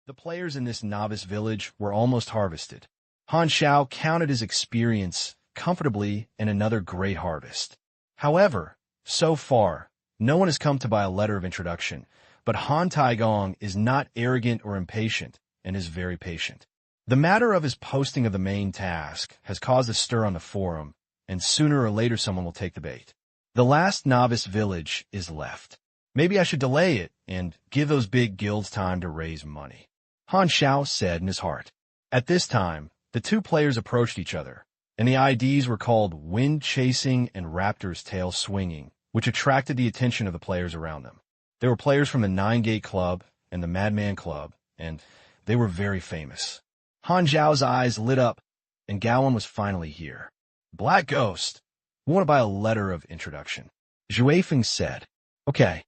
The players in this novice village were almost harvested. Han Xiao counted his experience comfortably in another great harvest. However, so far, no one has come to buy a letter of introduction, but Han Taigong is not arrogant or impatient and is very patient. The matter of his posting of the main task has caused a stir on the forum, and sooner or later someone will take the bait. The last novice village is left. Maybe I should delay it and give those big guilds time to raise money, Han Xiao said in his heart. At this time, the two players approached each other, and the IDs were called Wind Chasing and Raptor's Tail Swinging, which attracted the attention of the players around them. They were players from the Nine Gate Club and the Madman Club, and they were very famous. Han Xiao's eyes lit up, and Gowan was finally here. Black Ghost, we want to buy a letter of introduction, Zhuefeng said. Okay.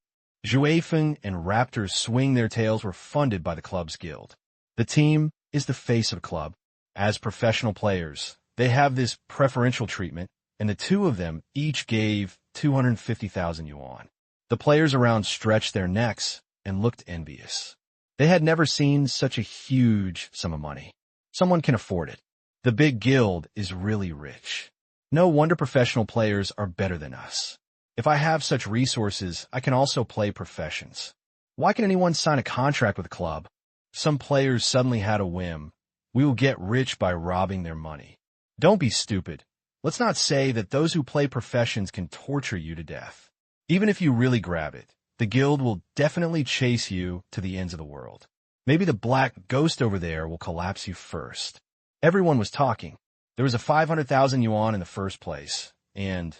Zhuefeng and Raptor's Swing Their Tails were funded by the club's guild. The team is the face of the club. As professional players, they have this preferential treatment, and the two of them each gave 250,000 yuan. The players around stretched their necks and looked envious. They had never seen such a huge sum of money. Someone can afford it. The big guild is really rich. No wonder professional players are better than us. If I have such resources, I can also play professions. Why can anyone sign a contract with a club? Some players suddenly had a whim. We will get rich by robbing their money. Don't be stupid. Let's not say that those who play professions can torture you to death. Even if you really grab it, the guild will definitely chase you to the ends of the world. Maybe the black ghost over there will collapse you first. Everyone was talking. There was a 500,000 yuan in the first place, and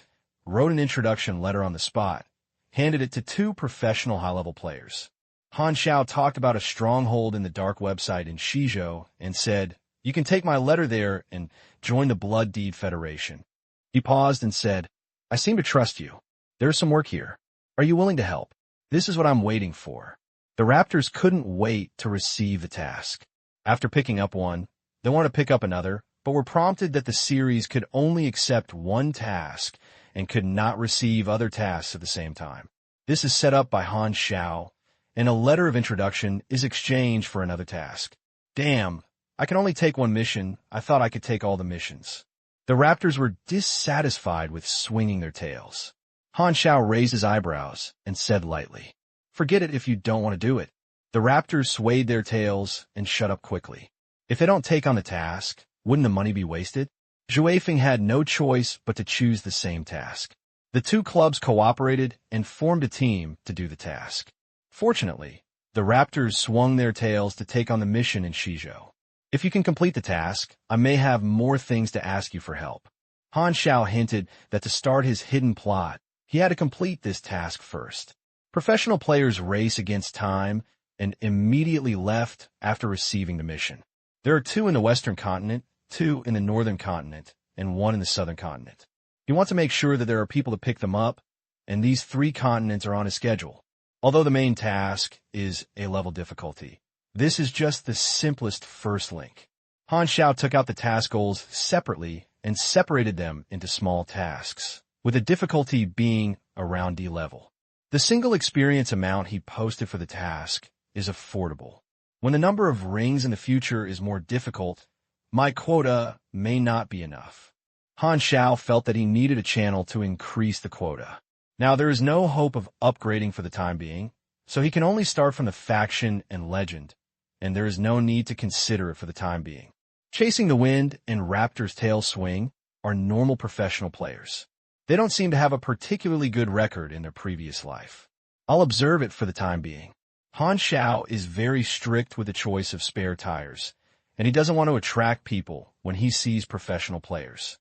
wrote an introduction letter on the spot, handed it to two professional high-level players. Han Xiao talked about a stronghold in the dark website in Shizhou and said, "You can take my letter there and join the Blood Deed Federation." He paused and said, "I seem to trust you. There's some work here. Are you willing to help? This is what I'm waiting for." The Raptors couldn't wait to receive the task. After picking up one, they wanted to pick up another, but were prompted that the series could only accept one task and could not receive other tasks at the same time. This is set up by Han Xiao, and a letter of introduction is exchanged for another task. Damn, I can only take one mission. I thought I could take all the missions. The Raptors were dissatisfied with swinging their tails. Han Xiao raised his eyebrows and said lightly, "Forget it if you don't want to do it." The Raptors swayed their tails and shut up quickly. If they don't take on the task, wouldn't the money be wasted? Zhuefeng had no choice but to choose the same task. The two clubs cooperated and formed a team to do the task. Fortunately, the Raptors swung their tails to take on the mission in Shizhou. If you can complete the task, I may have more things to ask you for help. Han Xiao hinted that to start his hidden plot, he had to complete this task first. Professional players race against time and immediately left after receiving the mission. There are two in the Western continent, two in the Northern continent, and one in the Southern continent. He wants to make sure that there are people to pick them up, and these three continents are on his schedule. Although the main task is A-level difficulty, this is just the simplest first link. Han Xiao took out the task goals separately and separated them into small tasks, with the difficulty being around D level. The single experience amount he posted for the task is affordable. When the number of rings in the future is more difficult, my quota may not be enough. Han Xiao felt that he needed a channel to increase the quota. Now there is no hope of upgrading for the time being, so he can only start from the faction and legend, and there is no need to consider it for the time being. Chasing the Wind and Raptor's Tail Swing are normal professional players. They don't seem to have a particularly good record in their previous life. I'll observe it for the time being. Han Xiao is very strict with the choice of spare tires, and he doesn't want to attract people when he sees professional players.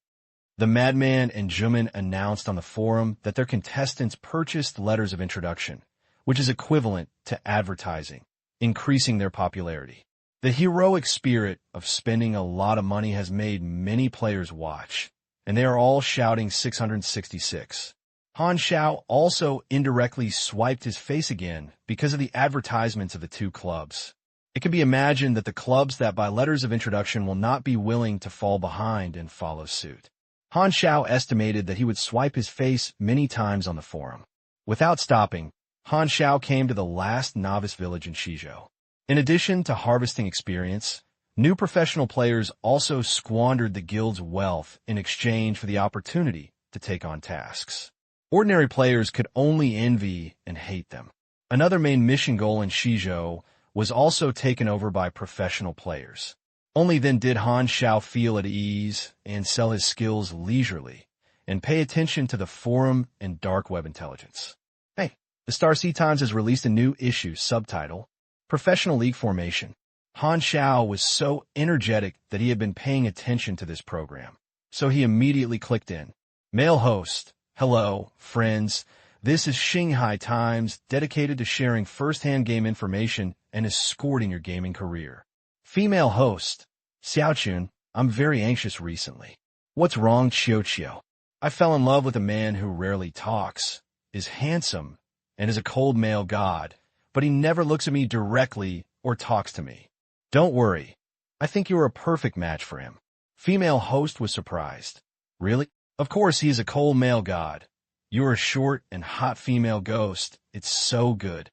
The Madman and Juman announced on the forum that their contestants purchased letters of introduction, which is equivalent to advertising, increasing their popularity. The heroic spirit of spending a lot of money has made many players watch, and they are all shouting 666. Han Xiao also indirectly swiped his face again because of the advertisements of the two clubs. It can be imagined that the clubs that buy letters of introduction will not be willing to fall behind and follow suit. Han Xiao estimated that he would swipe his face many times on the forum. Without stopping, Han Xiao came to the last novice village in Shizhou. In addition to harvesting experience, new professional players also squandered the guild's wealth in exchange for the opportunity to take on tasks. Ordinary players could only envy and hate them. Another main mission goal in Shizhou was also taken over by professional players. Only then did Han Xiao feel at ease and sell his skills leisurely and pay attention to the forum and dark web intelligence. Hey, the Star Sea Times has released a new issue, subtitle, Professional League Formation. Han Xiao was so energetic that he had been paying attention to this program, so he immediately clicked in. Male host, hello, friends. This is Shanghai Times, dedicated to sharing first-hand game information and escorting your gaming career. Female host, Xiaochun, I'm very anxious recently. What's wrong, Xiao? I fell in love with a man who rarely talks, is handsome, and is a cold male god, but he never looks at me directly or talks to me. Don't worry. I think you are a perfect match for him. Female host was surprised. Really? Of course he is a cold male god. You are a short and hot female ghost. It's so good.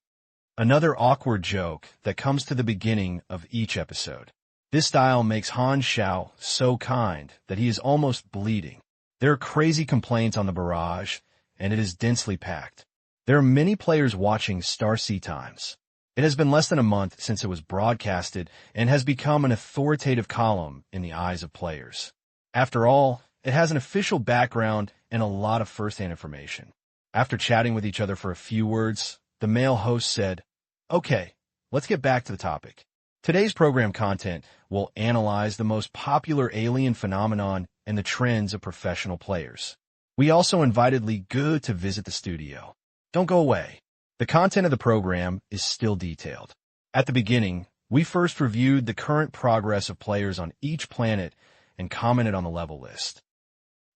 Another awkward joke that comes to the beginning of each episode. This style makes Han Xiao so kind that he is almost bleeding. There are crazy complaints on the barrage, and it is densely packed. There are many players watching Star Sea Times. It has been less than a month since it was broadcasted and has become an authoritative column in the eyes of players. After all, it has an official background and a lot of first-hand information. After chatting with each other for a few words, the male host said, "Okay, let's get back to the topic. Today's program content will analyze the most popular alien phenomenon and the trends of professional players. We also invited Li Gu to visit the studio. Don't go away. The content of the program is still detailed. At the beginning, we first reviewed the current progress of players on each planet and commented on the level list.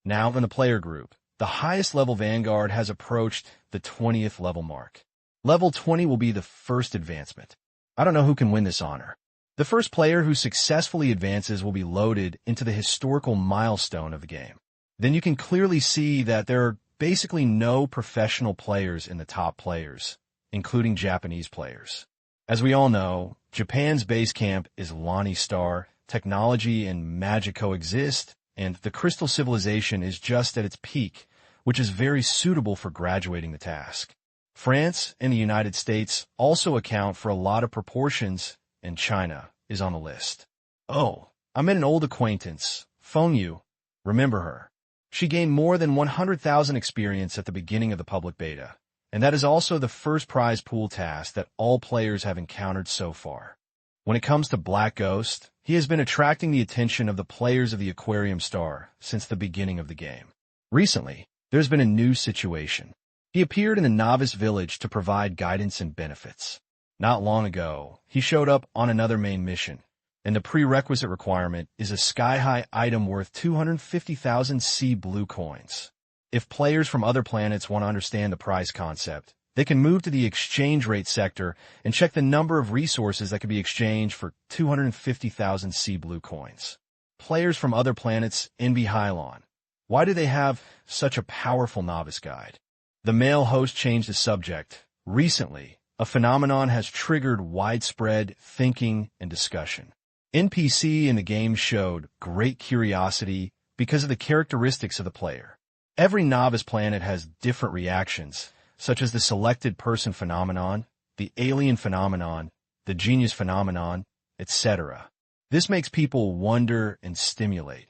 Now, in the player group, the highest level Vanguard has approached the 20th level mark. Level 20 will be the first advancement. I don't know who can win this honor. The first player who successfully advances will be loaded into the historical milestone of the game. Then you can clearly see that there are basically no professional players in the top players, including Japanese players. As we all know, Japan's base camp is Lani Star, technology and magic coexist, and the Crystal Civilization is just at its peak, which is very suitable for graduating the task. France and the United States also account for a lot of proportions, and China is on the list. Oh, I met an old acquaintance, Feng Yu. Remember her? She gained more than 100,000 experience at the beginning of the public beta, and that is also the first prize pool task that all players have encountered so far. When it comes to Black Ghost, he has been attracting the attention of the players of the Aquarium Star since the beginning of the game. Recently, there's been a new situation. He appeared in the novice village to provide guidance and benefits. Not long ago, he showed up on another main mission, and the prerequisite requirement is a sky-high item worth 250,000 sea blue coins. If players from other planets want to understand the prize concept, they can move to the exchange rate sector and check the number of resources that can be exchanged for 250,000 sea blue coins. Players from other planets envy Hylon. Why do they have such a powerful novice guide? The male host changed the subject. Recently, a phenomenon has triggered widespread thinking and discussion. NPC in the game showed great curiosity because of the characteristics of the player. Every novice planet has different reactions, such as the selected person phenomenon, the alien phenomenon, the genius phenomenon, etc. This makes people wonder and stimulate,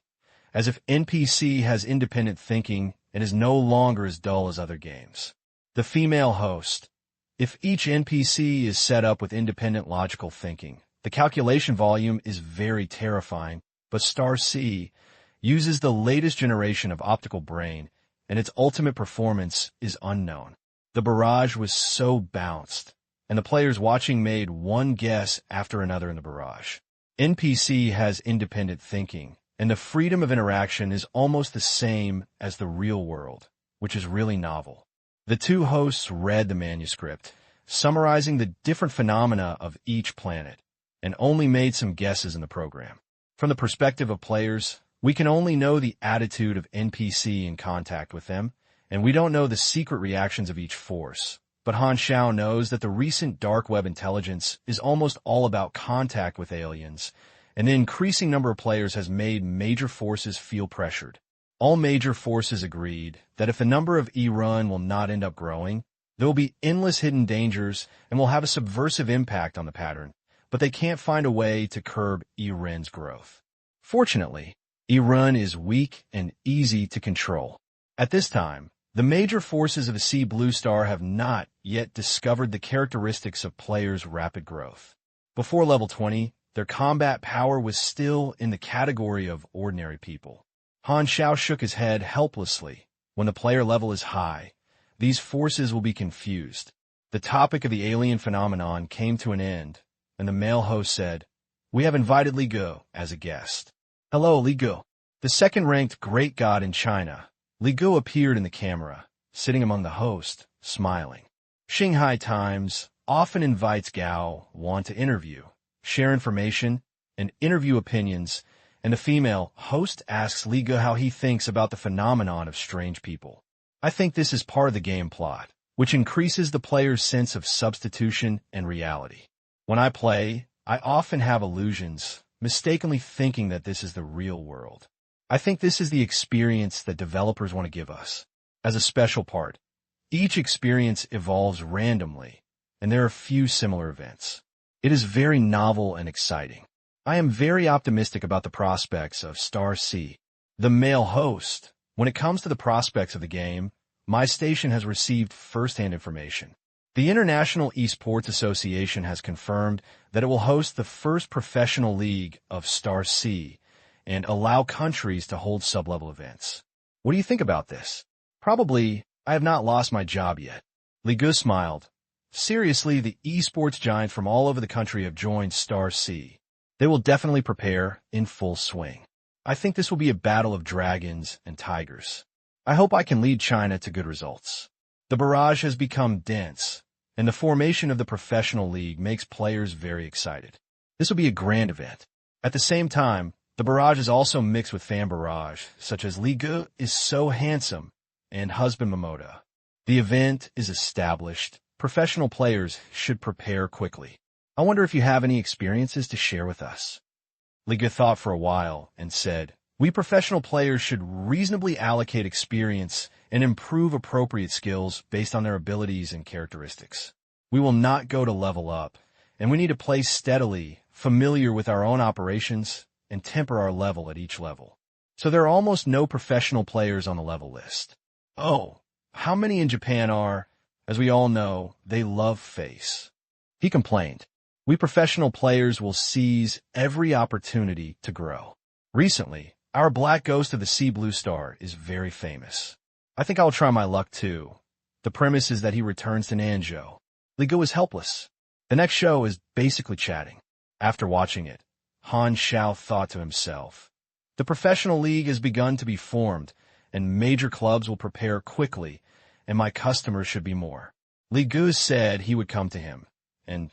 as if NPC has independent thinking and is no longer as dull as other games. The female host. If each NPC is set up with independent logical thinking, the calculation volume is very terrifying, but Star C uses the latest generation of optical brain, and its ultimate performance is unknown. The barrage was so bounced, and the players watching made one guess after another in the barrage. NPC has independent thinking, and the freedom of interaction is almost the same as the real world, which is really novel. The two hosts read the manuscript, summarizing the different phenomena of each planet, and only made some guesses in the program. From the perspective of players, we can only know the attitude of NPC in contact with them, and we don't know the secret reactions of each force, but Han Xiao knows that the recent dark web intelligence is almost all about contact with aliens, and the increasing number of players has made major forces feel pressured. All major forces agreed that if the number of E-Run will not end up growing, there will be endless hidden dangers and will have a subversive impact on the pattern, but they can't find a way to curb E-Run's growth. Fortunately, E-Run is weak and easy to control. At this time, the major forces of the Sea Blue Star have not yet discovered the characteristics of players' rapid growth. Before level 20, their combat power was still in the category of ordinary people. Han Xiao shook his head helplessly. When the player level is high, these forces will be confused. The topic of the alien phenomenon came to an end, and the male host said, "We have invited Li Gu as a guest." "Hello, Li Gu." The second-ranked great god in China, Li Gu appeared in the camera, sitting among the host, smiling. Shanghai Times often invites Gao Wan to interview, share information, and interview opinions, and the female host asks Li Gu how he thinks about the phenomenon of strange people. "I think this is part of the game plot, which increases the player's sense of substitution and reality. When I play, I often have illusions, mistakenly thinking that this is the real world. I think this is the experience that developers want to give us. As a special part, each experience evolves randomly, and there are few similar events. It is very novel and exciting. I am very optimistic about the prospects of Star C." The male host, "When it comes to the prospects of the game, my station has received first-hand information. The International Esports Association has confirmed that it will host the first professional league of Star C and allow countries to hold sub-level events. What do you think about this?" "Probably, I have not lost my job yet." Li Gu smiled. "Seriously, the esports giants from all over the country have joined Star C. They will definitely prepare in full swing. I think this will be a battle of dragons and tigers. I hope I can lead China to good results. The barrage has become dense, and the formation of the professional league makes players very excited. This will be a grand event. At the same time, the barrage is also mixed with fan barrage, such as Li Gu is so handsome and husband Momoda. The event is established. Professional players should prepare quickly. I wonder if you have any experiences to share with us." Li Gu thought for a while and said, "We professional players should reasonably allocate experience and improve appropriate skills based on their abilities and characteristics. We will not go to level up, and we need to play steadily, familiar with our own operations, and temper our level at each level. So there are almost no professional players on the level list." "Oh, how many in Japan are? As we all know, they love face." He complained. "We professional players will seize every opportunity to grow. Recently, our Black Ghost of the Sea Blue Star is very famous. I think I'll try my luck too. The premise is that he returns to Nanzhou." Li Gu is helpless. The next show is basically chatting. After watching it, Han Xiao thought to himself, "The professional league has begun to be formed, and major clubs will prepare quickly, and my customers should be more." Li Gu said he would come to him, and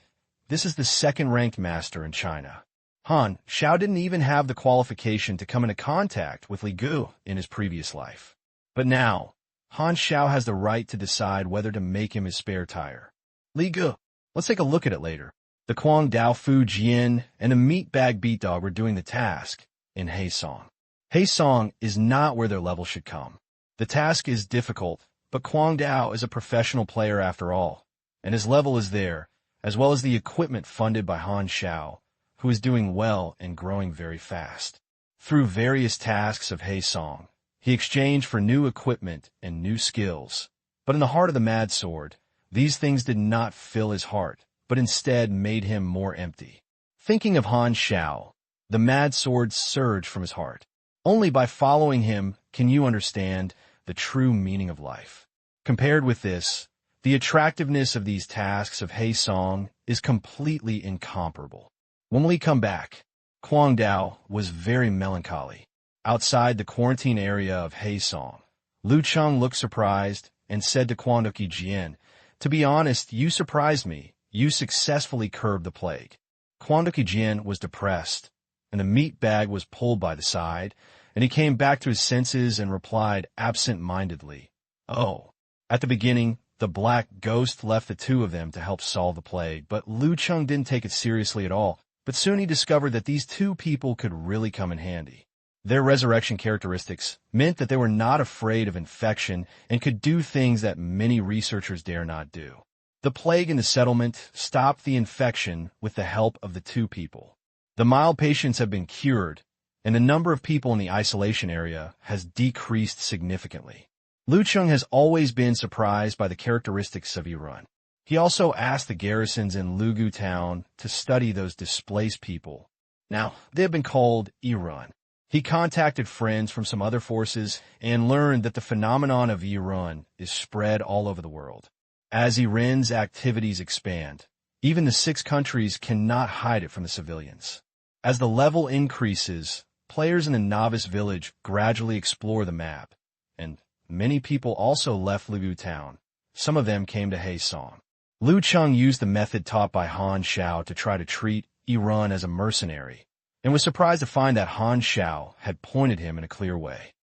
this is the second-ranked master in China. Han Xiao didn't even have the qualification to come into contact with Li Gu in his previous life. But now, Han Xiao has the right to decide whether to make him his spare tire. "Li Gu, let's take a look at it later." The Kuang Dao Fu Jian and the meatbag beat dog were doing the task in Heisong. Heisong is not where their level should come. The task is difficult, but Kuang Dao is a professional player after all, and his level is there, as well as the equipment funded by Han Xiao, who is doing well and growing very fast. Through various tasks of Heisong, he exchanged for new equipment and new skills. But in the heart of the Mad Sword, these things did not fill his heart, but instead made him more empty. Thinking of Han Xiao, the Mad Sword surged from his heart. Only by following him can you understand the true meaning of life. Compared with this, the attractiveness of these tasks of Heisong is completely incomparable. When we come back, Kuang Dao was very melancholy. Outside the quarantine area of Heisong, Lu Cheng looked surprised and said to Quanduki Jian, "To be honest, you surprised me. You successfully curbed the plague." Quanduki Jian was depressed, and the meat bag was pulled by the side, and he came back to his senses and replied absent-mindedly, "Oh." At the beginning, The Black Ghost left the two of them to help solve the plague, but Liu Cheng didn't take it seriously at all. But soon he discovered that these two people could really come in handy. Their resurrection characteristics meant that they were not afraid of infection and could do things that many researchers dare not do. The plague in the settlement stopped the infection with the help of the two people. The mild patients have been cured, and the number of people in the isolation area has decreased significantly. Liu Cheng has always been surprised by the characteristics of Yirun. He also asked the garrisons in Lugu town to study those displaced people. Now, they have been called Yirun. He contacted friends from some other forces and learned that the phenomenon of Yirun is spread all over the world. As Yirun's activities expand, even the 6 countries cannot hide it from the civilians. As the level increases, players in the novice village gradually explore the map, and many people also left Lugu town. Some of them came to Haesong. Liu Cheng used the method taught by Han Xiao to try to treat Yirun as a mercenary, and was surprised to find that Han Xiao had pointed him in a clear way.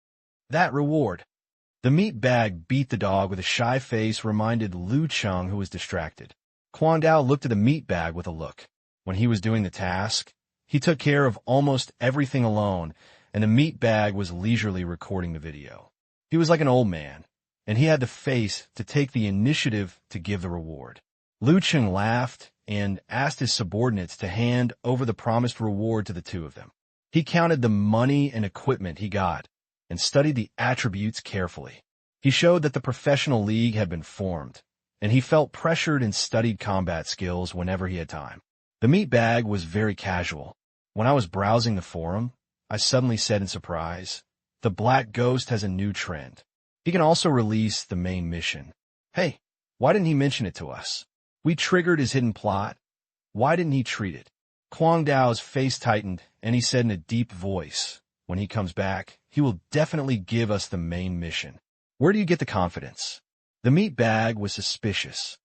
That reward. The meat bag beat the dog with a shy face reminded Liu Cheng who was distracted. Quang Dao looked at the meat bag with a look. When he was doing the task, he took care of almost everything alone, and the meat bag was leisurely recording the video. He was like an old man, and he had the face to take the initiative to give the reward. Liu Cheng laughed and asked his subordinates to hand over the promised reward to the two of them. He counted the money and equipment he got and studied the attributes carefully. He showed that the professional league had been formed, and he felt pressured and studied combat skills whenever he had time. The meat bag was very casual. When I was browsing the forum, I suddenly said in surprise, "The Black Ghost has a new trend. He can also release the main mission. Hey, why didn't he mention it to us? We triggered his hidden plot. Why didn't he treat it?" Quang Dao's face tightened, and he said in a deep voice, "When he comes back, he will definitely give us the main mission. Where do you get the confidence?" The meat bag was suspicious.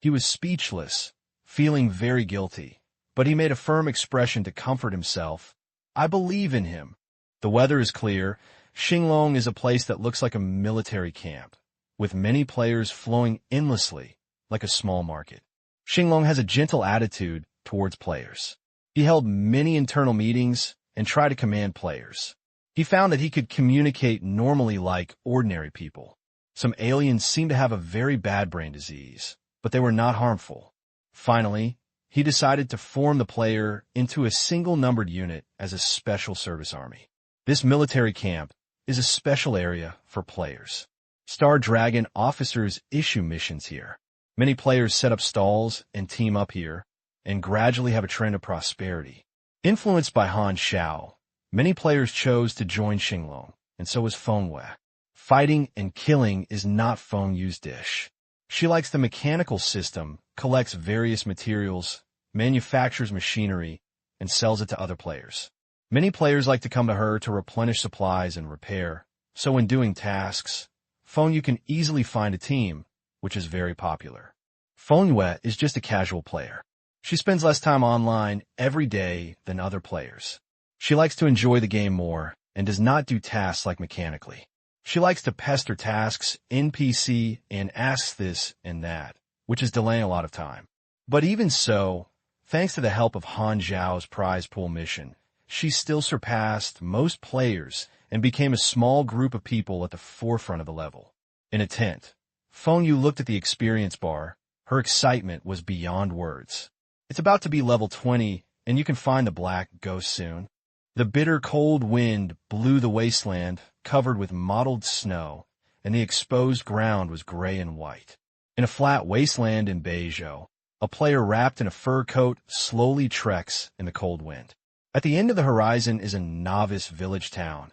He was speechless, feeling very guilty, but he made a firm expression to comfort himself. "I believe in him." The weather is clear. Xinglong is a place that looks like a military camp, with many players flowing endlessly, like a small market. Xinglong has a gentle attitude towards players. He held many internal meetings and tried to command players. He found that he could communicate normally like ordinary people. Some aliens seemed to have a very bad brain disease, but they were not harmful. Finally, he decided to form the player into a single-numbered unit as a special service army. This military camp is a special area for players. Star Dragon officers issue missions here. Many players set up stalls and team up here, and gradually have a trend of prosperity. Influenced by Han Xiao, many players chose to join Xinglong, and so was Fengwei. Fighting and killing is not Fengyu's dish. She likes the mechanical system, collects various materials, manufactures machinery, and sells it to other players. Many players like to come to her to replenish supplies and repair, so when doing tasks, Fengyu can easily find a team, which is very popular. Fengyu is just a casual player. She spends less time online every day than other players. She likes to enjoy the game more and does not do tasks like mechanically. She likes to pester tasks, NPC, and asks this and that, which is delaying a lot of time. But even so, thanks to the help of Han Xiao's prize pool mission, she still surpassed most players and became a small group of people at the forefront of the level. In a tent, Fengyu looked at the experience bar. Her excitement was beyond words. It's about to be level 20, and you can find the Black Ghost soon. The bitter cold wind blew the wasteland, covered with mottled snow, and the exposed ground was gray and white. In a flat wasteland in Beizhou, a player wrapped in a fur coat slowly treks in the cold wind. At the end of the horizon is a novice village town,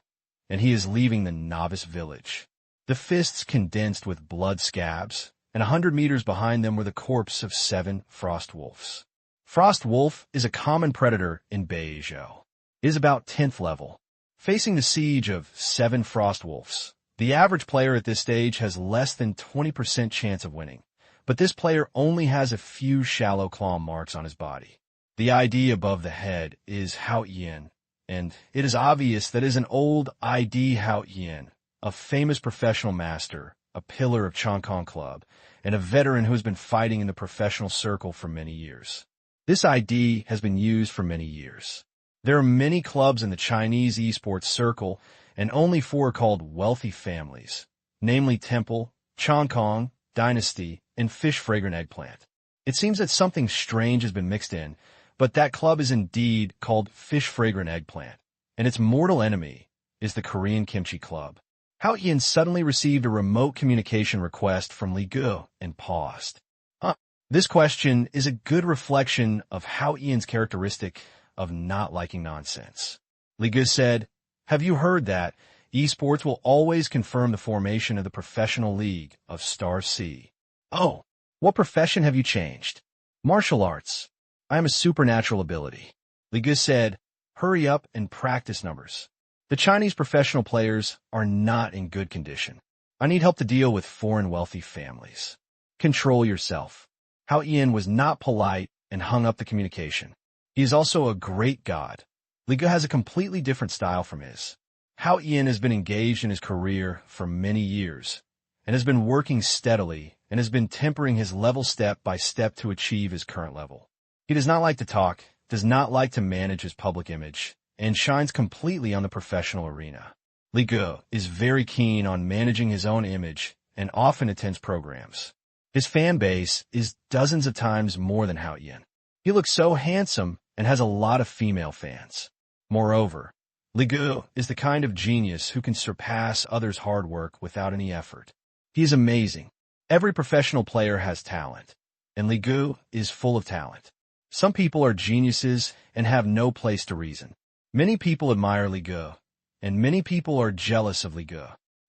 and he is leaving the novice village. The fists condensed with blood scabs, and 100 meters behind them were the corpse of 7 frost wolves. Frost wolf is a common predator in Beizhou. It is about 10th level. Facing the siege of 7 frost wolves, the average player at this stage has less than 20% chance of winning, but this player only has a few shallow claw marks on his body. The ID above the head is Hao Yin, and it is obvious that it is an old ID Hao Yin, a famous professional master a pillar of Chongqing Club, and a veteran who has been fighting in the professional circle for many years. This ID has been used for many years. There are many clubs in the Chinese esports circle, and only 4 are called wealthy families, namely Temple, Chongqing, Dynasty, and Fish Fragrant Eggplant. It seems that something strange has been mixed in, but that club is indeed called Fish Fragrant Eggplant, and its mortal enemy is the Korean Kimchi Club. Hao Ian suddenly received a remote communication request from Li Gu and paused. This question is a good reflection of Hao Ian's characteristic of not liking nonsense. Li Gu said, "Have you heard that esports will always confirm the formation of the professional league of Star C?" "Oh, what profession have you changed?" "Martial arts. I am a supernatural ability." Li Gu said, "Hurry up and practice numbers. The Chinese professional players are not in good condition. I need help to deal with foreign wealthy families. Control yourself." Hao Ian was not polite and hung up the communication. He is also a great god. Li Gu has a completely different style from his. Hao Ian has been engaged in his career for many years and has been working steadily and has been tempering his level step by step to achieve his current level. He does not like to talk, does not like to manage his public image, and shines completely on the professional arena. Li Gu is very keen on managing his own image and often attends programs. His fan base is dozens of times more than Hao Ian. He looks so handsome and has a lot of female fans. Moreover, Li Gu is the kind of genius who can surpass others' hard work without any effort. He is amazing. Every professional player has talent, and Li Gu is full of talent. Some people are geniuses and have no place to reason. Many people admire Li Gu, and many people are jealous of Li Gu.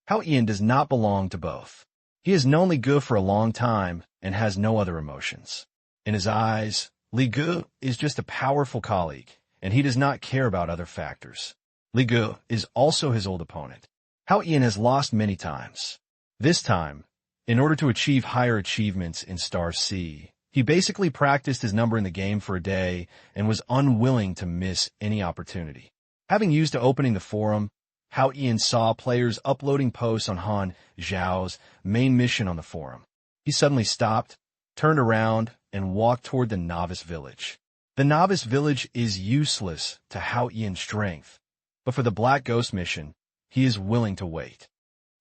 Hao Ian does not belong to both. He has known Li Gu for a long time and has no other emotions. In his eyes, Li Gu is just a powerful colleague, and he does not care about other factors. Li Gu is also his old opponent. Hao Ian has lost many times. This time, in order to achieve higher achievements in Star C, he basically practiced his number in the game for a day and was unwilling to miss any opportunity. Having used to opening the forum, Hao Ian saw players uploading posts on Han Xiao's main mission on the forum. He suddenly stopped, turned around, and walked toward the novice village. The novice village is useless to Hao Ian's strength, but for the Black Ghost mission, he is willing to wait.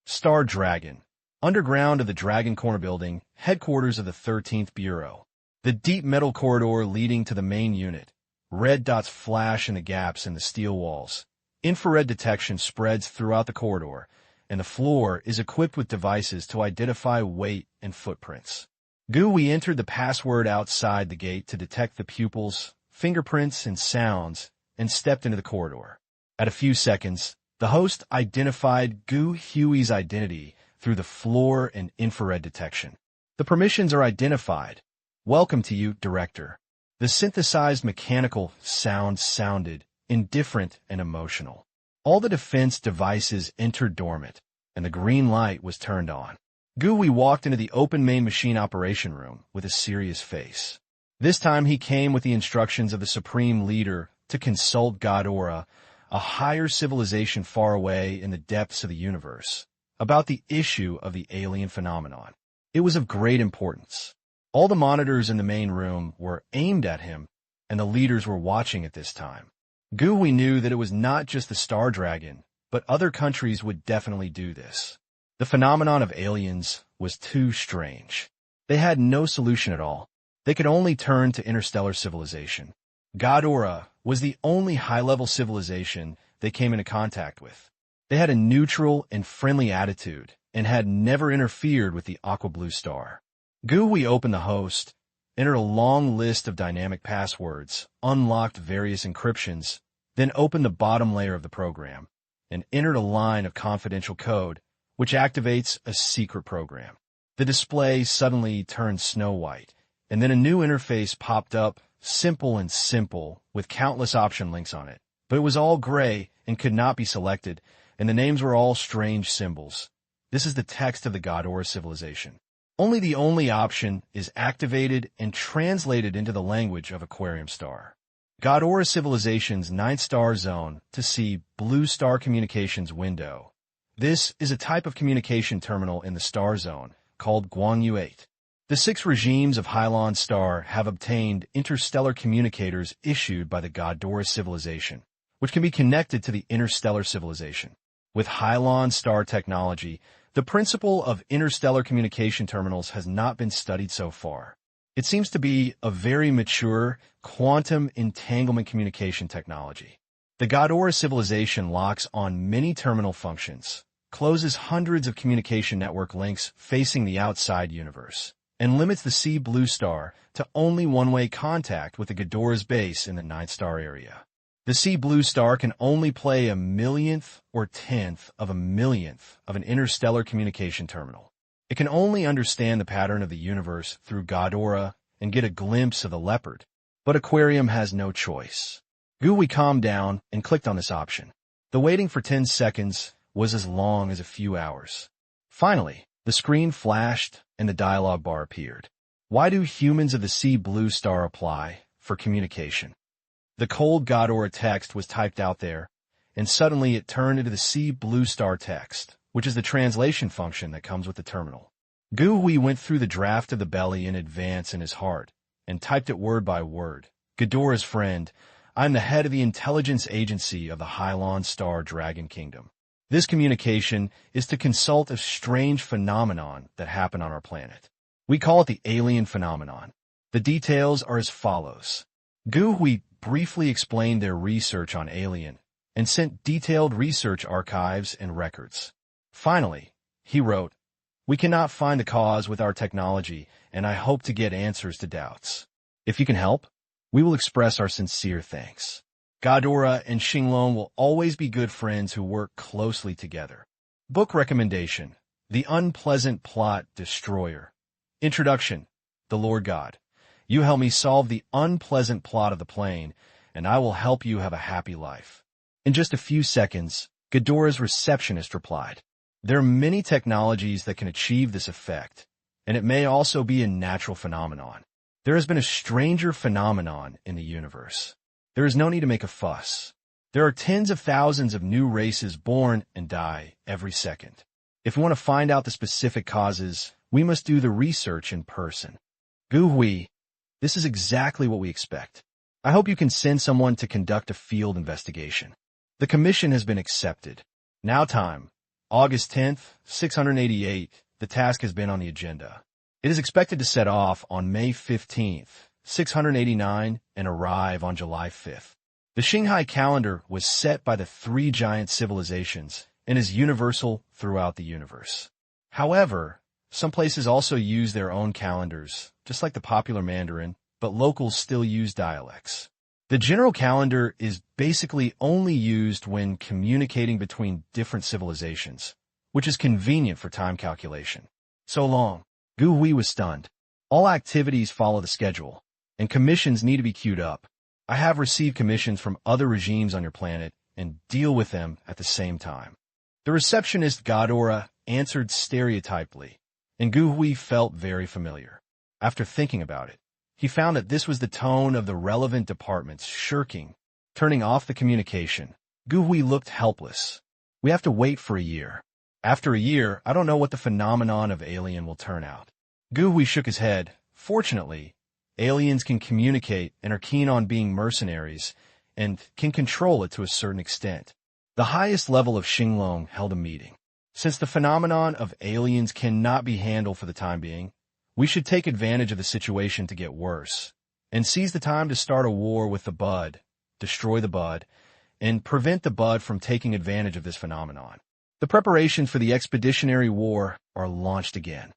Star Dragon. Underground of the Dragon Corner building, headquarters of the 13th Bureau. The deep metal corridor leading to the main unit. Red dots flash in the gaps in the steel walls. Infrared detection spreads throughout the corridor, and the floor is equipped with devices to identify weight and footprints. We entered the password outside the gate to detect the pupils, fingerprints, and sounds, and stepped into the corridor. At a few seconds, the host identified Gu Hui's identity through the floor and infrared detection. The permissions are identified. "Welcome to you, Director." The synthesized mechanical sound sounded indifferent and emotional. All the defense devices entered dormant, and the green light was turned on. Gu walked into the open main machine operation room with a serious face. This time he came with the instructions of the Supreme Leader to consult Ghidorah, a higher civilization far away in the depths of the universe, about the issue of the alien phenomenon. It was of great importance. All the monitors in the main room were aimed at him, and the leaders were watching at this time. Gu knew that it was not just the Star Dragon, but other countries would definitely do this. The phenomenon of aliens was too strange. They had no solution at all. They could only turn to interstellar civilization. Ghidorah was the only high-level civilization they came into contact with. They had a neutral and friendly attitude and had never interfered with the Aqua Blue Star. Gu opened the host, entered a long list of dynamic passwords, unlocked various encryptions, then opened the bottom layer of the program, and entered a line of confidential code, which activates a secret program. The display suddenly turned snow white, and then a new interface popped up, simple, with countless option links on it. But it was all gray and could not be selected, and the names were all strange symbols. This is the text of the Ghidorah civilization. Only the only option is activated and translated into the language of Aquarium Star. Ghidorah civilization's 9th star zone to see Blue Star communications window. This is a type of communication terminal in the star zone called Guangyu 8. The 6 regimes of Hylon Star have obtained interstellar communicators issued by the Ghidorah civilization, which can be connected to the interstellar civilization. With Hylon Star technology, the principle of interstellar communication terminals has not been studied so far. It seems to be a very mature quantum entanglement communication technology. The Ghidorah civilization locks on many terminal functions, closes hundreds of communication network links facing the outside universe, and limits the C Blue Star to only one-way contact with the Ghidorah's base in the 9th star area. The C Blue Star can only play a millionth or tenth of a millionth of an interstellar communication terminal. It can only understand the pattern of the universe through Ghidorah and get a glimpse of the leopard. But Aquarium has no choice. Gooey calmed down and clicked on this option. The waiting for 10 seconds was as long as a few hours. Finally, the screen flashed and the dialog bar appeared. Why do humans of the C Blue Star apply for communication? The cold Ghidorah text was typed out there, and suddenly it turned into the C Blue Star text, which is the translation function that comes with the terminal. Gu went through the draft of the belly in advance in his heart, and typed it word by word. Ghidorah's friend, I'm the head of the intelligence agency of the Hylon Star Dragon Kingdom. This communication is to consult a strange phenomenon that happened on our planet. We call it the alien phenomenon. The details are as follows. Gu briefly explained their research on alien and sent detailed research archives and records. Finally, he wrote, we cannot find the cause with our technology, and I hope to get answers to doubts. If you can help, we will express our sincere thanks. Ghidorah and Xinglong will always be good friends who work closely together. Book recommendation, The Unpleasant Plot Destroyer. Introduction, The Lord God. You help me solve the unpleasant plot of the plane, and I will help you have a happy life. In just a few seconds, Ghidorah's receptionist replied, there are many technologies that can achieve this effect, and it may also be a natural phenomenon. There has been a stranger phenomenon in the universe. There is no need to make a fuss. There are tens of thousands of new races born and die every second. If we want to find out the specific causes, we must do the research in person. Gu this is exactly what we expect. I hope you can send someone to conduct a field investigation. The commission has been accepted. Now time. August 10th, 688, the task has been on the agenda. It is expected to set off on May 15th, 689, and arrive on July 5th. The Shanghai calendar was set by the 3 giant civilizations and is universal throughout the universe. However, some places also use their own calendars, just like the popular Mandarin, but locals still use dialects. The general calendar is basically only used when communicating between different civilizations, which is convenient for time calculation. So long. Gu was stunned. All activities follow the schedule, and commissions need to be queued up. I have received commissions from other regimes on your planet and deal with them at the same time. The receptionist Ghidorah answered stereotypically, and Gu felt very familiar. After thinking about it, he found that this was the tone of the relevant departments shirking, turning off the communication. Gu looked helpless. We have to wait for a year. After a year, I don't know what the phenomenon of alien will turn out. Gu shook his head. Fortunately, aliens can communicate and are keen on being mercenaries and can control it to a certain extent. The highest level of Xinglong held a meeting. Since the phenomenon of aliens cannot be handled for the time being, we should take advantage of the situation to get worse, and seize the time to start a war with the Bud, destroy the Bud, and prevent the Bud from taking advantage of this phenomenon. The preparations for the expeditionary war are launched again.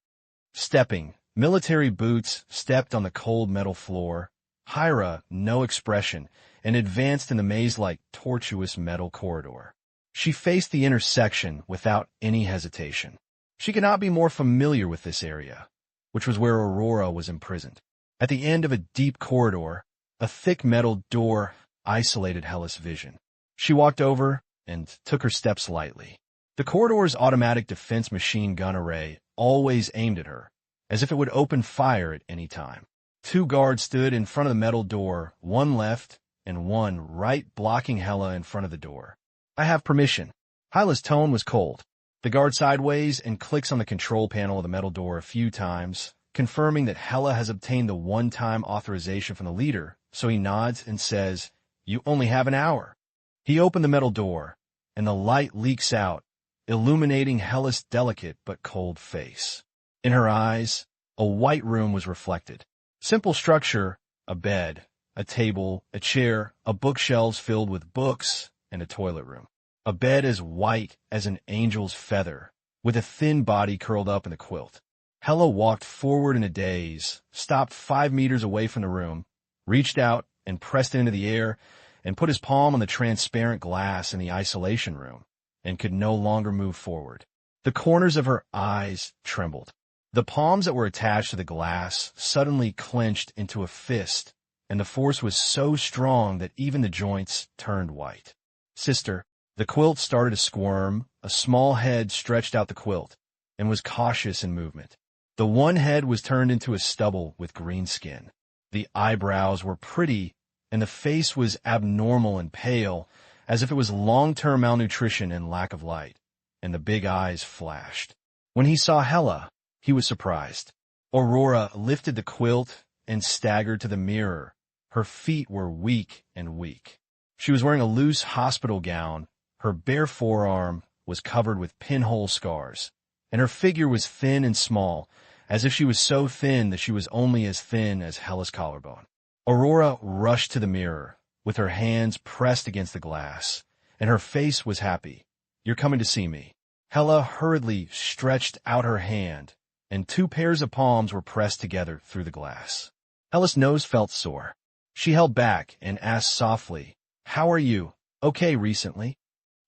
Stepping, military boots stepped on the cold metal floor. Hyra, no expression, and advanced in the maze-like tortuous metal corridor. She faced the intersection without any hesitation. She could not be more familiar with this area, which was where Aurora was imprisoned. At the end of a deep corridor, a thick metal door isolated Hella's vision. She walked over and took her steps lightly. The corridor's automatic defense machine gun array always aimed at her, as if it would open fire at any time. 2 guards stood in front of the metal door, one left and one right, blocking Hella in front of the door. I have permission. Hyla's tone was cold. The guard sideways and clicks on the control panel of the metal door a few times, confirming that Hela has obtained the one-time authorization from the leader, so he nods and says, "You only have an hour." He opened the metal door, and the light leaks out, illuminating Hela's delicate but cold face. In her eyes, a white room was reflected. Simple structure, a bed, a table, a chair, a bookshelves filled with books, and a toilet room. A bed as white as an angel's feather, with a thin body curled up in the quilt. Hela walked forward in a daze, stopped 5 meters away from the room, reached out and pressed it into the air, and put his palm on the transparent glass in the isolation room, and could no longer move forward. The corners of her eyes trembled. The palms that were attached to the glass suddenly clenched into a fist, and the force was so strong that even the joints turned white. "Sister," the quilt started to squirm, a small head stretched out the quilt, and was cautious in movement. The one head was turned into a stubble with green skin. The eyebrows were pretty, and the face was abnormal and pale, as if it was long-term malnutrition and lack of light, and the big eyes flashed. When he saw Hela, he was surprised. Aurora lifted the quilt and staggered to the mirror. Her feet were weak and weak. She was wearing a loose hospital gown, her bare forearm was covered with pinhole scars, and her figure was thin and small, as if she was so thin that she was only as thin as Hela's collarbone. Aurora rushed to the mirror, with her hands pressed against the glass, and her face was happy. "You're coming to see me." Hela hurriedly stretched out her hand, and 2 pairs of palms were pressed together through the glass. Hela's nose felt sore. She held back and asked softly, "How are you? Okay recently?"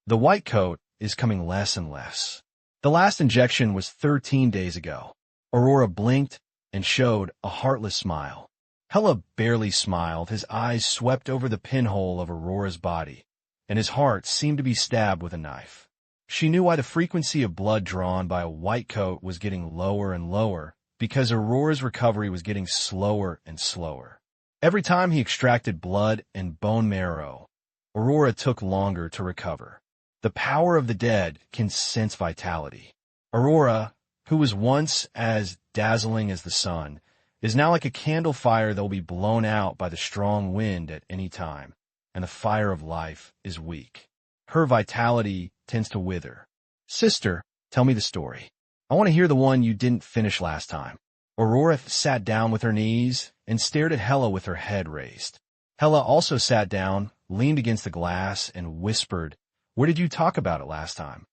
"The white coat is coming less and less. The last injection was 13 days ago." Aurora blinked and showed a heartless smile. Hela barely smiled. His eyes swept over the pinhole of Aurora's body, and his heart seemed to be stabbed with a knife. She knew why the frequency of blood drawn by a white coat was getting lower and lower, because Aurora's recovery was getting slower and slower. Every time he extracted blood and bone marrow, Aurora took longer to recover. The power of the dead can sense vitality. Aurora, who was once as dazzling as the sun, is now like a candle fire that will be blown out by the strong wind at any time, and the fire of life is weak. Her vitality tends to wither. "Sister, tell me the story. I want to hear the one you didn't finish last time." Aurora sat down with her knees and stared at Hela with her head raised. Hela also sat down, leaned against the glass, and whispered, "Where did you talk about it last time?"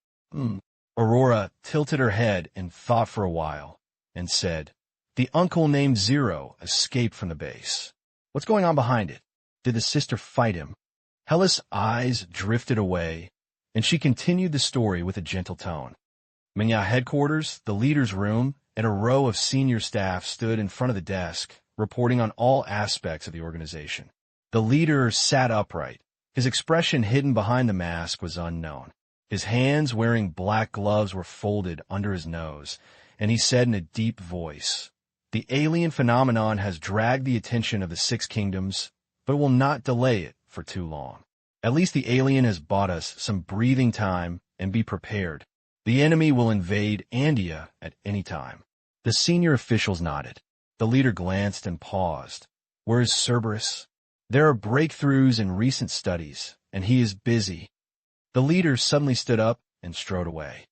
Aurora tilted her head and thought for a while, and said, "The uncle named Zero escaped from the base." "What's going on behind it? Did the sister fight him?" Hela's eyes drifted away, and she continued the story with a gentle tone. Mecha headquarters, the leader's room, and a row of senior staff stood in front of the desk, reporting on all aspects of the organization. The leader sat upright. His expression hidden behind the mask was unknown. His hands, wearing black gloves, were folded under his nose, and he said in a deep voice, "The alien phenomenon has dragged the attention of the 6 kingdoms, but will not delay it for too long. At least the alien has bought us some breathing time, and be prepared. The enemy will invade Andia at any time." The senior officials nodded. The leader glanced and paused. "Where is Cerberus?" "There are breakthroughs in recent studies, and he is busy." The leader suddenly stood up and strode away.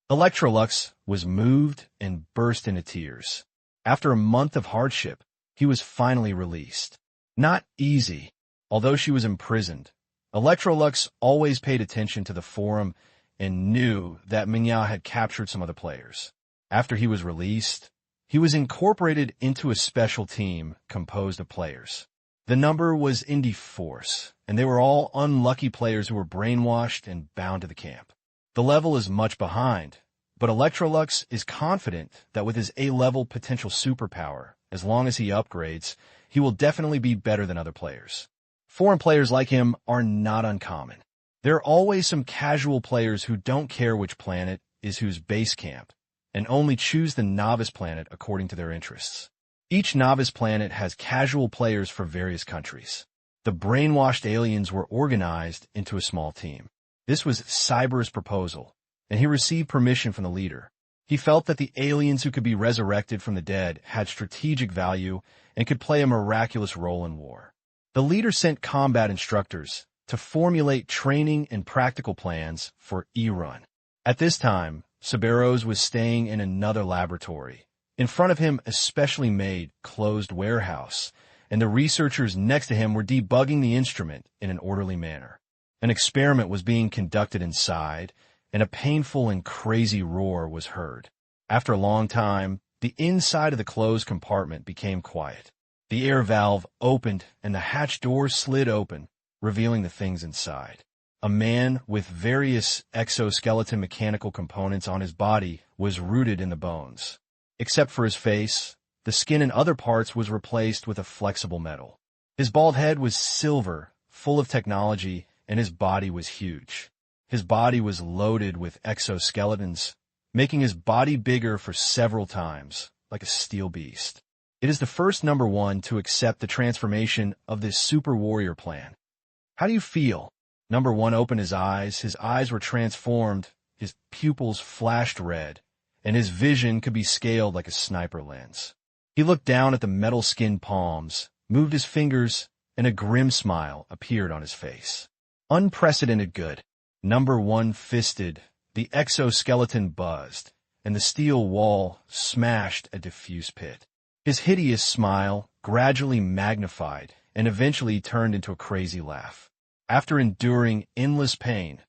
Electrolux was moved and burst into tears. After a month of hardship, he was finally released. Not easy, although she was imprisoned. Electrolux always paid attention to the forum and knew that Mecha had captured some other players. After he was released, he was incorporated into a special team composed of players. The number was Indie Force, and they were all unlucky players who were brainwashed and bound to the camp. The level is much behind, but Electrolux is confident that with his A-level potential superpower, as long as he upgrades, he will definitely be better than other players. Foreign players like him are not uncommon. There are always some casual players who don't care which planet is whose base camp, and only choose the novice planet according to their interests. Each novice planet has casual players for various countries. The brainwashed aliens were organized into a small team. This was Cyber's proposal, and he received permission from the leader. He felt that the aliens who could be resurrected from the dead had strategic value and could play a miraculous role in war. The leader sent combat instructors to formulate training and practical plans for E-Run. At this time, Cerberus was staying in another laboratory. In front of him, a specially made, closed warehouse, and the researchers next to him were debugging the instrument in an orderly manner. An experiment was being conducted inside, and a painful and crazy roar was heard. After a long time, the inside of the closed compartment became quiet. The air valve opened, and the hatch door slid open, revealing the things inside. A man with various exoskeleton mechanical components on his body was rooted in the bones. Except for his face, the skin and other parts was replaced with a flexible metal. His bald head was silver, full of technology, and his body was huge. His body was loaded with exoskeletons, making his body bigger for several times, like a steel beast. It is the first number one to accept the transformation of this super warrior plan. How do you feel? Number one opened his eyes were transformed, his pupils flashed red, and his vision could be scaled like a sniper lens. He looked down at the metal-skinned palms, moved his fingers, and a grim smile appeared on his face. Unprecedented good. Number one fisted, the exoskeleton buzzed, and the steel wall smashed a diffuse pit. His hideous smile gradually magnified and eventually turned into a crazy laugh. After enduring endless pain,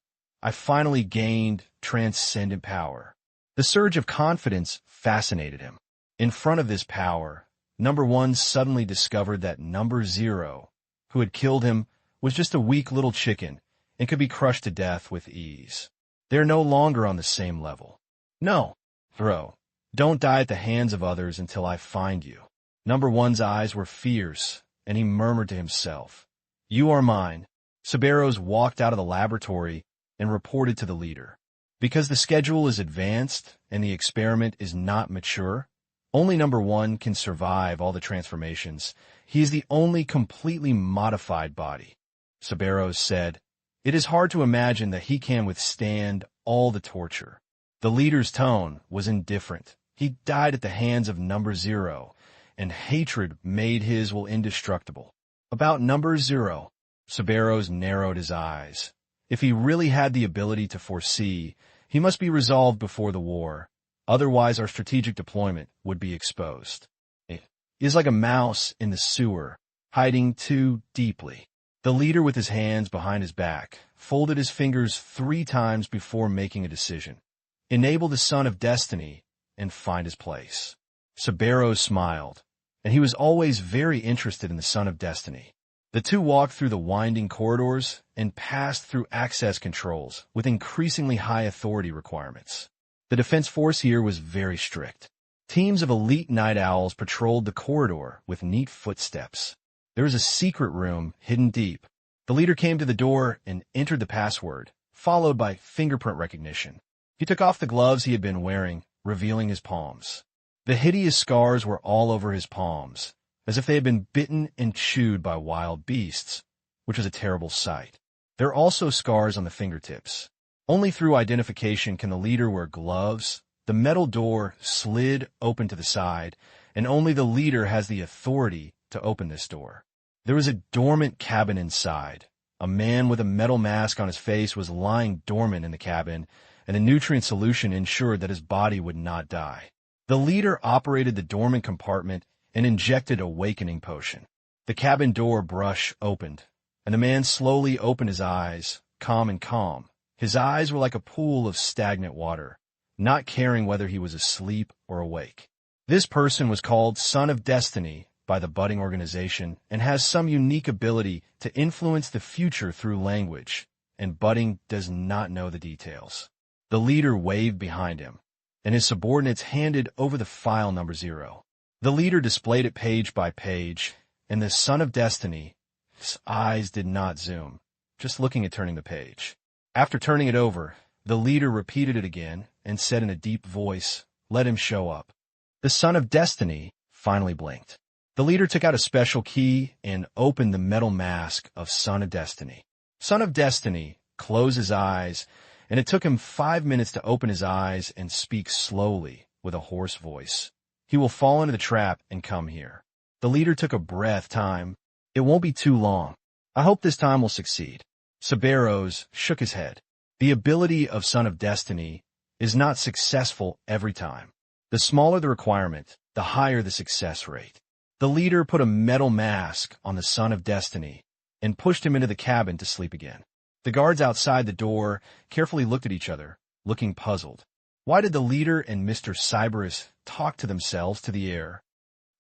I finally gained transcendent power. The surge of confidence fascinated him. In front of this power, number one suddenly discovered that number zero, who had killed him, was just a weak little chicken and could be crushed to death with ease. They're no longer on the same level. No, bro, don't die at the hands of others until I find you. Number one's eyes were fierce, and he murmured to himself, "You are mine." Cerberus walked out of the laboratory and reported to the leader. Because the schedule is advanced and the experiment is not mature, only number one can survive all the transformations. He is the only completely modified body. Cerberus said, "It is hard to imagine that he can withstand all the torture." The leader's tone was indifferent. He died at the hands of number zero, and hatred made his will indestructible. About number zero, Cerberus narrowed his eyes. If he really had the ability to foresee, he must be resolved before the war. Otherwise, our strategic deployment would be exposed. It is like a mouse in the sewer, hiding too deeply. The leader, with his hands behind his back, folded his fingers 3 times before making a decision. Enable the Son of Destiny and find his place. Cerberus smiled, and he was always very interested in the Son of Destiny. The two walked through the winding corridors and passed through access controls with increasingly high authority requirements. The defense force here was very strict. Teams of elite night owls patrolled the corridor with neat footsteps. There was a secret room hidden deep. The leader came to the door and entered the password, followed by fingerprint recognition. He took off the gloves he had been wearing, revealing his palms. The hideous scars were all over his palms, as if they had been bitten and chewed by wild beasts, which was a terrible sight. There are also scars on the fingertips. Only through identification can the leader wear gloves. The metal door slid open to the side, and only the leader has the authority to open this door. There was a dormant cabin inside. A man with a metal mask on his face was lying dormant in the cabin, and a nutrient solution ensured that his body would not die. The leader operated the dormant compartment and injected a awakening potion. The cabin door brush opened, and the man slowly opened his eyes, calm and calm. His eyes were like a pool of stagnant water, not caring whether he was asleep or awake. This person was called Son of Destiny by the budding organization and has some unique ability to influence the future through language, and budding does not know the details. The leader waved behind him, and his subordinates handed over the file number 0. The leader displayed it page by page, and the Son of Destiny, his eyes did not zoom, just looking at turning the page. After turning it over, the leader repeated it again and said in a deep voice, "Let him show up." The Son of Destiny finally blinked. The leader took out a special key and opened the metal mask of Son of Destiny. Son of Destiny closed his eyes, and it took him 5 minutes to open his eyes and speak slowly with a hoarse voice. He will fall into the trap and come here. The leader took a breath. Time. It won't be too long. I hope this time will succeed. Cerberus shook his head. The ability of Son of Destiny is not successful every time. The smaller the requirement, the higher the success rate. The leader put a metal mask on the Son of Destiny and pushed him into the cabin to sleep again. The guards outside the door carefully looked at each other, looking puzzled. Why did the leader and Mr. Cyberus talk to themselves to the air?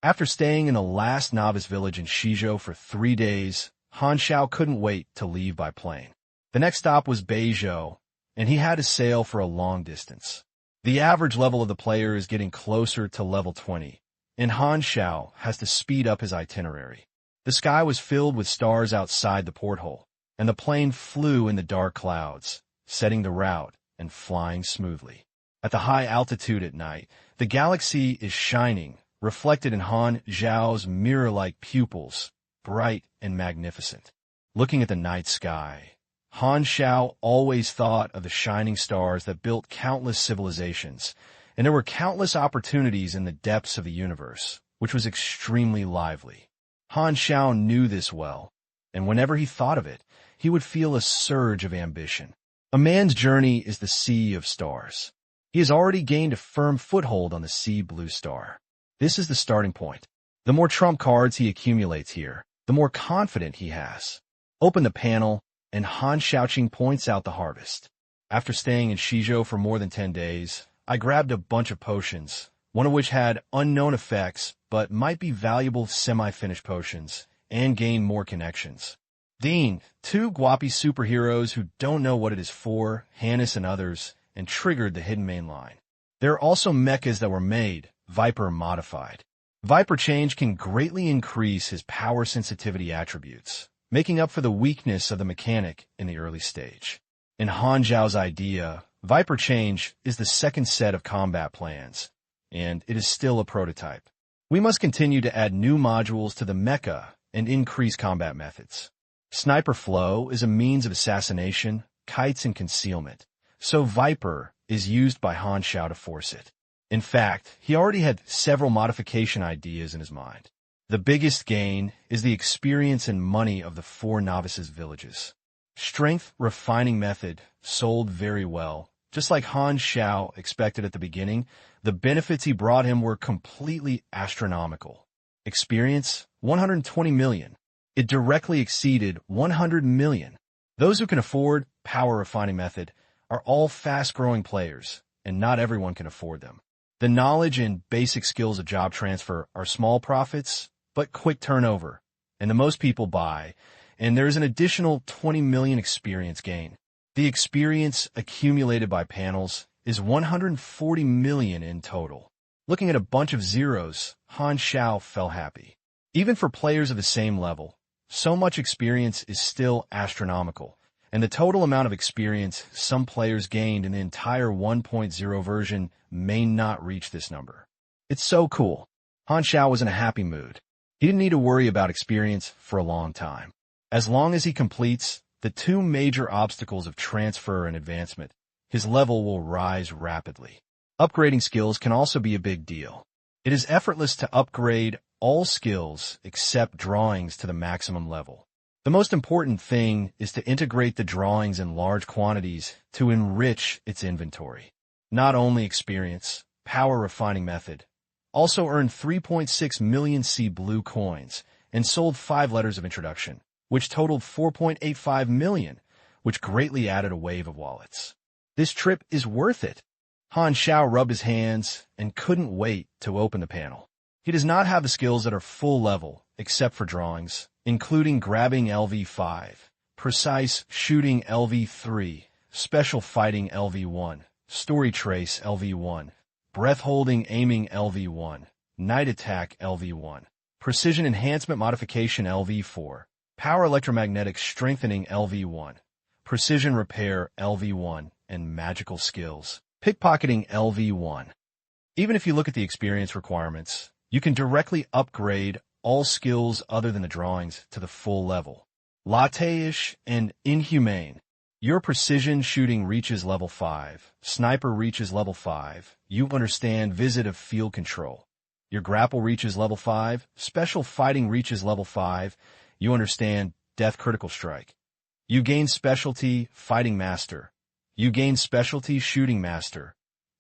After staying in the last novice village in Shizhou for 3 days, Han Xiao couldn't wait to leave by plane. The next stop was Beizhou, and he had to sail for a long distance. The average level of the player is getting closer to level 20, and Han Xiao has to speed up his itinerary. The sky was filled with stars outside the porthole, and the plane flew in the dark clouds, setting the route and flying smoothly. At the high altitude at night, the galaxy is shining, reflected in Han Xiao's mirror-like pupils, bright and magnificent. Looking at the night sky, Han Xiao always thought of the shining stars that built countless civilizations, and there were countless opportunities in the depths of the universe, which was extremely lively. Han Xiao knew this well, and whenever he thought of it, he would feel a surge of ambition. A man's journey is the sea of stars. He has already gained a firm foothold on the sea blue star. This is the starting point. The more trump cards he accumulates here, the more confident he has. Open the panel, and Han Xiaoqing points out the harvest. After staying in Shizhou for more than 10 days, I grabbed a bunch of potions, one of which had unknown effects but might be valuable semi-finished potions, and gain more connections. Dean, 2 guappy superheroes who don't know what it is for, Hannes and others, and triggered the hidden main line. There are also mechas that were made, Viper modified. Viper change can greatly increase his power sensitivity attributes, making up for the weakness of the mechanic in the early stage. In Han Xiao's idea, Viper change is the second set of combat plans, and it is still a prototype. We must continue to add new modules to the mecha and increase combat methods. Sniper flow is a means of assassination, kites, and concealment, so Viper is used by Han Xiao to force it. In fact, he already had several modification ideas in his mind. The biggest gain is the experience and money of the 4 novices villages. Strength refining method sold very well. Just like Han Xiao expected at the beginning, the benefits he brought him were completely astronomical. Experience, 120 million. It directly exceeded 100 million. Those who can afford power refining method are all fast-growing players, and not everyone can afford them. The knowledge and basic skills of job transfer are small profits, but quick turnover, and the most people buy, and there is an additional 20 million experience gain. The experience accumulated by panels is 140 million in total. Looking at a bunch of zeros, Han Xiao felt happy. Even for players of the same level, so much experience is still astronomical, and the total amount of experience some players gained in the entire 1.0 version may not reach this number. It's so cool. Han Xiao was in a happy mood. He didn't need to worry about experience for a long time. As long as he completes the 2 major obstacles of transfer and advancement, his level will rise rapidly. Upgrading skills can also be a big deal. It is effortless to upgrade all skills except drawings to the maximum level. The most important thing is to integrate the drawings in large quantities to enrich its inventory. Not only experience, power refining method, also earned 3.6 million sea blue coins and sold 5 letters of introduction, which totaled 4.85 million, which greatly added a wave of wallets. This trip is worth it. Han Xiao rubbed his hands and couldn't wait to open the panel. He does not have the skills that are full level, except for drawings, including grabbing LV5, precise shooting LV3, special fighting LV1, story trace LV1, breath-holding aiming LV1, night attack LV1, precision enhancement modification LV4, power electromagnetic strengthening LV1, precision repair LV1, and magical skills, pickpocketing LV1. Even if you look at the experience requirements, you can directly upgrade all skills other than the drawings to the full level. Latte-ish and inhumane. Your precision shooting reaches level 5. Sniper reaches level 5. You understand visit of field control. Your grapple reaches level 5. Special fighting reaches level 5. You understand death critical strike. You gain specialty fighting master. You gain specialty shooting master.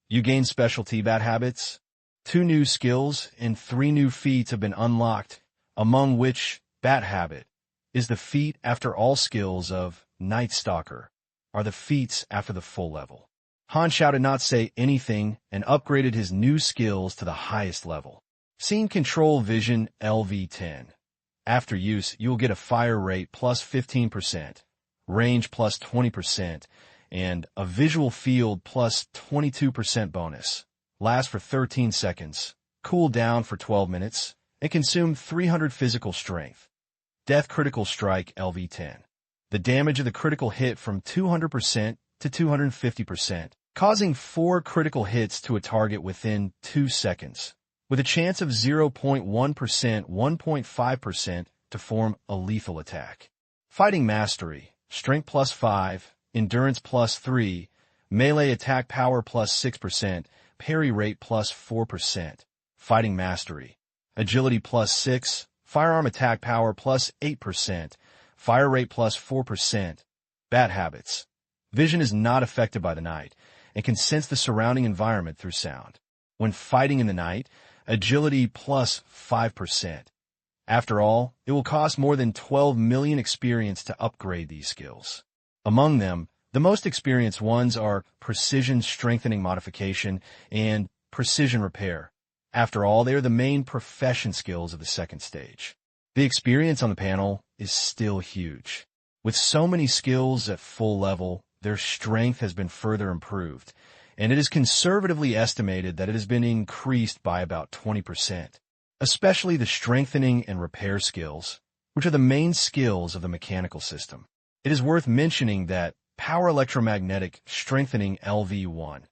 You gain specialty bad habits. 2 new skills and 3 new feats have been unlocked, among which bat habit is the feat after all skills of Night Stalker are the feats after the full level. Han Xiao did not say anything and upgraded his new skills to the highest level. Scene Control Vision LV10. After use, you will get a fire rate plus 15%, range plus 20%, and a visual field plus 22% bonus. Last for 13 seconds, cool down for 12 minutes, and consume 300 physical strength. Death Critical Strike LV10. The damage of the critical hit from 200% to 250%, causing 4 critical hits to a target within 2 seconds, with a chance of 0.1%, 1.5% to form a lethal attack. Fighting Mastery. Strength plus 5, Endurance plus 3, Melee Attack Power plus 6%, Parry Rate plus 4%. Fighting Mastery. Agility plus 6, Firearm Attack Power plus 8%, Fire Rate plus 4%. Bat Habits. Vision is not affected by the night and can sense the surrounding environment through sound. When fighting in the night, Agility plus 5%. After all, it will cost more than 12 million experience to upgrade these skills. Among them, the most experienced ones are Precision Strengthening Modification and Precision Repair. After all, they are the main profession skills of the second stage. The experience on the panel is still huge. With so many skills at full level, their strength has been further improved, and it is conservatively estimated that it has been increased by about 20%, especially the strengthening and repair skills, which are the main skills of the mechanical system. It is worth mentioning that Power Electromagnetic Strengthening LV1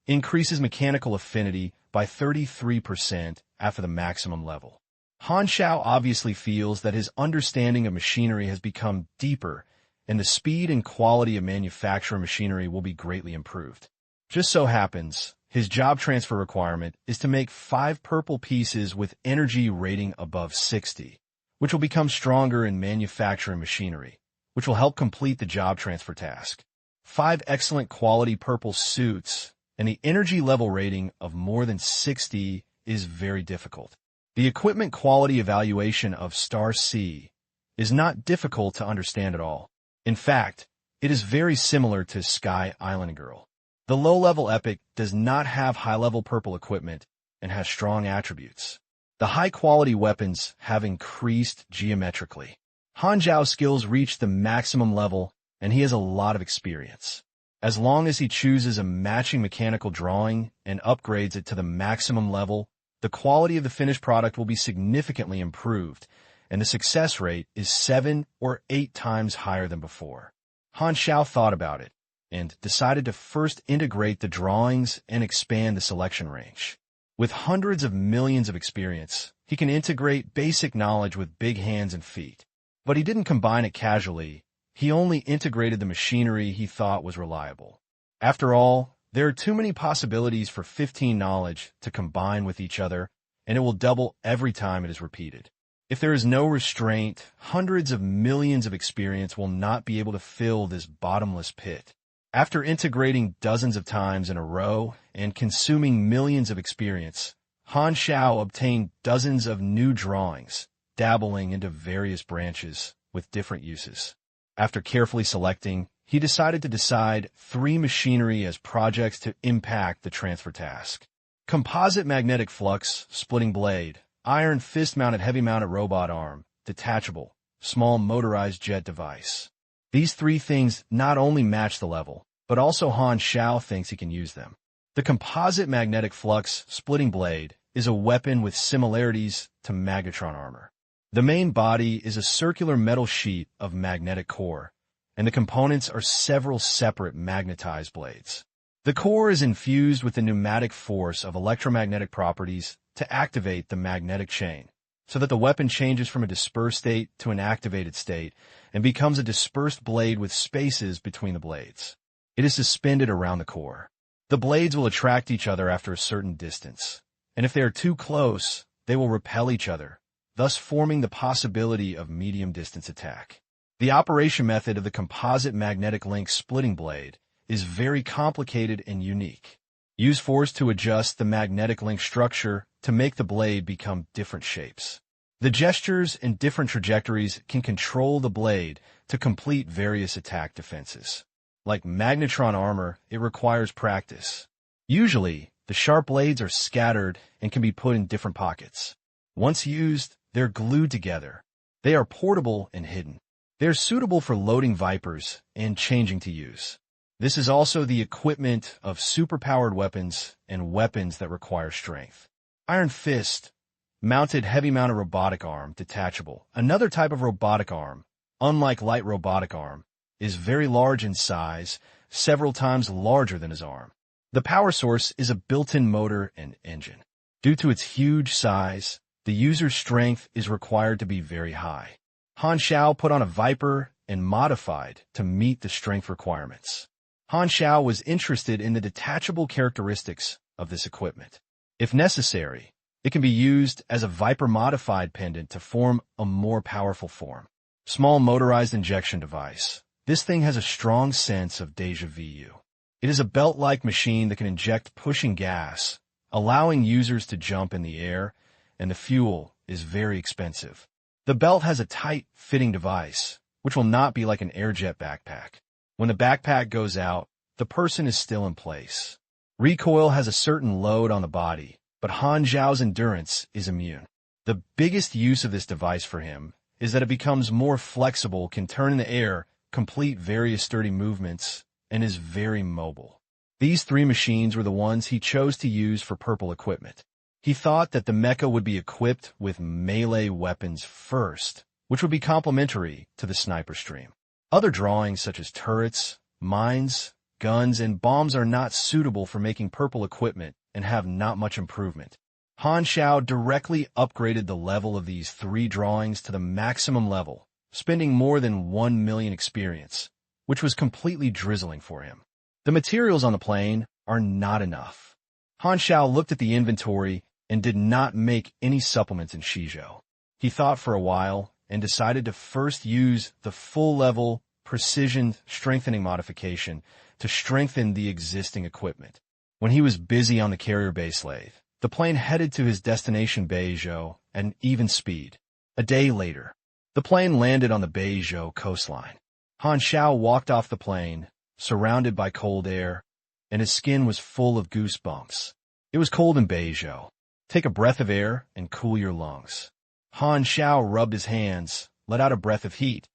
increases mechanical affinity by 33% after the maximum level. Han Xiao obviously feels that his understanding of machinery has become deeper, and the speed and quality of manufacturing machinery will be greatly improved. Just so happens, his job transfer requirement is to make 5 purple pieces with energy rating above 60, which will become stronger in manufacturing machinery, which will help complete the job transfer task. 5 excellent quality purple suits, and the energy level rating of more than 60 is very difficult. The equipment quality evaluation of Star C is not difficult to understand at all. In fact, it is very similar to Sky Island Girl. The low-level epic does not have high-level purple equipment and has strong attributes. The high-quality weapons have increased geometrically. Han Xiao's skills reach the maximum level, and he has a lot of experience. As long as he chooses a matching mechanical drawing and upgrades it to the maximum level, the quality of the finished product will be significantly improved, and the success rate is 7 or 8 times higher than before. Han Xiao thought about it and decided to first integrate the drawings and expand the selection range. With hundreds of millions of experience, he can integrate basic knowledge with big hands and feet. But he didn't combine it casually. He only integrated the machinery he thought was reliable. After all, there are too many possibilities for 15 knowledge to combine with each other, and it will double every time it is repeated. If there is no restraint, hundreds of millions of experience will not be able to fill this bottomless pit. After integrating dozens of times in a row and consuming millions of experience, Han Xiao obtained dozens of new drawings, dabbling into various branches with different uses. After carefully selecting, he decided to decide 3 machinery as projects to impact the transfer task. Composite magnetic flux, splitting blade, iron fist-mounted heavy-mounted robot arm, detachable, small motorized jet device. These 3 things not only match the level, but also Han Xiao thinks he can use them. The composite magnetic flux, splitting blade, is a weapon with similarities to Magnetron armor. The main body is a circular metal sheet of magnetic core, and the components are several separate magnetized blades. The core is infused with the pneumatic force of electromagnetic properties to activate the magnetic chain, so that the weapon changes from a dispersed state to an activated state and becomes a dispersed blade with spaces between the blades. It is suspended around the core. The blades will attract each other after a certain distance, and if they are too close, they will repel each other, thus forming the possibility of medium-distance attack. The operation method of the composite magnetic link splitting blade is very complicated and unique. Use force to adjust the magnetic link structure to make the blade become different shapes. The gestures and different trajectories can control the blade to complete various attack defenses. Like magnetron armor, it requires practice. Usually, the sharp blades are scattered and can be put in different pockets. Once used, they're glued together. They are portable and hidden. They're suitable for loading Vipers and changing to use. This is also the equipment of superpowered weapons and weapons that require strength. Iron Fist, mounted heavy-mounted robotic arm, detachable. Another type of robotic arm, unlike light robotic arm, is very large in size, several times larger than his arm. The power source is a built-in motor and engine. Due to its huge size, the user's strength is required to be very high. Han Xiao put on a Viper and modified to meet the strength requirements. Han Xiao was interested in the detachable characteristics of this equipment. If necessary, it can be used as a Viper-modified pendant to form a more powerful form. Small motorized injection device. This thing has a strong sense of déjà vu. It is a belt-like machine that can inject pushing gas, allowing users to jump in the air, and the fuel is very expensive. The belt has a tight, fitting device, which will not be like an airjet backpack. When the backpack goes out, the person is still in place. Recoil has a certain load on the body, but Han Xiao's endurance is immune. The biggest use of this device for him is that it becomes more flexible, can turn in the air, complete various sturdy movements, and is very mobile. These three machines were the ones he chose to use for purple equipment. He thought that the mecha would be equipped with melee weapons first, which would be complementary to the sniper stream. Other drawings such as turrets, mines, guns, and bombs are not suitable for making purple equipment and have not much improvement. Han Xiao directly upgraded the level of these three drawings to the maximum level, spending more than 1 million experience, which was completely drizzling for him. The materials on the plane are not enough. Han Xiao looked at the inventory and did not make any supplements in Shizhou. He thought for a while and decided to first use the full-level precision strengthening modification to strengthen the existing equipment. When he was busy on the carrier base lathe, the plane headed to his destination Beizhou at an even speed. A day later, the plane landed on the Beizhou coastline. Han Xiao walked off the plane, surrounded by cold air, and his skin was full of goosebumps. It was cold in Beizhou. Take a breath of air and cool your lungs. Han Xiao rubbed his hands, let out a breath of heat,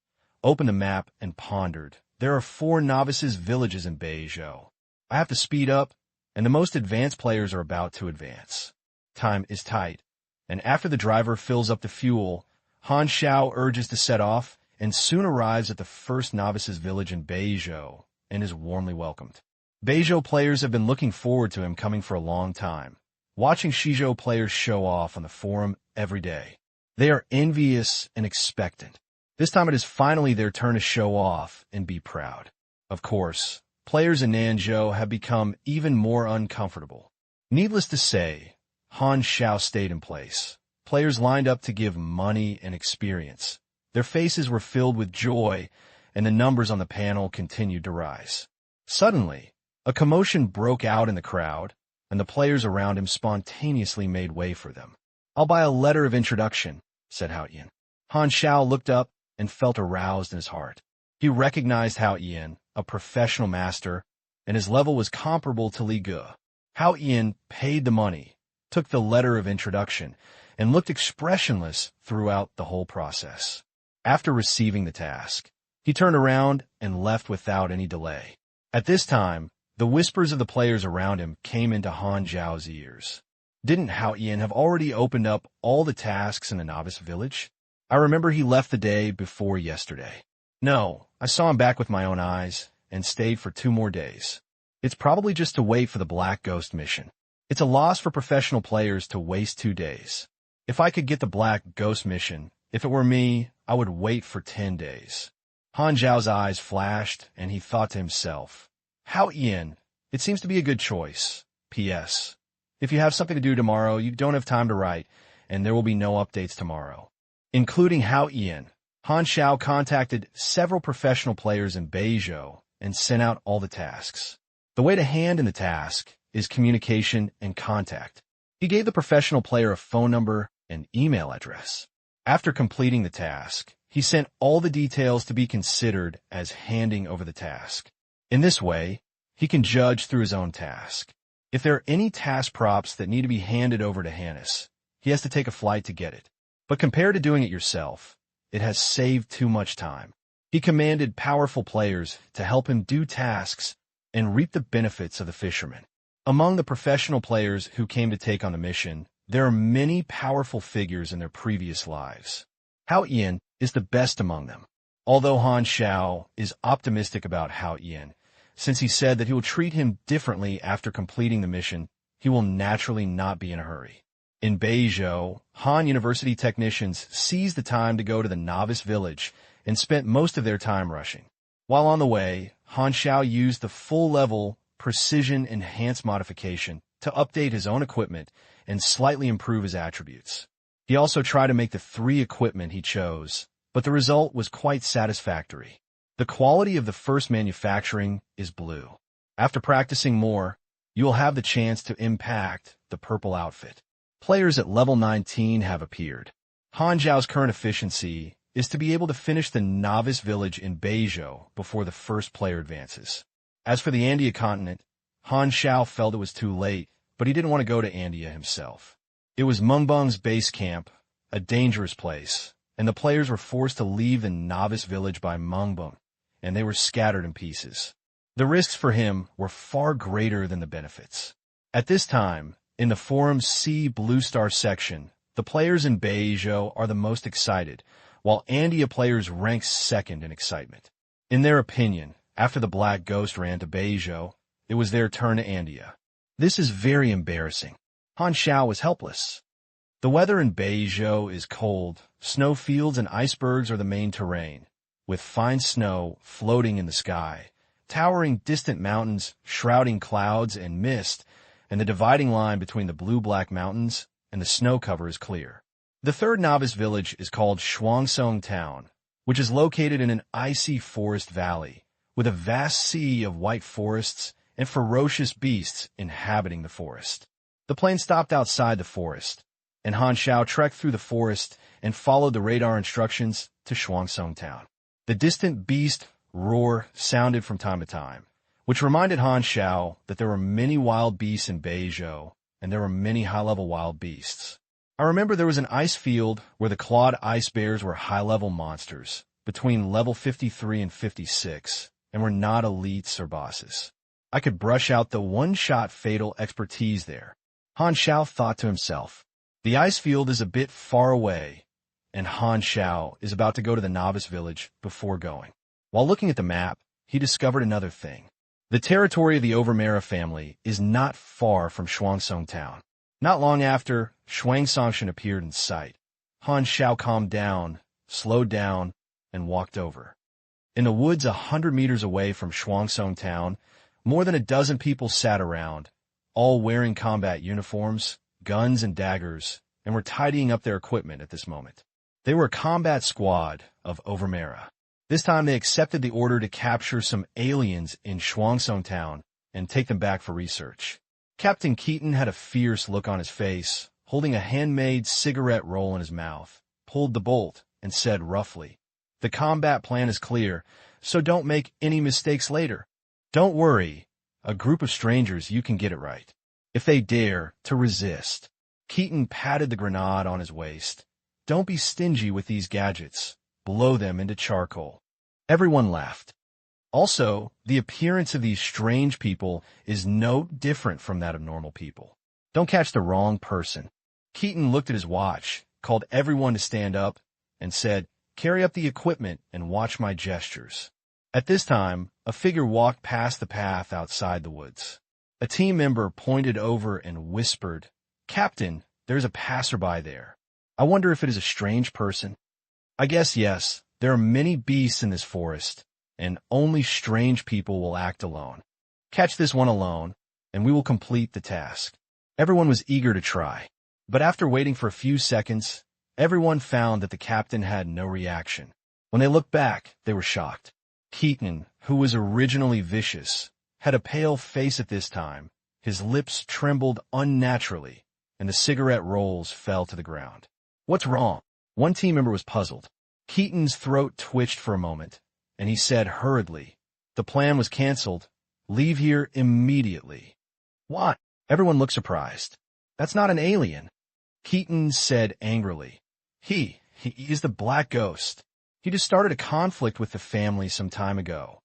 opened the map, and pondered. There are 4 novices' villages in Beizhou. I have to speed up, and the most advanced players are about to advance. Time is tight, and after the driver fills up the fuel, Han Xiao urges to set off and soon arrives at the first novices' village in Beizhou and is warmly welcomed. Beizhou players have been looking forward to him coming for a long time, watching Shizhou players show off on the forum every day. They are envious and expectant. This time it is finally their turn to show off and be proud. Of course, players in Nanzhou have become even more uncomfortable. Needless to say, Han Xiao stayed in place. Players lined up to give money and experience. Their faces were filled with joy, and the numbers on the panel continued to rise. Suddenly, a commotion broke out in the crowd, and the players around him spontaneously made way for them. "I'll buy a letter of introduction," said Hao Yan. Han Xiao looked up and felt aroused in his heart. He recognized Hao Yan, a professional master, and his level was comparable to Li Ge. Hao Yan paid the money, took the letter of introduction, and looked expressionless throughout the whole process. After receiving the task, he turned around and left without any delay. At this time, the whispers of the players around him came into Han Xiao's ears. Didn't Hao Yan have already opened up all the tasks in the novice village? I remember he left the day before yesterday. No, I saw him back with my own eyes and stayed for 2 more days. It's probably just to wait for the Black Ghost mission. It's a loss for professional players to waste 2 days. If I could get the Black Ghost mission, if it were me, I would wait for 10 days. Han Xiao's eyes flashed, and he thought to himself, Hao Ian, it seems to be a good choice. P.S. If you have something to do tomorrow, you don't have time to write, and there will be no updates tomorrow. Including Hao Ian, Han Xiao contacted several professional players in Beizhou and sent out all the tasks. The way to hand in the task is communication and contact. He gave the professional player a phone number and email address. After completing the task, he sent all the details to be considered as handing over the task. In this way, he can judge through his own task. If there are any task props that need to be handed over to Hannes, he has to take a flight to get it. But compared to doing it yourself, it has saved too much time. He commanded powerful players to help him do tasks and reap the benefits of the fisherman. Among the professional players who came to take on the mission, there are many powerful figures in their previous lives. Hao Ian is the best among them. Although Han Xiao is optimistic about Hao Ian, since he said that he will treat him differently after completing the mission, he will naturally not be in a hurry. In Beizhou, Han University technicians seized the time to go to the novice village and spent most of their time rushing. While on the way, Han Xiao used the full-level precision enhanced modification to update his own equipment and slightly improve his attributes. He also tried to make the 3 equipment he chose, but the result was quite satisfactory. The quality of the first manufacturing is blue. After practicing more, you will have the chance to impact the purple outfit. Players at level 19 have appeared. Han Xiao's current efficiency is to be able to finish the novice village in Beizhou before the first player advances. As for the Andia continent, Han Xiao felt it was too late, but he didn't want to go to Andia himself. It was Mungbang's base camp, a dangerous place, and the players were forced to leave the novice village by Mungbang, and they were scattered in pieces. The risks for him were far greater than the benefits. At this time, in the Forum's C Blue Star section, the players in Beizhou are the most excited, while Andia players rank second in excitement. In their opinion, after the Black Ghost ran to Beizhou, it was their turn to Andia. This is very embarrassing. Han Xiao was helpless. The weather in Beizhou is cold. Snowfields and icebergs are the main terrain, with fine snow floating in the sky, towering distant mountains, shrouding clouds and mist, and the dividing line between the blue-black mountains and the snow cover is clear. The third novice village is called Shuangsong Town, which is located in an icy forest valley, with a vast sea of white forests and ferocious beasts inhabiting the forest. The plane stopped outside the forest, and Han Xiao trekked through the forest and followed the radar instructions to Shuangsong Town. The distant beast roar sounded from time to time, which reminded Han Xiao that there were many wild beasts in Beizhou, and there were many high-level wild beasts. I remember there was an ice field where the clawed ice bears were high-level monsters, between level 53 and 56, and were not elites or bosses. I could brush out the one-shot fatal expertise there. Han Xiao thought to himself, the ice field is a bit far away, and Han Xiao is about to go to the novice village before going. While looking at the map, he discovered another thing. The territory of the Overmera family is not far from Shuangsong Town. Not long after Shuangsong appeared in sight, Han Xiao calmed down, slowed down, and walked over. In the woods 100 meters away from Shuangsong Town, more than a dozen people sat around, all wearing combat uniforms, guns and daggers, and were tidying up their equipment at this moment. They were a combat squad of Overmera. This time they accepted the order to capture some aliens in Shuangsong Town and take them back for research. Captain Keaton had a fierce look on his face, holding a handmade cigarette roll in his mouth, pulled the bolt, and said roughly, "The combat plan is clear, so don't make any mistakes later. Don't worry, a group of strangers, you can get it right. If they dare to resist." Keaton patted the grenade on his waist. "Don't be stingy with these gadgets. Blow them into charcoal." Everyone laughed. Also, the appearance of these strange people is no different from that of normal people. Don't catch the wrong person. Keaton looked at his watch, called everyone to stand up, and said, "Carry up the equipment and watch my gestures." At this time, a figure walked past the path outside the woods. A team member pointed over and whispered, "Captain, there's a passerby there." I wonder if it is a strange person. I guess yes, there are many beasts in this forest, and only strange people will act alone. Catch this one alone, and we will complete the task. Everyone was eager to try, but after waiting for a few seconds, everyone found that the captain had no reaction. When they looked back, they were shocked. Keaton, who was originally vicious, had a pale face at this time. His lips trembled unnaturally, and the cigarette rolls fell to the ground. What's wrong? One team member was puzzled. Keaton's throat twitched for a moment, and he said hurriedly, "The plan was canceled. Leave here immediately." "What?" Everyone looked surprised. "That's not an alien." Keaton said angrily. He is the Black Ghost. He just started a conflict with the family some time ago."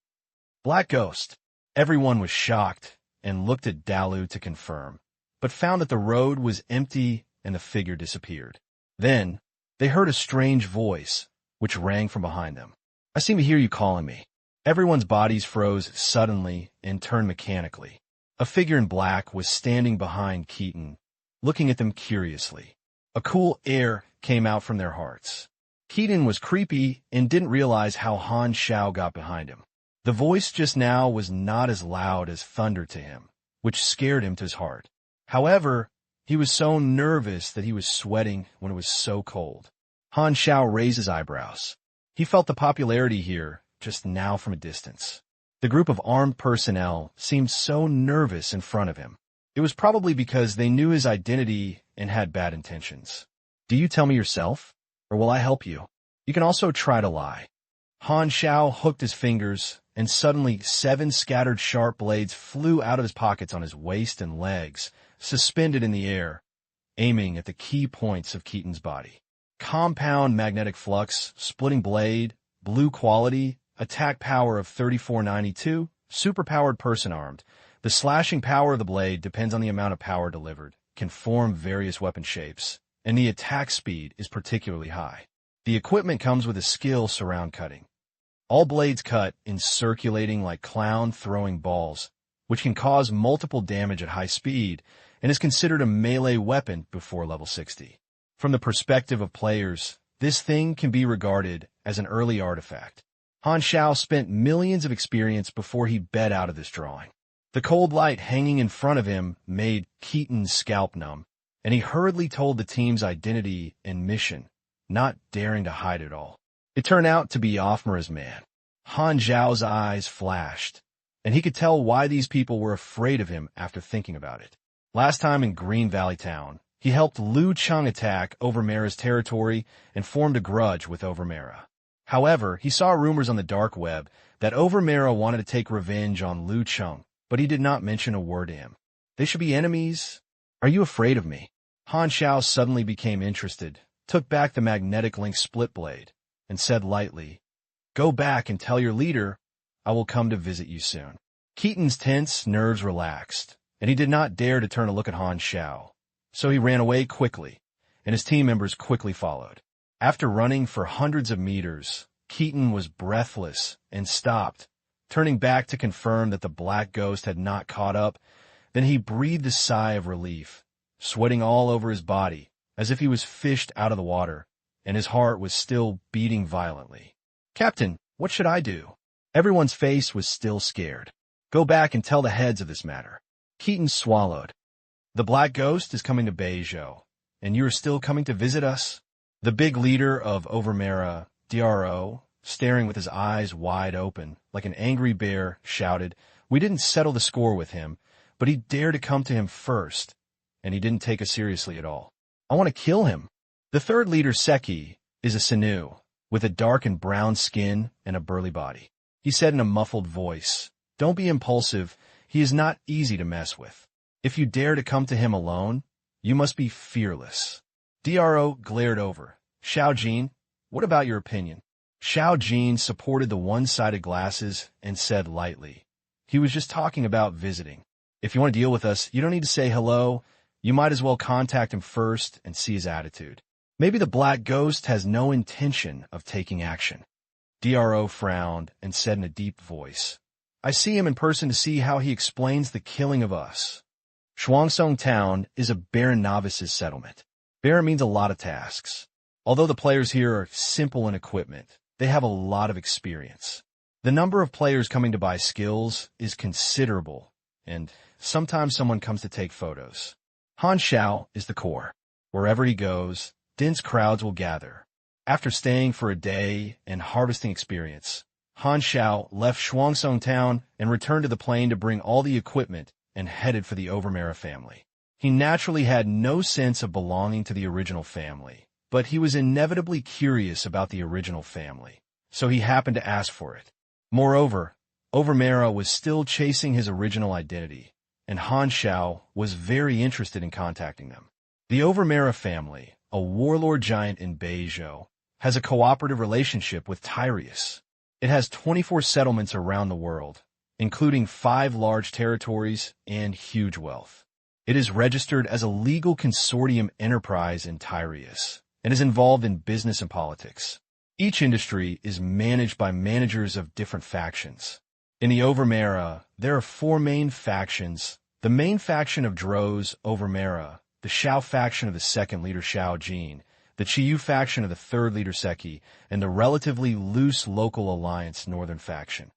Black Ghost. Everyone was shocked and looked at Dalu to confirm, but found that the road was empty and the figure disappeared. Then, they heard a strange voice, which rang from behind them. "I seem to hear you calling me." Everyone's bodies froze suddenly and turned mechanically. A figure in black was standing behind Keaton, looking at them curiously. A cool air came out from their hearts. Keaton was creepy and didn't realize how Han Xiao got behind him. The voice just now was not as loud as thunder to him, which scared him to his heart. However, he was so nervous that he was sweating when it was so cold. Han Xiao raised his eyebrows. He felt the popularity here just now from a distance. The group of armed personnel seemed so nervous in front of him. It was probably because they knew his identity and had bad intentions. "Do you tell me yourself, or will I help you? You can also try to lie." Han Xiao hooked his fingers, and suddenly 7 scattered sharp blades flew out of his pockets on his waist and legs, suspended in the air, aiming at the key points of Keaton's body. Compound magnetic flux, splitting blade, blue quality, attack power of 3492, superpowered person armed. The slashing power of the blade depends on the amount of power delivered, can form various weapon shapes, and the attack speed is particularly high. The equipment comes with a skill surround cutting. All blades cut in circulating like clown throwing balls, which can cause multiple damage at high speed, and is considered a melee weapon before level 60. From the perspective of players, this thing can be regarded as an early artifact. Han Xiao spent millions of experience before he bed out of this drawing. The cold light hanging in front of him made Keaton's scalp numb, and he hurriedly told the team's identity and mission, not daring to hide it all. It turned out to be Offmara's man. Han Xiao's eyes flashed, and he could tell why these people were afraid of him after thinking about it. Last time in Green Valley Town, he helped Liu Cheng attack Overmara's territory and formed a grudge with Overmara. However, he saw rumors on the dark web that Overmara wanted to take revenge on Liu Cheng, but he did not mention a word to him. They should be enemies? Are you afraid of me? Han Xiao suddenly became interested, took back the magnetic link split blade, and said lightly, "Go back and tell your leader I will come to visit you soon." Keaton's tense nerves relaxed, and he did not dare to turn to look at Han Xiao, so he ran away quickly, and his team members quickly followed. After running for hundreds of meters, Keaton was breathless and stopped, turning back to confirm that the Black Ghost had not caught up. Then he breathed a sigh of relief, sweating all over his body, as if he was fished out of the water, and his heart was still beating violently. "Captain, what should I do?" Everyone's face was still scared. "Go back and tell the heads of this matter." Keaton swallowed. "The Black Ghost is coming to Beizhou, and you are still coming to visit us?" The big leader of Overmara, DRO, staring with his eyes wide open, like an angry bear, shouted, "We didn't settle the score with him, but he dared to come to him first, and he didn't take us seriously at all. I want to kill him." The third leader, Seki, is a Sinu, with a dark and brown skin and a burly body. He said in a muffled voice, "Don't be impulsive. He is not easy to mess with. If you dare to come to him alone, you must be fearless." DRO glared over. "Xiao Jin, what about your opinion?" Xiao Jin supported the one-sided glasses and said lightly, "He was just talking about visiting. If you want to deal with us, you don't need to say hello. You might as well contact him first and see his attitude. Maybe the Black Ghost has no intention of taking action." DRO frowned and said in a deep voice, "I see him in person to see how he explains the killing of us." Shuangsong Town is a Baron Novice's settlement. Bear means a lot of tasks. Although the players here are simple in equipment, they have a lot of experience. The number of players coming to buy skills is considerable, and sometimes someone comes to take photos. Han Xiao is the core. Wherever he goes, dense crowds will gather. After staying for a day and harvesting experience, Han Xiao left Shuangsong town and returned to the plane to bring all the equipment and headed for the Overmera family. He naturally had no sense of belonging to the original family, but he was inevitably curious about the original family, so he happened to ask for it. Moreover, Overmera was still chasing his original identity, and Han Xiao was very interested in contacting them. The Overmera family, a warlord giant in Beizhou, has a cooperative relationship with Tyrius. It has 24 settlements around the world, including 5 large territories and huge wealth. It is registered as a legal consortium enterprise in Tyrius and is involved in business and politics. Each industry is managed by managers of different factions. In the Overmera, there are 4 main factions: the main faction of Droz Overmera, the Xiao faction of the second leader Xiao Jin, the Qiyu faction of the third leader Seki, and the relatively loose local alliance Northern faction.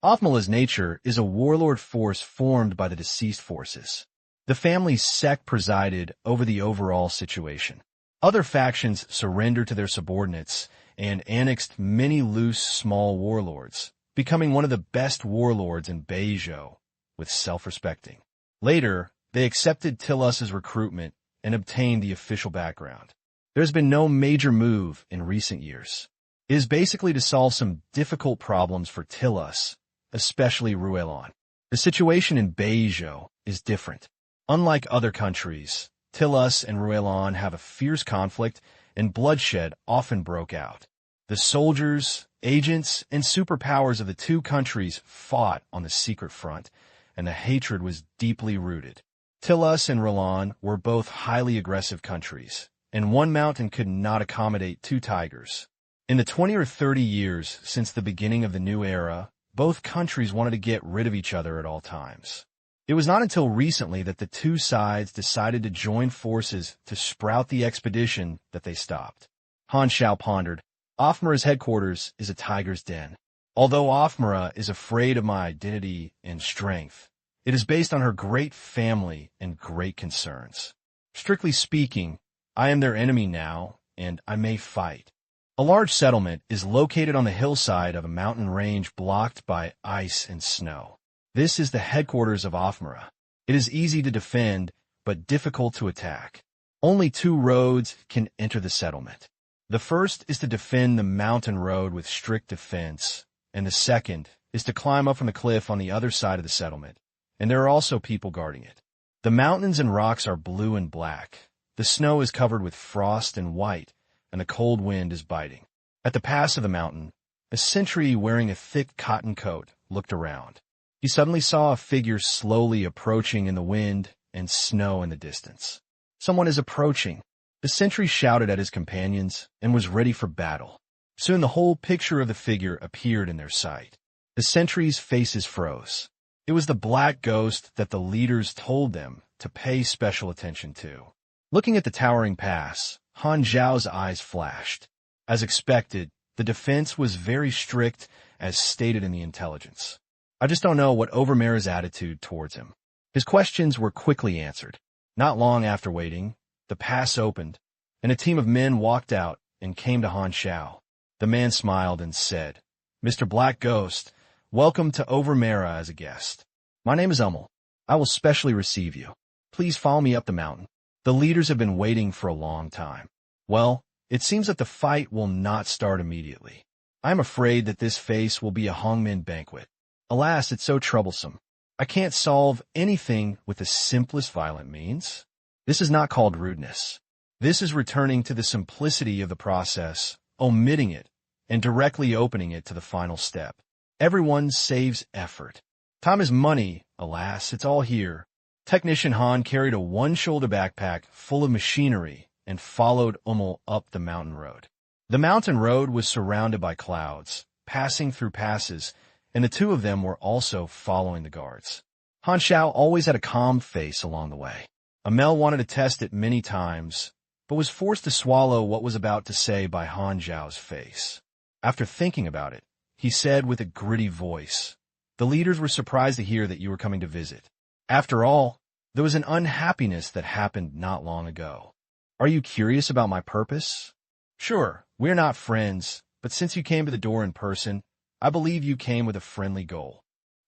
Othmala's nature is a warlord force formed by the deceased forces. The family's sect presided over the overall situation. Other factions surrendered to their subordinates and annexed many loose small warlords, becoming one of the best warlords in Beizhou, with self-respecting. Later, they accepted Tilus's recruitment and obtained the official background. There's been no major move in recent years. It is basically to solve some difficult problems for Tilus, especially Ruelon. The situation in Beizhou is different. Unlike other countries, Tilus and Ruelon have a fierce conflict, and bloodshed often broke out. The soldiers, agents, and superpowers of the 2 countries fought on the secret front, and the hatred was deeply rooted. Tilus and Ruelon were both highly aggressive countries, and one mountain could not accommodate 2 tigers. In the 20 or 30 years since the beginning of the new era, both countries wanted to get rid of each other at all times. It was not until recently that the 2 sides decided to join forces to sprout the expedition that they stopped. Han Xiao pondered. Othmara's headquarters is a tiger's den. Although Othmara is afraid of my identity and strength, it is based on her great family and great concerns. Strictly speaking, I am their enemy now, and I may fight. A large settlement is located on the hillside of a mountain range blocked by ice and snow. This is the headquarters of Othmara. It is easy to defend, but difficult to attack. Only 2 roads can enter the settlement. The first is to defend the mountain road with strict defense, and the second is to climb up from the cliff on the other side of the settlement, and there are also people guarding it. The mountains and rocks are blue and black. The snow is covered with frost and white, and the cold wind is biting. At the pass of the mountain, a sentry wearing a thick cotton coat looked around. He suddenly saw a figure slowly approaching in the wind and snow in the distance. Someone is approaching. The sentry shouted at his companions and was ready for battle. Soon the whole picture of the figure appeared in their sight. The sentries' faces froze. It was the black ghost that the leaders told them to pay special attention to. Looking at the towering pass, Han Xiao's eyes flashed. As expected, the defense was very strict, as stated in the intelligence. I just don't know what Overmera's attitude towards him. His questions were quickly answered. Not long after waiting, the pass opened, and a team of men walked out and came to Han Xiao. The man smiled and said, "Mr. Black Ghost, welcome to Overmera as a guest. My name is Hummel. I will specially receive you. Please follow me up the mountain. The leaders have been waiting for a long time." Well, it seems that the fight will not start immediately. I am afraid that this face will be a hangmen banquet. Alas, it's so troublesome. I can't solve anything with the simplest violent means. This is not called rudeness. This is returning to the simplicity of the process, omitting it, and directly opening it to the final step. Everyone saves effort. Time is money. Alas, it's all here. Technician Han carried a one-shoulder backpack full of machinery and followed Hummel up the mountain road. The mountain road was surrounded by clouds, passing through passes, and the 2 of them were also following the guards. Han Xiao always had a calm face along the way. Amel wanted to test it many times, but was forced to swallow what was about to say by Han Xiao's face. After thinking about it, he said with a gritty voice, "The leaders were surprised to hear that you were coming to visit. After all, there was an unhappiness that happened not long ago. Are you curious about my purpose? Sure, we're not friends, but since you came to the door in person, I believe you came with a friendly goal."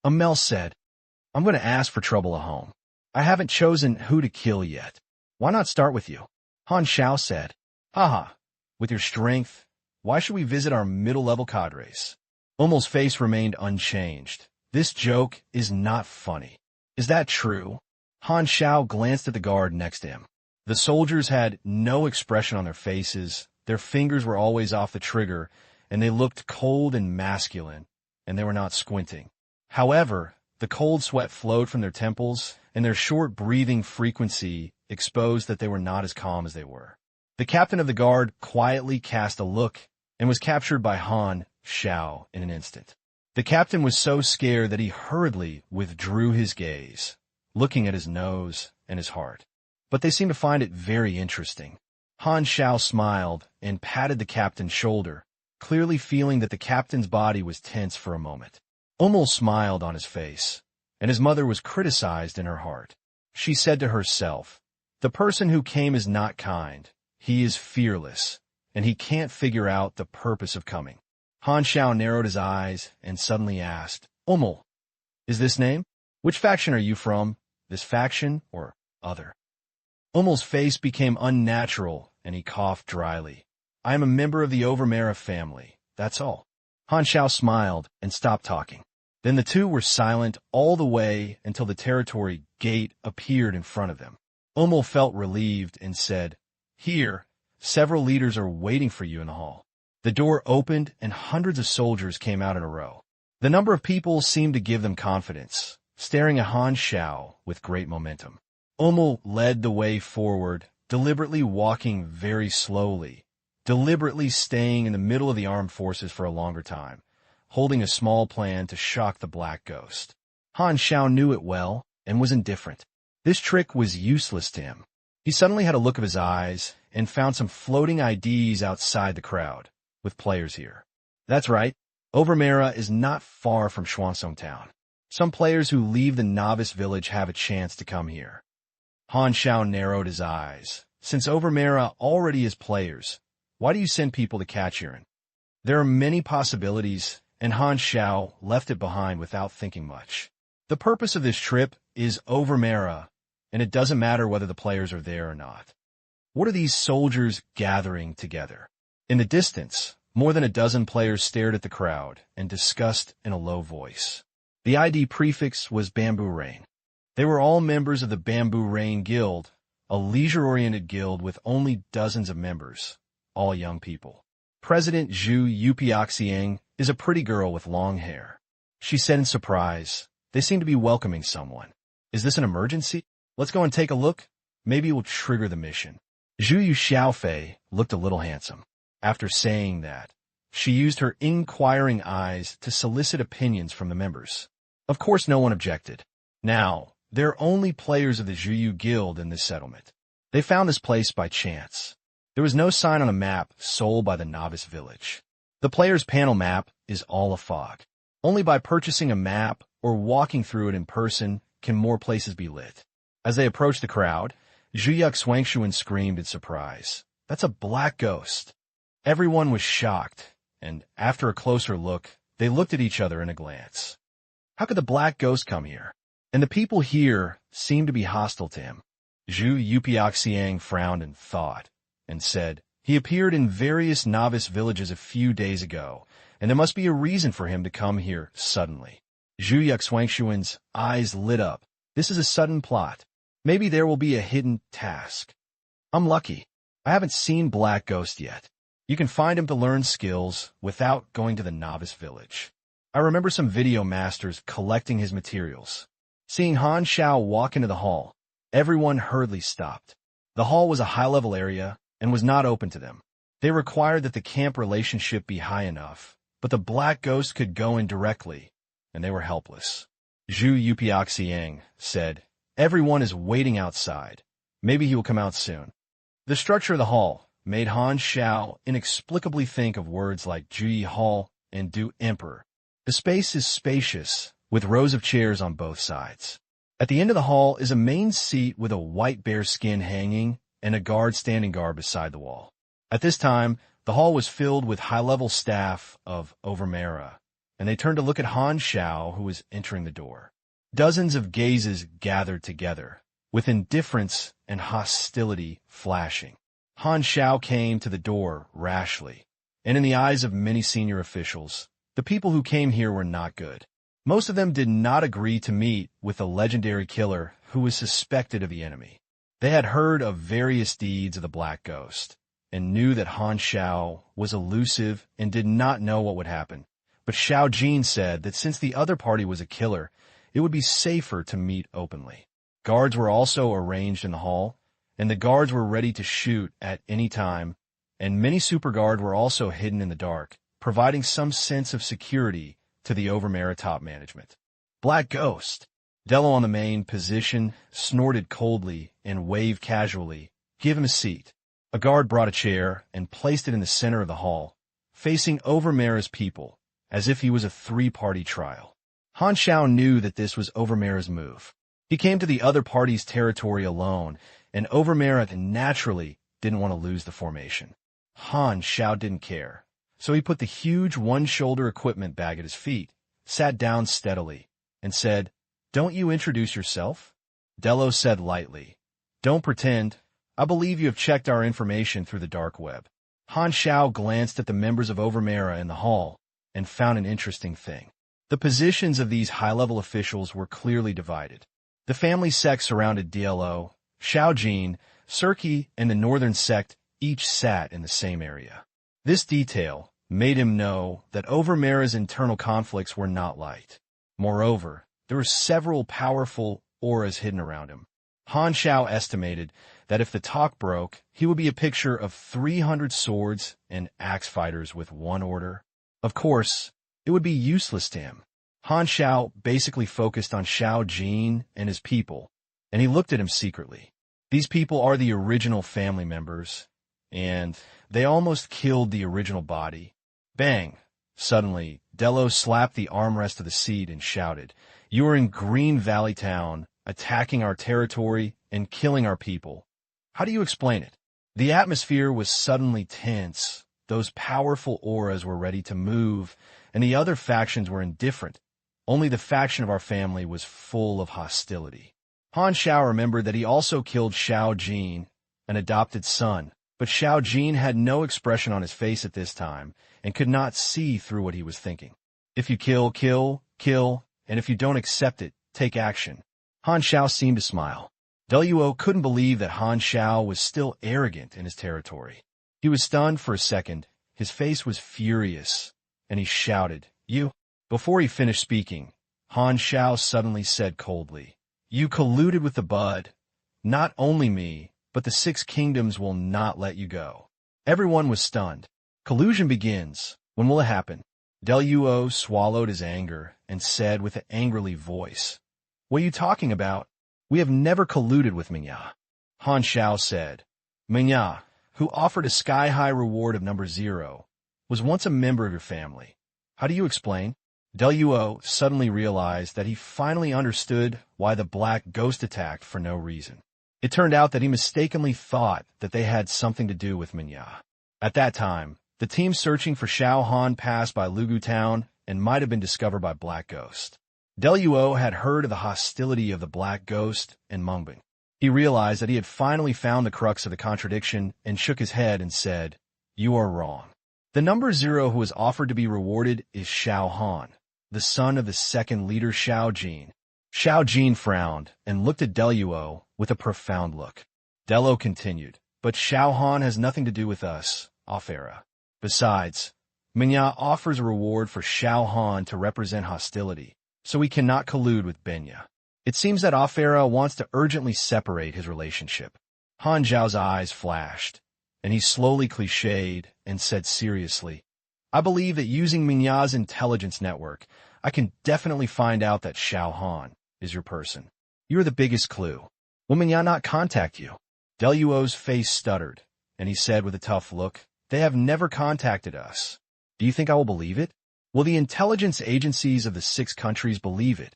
Amel said, "I'm going to ask for trouble at home. I haven't chosen who to kill yet. Why not start with you?" Han Xiao said, "Haha, with your strength, why should we visit our middle-level cadres?" Umel's face remained unchanged. This joke is not funny. Is that true? Han Xiao glanced at the guard next to him. The soldiers had no expression on their faces, their fingers were always off the trigger, and they looked cold and masculine, and they were not squinting. However, the cold sweat flowed from their temples, and their short breathing frequency exposed that they were not as calm as they were. The captain of the guard quietly cast a look and was captured by Han Xiao in an instant. The captain was so scared that he hurriedly withdrew his gaze, looking at his nose and his heart. But they seemed to find it very interesting. Han Xiao smiled and patted the captain's shoulder, clearly feeling that the captain's body was tense for a moment. Umel smiled on his face, and his mother was criticized in her heart. She said to herself, "The person who came is not kind. He is fearless, and he can't figure out the purpose of coming." Han Xiao narrowed his eyes and suddenly asked, "Umel, is this name? Which faction are you from? This faction or other?" Umel's face became unnatural, and he coughed dryly. "I am a member of the Overmera family, that's all." Han Xiao smiled and stopped talking. Then the two were silent all the way until the territory gate appeared in front of them. Umel felt relieved and said, "Here, several leaders are waiting for you in the hall." The door opened and hundreds of soldiers came out in a row. The number of people seemed to give them confidence, staring at Han Xiao with great momentum. Umel led the way forward, deliberately walking very slowly, deliberately staying in the middle of the armed forces for a longer time, holding a small plan to shock the Black Ghost. Han Xiao knew it well and was indifferent. This trick was useless to him. He suddenly had a look of his eyes and found some floating IDs outside the crowd, with players here. That's right, Overmera is not far from Xuansong Town. Some players who leave the novice village have a chance to come here. Han Xiao narrowed his eyes. Since Overmera already has players, why do you send people to Kachirin? There are many possibilities, and Han Xiao left it behind without thinking much. The purpose of this trip is Overmera, and it doesn't matter whether the players are there or not. What are these soldiers gathering together? In the distance, more than a dozen players stared at the crowd and discussed in a low voice. The ID prefix was Bamboo Rain. They were all members of the Bamboo Rain Guild, a leisure-oriented guild with only dozens of members, all young people. President Zhu Yupiaxiang is a pretty girl with long hair. She said in surprise, "They seem to be welcoming someone. Is this an emergency? Let's go and take a look. Maybe it will trigger the mission." Zhu Xiaofei looked a little handsome. After saying that, she used her inquiring eyes to solicit opinions from the members. Of course, no one objected. Now, there are only players of the Zhuyu Guild in this settlement. They found this place by chance. There was no sign on a map sold by the novice village. The player's panel map is all a fog. Only by purchasing a map or walking through it in person can more places be lit. As they approached the crowd, Zhuyuk Swangshuan screamed in surprise. "That's a black ghost." Everyone was shocked, and after a closer look, they looked at each other in a glance. How could the black ghost come here? And the people here seemed to be hostile to him. Zhu Yupiaxiang frowned in thought and said, "He appeared in various novice villages a few days ago, and there must be a reason for him to come here suddenly." Zhuyuk Swangshuan's eyes lit up. This is a sudden plot. Maybe there will be a hidden task. I'm lucky. I haven't seen Black Ghost yet. You can find him to learn skills without going to the novice village. I remember some video masters collecting his materials. Seeing Han Xiao walk into the hall, everyone hurriedly stopped. The hall was a high-level area and was not open to them. They required that the camp relationship be high enough, but the Black Ghost could go in directly, and they were helpless. Zhu Yupiaxiang said, "Everyone is waiting outside. Maybe he will come out soon." The structure of the hall made Han Xiao inexplicably think of words like Ji Hall and Du Emperor. The space is spacious, with rows of chairs on both sides. At the end of the hall is a main seat with a white bear skin hanging and a guard standing guard beside the wall. At this time, the hall was filled with high-level staff of Overmera, and they turned to look at Han Xiao, who was entering the door. Dozens of gazes gathered together, with indifference and hostility flashing. Han Xiao came to the door rashly, and in the eyes of many senior officials, the people who came here were not good. Most of them did not agree to meet with the legendary killer who was suspected of the enemy. They had heard of various deeds of the Black Ghost, and knew that Han Xiao was elusive and did not know what would happen. But Xiao Jin said that since the other party was a killer, it would be safer to meet openly. Guards were also arranged in the hall, and the guards were ready to shoot at any time, and many super guard were also hidden in the dark, providing some sense of security to the Overmera top management. Black Ghost. Dello on the main position snorted coldly and waved casually. Give him a seat. A guard brought a chair and placed it in the center of the hall, facing Overmera's people, as if he was a three-party trial. Han Xiao knew that this was Overmera's move. He came to the other party's territory alone, and Overmera naturally didn't want to lose the formation. Han Xiao didn't care, so he put the huge one-shoulder equipment bag at his feet, sat down steadily, and said, "Don't you introduce yourself?" Dello said lightly, "Don't pretend. I believe you have checked our information through the dark web." Han Xiao glanced at the members of Overmera in the hall and found an interesting thing. The positions of these high-level officials were clearly divided. The family sect surrounded DLO, Xiaojin, Quirky, and the northern sect each sat in the same area. This detail made him know that Overmera's internal conflicts were not light. Moreover, there were several powerful auras hidden around him. Han Xiao estimated that if the talk broke, he would be a picture of 300 swords and axe fighters with one order. Of course, it would be useless to him. Han Xiao basically focused on Xiao Jin and his people, and he looked at him secretly. These people are the original family members, and they almost killed the original body. Bang! Suddenly, Dello slapped the armrest of the seat and shouted, "You are in Green Valley Town, attacking our territory and killing our people. How do you explain it?" The atmosphere was suddenly tense. Those powerful auras were ready to move, and the other factions were indifferent. Only the faction of our family was full of hostility. Han Xiao remembered that he also killed Xiao Jin, an adopted son, but Xiao Jin had no expression on his face at this time and could not see through what he was thinking. If you kill, kill, kill, and if you don't accept it, take action. Han Xiao seemed to smile. Luo couldn't believe that Han Xiao was still arrogant in his territory. He was stunned for a second, his face was furious, and he shouted, "You!" Before he finished speaking, Han Xiao suddenly said coldly, "You colluded with the Bud. Not only me, but the 6 kingdoms will not let you go." Everyone was stunned. Collusion begins. When will it happen? Luo swallowed his anger and said with an angrily voice, "What are you talking about? We have never colluded with Mingya." Han Xiao said, "Mingya, who offered a sky-high reward of number 0, was once a member of your family. How do you explain?" Luo suddenly realized that he finally understood why the Black Ghost attacked for no reason. It turned out that he mistakenly thought that they had something to do with Mingya. At that time, the team searching for Xiao Han passed by Lugu Town and might have been discovered by Black Ghost. Luo had heard of the hostility of the Black Ghost and Mungbing. He realized that he had finally found the crux of the contradiction and shook his head and said, "You are wrong. The number 0 who was offered to be rewarded is Xiao Han, the son of the second leader Xiao Jin." Xiao Jin frowned and looked at Luo with a profound look. Dello continued, "But Xiao Han has nothing to do with us, off-era. Besides, Mingya offers a reward for Xiao Han to represent hostility, so we cannot collude with Benya. It seems that off-era wants to urgently separate his relationship." Han Zhao's eyes flashed, and he slowly cliched and said seriously, "I believe that using Mingya's intelligence network, I can definitely find out that Xiao Han is your person. You are the biggest clue. Will Mingya not contact you?" Deluo's face stuttered, and he said with a tough look, "They have never contacted us. Do you think I will believe it? Will the intelligence agencies of the 6 countries believe it?"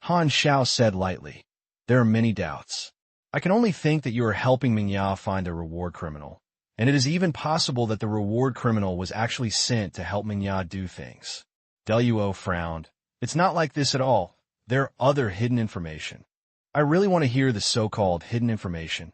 Han Xiao said lightly, "There are many doubts. I can only think that you are helping Mingya find the reward criminal, and it is even possible that the reward criminal was actually sent to help Mingya do things." Deluo frowned. "It's not like this at all. There are other hidden information. I really want to hear the so-called hidden information."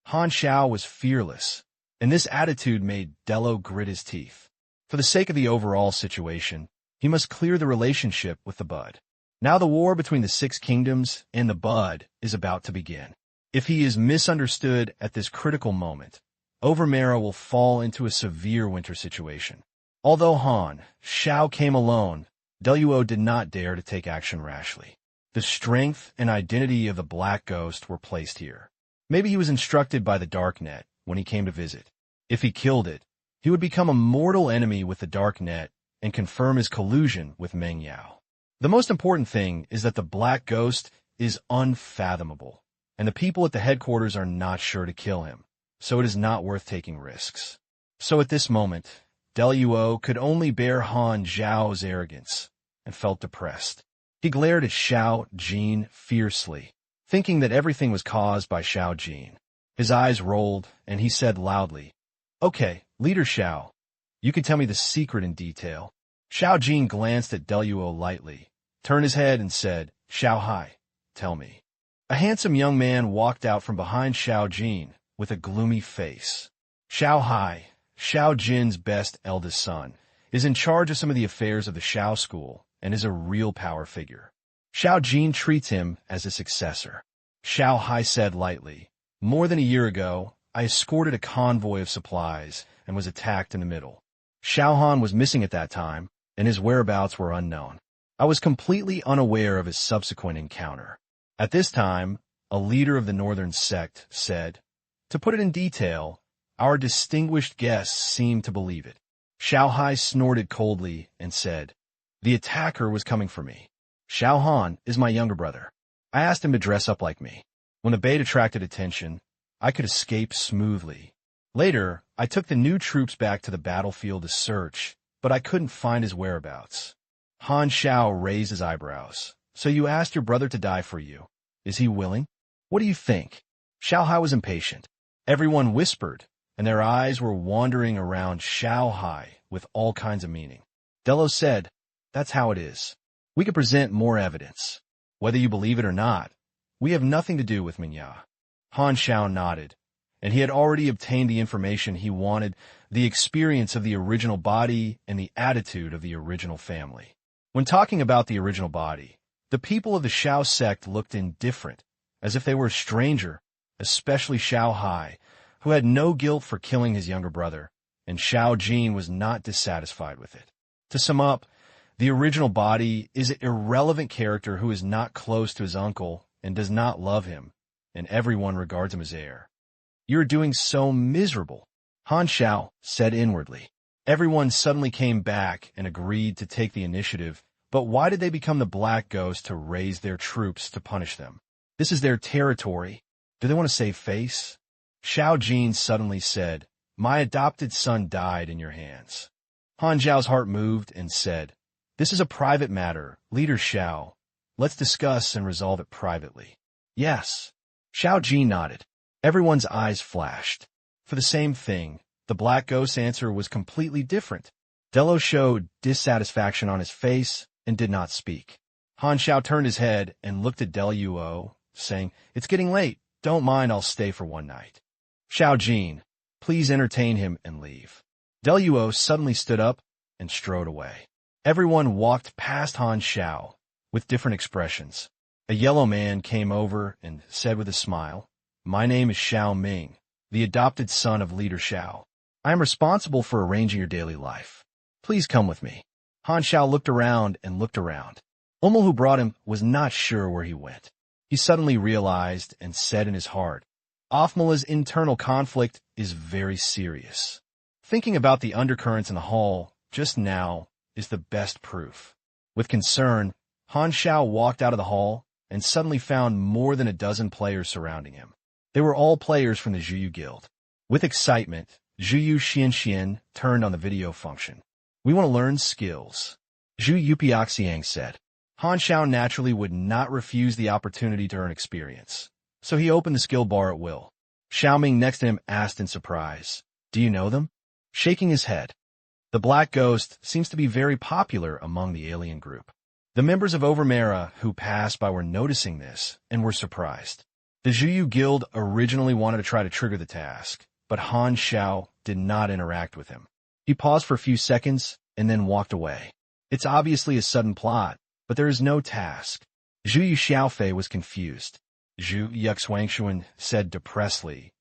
Han Xiao was fearless, and this attitude made Deluo grit his teeth. For the sake of the overall situation, he must clear the relationship with the Bud. Now the war between the 6 kingdoms and the Bud is about to begin. If he is misunderstood at this critical moment, Overmera will fall into a severe winter situation. Although Han Xiao came alone, Deluo did not dare to take action rashly. The strength and identity of the Black Ghost were placed here. Maybe he was instructed by the Dark Net when he came to visit. If he killed it, he would become a mortal enemy with the Dark Net and confirm his collusion with Meng Yao. The most important thing is that the Black Ghost is unfathomable, and the people at the headquarters are not sure to kill him, so it is not worth taking risks. So at this moment, Deluo could only bear Han Xiao's arrogance and felt depressed. He glared at Xiao Jin fiercely, thinking that everything was caused by Xiao Jin. His eyes rolled, and he said loudly, "Okay, Leader Xiao, you can tell me the secret in detail." Xiao Jin glanced at Deluo lightly, turned his head and said, "Xiao Hai, tell me." A handsome young man walked out from behind Xiao Jin with a gloomy face. Xiao Hai, Xiao Jin's best eldest son, is in charge of some of the affairs of the Xiao school and is a real power figure. Xiao Jin treats him as a successor. Xiao Hai said lightly, "More than a year ago, I escorted a convoy of supplies and was attacked in the middle. Xiao Han was missing at that time, and his whereabouts were unknown. I was completely unaware of his subsequent encounter. At this time, a leader of the northern sect said, 'To put it in detail, our distinguished guests seemed to believe it.'" Xiao Hai snorted coldly and said, "The attacker was coming for me. Xiao Han is my younger brother. I asked him to dress up like me. When the bait attracted attention, I could escape smoothly. Later, I took the new troops back to the battlefield to search, but I couldn't find his whereabouts." Han Xiao raised his eyebrows. "So you asked your brother to die for you. Is he willing? What do you think?" Xiao Hai was impatient. Everyone whispered, and their eyes were wandering around Xiao Hai with all kinds of meaning. Deluo said, "That's how it is. We could present more evidence. Whether you believe it or not, we have nothing to do with Mingya." Han Xiao nodded, and he had already obtained the information he wanted, the experience of the original body and the attitude of the original family. When talking about the original body, the people of the Xiao sect looked indifferent, as if they were a stranger, especially Xiao Hai, who had no guilt for killing his younger brother, and Xiao Jin was not dissatisfied with it. To sum up, the original body is an irrelevant character who is not close to his uncle and does not love him, and everyone regards him as heir. "You're doing so miserable," Han Xiao said inwardly. Everyone suddenly came back and agreed to take the initiative, but why did they become the Black Ghost to raise their troops to punish them? This is their territory. Do they want to save face? Xiao Jin suddenly said, "My adopted son died in your hands." Han Xiao's heart moved and said, "This is a private matter, Leader Xiao. Let's discuss and resolve it privately." "Yes." Xiao Jin nodded. Everyone's eyes flashed. For the same thing, the Black Ghost's answer was completely different. Deluo showed dissatisfaction on his face and did not speak. Han Xiao turned his head and looked at Deluo, saying, "It's getting late. Don't mind, I'll stay for one night." "Xiao Jin, please entertain him and leave." Deluo suddenly stood up and strode away. Everyone walked past Han Xiao with different expressions. A yellow man came over and said with a smile, "My name is Xiao Ming, the adopted son of Leader Xiao. I am responsible for arranging your daily life. Please come with me." Han Xiao looked around and looked around. Omo, who brought him, was not sure where he went. He suddenly realized and said in his heart, "Othmala's internal conflict is very serious." Thinking about the undercurrents in the hall just now is the best proof. With concern, Han Xiao walked out of the hall and suddenly found more than a dozen players surrounding him. They were all players from the Zhuyu Guild. With excitement, Zhuyu Xianxian turned on the video function. We want to learn skills. Zhu Yupiaxiang said. Han Xiao naturally would not refuse the opportunity to earn experience, so he opened the skill bar at will. Xiaoming next to him asked in surprise, "Do you know them?" Shaking his head. The Black Ghost seems to be very popular among the alien group. The members of Overmera who passed by were noticing this and were surprised. The Zhuyu Guild originally wanted to try to trigger the task, but Han Xiao did not interact with him. He paused for a few seconds and then walked away. It's obviously a sudden plot, but there is no task. Zhu Xiaofei was confused. Zhu Yuxuangshuan said depressedly,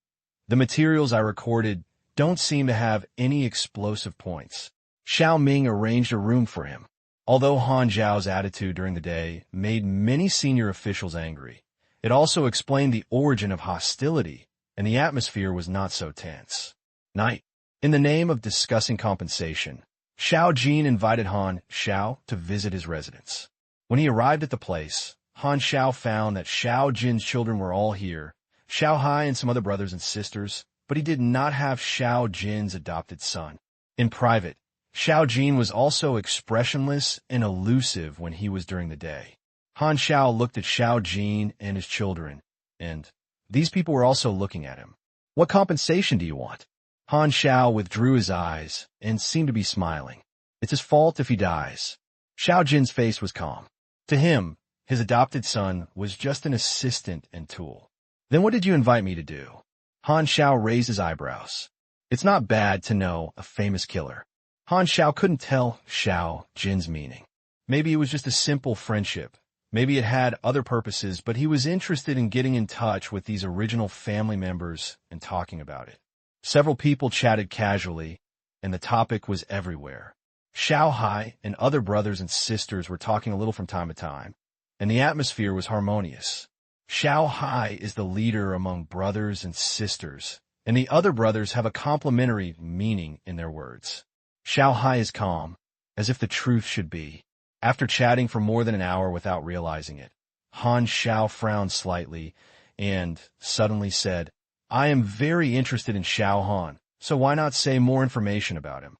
"The materials I recorded don't seem to have any explosive points." Xiao Ming arranged a room for him. Although Han Xiao's attitude during the day made many senior officials angry, it also explained the origin of hostility, and the atmosphere was not so tense. Night. In the name of discussing compensation, Xiao Jin invited Han Xiao to visit his residence. When he arrived at the place, Han Xiao found that Xiao Jin's children were all here, Xiao Hai and some other brothers and sisters, but he did not have Xiao Jin's adopted son. In private, Xiao Jin was also expressionless and elusive when he was during the day. Han Xiao looked at Xiao Jin and his children, and these people were also looking at him. "What compensation do you want?" Han Xiao withdrew his eyes and seemed to be smiling. "It's his fault if he dies." Xiao Jin's face was calm. To him, his adopted son was just an assistant and tool. "Then what did you invite me to do?" Han Xiao raised his eyebrows. "It's not bad to know a famous killer." Han Xiao couldn't tell Xiao Jin's meaning. Maybe it was just a simple friendship. Maybe it had other purposes, but he was interested in getting in touch with these original family members and talking about it. Several people chatted casually, and the topic was everywhere. Xiao Hai and other brothers and sisters were talking a little from time to time, and the atmosphere was harmonious. Xiao Hai is the leader among brothers and sisters, and the other brothers have a complementary meaning in their words. Xiao Hai is calm, as if the truth should be. After chatting for more than an hour without realizing it, Han Xiao frowned slightly and suddenly said, "I am very interested in Xiao Han, so why not say more information about him?"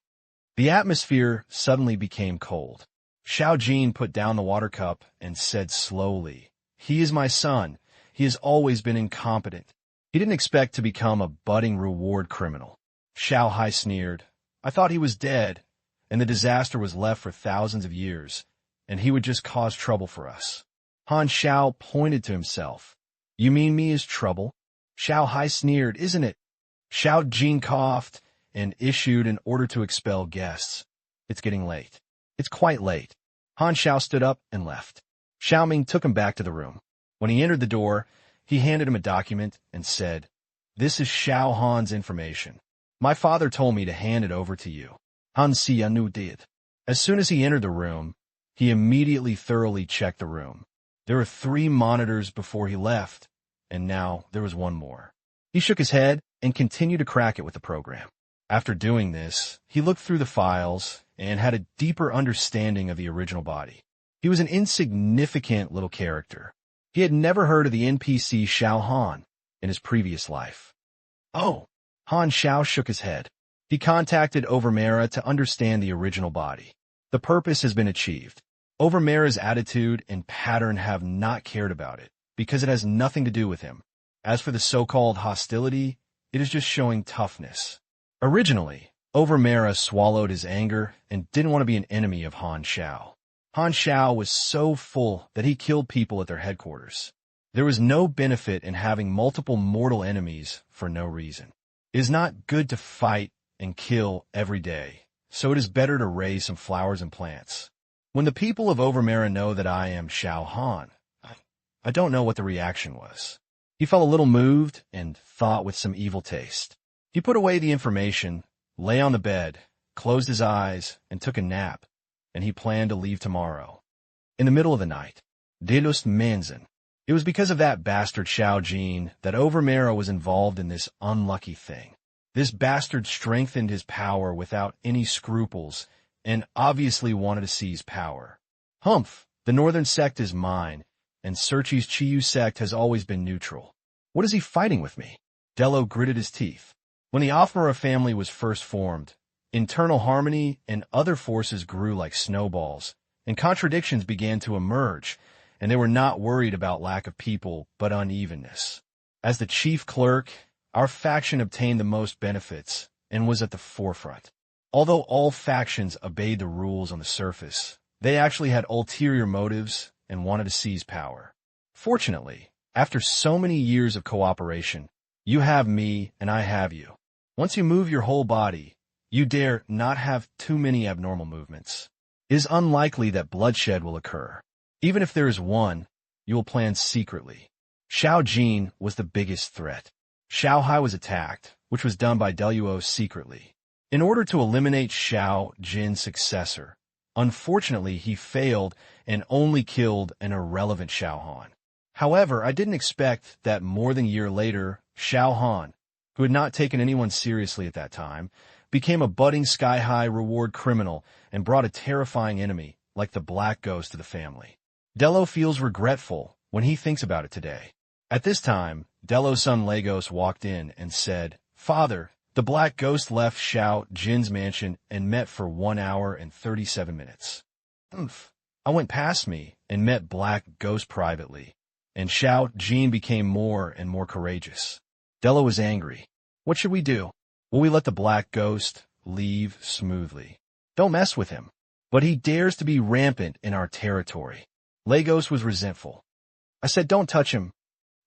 The atmosphere suddenly became cold. Xiao Jin put down the water cup and said slowly, "He is my son. He has always been incompetent." He didn't expect to become a budding reward criminal. Xiao Hai sneered, "I thought he was dead, and the disaster was left for thousands of years, and he would just cause trouble for us." Han Xiao pointed to himself. "You mean me as trouble?" Xiao Hai sneered, "Isn't it?" Xiao Jin coughed and issued an order to expel guests. "It's getting late." "It's quite late." Han Xiao stood up and left. Xiao Ming took him back to the room. When he entered the door, he handed him a document and said, "This is Xiao Han's information. My father told me to hand it over to you." Han Xiao did. As soon as he entered the room, he immediately thoroughly checked the room. There were 3 monitors before he left, and now there was one more. He shook his head and continued to crack it with the program. After doing this, he looked through the files and had a deeper understanding of the original body. He was an insignificant little character. He had never heard of the NPC Xiao Han in his previous life. "Oh!" Han Xiao shook his head. He contacted Overmera to understand the original body. The purpose has been achieved. Overmera's attitude and pattern have not cared about it, because it has nothing to do with him. As for the so-called hostility, it is just showing toughness. Originally, Overmera swallowed his anger and didn't want to be an enemy of Han Xiao. Han Xiao was so full that he killed people at their headquarters. There was no benefit in having multiple mortal enemies for no reason. It is not good to fight and kill every day, so it is better to raise some flowers and plants. When the people of Overmera know that I am Xiao Han, I don't know what the reaction was. He felt a little moved and thought with some evil taste. He put away the information, lay on the bed, closed his eyes, and took a nap, and he planned to leave tomorrow. In the middle of the night, Delust Manzan. It was because of that bastard Xiao Jin that Overmera was involved in this unlucky thing. This bastard strengthened his power without any scruples and obviously wanted to seize power. Humph, the northern sect is mine, and Searchy's Chiyu sect has always been neutral. What is he fighting with me? Dello gritted his teeth. When the Offmora family was first formed, internal harmony and other forces grew like snowballs, and contradictions began to emerge, and they were not worried about lack of people, but unevenness. As the chief clerk, our faction obtained the most benefits and was at the forefront. Although all factions obeyed the rules on the surface, they actually had ulterior motives and wanted to seize power. Fortunately, after so many years of cooperation, you have me and I have you. Once you move your whole body, you dare not have too many abnormal movements. It is unlikely that bloodshed will occur. Even if there is one, you will plan secretly. Xiao Jin was the biggest threat. Xiao Hai was attacked, which was done by Deluo secretly. In order to eliminate Xiao Jin's successor, unfortunately he failed and only killed an irrelevant Xiao Han. However, I didn't expect that more than a year later, Xiao Han, who had not taken anyone seriously at that time, became a budding sky-high reward criminal and brought a terrifying enemy like the Black Ghost to the family. Dello feels regretful when he thinks about it today. At this time, Dello's son Lagos walked in and said, "Father, the Black Ghost left Xiao Jin's mansion and met for 1 hour and 37 minutes. I went past me and met Black Ghost privately, and Xiao Jin became more and more courageous." Dello was angry. What should we do? Will we let the Black Ghost leave smoothly? Don't mess with him. But he dares to be rampant in our territory. Lagos was resentful. I said, "Don't touch him."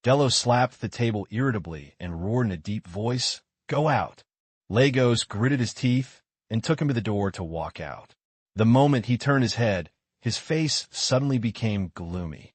Dello slapped the table irritably and roared in a deep voice, "Go out." Lagos gritted his teeth and took him to the door to walk out. The moment he turned his head, his face suddenly became gloomy.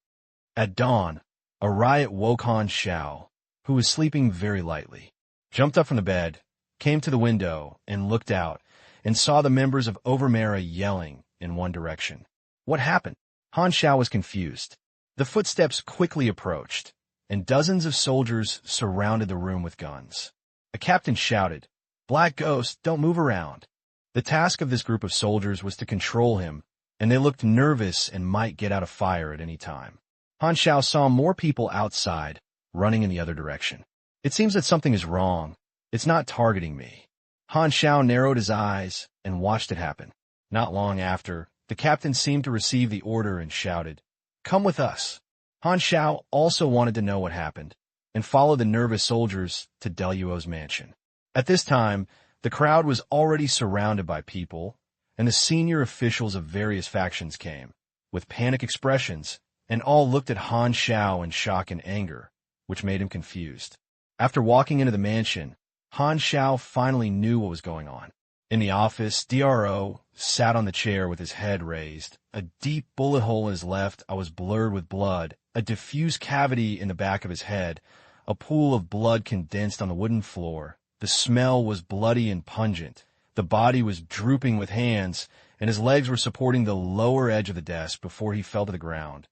At dawn, a riot woke Han Xiao, who was sleeping very lightly, jumped up from the bed, came to the window, and looked out, and saw the members of Overmera yelling in one direction. What happened? Han Xiao was confused. The footsteps quickly approached, and dozens of soldiers surrounded the room with guns. A captain shouted, "Black Ghost, don't move around." The task of this group of soldiers was to control him, and they looked nervous and might get out of fire at any time. Han Xiao saw more people outside, running in the other direction. It seems that something is wrong. It's not targeting me. Han Xiao narrowed his eyes and watched it happen. Not long after, the captain seemed to receive the order and shouted, "Come with us." Han Xiao also wanted to know what happened, and followed the nervous soldiers to Deluo's mansion. At this time, the crowd was already surrounded by people, and the senior officials of various factions came, with panic expressions, and all looked at Han Xiao in shock and anger, which made him confused. After walking into the mansion, Han Xiao finally knew what was going on. In the office, DRO sat on the chair with his head raised. A deep bullet hole in his left eye was blurred with blood, a diffuse cavity in the back of his head, a pool of blood condensed on the wooden floor. The smell was bloody and pungent. The body was drooping with hands, and his legs were supporting the lower edge of the desk before he fell to the ground,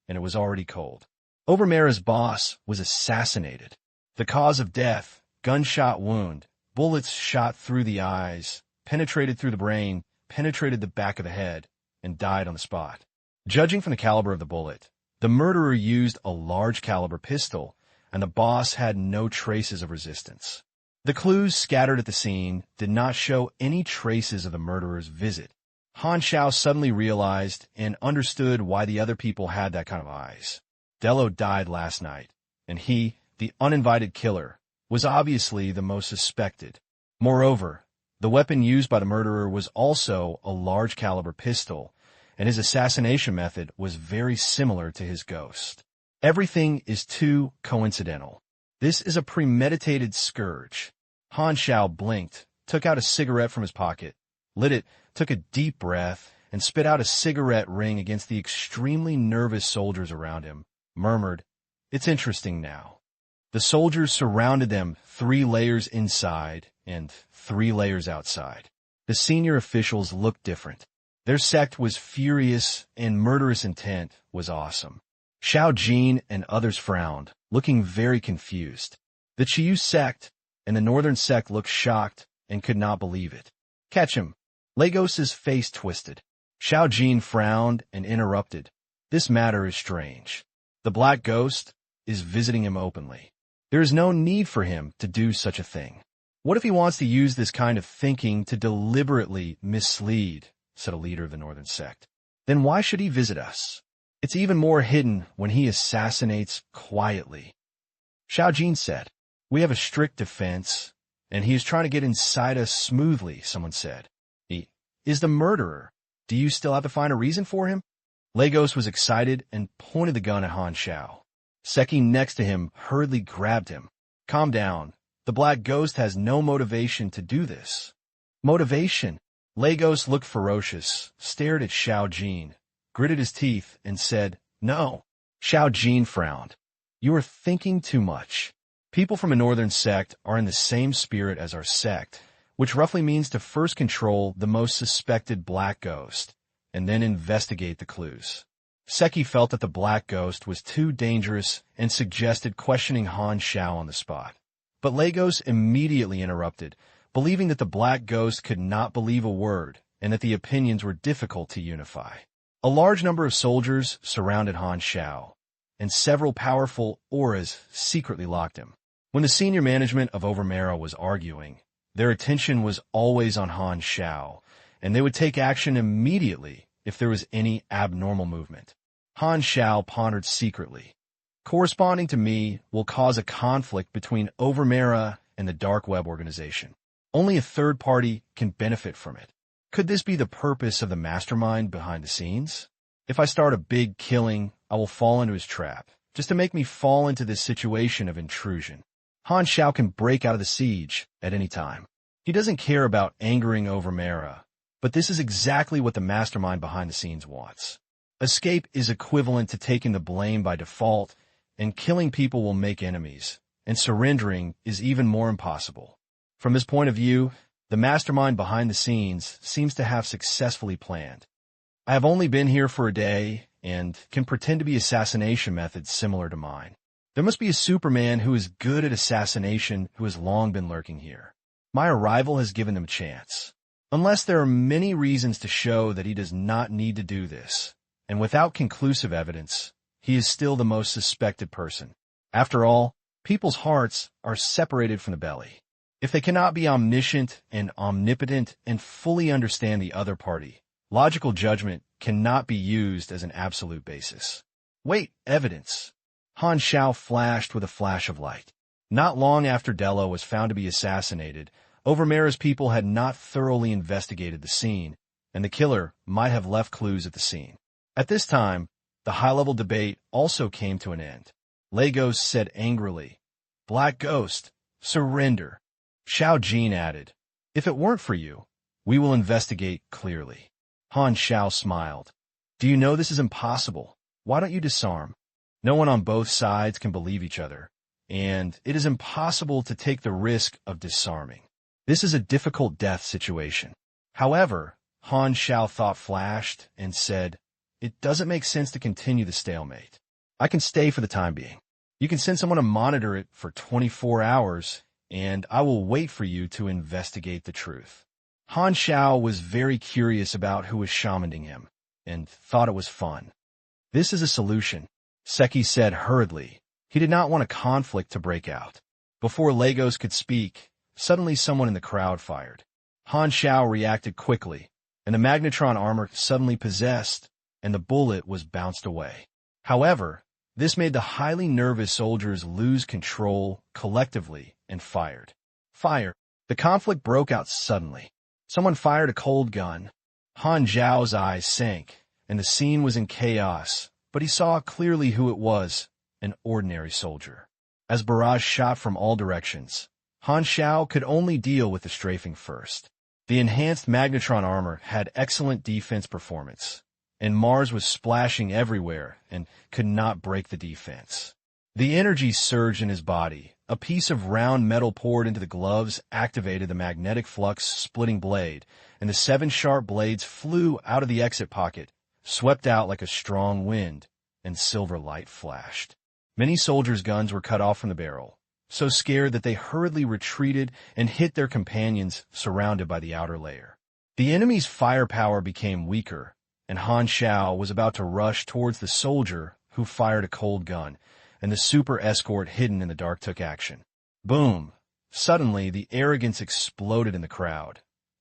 and it was already cold. Overmera's boss was assassinated. The cause of death, gunshot wound, bullets shot through the eyes, penetrated through the brain, penetrated the back of the head, and died on the spot. Judging from the caliber of the bullet, the murderer used a large caliber pistol, and the boss had no traces of resistance. The clues scattered at the scene did not show any traces of the murderer's visit. Han Xiao suddenly realized and understood why the other people had that kind of eyes. Dello died last night, and he, the uninvited killer, was obviously the most suspected. Moreover, the weapon used by the murderer was also a large caliber pistol, and his assassination method was very similar to his ghost. Everything is too coincidental. This is a premeditated scourge. Han Xiao blinked, took out a cigarette from his pocket, lit it, took a deep breath, and spit out a cigarette ring against the extremely nervous soldiers around him, murmured, "It's interesting now." The soldiers surrounded them 3 layers inside and 3 layers outside. The senior officials looked different. Their sect was furious and murderous intent was awesome. Xiao Jin and others frowned, looking very confused. The Qiyu sect and the northern sect looked shocked and could not believe it. "Catch him." Lagos's face twisted. Xiao Jin frowned and interrupted. "This matter is strange. The Black Ghost is visiting him openly. There is no need for him to do such a thing. What if he wants to use this kind of thinking to deliberately mislead, said a leader of the northern sect. Then why should he visit us? It's even more hidden when he assassinates quietly. Xiao Jin said, we have a strict defense, and he is trying to get inside us smoothly, someone said. He is the murderer. Do you still have to find a reason for him? Lagos was excited and pointed the gun at Han Xiao. Seki next to him hurriedly grabbed him. Calm down. The Black Ghost has no motivation to do this. Motivation? Lagos looked ferocious, stared at Xiao Jin, gritted his teeth, and said, no. Xiao Jin frowned. You are thinking too much. People from a northern sect are in the same spirit as our sect, which roughly means to first control the most suspected Black Ghost, and then investigate the clues. Seki felt that the Black Ghost was too dangerous and suggested questioning Han Xiao on the spot. But Lagos immediately interrupted, believing that the Black Ghost could not believe a word and that the opinions were difficult to unify. A large number of soldiers surrounded Han Xiao, and several powerful auras secretly locked him. When the senior management of Overmera was arguing, their attention was always on Han Xiao, and they would take action immediately if there was any abnormal movement. Han Xiao pondered secretly. Corresponding to me will cause a conflict between Overmera and the Dark Web organization. Only a third party can benefit from it. Could this be the purpose of the mastermind behind the scenes? If I start a big killing, I will fall into his trap, just to make me fall into this situation of intrusion. Han Xiao can break out of the siege at any time. He doesn't care about angering Overmera, but this is exactly what the mastermind behind the scenes wants. Escape is equivalent to taking the blame by default, and killing people will make enemies, and surrendering is even more impossible. From his point of view, the mastermind behind the scenes seems to have successfully planned. I have only been here for a day, and can pretend to be assassination methods similar to mine. There must be a Superman who is good at assassination who has long been lurking here. My arrival has given them a chance. Unless there are many reasons to show that he does not need to do this, and without conclusive evidence, he is still the most suspected person. After all, people's hearts are separated from the belly. If they cannot be omniscient and omnipotent and fully understand the other party, logical judgment cannot be used as an absolute basis. Wait, evidence. Han Xiao flashed with a flash of light. Not long after Dello was found to be assassinated, Overmera's people had not thoroughly investigated the scene, and the killer might have left clues at the scene. At this time, the high-level debate also came to an end. Lagos said angrily, Black Ghost, surrender. Xiao Jin added, if it weren't for you, we will investigate clearly. Han Xiao smiled. Do you know this is impossible? Why don't you disarm? No one on both sides can believe each other, and it is impossible to take the risk of disarming. This is a difficult death situation. However, Han Xiao thought flashed and said, it doesn't make sense to continue the stalemate. I can stay for the time being. You can send someone to monitor it for 24 hours, and I will wait for you to investigate the truth. Han Xiao was very curious about who was shamaning him, and thought it was fun. This is a solution, Seki said hurriedly. He did not want a conflict to break out. Before Lagos could speak, suddenly someone in the crowd fired. Han Xiao reacted quickly, and the magnetron armor suddenly possessed, and the bullet was bounced away. However, this made the highly nervous soldiers lose control collectively and fired. Fire. The conflict broke out suddenly. Someone fired a cold gun. Han Xiao's eyes sank, and the scene was in chaos, but he saw clearly who it was, an ordinary soldier. As barrage shot from all directions, Han Xiao could only deal with the strafing first. The enhanced magnetron armor had excellent defense performance, and Mars was splashing everywhere and could not break the defense. The energy surged in his body. A piece of round metal poured into the gloves activated the magnetic flux-splitting blade, and the 7 sharp blades flew out of the exit pocket, swept out like a strong wind, and silver light flashed. Many soldiers' guns were cut off from the barrel, so scared that they hurriedly retreated and hit their companions surrounded by the outer layer. The enemy's firepower became weaker, and Han Xiao was about to rush towards the soldier who fired a cold gun, and the super escort hidden in the dark took action. Boom! Suddenly, the arrogance exploded in the crowd.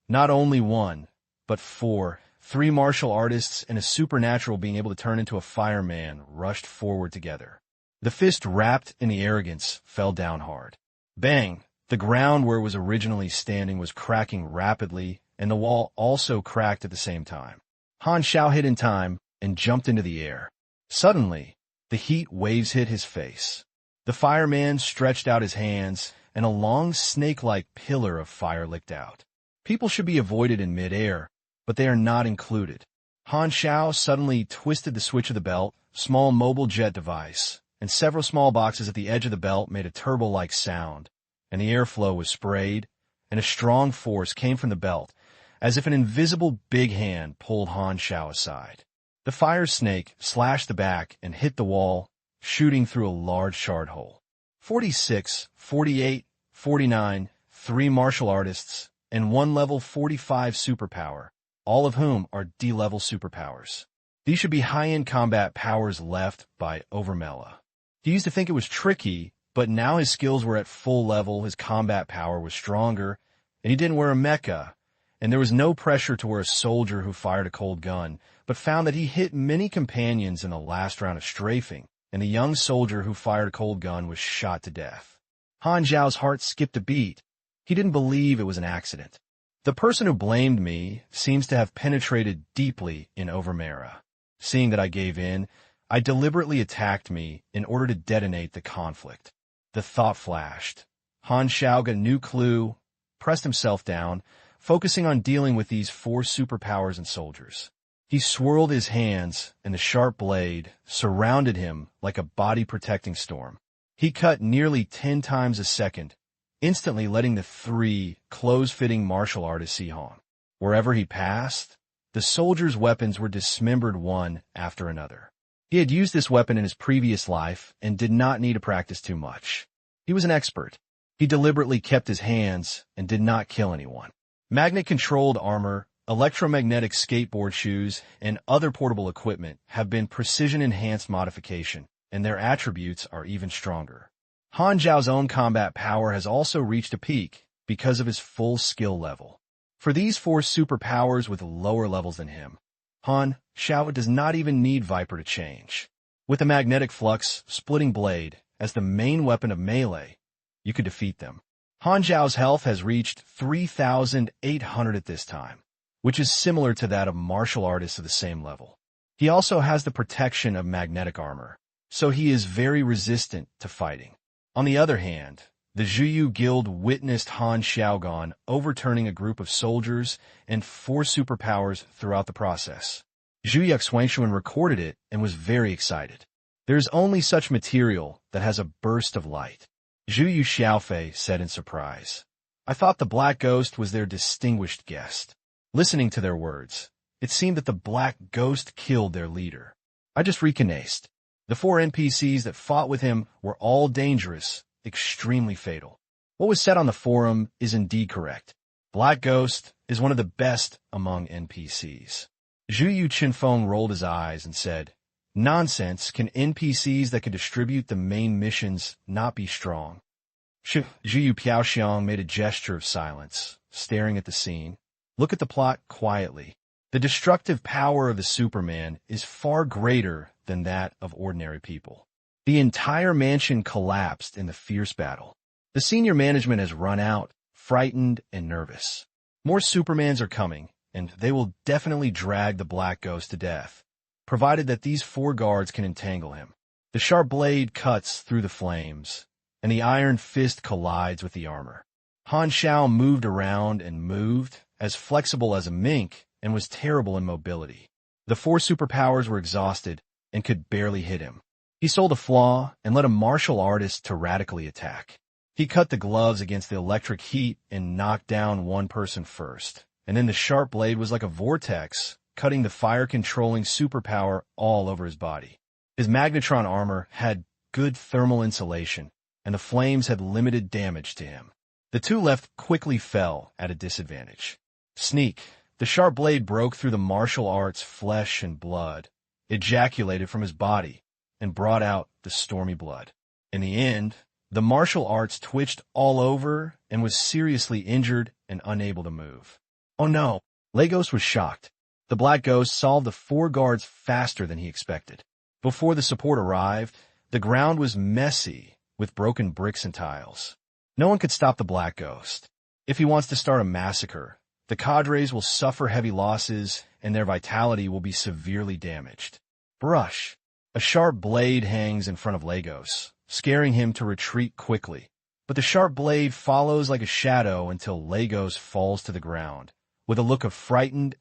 Not only one, but four, three martial artists and a supernatural being able to turn into a fireman rushed forward together. The fist wrapped in the arrogance fell down hard. Bang! The ground where it was originally standing was cracking rapidly, and the wall also cracked at the same time. Han Xiao hit in time and jumped into the air. Suddenly, the heat waves hit his face. The fireman stretched out his hands, and a long snake-like pillar of fire licked out. People should be avoided in mid-air, but they are not included. Han Xiao suddenly twisted the switch of the belt, small mobile jet device, and several small boxes at the edge of the belt made a turbo-like sound, and the airflow was sprayed, and a strong force came from the belt, as if an invisible big hand pulled Han Xiao aside. The fire snake slashed the back and hit the wall, shooting through a large shard hole. 46, 48, 49, 3 martial artists, and 1 level 45 superpower, all of whom are D-level superpowers. These should be high-end combat powers left by Overmella. He used to think it was tricky, but now his skills were at full level, his combat power was stronger, and he didn't wear a mecha, and there was no pressure to wear a soldier who fired a cold gun, but found that he hit many companions in the last round of strafing, and the young soldier who fired a cold gun was shot to death. Han Xiao's heart skipped a beat. He didn't believe it was an accident. The person who blamed me seems to have penetrated deeply in Overmera. Seeing that I gave in, I deliberately attacked me in order to detonate the conflict. The thought flashed. Han Xiao got a new clue, pressed himself down, focusing on dealing with these 4 superpowers and soldiers. He swirled his hands, and the sharp blade surrounded him like a body-protecting storm. He cut nearly 10 times a second, instantly letting the 3 close-fitting martial artists see Han. Wherever he passed, the soldiers' weapons were dismembered one after another. He had used this weapon in his previous life and did not need to practice too much. He was an expert. He deliberately kept his hands and did not kill anyone. Magnet-controlled armor, electromagnetic skateboard shoes, and other portable equipment have been precision-enhanced modification, and their attributes are even stronger. Han Xiao's own combat power has also reached a peak because of his full skill level. For these 4 superpowers with lower levels than him, Han Xiao does not even need Viper to change. With a magnetic flux splitting blade as the main weapon of melee, you could defeat them. Han Xiao's health has reached 3,800 at this time, which is similar to that of martial artists of the same level. He also has the protection of magnetic armor, so he is very resistant to fighting. On the other hand, the Zhuyu Guild witnessed Han Xiaogan overturning a group of soldiers and 4 superpowers throughout the process. Zhu Yuxuanshuan recorded it and was very excited. There is only such material that has a burst of light. Zhu Yu Xiaofei said in surprise. I thought the Black Ghost was their distinguished guest. Listening to their words, it seemed that the Black Ghost killed their leader. I just recognized. The 4 NPCs that fought with him were all dangerous, extremely fatal. What was said on the forum is indeed correct. Black Ghost is one of the best among NPCs. Zhu Yu Qinfeng rolled his eyes and said, Nonsense, can NPCs that can distribute the main missions not be strong? Zhu Yu Piaoxiang made a gesture of silence, staring at the scene. Look at the plot quietly. The destructive power of the Superman is far greater than that of ordinary people. The entire mansion collapsed in the fierce battle. The senior management has run out, frightened and nervous. More Supermans are coming, and they will definitely drag the Black Ghost to death, provided that these 4 guards can entangle him. The sharp blade cuts through the flames, and the iron fist collides with the armor. Han Xiao moved around and moved, as flexible as a mink, and was terrible in mobility. The 4 superpowers were exhausted and could barely hit him. He sold a flaw and led a martial artist to radically attack. He cut the gloves against the electric heat and knocked down one person first, and then the sharp blade was like a vortex, cutting the fire-controlling superpower all over his body. His magnetron armor had good thermal insulation, and the flames had limited damage to him. The 2 left quickly fell at a disadvantage. Sneak. The sharp blade broke through the martial art's flesh and blood, ejaculated from his body, and brought out the stormy blood. In the end, the martial arts twitched all over and was seriously injured and unable to move. Oh no! Lagos was shocked. The Black Ghost solved the 4 guards faster than he expected. Before the support arrived, the ground was messy with broken bricks and tiles. No one could stop the Black Ghost. If he wants to start a massacre, the cadres will suffer heavy losses and their vitality will be severely damaged. Brush. A sharp blade hangs in front of Lagos, scaring him to retreat quickly. But the sharp blade follows like a shadow until Lagos falls to the ground, with a look of frightened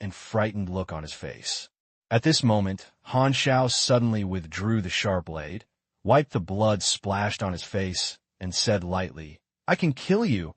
look on his face. At this moment, Han Xiao suddenly withdrew the sharp blade, wiped the blood splashed on his face, and said lightly, "I can kill you,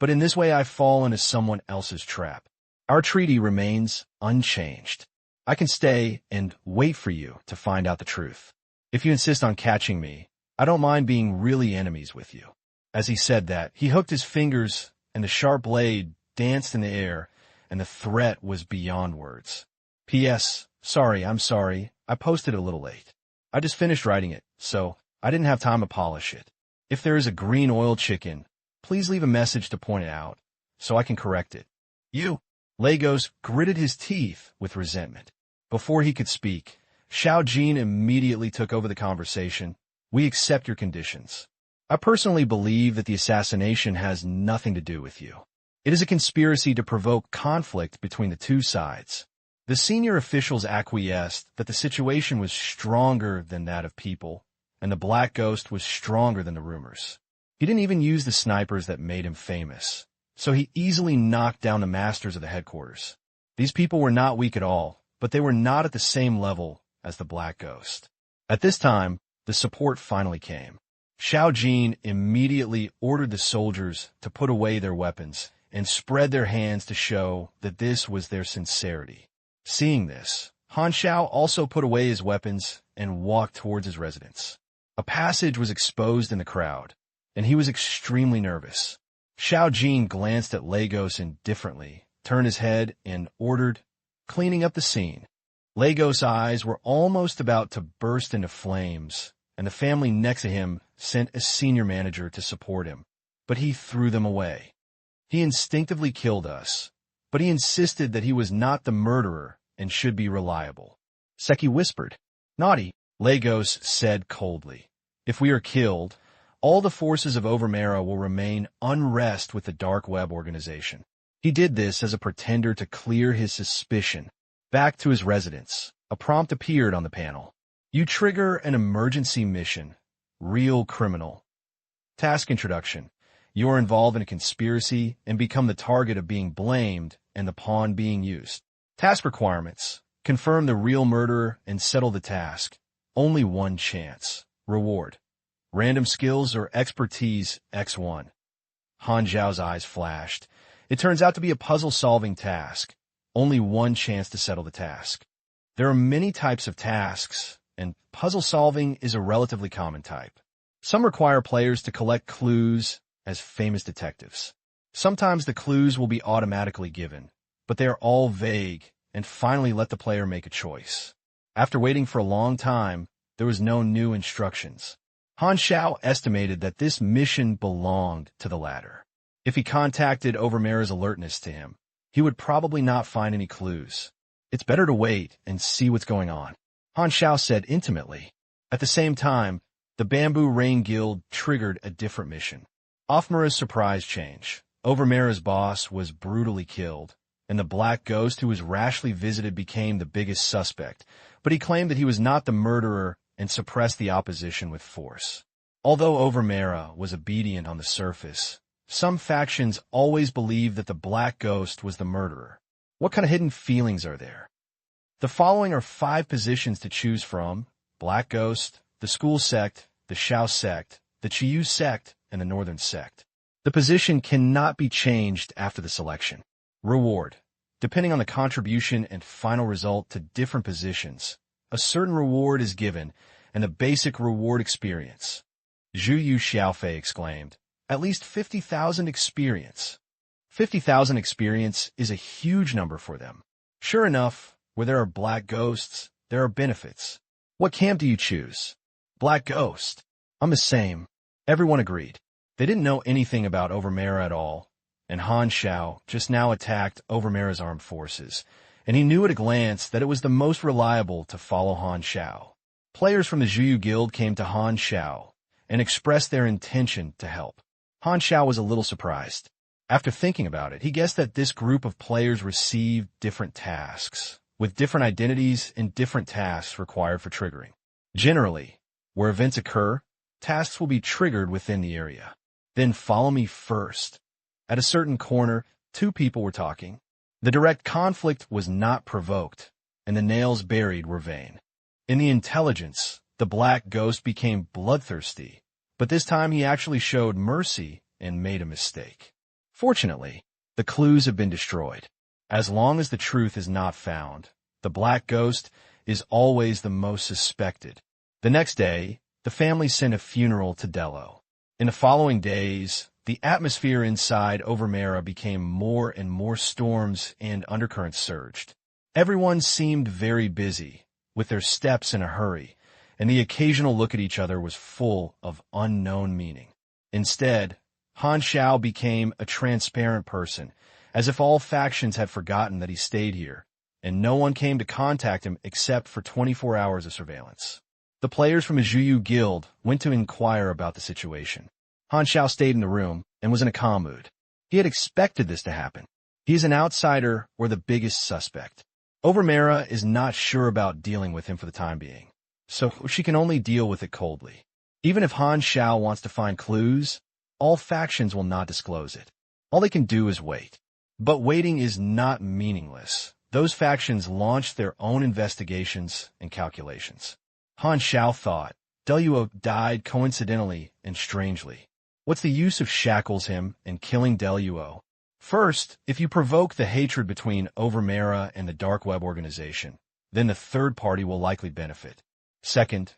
but in this way I fall into someone else's trap. Our treaty remains unchanged. I can stay and wait for you to find out the truth. If you insist on catching me, I don't mind being really enemies with you." As he said that, he hooked his fingers, and the sharp blade danced in the air, and the threat was beyond words. P.S. I'm sorry, I posted it a little late. I just finished writing it, so I didn't have time to polish it. If there is a green oil chicken, please leave a message to point it out, so I can correct it. You! Lagos gritted his teeth with resentment. Before he could speak, Xiao Jin immediately took over the conversation. "We accept your conditions. I personally believe that the assassination has nothing to do with you. It is a conspiracy to provoke conflict between the two sides." The senior officials acquiesced that the situation was stronger than that of people, and the Black Ghost was stronger than the rumors. He didn't even use the snipers that made him famous, so he easily knocked down the masters of the headquarters. These people were not weak at all, but they were not at the same level as the Black Ghost. At this time, the support finally came. Xiao Jin immediately ordered the soldiers to put away their weapons and spread their hands to show that this was their sincerity. Seeing this, Han Xiao also put away his weapons and walked towards his residence. A passage was exposed in the crowd, and he was extremely nervous. Xiao Jin glanced at Lagos indifferently, turned his head, and ordered, "Cleaning up the scene." Lagos' eyes were almost about to burst into flames, and the family next to him sent a senior manager to support him, but he threw them away. "He instinctively killed us, but he insisted that he was not the murderer and should be reliable." Seki whispered. "Naughty," Lagos said coldly. "If we are killed, all the forces of Overmera will remain unrest with the Dark Web organization." He did this as a pretender to clear his suspicion. Back to his residence, a prompt appeared on the panel. "You trigger an emergency mission. Real criminal. Task introduction. You are involved in a conspiracy and become the target of being blamed and the pawn being used. Task requirements. Confirm the real murderer and settle the task. Only one chance. Reward. Random skills or expertise X1. Han Xiao's eyes flashed. It turns out to be a puzzle-solving task. Only one chance to settle the task. There are many types of tasks, and puzzle-solving is a relatively common type. Some require players to collect clues as famous detectives. Sometimes the clues will be automatically given, but they are all vague and finally let the player make a choice. After waiting for a long time, there was no new instructions. Han Xiao estimated that this mission belonged to the latter. If he contacted Overmera's alertness to him, he would probably not find any clues. It's better to wait and see what's going on, Han Xiao said intimately. At the same time, the Bamboo Rain Guild triggered a different mission. Offmera's surprise change. Overmera's boss was brutally killed, and the Black Ghost who was rashly visited became the biggest suspect, but he claimed that he was not the murderer and suppressed the opposition with force. Although Overmera was obedient on the surface, some factions always believed that the Black Ghost was the murderer. What kind of hidden feelings are there? The following are 5 positions to choose from: Black Ghost, the School Sect, the Xiao Sect, the Chiyu Sect, and the Northern Sect. The position cannot be changed after the selection. Reward. Depending on the contribution and final result to different positions, a certain reward is given, and the basic reward experience. Zhu Yu Xiaofei exclaimed, "At least 50,000 experience." 50,000 experience is a huge number for them. Sure enough, where there are Black Ghosts, there are benefits. What camp do you choose? Black Ghost. I'm the same. Everyone agreed. They didn't know anything about Overmera at all, and Han Xiao just now attacked Overmera's armed forces, and he knew at a glance that it was the most reliable to follow Han Xiao. Players from the Zhuyu Guild came to Han Xiao and expressed their intention to help. Han Xiao was a little surprised. After thinking about it, he guessed that this group of players received different tasks, with different identities and different tasks required for triggering. Generally, where events occur, tasks will be triggered within the area. Then follow me first. At a certain corner, two people were talking. The direct conflict was not provoked, and the nails buried were vain. In the intelligence, the Black Ghost became bloodthirsty, but this time he actually showed mercy and made a mistake. Fortunately, the clues have been destroyed. As long as the truth is not found, the Black Ghost is always the most suspected. The next day, the family sent a funeral to Dello. In the following days, the atmosphere inside Overmera became more and more storms and undercurrents surged. Everyone seemed very busy, with their steps in a hurry, and the occasional look at each other was full of unknown meaning. Instead, Han Xiao became a transparent person, as if all factions had forgotten that he stayed here, and no one came to contact him except for 24 hours of surveillance. The players from the Zhuyu Guild went to inquire about the situation. Han Xiao stayed in the room and was in a calm mood. He had expected this to happen. He is an outsider or the biggest suspect. Overmera is not sure about dealing with him for the time being, so she can only deal with it coldly. Even if Han Xiao wants to find clues, all factions will not disclose it. All they can do is wait. But waiting is not meaningless. Those factions launch their own investigations and calculations. Han Xiao thought, Deluo died coincidentally and strangely. What's the use of shackles him and killing Deluo? First, if you provoke the hatred between Overmera and the Dark Web organization, then the third party will likely benefit. Second,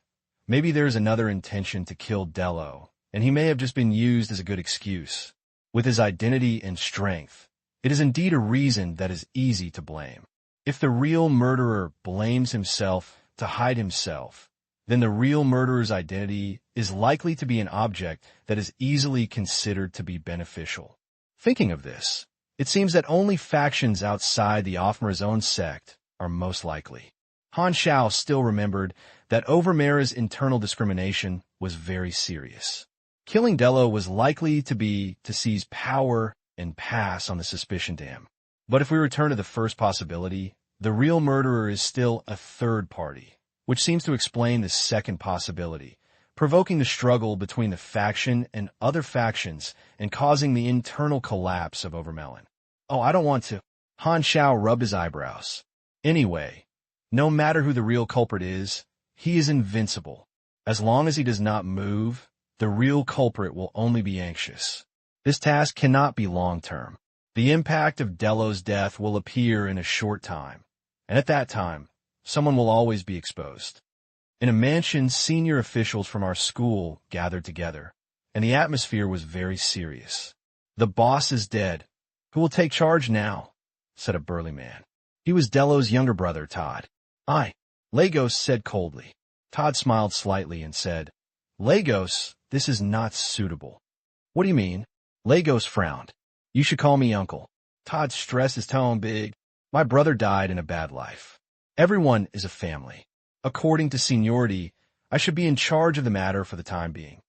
maybe there's another intention to kill Dello, and he may have just been used as a good excuse. With his identity and strength, it is indeed a reason that is easy to blame. If the real murderer blames himself to hide himself, then the real murderer's identity is likely to be an object that is easily considered to be beneficial. Thinking of this, it seems that only factions outside the Offmera's own sect are most likely. Han Xiao still remembered that Overmera's internal discrimination was very serious. Killing Dello was likely to be to seize power and pass on the suspicion dam. But if we return to the first possibility, the real murderer is still a third party, which seems to explain the second possibility, provoking the struggle between the faction and other factions and causing the internal collapse of Overmelon. Oh, I don't want to. Han Xiao rubbed his eyebrows. Anyway, no matter who the real culprit is, he is invincible. As long as he does not move, the real culprit will only be anxious. This task cannot be long-term. The impact of Dello's death will appear in a short time, and at that time, someone will always be exposed. In a mansion, senior officials from our school gathered together, and the atmosphere was very serious. The boss is dead. Who will take charge now? Said a burly man. He was Dello's younger brother, Todd. I, Lagos said coldly. Todd smiled slightly and said, Lagos, this is not suitable. What do you mean? Lagos frowned. You should call me uncle. Todd stressed his tone big. My brother died in a bad life. Everyone is a family. According to seniority, I should be in charge of the matter for the time being.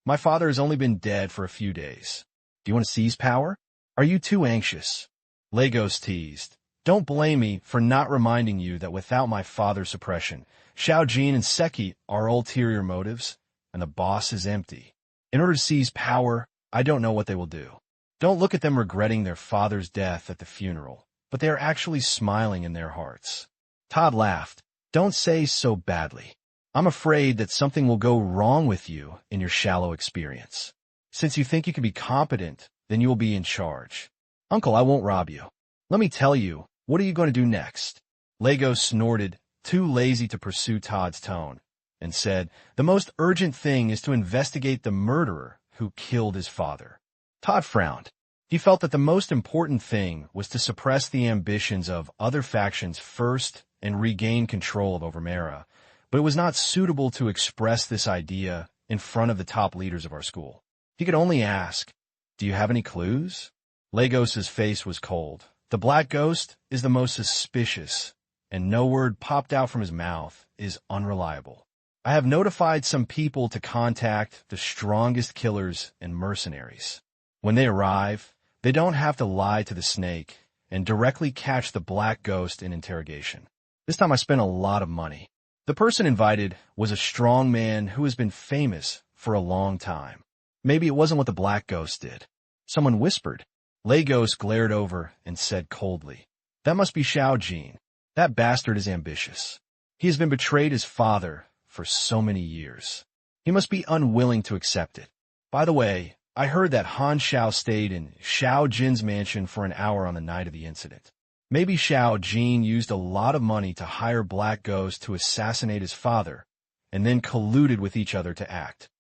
My father has only been dead for a few days. Do you want to seize power? Are you too anxious? Lagos teased. Don't blame me for not reminding you that without my father's suppression, Xiaojin and Seki are ulterior motives, and the boss is empty. In order to seize power, I don't know what they will do. Don't look at them regretting their father's death at the funeral, but they are actually smiling in their hearts. Todd laughed. Don't say so badly. I'm afraid that something will go wrong with you in your shallow experience. Since you think you can be competent, then you will be in charge. Uncle, I won't rob you. Let me tell you, what are you going to do next? Lagos snorted, too lazy to pursue Todd's tone, and said, the most urgent thing is to investigate the murderer who killed his father. Todd frowned. He felt that the most important thing was to suppress the ambitions of other factions first and regain control of Overmera, but it was not suitable to express this idea in front of the top leaders of our school. He could only ask, "Do you have any clues?" Lagos's face was cold. The black ghost is the most suspicious, and no word popped out from his mouth is unreliable. I have notified some people to contact the strongest killers and mercenaries. When they arrive, they don't have to lie to the snake and directly catch the black ghost in interrogation. This time I spent a lot of money. The person invited was a strong man who has been famous for a long time. Maybe it wasn't what the black ghost did. Someone whispered. Lagos glared over and said coldly, "That must be Xiao Jin. That bastard is ambitious. He has been betrayed his father for so many years. He must be unwilling to accept it. By the way, I heard that Han Xiao stayed in Xiao Jin's mansion for an hour on the night of the incident. Maybe Xiao Jin used a lot of money to hire Black Ghost to assassinate his father, and then colluded with each other to act."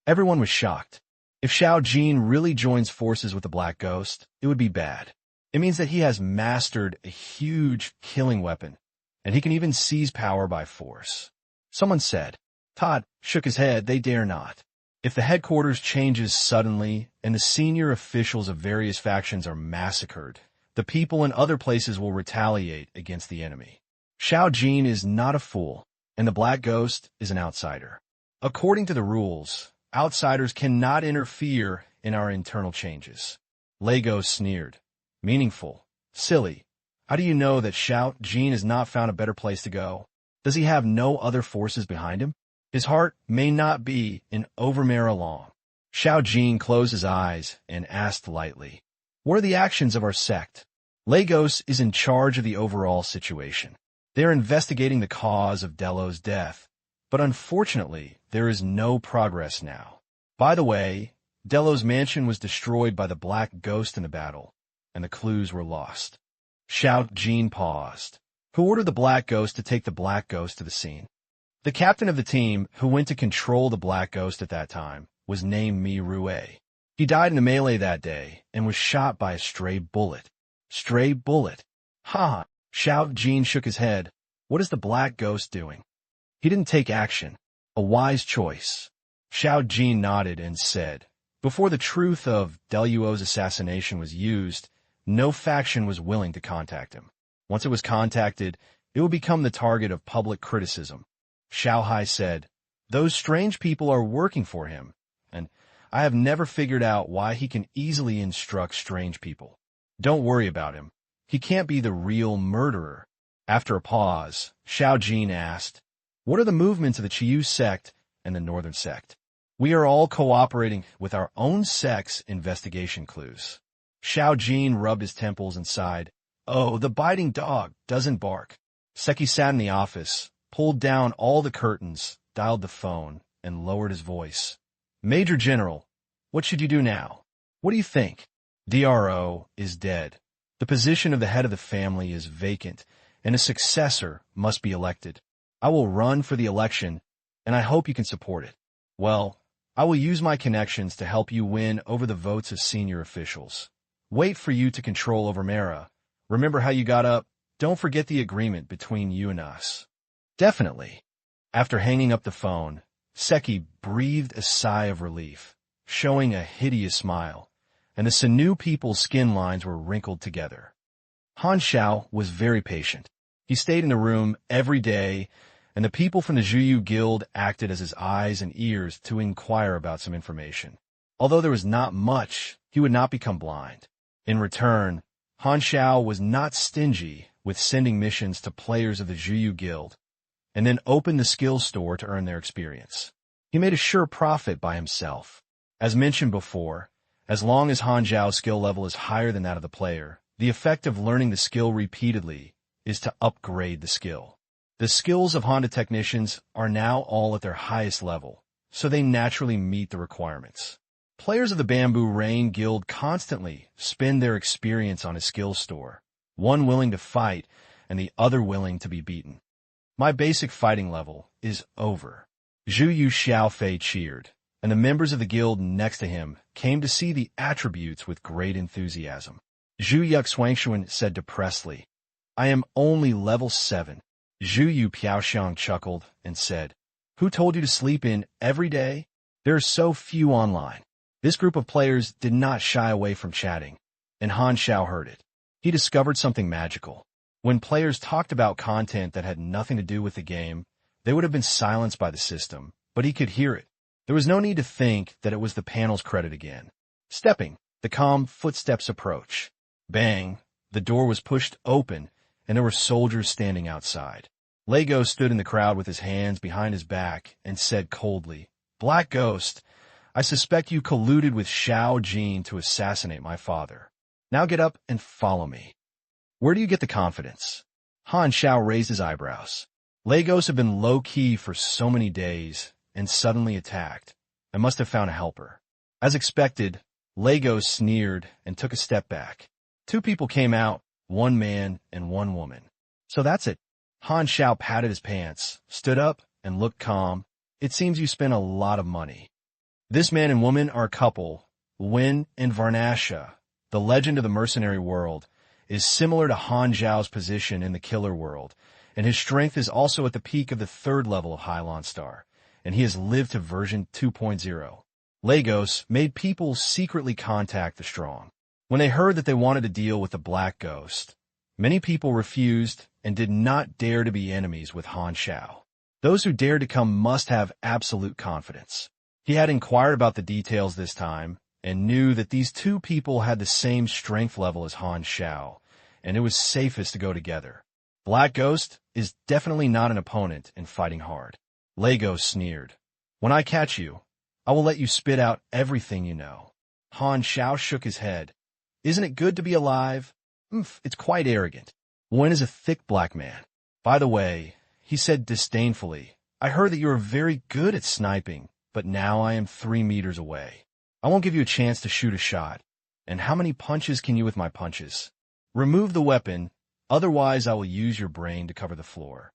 Everyone was shocked. If Xiao Jin really joins forces with the Black Ghost, it would be bad. It means that he has mastered a huge killing weapon, and he can even seize power by force. Someone said. Todd shook his head. They dare not. If the headquarters changes suddenly and the senior officials of various factions are massacred, the people in other places will retaliate against the enemy. Xiao Jin is not a fool, and the Black Ghost is an outsider. According to the rules, outsiders cannot interfere in our internal changes. Lagos sneered. Meaningful. Silly. How do you know that Xiao Jin has not found a better place to go? Does he have no other forces behind him? His heart may not be in Overmare along. Xiao Jin closed his eyes and asked lightly, "What are the actions of our sect?" Lagos is in charge of the overall situation. They are investigating the cause of Delo's death, but unfortunately, there is no progress now. By the way, Delo's mansion was destroyed by the Black Ghost in the battle, and the clues were lost. Xiao Jin paused. Who ordered the Black Ghost to take the Black Ghost to the scene? The captain of the team who went to control the Black Ghost at that time was named Mi Rue. He died in a melee that day and was shot by a stray bullet. Stray bullet? Ha! Xiao Jin shook his head. What is the Black Ghost doing? He didn't take action. A wise choice. Xiao Jin nodded and said, before the truth of Deluo's assassination was used, no faction was willing to contact him. Once it was contacted, it would become the target of public criticism. Xiao Hai said, "Those strange people are working for him, and I have never figured out why he can easily instruct strange people. Don't worry about him. He can't be the real murderer." After a pause, Xiao Jin asked, "What are the movements of the Qiyu sect and the Northern sect?" "We are all cooperating with our own sect's investigation clues." Xiao Jin rubbed his temples and sighed. "Oh, the biting dog doesn't bark." Seki sat in the office, pulled down all the curtains, dialed the phone, and lowered his voice. "Major General, what should you do now? What do you think?" DRO is dead. The position of the head of the family is vacant, and a successor must be elected. I will run for the election, and I hope you can support it. Well, I will use my connections to help you win over the votes of senior officials. Wait for you to control over Mara. Remember how you got up? Don't forget the agreement between you and us. Definitely. After hanging up the phone, Seki breathed a sigh of relief, showing a hideous smile, and the sinew people's skin lines were wrinkled together. Han Xiao was very patient. He stayed in the room every day, and the people from the Zhuyu Guild acted as his eyes and ears to inquire about some information. Although there was not much, he would not become blind. In return, Han Xiao was not stingy with sending missions to players of the Zhuyu Guild, and then opened the skill store to earn their experience. He made a sure profit by himself. As mentioned before, as long as Han Xiao's skill level is higher than that of the player, the effect of learning the skill repeatedly is to upgrade the skill. The skills of Honda technicians are now all at their highest level, so they naturally meet the requirements. Players of the Bamboo Rain Guild constantly spend their experience on a skill store, one willing to fight and the other willing to be beaten. My basic fighting level is over. Zhu Yu Xiaofei cheered, and the members of the guild next to him came to see the attributes with great enthusiasm. Zhu Yuk Swangshuan said depressedly, "I am only level 7. Zhu Yu Piaoxiang chuckled and said, "Who told you to sleep in every day? There are so few online." This group of players did not shy away from chatting, and Han Xiao heard it. He discovered something magical. When players talked about content that had nothing to do with the game, they would have been silenced by the system, but he could hear it. There was no need to think that it was the panel's credit again. Stepping, the calm footsteps approach. Bang, the door was pushed open, and there were soldiers standing outside. Lego stood in the crowd with his hands behind his back and said coldly, "Black Ghost, I suspect you colluded with Xiao Jin to assassinate my father. Now get up and follow me." "Where do you get the confidence?" Han Xiao raised his eyebrows. Legos have been low-key for so many days and suddenly attacked. I must have found a helper. As expected, Legos sneered and took a step back. Two people came out, one man and one woman. "So that's it." Han Xiao patted his pants, stood up, and looked calm. "It seems you spent a lot of money." This man and woman are a couple. Wen and Varnasha, the legend of the mercenary world, is similar to Han Xiao's position in the killer world, and his strength is also at the peak of the 3rd level of Hylon Star, and he has lived to version 2.0. Lagos made people secretly contact the strong. When they heard that they wanted to deal with the Black Ghost, many people refused and did not dare to be enemies with Han Xiao. Those who dared to come must have absolute confidence. He had inquired about the details this time, and knew that these two people had the same strength level as Han Xiao, and it was safest to go together. Black Ghost is definitely not an opponent in fighting hard. Lego sneered. "When I catch you, I will let you spit out everything you know." Han Xiao shook his head. "Isn't it good to be alive? It's quite arrogant." Wen is a thick black man. "By the way," he said disdainfully, "I heard that you are very good at sniping, but now I am 3 meters away. I won't give you a chance to shoot a shot. And how many punches can you with my punches? Remove the weapon, otherwise I will use your brain to cover the floor."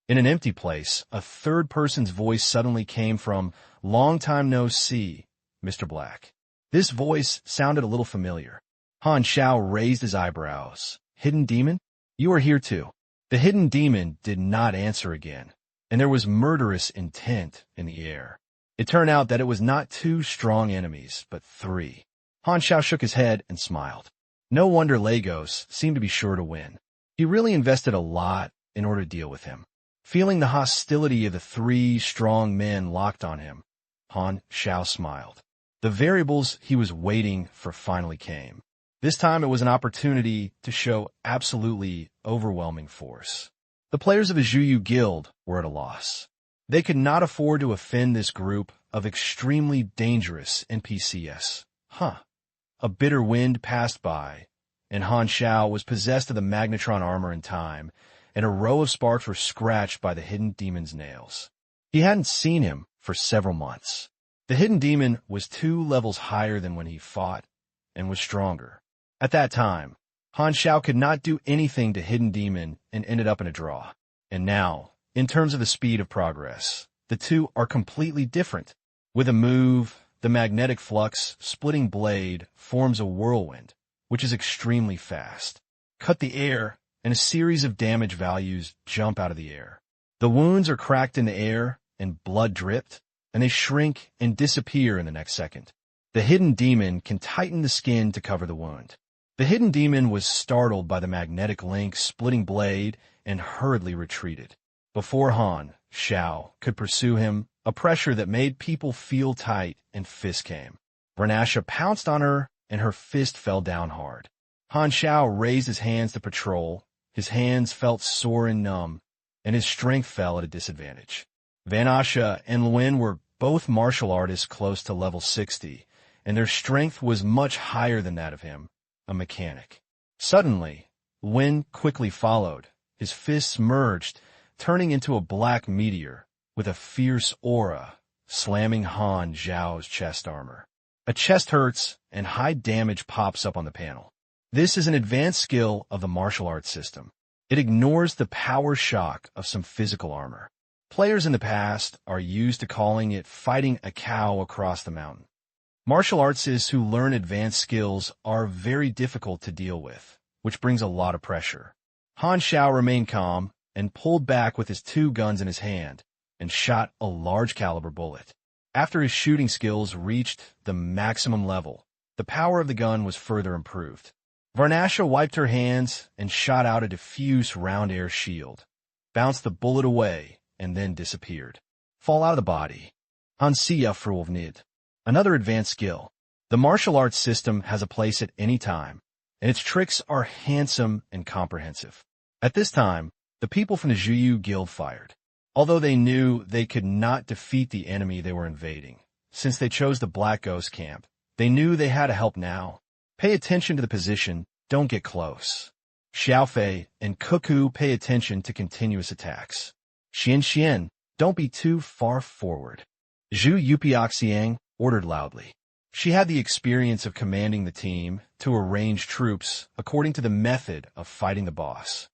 In an empty place, a third person's voice suddenly came from, "Long time no see, Mr. Black." This voice sounded a little familiar. Han Xiao raised his eyebrows. "Hidden Demon? You are here too." The Hidden Demon did not answer again, and there was murderous intent in the air. It turned out that it was not 2 strong enemies, but 3. Han Xiao shook his head and smiled. No wonder Lagos seemed to be sure to win. He really invested a lot in order to deal with him. Feeling the hostility of the 3 strong men locked on him, Han Xiao smiled. The variables he was waiting for finally came. This time it was an opportunity to show absolutely overwhelming force. The players of the Zhuyu Guild were at a loss. They could not afford to offend this group of extremely dangerous NPCs. A bitter wind passed by, and Han Xiao was possessed of the magnetron armor in time, and a row of sparks were scratched by the Hidden Demon's nails. He hadn't seen him for several months. The Hidden Demon was 2 levels higher than when he fought, and was stronger. At that time, Han Xiao could not do anything to Hidden Demon and ended up in a draw. And now, in terms of the speed of progress, the two are completely different. With a move, the magnetic flux splitting blade forms a whirlwind, which is extremely fast. Cut the air, and a series of damage values jump out of the air. The wounds are cracked in the air, and blood dripped, and they shrink and disappear in the next second. The Hidden Demon can tighten the skin to cover the wound. The Hidden Demon was startled by the magnetic link splitting blade and hurriedly retreated. Before Han Xiao could pursue him, a pressure that made people feel tight and fist came. Varnasha pounced on her, and her fist fell down hard. Han Xiao raised his hands to patrol. His hands felt sore and numb, and his strength fell at a disadvantage. Varnasha and Wen were both martial artists close to level 60, and their strength was much higher than that of him, a mechanic. Suddenly, Wen quickly followed. His fists merged, turning into a black meteor with a fierce aura, slamming Han Xiao's chest armor. A chest hurts, and high damage pops up on the panel. This is an advanced skill of the martial arts system. It ignores the power shock of some physical armor. Players in the past are used to calling it fighting a cow across the mountain. Martial artists who learn advanced skills are very difficult to deal with, which brings a lot of pressure. Han Xiao remained calm, and pulled back with his 2 guns in his hand and shot a large caliber bullet. After his shooting skills reached the maximum level, the power of the gun was further improved. Varnasha wiped her hands and shot out a diffuse round air shield, bounced the bullet away, and then disappeared. Fall out of the body. Han Xiao. Another advanced skill. The martial arts system has a place at any time, and its tricks are handsome and comprehensive. At this time, the people from the Zhuyu Guild fired, although they knew they could not defeat the enemy they were invading. Since they chose the Black Ghost camp, they knew they had to help now. Pay attention to the position, don't get close. Xiaofei and Cuckoo pay attention to continuous attacks. Xian, don't be too far forward. Zhu Yupiaxiang ordered loudly. She had the experience of commanding the team to arrange troops according to the method of fighting the boss.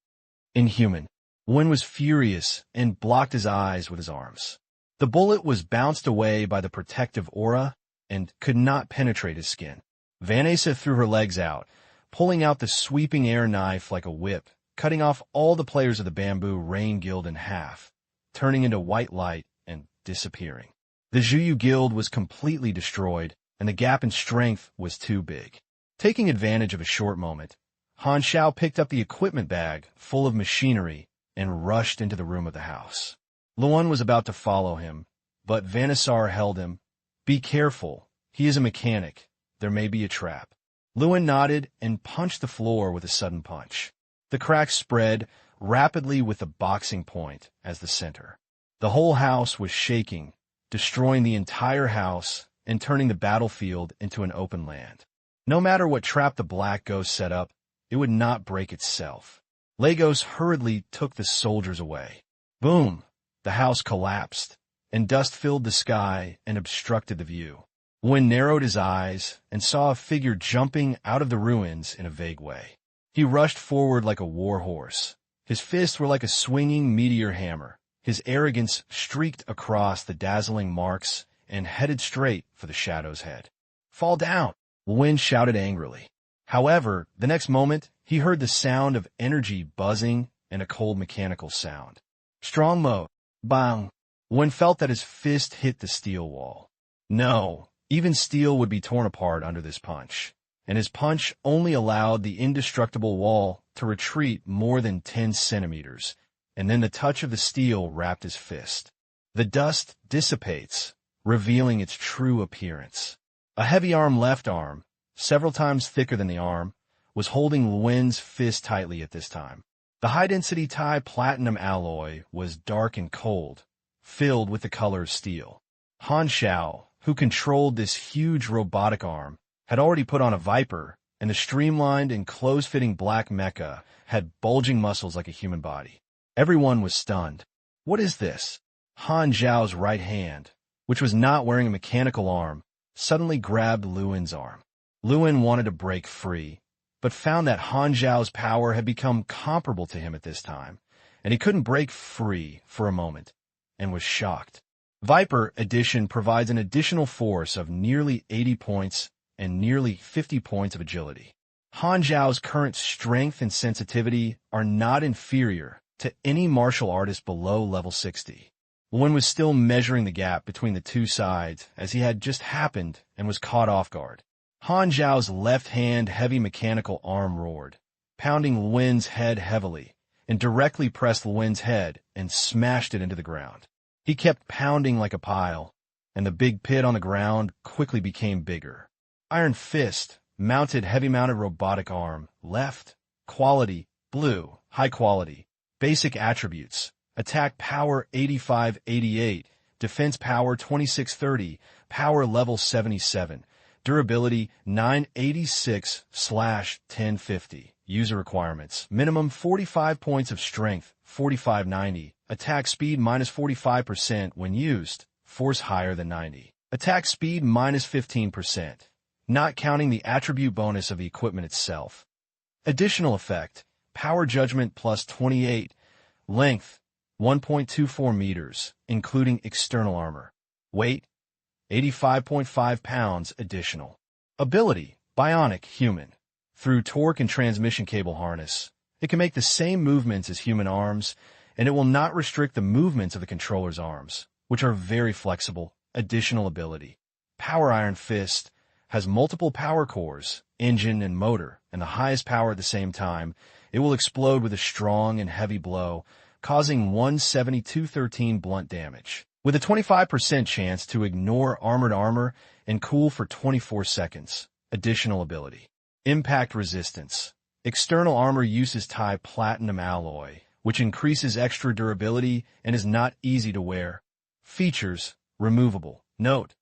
Inhuman. Wen was furious and blocked his eyes with his arms. The bullet was bounced away by the protective aura and could not penetrate his skin. Vanessa threw her legs out, pulling out the sweeping air knife like a whip, cutting off all the players of the Bamboo Rain Guild in half, turning into white light and disappearing. The Zhuyu Guild was completely destroyed, and the gap in strength was too big. Taking advantage of a short moment, Han Xiao picked up the equipment bag full of machinery and rushed into the room of the house. Luan was about to follow him, but Vanessar held him. Be careful. He is a mechanic. There may be a trap. Luan nodded and punched the floor with a sudden punch. The crack spread rapidly with the boxing point as the center. The whole house was shaking, destroying the entire house and turning the battlefield into an open land. No matter what trap the Black Ghost set up, it would not break itself. Lagos hurriedly took the soldiers away. Boom! The house collapsed, and dust filled the sky and obstructed the view. Wen narrowed his eyes and saw a figure jumping out of the ruins in a vague way. He rushed forward like a war horse. His fists were like a swinging meteor hammer. His arrogance streaked across the dazzling marks and headed straight for the Shadow's head. Fall down! Wen shouted angrily. However, the next moment, he heard the sound of energy buzzing and a cold mechanical sound. Strong mode. Bang! Wen felt that his fist hit the steel wall. No, even steel would be torn apart under this punch, and his punch only allowed the indestructible wall to retreat more than 10 centimeters, and then the touch of the steel wrapped his fist. The dust dissipates, revealing its true appearance. A heavy left arm, several times thicker than the arm, was holding Wen's fist tightly at this time. The high-density Thai platinum alloy was dark and cold, filled with the color of steel. Han Xiao, who controlled this huge robotic arm, had already put on a Viper, and the streamlined and close-fitting black mecha had bulging muscles like a human body. Everyone was stunned. What is this? Han Xiao's right hand, which was not wearing a mechanical arm, suddenly grabbed Luan's arm. Luan wanted to break free, but found that Han Xiao's power had become comparable to him at this time, and he couldn't break free for a moment, and was shocked. Viper Edition provides an additional force of nearly 80 points and nearly 50 points of agility. Han Xiao's current strength and sensitivity are not inferior to any martial artist below level 60. Luan was still measuring the gap between the two sides as he had just happened and was caught off guard. Han Xiao's left-hand heavy mechanical arm roared, pounding Luan's head heavily, and directly pressed Luan's head and smashed it into the ground. He kept pounding like a pile, and the big pit on the ground quickly became bigger. Iron Fist, mounted heavy-mounted robotic arm, left, quality, blue, high quality, basic attributes, attack power 8588, defense power 2630, power level 77, durability 986/1050. User requirements: minimum 45 points of strength, 4590. Attack speed minus 45% when used, force higher than 90. Attack speed minus 15%, not counting the attribute bonus of the equipment itself. Additional effect: power judgment plus 28. Length 1.24 meters, including external armor. Weight 85.5 pounds additional. Ability: bionic human. Through torque and transmission cable harness, it can make the same movements as human arms and it will not restrict the movements of the controller's arms, which are very flexible. Additional ability. Power Iron Fist has multiple power cores, engine and motor, and the highest power at the same time. It will explode with a strong and heavy blow, causing 172-13 blunt damage, with a 25% chance to ignore armored armor and cool for 24 seconds. Additional ability. Impact Resistance. External armor uses Ti platinum alloy, which increases extra durability and is not easy to wear. Features. Removable. Note.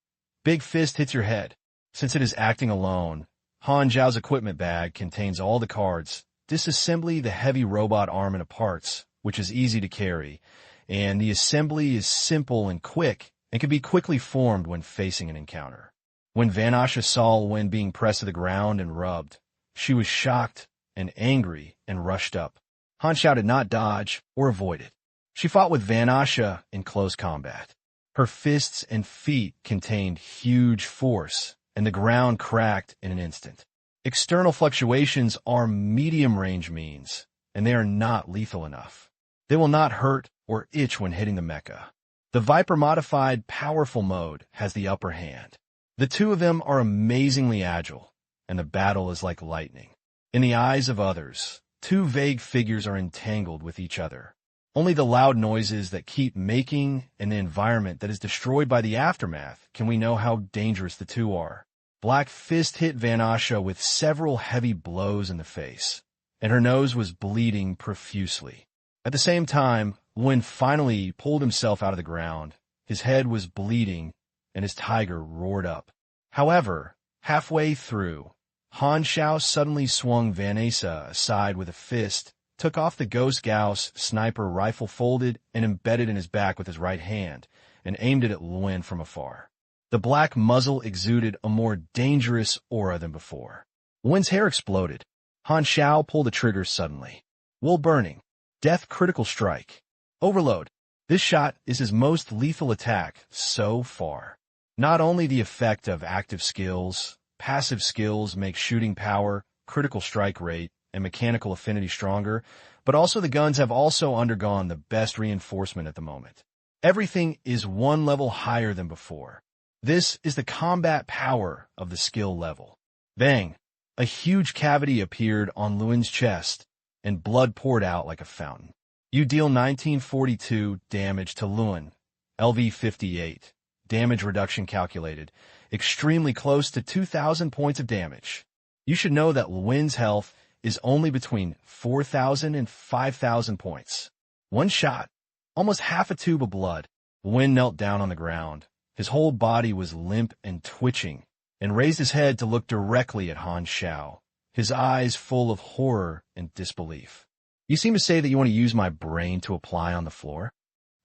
Big Fist hits your head. Since it is acting alone, Han Xiao's equipment bag contains all the cards. Disassembly the heavy robot arm into parts, which is easy to carry, and the assembly is simple and quick and can be quickly formed when facing an encounter. When Vanasha saw Luen being pressed to the ground and rubbed, she was shocked and angry and rushed up. Han Xiao did not dodge or avoid it. She fought with Vanasha in close combat. Her fists and feet contained huge force, and the ground cracked in an instant. External fluctuations are medium-range means, and they are not lethal enough. They will not hurt or itch when hitting the mecha. The Viper-modified powerful mode has the upper hand. The two of them are amazingly agile, and the battle is like lightning. In the eyes of others, two vague figures are entangled with each other. Only the loud noises that keep making and the environment that is destroyed by the aftermath can we know how dangerous the two are. Black Fist hit Vanasha with several heavy blows in the face, and her nose was bleeding profusely. At the same time, Luen finally pulled himself out of the ground. His head was bleeding, and his tiger roared up. However, halfway through, Han Xiao suddenly swung Vanessa aside with a fist, took off the Ghost Gauss sniper rifle folded and embedded in his back with his right hand, and aimed it at Luen from afar. The black muzzle exuded a more dangerous aura than before. Luen's hair exploded. Han Xiao pulled the trigger suddenly. Wool burning. Death critical strike. Overload. This shot is his most lethal attack so far. Not only the effect of active skills, passive skills make shooting power, critical strike rate, and mechanical affinity stronger, but also the guns have also undergone the best reinforcement at the moment. Everything is one level higher than before. This is the combat power of the skill level. Bang! A huge cavity appeared on Luen's chest, and blood poured out like a fountain. You deal 1942 damage to Luen, LV58. Damage reduction calculated, extremely close to 2,000 points of damage. You should know that Luen's health is only between 4,000 and 5,000 points. One shot, almost half a tube of blood. Luen knelt down on the ground. His whole body was limp and twitching, and raised his head to look directly at Han Xiao, his eyes full of horror and disbelief. You seem to say that you want to use my brain to apply on the floor?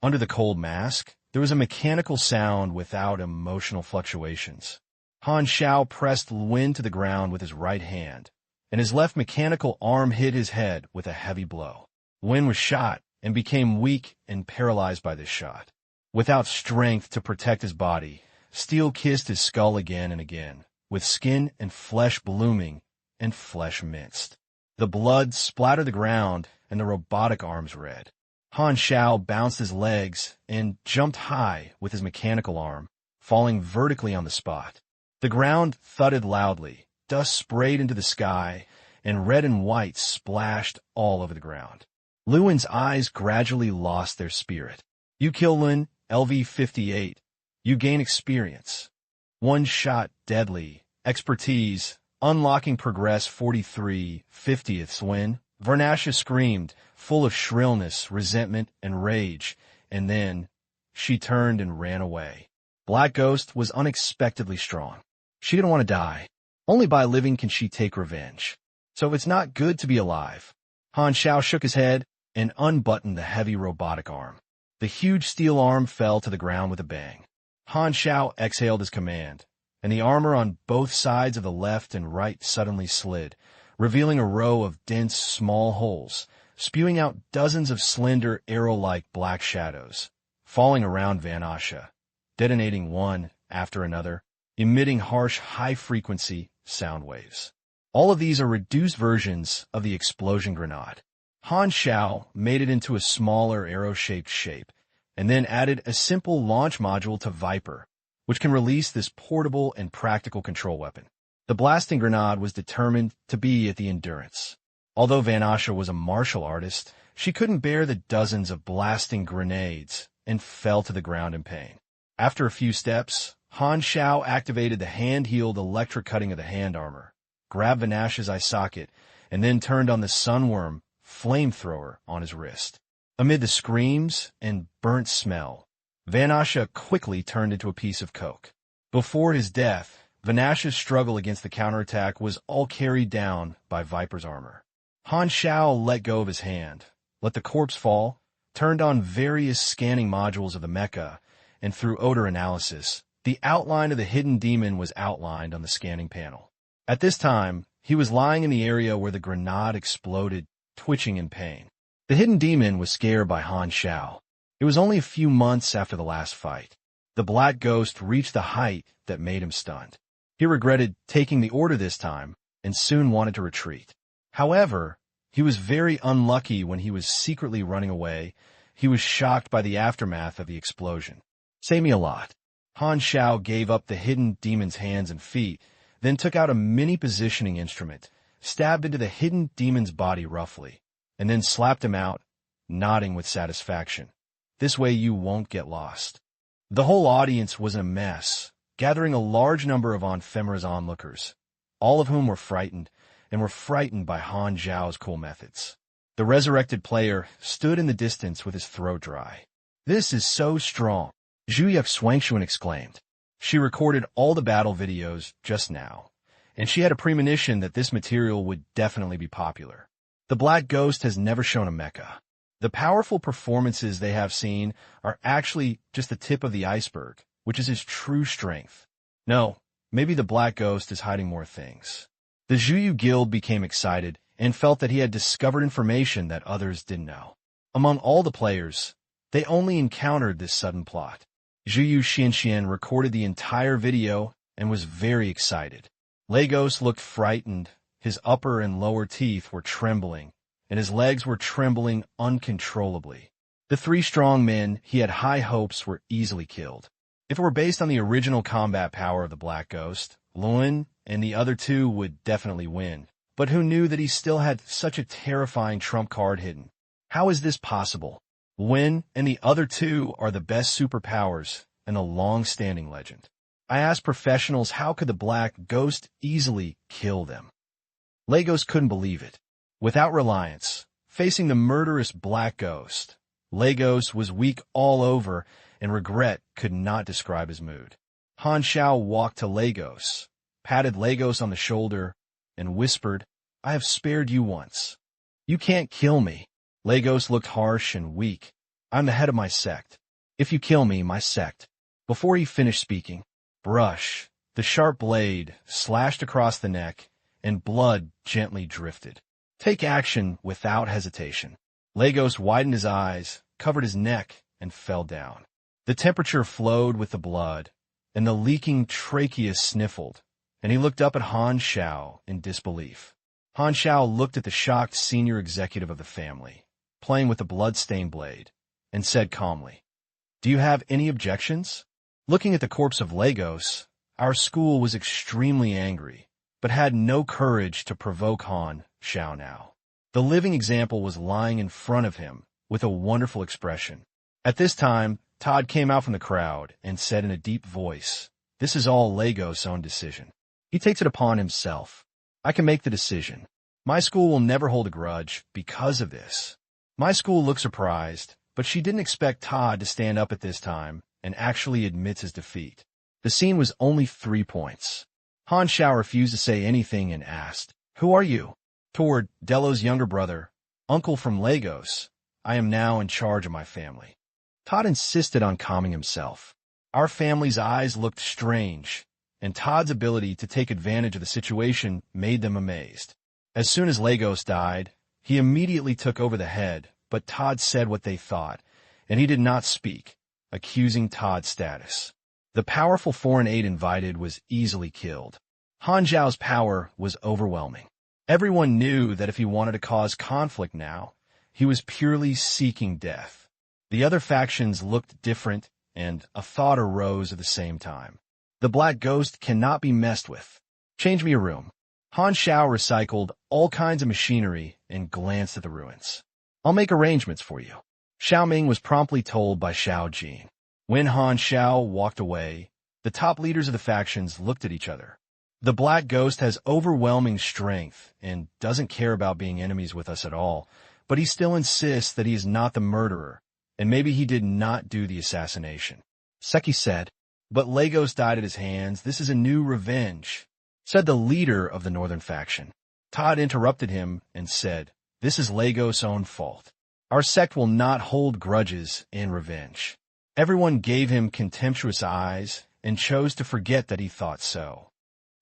Under the cold mask, there was a mechanical sound without emotional fluctuations. Han Xiao pressed Luen to the ground with his right hand, and his left mechanical arm hit his head with a heavy blow. Luen was shot and became weak and paralyzed by this shot. Without strength to protect his body, steel kissed his skull again and again, with skin and flesh blooming and flesh minced. The blood splattered the ground and the robotic arms red. Han Xiao bounced his legs and jumped high with his mechanical arm, falling vertically on the spot. The ground thudded loudly, dust sprayed into the sky, and red and white splashed all over the ground. Luen's eyes gradually lost their spirit. You kill Luen, LV58. You gain experience. One shot deadly. Expertise. Unlocking progress 43 50ths win. Vanasha screamed, full of shrillness, resentment, and rage, and then she turned and ran away. Black Ghost was unexpectedly strong. She didn't want to die. Only by living can she take revenge. So it's not good to be alive. Han Xiao shook his head and unbuttoned the heavy robotic arm. The huge steel arm fell to the ground with a bang. Han Xiao exhaled his command, and the armor on both sides of the left and right suddenly slid, revealing a row of dense, small holes, spewing out dozens of slender, arrow-like black shadows, falling around Vanasha, detonating one after another, emitting harsh, high-frequency sound waves. All of these are reduced versions of the explosion grenade. Han Xiao made it into a smaller arrow-shaped shape, and then added a simple launch module to Viper, which can release this portable and practical control weapon. The blasting grenade was determined to be at the endurance. Although Vanasha was a martial artist, she couldn't bear the dozens of blasting grenades and fell to the ground in pain. After a few steps, Han Xiao activated the hand-healed electric cutting of the hand armor, grabbed Vanasha's eye socket, and then turned on the sunworm flamethrower on his wrist. Amid the screams and burnt smell, Vanasha quickly turned into a piece of coke. Before his death, Vanasha's struggle against the counterattack was all carried down by Viper's armor. Han Xiao let go of his hand, let the corpse fall, turned on various scanning modules of the mecha, and through odor analysis, the outline of the hidden demon was outlined on the scanning panel. At this time, he was lying in the area where the grenade exploded, twitching in pain. The hidden demon was scared by Han Xiao. It was only a few months after the last fight. The black ghost reached the height that made him stunned. He regretted taking the order this time and soon wanted to retreat. However, he was very unlucky when he was secretly running away. He was shocked by the aftermath of the explosion. Say me a lot. Han Xiao gave up the hidden demon's hands and feet, then took out a mini positioning instrument, stabbed into the hidden demon's body roughly, and then slapped him out, nodding with satisfaction. This way you won't get lost. The whole audience was a mess, gathering a large number of ephemeras onlookers, all of whom were frightened by Han Xiao's cool methods. The resurrected player stood in the distance with his throat dry. "This is so strong," Zhu Yuxuangshuan exclaimed. She recorded all the battle videos just now, and she had a premonition that this material would definitely be popular. The Black Ghost has never shown a mecha. The powerful performances they have seen are actually just the tip of the iceberg, which is his true strength. No, maybe the Black Ghost is hiding more things. The Zhuyu Guild became excited and felt that he had discovered information that others didn't know. Among all the players, they only encountered this sudden plot. Zhuyu Xianxian recorded the entire video and was very excited. Lagos looked frightened, his upper and lower teeth were trembling, and his legs were trembling uncontrollably. The three strong men he had high hopes were easily killed. If it were based on the original combat power of the Black Ghost, Luan and the other two would definitely win. But who knew that he still had such a terrifying trump card hidden? How is this possible? Luan and the other two are the best superpowers and a long-standing legend. I asked professionals how could the Black Ghost easily kill them. Lagos couldn't believe it. Without reliance, facing the murderous Black Ghost, Lagos was weak all over and regret could not describe his mood. Han Xiao walked to Lagos, patted Lagos on the shoulder, and whispered, "I have spared you once. You can't kill me." Lagos looked harsh and weak. "I'm the head of my sect. If you kill me, my sect." Before he finished speaking, brush, the sharp blade slashed across the neck, and blood gently drifted. Take action without hesitation. Lagos widened his eyes, covered his neck, and fell down. The temperature flowed with the blood, and the leaking trachea sniffled, and he looked up at Han Xiao in disbelief. Han Xiao looked at the shocked senior executive of the family, playing with the blood-stained blade, and said calmly, "Do you have any objections?" Looking at the corpse of Lagos, our school was extremely angry, but had no courage to provoke Han Xiao now. The living example was lying in front of him with a wonderful expression. At this time, Todd came out from the crowd and said in a deep voice, "This is all Lagos' own decision. He takes it upon himself. I can make the decision. My school will never hold a grudge because of this." My school looked surprised, but she didn't expect Todd to stand up at this time and actually admits his defeat. The scene was only 3 points. Han Xiao refused to say anything and asked, "Who are you?" Toward Delo's younger brother, uncle from Lagos, "I am now in charge of my family." Todd insisted on calming himself. Our family's eyes looked strange, and Todd's ability to take advantage of the situation made them amazed. As soon as Lagos died, he immediately took over the head, but Todd said what they thought, and he did not speak, accusing Todd's status. The powerful foreign aid invited was easily killed. Han Zhao's power was overwhelming. Everyone knew that if he wanted to cause conflict now, He was purely seeking death. The other factions looked different, and a thought arose at the same time. The Black Ghost cannot be messed with. Change me a room. Han Xiao recycled all kinds of machinery and glanced at the ruins. I'll make arrangements for you. Xiao Ming was promptly told by Xiao Jin. When Han Xiao walked away, the top leaders of the factions looked at each other. The Black Ghost has overwhelming strength and doesn't care about being enemies with us at all, but he still insists that he is not the murderer, and maybe he did not do the assassination. Seki said, but Lagos died at his hands. This is a new revenge, said the leader of the northern faction. Todd interrupted him and said, this is Lagos' own fault. Our sect will not hold grudges in revenge. Everyone gave him contemptuous eyes and chose to forget that he thought so.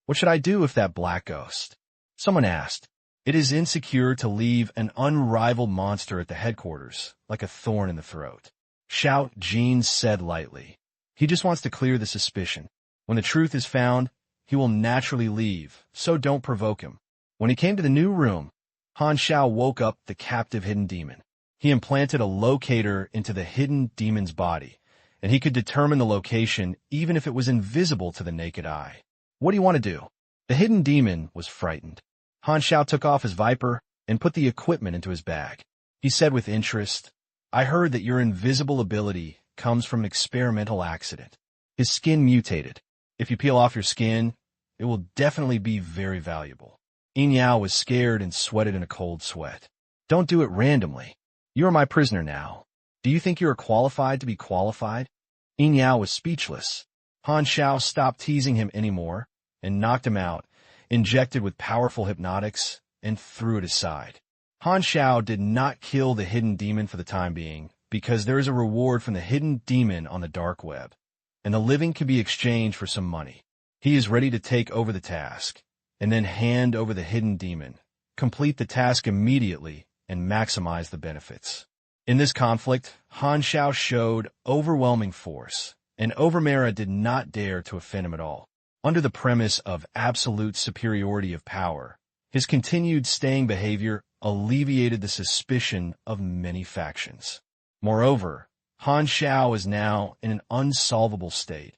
What should I do if that Black Ghost? Someone asked. It is insecure to leave an unrivaled monster at the headquarters, like a thorn in the throat. Xiao Jin said lightly. He just wants to clear the suspicion. When the truth is found, he will naturally leave, so don't provoke him. When he came to the new room, Han Xiao woke up the captive hidden demon. He implanted a locator into the hidden demon's body, and he could determine the location even if it was invisible to the naked eye. What do you want to do? The hidden demon was frightened. Han Xiao took off his viper and put the equipment into his bag. He said with interest, I heard that your invisible ability comes from an experimental accident. His skin mutated. If you peel off your skin, it will definitely be very valuable. Yin Yao was scared and sweated in a cold sweat. Don't do it randomly. You are my prisoner now. Do you think you are qualified to be qualified? Yin Yao was speechless. Han Xiao stopped teasing him anymore and knocked him out, injected with powerful hypnotics, and threw it aside. Han Xiao did not kill the hidden demon for the time being, because there is a reward from the hidden demon on the dark web, and the living can be exchanged for some money. He is ready to take over the task, and then hand over the hidden demon, complete the task immediately, and maximize the benefits. In this conflict, Han Xiao showed overwhelming force, and Overmera did not dare to offend him at all. Under the premise of absolute superiority of power, his continued staying behavior alleviated the suspicion of many factions. Moreover, Han Xiao is now in an unsolvable state,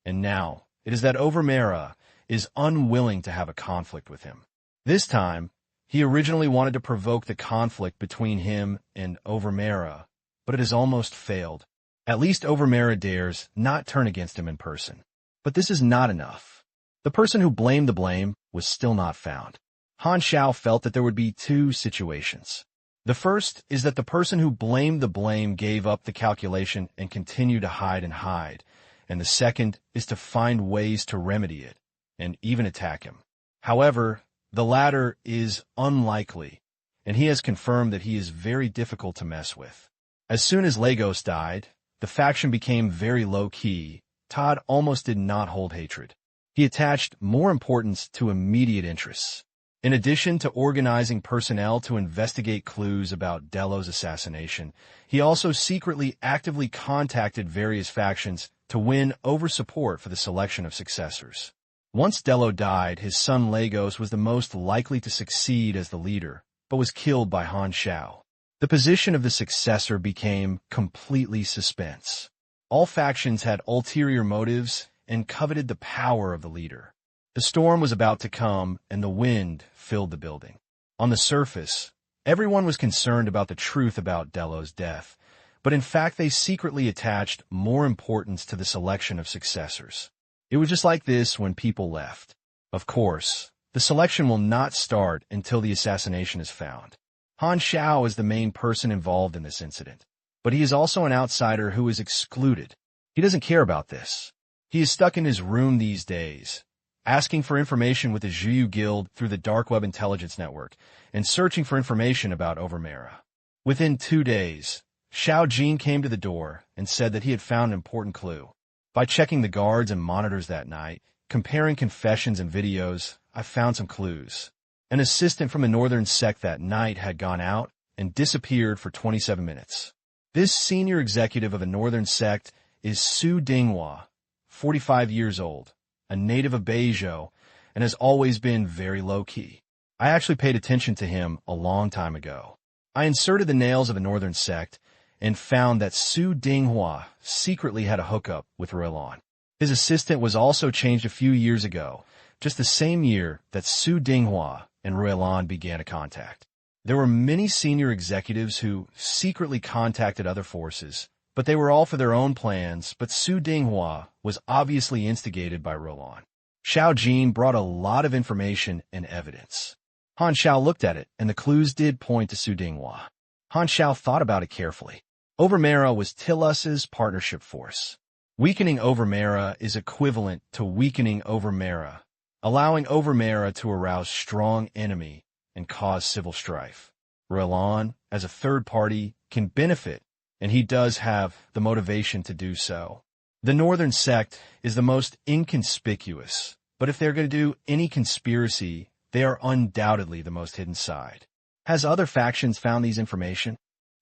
and now it is that Overmera is unwilling to have a conflict with him. This time, he originally wanted to provoke the conflict between him and Overmera, but it has almost failed. At least Overmera dares not turn against him in person. But this is not enough. The person who blamed the blame was still not found. Han Xiao felt that there would be two situations. The first is that the person who blamed the blame gave up the calculation and continued to hide, and the second is to find ways to remedy it, and even attack him. However, the latter is unlikely, and he has confirmed that he is very difficult to mess with. As soon as Lagos died, the faction became very low-key. Todd almost did not hold hatred. He attached more importance to immediate interests. In addition to organizing personnel to investigate clues about Delo's assassination, he also secretly actively contacted various factions to win over support for the selection of successors. Once Delo died, his son Lagos was the most likely to succeed as the leader, but was killed by Han Xiao. The position of the successor became completely suspense. All factions had ulterior motives and coveted the power of the leader. The storm was about to come, and the wind filled the building. On the surface, everyone was concerned about the truth about Delo's death, but in fact they secretly attached more importance to the selection of successors. It was just like this when people left. Of course, the selection will not start until the assassination is found. Han Xiao is the main person involved in this incident, but he is also an outsider who is excluded. He doesn't care about this. He is stuck in his room these days, asking for information with the Zhuyu Guild through the Dark Web Intelligence Network, and searching for information about Overmera. Within 2 days, Xiao Jin came to the door and said that he had found an important clue. By checking the guards and monitors that night, comparing confessions and videos, I found some clues. An assistant from the northern sect that night had gone out and disappeared for 27 minutes. This senior executive of the northern sect is Su Dinghua, 45 years old, a native of Beizhou, and has always been very low-key. I actually paid attention to him a long time ago. I inserted the nails of a northern sect and found that Su Dinghua secretly had a hookup with Ruilan. His assistant was also changed a few years ago, just the same year that Su Dinghua and Ruilan began a contact. There were many senior executives who secretly contacted other forces, but they were all for their own plans, but Su Dinghua was obviously instigated by Ruilan. Xiao Jin brought a lot of information and evidence. Han Xiao looked at it, and the clues did point to Su Dinghua. Han Xiao thought about it carefully. Overmera was Tilus's partnership force. Weakening Overmera is equivalent to weakening Overmera, allowing Overmera to arouse strong enemy and cause civil strife. Ruilan, as a third party, can benefit, and he does have the motivation to do so. The Northern Sect is the most inconspicuous, but if they're going to do any conspiracy, they are undoubtedly the most hidden side. Has other factions found these information?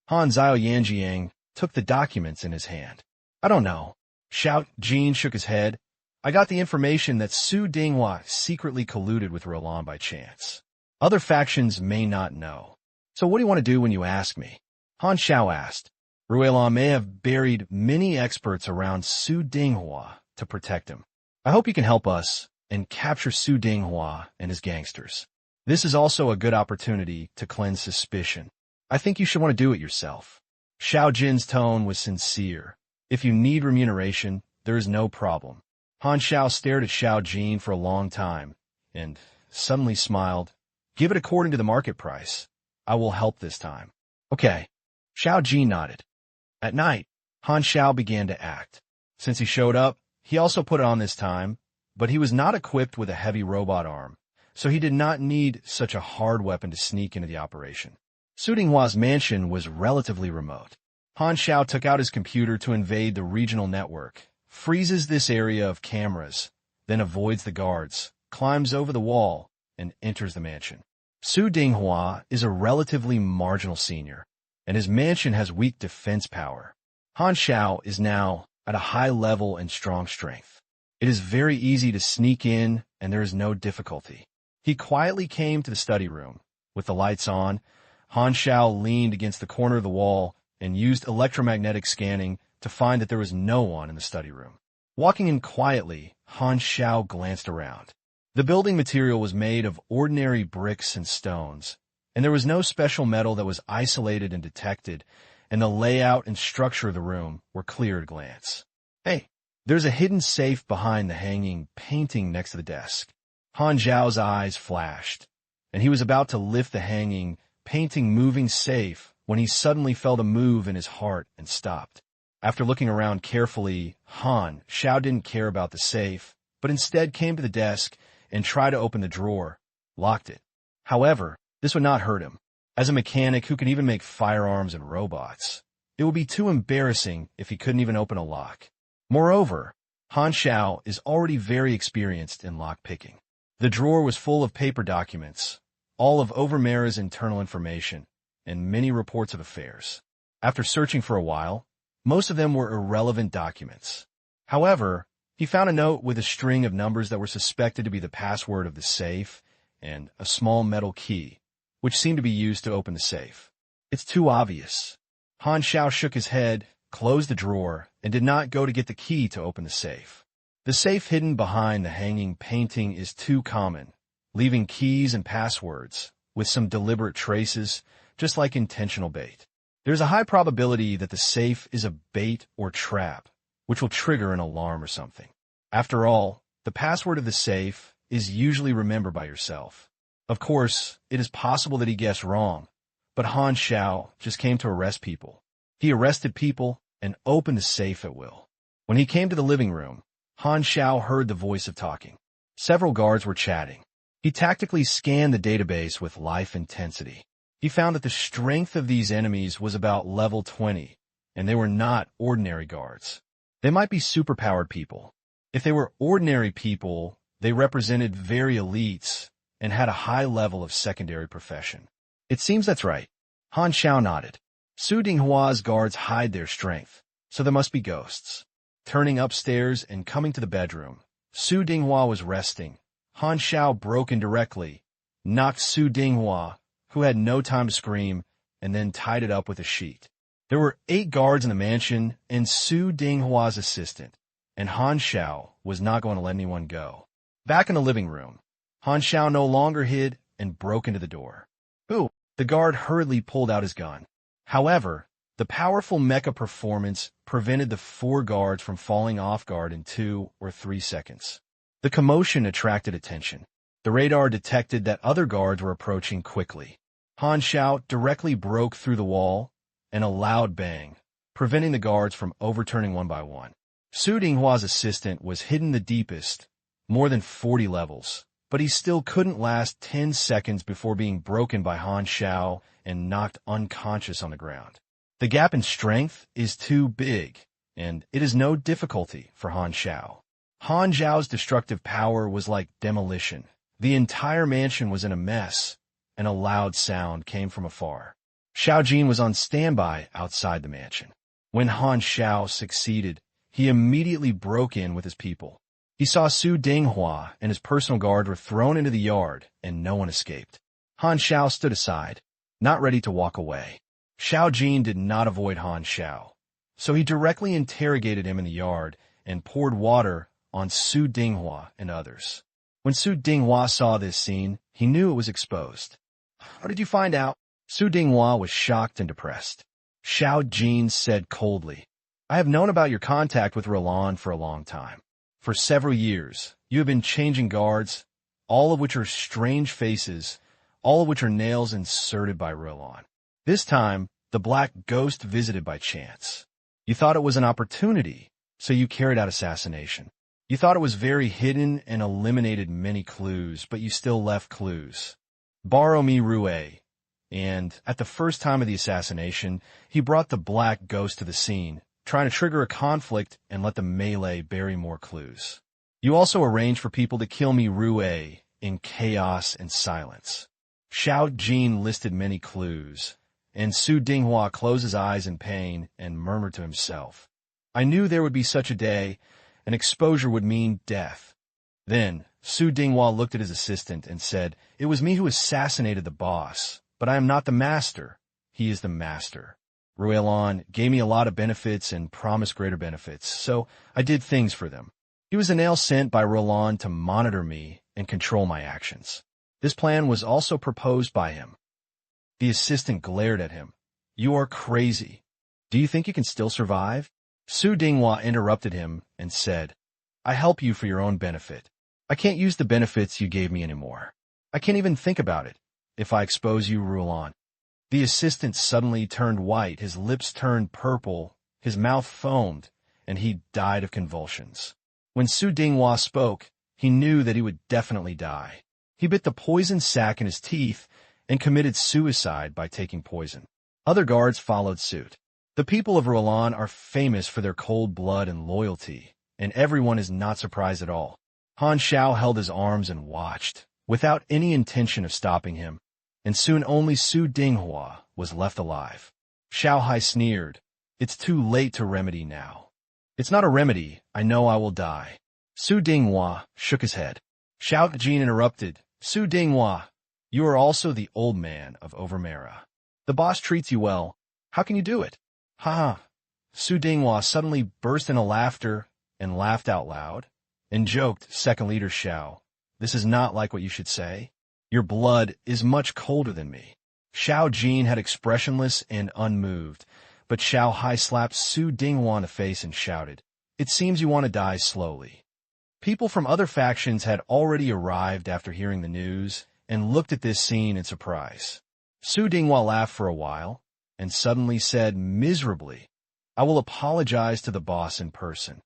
Han Xiao Yanjiang took the documents in his hand. I don't know. Xiao Jin shook his head. I got the information that Su Dinghua secretly colluded with Ruilan by chance. Other factions may not know. So what do you want to do when you ask me? Han Xiao asked. Ruilan may have buried many experts around Su Dinghua to protect him. I hope you can help us and capture Su Dinghua and his gangsters. This is also a good opportunity to cleanse suspicion. I think you should want to do it yourself. Xiao Jin's tone was sincere. If you need remuneration, there is no problem. Han Xiao stared at Xiao Jin for a long time and suddenly smiled. Give it according to the market price. I will help this time. Okay. Xiao Jin nodded. At night, Han Xiao began to act. Since he showed up, he also put it on this time, but he was not equipped with a heavy robot arm, so he did not need such a hard weapon to sneak into the operation. Su Dinghua's mansion was relatively remote. Han Xiao took out his computer to invade the regional network, freezes this area of cameras, then avoids the guards, climbs over the wall, and enters the mansion. Su Dinghua is a relatively marginal senior, and his mansion has weak defense power. Han Xiao is now at a high level and strong strength. It is very easy to sneak in, and there is no difficulty. He quietly came to the study room. With the lights on, Han Xiao leaned against the corner of the wall and used electromagnetic scanning to find that there was no one in the study room. Walking in quietly, Han Xiao glanced around. The building material was made of ordinary bricks and stones, and there was no special metal that was isolated and detected, and the layout and structure of the room were clear at a glance. Hey, there's a hidden safe behind the hanging painting next to the desk. Han Xiao's eyes flashed, and he was about to lift the hanging, painting moving safe when he suddenly felt a move in his heart and stopped. After looking around carefully, Han Xiao didn't care about the safe, but instead came to the desk and tried to open the drawer, locked it. However, this would not hurt him. As a mechanic who can even make firearms and robots, it would be too embarrassing if he couldn't even open a lock. Moreover, Han Xiao is already very experienced in lock-picking. The drawer was full of paper documents, all of Overmera's internal information, and many reports of affairs. After searching for a while, most of them were irrelevant documents. However, he found a note with a string of numbers that were suspected to be the password of the safe and a small metal key, which seemed to be used to open the safe. It's too obvious. Han Xiao shook his head, closed the drawer, and did not go to get the key to open the safe. The safe hidden behind the hanging painting is too common, leaving keys and passwords, with some deliberate traces, just like intentional bait. There's a high probability that the safe is a bait or trap, which will trigger an alarm or something. After all, the password of the safe is usually remembered by yourself. Of course, it is possible that he guessed wrong, but Han Xiao just came to arrest people. He arrested people and opened the safe at will. When he came to the living room, Han Xiao heard the voice of talking. Several guards were chatting. He tactically scanned the database with life intensity. He found that the strength of these enemies was about level 20, and they were not ordinary guards. They might be superpowered people. If they were ordinary people, they represented very elites and had a high level of secondary profession. It seems that's right. Han Xiao nodded. Su Dinghua's guards hide their strength, so there must be ghosts. Turning upstairs and coming to the bedroom, Su Dinghua was resting. Han Xiao broke in directly, knocked Su Dinghua, who had no time to scream, and then tied it up with a sheet. There were 8 guards in the mansion and Su Dinghua's assistant, and Han Xiao was not going to let anyone go. Back in the living room, Han Xiao no longer hid and broke into the door. Who? The guard hurriedly pulled out his gun. However, the powerful mecha performance prevented the 4 guards from falling off guard in 2 or 3 seconds. The commotion attracted attention. The radar detected that other guards were approaching quickly. Han Xiao directly broke through the wall, and a loud bang, preventing the guards from overturning one by one. Su Dinghua's assistant was hidden the deepest, more than 40 levels, but he still couldn't last 10 seconds before being broken by Han Xiao and knocked unconscious on the ground. The gap in strength is too big, and it is no difficulty for Han Xiao. Han Xiao's destructive power was like demolition. The entire mansion was in a mess, and a loud sound came from afar. Xiao Jin was on standby outside the mansion. When Han Xiao succeeded, he immediately broke in with his people. He saw Su Dinghua and his personal guard were thrown into the yard, and no one escaped. Han Xiao stood aside, not ready to walk away. Xiao Jin did not avoid Han Xiao, so he directly interrogated him in the yard and poured water on Su Dinghua and others. When Su Dinghua saw this scene, he knew it was exposed. "How did you find out?" Su Dinghua was shocked and depressed. Xiao Jin said coldly, "I have known about your contact with Roland for a long time. For several years, you have been changing guards, all of which are strange faces, all of which are nails inserted by Roland. This time, the black ghost visited by chance. You thought it was an opportunity, so you carried out assassination. You thought it was very hidden and eliminated many clues, but you still left clues. Borrow me Rue." And at the first time of the assassination, he brought the black ghost to the scene, trying to trigger a conflict and let the melee bury more clues. You also arranged for people to kill me Rue in chaos and silence. Xiao Jin listed many clues, and Su Dinghua closed his eyes in pain and murmured to himself, "I knew there would be such a day, and exposure would mean death." Then Su Dinghua looked at his assistant and said, "It was me who assassinated the boss, but I am not the master. He is the master. Ruelon gave me a lot of benefits and promised greater benefits, so I did things for them. He was a nail sent by Roland to monitor me and control my actions. This plan was also proposed by him." The assistant glared at him. "You are crazy. Do you think you can still survive?" Su Dinghua interrupted him and said, "I help you for your own benefit. I can't use the benefits you gave me anymore. I can't even think about it if I expose you, Roland." The assistant suddenly turned white, his lips turned purple, his mouth foamed, and he died of convulsions. When Su Dinghua spoke, he knew that he would definitely die. He bit the poison sac in his teeth and committed suicide by taking poison. Other guards followed suit. The people of Roland are famous for their cold blood and loyalty, and everyone is not surprised at all. Han Xiao held his arms and watched, without any intention of stopping him, and soon only Su Dinghua was left alive. Xiao Hai sneered, "It's too late to remedy now." "It's not a remedy. I know I will die." Su Dinghua shook his head. Xiao Jin interrupted, "Su Dinghua, you are also the old man of Overmera. The boss treats you well. How can you do it?" "Ha ha." Su Dinghua suddenly burst into laughter and laughed out loud, and joked, "Second leader Xiao, this is not like what you should say. Your blood is much colder than me." Xiao Jin had expressionless and unmoved, but Xiao Hai slapped Su Dinghua in the face and shouted, "It seems you want to die slowly." People from other factions had already arrived after hearing the news and looked at this scene in surprise. Su Dinghua laughed for a while and suddenly said miserably, "I will apologize to the boss in person."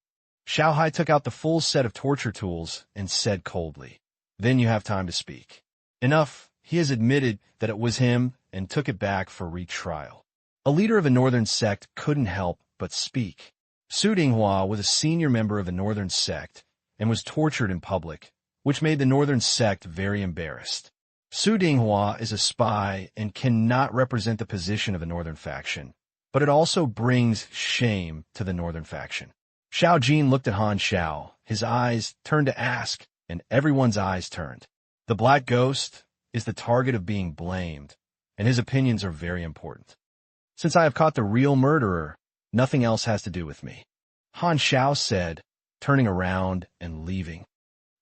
Xiao Hai took out the full set of torture tools and said coldly, "Then you have time to speak." "Enough. He has admitted that it was him and took it back for retrial." A leader of a northern sect couldn't help but speak. Su Dinghua was a senior member of the northern sect and was tortured in public, which made the northern sect very embarrassed. Su Dinghua is a spy and cannot represent the position of the northern faction, but it also brings shame to the northern faction. Xiao Jin looked at Han Xiao, his eyes turned to ask, and everyone's eyes turned. The Black Ghost is the target of being blamed, and his opinions are very important. Since I have caught the real murderer, nothing else has to do with me, Han Xiao said, turning around and leaving.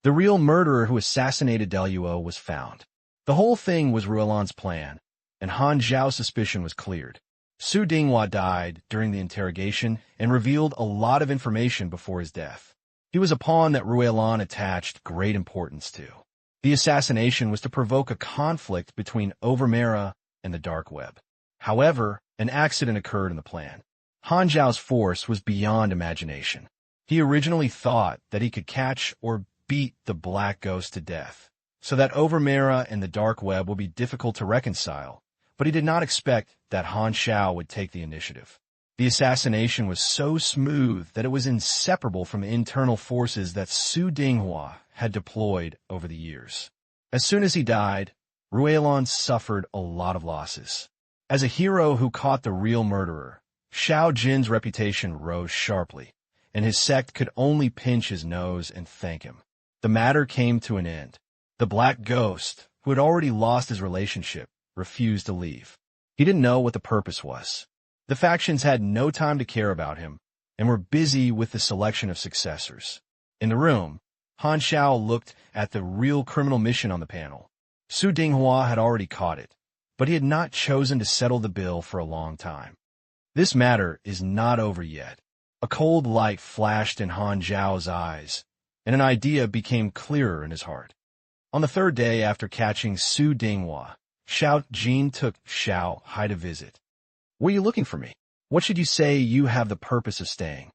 The real murderer who assassinated Deluo was found. The whole thing was Ruelan's plan, and Han Xiao's suspicion was cleared. Su Dinghua died during the interrogation and revealed a lot of information before his death. He was a pawn that Ruelan attached great importance to. The assassination was to provoke a conflict between Overmera and the dark web. However, an accident occurred in the plan. Han Xiao's force was beyond imagination. He originally thought that he could catch or beat the Black Ghost to death, so that Overmera and the dark web would be difficult to reconcile, but he did not expect that Han Xiao would take the initiative. The assassination was so smooth that it was inseparable from the internal forces that Su Dinghua had deployed over the years. As soon as he died, Ruelan suffered a lot of losses. As a hero who caught the real murderer, Xiao Jin's reputation rose sharply, and his sect could only pinch his nose and thank him. The matter came to an end. The Black Ghost, who had already lost his relationship, refused to leave. He didn't know what the purpose was. The factions had no time to care about him, and were busy with the selection of successors. In the room, Han Xiao looked at the real criminal mission on the panel. Su Dinghua had already caught it, but he had not chosen to settle the bill for a long time. This matter is not over yet. A cold light flashed in Han Xiao's eyes, and an idea became clearer in his heart. On the third day after catching Su Dinghua, Xiao Jin took Xiao Hai to visit. "Were you looking for me? What should you say you have the purpose of staying?"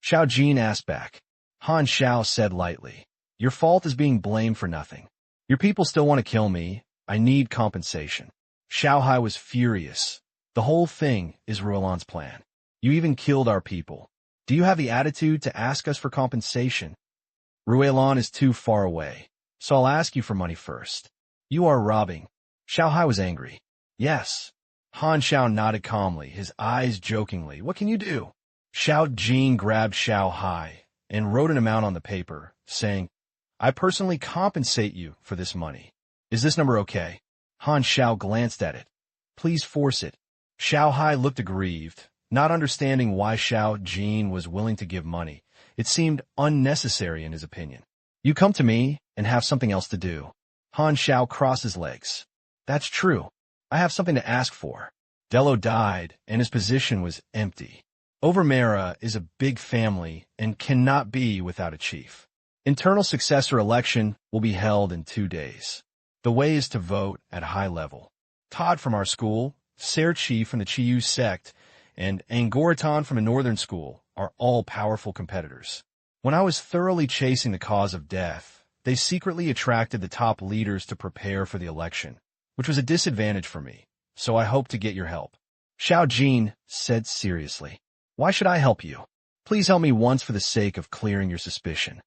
Xiao Jin asked back. Han Xiao said lightly, "Your fault is being blamed for nothing. Your people still want to kill me. I need compensation." Xiao Hai was furious. "The whole thing is Ruelan's plan. You even killed our people. Do you have the attitude to ask us for compensation? Ruelan is too far away, so I'll ask you for money first. You are robbing." Xiao Hai was angry. "Yes." Han Xiao nodded calmly, his eyes jokingly. "What can you do?" Xiao Jin grabbed Xiao Hai and wrote an amount on the paper, saying, "I personally compensate you for this money. Is this number okay?" Han Xiao glanced at it. "Please force it." Xiao Hai looked aggrieved, not understanding why Xiao Jin was willing to give money. It seemed unnecessary in his opinion. "You come to me and have something else to do." Han Xiao crossed his legs. "That's true. I have something to ask for." Delo died, and his position was empty. Overmera is a big family and cannot be without a chief. Internal successor election will be held in 2 days. The way is to vote at high level. Todd from our school, Serchi from the Chiyu sect, and Angoratan from a northern school are all powerful competitors. When I was thoroughly chasing the cause of death, they secretly attracted the top leaders to prepare for the election, which was a disadvantage for me, so I hope to get your help. Xiao Jin said seriously, "Why should I help you? Please help me once for the sake of clearing your suspicion."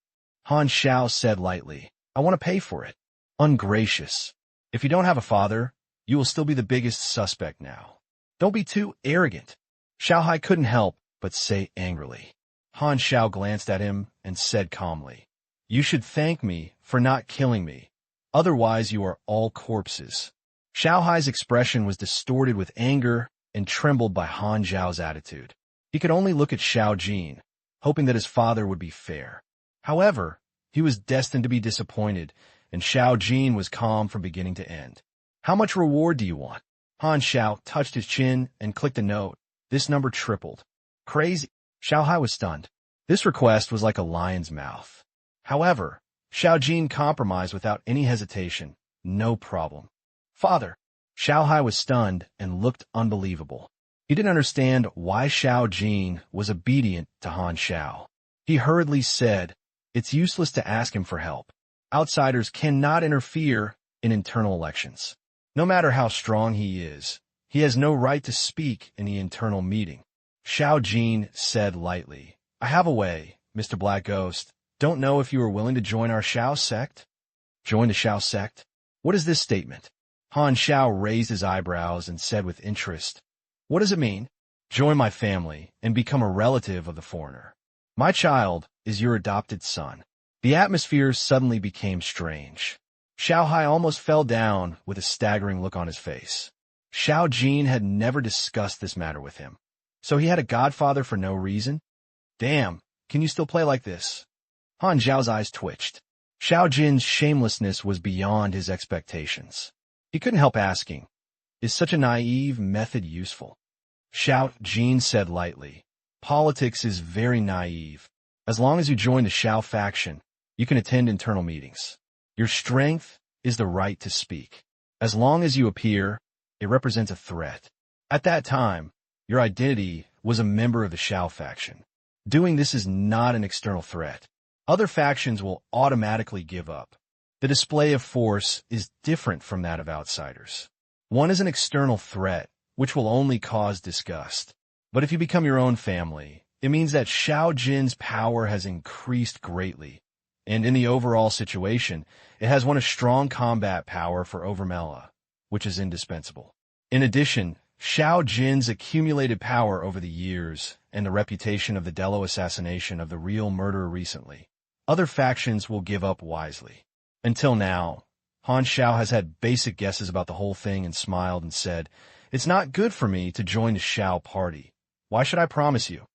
Han Xiao said lightly, "I want to pay for it." Ungracious. If you don't have a father, you will still be the biggest suspect now. Don't be too arrogant. Xiao Hai couldn't help but say angrily. Han Xiao glanced at him and said calmly, "You should thank me for not killing me. Otherwise you are all corpses." Xiao Hai's expression was distorted with anger and trembled by Han Xiao's attitude. He could only look at Xiao Jin, hoping that his father would be fair. However, he was destined to be disappointed, and Xiao Jin was calm from beginning to end. "How much reward do you want?" Han Xiao touched his chin and clicked a note. This number tripled. "Crazy." Xiao Hai was stunned. This request was like a lion's mouth. However, Xiao Jin compromised without any hesitation. "No problem." "Father." Xiao Hai was stunned and looked unbelievable. He didn't understand why Xiao Jin was obedient to Han Xiao. He hurriedly said, "It's useless to ask him for help. Outsiders cannot interfere in internal elections. No matter how strong he has no right to speak in the internal meeting." Xiao Jin said lightly, "I have a way, Mr. Black Ghost. Don't know if you are willing to join our Xiao sect?" "Join the Xiao sect? What is this statement?" Han Xiao raised his eyebrows and said with interest, "What does it mean?" "Join my family and become a relative of the foreigner. My child is your adopted son." The atmosphere suddenly became strange. Xiao Hai almost fell down with a staggering look on his face. Xiao Jin had never discussed this matter with him. So he had a godfather for no reason? Damn, can you still play like this? Han Xiao's eyes twitched. Xiao Jin's shamelessness was beyond his expectations. He couldn't help asking, is such a naive method useful? Xiao Jin said lightly, politics is very naive. As long as you join the Xiao faction, you can attend internal meetings. Your strength is the right to speak. As long as you appear, it represents a threat. At that time, your identity was a member of the Xiao faction. Doing this is not an external threat. Other factions will automatically give up. The display of force is different from that of outsiders. One is an external threat, which will only cause disgust. But if you become your own family, it means that Xiao Jin's power has increased greatly, and in the overall situation, it has won a strong combat power for Overmela, which is indispensable. In addition, Xiao Jin's accumulated power over the years and the reputation of the Delo assassination of the real murderer recently, other factions will give up wisely. Until now, Han Xiao has had basic guesses about the whole thing and smiled and said, "It's not good for me to join the Xiao party. Why should I promise you?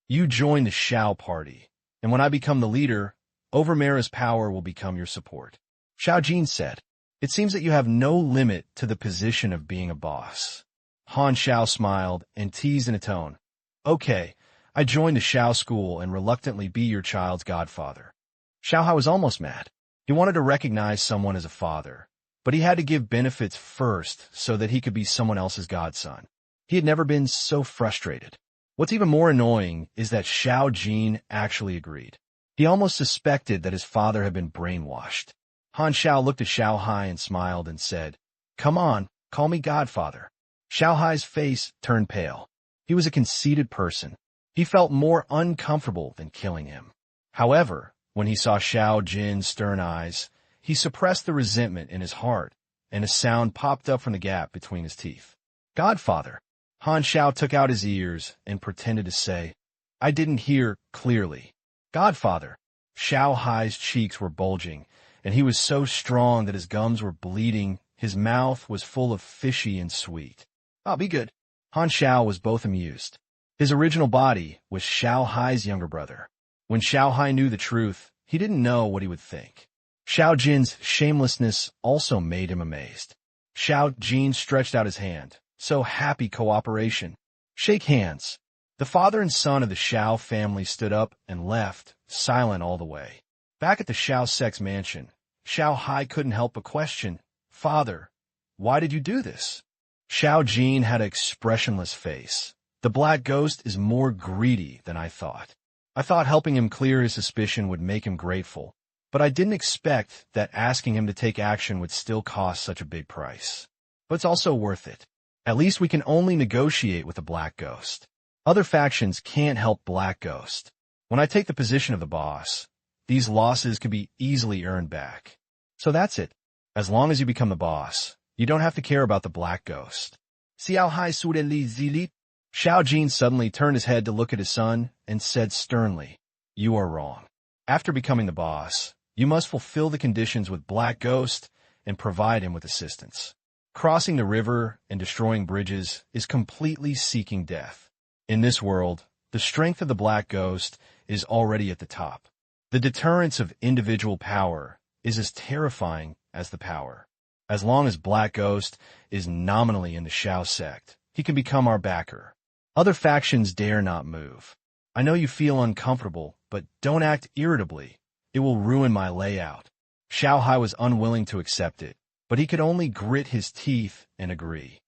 You join the Xiao party, and when I become the leader, Overmera's power will become your support." Xiao Jin said, "It seems that you have no limit to the position of being a boss." Han Xiao smiled and teased in a tone, "Okay, I joined the Xiao school and reluctantly be your child's godfather." Xiao Hai was almost mad. He wanted to recognize someone as a father, but he had to give benefits first so that he could be someone else's godson. He had never been so frustrated. What's even more annoying is that Xiao Jin actually agreed. He almost suspected that his father had been brainwashed. Han Xiao looked at Xiao Hai and smiled and said, "Come on, call me godfather." Xiao Hai's face turned pale. He was a conceited person. He felt more uncomfortable than killing him. However, when he saw Xiao Jin's stern eyes, he suppressed the resentment in his heart, and a sound popped up from the gap between his teeth. "Godfather." Han Xiao took out his ears and pretended to say, "I didn't hear clearly." "Godfather." Xiao Hai's cheeks were bulging, and he was so strong that his gums were bleeding. His mouth was full of fishy and sweet. "I'll be good." Han Xiao was both amused. His original body was Xiao Hai's younger brother. When Xiao Hai knew the truth, he didn't know what he would think. Xiao Jin's shamelessness also made him amazed. Xiao Jin stretched out his hand. "So happy cooperation. Shake hands." The father and son of the Xiao family stood up and left, silent all the way. Back at the Xiao Sect's mansion, Xiao Hai couldn't help but question, "Father, why did you do this?" Xiao Jin had an expressionless face. "The Black Ghost is more greedy than I thought. I thought helping him clear his suspicion would make him grateful, but I didn't expect that asking him to take action would still cost such a big price. But it's also worth it. At least we can only negotiate with the Black Ghost. Other factions can't help Black Ghost. When I take the position of the boss, these losses can be easily earned back. So that's it. As long as you become the boss, you don't have to care about the Black Ghost." Xiao Hai Sureli Zilit. Xiao Jin suddenly turned his head to look at his son and said sternly, "You are wrong. After becoming the boss, you must fulfill the conditions with Black Ghost and provide him with assistance. Crossing the river and destroying bridges is completely seeking death. In this world, the strength of the Black Ghost is already at the top. The deterrence of individual power is as terrifying as the power. As long as Black Ghost is nominally in the Xiao sect, he can become our backer. Other factions dare not move. I know you feel uncomfortable, but don't act irritably. It will ruin my layout." Xiao Hai was unwilling to accept it, but he could only grit his teeth and agree.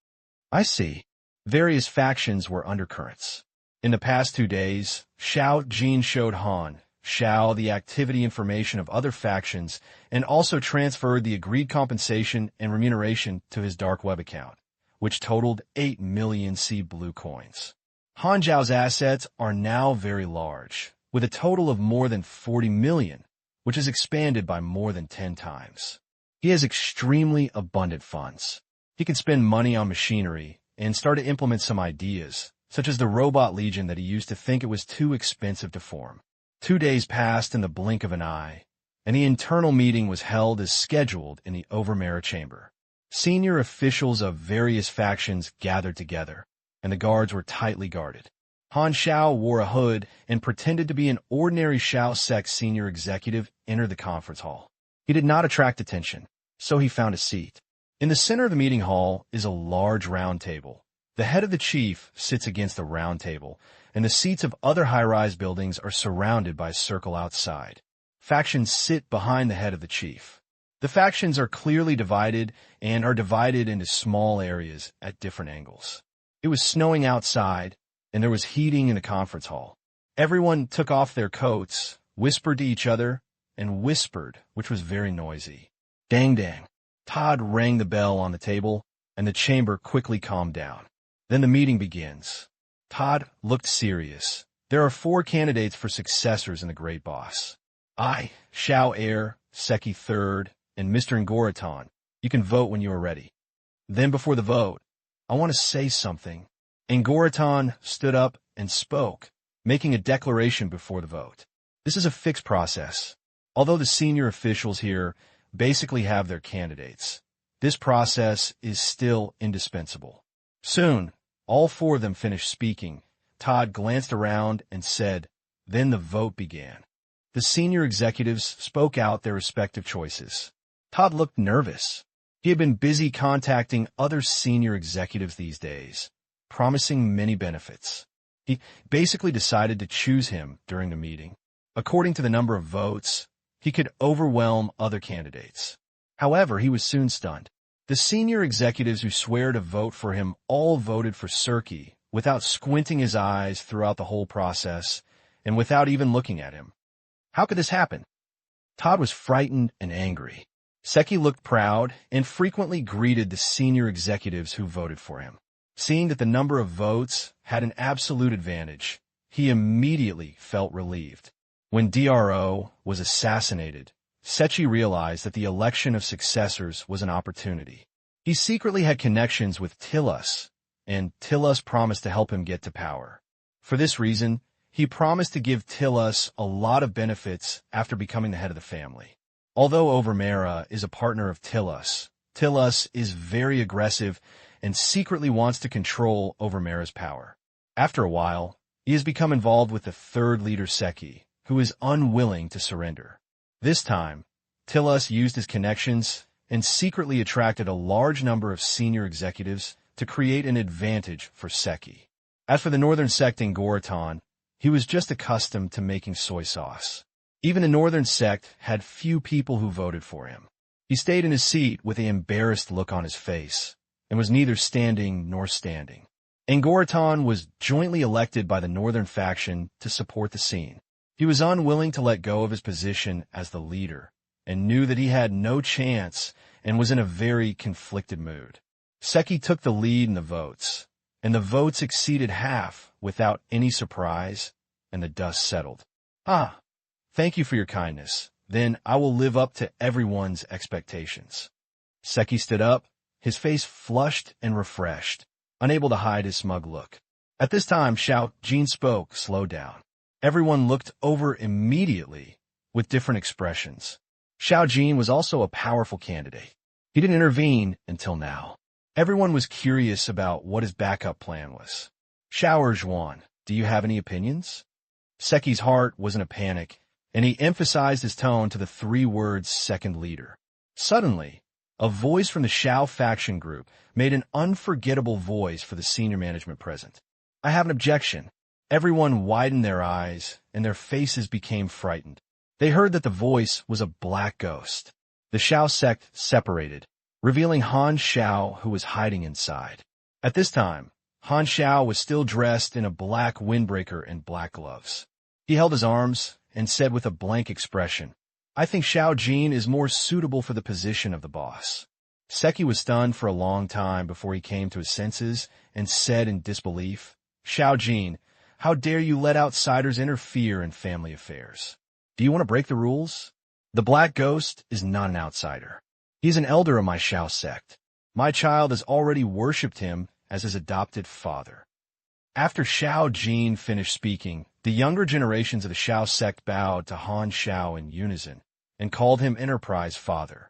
"I see." Various factions were undercurrents. In the past 2 days, Xiao Jin showed Han Xiao the activity information of other factions and also transferred the agreed compensation and remuneration to his dark web account, which totaled 8 million sea blue coins. Han Xiao's assets are now very large, with a total of more than 40 million, which is expanded by more than 10 times. He has extremely abundant funds. He can spend money on machinery and start to implement some ideas, such as the robot legion that he used to think it was too expensive to form. 2 days passed in the blink of an eye, and the internal meeting was held as scheduled in the Overmera chamber. Senior officials of various factions gathered together, and the guards were tightly guarded. Han Xiao wore a hood and pretended to be an ordinary Xiao sect senior executive entered the conference hall. He did not attract attention, so he found a seat. In the center of the meeting hall is a large round table. The head of the chief sits against the round table, and the seats of other high-rise buildings are surrounded by a circle outside. Factions sit behind the head of the chief. The factions are clearly divided and are divided into small areas at different angles. It was snowing outside, and there was heating in the conference hall. Everyone took off their coats, whispered to each other, and whispered, which was very noisy. Dang dang. Todd rang the bell on the table, and the chamber quickly calmed down. Then the meeting begins. Todd looked serious. There are 4 candidates for successors in the Great Boss. I, Xiao Heir, Seki III, and Mr. Ngoritan. You can vote when you are ready. Then before the vote, I want to say something. Ngoritan stood up and spoke, making a declaration before the vote. This is a fixed process. Although the senior officials here basically have their candidates, this process is still indispensable. Soon, all 4 of them finished speaking. Todd glanced around and said, then the vote began. The senior executives spoke out their respective choices. Todd looked nervous. He had been busy contacting other senior executives these days, promising many benefits. He basically decided to choose him during the meeting. According to the number of votes, he could overwhelm other candidates. However, he was soon stunned. The senior executives who swear to vote for him all voted for Quirky without squinting his eyes throughout the whole process and without even looking at him. How could this happen? Todd was frightened and angry. Seki looked proud and frequently greeted the senior executives who voted for him. Seeing that the number of votes had an absolute advantage, he immediately felt relieved. When DRO was assassinated, Sechi realized that the election of successors was an opportunity. He secretly had connections with Tilus, and Tilus promised to help him get to power. For this reason, he promised to give Tilus a lot of benefits after becoming the head of the family. Although Overmera is a partner of Tilus, Tilus is very aggressive and secretly wants to control Overmera's power. After a while, he has become involved with the 3rd leader Seki, who is unwilling to surrender. This time, Tilus used his connections and secretly attracted a large number of senior executives to create an advantage for Seki. As for the northern sect in Ngoritan, he was just accustomed to making soy sauce. Even the northern sect had few people who voted for him. He stayed in his seat with an embarrassed look on his face, and was neither standing nor standing. Ngoritan was jointly elected by the northern faction to support the scene. He was unwilling to let go of his position as the leader, and knew that he had no chance and was in a very conflicted mood. Seki took the lead in the votes, and the votes exceeded half without any surprise, and the dust settled. Ah, thank you for your kindness. Then I will live up to everyone's expectations. Seki stood up, his face flushed and refreshed, unable to hide his smug look. At this time, Xiao Jin spoke, slowed down. Everyone looked over immediately with different expressions. Xiao Jin was also a powerful candidate. He didn't intervene until now. Everyone was curious about what his backup plan was. Xiao Zhuan, do you have any opinions? Seki's heart was in a panic, and he emphasized his tone to the 3 words second leader. Suddenly, a voice from the Xiao faction group made an unforgettable voice for the senior management present. I have an objection. Everyone widened their eyes, and their faces became frightened. They heard that the voice was a black ghost. The Xiao sect separated, revealing Han Xiao, who was hiding inside. At this time, Han Xiao was still dressed in a black windbreaker and black gloves. He held his arms and said with a blank expression, I think Xiao Jin is more suitable for the position of the boss. Seki was stunned for a long time before he came to his senses and said in disbelief, Xiao Jin, how dare you let outsiders interfere in family affairs? Do you want to break the rules? The Black Ghost is not an outsider. He is an elder of my Xiao sect. My child has already worshipped him as his adopted father. After Xiao Jin finished speaking, the younger generations of the Xiao sect bowed to Han Xiao in unison and called him Enterprise Father.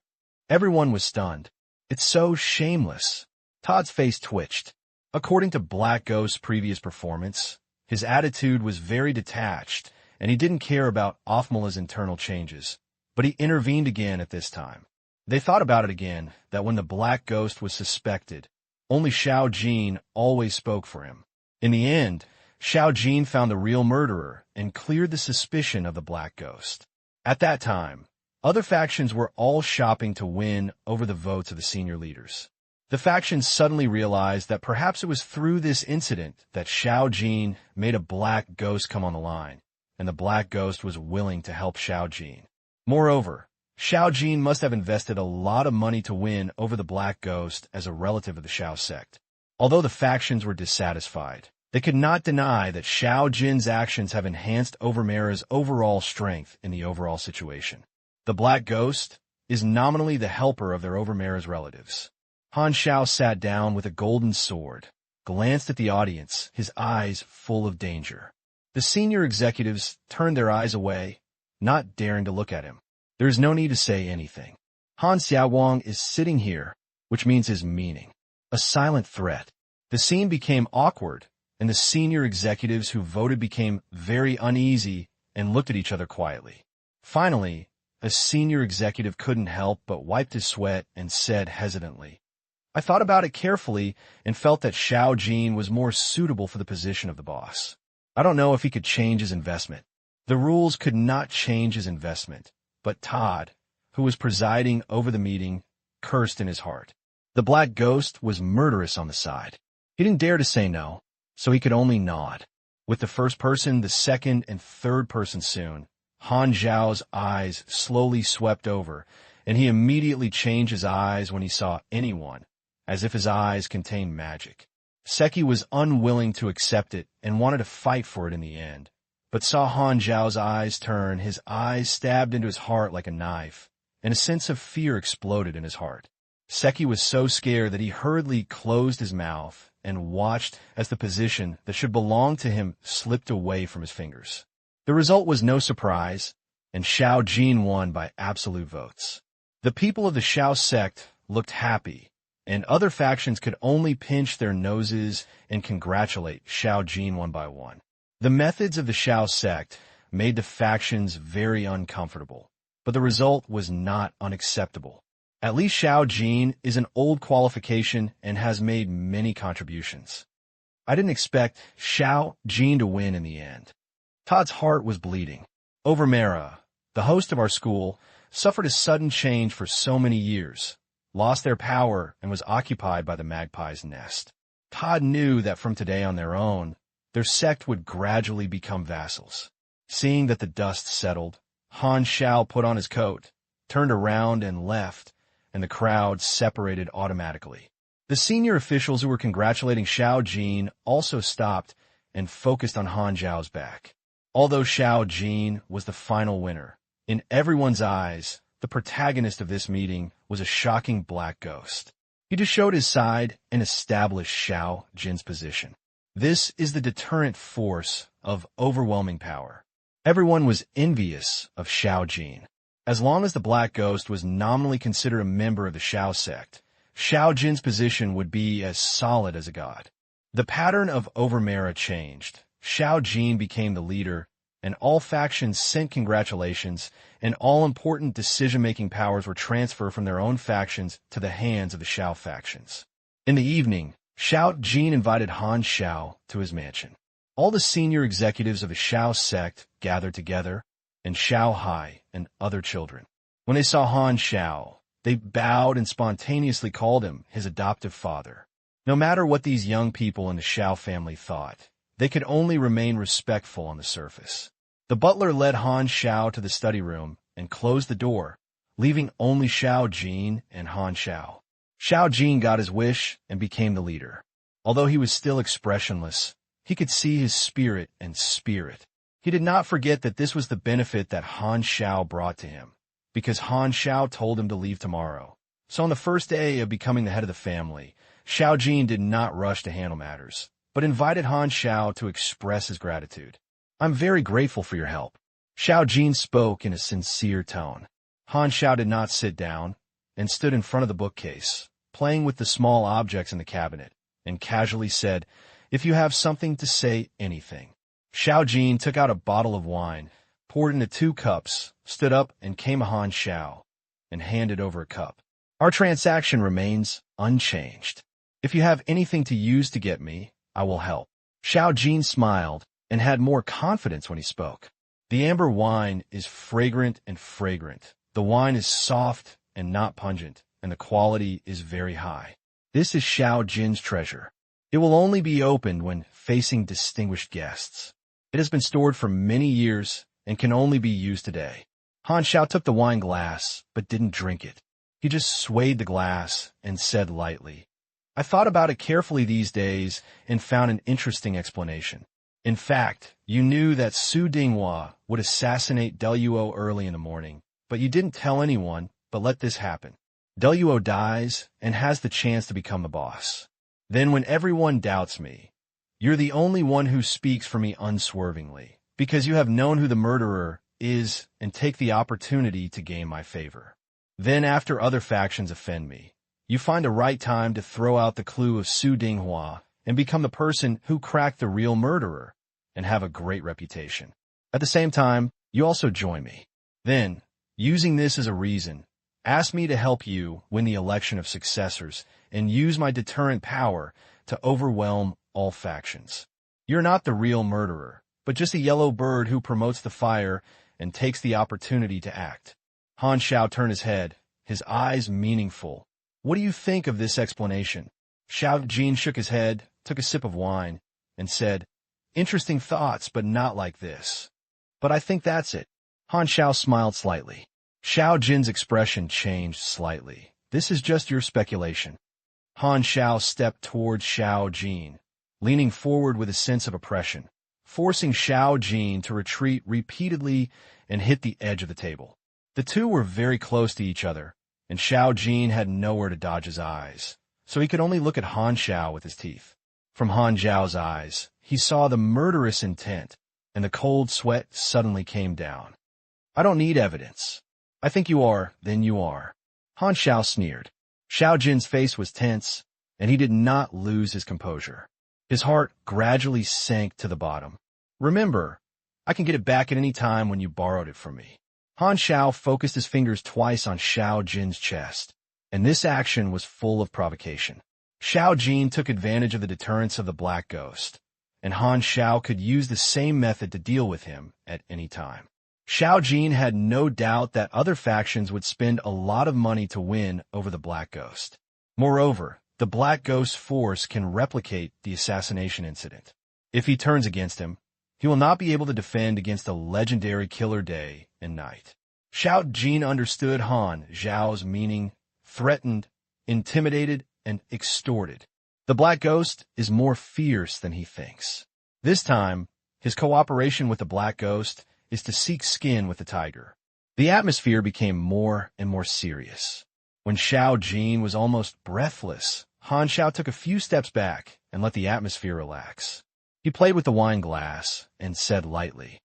Everyone was stunned. It's so shameless. Todd's face twitched. According to Black Ghost's previous performance, his attitude was very detached, and he didn't care about Ophmala's internal changes. But he intervened again at this time. They thought about it again, that when the Black Ghost was suspected, only Xiao Jin always spoke for him. In the end, Xiao Jin found the real murderer and cleared the suspicion of the Black Ghost. At that time, other factions were all shopping to win over the votes of the senior leaders. The factions suddenly realized that perhaps it was through this incident that Xiao Jin made a Black Ghost come on the line, and the Black Ghost was willing to help Xiao Jin. Moreover, Xiao Jin must have invested a lot of money to win over the Black Ghost as a relative of the Xiao sect. Although the factions were dissatisfied, they could not deny that Xiao Jin's actions have enhanced Overmera's overall strength in the overall situation. The Black Ghost is nominally the helper of their Overmera's relatives. Han Xiao sat down with a golden sword, glanced at the audience, his eyes full of danger. The senior executives turned their eyes away, not daring to look at him. There is no need to say anything. Han Xiao is sitting here, which means his meaning. A silent threat. The scene became awkward, and the senior executives who voted became very uneasy and looked at each other quietly. Finally, a senior executive couldn't help but wiped his sweat and said hesitantly, "I thought about it carefully and felt that Xiao Jin was more suitable for the position of the boss. I don't know if he could change his investment." The rules could not change his investment, but Todd, who was presiding over the meeting, cursed in his heart. The Black Ghost was murderous on the side. He didn't dare to say no, so he could only nod. With the first person, the second, and third person soon, Han Xiao's eyes slowly swept over, and he immediately changed his eyes when he saw anyone, as if his eyes contained magic. Seki was unwilling to accept it and wanted to fight for it in the end, but saw Han Xiao's eyes turn, his eyes stabbed into his heart like a knife, and a sense of fear exploded in his heart. Seki was so scared that he hurriedly closed his mouth and watched as the position that should belong to him slipped away from his fingers. The result was no surprise, and Xiao Jin won by absolute votes. The people of the Xiao sect looked happy, and other factions could only pinch their noses and congratulate Xiao Jin one by one. The methods of the Xiao sect made the factions very uncomfortable, but the result was not unacceptable. At least Xiao Jin is an old qualification and has made many contributions. I didn't expect Xiao Jin to win in the end. Todd's heart was bleeding. Overmera, the host of our school, suffered a sudden change for so many years, lost their power, and was occupied by the magpie's nest. Todd knew that from today on their own, their sect would gradually become vassals. Seeing that the dust settled, Han Xiao put on his coat, turned around and left, and the crowd separated automatically. The senior officials who were congratulating Xiao Jin also stopped and focused on Han Xiao's back. Although Xiao Jin was the final winner, in everyone's eyes, the protagonist of this meeting was a shocking Black Ghost. He just showed his side and established Xiao Jin's position. This is the deterrent force of overwhelming power. Everyone was envious of Xiao Jin. As long as the Black Ghost was nominally considered a member of the Xiao sect, Xiao Jin's position would be as solid as a god. The pattern of Overmera changed. Xiao Jin became the leader, and all factions sent congratulations, and all important decision-making powers were transferred from their own factions to the hands of the Xiao factions. In the evening, Xiao Jin invited Han Xiao to his mansion. All the senior executives of the Xiao sect gathered together, and Xiao Hai and other children. When they saw Han Xiao, they bowed and spontaneously called him his adoptive father. No matter what these young people in the Xiao family thought, they could only remain respectful on the surface. The butler led Han Xiao to the study room and closed the door, leaving only Xiao Jin and Han Xiao. Xiao Jin got his wish and became the leader. Although he was still expressionless, he could see his spirit and spirit. He did not forget that this was the benefit that Han Xiao brought to him, because Han Xiao told him to leave tomorrow. So on the first day of becoming the head of the family, Xiao Jin did not rush to handle matters, but invited Han Xiao to express his gratitude. "I'm very grateful for your help." Xiao Jin spoke in a sincere tone. Han Xiao did not sit down, and stood in front of the bookcase, playing with the small objects in the cabinet, and casually said, "If you have something to say, anything." Xiao Jin took out a bottle of wine, poured into 2 cups, stood up and came to Han Xiao, and handed over a cup. "Our transaction remains unchanged. If you have anything to use to get me, I will help." Xiao Jin smiled and had more confidence when he spoke. "The amber wine is fragrant and fragrant. The wine is soft and not pungent, and the quality is very high. This is Xiao Jin's treasure. It will only be opened when facing distinguished guests. It has been stored for many years and can only be used today." Han Xiao took the wine glass, but didn't drink it. He just swayed the glass and said lightly, "I thought about it carefully these days and found an interesting explanation. In fact, you knew that Su Dinghua would assassinate Luo early in the morning, but you didn't tell anyone, but let this happen. Luo dies and has the chance to become the boss. Then when everyone doubts me, you're the only one who speaks for me unswervingly, because you have known who the murderer is and take the opportunity to gain my favor. Then after other factions offend me, you find the right time to throw out the clue of Su Dinghua and become the person who cracked the real murderer and have a great reputation. At the same time, you also join me. Then, using this as a reason, ask me to help you win the election of successors and use my deterrent power to overwhelm all factions. You're not the real murderer, but just a yellow bird who promotes the fire and takes the opportunity to act." Han Xiao turned his head, his eyes meaningful. "What do you think of this explanation?" Xiao Jin shook his head, took a sip of wine, and said, "Interesting thoughts, but not like this. But I think that's it." Han Xiao smiled slightly. Xiao Jin's expression changed slightly. "This is just your speculation." Han Xiao stepped towards Xiao Jin, leaning forward with a sense of oppression, forcing Xiao Jin to retreat repeatedly and hit the edge of the table. The two were very close to each other, and Xiao Jin had nowhere to dodge his eyes, so he could only look at Han Xiao with his teeth. From Han Xiao's eyes, he saw the murderous intent, and the cold sweat suddenly came down. "I don't need evidence. I think you are, then you are." Han Xiao sneered. Xiao Jin's face was tense, and he did not lose his composure. His heart gradually sank to the bottom. "Remember, I can get it back at any time when you borrowed it from me." Han Xiao focused his fingers twice on Xiao Jin's chest, and this action was full of provocation. Xiao Jin took advantage of the deterrence of the Black Ghost, and Han Xiao could use the same method to deal with him at any time. Xiao Jin had no doubt that other factions would spend a lot of money to win over the Black Ghost. Moreover, the Black Ghost's force can replicate the assassination incident. If he turns against him, he will not be able to defend against the legendary killer day and night. Xiao Jin understood Han Xiao's meaning: threatened, intimidated, and extorted. The Black Ghost is more fierce than he thinks. This time, his cooperation with the Black Ghost is to seek skin with the tiger. The atmosphere became more and more serious. When Xiao Jin was almost breathless, Han Xiao took a few steps back and let the atmosphere relax. He played with the wine glass and said lightly,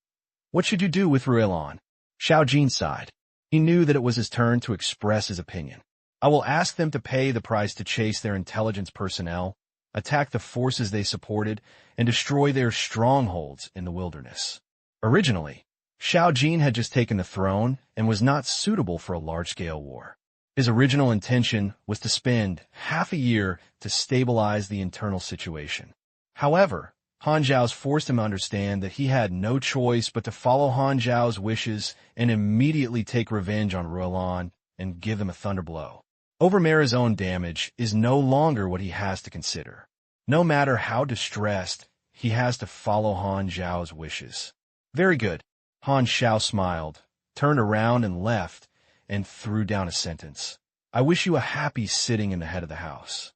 "What should you do with Ruelon?" Xiao Jin sighed. He knew that it was his turn to express his opinion. "I will ask them to pay the price to chase their intelligence personnel, attack the forces they supported, and destroy their strongholds in the wilderness." Originally, Xiao Jin had just taken the throne and was not suitable for a large-scale war. His original intention was to spend half a year to stabilize the internal situation. However, Han Xiao's forced him to understand that he had no choice but to follow Han Xiao's wishes and immediately take revenge on Ruelon and give them a thunderblow. Overmera's own damage is no longer what he has to consider. No matter how distressed, he has to follow Han Xiao's wishes. "Very good." Han Xiao smiled, turned around and left, and threw down a sentence. "I wish you a happy sitting in the head of the house."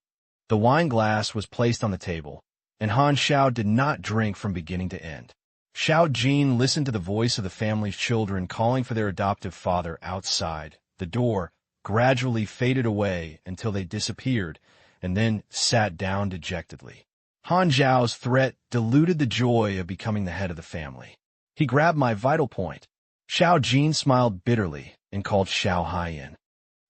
The wine glass was placed on the table, and Han Xiao did not drink from beginning to end. Xiao Jin listened to the voice of the family's children calling for their adoptive father outside. The door gradually faded away until they disappeared, and then sat down dejectedly. Han Xiao's threat diluted the joy of becoming the head of the family. "He grabbed my vital point." Xiao Jin smiled bitterly and called Xiao Hai in.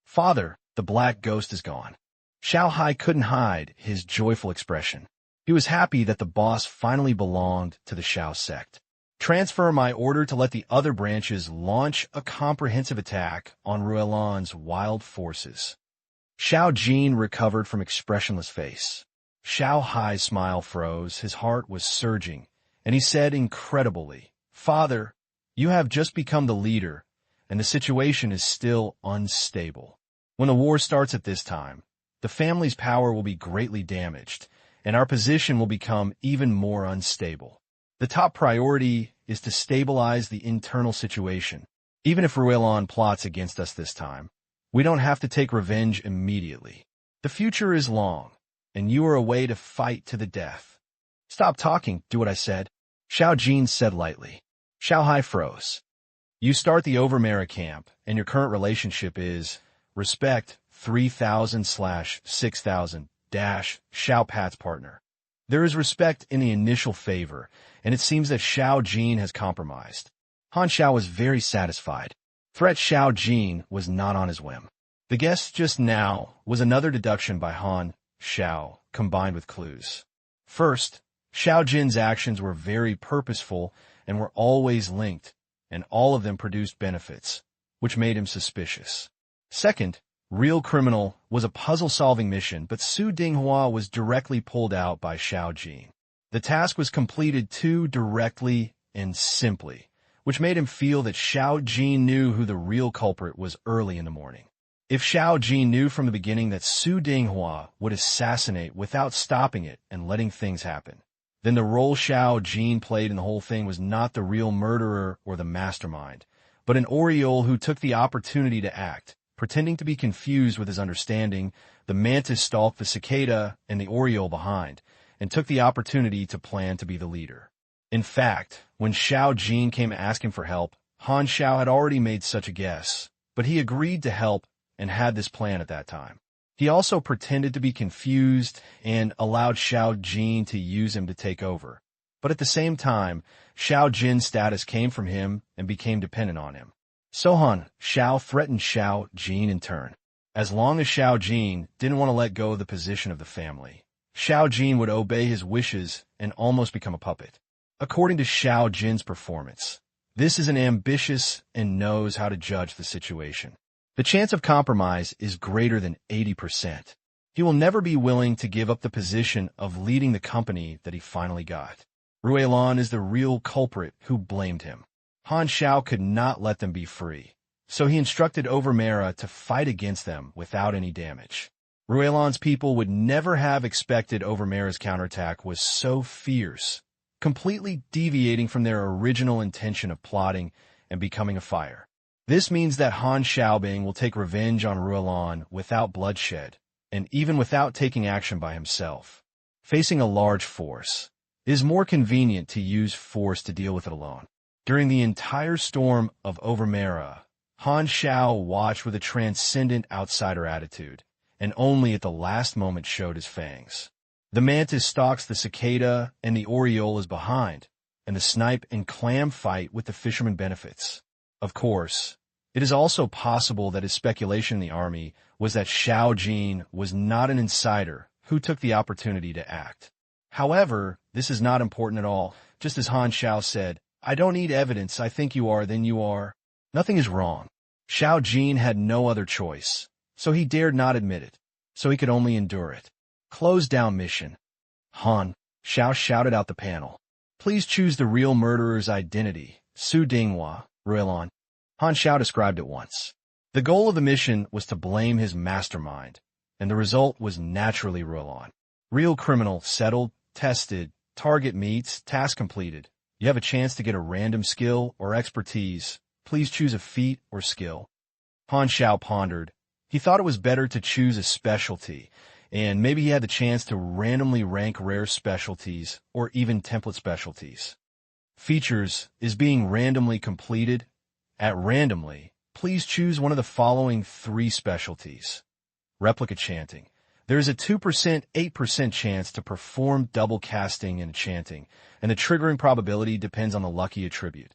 "Father, the Black Ghost is gone." Xiao Hai couldn't hide his joyful expression. He was happy that the boss finally belonged to the Xiao sect. Transfer my order to let the other branches launch a comprehensive attack on Ruelan's wild forces. Xiao Jin recovered from expressionless face. Xiao Hai's smile froze, his heart was surging, and he said incredibly, "Father, you have just become the leader, and the situation is still unstable. When the war starts at this time, the family's power will be greatly damaged, and our position will become even more unstable. The top priority is to stabilize the internal situation. Even if Ruelan plots against us this time, we don't have to take revenge immediately. The future is long, and you are away to fight to the death." "Stop talking, do what I said," Xiao Jin said lightly. Xiao Hai froze. "You start the Overmera camp, and your current relationship is respect 3000/6000 Xiao Pat's partner. There is respect in the initial favor, and it seems that Xiao Jin has compromised." Han Xiao was very satisfied. Threat Xiao Jin was not on his whim. The guess just now was another deduction by Han Xiao, combined with clues. First, Xiao Jin's actions were very purposeful and were always linked, and all of them produced benefits, which made him suspicious. Second, Real Criminal was a puzzle-solving mission, but Su Dinghua was directly pulled out by Xiao Jin. The task was completed too directly and simply, which made him feel that Xiao Jin knew who the real culprit was early in the morning. If Xiao Jin knew from the beginning that Su Dinghua would assassinate without stopping it and letting things happen, then the role Xiao Jin played in the whole thing was not the real murderer or the mastermind, but an Oriole who took the opportunity to act. Pretending to be confused with his understanding, the mantis stalked the cicada and the Oriole behind, and took the opportunity to plan to be the leader. In fact, when Xiao Jin came asking for help, Han Xiao had already made such a guess, but he agreed to help and had this plan at that time. He also pretended to be confused and allowed Xiao Jin to use him to take over. But at the same time, Xiao Jin's status came from him and became dependent on him. So Han Xiao threatened Xiao Jin in turn. As long as Xiao Jin didn't want to let go of the position of the family, Xiao Jin would obey his wishes and almost become a puppet. According to Xiao Jin's performance, this is an ambitious and knows how to judge the situation. The chance of compromise is greater than 80%. He will never be willing to give up the position of leading the company that he finally got. Ruelan is the real culprit who blamed him. Han Xiao could not let them be free, so he instructed Overmera to fight against them without any damage. Ruelan's people would never have expected Overmera's counterattack was so fierce, completely deviating from their original intention of plotting and becoming a fire. This means that Han Xiaobing will take revenge on Ruelan without bloodshed, and even without taking action by himself. Facing a large force, it is more convenient to use force to deal with it alone. During the entire storm of Overmera, Han Xiao watched with a transcendent outsider attitude, and only at the last moment showed his fangs. The mantis stalks the cicada, and the Oriole is behind, and the snipe and clam fight with the fisherman benefits. Of course, it is also possible that his speculation in the army was that Xiao Jin was not an insider who took the opportunity to act. However, this is not important at all. Just as Han Xiao said, "I don't need evidence, I think you are, then you are." Nothing is wrong. Xiao Jin had no other choice, so he dared not admit it, so he could only endure it. Close down mission. Han Xiao shouted out the panel. "Please choose the real murderer's identity, Su Dinghua, Ruelan." Han Xiao described it once. The goal of the mission was to blame his mastermind, and the result was naturally Ruelan. Real criminal settled, tested, target meets, task completed. You have a chance to get a random skill or expertise. Please choose a feat or skill. Han Xiao pondered. He thought it was better to choose a specialty, and maybe he had the chance to randomly rank rare specialties or even template specialties. Features is being randomly completed. At randomly, please choose one of the following 3 specialties. Replica chanting. There is a 2% 8% chance to perform double casting and chanting, and the triggering probability depends on the lucky attribute.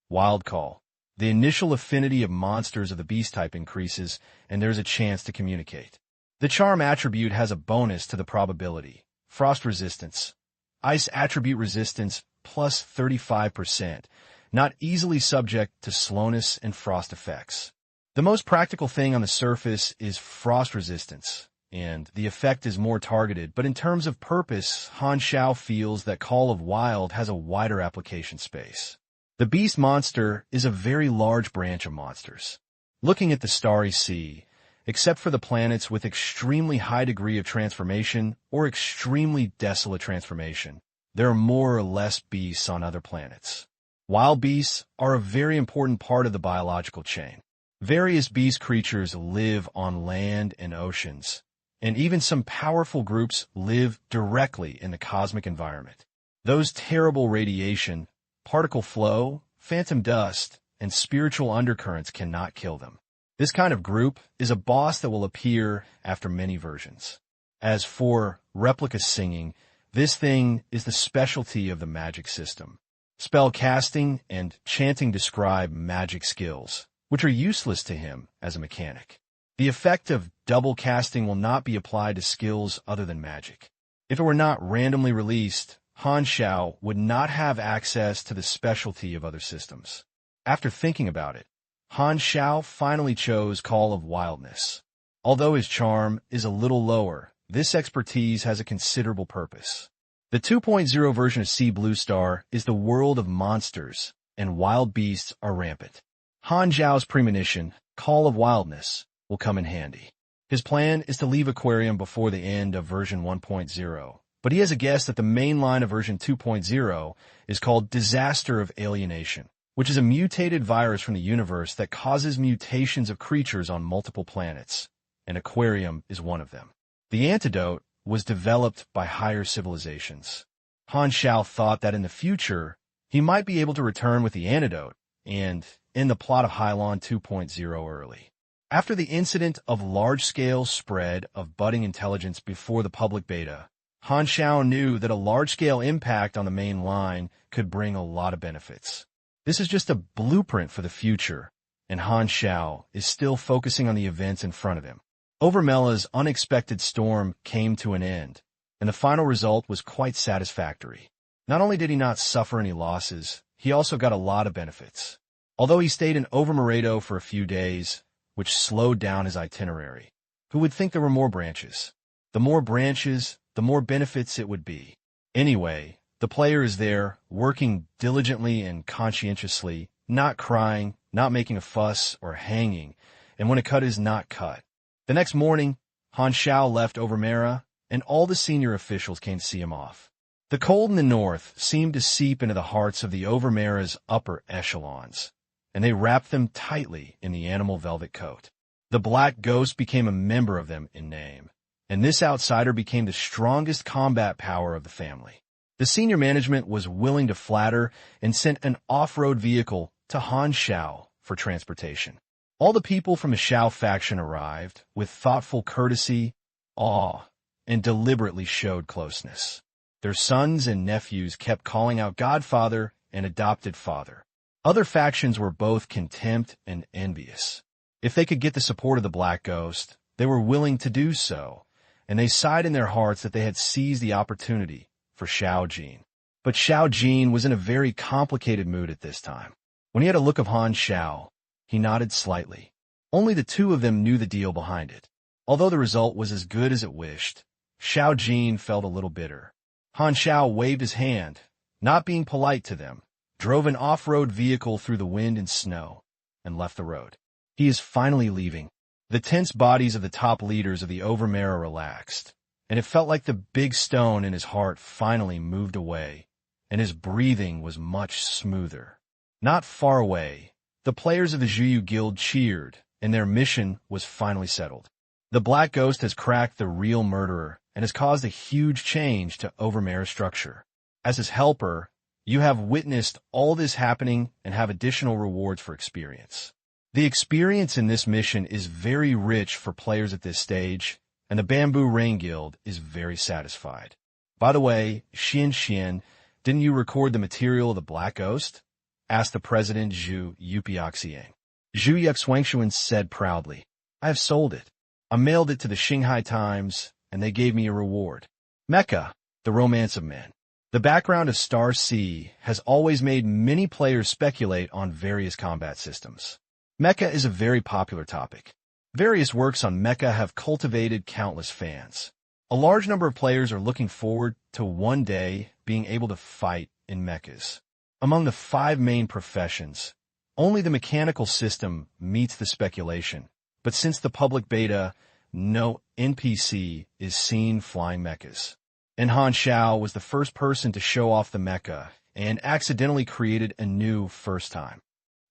Wild Call. The initial affinity of monsters of the beast type increases, and there is a chance to communicate. The charm attribute has a bonus to the probability. Frost resistance. Ice attribute resistance plus 35%, not easily subject to slowness and frost effects. The most practical thing on the surface is frost resistance, and the effect is more targeted, but in terms of purpose, Han Xiao feels that Call of Wild has a wider application space. The beast monster is a very large branch of monsters. Looking at the Starry Sea, except for the planets with extremely high degree of transformation or extremely desolate transformation, there are more or less beasts on other planets. Wild beasts are a very important part of the biological chain. Various beast creatures live on land and oceans, and even some powerful groups live directly in the cosmic environment. Those terrible radiation, particle flow, phantom dust, and spiritual undercurrents cannot kill them. This kind of group is a boss that will appear after many versions. As for replica singing, this thing is the specialty of the magic system. Spell casting and chanting describe magic skills, which are useless to him as a mechanic. The effect of double casting will not be applied to skills other than magic. If it were not randomly released, Han Xiao would not have access to the specialty of other systems. After thinking about it, Han Xiao finally chose Call of Wildness. Although his charm is a little lower, this expertise has a considerable purpose. The 2.0 version of Sea Blue Star is the world of monsters, and wild beasts are rampant. Han Xiao's premonition, Call of Wildness, will come in handy. His plan is to leave Aquarium before the end of version 1.0, but he has a guess that the main line of version 2.0 is called Disaster of Alienation, which is a mutated virus from the universe that causes mutations of creatures on multiple planets, and Aquarium is one of them. The antidote was developed by higher civilizations. Han Xiao thought that in the future, he might be able to return with the antidote and end the plot of Hylon 2.0 early. After the incident of large-scale spread of budding intelligence before the public beta, Han Xiao knew that a large-scale impact on the main line could bring a lot of benefits. This is just a blueprint for the future, and Han Xiao is still focusing on the events in front of him. Overmela's unexpected storm came to an end, and the final result was quite satisfactory. Not only did he not suffer any losses, he also got a lot of benefits. Although he stayed in Overmoredo for a few days, which slowed down his itinerary. Who would think there were more branches? The more branches, the more benefits it would be. Anyway, the player is there, working diligently and conscientiously, not crying, not making a fuss or hanging, and when a cut is not cut. The next morning, Han Xiao left Overmera, and all the senior officials came to see him off. The cold in the north seemed to seep into the hearts of the Overmera's upper echelons, and they wrapped them tightly in the animal velvet coat. The Black Ghost became a member of them in name, and this outsider became the strongest combat power of the family. The senior management was willing to flatter and sent an off-road vehicle to Han Xiao for transportation. All the people from the Xiao faction arrived with thoughtful courtesy, awe, and deliberately showed closeness. Their sons and nephews kept calling out Godfather and adopted father. Other factions were both contempt and envious. If they could get the support of the Black Ghost, they were willing to do so, and they sighed in their hearts that they had seized the opportunity for Xiao Jin. But Xiao Jin was in a very complicated mood at this time. When he had a look of Han Xiao, he nodded slightly. Only the two of them knew the deal behind it. Although the result was as good as it wished, Xiao Jin felt a little bitter. Han Xiao waved his hand, not being polite to them, drove an off-road vehicle through the wind and snow, and left the road. He is finally leaving. The tense bodies of the top leaders of the Overmera relaxed, and it felt like the big stone in his heart finally moved away, and his breathing was much smoother. Not far away, the players of the Zhuyu Guild cheered, and their mission was finally settled. The Black Ghost has cracked the real murderer and has caused a huge change to Overmera's structure. As his helper, you have witnessed all this happening and have additional rewards for experience. The experience in this mission is very rich for players at this stage, and the Bamboo Rain Guild is very satisfied. By the way, Xian, didn't you record the material of the Black Ghost? Asked the president Zhu Yupiaxiang. Zhu Yuxwangshuan said proudly, I have sold it. I mailed it to the Shanghai Times, and they gave me a reward. Mecha, the romance of men. The background of Star C has always made many players speculate on various combat systems. Mecha is a very popular topic. Various works on mecha have cultivated countless fans. A large number of players are looking forward to one day being able to fight in mechas. Among the 5 main professions, only the mechanical system meets the speculation, but since the public beta, no NPC is seen flying mechas. And Han Xiao was the first person to show off the mecha and accidentally created a new first time.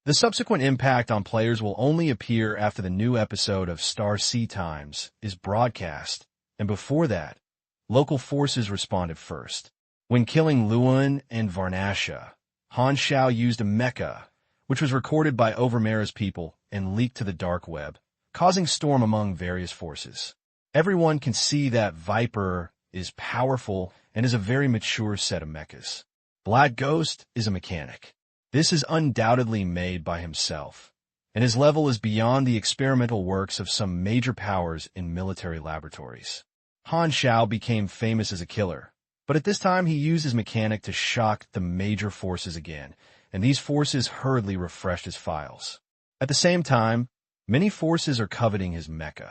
The subsequent impact on players will only appear after the new episode of Star C Times is broadcast, and before that, local forces responded first. When killing Luan and Varnasha, Han Xiao used a mecha, which was recorded by Overmara's people and leaked to the dark web, causing storm among various forces. Everyone can see that Viper is powerful and is a very mature set of mechas. Black Ghost is a mechanic. This is undoubtedly made by himself, and his level is beyond the experimental works of some major powers in military laboratories. Han Xiao became famous as a killer, but at this time he used his mechanic to shock the major forces again, and these forces hurriedly refreshed his files. At the same time, many forces are coveting his mecha.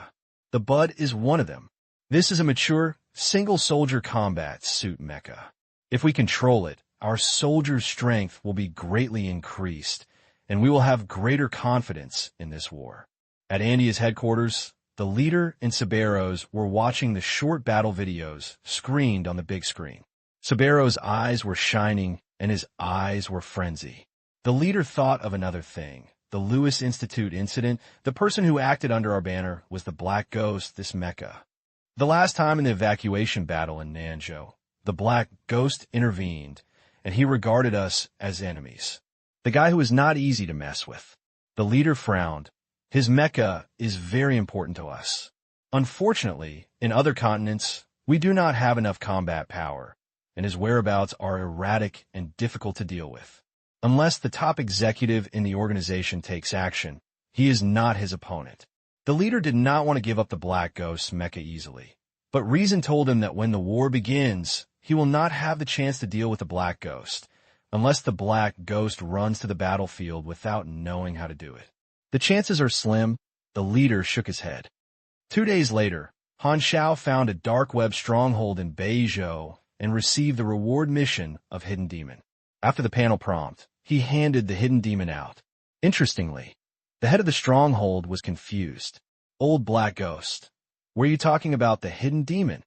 The Bud is one of them. This is a mature, single-soldier combat suit mecha. If we control it, our soldiers' strength will be greatly increased, and we will have greater confidence in this war. At Andia's headquarters, the leader and Saberos were watching the short battle videos screened on the big screen. Saberos' eyes were shining, and his eyes were frenzy. The leader thought of another thing. The Lewis Institute incident, the person who acted under our banner was the Black Ghost, this mecha. The last time in the evacuation battle in Nanzhou, the Black Ghost intervened, and he regarded us as enemies. The guy who is not easy to mess with. The leader frowned. His mecha is very important to us. Unfortunately, in other continents, we do not have enough combat power, and his whereabouts are erratic and difficult to deal with. Unless the top executive in the organization takes action, he is not his opponent. The leader did not want to give up the Black Ghost's mecha easily, but reason told him that when the war begins, he will not have the chance to deal with the Black Ghost, unless the Black Ghost runs to the battlefield without knowing how to do it. The chances are slim. The leader shook his head. 2 days later, Han Xiao found a dark web stronghold in Beizhou and received the reward mission of Hidden Demon. After the panel prompt, he handed the Hidden Demon out. Interestingly, the head of the stronghold was confused. Old Black Ghost, were you talking about the Hidden Demon?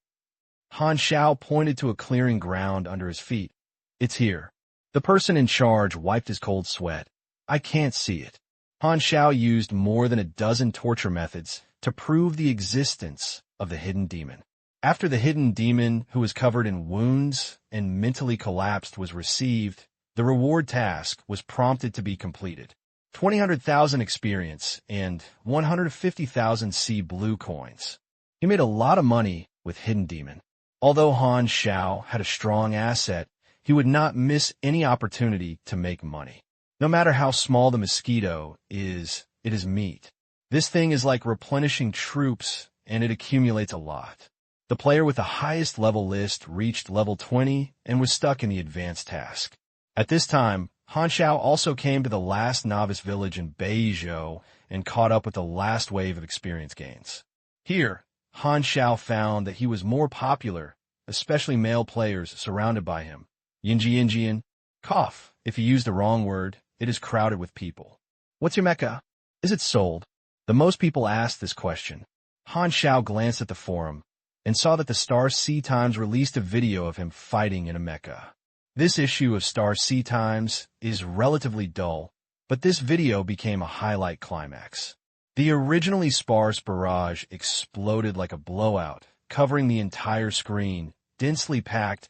Han Xiao pointed to a clearing ground under his feet. It's here. The person in charge wiped his cold sweat. I can't see it. Han Xiao used more than a dozen torture methods to prove the existence of the Hidden Demon. After the Hidden Demon, who was covered in wounds and mentally collapsed, was received, the reward task was prompted to be completed. 200,000 experience and 150,000 C blue coins. He made a lot of money with Hidden Demon. Although Han Xiao had a strong asset, he would not miss any opportunity to make money. No matter how small the mosquito is, it is meat. This thing is like replenishing troops, and it accumulates a lot. The player with the highest level list reached level 20 and was stuck in the advanced task. At this time, Han Xiao also came to the last novice village in Beizhou and caught up with the last wave of experience gains. Here, Han Xiao found that he was more popular, especially male players surrounded by him. Yinjian, cough. If you use the wrong word, it is crowded with people. What's your mecha? Is it sold? The most people asked this question. Han Xiao glanced at the forum and saw that the Star C Times released a video of him fighting in a mecha. This issue of Star C Times is relatively dull, but this video became a highlight climax. The originally sparse barrage exploded like a blowout, covering the entire screen, densely packed,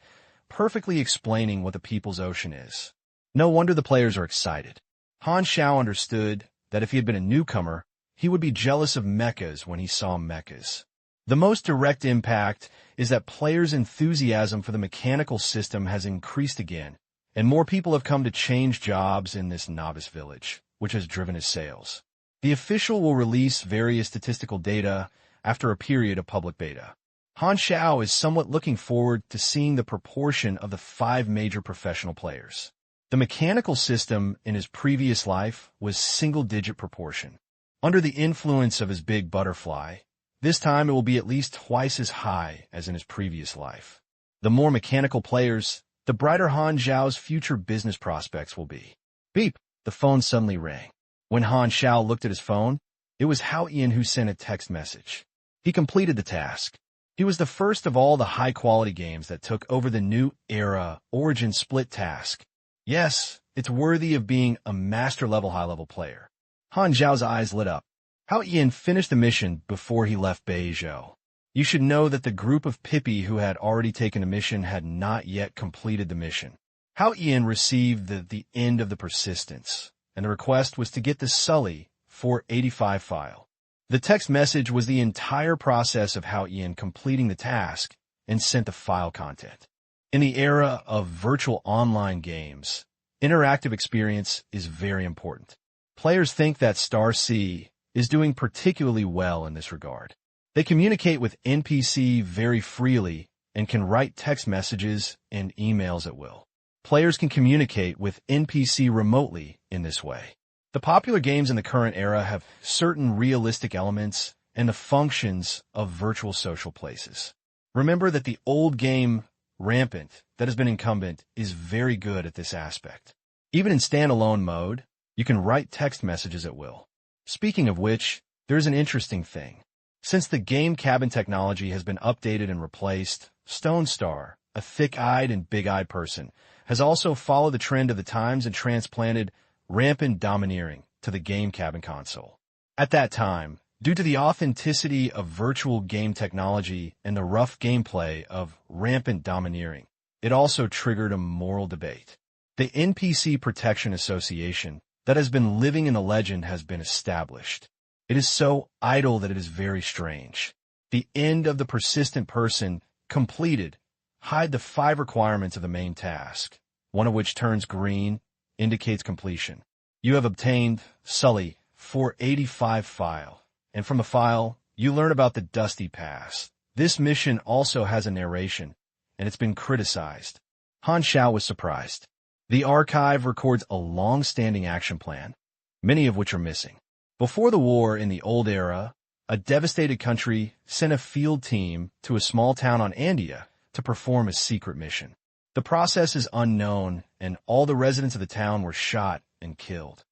perfectly explaining what the People's Ocean is. No wonder the players are excited. Han Xiao understood that if he had been a newcomer, he would be jealous of mechas when he saw mechas. The most direct impact is that players' enthusiasm for the mechanical system has increased again, and more people have come to change jobs in this novice village, which has driven his sales. The official will release various statistical data after a period of public beta. Han Xiao is somewhat looking forward to seeing the proportion of the 5 major professional players. The mechanical system in his previous life was single-digit proportion. Under the influence of his big butterfly, this time it will be at least twice as high as in his previous life. The more mechanical players, the brighter Han Xiao's future business prospects will be. Beep! The phone suddenly rang. When Han Xiao looked at his phone, it was Hao Ian who sent a text message. He completed the task. He was the first of all the high-quality games that took over the new era Origin Split task. Yes, it's worthy of being a master-level high-level player. Han Xiao's eyes lit up. Hao Ian finished the mission before he left Beizhou. You should know that the group of Pippi who had already taken the mission had not yet completed the mission. Hao Ian received the end of the persistence, and the request was to get the Sully 485 file. The text message was the entire process of Hao Ian completing the task and sent the file content. In the era of virtual online games, interactive experience is very important. Players think that Star C is doing particularly well in this regard. They communicate with NPC very freely and can write text messages and emails at will. Players can communicate with NPC remotely in this way. The popular games in the current era have certain realistic elements and the functions of virtual social places. Remember that the old game, Rampant, that has been incumbent, is very good at this aspect. Even in standalone mode, you can write text messages at will. Speaking of which, there's an interesting thing. Since the game cabin technology has been updated and replaced, Stone Star, a thick-eyed and big-eyed person, has also followed the trend of the times and transplanted Rampant Domineering to the game cabin console. At that time, due to the authenticity of virtual game technology and the rough gameplay of Rampant Domineering, it also triggered a moral debate. The NPC Protection Association that has been living in the legend has been established. It is so idle that it is very strange. The end of the persistent person completed hide the 5 requirements of the main task, one of which turns green, indicates completion. You have obtained Sully 485 file, and from the file, you learn about the Dusty Pass. This mission also has a narration, and it's been criticized. Han Xiao was surprised. The archive records a long-standing action plan, many of which are missing. Before the war in the old era, a devastated country sent a field team to a small town on Andia to perform a secret mission. The process is unknown, and all the residents of the town were shot and killed.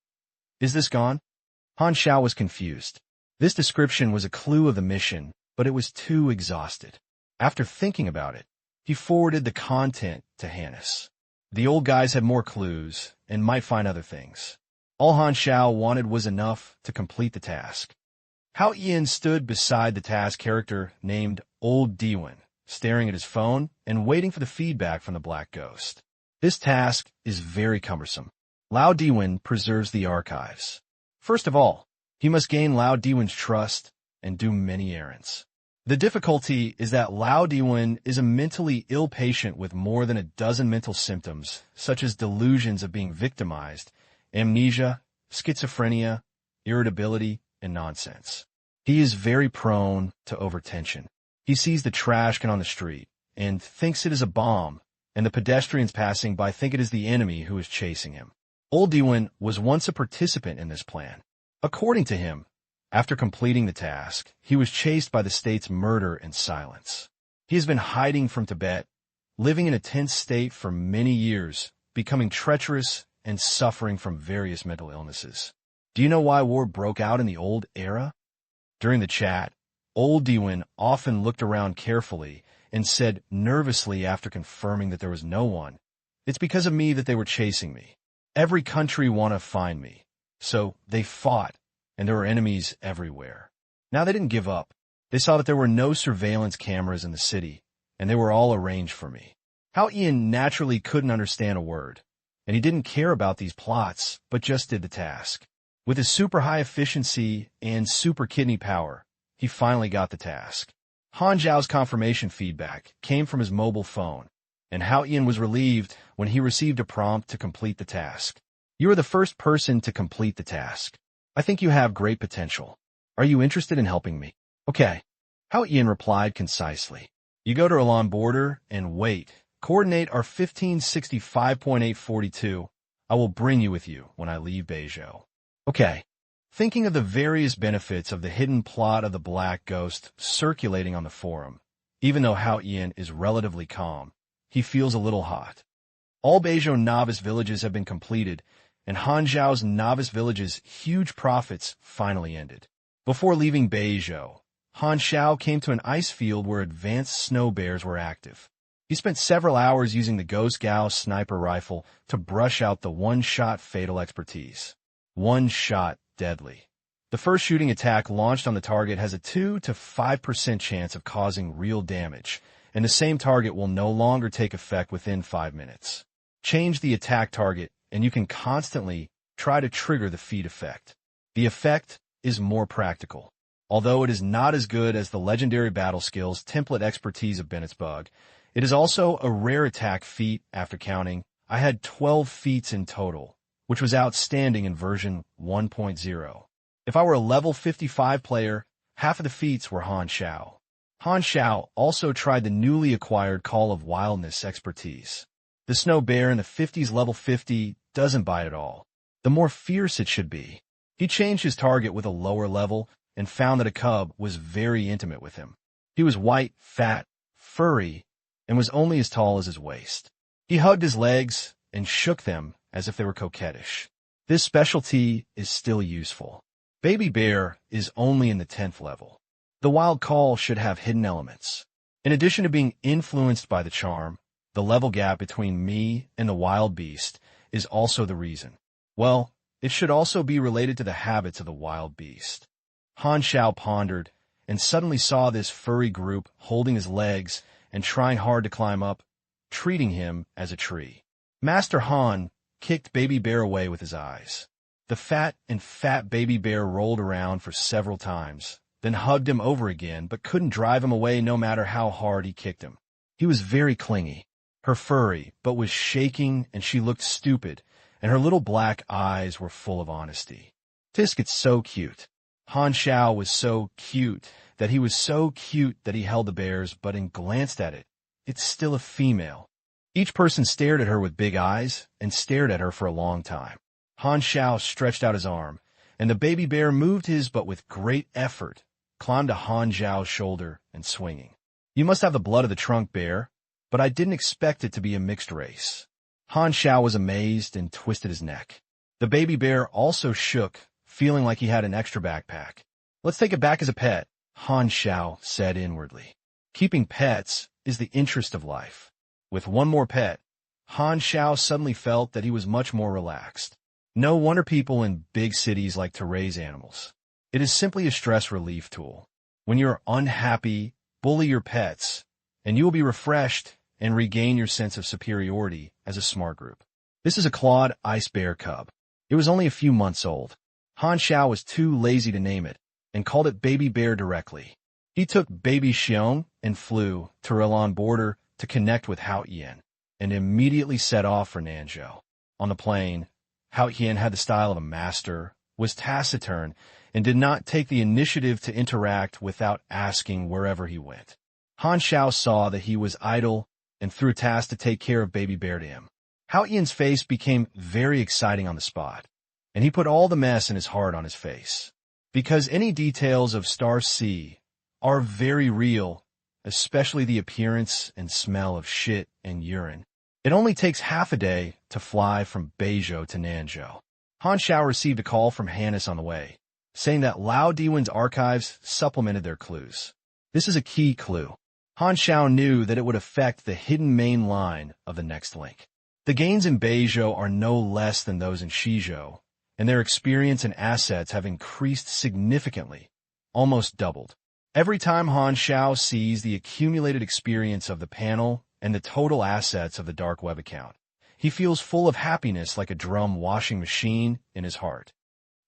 Is this gone? Han Xiao was confused. This description was a clue of the mission, but it was too exhausted. After thinking about it, he forwarded the content to Hannes. The old guys had more clues and might find other things. All Han Xiao wanted was enough to complete the task. Hao Ian stood beside the task character named Old Diwen, staring at his phone and waiting for the feedback from the Black Ghost. This task is very cumbersome. Lao Diwen preserves the archives. First of all, he must gain Lao Diwen's trust and do many errands. The difficulty is that Lao Diwen is a mentally ill patient with more than a dozen mental symptoms, such as delusions of being victimized, amnesia, schizophrenia, irritability, and nonsense. He is very prone to overtension. He sees the trash can on the street and thinks it is a bomb, and the pedestrians passing by think it is the enemy who is chasing him. Old Diwen was once a participant in this plan. According to him, after completing the task, he was chased by the state's murder and silence. He has been hiding from Tibet, living in a tense state for many years, becoming treacherous and suffering from various mental illnesses. Do you know why war broke out in the old era? During the chat, Old Diwen often looked around carefully and said nervously after confirming that there was no one, "It's because of me that they were chasing me. Every country wanted to find me, so they fought, and there were enemies everywhere. Now they didn't give up. They saw that there were no surveillance cameras in the city, and they were all arranged for me." Hao Ian naturally couldn't understand a word, and he didn't care about these plots, but just did the task. With his super high efficiency and super kidney power, he finally got the task. Han Xiao's confirmation feedback came from his mobile phone, and Hao Ian was relieved when he received a prompt to complete the task. "You are the first person to complete the task. I think you have great potential. Are you interested in helping me?" "Okay, Hao Yin replied concisely. You go to Elan border and wait. Coordinate are 1565.842. I will bring you with you when I leave Beizhou. Okay. Thinking of the various benefits of the hidden plot of the Black Ghost circulating on the forum, even though Hao Yin is relatively calm, he feels a little hot. All Beizhou novice villages have been completed, and Han Xiao's novice village's huge profits finally ended. Before leaving Beizhou, Han Xiao came to an ice field where advanced snow bears were active. He spent several hours using the Ghost Gao sniper rifle to brush out the one-shot fatal expertise. One-shot deadly. The first shooting attack launched on the target has a 2 to 5% chance of causing real damage, and the same target will no longer take effect within 5 minutes. Change the attack target, and you can constantly try to trigger the feed effect. The effect is more practical. Although it is not as good as the legendary battle skills template expertise of Bennett's Bug, it is also a rare attack feat after counting. I had 12 feats in total, which was outstanding in version 1.0. If I were a level 55 player, half of the feats were Han Xiao. Han Xiao also tried the newly acquired Call of Wildness expertise. The snow bear in the 50s level 50 doesn't bite at all. The more fierce it should be. He changed his target with a lower level and found that a cub was very intimate with him. He was white, fat, furry, and was only as tall as his waist. He hugged his legs and shook them as if they were coquettish. This specialty is still useful. Baby Bear is only in the 10th level. The Wild Call should have hidden elements. In addition to being influenced by the charm, the level gap between me and the wild beast is also the reason. Well, it should also be related to the habits of the wild beast. Han Xiao pondered and suddenly saw this furry group holding his legs and trying hard to climb up, treating him as a tree. Master Han kicked Baby Bear away with his eyes. The fat Baby Bear rolled around for several times, then hugged him over again but couldn't drive him away no matter how hard he kicked him. He was very clingy. Her furry, but was shaking, and she looked stupid, and her little black eyes were full of honesty. Tisk, it's so cute. Han Xiao was so cute that he held the bear's butt and glanced at it. It's still a female. Each person stared at her with big eyes and stared at her for a long time. Han Xiao stretched out his arm, and the baby bear moved his but with great effort, climbed to Han Xiao's shoulder and swinging. You must have the blood of the trunk bear, but I didn't expect it to be a mixed race. Han Xiao was amazed and twisted his neck. The baby bear also shook, feeling like he had an extra backpack. Let's take it back as a pet, Han Xiao said inwardly. Keeping pets is the interest of life. With one more pet, Han Xiao suddenly felt that he was much more relaxed. No wonder people in big cities like to raise animals. It is simply a stress relief tool. When you're unhappy, bully your pets, and you will be refreshed and regain your sense of superiority as a smart group. This is a clawed ice bear cub. It was only a few months old. Han Xiao was too lazy to name it and called it Baby Bear directly. He took Baby Xiong and flew to Rilan border to connect with Hao Yin and immediately set off for Nanzhou. On the plane, Hao Yin had the style of a master, was taciturn, and did not take the initiative to interact without asking wherever he went. Han Xiao saw that he was idle and threw a task to take care of Baby Bear to him. Hao Yin's face became very exciting on the spot, and he put all the mess in his heart on his face. Because any details of Star Sea are very real, especially the appearance and smell of shit and urine. It only takes half a day to fly from Beizhou to Nanzhou. Han Xiao received a call from Hannes on the way, saying that Lao Diwen's archives supplemented their clues. This is a key clue. Han Xiao knew that it would affect the hidden main line of the next link. The gains in Beizhou are no less than those in Shizhou, and their experience and assets have increased significantly, almost doubled. Every time Han Xiao sees the accumulated experience of the panel and the total assets of the dark web account, he feels full of happiness like a drum washing machine in his heart.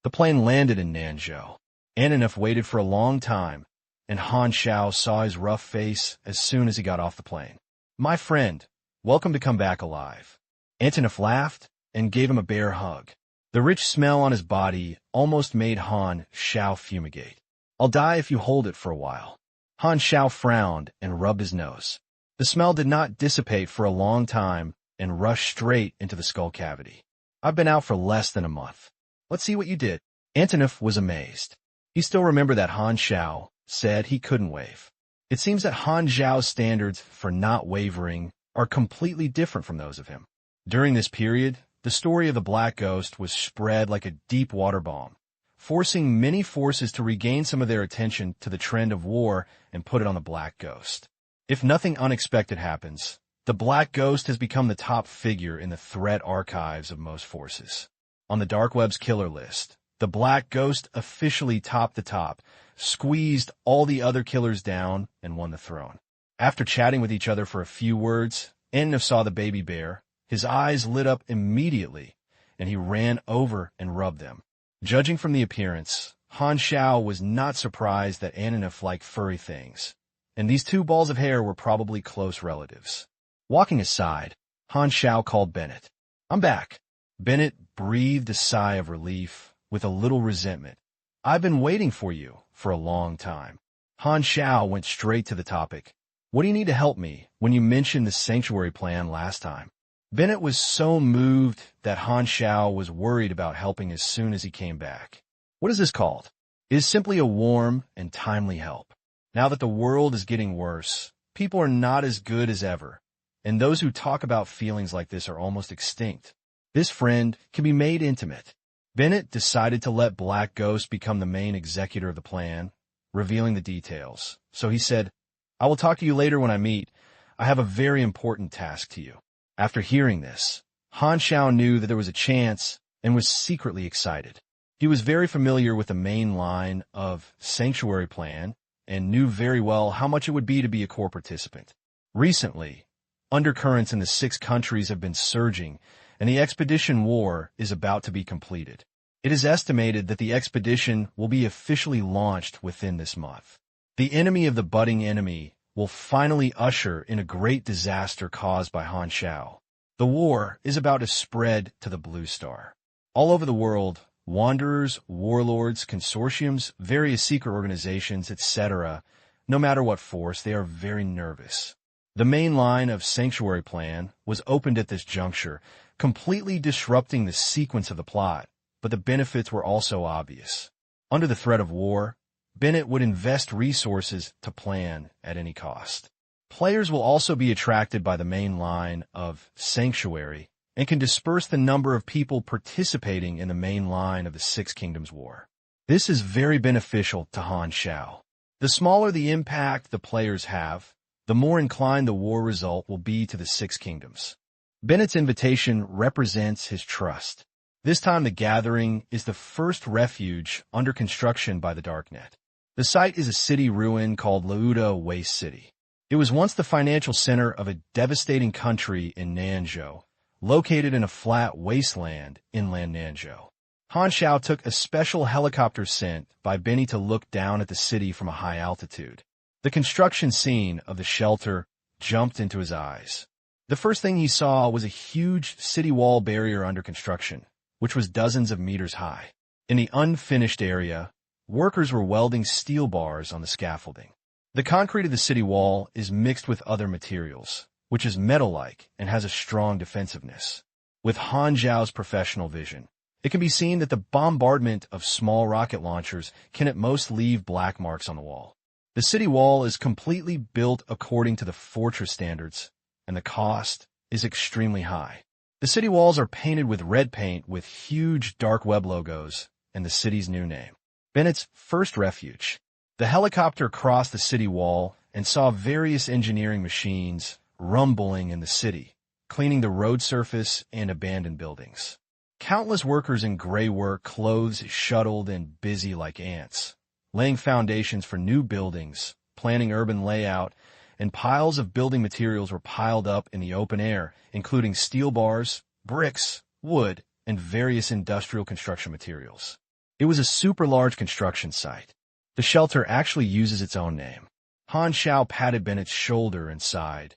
The plane landed in Nanzhou. Antonov waited for a long time, and Han Xiao saw his rough face as soon as he got off the plane. My friend, welcome to come back alive. Antonov laughed and gave him a bear hug. The rich smell on his body almost made Han Xiao fumigate. I'll die if you hold it for a while. Han Xiao frowned and rubbed his nose. The smell did not dissipate for a long time and rushed straight into the skull cavity. I've been out for less than a month. Let's see what you did. Antonov was amazed. He still remembered that Han Xiao said he couldn't wave. It seems that Han Xiao's standards for not wavering are completely different from those of him. During this period, the story of the Black Ghost was spread like a deep water bomb, forcing many forces to regain some of their attention to the trend of war and put it on the Black Ghost. If nothing unexpected happens, the Black Ghost has become the top figure in the threat archives of most forces. On the Dark Web's killer list, the Black Ghost officially topped the top, squeezed all the other killers down, and won the throne. After chatting with each other for a few words, Antonov saw the baby bear. His eyes lit up immediately, and he ran over and rubbed them. Judging from the appearance, Han Xiao was not surprised that Antonov liked furry things, and these two balls of hair were probably close relatives. Walking aside, Han Xiao called Bennett. "I'm back." Bennett breathed a sigh of relief with a little resentment. "I've been waiting for you for a long time." Han Xiao went straight to the topic. "What do you need to help me when you mentioned the sanctuary plan last time?" Bennett was so moved that Han Xiao was worried about helping as soon as he came back. "What is this called?" "It is simply a warm and timely help. Now that the world is getting worse, people are not as good as ever, and those who talk about feelings like this are almost extinct. This friend can be made intimate." Bennett decided to let Black Ghost become the main executor of the plan, revealing the details. So he said, "I will talk to you later when I meet. I have a very important task to you." After hearing this, Han Xiao knew that there was a chance and was secretly excited. He was very familiar with the main line of Sanctuary Plan and knew very well how much it would be to be a core participant. Recently, undercurrents in the 6 countries have been surging, and the expedition war is about to be completed. It is estimated that the expedition will be officially launched within this month. The enemy of the budding enemy will finally usher in a great disaster caused by Han Xiao. The war is about to spread to the Blue Star. All over the world, wanderers, warlords, consortiums, various secret organizations, etc., no matter what force, they are very nervous. The main line of Sanctuary Plan was opened at this juncture, completely disrupting the sequence of the plot, but the benefits were also obvious. Under the threat of war, Bennett would invest resources to plan at any cost. Players will also be attracted by the main line of Sanctuary and can disperse the number of people participating in the main line of the 6 Kingdoms War. This is very beneficial to Han Xiao. The smaller the impact the players have, the more inclined the war result will be to the 6 Kingdoms. Bennett's invitation represents his trust. This time the gathering is the first refuge under construction by the Darknet. The site is a city ruin called Lauda Waste City. It was once the financial center of a devastating country in Nanzhou, located in a flat wasteland inland Nanzhou. Han Xiao took a special helicopter sent by Benny to look down at the city from a high altitude. The construction scene of the shelter jumped into his eyes. The first thing he saw was a huge city wall barrier under construction, which was dozens of meters high. In the unfinished area, workers were welding steel bars on the scaffolding. The concrete of the city wall is mixed with other materials, which is metal-like and has a strong defensiveness. With Han Xiao's professional vision, it can be seen that the bombardment of small rocket launchers can at most leave black marks on the wall. The city wall is completely built according to the fortress standards, and the cost is extremely high. The city walls are painted with red paint with huge dark web logos and the city's new name. Bennett's first refuge. The helicopter crossed the city wall and saw various engineering machines rumbling in the city, cleaning the road surface and abandoned buildings. Countless workers in gray work clothes shuttled and busy like ants, laying foundations for new buildings, planning urban layout, and piles of building materials were piled up in the open air, including steel bars, bricks, wood, and various industrial construction materials. It was a super large construction site. The shelter actually uses its own name. Han Xiao patted Bennett's shoulder and sighed.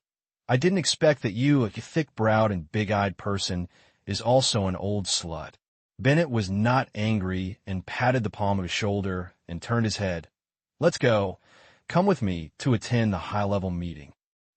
"I didn't expect that you, a thick-browed and big-eyed person, is also an old slut." Bennett was not angry and patted the palm of his shoulder and turned his head. "Let's go. come with me to attend the high-level meeting.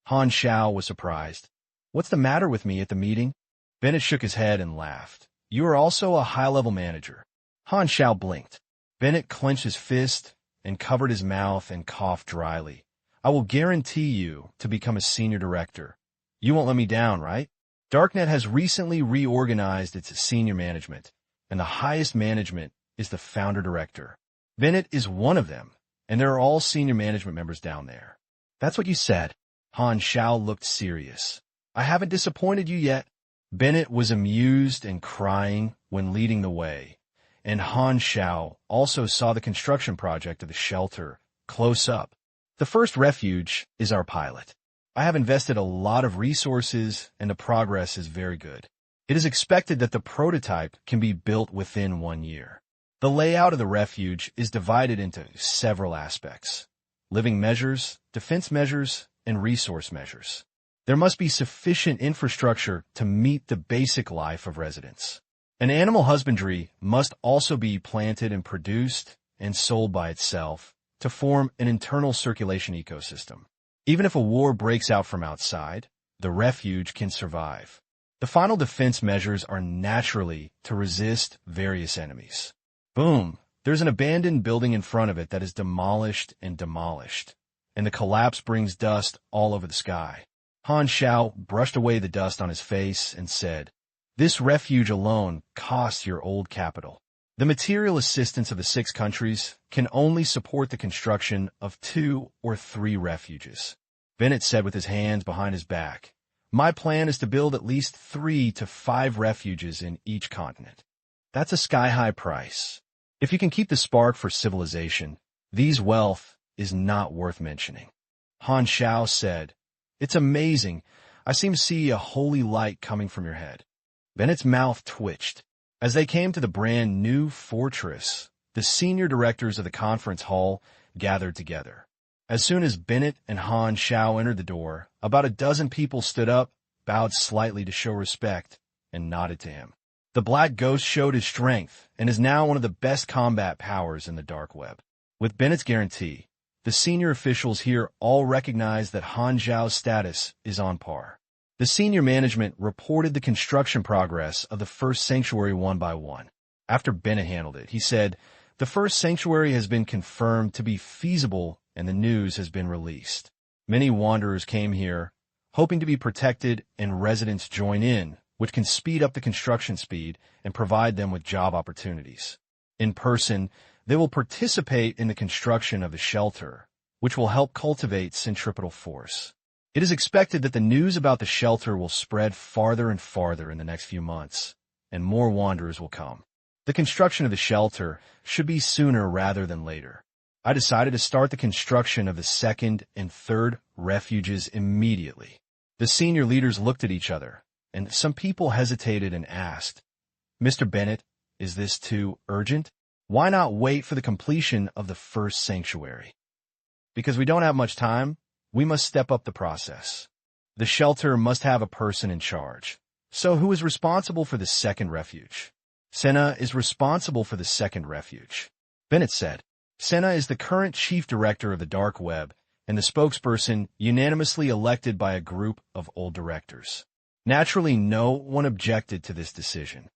Han Xiao was surprised. What's the matter with me at the meeting? Bennett shook his head and laughed. You are also a high-level manager. Han Xiao blinked. Bennett clenched his fist and covered his mouth and coughed dryly. I will guarantee you to become a senior director. You won't let me down, right? Darknet has recently reorganized its senior management, and the highest management is the founder director. Bennett is one of them, and there are all senior management members down there. That's what you said. Han Xiao looked serious. I haven't disappointed you yet. Bennett was amused and crying when leading the way, and Han Xiao also saw the construction project of the shelter close up. The first refuge is our pilot. I have invested a lot of resources, and the progress is very good. It is expected that the prototype can be built within 1 year. The layout of the refuge is divided into several aspects: living measures, defense measures, and resource measures. There must be sufficient infrastructure to meet the basic life of residents. An animal husbandry must also be planted and produced and sold by itself to form an internal circulation ecosystem. Even if a war breaks out from outside, the refuge can survive. The final defense measures are naturally to resist various enemies. Boom! There's an abandoned building in front of it that is demolished, and the collapse brings dust all over the sky. Han Xiao brushed away the dust on his face and said, This refuge alone costs your old capital. The material assistance of the 6 countries can only support the construction of 2 or 3 refuges. Bennett said with his hands behind his back, My plan is to build at least 3 to 5 refuges in each continent. That's a sky-high price. If you can keep the spark for civilization, these wealth is not worth mentioning. Han Xiao said, It's amazing. I seem to see a holy light coming from your head. Bennett's mouth twitched. As they came to the brand new fortress, the senior directors of the conference hall gathered together. As soon as Bennett and Han Xiao entered the door, about a dozen people stood up, bowed slightly to show respect, and nodded to him. The Black Ghost showed his strength and is now one of the best combat powers in the dark web. With Bennett's guarantee, the senior officials here all recognize that Han Xiao's status is on par. The senior management reported the construction progress of the first sanctuary one by one. After Bennett handled it, he said, The first sanctuary has been confirmed to be feasible and the news has been released. Many wanderers came here, hoping to be protected, and residents join in, which can speed up the construction speed and provide them with job opportunities. In person, they will participate in the construction of the shelter, which will help cultivate centripetal force. It is expected that the news about the shelter will spread farther and farther in the next few months, and more wanderers will come. The construction of the shelter should be sooner rather than later. I decided to start the construction of the 2nd and 3rd refuges immediately. The senior leaders looked at each other, and some people hesitated and asked, Mr. Bennett, is this too urgent? Why not wait for the completion of the first sanctuary? Because we don't have much time, we must step up the process. The shelter must have a person in charge. So who is responsible for the 2nd refuge? Senna is responsible for the 2nd refuge. Bennett said, Senna is the current chief director of the dark web and the spokesperson unanimously elected by a group of old directors. Naturally, no one objected to this decision.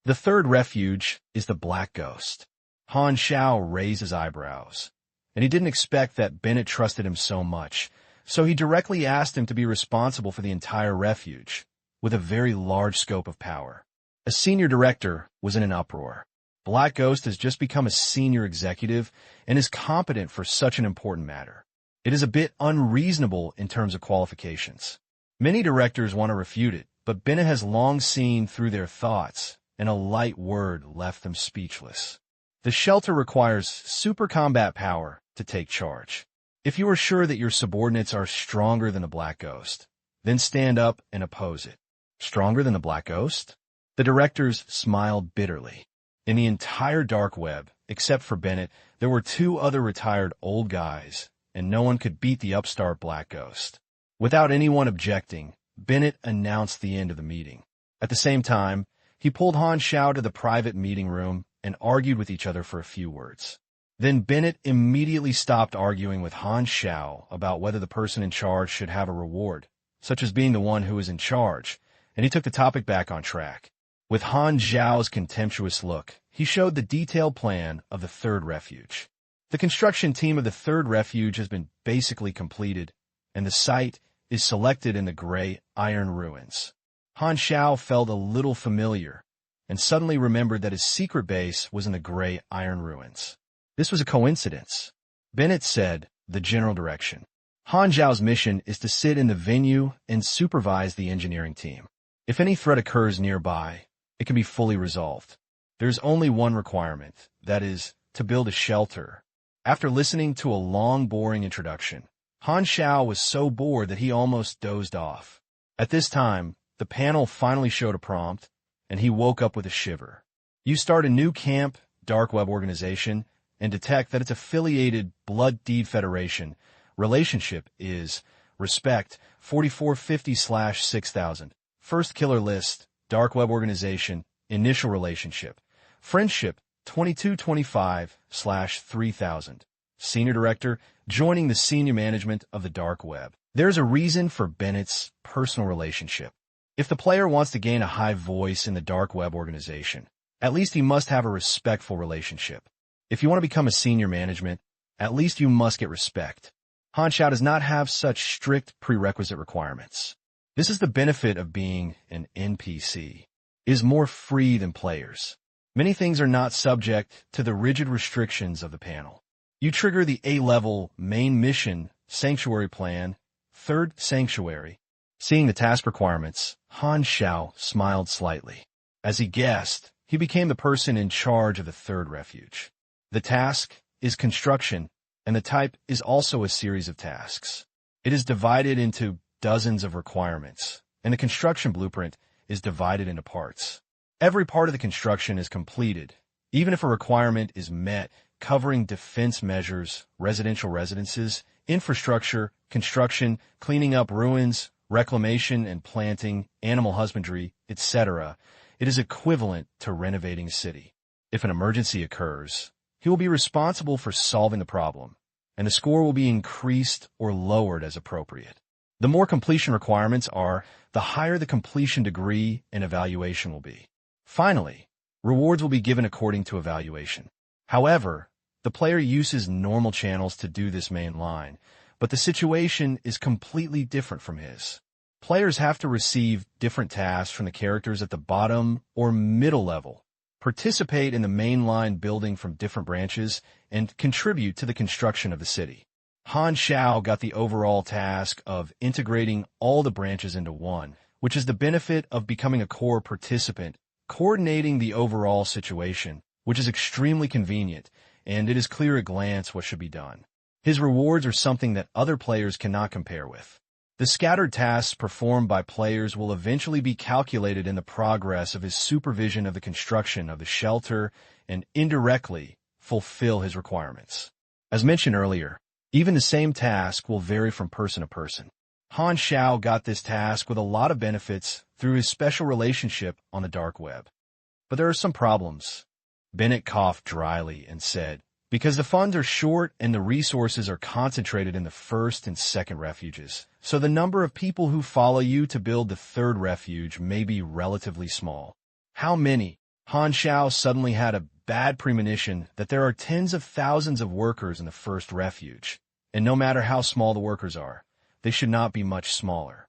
The 3rd refuge is the Black Ghost. Han Xiao raised his eyebrows, and he didn't expect that Bennett trusted him so much, so he directly asked him to be responsible for the entire refuge, with a very large scope of power. A senior director was in an uproar. Black Ghost has just become a senior executive and is competent for such an important matter. It is a bit unreasonable in terms of qualifications. Many directors want to refute it, but Bennett has long seen through their thoughts, and a light word left them speechless. The shelter requires super combat power to take charge. If you are sure that your subordinates are stronger than the Black Ghost, then stand up and oppose it. Stronger than the Black Ghost? The directors smiled bitterly. In the entire dark web, except for Bennett, there were 2 other retired old guys, and no one could beat the upstart Black Ghost. Without anyone objecting, Bennett announced the end of the meeting. At the same time, he pulled Han Xiao to the private meeting room and argued with each other for a few words. Then Bennett immediately stopped arguing with Han Xiao about whether the person in charge should have a reward, such as being the one who is in charge, and he took the topic back on track. With Han Xiao's contemptuous look, he showed the detailed plan of the third refuge. The construction team of the third refuge has been basically completed, and the site is selected in the gray iron ruins. Han Xiao felt a little familiar, and suddenly remembered that his secret base was in the gray iron ruins. This was a coincidence. Bennett said, the general direction. Han Xiao's mission is to sit in the venue and supervise the engineering team. If any threat occurs nearby, it can be fully resolved. There's only one requirement, that is, to build a shelter. After listening to a long, boring introduction, Han Xiao was so bored that he almost dozed off. At this time, the panel finally showed a prompt, and he woke up with a shiver. You start a new camp, dark web organization, and detect that it's affiliated Blood Deed Federation. Relationship is respect 4450/6000. First killer list, dark web organization, initial relationship. Friendship 2225/3000. Senior director, joining the senior management of the dark web. There's a reason for Bennett's personal relationship. If the player wants to gain a high voice in the dark web organization, at least he must have a respectful relationship. If you want to become a senior management, at least you must get respect. Han Xiao does not have such strict prerequisite requirements. This is the benefit of being an NPC. It is more free than players. Many things are not subject to the rigid restrictions of the panel. You trigger the A-level main mission sanctuary plan, third sanctuary. Seeing the task requirements, Han Xiao smiled slightly. As he guessed, he became the person in charge of the third refuge. The task is construction, and the type is also a series of tasks. It is divided into dozens of requirements, and the construction blueprint is divided into parts. Every part of the construction is completed, even if a requirement is met, covering defense measures, residential residences, infrastructure, construction, cleaning up ruins, reclamation and planting, animal husbandry, etc. It is equivalent to renovating a city. If an emergency occurs, he will be responsible for solving the problem, and the score will be increased or lowered as appropriate. The more completion requirements are, the higher the completion degree and evaluation will be. Finally, rewards will be given according to evaluation. However, the player uses normal channels to do this main line, but the situation is completely different from his. Players have to receive different tasks from the characters at the bottom or middle level, participate in the mainline building from different branches, and contribute to the construction of the city. Han Xiao got the overall task of integrating all the branches into one, which is the benefit of becoming a core participant, coordinating the overall situation, which is extremely convenient, and it is clear at a glance what should be done. His rewards are something that other players cannot compare with. The scattered tasks performed by players will eventually be calculated in the progress of his supervision of the construction of the shelter and indirectly fulfill his requirements. As mentioned earlier, even the same task will vary from person to person. Han Xiao got this task with a lot of benefits through his special relationship on the dark web. But there are some problems. Bennett coughed dryly and said, because the funds are short and the resources are concentrated in the first and second refuges, so the number of people who follow you to build the third refuge may be relatively small. How many? Han Xiao suddenly had a bad premonition that there are tens of thousands of workers in the first refuge, and no matter how small the workers are, they should not be much smaller.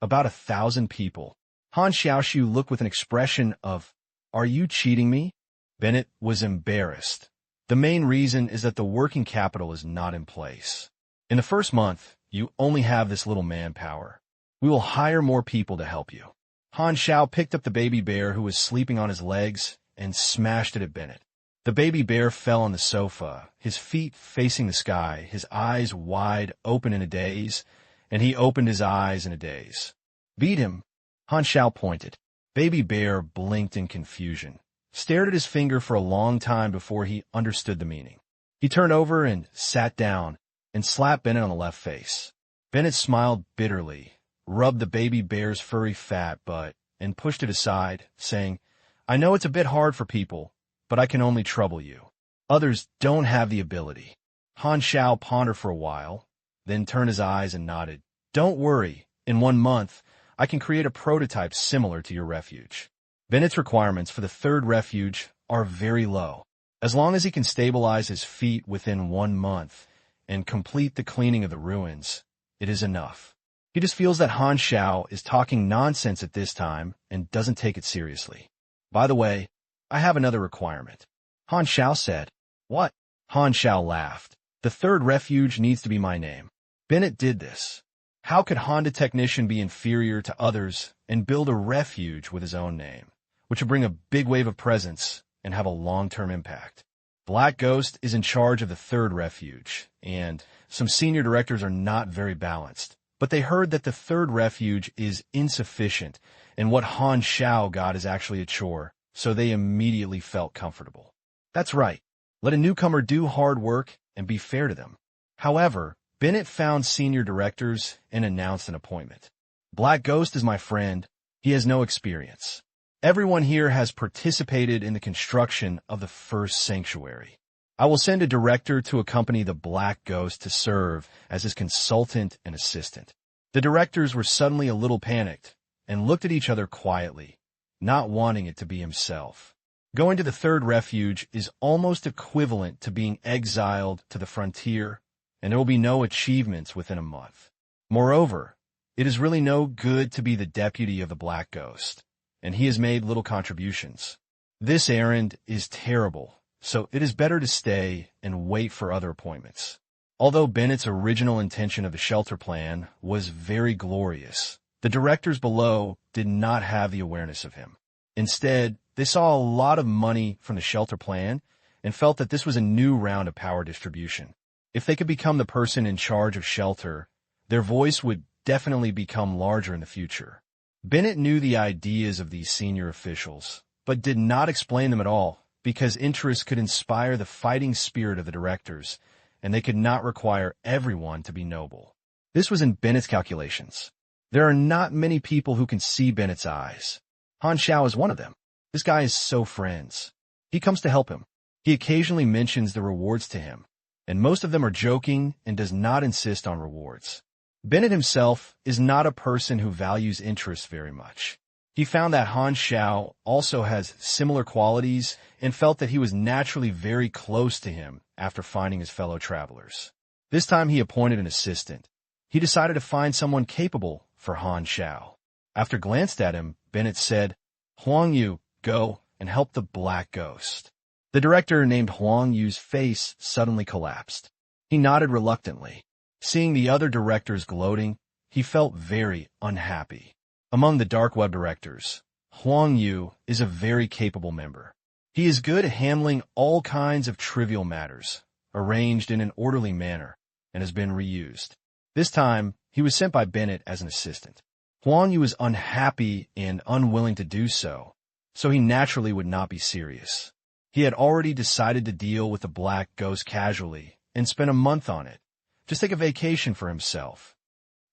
About 1,000 people. Han Xiaoshu looked with an expression of, "Are you cheating me?" Bennett was embarrassed. The main reason is that the working capital is not in place. In the first month, you only have this little manpower. We will hire more people to help you. Han Xiao picked up the baby bear who was sleeping on his legs and smashed it at Bennett. The baby bear fell on the sofa, his feet facing the sky, his eyes wide open in a daze, and he opened his eyes in a daze. Beat him. Han Xiao pointed. Baby bear blinked in confusion, stared at his finger for a long time before he understood the meaning. He turned over and sat down and slapped Bennett on the left face. Bennett smiled bitterly, rubbed the baby bear's furry fat butt, and pushed it aside, saying, "I know it's a bit hard for people, but I can only trouble you." Others don't have the ability. Han Xiao pondered for a while, then turned his eyes and nodded. Don't worry, in 1 month, I can create a prototype similar to your refuge. Bennett's requirements for the third refuge are very low. As long as he can stabilize his feet within 1 month and complete the cleaning of the ruins, it is enough. He just feels that Han Xiao is talking nonsense at this time and doesn't take it seriously. By the way, I have another requirement. Han Xiao said. What? Han Xiao laughed. The third refuge needs to be my name. Bennett did this. How could Honda Technician be inferior to others and build a refuge with his own name, which would bring a big wave of presence and have a long-term impact? Black Ghost is in charge of the third refuge, and some senior directors are not very balanced. But they heard that the third refuge is insufficient, and what Han Xiao got is actually a chore, so they immediately felt comfortable. That's right. Let a newcomer do hard work and be fair to them. However, Bennett found senior directors and announced an appointment. Black Ghost is my friend. He has no experience. Everyone here has participated in the construction of the first sanctuary. I will send a director to accompany the Black Ghost to serve as his consultant and assistant. The directors were suddenly a little panicked and looked at each other quietly, not wanting it to be himself. Going to the third refuge is almost equivalent to being exiled to the frontier, and there will be no achievements within a month. Moreover, it is really no good to be the deputy of the Black Ghost, and he has made little contributions. This errand is terrible, so it is better to stay and wait for other appointments. Although Bennett's original intention of the shelter plan was very glorious, the directors below did not have the awareness of him. Instead, they saw a lot of money from the shelter plan and felt that this was a new round of power distribution. If they could become the person in charge of shelter, their voice would definitely become larger in the future. Bennett knew the ideas of these senior officials, but did not explain them at all, because interest could inspire the fighting spirit of the directors, and they could not require everyone to be noble. This was in Bennett's calculations. There are not many people who can see Bennett's eyes. Han Xiao is one of them. This guy is so friends. He comes to help him. He occasionally mentions the rewards to him, and most of them are joking and does not insist on rewards. Bennett himself is not a person who values interest very much. He found that Han Xiao also has similar qualities and felt that he was naturally very close to him after finding his fellow travelers. This time he appointed an assistant. He decided to find someone capable for Han Xiao. After glanced at him, Bennett said, Huang Yu, go and help the Black Ghost. The director named Huang Yu's face suddenly collapsed. He nodded reluctantly. Seeing the other directors gloating, he felt very unhappy. Among the dark web directors, Huang Yu is a very capable member. He is good at handling all kinds of trivial matters, arranged in an orderly manner, and has been reused. This time, he was sent by Bennett as an assistant. Huang Yu is unhappy and unwilling to do so, so he naturally would not be serious. He had already decided to deal with the Black Ghost casually and spent a month on it. Just take a vacation for himself.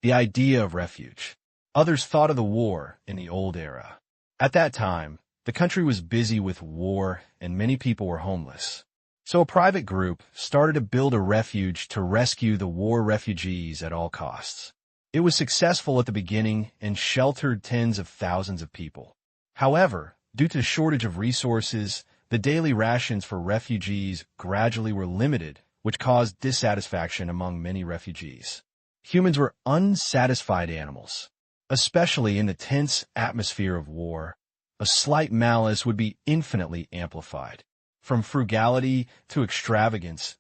The idea of refuge. Others thought of the war in the old era. At that time, the country was busy with war and many people were homeless. So a private group started to build a refuge to rescue the war refugees at all costs. It was successful at the beginning and sheltered tens of thousands of people. However, due to the shortage of resources, the daily rations for refugees gradually were limited, which caused dissatisfaction among many refugees. Humans were unsatisfied animals. Especially in the tense atmosphere of war, a slight malice would be infinitely amplified. From frugality to extravagance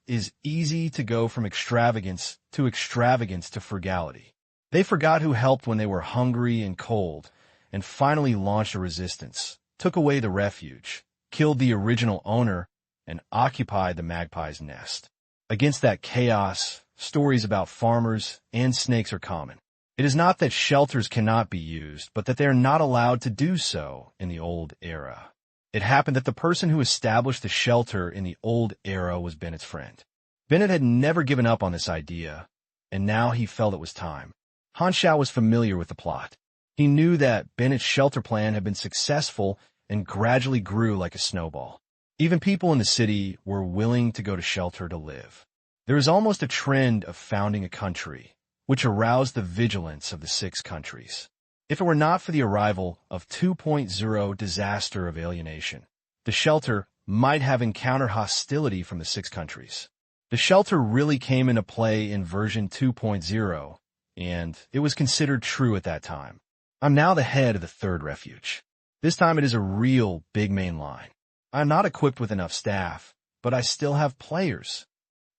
is easy to go from extravagance to frugality. They forgot who helped when they were hungry and cold, and finally launched a resistance, took away the refuge, killed the original owner, and occupied the magpie's nest. Against that chaos, stories about farmers and snakes are common. It is not that shelters cannot be used, but that they are not allowed to do so in the old era. It happened that the person who established the shelter in the old era was Bennett's friend. Bennett had never given up on this idea, and now he felt it was time. Han Xiao was familiar with the plot. He knew that Bennett's shelter plan had been successful and gradually grew like a snowball. Even people in the city were willing to go to shelter to live. There was almost a trend of founding a country, which aroused the vigilance of the 6 countries. If it were not for the arrival of 2.0 disaster of alienation, the shelter might have encountered hostility from the 6 countries. The shelter really came into play in version 2.0, and it was considered true at that time. I'm now the head of the 3rd refuge. This time it is a real big main line. I'm not equipped with enough staff, but I still have players.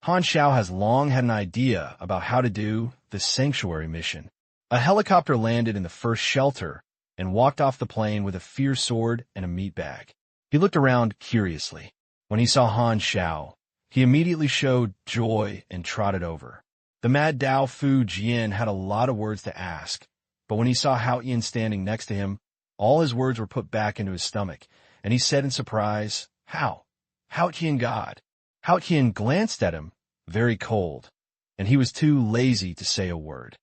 Han Xiao has long had an idea about how to do the sanctuary mission. A helicopter landed in the first shelter and walked off the plane with a fierce sword and a meat bag. He looked around curiously. When he saw Han Xiao, he immediately showed joy and trotted over. The mad Dao Fu Jian had a lot of words to ask, but when he saw Hao Yin standing next to him, all his words were put back into his stomach, and he said in surprise, "How? Hao Yin God." Hao Yin glanced at him, very cold, and he was too lazy to say a word.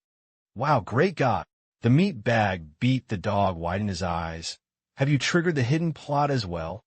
"Wow, great God." The meat bag beat the dog wide in his eyes. "Have you triggered the hidden plot as well?"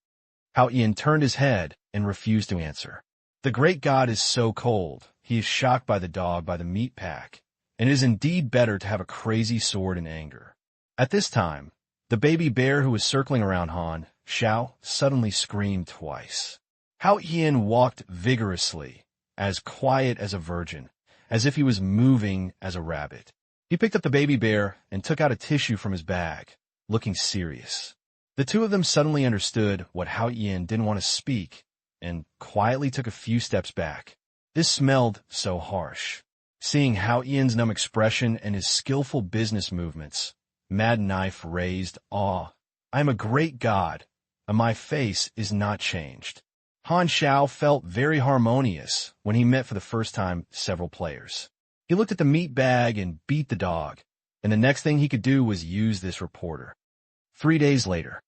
Hao Yin turned his head and refused to answer. The great God is so cold, he is shocked by the dog by the meat pack, and it is indeed better to have a crazy sword in anger. At this time, the baby bear who was circling around Han Xiao suddenly screamed twice. Hao Yin walked vigorously, as quiet as a virgin, as if he was moving as a rabbit. He picked up the baby bear and took out a tissue from his bag, looking serious. The two of them suddenly understood what Hao Yin didn't want to speak, and quietly took a few steps back. This smelled so harsh. Seeing Hao Yin's numb expression and his skillful business movements, Mad Knife raised awe. "I am a great god, and my face is not changed." Han Xiao felt very harmonious when he met for the first time several players. He looked at the meat bag and beat the dog, and the next thing he could do was use this reporter. 3 days later.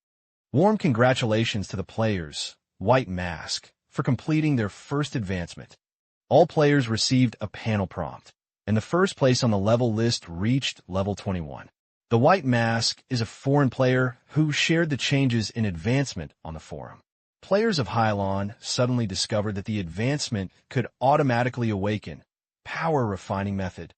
Warm congratulations to the players, White Mask, for completing their first advancement. All players received a panel prompt, and the first place on the level list reached level 21. The White Mask is a foreign player who shared the changes in advancement on the forum. Players of Hylon suddenly discovered that the advancement could automatically awaken, power refining method.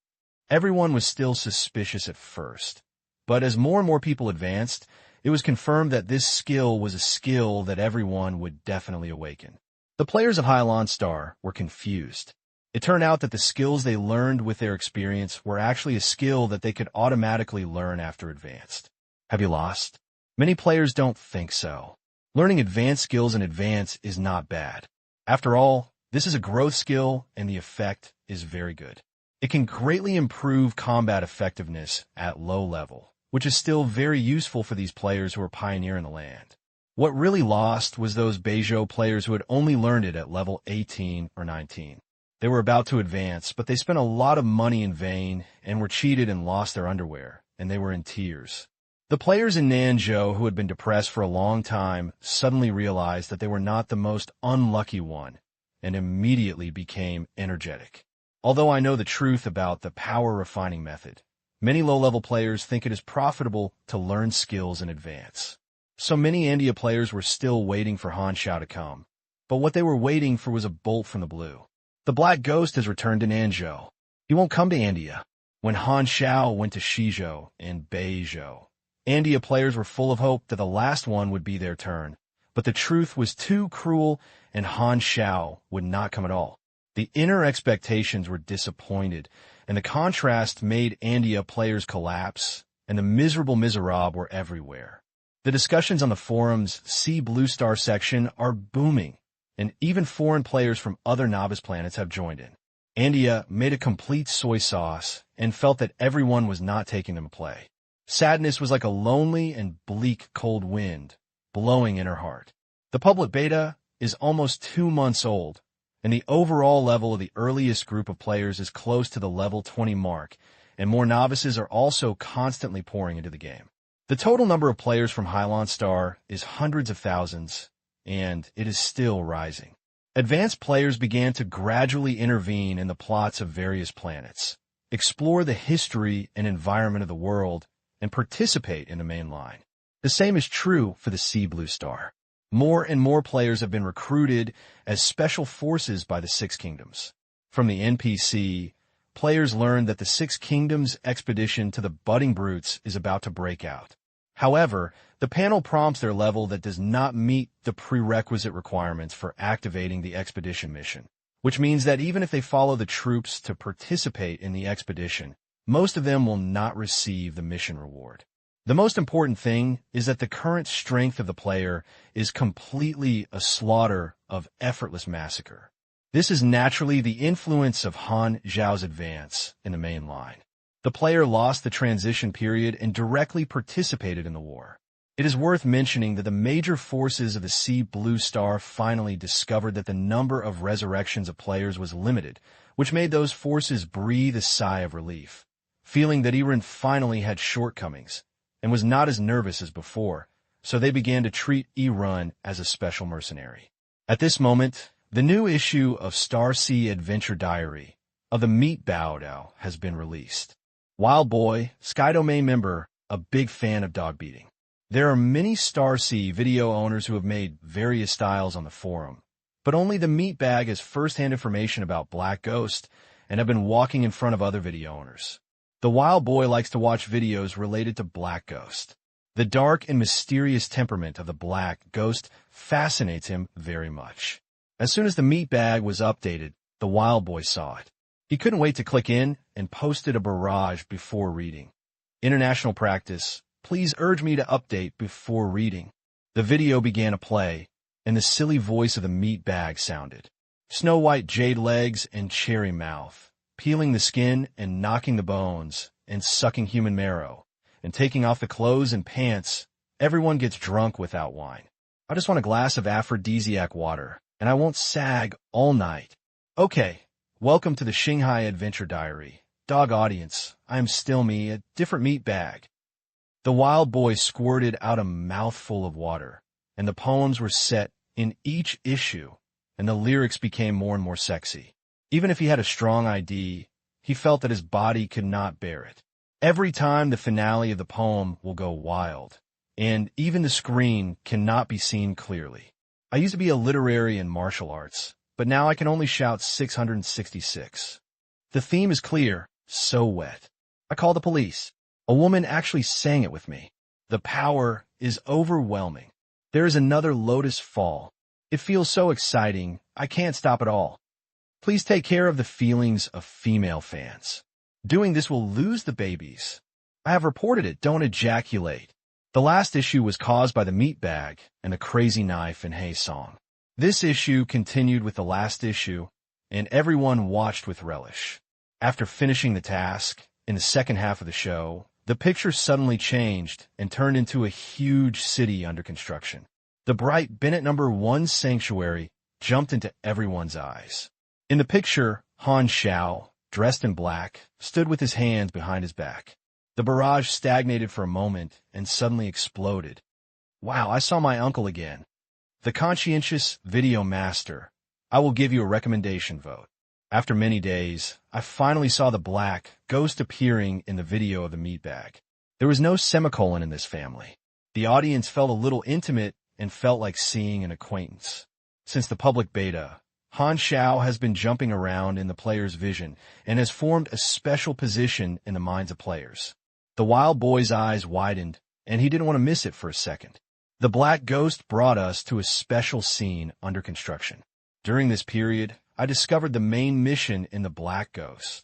Everyone was still suspicious at first, but as more and more people advanced, it was confirmed that this skill was a skill that everyone would definitely awaken. The players of Hylon Star were confused. It turned out that the skills they learned with their experience were actually a skill that they could automatically learn after advanced. Have you lost? Many players don't think so. Learning advanced skills in advance is not bad. After all, this is a growth skill and the effect is very good. It can greatly improve combat effectiveness at low level, which is still very useful for these players who are pioneering the land. What really lost was those Beizhou players who had only learned it at level 18 or 19. They were about to advance, but they spent a lot of money in vain and were cheated and lost their underwear, and they were in tears. The players in Nanzhou who had been depressed for a long time suddenly realized that they were not the most unlucky one and immediately became energetic. Although I know the truth about the power refining method, many low-level players think it is profitable to learn skills in advance. So many India players were still waiting for Han Xiao to come, but what they were waiting for was a bolt from the blue. The Black Ghost has returned to Nanzhou. He won't come to India. When Han Xiao went to Shizhou and Beizhou, India players were full of hope that the last one would be their turn, but the truth was too cruel and Han Xiao would not come at all. The inner expectations were disappointed, and the contrast made India players collapse, and the miserable miserables were everywhere. The discussions on the forum's See Blue Star section are booming, and even foreign players from other novice planets have joined in. India made a complete soy sauce and felt that everyone was not taking them to play. Sadness was like a lonely and bleak cold wind blowing in her heart. The public beta is almost 2 months old, and the overall level of the earliest group of players is close to the level 20 mark, and more novices are also constantly pouring into the game. The total number of players from Hylon Star is hundreds of thousands, and it is still rising. Advanced players began to gradually intervene in the plots of various planets, explore the history and environment of the world, and participate in the main line. The same is true for the Sea Blue Star. More and more players have been recruited as special forces by the Six Kingdoms. From the NPC, players learn that the Six Kingdoms expedition to the Budding Brutes is about to break out. However, the panel prompts their level that does not meet the prerequisite requirements for activating the expedition mission, which means that even if they follow the troops to participate in the expedition, most of them will not receive the mission reward. The most important thing is that the current strength of the player is completely a slaughter of effortless massacre. This is naturally the influence of Han Xiao's advance in the main line. The player lost the transition period and directly participated in the war. It is worth mentioning that the major forces of the Sea Blue Star finally discovered that the number of resurrections of players was limited, which made those forces breathe a sigh of relief, feeling that Iran finally had shortcomings and was not as nervous as before, so they began to treat Iran as a special mercenary. At this moment, the new issue of Star Sea Adventure Diary of the Meat Bao has been released. Wild Boy, Sky Domain member, a big fan of dog beating. There are many Star Sea video owners who have made various styles on the forum, but only the Meat Bag has first-hand information about Black Ghost and have been walking in front of other video owners. The Wild Boy likes to watch videos related to Black Ghost. The dark and mysterious temperament of the Black Ghost fascinates him very much. As soon as the Meat Bag was updated, the Wild Boy saw it. He couldn't wait to click in and posted a barrage before reading. International practice, please urge me to update before reading. The video began to play, and the silly voice of the Meat Bag sounded. Snow white jade legs and cherry mouth, peeling the skin and knocking the bones, and sucking human marrow, and taking off the clothes and pants. Everyone gets drunk without wine. I just want a glass of aphrodisiac water, and I won't sag all night. Okay. Welcome to the Shanghai Adventure Diary. Dog audience, I am still me, a different Meat Bag. The Wild Boy squirted out a mouthful of water, and the poems were set in each issue, and the lyrics became more and more sexy. Even if he had a strong ID, he felt that his body could not bear it. Every time the finale of the poem will go wild, and even the screen cannot be seen clearly. I used to be a literary and martial arts, but now I can only shout 666. The theme is clear, so wet. I call the police. A woman actually sang it with me. The power is overwhelming. There is another Lotus Fall. It feels so exciting, I can't stop at all. Please take care of the feelings of female fans. Doing this will lose the babies. I have reported it, don't ejaculate. The last issue was caused by the Meat Bag and the Crazy Knife and Hay song. This issue continued with the last issue, and everyone watched with relish. After finishing the task, in the second half of the show, the picture suddenly changed and turned into a huge city under construction. The bright Bennett No. 1 sanctuary jumped into everyone's eyes. In the picture, Han Xiao, dressed in black, stood with his hands behind his back. The barrage stagnated for a moment and suddenly exploded. Wow, I saw my uncle again. The conscientious video master, I will give you a recommendation vote. After many days, I finally saw the Black Ghost appearing in the video of the Meat Bag. There was no semicolon in this family. The audience felt a little intimate and felt like seeing an acquaintance. Since the public beta, Han Xiao has been jumping around in the player's vision and has formed a special position in the minds of players. The Wild Boy's eyes widened, and he didn't want to miss it for a second. The Black Ghost brought us to a special scene under construction. During this period, I discovered the main mission in the Black Ghost.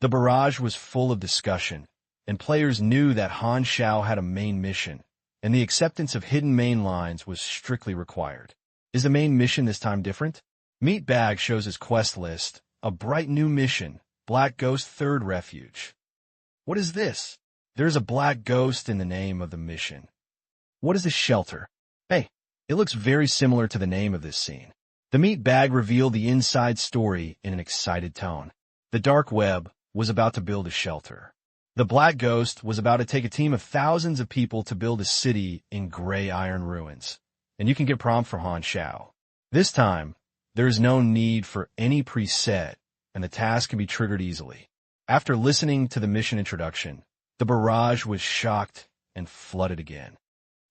The barrage was full of discussion, and players knew that Han Xiao had a main mission, and the acceptance of hidden main lines was strictly required. Is the main mission this time different? Meat Bag shows his quest list, a bright new mission, Black Ghost Third Refuge. What is this? There's a Black Ghost in the name of the mission. What is this shelter? Hey, it looks very similar to the name of this scene. The Meat Bag revealed the inside story in an excited tone. The dark web was about to build a shelter. The Black Ghost was about to take a team of thousands of people to build a city in gray iron ruins. And you can get prompt for Han Xiao. This time, there is no need for any preset, and the task can be triggered easily. After listening to the mission introduction, the barrage was shocked and flooded again.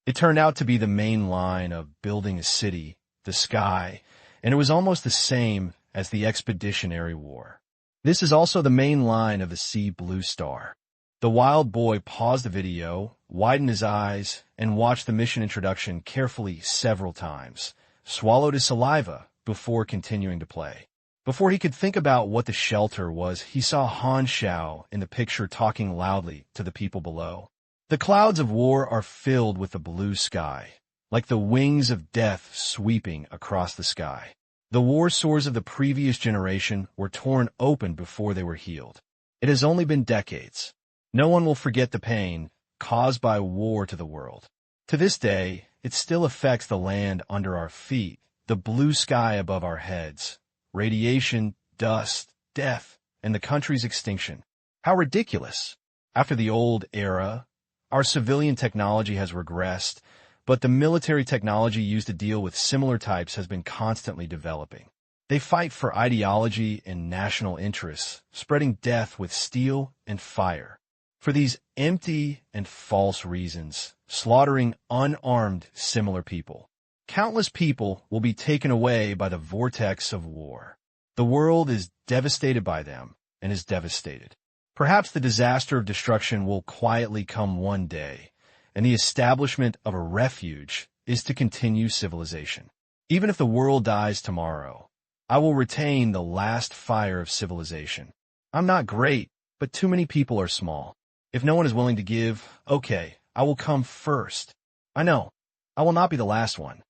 It turned out to be the main line of building a city, the sky, and it was almost the same as the Expeditionary War. This is also the main line of the Sea Blue Star. The wild boy paused the video, widened his eyes, and watched the mission introduction carefully several times, swallowed his saliva before continuing to play. Before he could think about what the shelter was, he saw Han Xiao in the picture talking loudly to the people below. The clouds of war are filled with the blue sky, like the wings of death sweeping across the sky. The war sores of the previous generation were torn open before they were healed. It has only been decades. No one will forget the pain caused by war to the world. To this day, it still affects the land under our feet, the blue sky above our heads, radiation, dust, death, and the country's extinction. How ridiculous! After the old era, our civilian technology has regressed, but the military technology used to deal with similar types has been constantly developing. They fight for ideology and national interests, spreading death with steel and fire. For these empty and false reasons, slaughtering unarmed similar people. Countless people will be taken away by the vortex of war. The world is devastated by them and is devastated. Perhaps the disaster of destruction will quietly come one day, and the establishment of a refuge is to continue civilization. Even if the world dies tomorrow, I will retain the last fire of civilization. I'm not great, but too many people are small. If no one is willing to give, okay, I will come first. I know, I will not be the last one.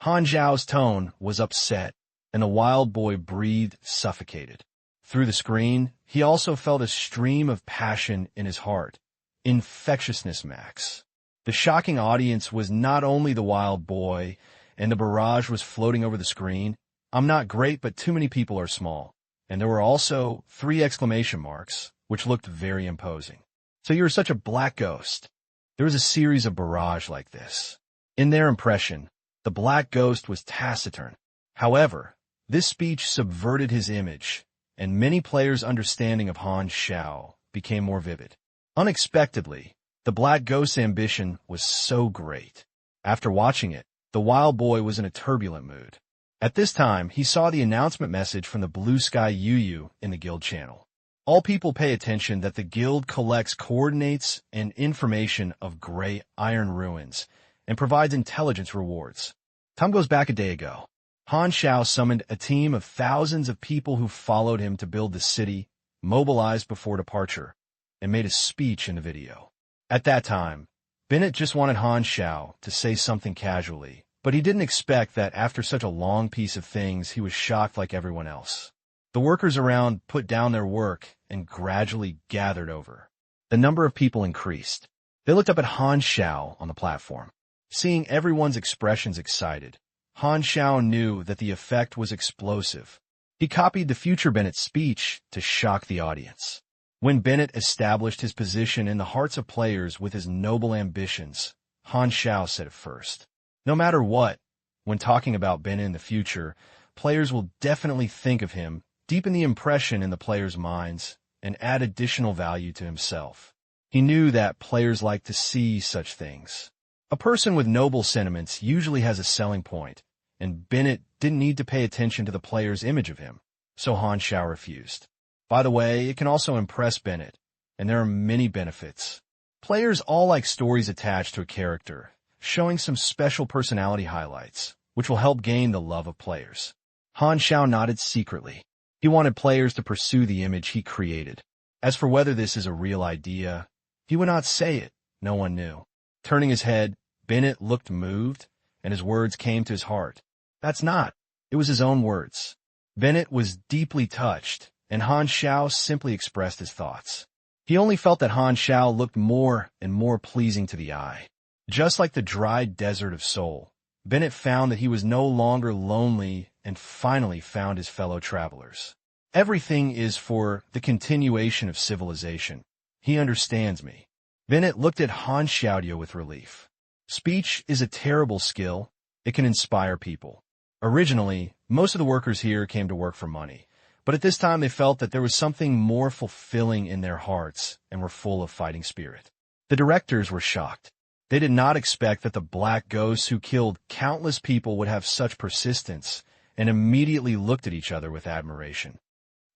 Han Xiao's tone was upset, and the wild boy breathed suffocated. Through the screen, he also felt a stream of passion in his heart. Infectiousness max. The shocking audience was not only the wild boy, and the barrage was floating over the screen. I'm not great, but too many people are small. And there were also 3 exclamation marks, which looked very imposing. So you're such a black ghost. There was a series of barrage like this. In their impression, the black ghost was taciturn. However, this speech subverted his image, and many players' understanding of Han Xiao became more vivid. Unexpectedly, the black ghost's ambition was so great. After watching it, the wild boy was in a turbulent mood. At this time, he saw the announcement message from the Blue Sky UU in the guild channel. All people pay attention that the guild collects coordinates and information of gray iron ruins and provides intelligence rewards. Time goes back a day ago. Han Xiao summoned a team of thousands of people who followed him to build the city, mobilized before departure, and made a speech in the video. At that time, Bennett just wanted Han Xiao to say something casually, but he didn't expect that after such a long piece of things he was shocked like everyone else. The workers around put down their work and gradually gathered over. The number of people increased. They looked up at Han Xiao on the platform. Seeing everyone's expressions excited, Han Xiao knew that the effect was explosive. He copied the future Bennett's speech to shock the audience. When Bennett established his position in the hearts of players with his noble ambitions, Han Xiao said it first. No matter what, when talking about Bennett in the future, players will definitely think of him, deepen the impression in the players' minds, and add additional value to himself. He knew that players like to see such things. A person with noble sentiments usually has a selling point, and Bennett didn't need to pay attention to the players' image of him, so Han Xiao refused. By the way, it can also impress Bennett, and there are many benefits. Players all like stories attached to a character, showing some special personality highlights, which will help gain the love of players. Han Xiao nodded secretly. He wanted players to pursue the image he created. As for whether this is a real idea, he would not say it. No one knew. Turning his head, Bennett looked moved, and his words came to his heart. That's not. It was his own words. Bennett was deeply touched, and Han Xiao simply expressed his thoughts. He only felt that Han Xiao looked more and more pleasing to the eye. Just like the dry desert of soul, Bennett found that he was no longer lonely and finally found his fellow travelers. Everything is for the continuation of civilization. He understands me. Bennett looked at Han Xiao with relief. Speech is a terrible skill. It can inspire people. Originally, most of the workers here came to work for money, but at this time they felt that there was something more fulfilling in their hearts and were full of fighting spirit. The directors were shocked. They did not expect that the black ghosts who killed countless people would have such persistence, and immediately looked at each other with admiration.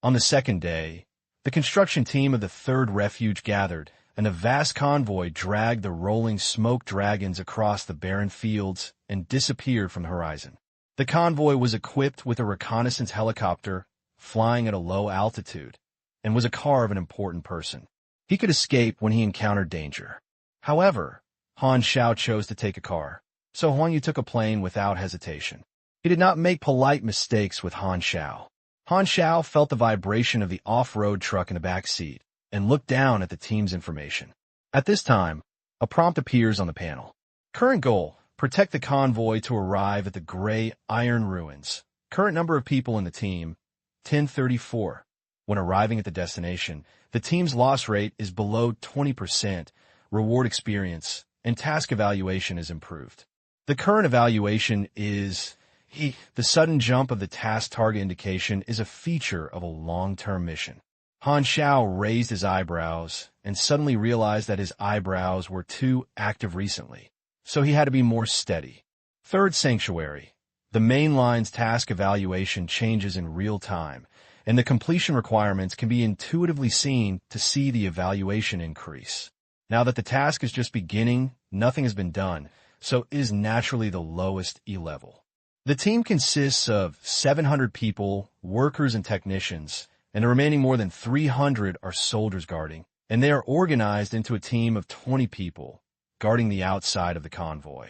On the second day, the construction team of the third refuge gathered, and a vast convoy dragged the rolling smoke dragons across the barren fields and disappeared from the horizon. The convoy was equipped with a reconnaissance helicopter, flying at a low altitude, and was a car of an important person. He could escape when he encountered danger. However, Han Xiao chose to take a car, so Huang Yu took a plane without hesitation. He did not make polite mistakes with Han Xiao. Han Xiao felt the vibration of the off-road truck in the back seat and looked down at the team's information. At this time, a prompt appears on the panel. Current goal: protect the convoy to arrive at the Gray Iron Ruins. Current number of people in the team: 1034. When arriving at the destination, the team's loss rate is below 20%, reward experience, and task evaluation is improved. The current evaluation is the sudden jump of the task target indication is a feature of a long-term mission. Han Xiao raised his eyebrows and suddenly realized that his eyebrows were too active recently, so he had to be more steady. Third Sanctuary. The main line's task evaluation changes in real time, and the completion requirements can be intuitively seen to see the evaluation increase. Now that the task is just beginning, nothing has been done, so it is naturally the lowest E level. The team consists of 700 people, workers and technicians, and the remaining more than 300 are soldiers guarding, and they are organized into a team of 20 people, guarding the outside of the convoy.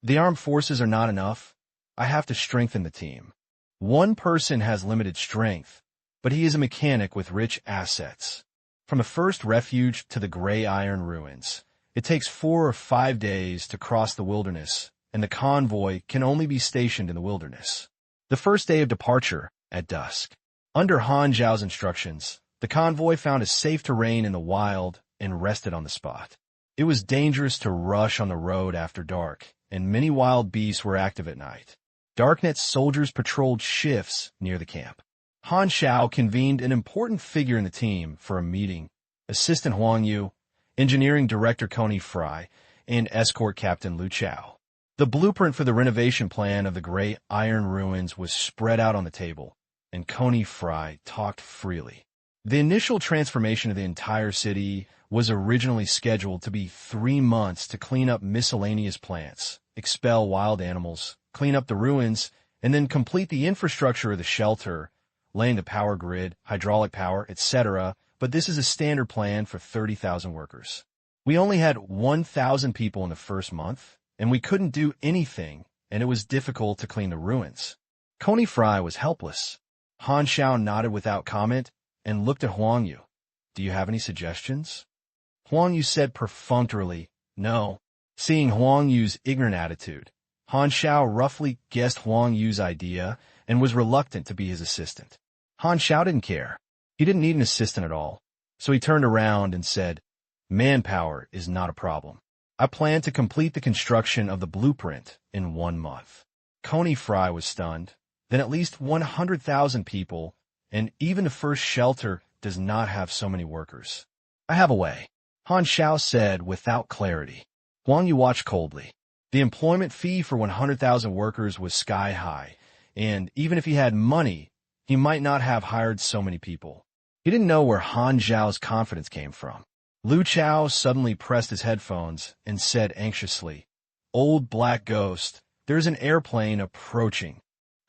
The armed forces are not enough. I have to strengthen the team. One person has limited strength, but he is a mechanic with rich assets. From the first refuge to the Gray Iron Ruins, it takes 4 or 5 days to cross the wilderness, and the convoy can only be stationed in the wilderness. The first day of departure, at dusk. Under Han Xiao's instructions, the convoy found a safe terrain in the wild and rested on the spot. It was dangerous to rush on the road after dark, and many wild beasts were active at night. Darknet soldiers patrolled shifts near the camp. Han Xiao convened an important figure in the team for a meeting: Assistant Huang Yu, Engineering Director Coney Fry, and Escort Captain Lu Chao. The blueprint for the renovation plan of the Gray Iron Ruins was spread out on the table, and Coney Fry talked freely. The initial transformation of the entire city was originally scheduled to be 3 months to clean up miscellaneous plants, expel wild animals, clean up the ruins, and then complete the infrastructure of the shelter, laying the power grid, hydraulic power, etc., but this is a standard plan for 30,000 workers. We only had 1,000 people in the first month, and we couldn't do anything, and it was difficult to clean the ruins. Coney Fry was helpless. Han Xiao nodded without comment and looked at Huang Yu. Do you have any suggestions? Huang Yu said perfunctorily, no. Seeing Huang Yu's ignorant attitude, Han Xiao roughly guessed Huang Yu's idea and was reluctant to be his assistant. Han Xiao didn't care. He didn't need an assistant at all, so he turned around and said, manpower is not a problem. I plan to complete the construction of the blueprint in 1 month. Coney Fry was stunned. Then at least 100,000 people, and even the first shelter does not have so many workers. I have a way, Han Xiao said without clarity. Huang Yu watched coldly. The employment fee for 100,000 workers was sky high, and even if he had money, he might not have hired so many people. He didn't know where Han Xiao's confidence came from. Lu Chao suddenly pressed his headphones and said anxiously, Old Black Ghost, there's an airplane approaching.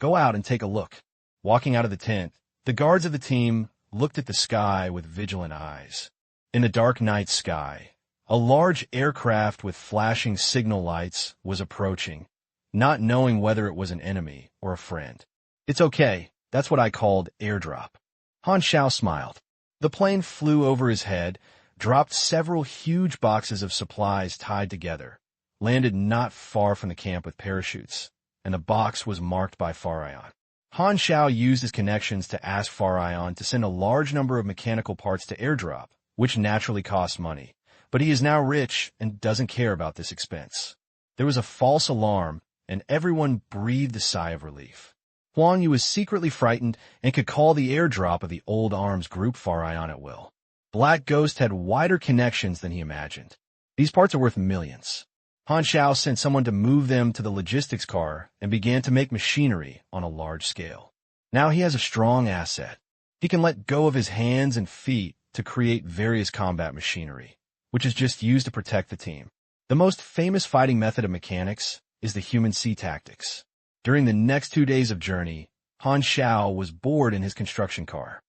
Go out and take a look. Walking out of the tent, the guards of the team looked at the sky with vigilant eyes. In the dark night sky, a large aircraft with flashing signal lights was approaching, not knowing whether it was an enemy or a friend. It's okay, that's what I called airdrop. Han Xiao smiled. The plane flew over his head, dropped several huge boxes of supplies tied together, landed not far from the camp with parachutes, and the box was marked by Farion. Han Xiao used his connections to ask Farion to send a large number of mechanical parts to airdrop, which naturally costs money, but he is now rich and doesn't care about this expense. There was a false alarm, and everyone breathed a sigh of relief. Huang Yu was secretly frightened and could call the airdrop of the Old Arms Group Farion at will. Black Ghost had wider connections than he imagined. These parts are worth millions. Han Xiao sent someone to move them to the logistics car and began to make machinery on a large scale. Now he has a strong asset. He can let go of his hands and feet to create various combat machinery, which is just used to protect the team. The most famous fighting method of mechanics is the human sea tactics. During the next 2 days of journey, Han Xiao was bored in his construction car.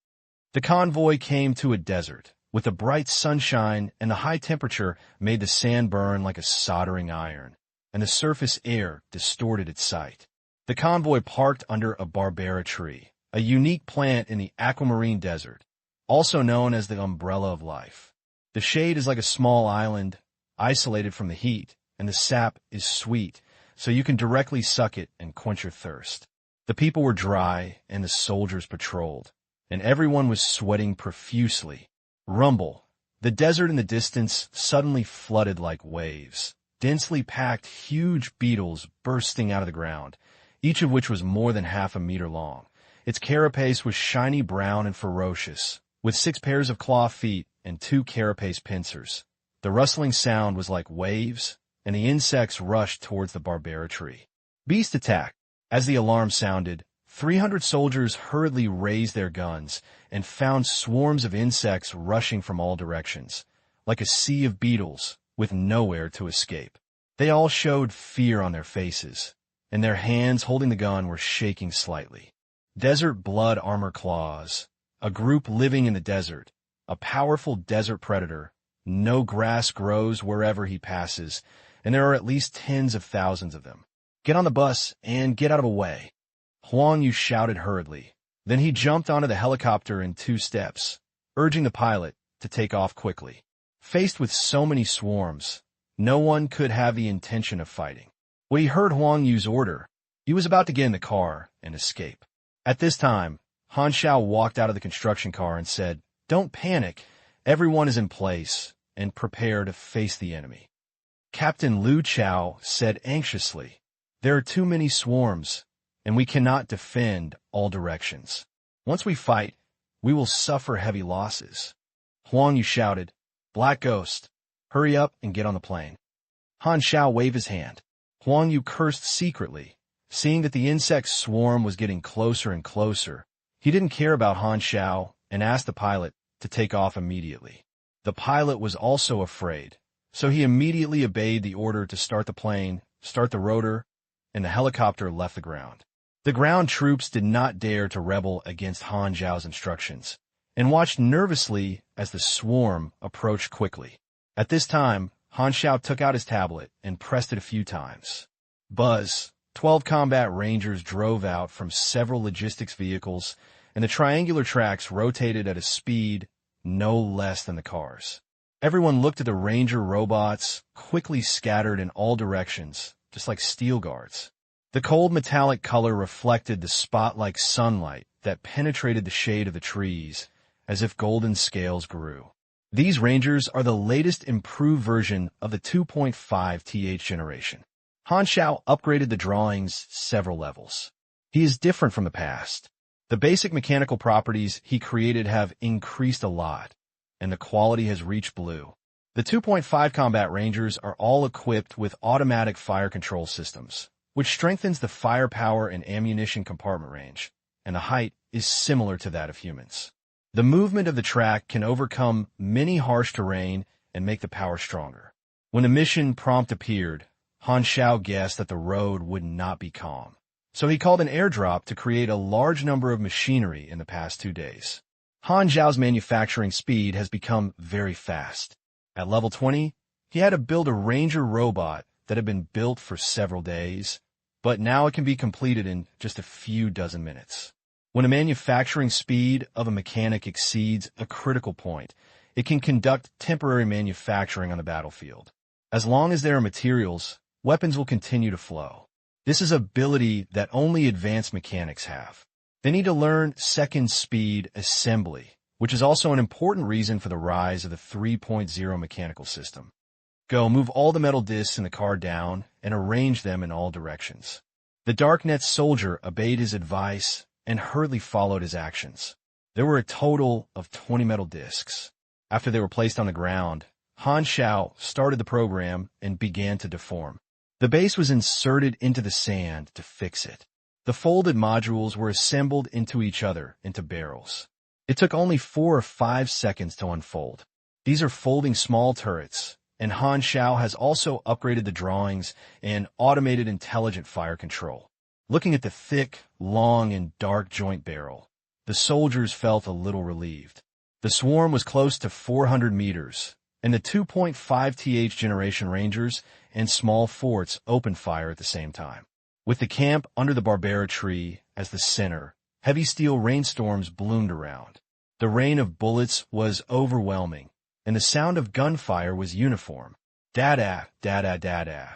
The convoy came to a desert, with the bright sunshine and the high temperature made the sand burn like a soldering iron, and the surface air distorted its sight. The convoy parked under a barbera tree, a unique plant in the aquamarine desert, also known as the umbrella of life. The shade is like a small island, isolated from the heat, and the sap is sweet, so you can directly suck it and quench your thirst. The people were dry, and the soldiers patrolled, and everyone was sweating profusely. Rumble. The desert in the distance suddenly flooded like waves. Densely packed, huge beetles bursting out of the ground, each of which was more than half a meter long. Its carapace was shiny brown and ferocious, with 6 pairs of claw feet and 2 carapace pincers. The rustling sound was like waves, and the insects rushed towards the barbera tree. Beast attack. As the alarm sounded, 300 soldiers hurriedly raised their guns and found swarms of insects rushing from all directions, like a sea of beetles with nowhere to escape. They all showed fear on their faces, and their hands holding the gun were shaking slightly. Desert blood armor claws, a group living in the desert, a powerful desert predator. No grass grows wherever he passes, and there are at least tens of thousands of them. Get on the bus and get out of the way. Huang Yu shouted hurriedly. Then he jumped onto the helicopter in 2 steps, urging the pilot to take off quickly. Faced with so many swarms, no one could have the intention of fighting. When he heard Huang Yu's order, he was about to get in the car and escape. At this time, Han Xiao walked out of the construction car and said, "Don't panic. Everyone is in place and prepare to face the enemy." Captain Lu Chao said anxiously, "There are too many swarms, and we cannot defend all directions. Once we fight, we will suffer heavy losses." Huang Yu shouted, "Black Ghost, hurry up and get on the plane." Han Xiao waved his hand. Huang Yu cursed secretly, seeing that the insect swarm was getting closer and closer. He didn't care about Han Xiao and asked the pilot to take off immediately. The pilot was also afraid, so he immediately obeyed the order to start the plane, start the rotor, and the helicopter left the ground. The ground troops did not dare to rebel against Han Xiao's instructions, and watched nervously as the swarm approached quickly. At this time, Han Xiao took out his tablet and pressed it a few times. Buzz! 12 combat rangers drove out from several logistics vehicles, and the triangular tracks rotated at a speed no less than the cars. Everyone looked at the ranger robots, quickly scattered in all directions, just like steel guards. The cold metallic color reflected the spot-like sunlight that penetrated the shade of the trees, as if golden scales grew. These rangers are the latest improved version of the 2.5th generation. Han Xiao upgraded the drawings several levels. He is different from the past. The basic mechanical properties he created have increased a lot, and the quality has reached blue. The 2.5 combat rangers are all equipped with automatic fire control systems, which strengthens the firepower and ammunition compartment range, and the height is similar to that of humans. The movement of the track can overcome many harsh terrain and make the power stronger. When the mission prompt appeared, Han Xiao guessed that the road would not be calm, so he called an airdrop to create a large number of machinery in the past 2 days. Han Xiao's manufacturing speed has become very fast. At level 20, he had to build a ranger robot that had been built for several days, but now it can be completed in just a few dozen minutes. When the manufacturing speed of a mechanic exceeds a critical point, it can conduct temporary manufacturing on the battlefield. As long as there are materials, weapons will continue to flow. This is an ability that only advanced mechanics have. They need to learn second speed assembly, which is also an important reason for the rise of the 3.0 mechanical system. Go move all the metal discs in the car down and arrange them in all directions. The Darknet soldier obeyed his advice and hurriedly followed his actions. There were a total of 20 metal discs. After they were placed on the ground, Han Xiao started the program and began to deform. The base was inserted into the sand to fix it. The folded modules were assembled into each other into barrels. It took only 4 or 5 seconds to unfold. These are folding small turrets, and Han Xiao has also upgraded the drawings and automated intelligent fire control. Looking at the thick, long, and dark joint barrel, the soldiers felt a little relieved. The swarm was close to 400 meters, and the 2.5th generation Rangers and small forts opened fire at the same time. With the camp under the Barbera tree as the center, heavy steel rainstorms bloomed around. The rain of bullets was overwhelming, and the sound of gunfire was uniform. Da-da, da-da, da-da.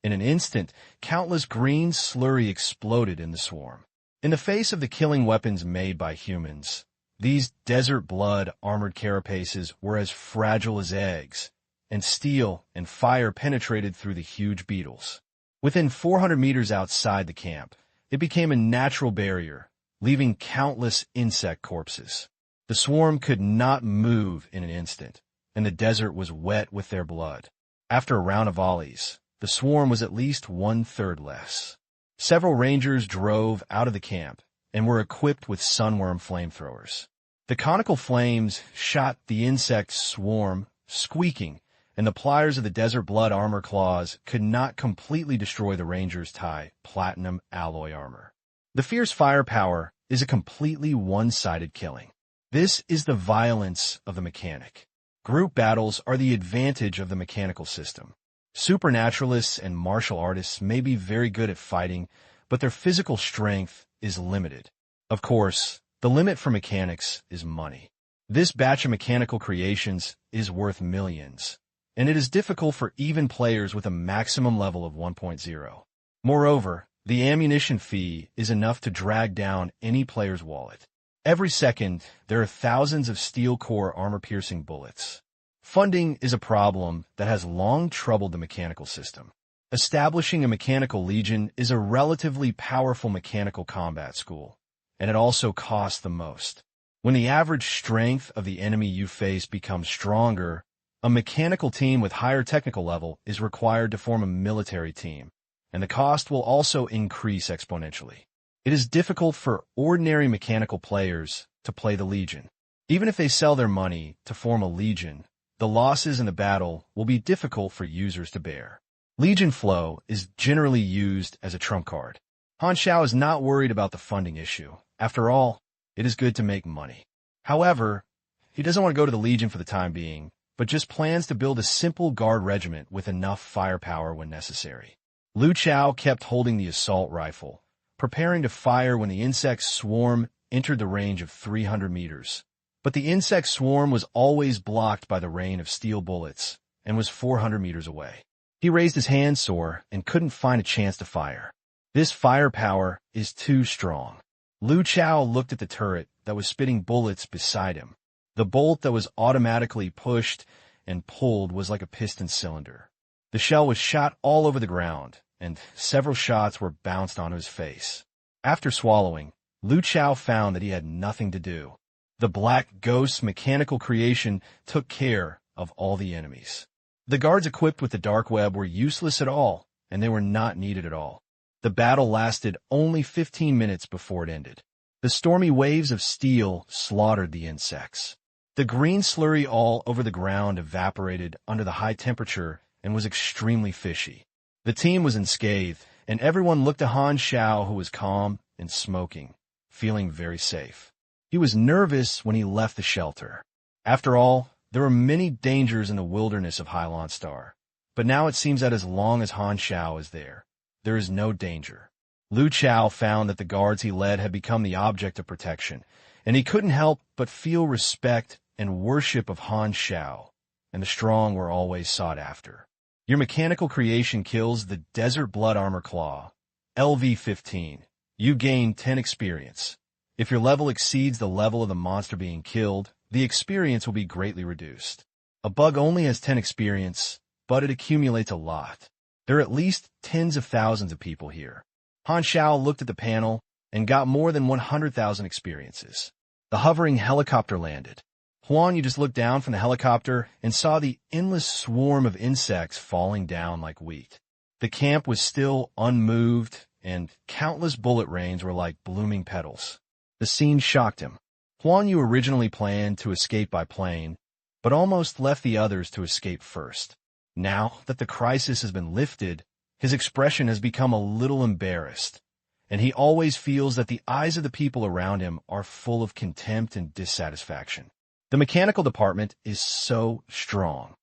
In an instant, countless green slurry exploded in the swarm. In the face of the killing weapons made by humans, these desert blood armored carapaces were as fragile as eggs, and steel and fire penetrated through the huge beetles. Within 400 meters outside the camp, it became a natural barrier, leaving countless insect corpses. The swarm could not move in an instant, and the desert was wet with their blood. After a round of volleys, the swarm was at least 1/3 less. Several rangers drove out of the camp and were equipped with sunworm flamethrowers. The conical flames shot the insect swarm, squeaking, and the pliers of the desert blood armor claws could not completely destroy the Rangers' tie platinum alloy armor. The fierce firepower is a completely one-sided killing. This is the violence of the mechanic. Group battles are the advantage of the mechanical system. Supernaturalists and martial artists may be very good at fighting, but their physical strength is limited. Of course, the limit for mechanics is money. This batch of mechanical creations is worth millions, and it is difficult for even players with a maximum level of 1.0. Moreover, the ammunition fee is enough to drag down any player's wallet. Every second, there are thousands of steel core armor-piercing bullets. Funding is a problem that has long troubled the mechanical system. Establishing a mechanical legion is a relatively powerful mechanical combat school, and it also costs the most. When the average strength of the enemy you face becomes stronger, a mechanical team with higher technical level is required to form a military team, and the cost will also increase exponentially. It is difficult for ordinary mechanical players to play the Legion. Even if they sell their money to form a Legion, the losses in the battle will be difficult for users to bear. Legion flow is generally used as a trump card. Han Xiao is not worried about the funding issue. After all, it is good to make money. However, he doesn't want to go to the Legion for the time being, but just plans to build a simple guard regiment with enough firepower when necessary. Lu Chao kept holding the assault rifle, preparing to fire when the insect swarm entered the range of 300 meters. But the insect swarm was always blocked by the rain of steel bullets and was 400 meters away. He raised his hand sore and couldn't find a chance to fire. This firepower is too strong. Lu Chao looked at the turret that was spitting bullets beside him. The bolt that was automatically pushed and pulled was like a piston cylinder. The shell was shot all over the ground, and several shots were bounced onto his face. After swallowing, Lu Chao found that he had nothing to do. The Black Ghost's mechanical creation took care of all the enemies. The guards equipped with the dark web were useless at all, and they were not needed at all. The battle lasted only 15 minutes before it ended. The stormy waves of steel slaughtered the insects. The green slurry all over the ground evaporated under the high temperature and was extremely fishy. The team was unscathed, and everyone looked at Han Xiao, who was calm and smoking, feeling very safe. He was nervous when he left the shelter. After all, there were many dangers in the wilderness of Hylon Star, but now it seems that as long as Han Xiao is there, there is no danger. Lu Chao found that the guards he led had become the object of protection, and he couldn't help but feel respect and worship of Han Xiao, and the strong were always sought after. Your mechanical creation kills the Desert Blood Armor Claw, LV-15. You gain 10 experience. If your level exceeds the level of the monster being killed, the experience will be greatly reduced. A bug only has 10 experience, but it accumulates a lot. There are at least tens of thousands of people here. Han Xiao looked at the panel and got more than 100,000 experiences. The hovering helicopter landed. Huan, you just looked down from the helicopter and saw the endless swarm of insects falling down like wheat. The camp was still unmoved, and countless bullet rains were like blooming petals. The scene shocked him. Huan Yu originally planned to escape by plane, but almost left the others to escape first. Now that the crisis has been lifted, his expression has become a little embarrassed, and he always feels that the eyes of the people around him are full of contempt and dissatisfaction. The mechanical department is so strong.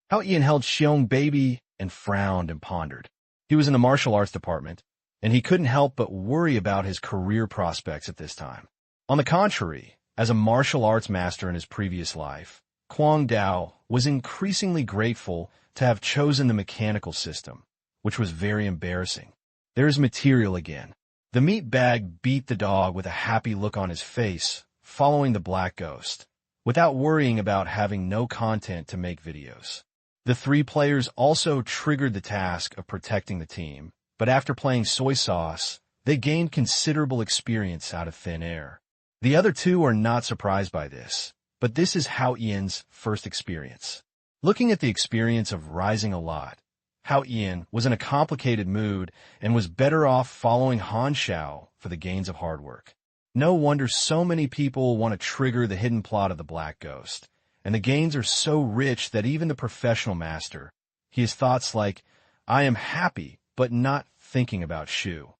Hao Ian held Xiong baby and frowned and pondered. He was in the martial arts department, and he couldn't help but worry about his career prospects at this time. On the contrary, as a martial arts master in his previous life, Kuang Dao was increasingly grateful to have chosen the mechanical system, which was very embarrassing. There's material again. The meat bag beat the dog with a happy look on his face, following the black ghost, without worrying about having no content to make videos. The three players also triggered the task of protecting the team, but after playing soy sauce, they gained considerable experience out of thin air. The other two are not surprised by this, but this is Hao Ian's first experience. Looking at the experience of rising a lot, Hao Ian was in a complicated mood and was better off following Han Xiao for the gains of hard work. No wonder so many people want to trigger the hidden plot of the Black Ghost, and the gains are so rich that even the professional master, he has thoughts like, I am happy, but not thinking about Shu.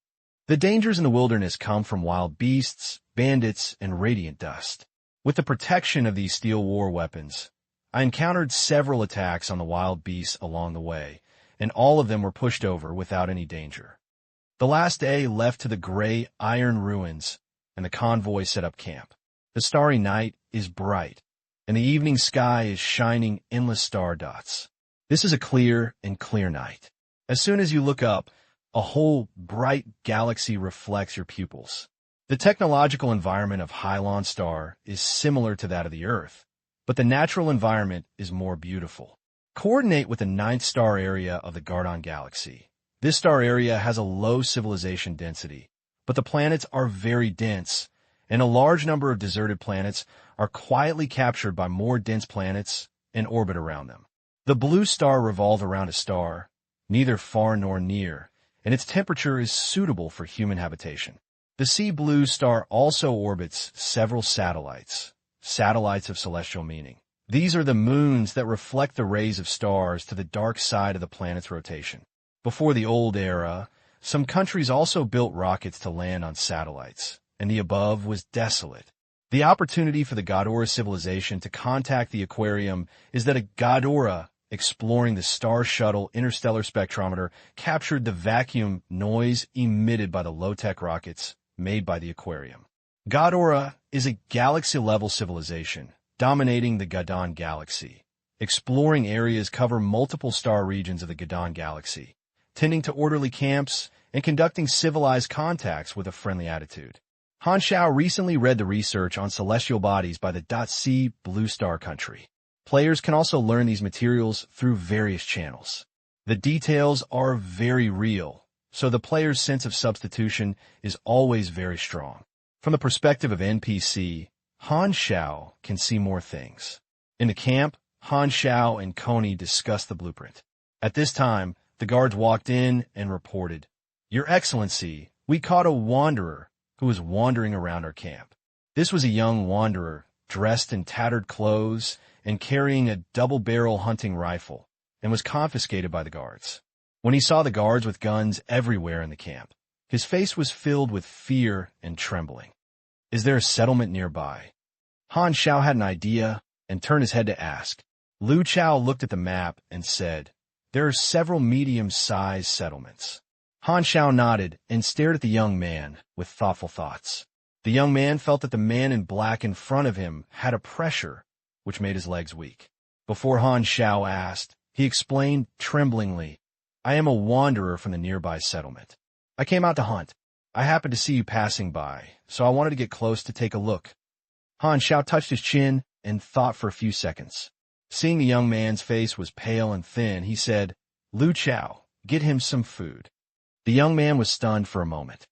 The dangers in the wilderness come from wild beasts, bandits, and radiant dust. With the protection of these steel war weapons, I encountered several attacks on the wild beasts along the way, and all of them were pushed over without any danger. The last day left to the gray iron ruins, and the convoy set up camp. The starry night is bright, and the evening sky is shining endless star dots. This is a clear night. As soon as you look up, a whole bright galaxy reflects your pupils. The technological environment of Hylon Star is similar to that of the Earth, but the natural environment is more beautiful. Coordinate with the 9th star area of the Gardon Galaxy. This star area has a low civilization density, but the planets are very dense, and a large number of deserted planets are quietly captured by more dense planets in orbit around them. The blue star revolves around a star, neither far nor near, and its temperature is suitable for human habitation. The sea blue star also orbits several satellites of celestial meaning. These are the moons that reflect the rays of stars to the dark side of the planet's rotation. Before the old era, some countries also built rockets to land on satellites, and the above was desolate. The opportunity for the Ghidorah civilization to contact the aquarium is that a Ghidorah exploring the Star Shuttle interstellar spectrometer captured the vacuum noise emitted by the low-tech rockets made by the aquarium. Ghidorah is a galaxy-level civilization, dominating the Gardon Galaxy. Exploring areas cover multiple star regions of the Gardon Galaxy, tending to orderly camps and conducting civilized contacts with a friendly attitude. Han Xiao recently read the research on celestial bodies by the .C Blue Star Country. Players can also learn these materials through various channels. The details are very real, so the player's sense of substitution is always very strong. From the perspective of NPC, Han Xiao can see more things. In the camp, Han Xiao and Coney discussed the blueprint. At this time, the guards walked in and reported, Your Excellency, we caught a wanderer who was wandering around our camp. This was a young wanderer, dressed in tattered clothes and carrying a double-barrel hunting rifle, and was confiscated by the guards. When he saw the guards with guns everywhere in the camp, his face was filled with fear and trembling. Is there a settlement nearby? Han Xiao had an idea and turned his head to ask. Lu Chao looked at the map and said, There are several medium-sized settlements. Han Xiao nodded and stared at the young man with thoughtful thoughts. The young man felt that the man in black in front of him had a pressure which made his legs weak. Before Han Xiao asked, he explained tremblingly, I am a wanderer from the nearby settlement. I came out to hunt. I happened to see you passing by, so I wanted to get close to take a look. Han Xiao touched his chin and thought for a few seconds. Seeing the young man's face was pale and thin, he said, Lu Chao, get him some food. The young man was stunned for a moment.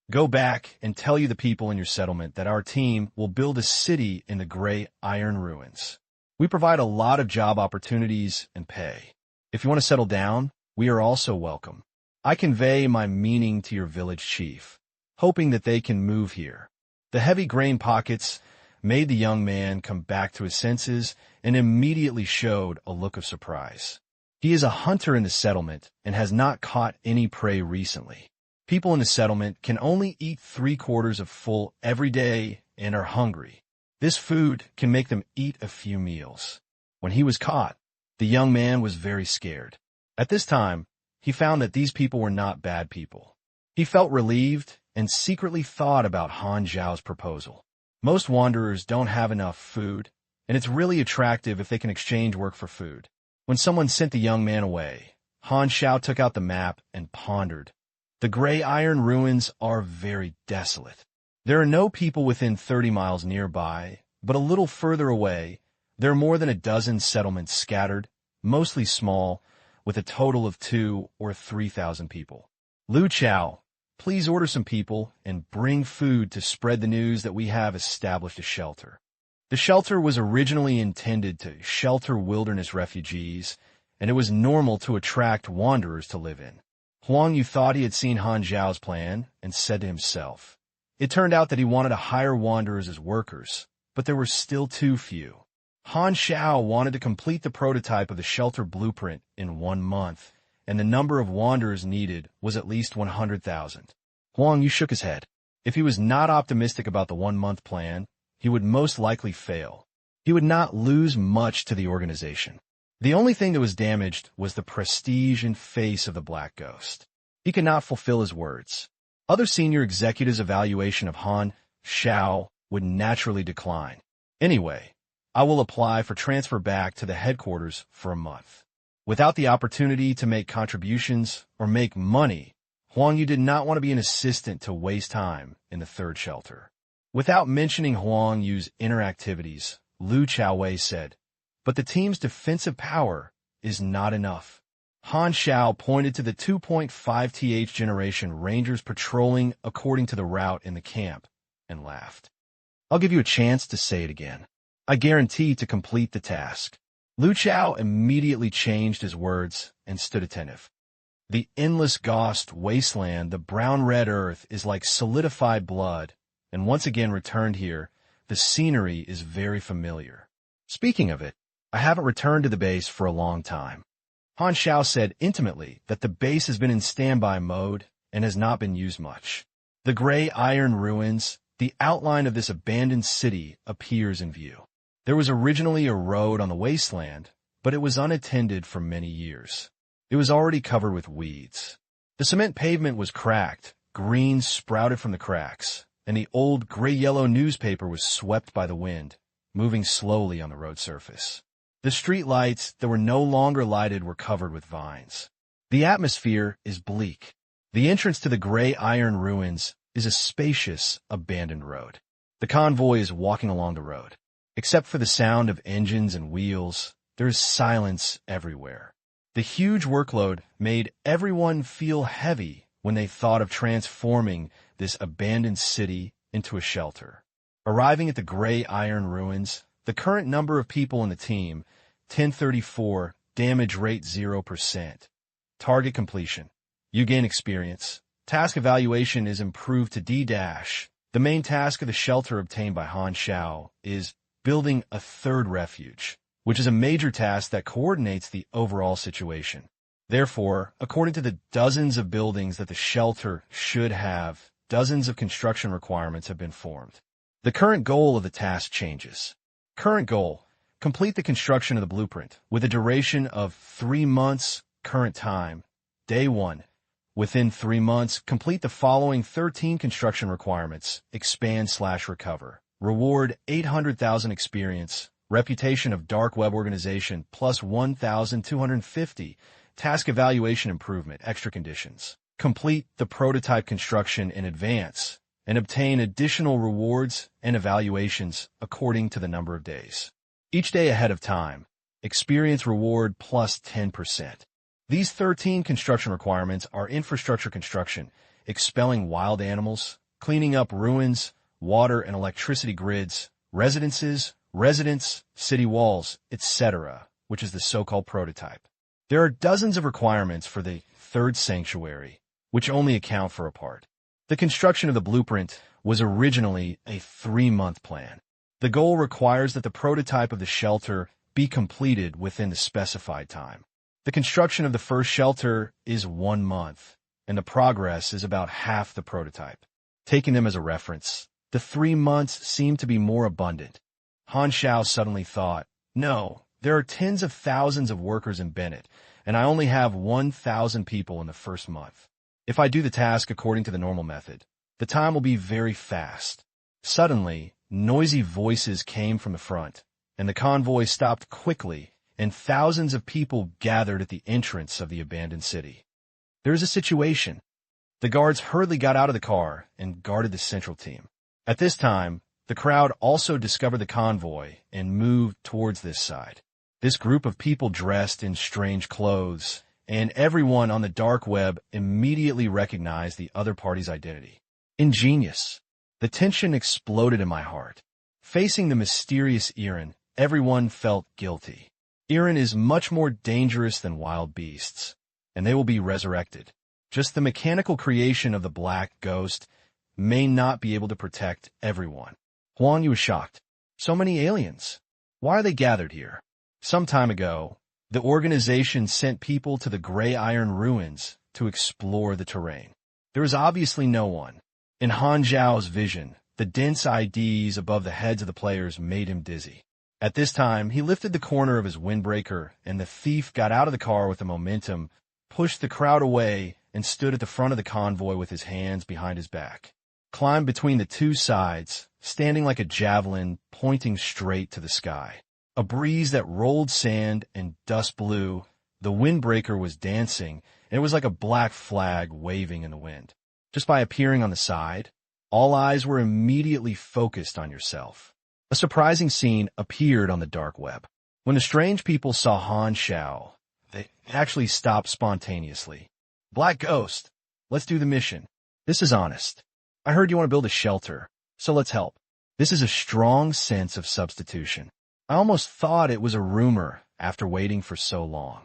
Go back and tell you the people in your settlement that our team will build a city in the gray iron ruins. We provide a lot of job opportunities and pay. If you want to settle down, we are also welcome. I convey my meaning to your village chief, hoping that they can move here." The heavy grain pockets made the young man come back to his senses and immediately showed a look of surprise. He is a hunter in the settlement and has not caught any prey recently. People in the settlement can only eat 3/4 of full every day and are hungry. This food can make them eat a few meals. When he was caught, the young man was very scared. At this time, he found that these people were not bad people. He felt relieved and secretly thought about Han Xiao's proposal. Most wanderers don't have enough food, and it's really attractive if they can exchange work for food. When someone sent the young man away, Han Xiao took out the map and pondered. The gray iron ruins are very desolate. There are no people within 30 miles nearby, but a little further away, there are more than a dozen settlements scattered, mostly small, with a total of 2,000 or 3,000 people. Lu Chao, please order some people and bring food to spread the news that we have established a shelter. The shelter was originally intended to shelter wilderness refugees, and it was normal to attract wanderers to live in. Huang Yu thought he had seen Han Xiao's plan and said to himself, it turned out that he wanted to hire wanderers as workers, but there were still too few. Han Xiao wanted to complete the prototype of the shelter blueprint in 1 month, and the number of wanderers needed was at least 100,000. Huang Yu shook his head. If he was not optimistic about the 1-month plan, he would most likely fail. He would not lose much to the organization. The only thing that was damaged was the prestige and face of the Black Ghost. He could not fulfill his words. Other senior executives' evaluation of Han Xiao would naturally decline. Anyway, I will apply for transfer back to the headquarters for a month. Without the opportunity to make contributions or make money, Huang Yu did not want to be an assistant to waste time in the third shelter. Without mentioning Huang Yu's inner activities, Lu Chaowei said, but the team's defensive power is not enough. Han Xiao pointed to the 2.5th generation Rangers patrolling according to the route in the camp and laughed. I'll give you a chance to say it again. I guarantee to complete the task. Lu Chao immediately changed his words and stood attentive. The endless ghost wasteland, the brown-red earth, is like solidified blood, and once again returned here, the scenery is very familiar. Speaking of it, I haven't returned to the base for a long time. Han Xiao said intimately that the base has been in standby mode and has not been used much. The gray iron ruins, the outline of this abandoned city, appears in view. There was originally a road on the wasteland, but it was unattended for many years. It was already covered with weeds. The cement pavement was cracked, greens sprouted from the cracks, and the old gray-yellow newspaper was swept by the wind, moving slowly on the road surface. The street lights that were no longer lighted were covered with vines. The atmosphere is bleak. The entrance to the gray iron ruins is a spacious, abandoned road. The convoy is walking along the road. Except for the sound of engines and wheels, there is silence everywhere. The huge workload made everyone feel heavy when they thought of transforming this abandoned city into a shelter. Arriving at the gray iron ruins, the current number of people in the team, 1034, damage rate 0%. Target completion. You gain experience. Task evaluation is improved to D-. The main task of the shelter obtained by Han Xiao is building a third refuge, which is a major task that coordinates the overall situation. Therefore, according to the dozens of buildings that the shelter should have, dozens of construction requirements have been formed. The current goal of the task changes. Current goal: complete the construction of the blueprint with a duration of 3 months. Current time: Day 1. Within 3 months, complete the following 13 construction requirements. Expand/recover. Reward 800,000 experience. Reputation of dark web organization plus 1,250. Task evaluation improvement. Extra conditions. Complete the prototype construction in advance and obtain additional rewards and evaluations according to the number of days. Each day ahead of time. Experience reward plus 10%. These 13 construction requirements are infrastructure construction, expelling wild animals, cleaning up ruins, water and electricity grids, residents, city walls, etc., which is the so-called prototype. There are dozens of requirements for the third sanctuary, which only account for a part. The construction of the blueprint was originally a 3-month plan. The goal requires that the prototype of the shelter be completed within the specified time. The construction of the first shelter is 1 month, and the progress is about half the prototype. Taking them as a reference, the 3 months seem to be more abundant. Han Xiao suddenly thought, no, there are tens of thousands of workers in Bennett, and I only have 1,000 people in the first month. If I do the task according to the normal method, the time will be very fast. Suddenly, noisy voices came from the front, and the convoy stopped quickly, and thousands of people gathered at the entrance of the abandoned city. There is a situation. The guards hurriedly got out of the car and guarded the central team. At this time, the crowd also discovered the convoy and moved towards this side. This group of people dressed in strange clothes, and everyone on the dark web immediately recognized the other party's identity. Ingenious. The tension exploded in my heart. Facing the mysterious Iran, everyone felt guilty. Iran is much more dangerous than wild beasts, and they will be resurrected. Just the mechanical creation of the black ghost may not be able to protect everyone. Huang Yu was shocked. So many aliens. Why are they gathered here? Some time ago, the organization sent people to the gray iron ruins to explore the terrain. There is obviously no one. In Han Xiao's vision, the dense IDs above the heads of the players made him dizzy. At this time, he lifted the corner of his windbreaker, and the thief got out of the car with the momentum, pushed the crowd away, and stood at the front of the convoy with his hands behind his back. Climbed between the two sides, standing like a javelin, pointing straight to the sky. A breeze that rolled sand and dust blew. The windbreaker was dancing, and it was like a black flag waving in the wind. Just by appearing on the side, all eyes were immediately focused on yourself. A surprising scene appeared on the dark web. When the strange people saw Han Xiao, they actually stopped spontaneously. Black Ghost, let's do the mission. This is honest. I heard you want to build a shelter, so let's help. This is a strong sense of substitution. I almost thought it was a rumor after waiting for so long.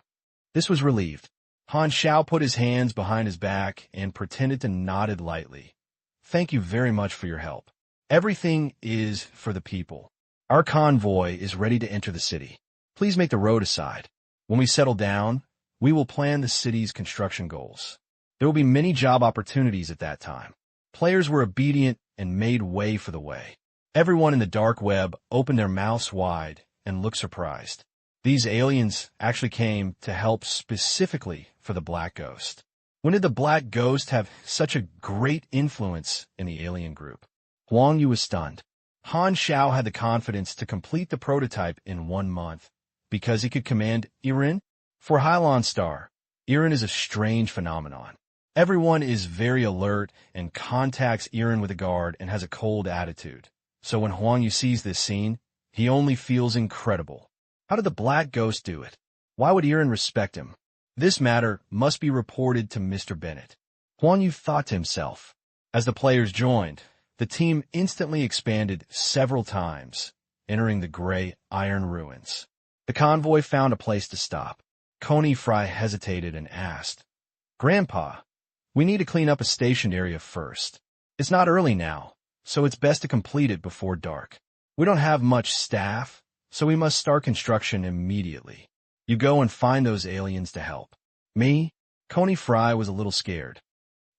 This was relieved. Han Xiao put his hands behind his back and pretended to nod lightly. Thank you very much for your help. Everything is for the people. Our convoy is ready to enter the city. Please make the road aside. When we settle down, we will plan the city's construction goals. There will be many job opportunities at that time. Players were obedient and made way for the way. Everyone in the dark web opened their mouths wide and looked surprised. These aliens actually came to help specifically for the Black Ghost. When did the Black Ghost have such a great influence in the alien group? Huang Yu was stunned. Han Xiao had the confidence to complete the prototype in 1 month because he could command Iran. For Hylon Star, Iran is a strange phenomenon. Everyone is very alert and contacts Iran with a guard and has a cold attitude. So when Huang Yu sees this scene, he only feels incredible. How did the Black Ghost do it? Why would Iran respect him? This matter must be reported to Mr. Bennett. Huang Yu thought to himself. As the players joined, the team instantly expanded several times, entering the gray iron ruins. The convoy found a place to stop. Coney Fry hesitated and asked, Grandpa, we need to clean up a stationed area first. It's not early now, so it's best to complete it before dark. We don't have much staff, so we must start construction immediately. You go and find those aliens to help. Me? Coney Fry was a little scared.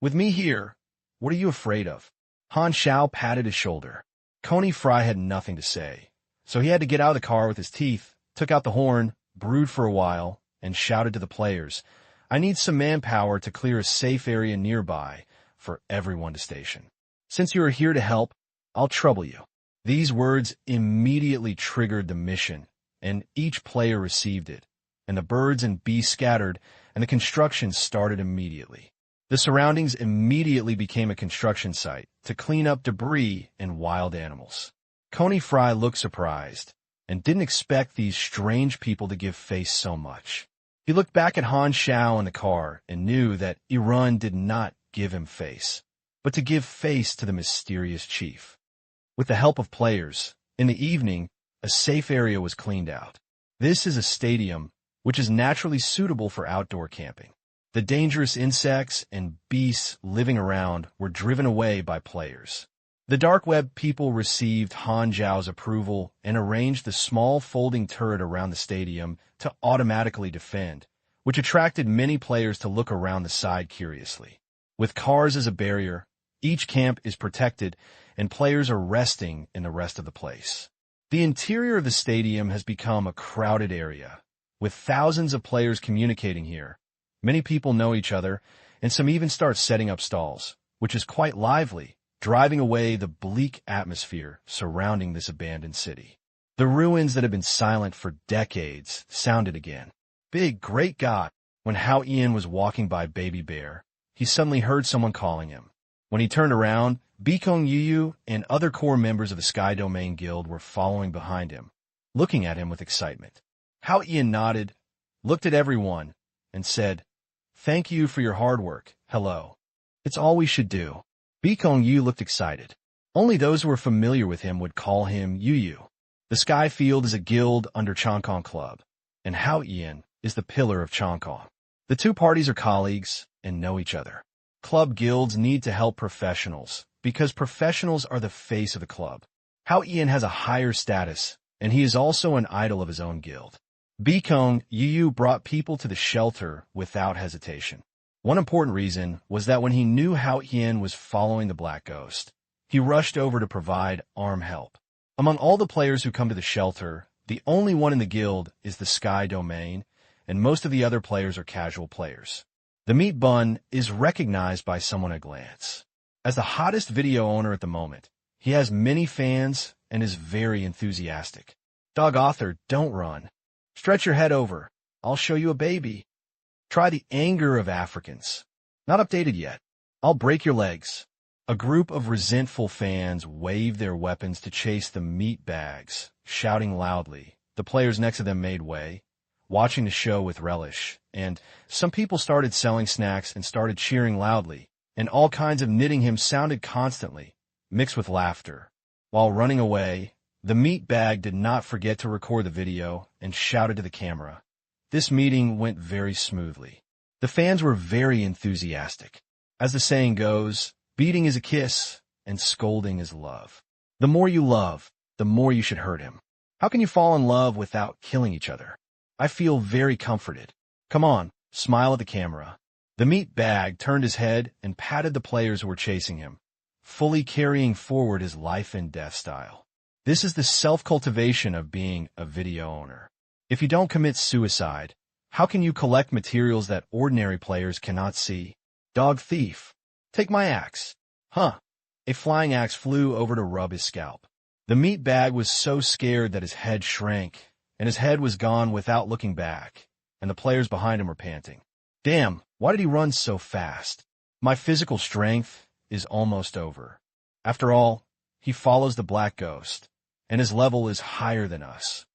With me here, what are you afraid of? Han Xiao patted his shoulder. Coney Fry had nothing to say, so he had to get out of the car with his teeth, took out the horn, brewed for a while, and shouted to the players, I need some manpower to clear a safe area nearby for everyone to station. Since you are here to help, I'll trouble you. These words immediately triggered the mission, and each player received it, and the birds and bees scattered, and the construction started immediately. The surroundings immediately became a construction site to clean up debris and wild animals. Coney Fry looked surprised, and didn't expect these strange people to give face so much. He looked back at Han Xiao in the car and knew that Iran did not give him face, but to give face to the mysterious chief. With the help of players, in the evening, a safe area was cleaned out. This is a stadium, which is naturally suitable for outdoor camping. The dangerous insects and beasts living around were driven away by players. The dark web people received Han Xiao's approval and arranged the small folding turret around the stadium to automatically defend, which attracted many players to look around the side curiously. With cars as a barrier, each camp is protected and players are resting in the rest of the place. The interior of the stadium has become a crowded area, with thousands of players communicating here. Many people know each other, and some even start setting up stalls, which is quite lively, driving away the bleak atmosphere surrounding this abandoned city. The ruins that had been silent for decades sounded again. Big, great God! When Hao Ian was walking by Baby Bear, he suddenly heard someone calling him. When he turned around, Bikong Yuyu and other core members of the Sky Domain Guild were following behind him, looking at him with excitement. Hao Ian nodded, looked at everyone, and said, "Thank you for your hard work. Hello. It's all we should do." Bikong Yu looked excited. Only those who were familiar with him would call him Yuyu. The Sky Field is a guild under Chongkong Club, and Hao Ian is the pillar of Chongkong. The two parties are colleagues and know each other. Club guilds need to help professionals, because professionals are the face of the club. Hao Ian has a higher status, and he is also an idol of his own guild. Bikong Yuyu brought people to the shelter without hesitation. One important reason was that when he knew Hao Ian was following the Black Ghost, he rushed over to provide arm help. Among all the players who come to the shelter, the only one in the guild is the Sky Domain, and most of the other players are casual players. The meat bun is recognized by someone at a glance. As the hottest video owner at the moment, he has many fans and is very enthusiastic. Dog author, don't run. Stretch your head over. I'll show you a baby. Try the anger of Africans. Not updated yet. I'll break your legs. A group of resentful fans waved their weapons to chase the meat bags, shouting loudly. The players next to them made way, watching the show with relish, and some people started selling snacks and started cheering loudly, and all kinds of knitting hymns sounded constantly, mixed with laughter. While running away, the meat bag did not forget to record the video and shouted to the camera. This meeting went very smoothly. The fans were very enthusiastic. As the saying goes, beating is a kiss, and scolding is love. The more you love, the more you should hurt him. How can you fall in love without killing each other? I feel very comforted. Come on, smile at the camera. The meat bag turned his head and patted the players who were chasing him, fully carrying forward his life and death style. This is the self-cultivation of being a video owner. If you don't commit suicide, how can you collect materials that ordinary players cannot see? Dog thief. Take my axe. Huh. A flying axe flew over to rub his scalp. The meat bag was so scared that his head shrank, and his head was gone without looking back, and the players behind him were panting. Damn, why did he run so fast? My physical strength is almost over. After all, he follows the Black Ghost, and his level is higher than us.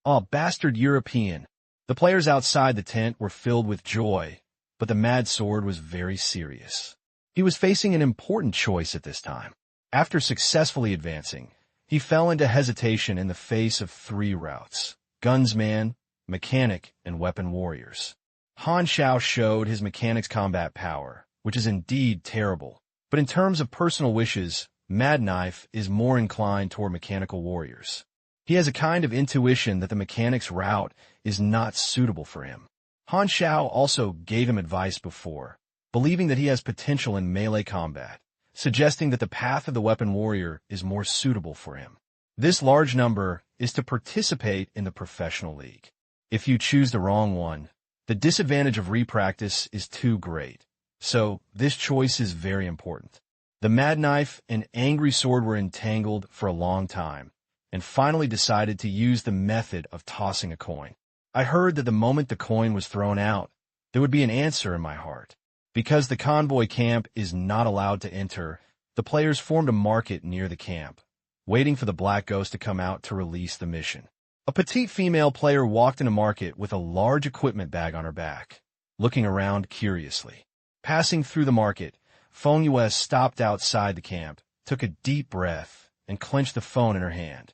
Aw, bastard European. The players outside the tent were filled with joy, but the mad sword was very serious. He was facing an important choice at this time. After successfully advancing, he fell into hesitation in the face of three routes: gunsman, mechanic, and weapon warriors. Han Xiao showed his mechanic's combat power, which is indeed terrible, but in terms of personal wishes, Mad Knife is more inclined toward mechanical warriors. He has a kind of intuition that the mechanic's route is not suitable for him. Han Xiao also gave him advice before, believing that he has potential in melee combat, suggesting that the path of the weapon warrior is more suitable for him. This large number is to participate in the professional league. If you choose the wrong one, the disadvantage of repractice is too great, so this choice is very important. The Mad Knife and Angry Sword were entangled for a long time, and finally decided to use the method of tossing a coin. I heard that the moment the coin was thrown out, there would be an answer in my heart. Because the convoy camp is not allowed to enter, the players formed a market near the camp, waiting for the Black Ghost to come out to release the mission. A petite female player walked in a market with a large equipment bag on her back, looking around curiously. Passing through the market, Feng Yue stopped outside the camp, took a deep breath, and clenched the phone in her hand.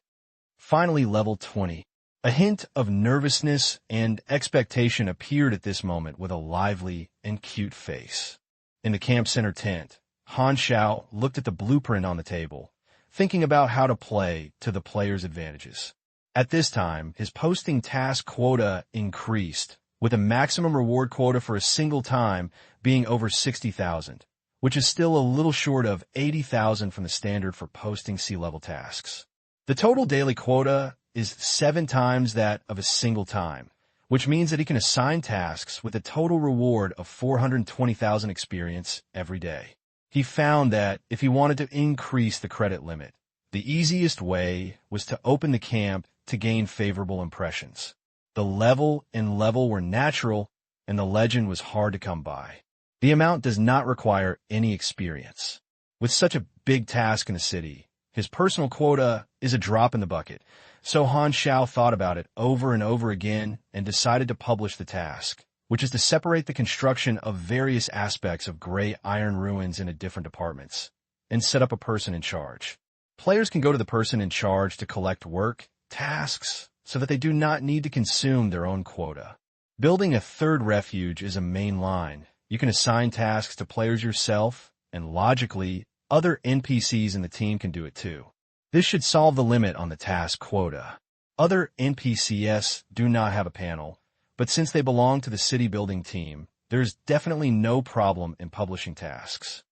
Finally, level 20. A hint of nervousness and expectation appeared at this moment with a lively and cute face. In the camp center tent, Han Xiao looked at the blueprint on the table, thinking about how to play to the player's advantages. At this time, his posting task quota increased, with a maximum reward quota for a single time being over 60,000, which is still a little short of 80,000 from the standard for posting C-level tasks. The total daily quota is 7 times that of a single time, which means that he can assign tasks with a total reward of 420,000 experience every day. He found that if he wanted to increase the credit limit, the easiest way was to open the camp to gain favorable impressions. The level and level were natural, and the legend was hard to come by. The amount does not require any experience. With such a big task in a city, his personal quota is a drop in the bucket, so Han Xiao thought about it over and over again and decided to publish the task, which is to separate the construction of various aspects of gray iron ruins into different departments, and set up a person in charge. Players can go to the person in charge to collect work, tasks, so that they do not need to consume their own quota. Building a third refuge is a main line. You can assign tasks to players yourself, and logically, other NPCs in the team can do it too. This should solve the limit on the task quota. Other NPCs do not have a panel, but since they belong to the city building team, there's definitely no problem in publishing tasks.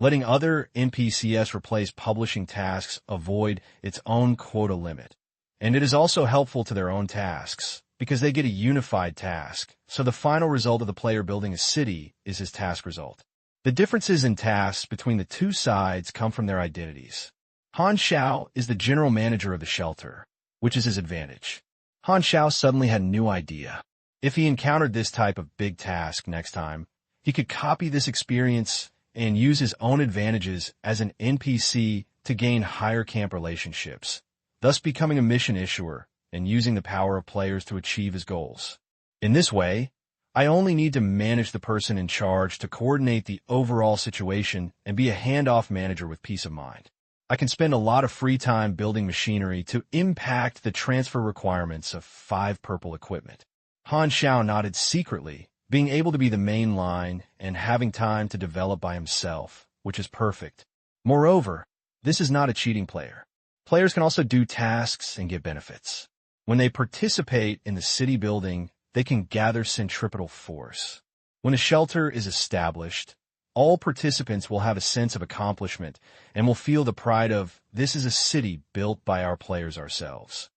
Letting other NPCs replace publishing tasks avoid its own quota limit. And it is also helpful to their own tasks, because they get a unified task, so the final result of the player building a city is his task result. The differences in tasks between the two sides come from their identities. Han Xiao is the general manager of the shelter, which is his advantage. Han Xiao suddenly had a new idea. If he encountered this type of big task next time, he could copy this experience and use his own advantages as an NPC to gain higher camp relationships, thus becoming a mission issuer and using the power of players to achieve his goals. In this way, I only need to manage the person in charge to coordinate the overall situation and be a handoff manager with peace of mind. I can spend a lot of free time building machinery to impact the transfer requirements of 5 purple equipment. Han Xiao nodded secretly, being able to be the main line and having time to develop by himself, which is perfect. Moreover, this is not a cheating player. Players can also do tasks and get benefits. When they participate in the city building, they can gather centripetal force. When a shelter is established, all participants will have a sense of accomplishment and will feel the pride of, this is a city built by our players ourselves.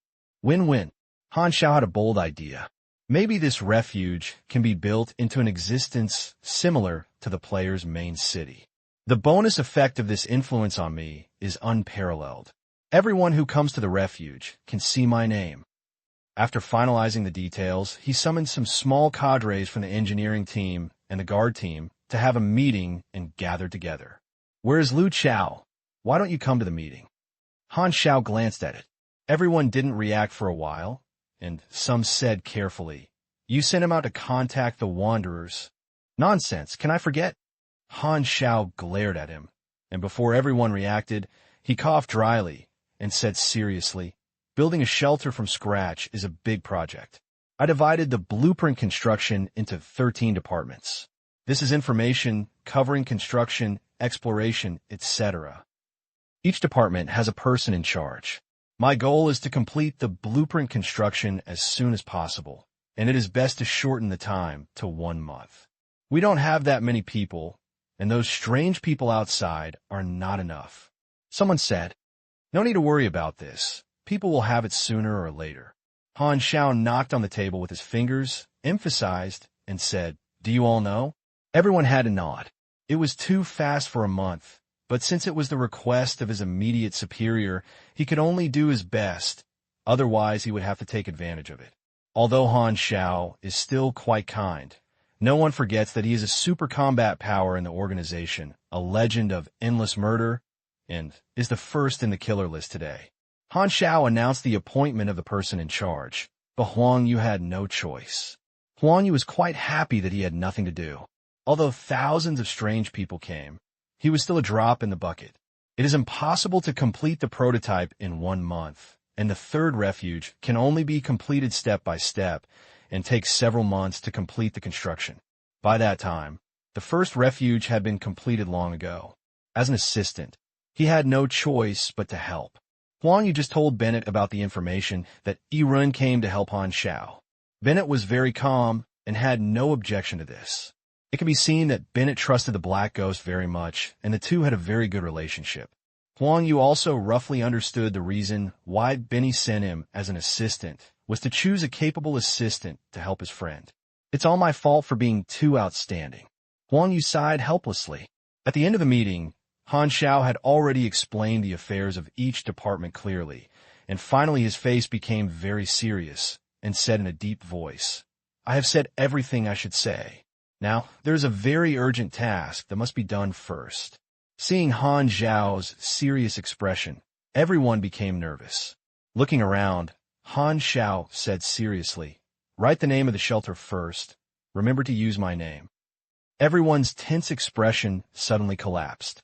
Win-win. Han Xiao had a bold idea. Maybe this refuge can be built into an existence similar to the player's main city. The bonus effect of this influence on me is unparalleled. Everyone who comes to the refuge can see my name. After finalizing the details, he summoned some small cadres from the engineering team and the guard team to have a meeting and gather together. Where is Lu Chao? Why don't you come to the meeting? Han Xiao glanced at it. Everyone didn't react for a while, and some said carefully, you sent him out to contact the Wanderers. Nonsense, can I forget? Han Xiao glared at him, and before everyone reacted, he coughed dryly and said seriously, building a shelter from scratch is a big project. I divided the blueprint construction into 13 departments. This is information covering construction, exploration, etc. Each department has a person in charge. My goal is to complete the blueprint construction as soon as possible, and it is best to shorten the time to 1 month. We don't have that many people, and those strange people outside are not enough. Someone said, no need to worry about this. People will have it sooner or later. Han Xiao knocked on the table with his fingers, emphasized, and said, do you all know? Everyone had a nod. It was too fast for a month, but since it was the request of his immediate superior, he could only do his best. Otherwise, he would have to take advantage of it. Although Han Xiao is still quite kind, no one forgets that he is a super combat power in the organization, a legend of endless murder, and is the first in the killer list today. Han Xiao announced the appointment of the person in charge, but Huang Yu had no choice. Huang Yu was quite happy that he had nothing to do. Although thousands of strange people came, he was still a drop in the bucket. It is impossible to complete the prototype in 1 month, and the third refuge can only be completed step by step and takes several months to complete the construction. By that time, the first refuge had been completed long ago. As an assistant, he had no choice but to help. Huang Yu just told Bennett about the information that Yi-Run came to help Han Xiao. Bennett was very calm and had no objection to this. It can be seen that Bennett trusted the Black Ghost very much, and the two had a very good relationship. Huang Yu also roughly understood the reason why Benny sent him as an assistant was to choose a capable assistant to help his friend. It's all my fault for being too outstanding. Huang Yu sighed helplessly. At the end of the meeting, Han Xiao had already explained the affairs of each department clearly, and finally his face became very serious and said in a deep voice, "I have said everything I should say. Now, there is a very urgent task that must be done first." Seeing Han Xiao's serious expression, everyone became nervous. Looking around, Han Xiao said seriously, "Write the name of the shelter first. Remember to use my name." Everyone's tense expression suddenly collapsed.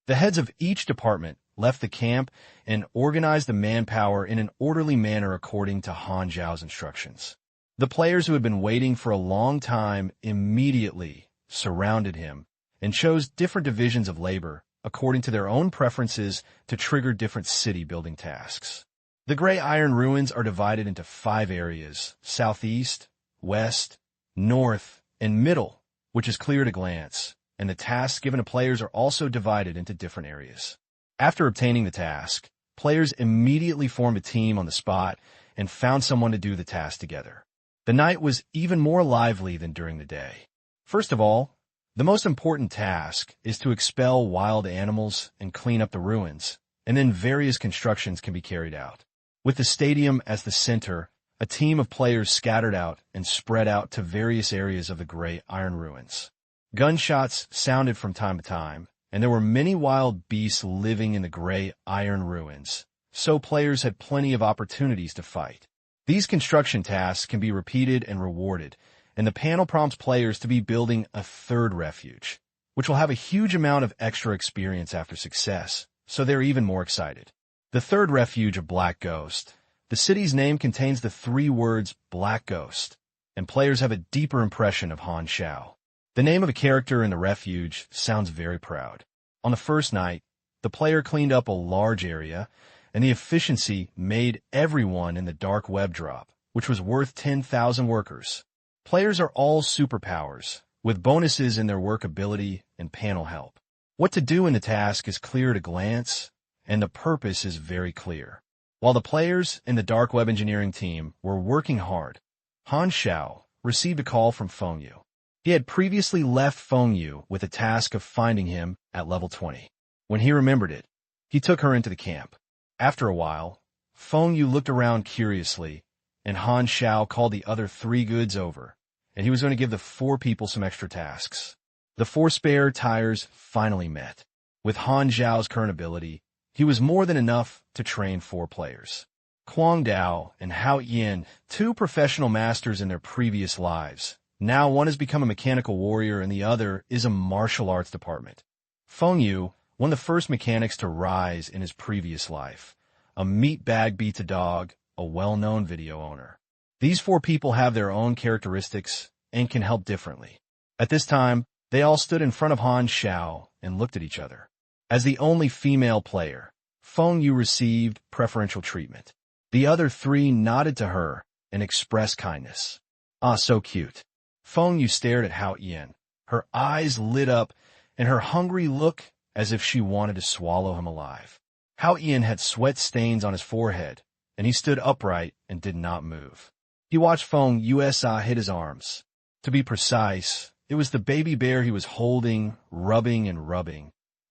The heads of each department left the camp and organized the manpower in an orderly manner according to Han Xiao's instructions. The players who had been waiting for a long time immediately surrounded him and chose different divisions of labor according to their own preferences to trigger different city-building tasks. The gray iron ruins are divided into 5 areas: southeast, west, north, and middle, which is clear at a glance, and the tasks given to players are also divided into different areas. After obtaining the task, players immediately formed a team on the spot and found someone to do the task together. The night was even more lively than during the day. First of all, the most important task is to expel wild animals and clean up the ruins, and then various constructions can be carried out. With the stadium as the center, a team of players scattered out and spread out to various areas of the gray iron ruins. Gunshots sounded from time to time, and there were many wild beasts living in the gray iron ruins, so players had plenty of opportunities to fight. These construction tasks can be repeated and rewarded, and the panel prompts players to be building a third refuge, which will have a huge amount of extra experience after success, so they're even more excited. The third refuge of Black Ghost. The city's name contains the 3 words Black Ghost, and players have a deeper impression of Han Xiao. The name of a character in the refuge sounds very proud. On the first night, the player cleaned up a large area, and the efficiency made everyone in the dark web drop, which was worth 10,000 workers. Players are all superpowers, with bonuses in their work ability and panel help. What to do in the task is clear at a glance, and the purpose is very clear. While the players in the dark web engineering team were working hard, Han Xiao received a call from Feng Yu. He had previously left Feng Yu with the task of finding him at level 20. When he remembered it, he took her into the camp. After a while, Feng Yu looked around curiously, and Han Xiao called the other 3 goods over, and he was going to give the 4 people some extra tasks. The 4 spare tires finally met. With Han Xiao's current ability, he was more than enough to train 4 players. Kuang Dao and Hao Yin, 2 professional masters in their previous lives. Now one has become a mechanical warrior and the other is a martial arts department. Feng Yu, one of the first mechanics to rise in his previous life. A meat bag beats a dog, a well-known video owner. These 4 people have their own characteristics and can help differently. At this time, they all stood in front of Han Xiao and looked at each other. As the only female player, Feng Yu received preferential treatment. The other 3 nodded to her and expressed kindness. "Ah, so cute." Feng Yu stared at Hao Yin. Her eyes lit up, and her hungry look as if she wanted to swallow him alive. Hao Yin had sweat stains on his forehead, and he stood upright and did not move. He watched Feng Yu hit his arms. To be precise, it was the baby bear he was holding, rubbing,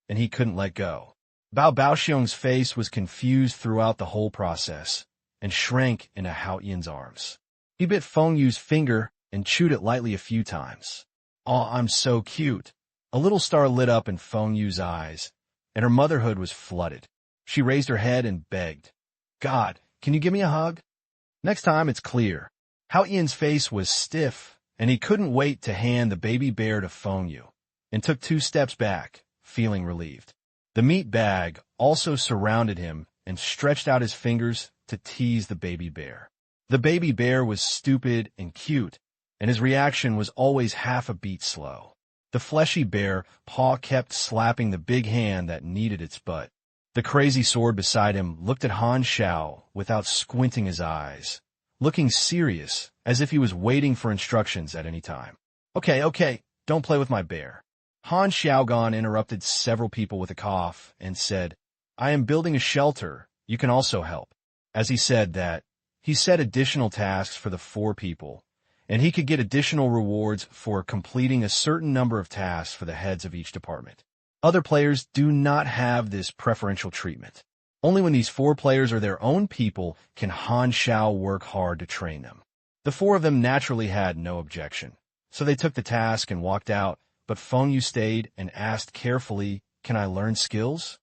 and he couldn't let go. Bao Baoxiong's face was confused throughout the whole process, and shrank into Hao Yin's arms. He bit Feng Yu's finger and chewed it lightly a few times. "Aw, I'm so cute." A little star lit up in Feng Yu's eyes, and her motherhood was flooded. She raised her head and begged, "God, can you give me a hug?" Next time it's clear. Hao Yin's face was stiff, and he couldn't wait to hand the baby bear to Feng Yu, and took 2 steps back, feeling relieved. The meat bag also surrounded him and stretched out his fingers to tease the baby bear. The baby bear was stupid and cute, and his reaction was always half a beat slow. The fleshy bear paw kept slapping the big hand that needed its butt. The crazy sword beside him looked at Han Xiao without squinting his eyes, looking serious, as if he was waiting for instructions at any time. Okay, don't play with my bear. Han Xiaogan interrupted several people with a cough and said, I am building a shelter. You can also help. As he said that, he set additional tasks for the 4 people, and he could get additional rewards for completing a certain number of tasks for the heads of each department. Other players do not have this preferential treatment. Only when these 4 players are their own people can Han Xiao work hard to train them. The 4 of them naturally had no objection, so they took the task and walked out, but Feng Yu stayed and asked carefully, Can I learn skills?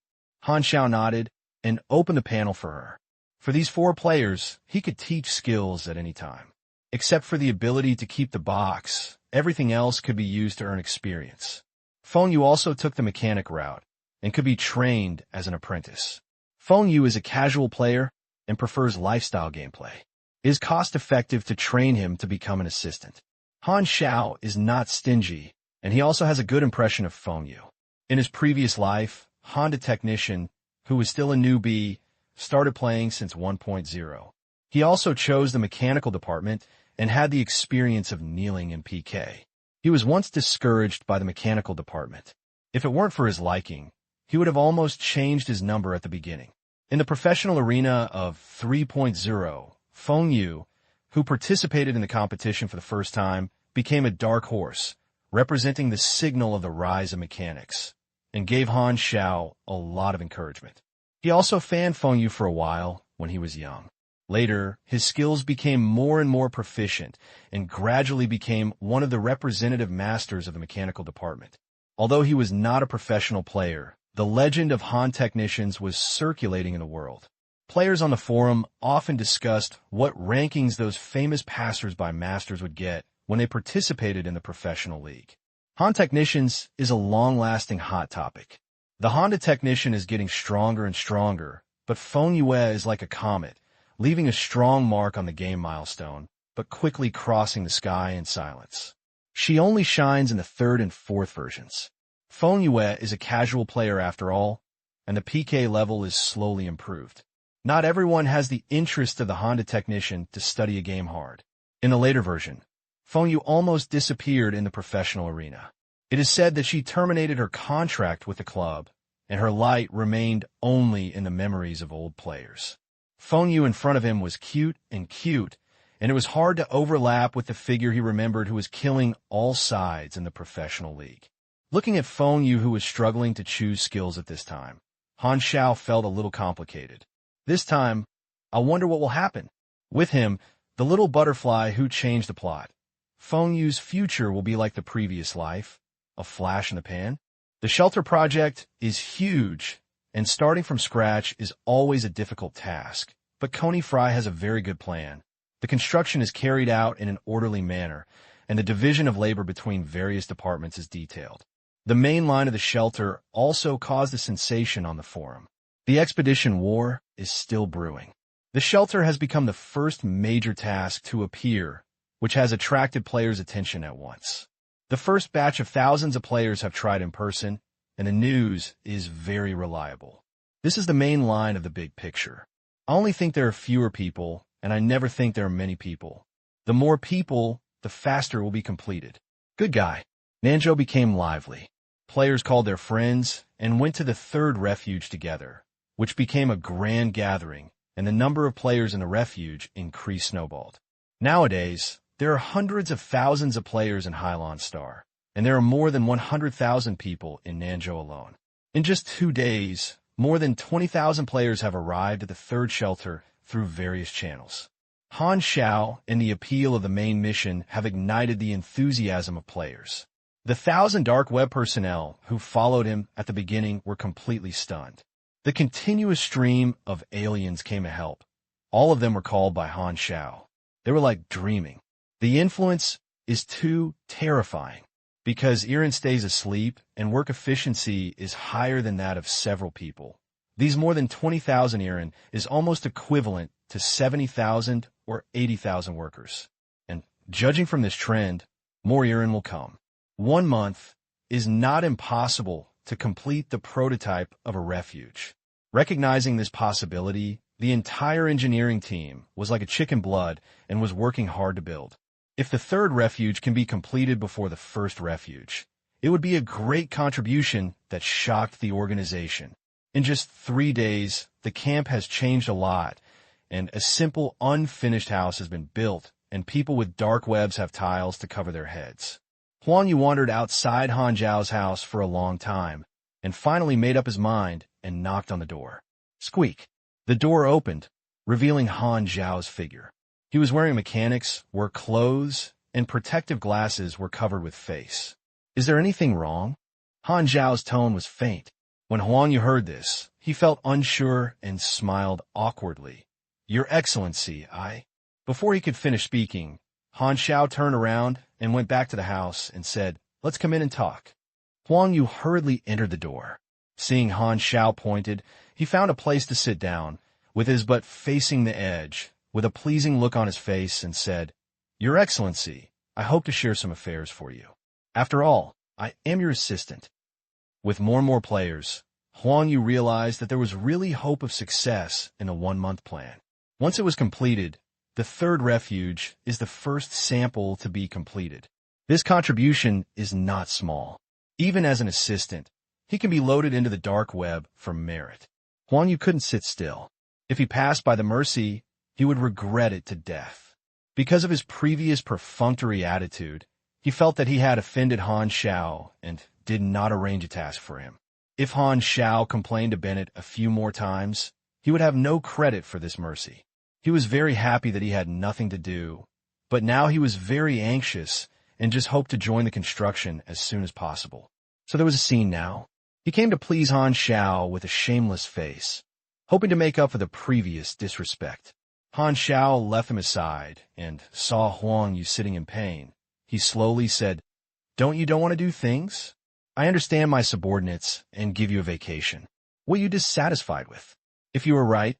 Han Xiao nodded and opened a panel for her. For these 4 players, he could teach skills at any time. Except for the ability to keep the box, everything else could be used to earn experience. Feng Yu also took the mechanic route and could be trained as an apprentice. Feng Yu is a casual player and prefers lifestyle gameplay. It is cost-effective to train him to become an assistant. Han Xiao is not stingy, and he also has a good impression of Feng Yu. In his previous life, Han the technician, who was still a newbie, started playing since 1.0. He also chose the mechanical department and had the experience of kneeling in PK. He was once discouraged by the mechanical department. If it weren't for his liking, he would have almost changed his number at the beginning. In the professional arena of 3.0, Feng Yu, who participated in the competition for the first time, became a dark horse, representing the signal of the rise of mechanics, and gave Han Xiao a lot of encouragement. He also fanned Feng Yu for a while when he was young. Later, his skills became more and more proficient and gradually became one of the representative masters of the mechanical department. Although he was not a professional player, the legend of Han technicians was circulating in the world. Players on the forum often discussed what rankings those famous passers-by masters would get when they participated in the professional league. Han technicians is a long-lasting hot topic. The Honda technician is getting stronger and stronger, but Feng Yu is like a comet, leaving a strong mark on the game milestone, but quickly crossing the sky in silence. She only shines in the 3rd and 4th versions. Feng Yu is a casual player after all, and the PK level is slowly improved. Not everyone has the interest of the Honda technician to study a game hard. In the later version, Feng Yu almost disappeared in the professional arena. It is said that she terminated her contract with the club, and her light remained only in the memories of old players. Feng Yu in front of him was cute, and it was hard to overlap with the figure he remembered who was killing all sides in the professional league. Looking at Feng Yu, who was struggling to choose skills at this time, Han Xiao felt a little complicated. This time, I wonder what will happen. With him, the little butterfly who changed the plot. Feng Yu's future will be like the previous life, a flash in the pan. The shelter project is huge, and starting from scratch is always a difficult task, but Coney Fry has a very good plan. The construction is carried out in an orderly manner, and the division of labor between various departments is detailed. The main line of the shelter also caused a sensation on the forum. The expedition war is still brewing. The shelter has become the first major task to appear, which has attracted players' attention at once. The first batch of thousands of players have tried in person, and the news is very reliable. This is the main line of the big picture. I only think there are fewer people, and I never think there are many people. The more people, the faster it will be completed. Good guy. Nanzhou became lively. Players called their friends and went to the 3rd refuge together, which became a grand gathering, and the number of players in the refuge increased snowballed. Nowadays, there are hundreds of thousands of players in Hylon Star, and there are more than 100,000 people in Nanzhou alone. In just 2 days, more than 20,000 players have arrived at the 3rd shelter through various channels. Han Xiao and the appeal of the main mission have ignited the enthusiasm of players. The 1,000 dark web personnel who followed him at the beginning were completely stunned. The continuous stream of aliens came to help. All of them were called by Han Xiao. They were like dreaming. The influence is too terrifying. because Iran stays asleep and work efficiency is higher than that of several people. These more than 20,000 Iran is almost equivalent to 70,000 or 80,000 workers. And judging from this trend, more Iran will come. 1 month is not impossible to complete the prototype of a refuge. Recognizing this possibility, the entire engineering team was like a chicken blood and was working hard to build. If the third refuge can be completed before the first refuge, it would be a great contribution that shocked the organization. In just 3 days, the camp has changed a lot, and a simple unfinished house has been built, and people with dark webs have tiles to cover their heads. Huang Yu wandered outside Han Xiao's house for a long time, and finally made up his mind and knocked on the door. Squeak! The door opened, revealing Han Xiao's figure. He was wearing mechanics, wore clothes, and protective glasses were covered with face. Is there anything wrong? Han Xiao's tone was faint. When Huang Yu heard this, he felt unsure and smiled awkwardly. Your Excellency, I... Before he could finish speaking, Han Xiao turned around and went back to the house and said, Let's come in and talk. Huang Yu hurriedly entered the door. Seeing Han Xiao pointed, he found a place to sit down, with his butt facing the edge, with a pleasing look on his face, and said, Your Excellency, I hope to share some affairs for you. After all, I am your assistant. With more and more players, Huang Yu realized that there was really hope of success in a 1-month plan. Once it was completed, the third refuge is the first sample to be completed. This contribution is not small. Even as an assistant, he can be loaded into the dark web for merit. Huang Yu couldn't sit still. If he passed by the mercy, he would regret it to death. Because of his previous perfunctory attitude, he felt that he had offended Han Xiao and did not arrange a task for him. If Han Xiao complained to Bennett a few more times, he would have no credit for this mercy. He was very happy that he had nothing to do, but now he was very anxious and just hoped to join the construction as soon as possible. So there was a scene now. He came to please Han Xiao with a shameless face, hoping to make up for the previous disrespect. Han Xiao left him aside and saw Huang Yu sitting in pain. He slowly said, Don't want to do things? I understand my subordinates and give you a vacation. What are you dissatisfied with? If you are right,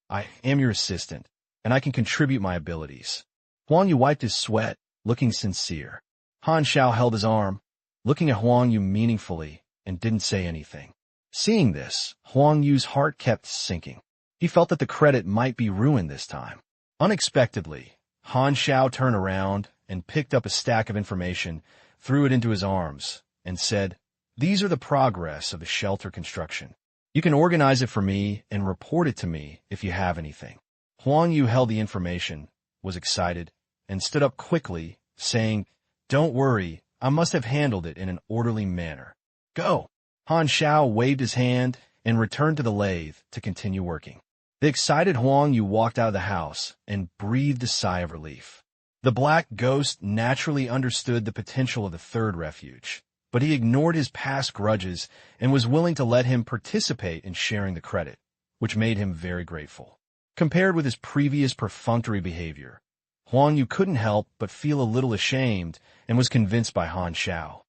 I am your assistant, and I can contribute my abilities. Huang Yu wiped his sweat, looking sincere. Han Xiao held his arm, looking at Huang Yu meaningfully, and didn't say anything. Seeing this, Huang Yu's heart kept sinking. He felt that the credit might be ruined this time. Unexpectedly, Han Xiao turned around and picked up a stack of information, threw it into his arms, and said, These are the progress of the shelter construction. You can organize it for me and report it to me if you have anything. Huang Yu held the information, was excited, and stood up quickly, saying, Don't worry, I must have handled it in an orderly manner. Go! Han Xiao waved his hand and returned to the lathe to continue working. The excited Huang Yu walked out of the house and breathed a sigh of relief. The black ghost naturally understood the potential of the third refuge, but he ignored his past grudges and was willing to let him participate in sharing the credit, which made him very grateful. Compared with his previous perfunctory behavior, Huang Yu couldn't help but feel a little ashamed and was convinced by Han Xiao.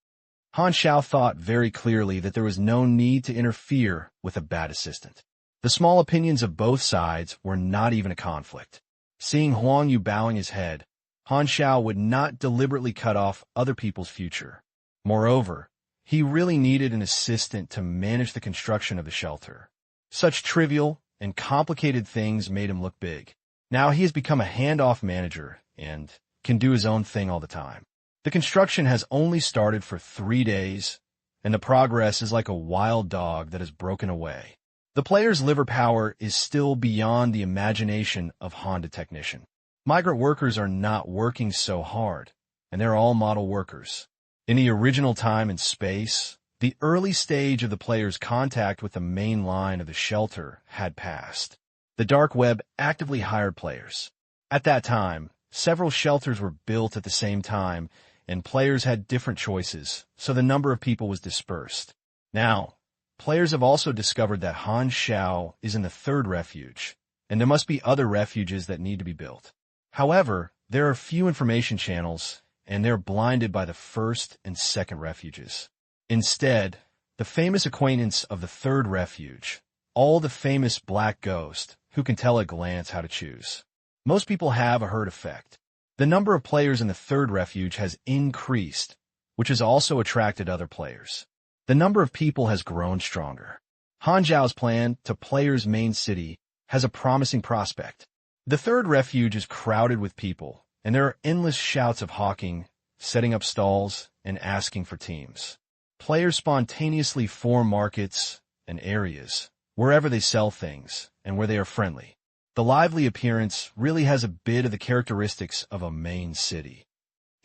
Han Xiao thought very clearly that there was no need to interfere with a bad assistant. The small opinions of both sides were not even a conflict. Seeing Huang Yu bowing his head, Han Xiao would not deliberately cut off other people's future. Moreover, he really needed an assistant to manage the construction of the shelter. Such trivial and complicated things made him look big. Now he has become a handoff manager and can do his own thing all the time. The construction has only started for 3 days, and the progress is like a wild dog that has broken away. The player's liver power is still beyond the imagination of Honda technician. Migrant workers are not working so hard, and they're all model workers. In the original time and space, the early stage of the player's contact with the main line of the shelter had passed. The dark web actively hired players. At that time, several shelters were built at the same time, and players had different choices, so the number of people was dispersed. Now, players have also discovered that Han Xiao is in the third refuge, and there must be other refuges that need to be built. However, there are few information channels, and they're blinded by the first and second refuges. Instead, the famous acquaintance of the third refuge, all the famous black ghost, who can tell at a glance how to choose. Most people have a herd effect. The number of players in the third refuge has increased, which has also attracted other players. The number of people has grown stronger. Han Xiao's plan to players' main city has a promising prospect. The third refuge is crowded with people, and there are endless shouts of hawking, setting up stalls, and asking for teams. Players spontaneously form markets and areas, wherever they sell things and where they are friendly. The lively appearance really has a bit of the characteristics of a main city.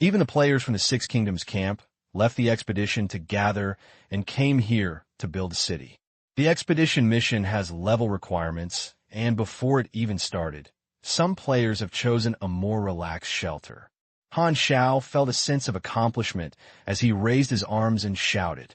Even the players from the Six Kingdoms camp left the expedition to gather and came here to build a city. The expedition mission has level requirements, and before it even started, some players have chosen a more relaxed shelter. Han Xiao felt a sense of accomplishment as he raised his arms and shouted,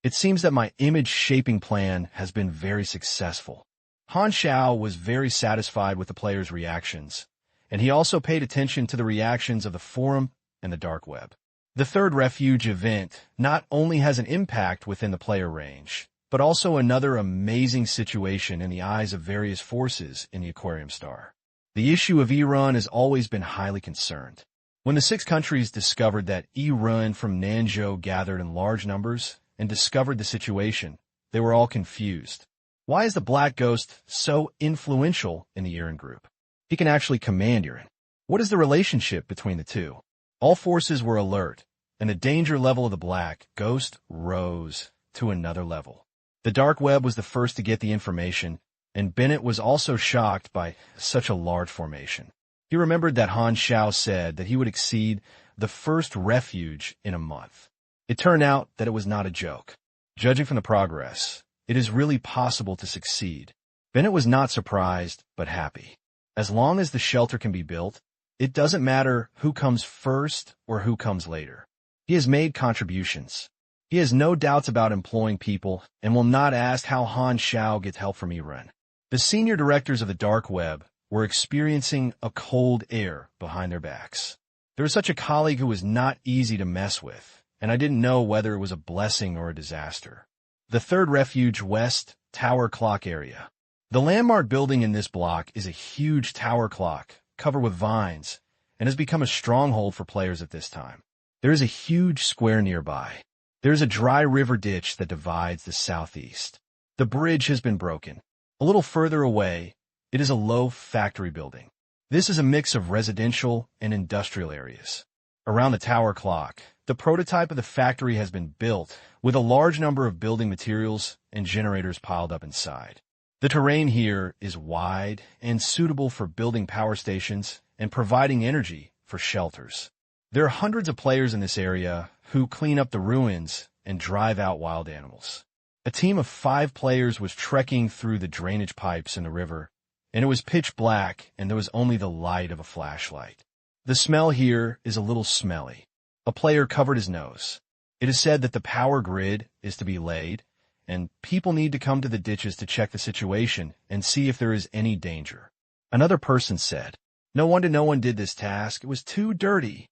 "It seems that my image-shaping plan has been very successful." Han Xiao was very satisfied with the players' reactions, and he also paid attention to the reactions of the forum and the dark web. The third refuge event not only has an impact within the player range, but also another amazing situation in the eyes of various forces in the Aquarium Star. The issue of Iran has always been highly concerned. When the 6 countries discovered that Iran from Nanzhou gathered in large numbers and discovered the situation, they were all confused. Why is the Black Ghost so influential in the Iran group? He can actually command Iran. What is the relationship between the two? All forces were alert, and the danger level of the Black Ghost rose to another level. The dark web was the first to get the information, and Bennett was also shocked by such a large formation. He remembered that Han Xiao said that he would exceed the first refuge in a month. It turned out that it was not a joke. Judging from the progress, it is really possible to succeed. Bennett was not surprised, but happy. As long as the shelter can be built, it doesn't matter who comes first or who comes later. He has made contributions. He has no doubts about employing people and will not ask how Han Xiao gets help from Iran. The senior directors of the dark web were experiencing a cold air behind their backs. There was such a colleague who was not easy to mess with, and I didn't know whether it was a blessing or a disaster. The third refuge west tower clock area. The landmark building in this block is a huge tower clock covered with vines and has become a stronghold for players at this time. There is a huge square nearby. There is a dry river ditch that divides the southeast. The bridge has been broken. A little further away, it is a low factory building. This is a mix of residential and industrial areas. Around the tower clock, the prototype of the factory has been built with a large number of building materials and generators piled up inside. The terrain here is wide and suitable for building power stations and providing energy for shelters. There are hundreds of players in this area who clean up the ruins and drive out wild animals. A team of 5 players was trekking through the drainage pipes in the river, and it was pitch black and there was only the light of a flashlight. The smell here is a little smelly. A player covered his nose. It is said that the power grid is to be laid, and people need to come to the ditches to check the situation and see if there is any danger. Another person said, "No wonder no one did this task. It was too dirty."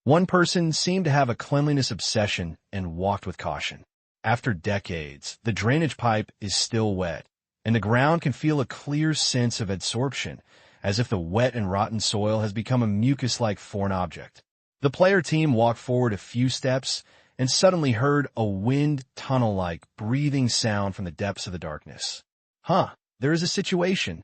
One person seemed to have a cleanliness obsession and walked with caution. After decades, the drainage pipe is still wet, and the ground can feel a clear sense of adsorption, as if the wet and rotten soil has become a mucus-like foreign object. The player team walked forward a few steps and suddenly heard a wind tunnel-like breathing sound from the depths of the darkness. There is a situation.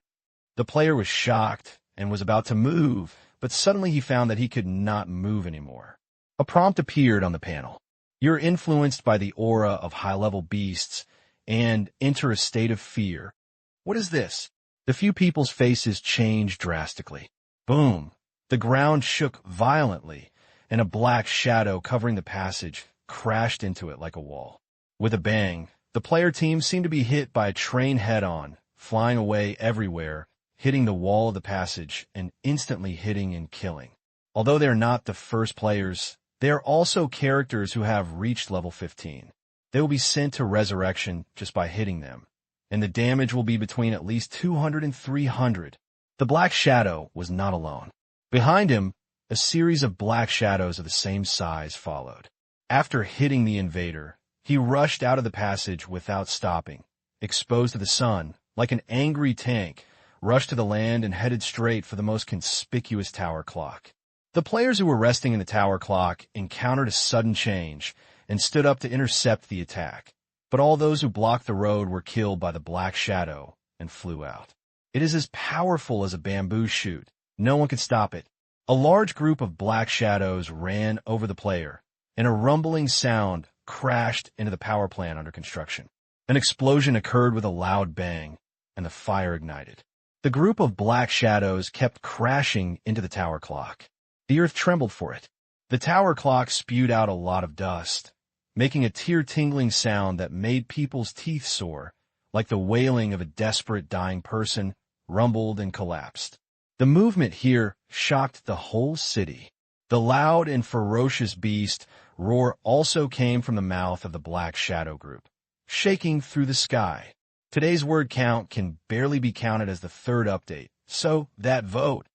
The player was shocked and was about to move, but suddenly he found that he could not move anymore. A prompt appeared on the panel. You're influenced by the aura of high-level beasts and enter a state of fear. What is this? The few people's faces changed drastically. Boom! The ground shook violently, and a black shadow covering the passage crashed into it like a wall. With a bang, the player team seemed to be hit by a train head-on, flying away everywhere, hitting the wall of the passage and instantly hitting and killing. Although they are not the first players, they are also characters who have reached level 15. They will be sent to resurrection just by hitting them, and the damage will be between at least 200 and 300. The Black Shadow was not alone. Behind him, A series of black shadows of the same size followed. After hitting the invader, he rushed out of the passage without stopping, exposed to the sun, like an angry tank, rushed to the land and headed straight for the most conspicuous tower clock. The players who were resting in the tower clock encountered a sudden change and stood up to intercept the attack, but all those who blocked the road were killed by the black shadow and flew out. It is as powerful as a bamboo shoot. No one could stop it. A large group of black shadows ran over the player, and a rumbling sound crashed into the power plant under construction. An explosion occurred with a loud bang, and the fire ignited. The group of black shadows kept crashing into the tower clock. The earth trembled for it. The tower clock spewed out a lot of dust, making a tear-tingling sound that made people's teeth sore, like the wailing of a desperate dying person, rumbled and collapsed. The movement here shocked the whole city. The loud and ferocious beast roar also came from the mouth of the Black Shadow group, shaking through the sky. Today's word count can barely be counted as the third update, so that vote.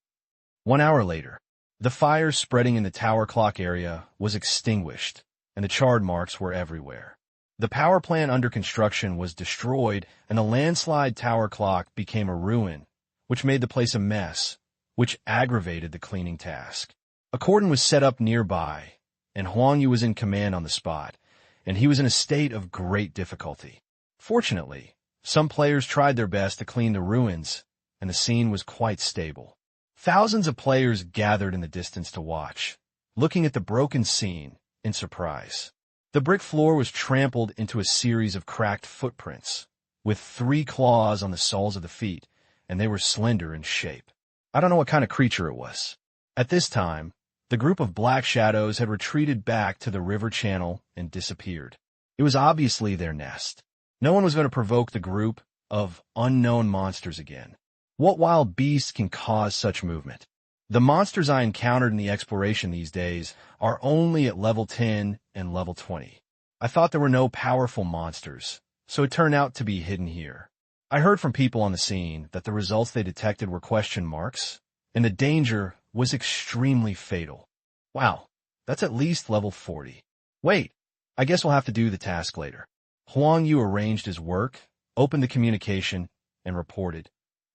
1 hour later, the fire spreading in the tower clock area was extinguished, and the charred marks were everywhere. The power plant under construction was destroyed, and the landslide tower clock became a ruin, which made the place a mess, which aggravated the cleaning task. A cordon was set up nearby, and Huang Yu was in command on the spot, and he was in a state of great difficulty. Fortunately, some players tried their best to clean the ruins, and the scene was quite stable. Thousands of players gathered in the distance to watch, looking at the broken scene in surprise. The brick floor was trampled into a series of cracked footprints, with 3 claws on the soles of the feet, and they were slender in shape. I don't know what kind of creature it was. At this time, the group of black shadows had retreated back to the river channel and disappeared. It was obviously their nest. No one was going to provoke the group of unknown monsters again. What wild beast can cause such movement? The monsters I encountered in the exploration these days are only at level 10 and level 20. I thought there were no powerful monsters, so it turned out to be hidden here. I heard from people on the scene that the results they detected were question marks, and the danger was extremely fatal. Wow, that's at least level 40. Wait, I guess we'll have to do the task later. Huang Yu arranged his work, opened the communication, and reported,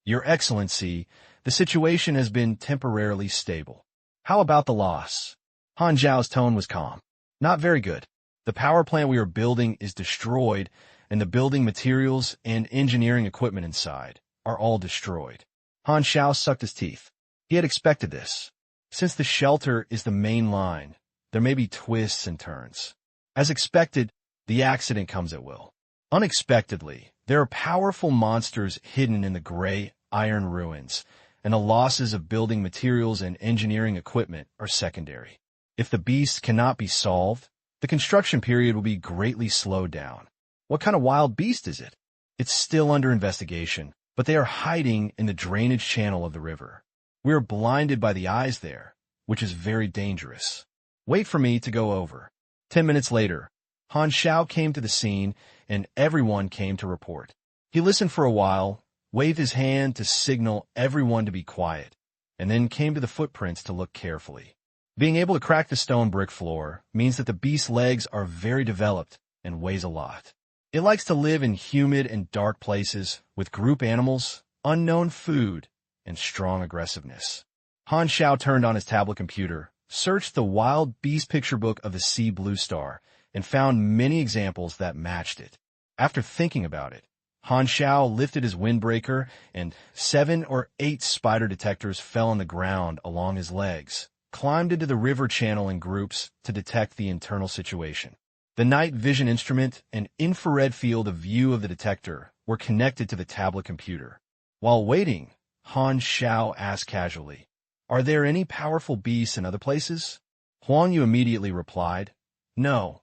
"Your Excellency, the situation has been temporarily stable. How about the loss?" Han Xiao's tone was calm. "Not very good. The power plant we are building is destroyed, and the building materials and engineering equipment inside are all destroyed." Han Xiao sucked his teeth. He had expected this. Since the shelter is the main line, there may be twists and turns. As expected, the accident comes at will. Unexpectedly, there are powerful monsters hidden in the gray iron ruins, and the losses of building materials and engineering equipment are secondary. If the beast cannot be solved, the construction period will be greatly slowed down. What kind of wild beast is it? It's still under investigation, but they are hiding in the drainage channel of the river. We are blinded by the eyes there, which is very dangerous. Wait for me to go over. 10 minutes later, Han Xiao came to the scene, and everyone came to report. He listened for a while, waved his hand to signal everyone to be quiet, and then came to the footprints to look carefully. Being able to crack the stone brick floor means that the beast's legs are very developed and weighs a lot. It likes to live in humid and dark places with group animals, unknown food, and strong aggressiveness. Han Xiao turned on his tablet computer, searched the wild beast picture book of the sea blue star, and found many examples that matched it. After thinking about it, Han Xiao lifted his windbreaker, and 7 or 8 spider detectors fell on the ground along his legs, climbed into the river channel in groups to detect the internal situation. The night vision instrument and infrared field of view of the detector were connected to the tablet computer. While waiting, Han Xiao asked casually, "Are there any powerful beasts in other places?" Huang Yu immediately replied, "No.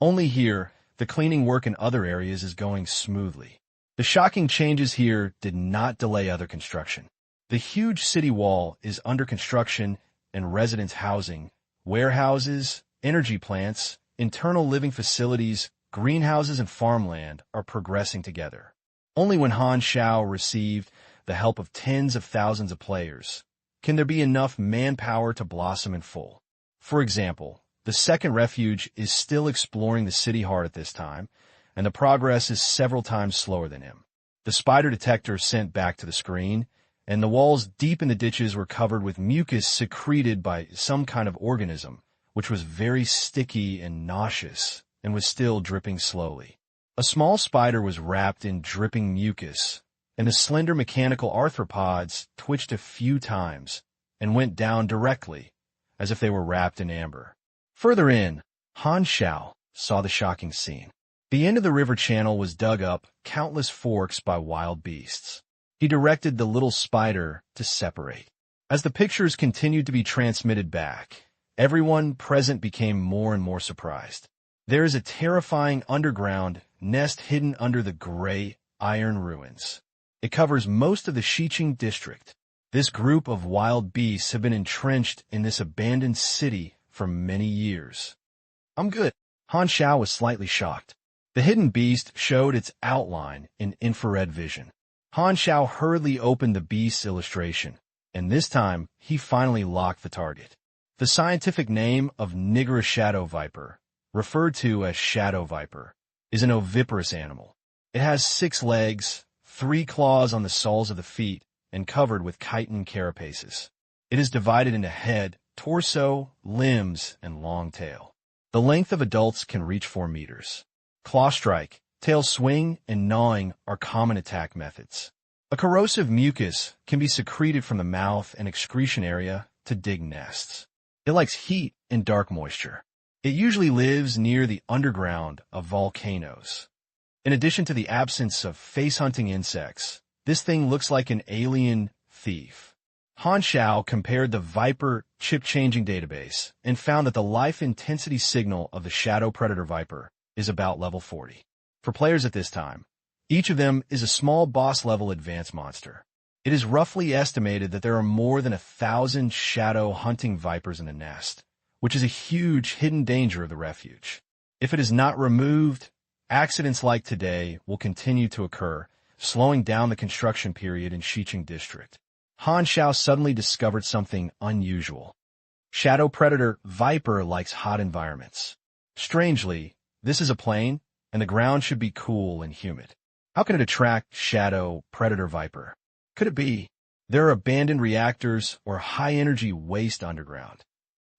Only here, the cleaning work in other areas is going smoothly." The shocking changes here did not delay other construction. The huge city wall is under construction, and residents' housing, warehouses, energy plants, internal living facilities, greenhouses, and farmland are progressing together. Only when Han Xiao received the help of tens of thousands of players can there be enough manpower to blossom in full? For example, the second refuge is still exploring the city heart at this time, and the progress is several times slower than him. The spider detector sent back to the screen, and the walls deep in the ditches were covered with mucus secreted by some kind of organism, which was very sticky and nauseous, and was still dripping slowly. A small spider was wrapped in dripping mucus, and the slender mechanical arthropods twitched a few times and went down directly, as if they were wrapped in amber. Further in, Han Xiao saw the shocking scene. The end of the river channel was dug up countless forks by wild beasts. He directed the little spider to separate. As the pictures continued to be transmitted back, everyone present became more and more surprised. There is a terrifying underground nest hidden under the gray iron ruins. It covers most of the Xiqing district. This group of wild beasts have been entrenched in this abandoned city for many years. I'm good. Han Xiao was slightly shocked. The hidden beast showed its outline in infrared vision. Han Xiao hurriedly opened the beast's illustration, and this time he finally locked the target. The scientific name of Nigra shadow viper, referred to as shadow viper, is an oviparous animal. It has 6 legs, 3 claws on the soles of the feet, and covered with chitin carapaces. It is divided into head, torso, limbs, and long tail. The length of adults can reach 4 meters. Claw strike, tail swing, and gnawing are common attack methods. A corrosive mucus can be secreted from the mouth and excretion area to dig nests. It likes heat and dark moisture. It usually lives near the underground of volcanoes. In addition to the absence of face-hunting insects, this thing looks like an alien thief. Han Xiao compared the Viper chip-changing database and found that the life intensity signal of the Shadow Predator Viper is about level 40. For players at this time, each of them is a small boss-level advanced monster. It is roughly estimated that there are more than 1,000 shadow hunting vipers in the nest, which is a huge hidden danger of the refuge. If it is not removed, accidents like today will continue to occur, slowing down the construction period in Xiqing District. Han Xiao suddenly discovered something unusual. Shadow Predator Viper likes hot environments. Strangely, this is a plain, and the ground should be cool and humid. How can it attract Shadow Predator Viper? Could it be there are abandoned reactors or high-energy waste underground?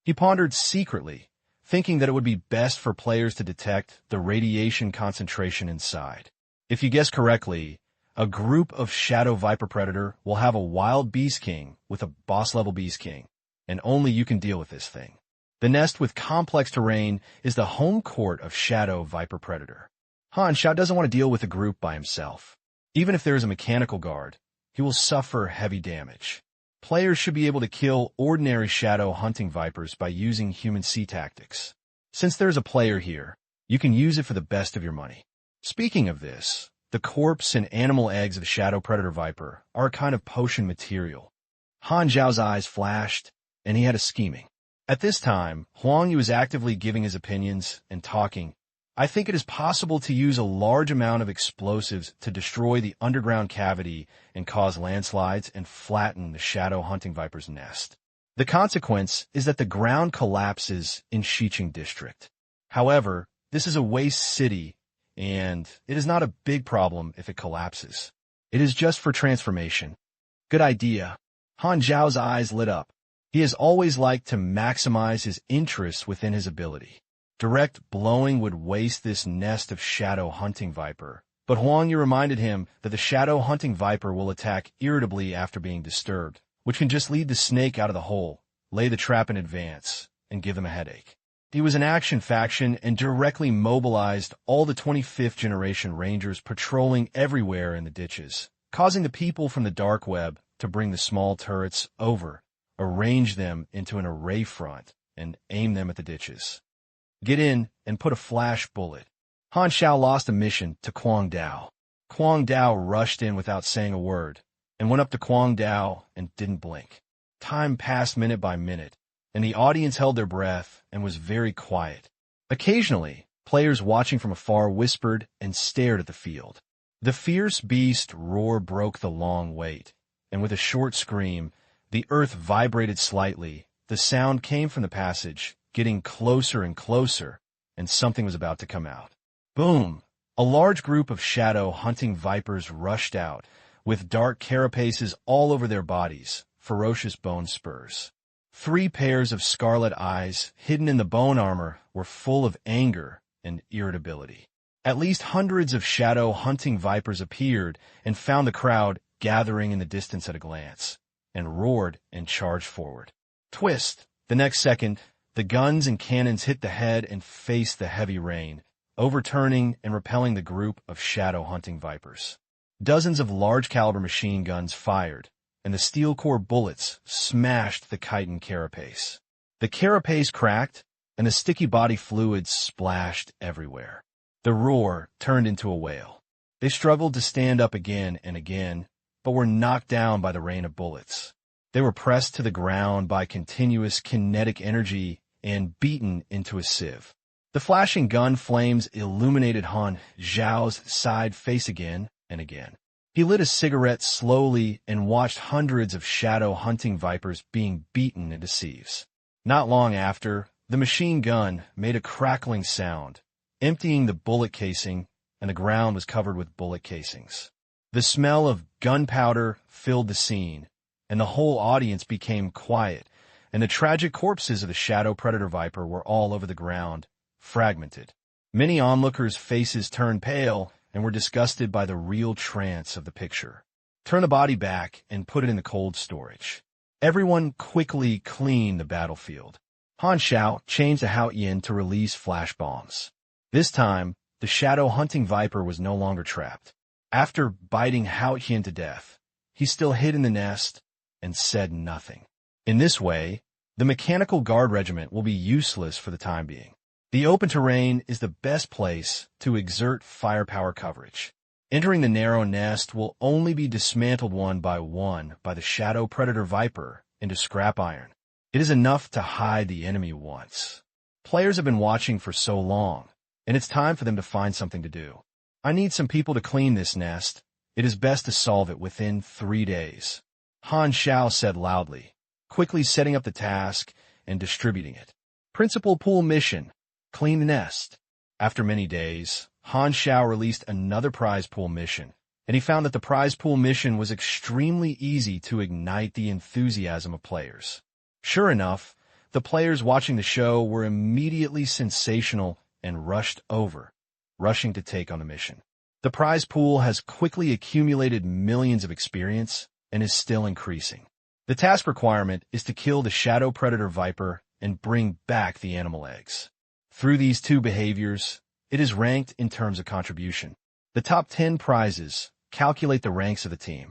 He pondered secretly, thinking that it would be best for players to detect the radiation concentration inside. If you guess correctly, a group of Shadow Viper Predator will have a wild Beast King with a boss-level Beast King, and only you can deal with this thing. The nest with complex terrain is the home court of Shadow Viper Predator. Han Xiao doesn't want to deal with a group by himself. Even if there is a mechanical guard, he will suffer heavy damage. Players should be able to kill ordinary shadow hunting vipers by using human sea tactics. Since there's a player here, you can use it for the best of your money. Speaking of this, the corpse and animal eggs of the Shadow Predator Viper are a kind of potion material. Han Xiao's eyes flashed, and he had a scheming. At this time, Huang Yu was actively giving his opinions and talking. I think it is possible to use a large amount of explosives to destroy the underground cavity and cause landslides and flatten the shadow hunting viper's nest. The consequence is that the ground collapses in Xiqing District. However, this is a waste city, and it is not a big problem if it collapses. It is just for transformation. Good idea. Han Xiao's eyes lit up. He has always liked to maximize his interests within his ability. Direct blowing would waste this nest of shadow hunting viper, but Huang Yu reminded him that the shadow hunting viper will attack irritably after being disturbed, which can just lead the snake out of the hole, lay the trap in advance, and give them a headache. He was an action faction and directly mobilized all the 25th generation Rangers patrolling everywhere in the ditches, causing the people from the dark web to bring the small turrets over, arrange them into an array front, and aim them at the ditches. Get in and put a flash bullet. Han Xiao lost a mission to Quang Dao. Quang Dao rushed in without saying a word, and went up to Quang Dao and didn't blink. Time passed minute by minute, and the audience held their breath and was very quiet. Occasionally, players watching from afar whispered and stared at the field. The fierce beast roar broke the long wait, and with a short scream, The earth vibrated slightly. The sound came from the passage, getting closer and closer, and something was about to come out. Boom! A large group of shadow hunting vipers rushed out, with dark carapaces all over their bodies, ferocious bone spurs. 3 pairs of scarlet eyes, hidden in the bone armor, were full of anger and irritability. At least hundreds of shadow hunting vipers appeared and found the crowd gathering in the distance at a glance, and roared and charged forward. Twist! The next second, the guns and cannons hit the head and faced the heavy rain, overturning and repelling the group of shadow hunting vipers. Dozens of large-caliber machine guns fired, and the steel core bullets smashed the chitin carapace. The carapace cracked, and the sticky body fluids splashed everywhere. The roar turned into a wail. They struggled to stand up again and again, but were knocked down by the rain of bullets. They were pressed to the ground by continuous kinetic energy and beaten into a sieve. The flashing gun flames illuminated Han Xiao's side face again and again. He lit a cigarette slowly and watched hundreds of shadow hunting vipers being beaten into sieves. Not long after, the machine gun made a crackling sound, emptying the bullet casing, and the ground was covered with bullet casings. The smell of gunpowder filled the scene, and the whole audience became quiet, and the tragic corpses of the shadow predator viper were all over the ground, fragmented. Many onlookers' faces turned pale and were disgusted by the real trance of the picture. Turn the body back and put it in the cold storage. Everyone quickly cleaned the battlefield. Han Xiao changed the Haoyin to release flash bombs. This time, the shadow hunting viper was no longer trapped. After biting Haoyin to death, he still hid in the nest and said nothing. In this way, the mechanical guard regiment will be useless for the time being. The open terrain is the best place to exert firepower coverage. Entering the narrow nest will only be dismantled one by the shadow predator viper into scrap iron. It is enough to hide the enemy once. Players have been watching for so long, and it's time for them to find something to do. I need some people to clean this nest. It is best to solve it within 3 days. Han Xiao said loudly, quickly setting up the task and distributing it. Principal pool mission. Clean the nest. After many days, Han Xiao released another prize pool mission, and he found that the prize pool mission was extremely easy to ignite the enthusiasm of players. Sure enough, the players watching the show were immediately sensational and rushing to take on the mission. The prize pool has quickly accumulated millions of experience and is still increasing. The task requirement is to kill the shadow predator viper and bring back the animal eggs. Through these 2 behaviors, it is ranked in terms of contribution. The top 10 prizes calculate the ranks of the team.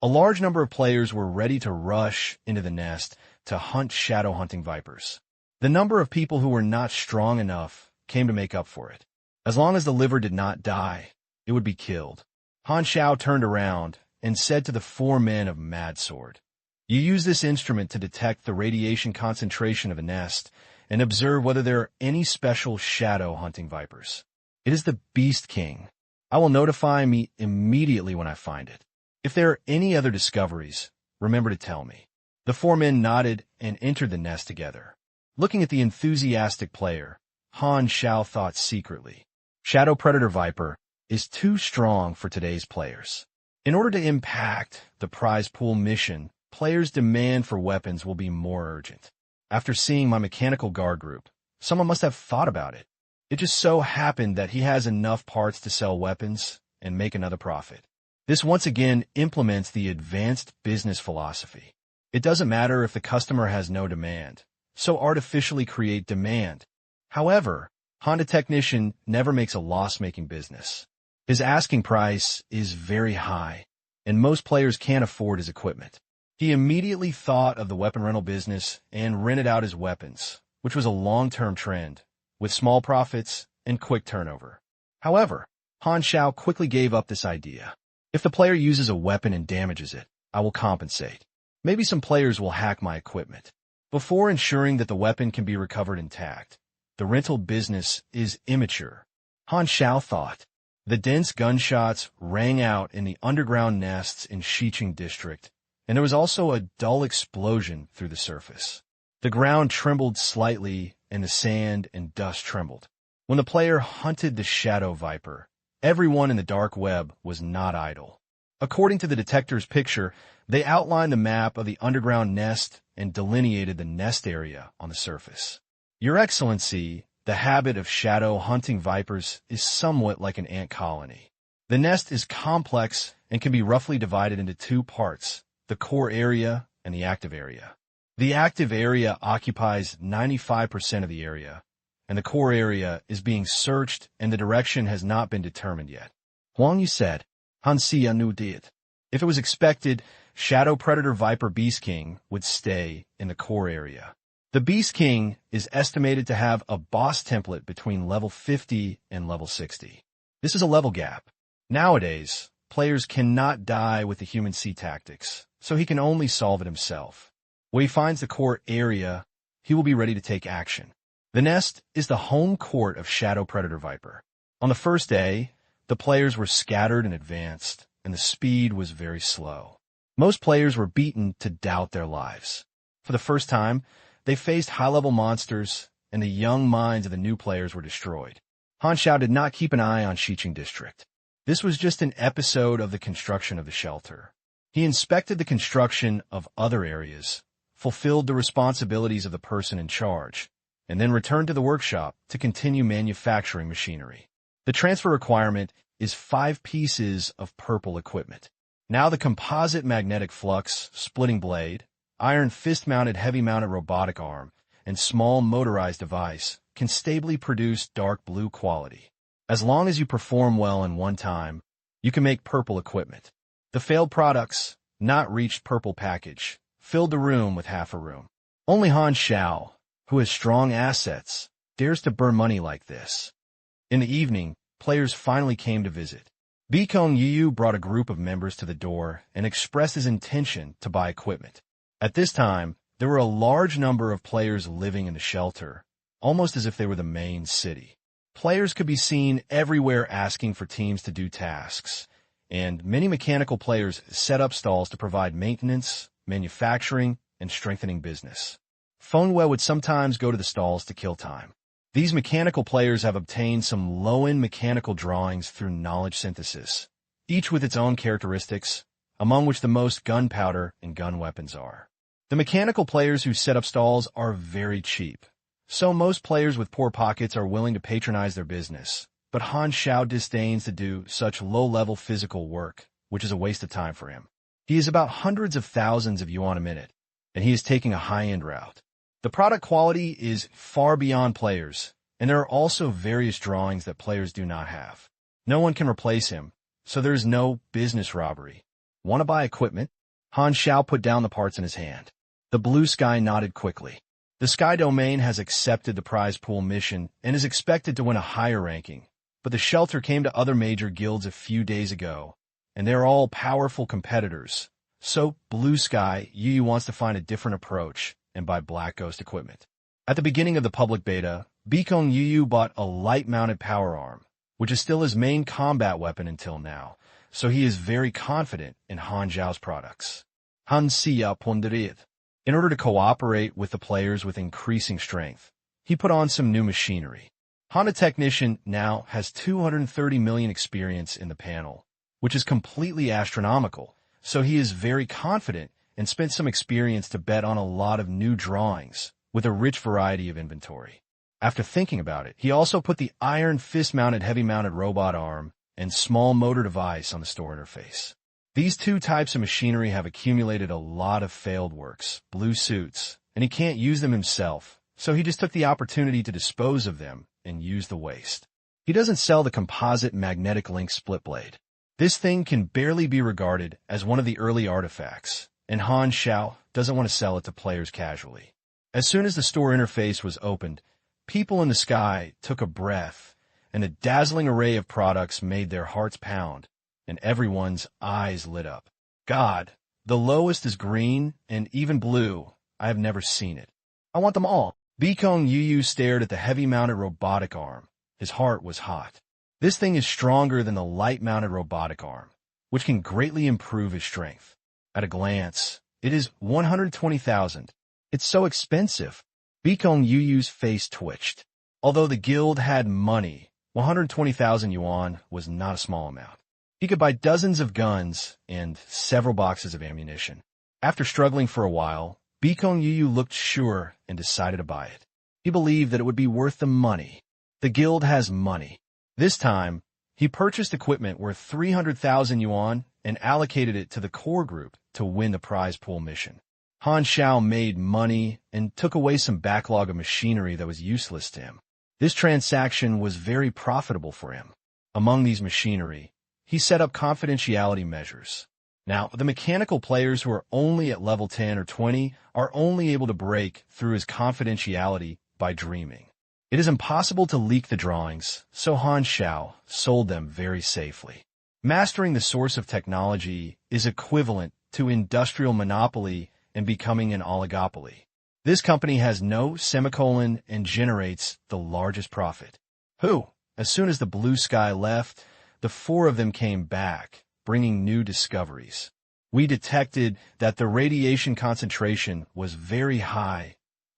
A large number of players were ready to rush into the nest to hunt shadow hunting vipers. The number of people who were not strong enough came to make up for it. As long as the liver did not die, it would be killed. Han Xiao turned around and said to the 4 men of Mad Sword, "You use this instrument to detect the radiation concentration of a nest and observe whether there are any special shadow hunting vipers. It is the Beast King. I will notify me immediately when I find it. If there are any other discoveries, remember to tell me." The 4 men nodded and entered the nest together. Looking at the enthusiastic player, Han Xiao thought secretly, Shadow Predator Viper is too strong for today's players. In order to impact the prize pool mission, players' demand for weapons will be more urgent. After seeing my mechanical guard group, someone must have thought about it. It just so happened that he has enough parts to sell weapons and make another profit. This once again implements the advanced business philosophy. It doesn't matter if the customer has no demand, so artificially create demand. However, Honda Technician never makes a loss-making business. His asking price is very high, and most players can't afford his equipment. He immediately thought of the weapon rental business and rented out his weapons, which was a long-term trend, with small profits and quick turnover. However, Han Xiao quickly gave up this idea. If the player uses a weapon and damages it, I will compensate. Maybe some players will hack my equipment. Before ensuring that the weapon can be recovered intact, the rental business is immature. Han Xiao thought. The dense gunshots rang out in the underground nests in Xiqing district, and there was also a dull explosion through the surface. The ground trembled slightly, and the sand and dust trembled. When the player hunted the Shadow Viper, everyone in the dark web was not idle. According to the detector's picture, they outlined the map of the underground nest and delineated the nest area on the surface. Your Excellency, the habit of shadow hunting vipers is somewhat like an ant colony. The nest is complex and can be roughly divided into two parts, the core area and the active area. The active area occupies 95% of the area, and the core area is being searched and the direction has not been determined yet. Huang Yu said, Han Xiao did. If it was expected, Shadow Predator Viper Beast King would stay in the core area. The Beast King is estimated to have a boss template between level 50 and level 60. This is a level gap. Nowadays, players cannot die with the human C tactics, so he can only solve it himself. When he finds the core area, he will be ready to take action. The nest is the home court of Shadow Predator Viper. On the first day, the players were scattered and advanced, and the speed was very slow. Most players were beaten to doubt their lives. For the first time, they faced high-level monsters, and the young minds of the new players were destroyed. Han Xiao did not keep an eye on Xiqing District. This was just an episode of the construction of the shelter. He inspected the construction of other areas, fulfilled the responsibilities of the person in charge, and then returned to the workshop to continue manufacturing machinery. The transfer requirement is 5 pieces of purple equipment. Now the composite magnetic flux, splitting blade, iron fist-mounted heavy-mounted robotic arm, and small motorized device can stably produce dark blue quality. As long as you perform well in one time, you can make purple equipment. The failed products, not reached purple package, filled the room with half a room. Only Han Xiao, who has strong assets, dares to burn money like this. In the evening, players finally came to visit. Bikong Yu brought a group of members to the door and expressed his intention to buy equipment. At this time, there were a large number of players living in the shelter, almost as if they were the main city. Players could be seen everywhere asking for teams to do tasks, and many mechanical players set up stalls to provide maintenance, manufacturing, and strengthening business. Fengwei would sometimes go to the stalls to kill time. These mechanical players have obtained some low-end mechanical drawings through knowledge synthesis, each with its own characteristics, among which the most gunpowder and gun weapons are. The mechanical players who set up stalls are very cheap, so most players with poor pockets are willing to patronize their business, but Han Xiao disdains to do such low-level physical work, which is a waste of time for him. He is about hundreds of thousands of yuan a minute, and he is taking a high-end route. The product quality is far beyond players, and there are also various drawings that players do not have. No one can replace him, so there is no business robbery. Want to buy equipment? Han Xiao put down the parts in his hand. The blue sky nodded quickly. The Sky Domain has accepted the prize pool mission and is expected to win a higher ranking, but the shelter came to other major guilds a few days ago, and they're all powerful competitors. So, Blue Sky, Yu wants to find a different approach and buy Black Ghost equipment. At the beginning of the public beta, Bikong Yu bought a light-mounted power arm, which is still his main combat weapon until now, so he is very confident in Han Xiao's products. Han Xiao pondered. In order to cooperate with the players with increasing strength, he put on some new machinery. Han, a technician, now has 230 million experience in the panel, which is completely astronomical, so he is very confident and spent some experience to bet on a lot of new drawings with a rich variety of inventory. After thinking about it, he also put the iron fist-mounted heavy-mounted robot arm and small motor device on the store interface. These two types of machinery have accumulated a lot of failed works, blue suits, and he can't use them himself, so he just took the opportunity to dispose of them and use the waste. He doesn't sell the composite magnetic link split blade. This thing can barely be regarded as one of the early artifacts, and Han Xiao doesn't want to sell it to players casually. As soon as the store interface was opened, people in the sky took a breath, and a dazzling array of products made their hearts pound, and everyone's eyes lit up. God, the lowest is green and even blue. I have never seen it. I want them all. Bikong Yu stared at the heavy-mounted robotic arm. His heart was hot. This thing is stronger than the light-mounted robotic arm, which can greatly improve his strength. At a glance, it is 120,000. It's so expensive. Beikong Yuyu's face twitched. Although the guild had money, 120,000 yuan was not a small amount. He could buy dozens of guns and several boxes of ammunition. After struggling for a while, Beikong Yuyu looked sure and decided to buy it. He believed that it would be worth the money. The guild has money. This time, he purchased equipment worth 300,000 yuan and allocated it to the core group to win the prize pool mission. Han Xiao made money and took away some backlog of machinery that was useless to him. This transaction was very profitable for him. Among these machinery, he set up confidentiality measures. Now, the mechanical players who are only at level 10 or 20 are only able to break through his confidentiality by dreaming. It is impossible to leak the drawings, so Han Xiao sold them very safely. Mastering the source of technology is equivalent to industrial monopoly and becoming an oligopoly. This company has no semicolon and generates the largest profit. As soon as the blue sky left, the four of them came back, bringing new discoveries. We detected that the radiation concentration was very high,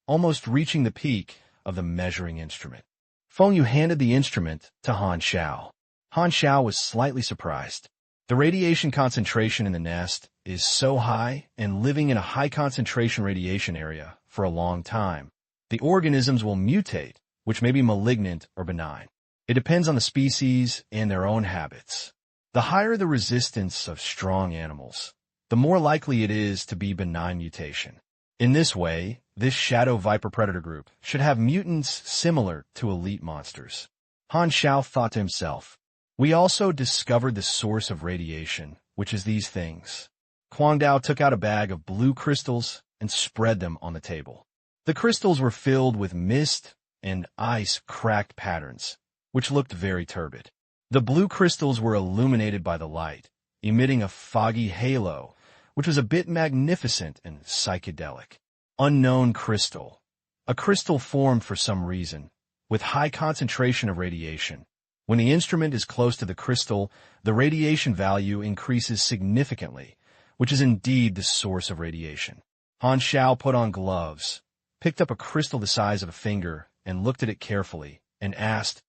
almost reaching the peak of the measuring instrument. Feng Yu handed the instrument to Han Xiao. Han Xiao was slightly surprised. The radiation concentration in the nest is so high, and living in a high-concentration radiation area for a long time, the organisms will mutate, which may be malignant or benign. It depends on the species and their own habits. The higher the resistance of strong animals, the more likely it is to be benign mutation. In this way, this shadow viper predator group should have mutants similar to elite monsters. Han Xiao thought to himself, we also discovered the source of radiation, which is these things. Kuang Dao took out a bag of blue crystals and spread them on the table. The crystals were filled with mist and ice-cracked patterns, which looked very turbid. The blue crystals were illuminated by the light, emitting a foggy halo, which was a bit magnificent and psychedelic. Unknown crystal. A crystal formed for some reason, with high concentration of radiation. When the instrument is close to the crystal, the radiation value increases significantly, which is indeed the source of radiation. Han Xiao put on gloves, picked up a crystal the size of a finger, and looked at it carefully, and asked,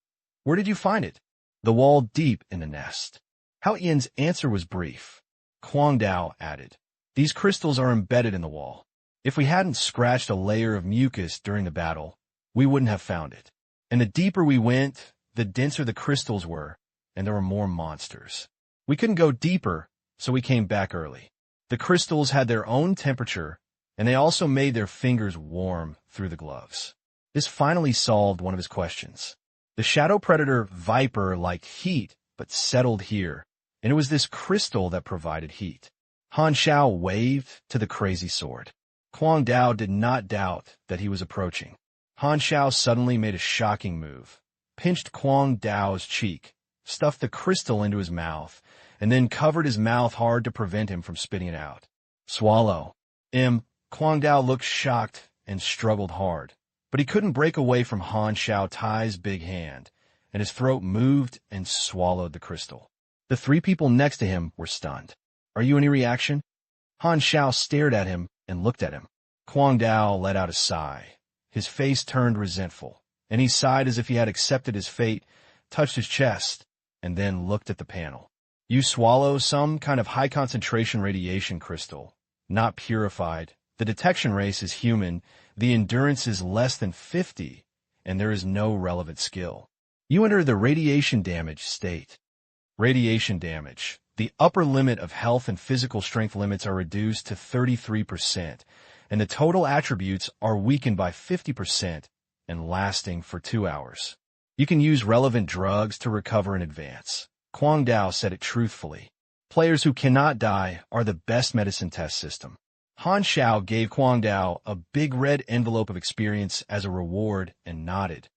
"Where did you find it?" "The wall deep in the nest." Hao Yan's answer was brief. Kuang Dao added, "These crystals are embedded in the wall. If we hadn't scratched a layer of mucus during the battle, we wouldn't have found it. And the deeper we went, the denser the crystals were, and there were more monsters. We couldn't go deeper, so we came back early. The crystals had their own temperature, and they also made their fingers warm through the gloves." This finally solved one of his questions. The shadow predator viper liked heat, but settled here, and it was this crystal that provided heat. Han Xiao waved to the crazy sword. Kuang Dao did not doubt that he was approaching. Han Xiao suddenly made a shocking move, pinched Kuang Dao's cheek, stuffed the crystal into his mouth, and then covered his mouth hard to prevent him from spitting it out. "Swallow." Kuang Dao looked shocked and struggled hard, but he couldn't break away from Han Xiao Tai's big hand, and his throat moved and swallowed the crystal. The three people next to him were stunned. "Are you any reaction?" Han Xiao stared at him and looked at him. Kuang Dao let out a sigh. His face turned resentful, and he sighed as if he had accepted his fate, touched his chest, and then looked at the panel. "You swallow some kind of high-concentration radiation crystal, not purified. The detection race is human, the endurance is less than 50, and there is no relevant skill. You enter the radiation damage state." Radiation damage. The upper limit of health and physical strength limits are reduced to 33%, and the total attributes are weakened by 50% and lasting for 2 hours. You can use relevant drugs to recover in advance. Kuang Dao said it truthfully. Players who cannot die are the best medicine test system. Han Xiao gave Kuang Dao a big red envelope of experience as a reward and nodded.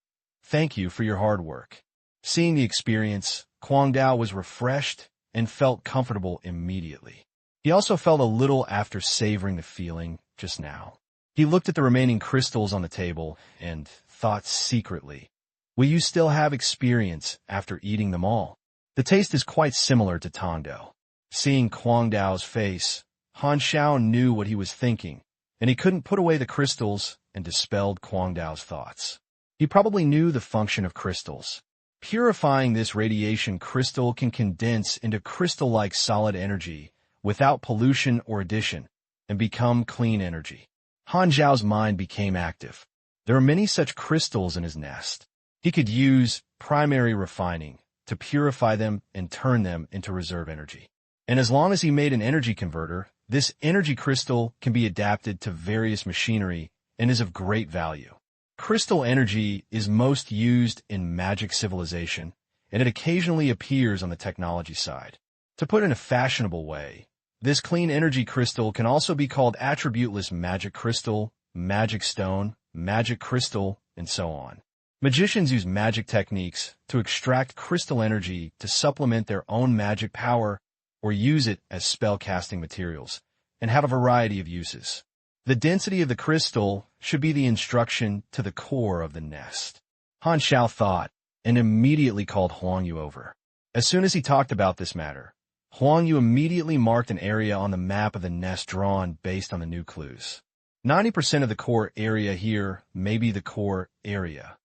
"Thank you for your hard work." Seeing the experience, Kuang Dao was refreshed and felt comfortable immediately. He also felt a little after savoring the feeling just now. He looked at the remaining crystals on the table and thought secretly, "Will you still have experience after eating them all?" The taste is quite similar to Tondo. Seeing Kuang Dao's face, Han Xiao knew what he was thinking, and he couldn't put away the crystals and dispelled Kuang Dao's thoughts. He probably knew the function of crystals. Purifying this radiation crystal can condense into crystal-like solid energy without pollution or addition and become clean energy. Han Xiao's mind became active. There are many such crystals in his nest. He could use primary refining to purify them and turn them into reserve energy. And as long as he made an energy converter, this energy crystal can be adapted to various machinery and is of great value. Crystal energy is most used in magic civilization, and it occasionally appears on the technology side. To put it in a fashionable way, this clean energy crystal can also be called attributeless magic crystal, magic stone, magic crystal, and so on. Magicians use magic techniques to extract crystal energy to supplement their own magic power or use it as spell-casting materials, and have a variety of uses. The density of the crystal should be the instruction to the core of the nest. Han Xiao thought, and immediately called Huang Yu over. As soon as he talked about this matter, Huang Yu immediately marked an area on the map of the nest drawn based on the new clues. 90% of the core area here may be the core area.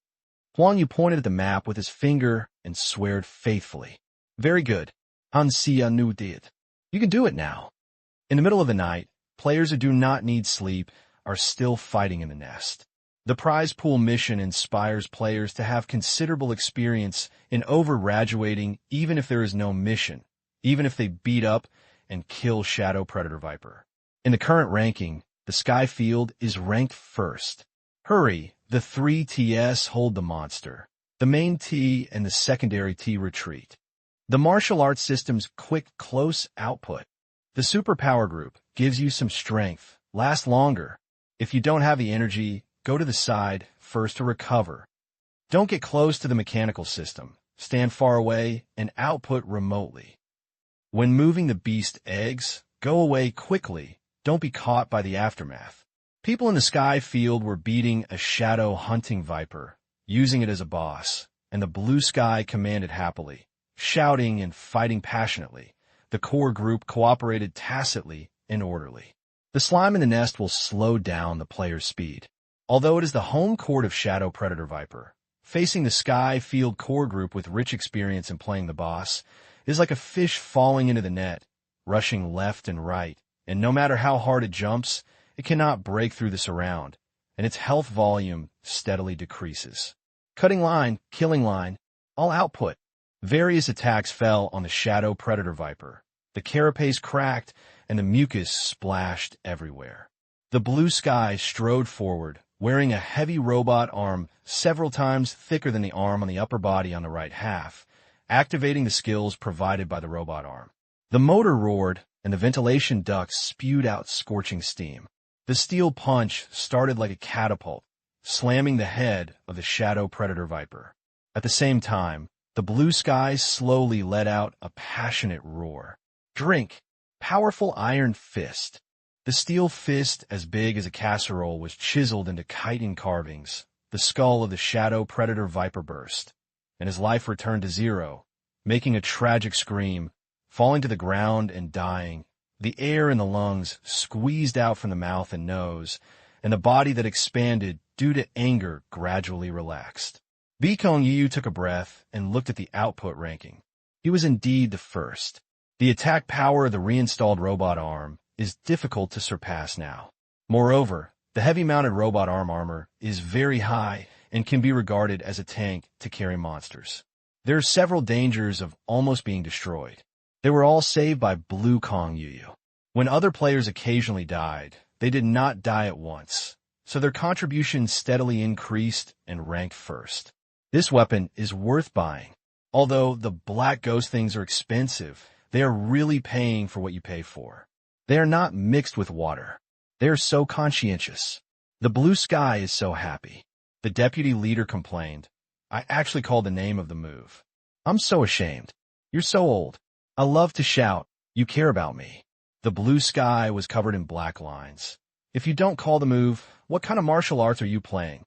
Huang Yu pointed at the map with his finger and sweared faithfully. Very good. Han Xiao did. You can do it now. In the middle of the night, players who do not need sleep are still fighting in the nest. The prize pool mission inspires players to have considerable experience in over-graduating even if there is no mission, even if they beat up and kill Shadow Predator Viper. In the current ranking, the Sky Field is ranked first. Hurry, the 3 TS hold the monster. The main T and the secondary T retreat. The martial arts system's quick close output. The superpower group gives you some strength, last longer. If you don't have the energy, go to the side first to recover. Don't get close to the mechanical system. Stand far away and output remotely. When moving the beast eggs, go away quickly. Don't be caught by the aftermath. People in the Sky Field were beating a shadow hunting viper, using it as a boss, and the blue sky commanded happily, shouting and fighting passionately. The core group cooperated tacitly and orderly. The slime in the nest will slow down the player's speed. Although it is the home court of Shadow Predator Viper, facing the Sky Field core group with rich experience in playing the boss is like a fish falling into the net, rushing left and right, and no matter how hard it jumps, it cannot break through the surround, and its health volume steadily decreases. Cutting line, killing line, all output. Various attacks fell on the Shadow Predator Viper. The carapace cracked, and the mucus splashed everywhere. The blue sky strode forward, wearing a heavy robot arm several times thicker than the arm on the upper body on the right half, activating the skills provided by the robot arm. The motor roared, and the ventilation ducts spewed out scorching steam. The steel punch started like a catapult, slamming the head of the Shadow Predator Viper. At the same time, the blue sky slowly let out a passionate roar. Drink! Powerful iron fist. The steel fist, as big as a casserole, was chiseled into chitin carvings. The skull of the Shadow Predator Viper burst, and his life returned to zero, making a tragic scream, falling to the ground and dying. The air in the lungs squeezed out from the mouth and nose, and the body that expanded due to anger gradually relaxed. Bikong Yu took a breath and looked at the output ranking. He was indeed the first. The attack power of the reinstalled robot arm is difficult to surpass now. Moreover, the heavy-mounted robot arm armor is very high and can be regarded as a tank to carry monsters. There are several dangers of almost being destroyed. They were all saved by Blue Kong Yu. When other players occasionally died, they did not die at once, so their contribution steadily increased and ranked first. This weapon is worth buying. Although the black ghost things are expensive, they are really paying for what you pay for. They are not mixed with water. They are so conscientious. The blue sky is so happy. The deputy leader complained. I actually called the name of the move. I'm so ashamed. You're so old. I love to shout. You care about me. The blue sky was covered in black lines. If you don't call the move, what kind of martial arts are you playing?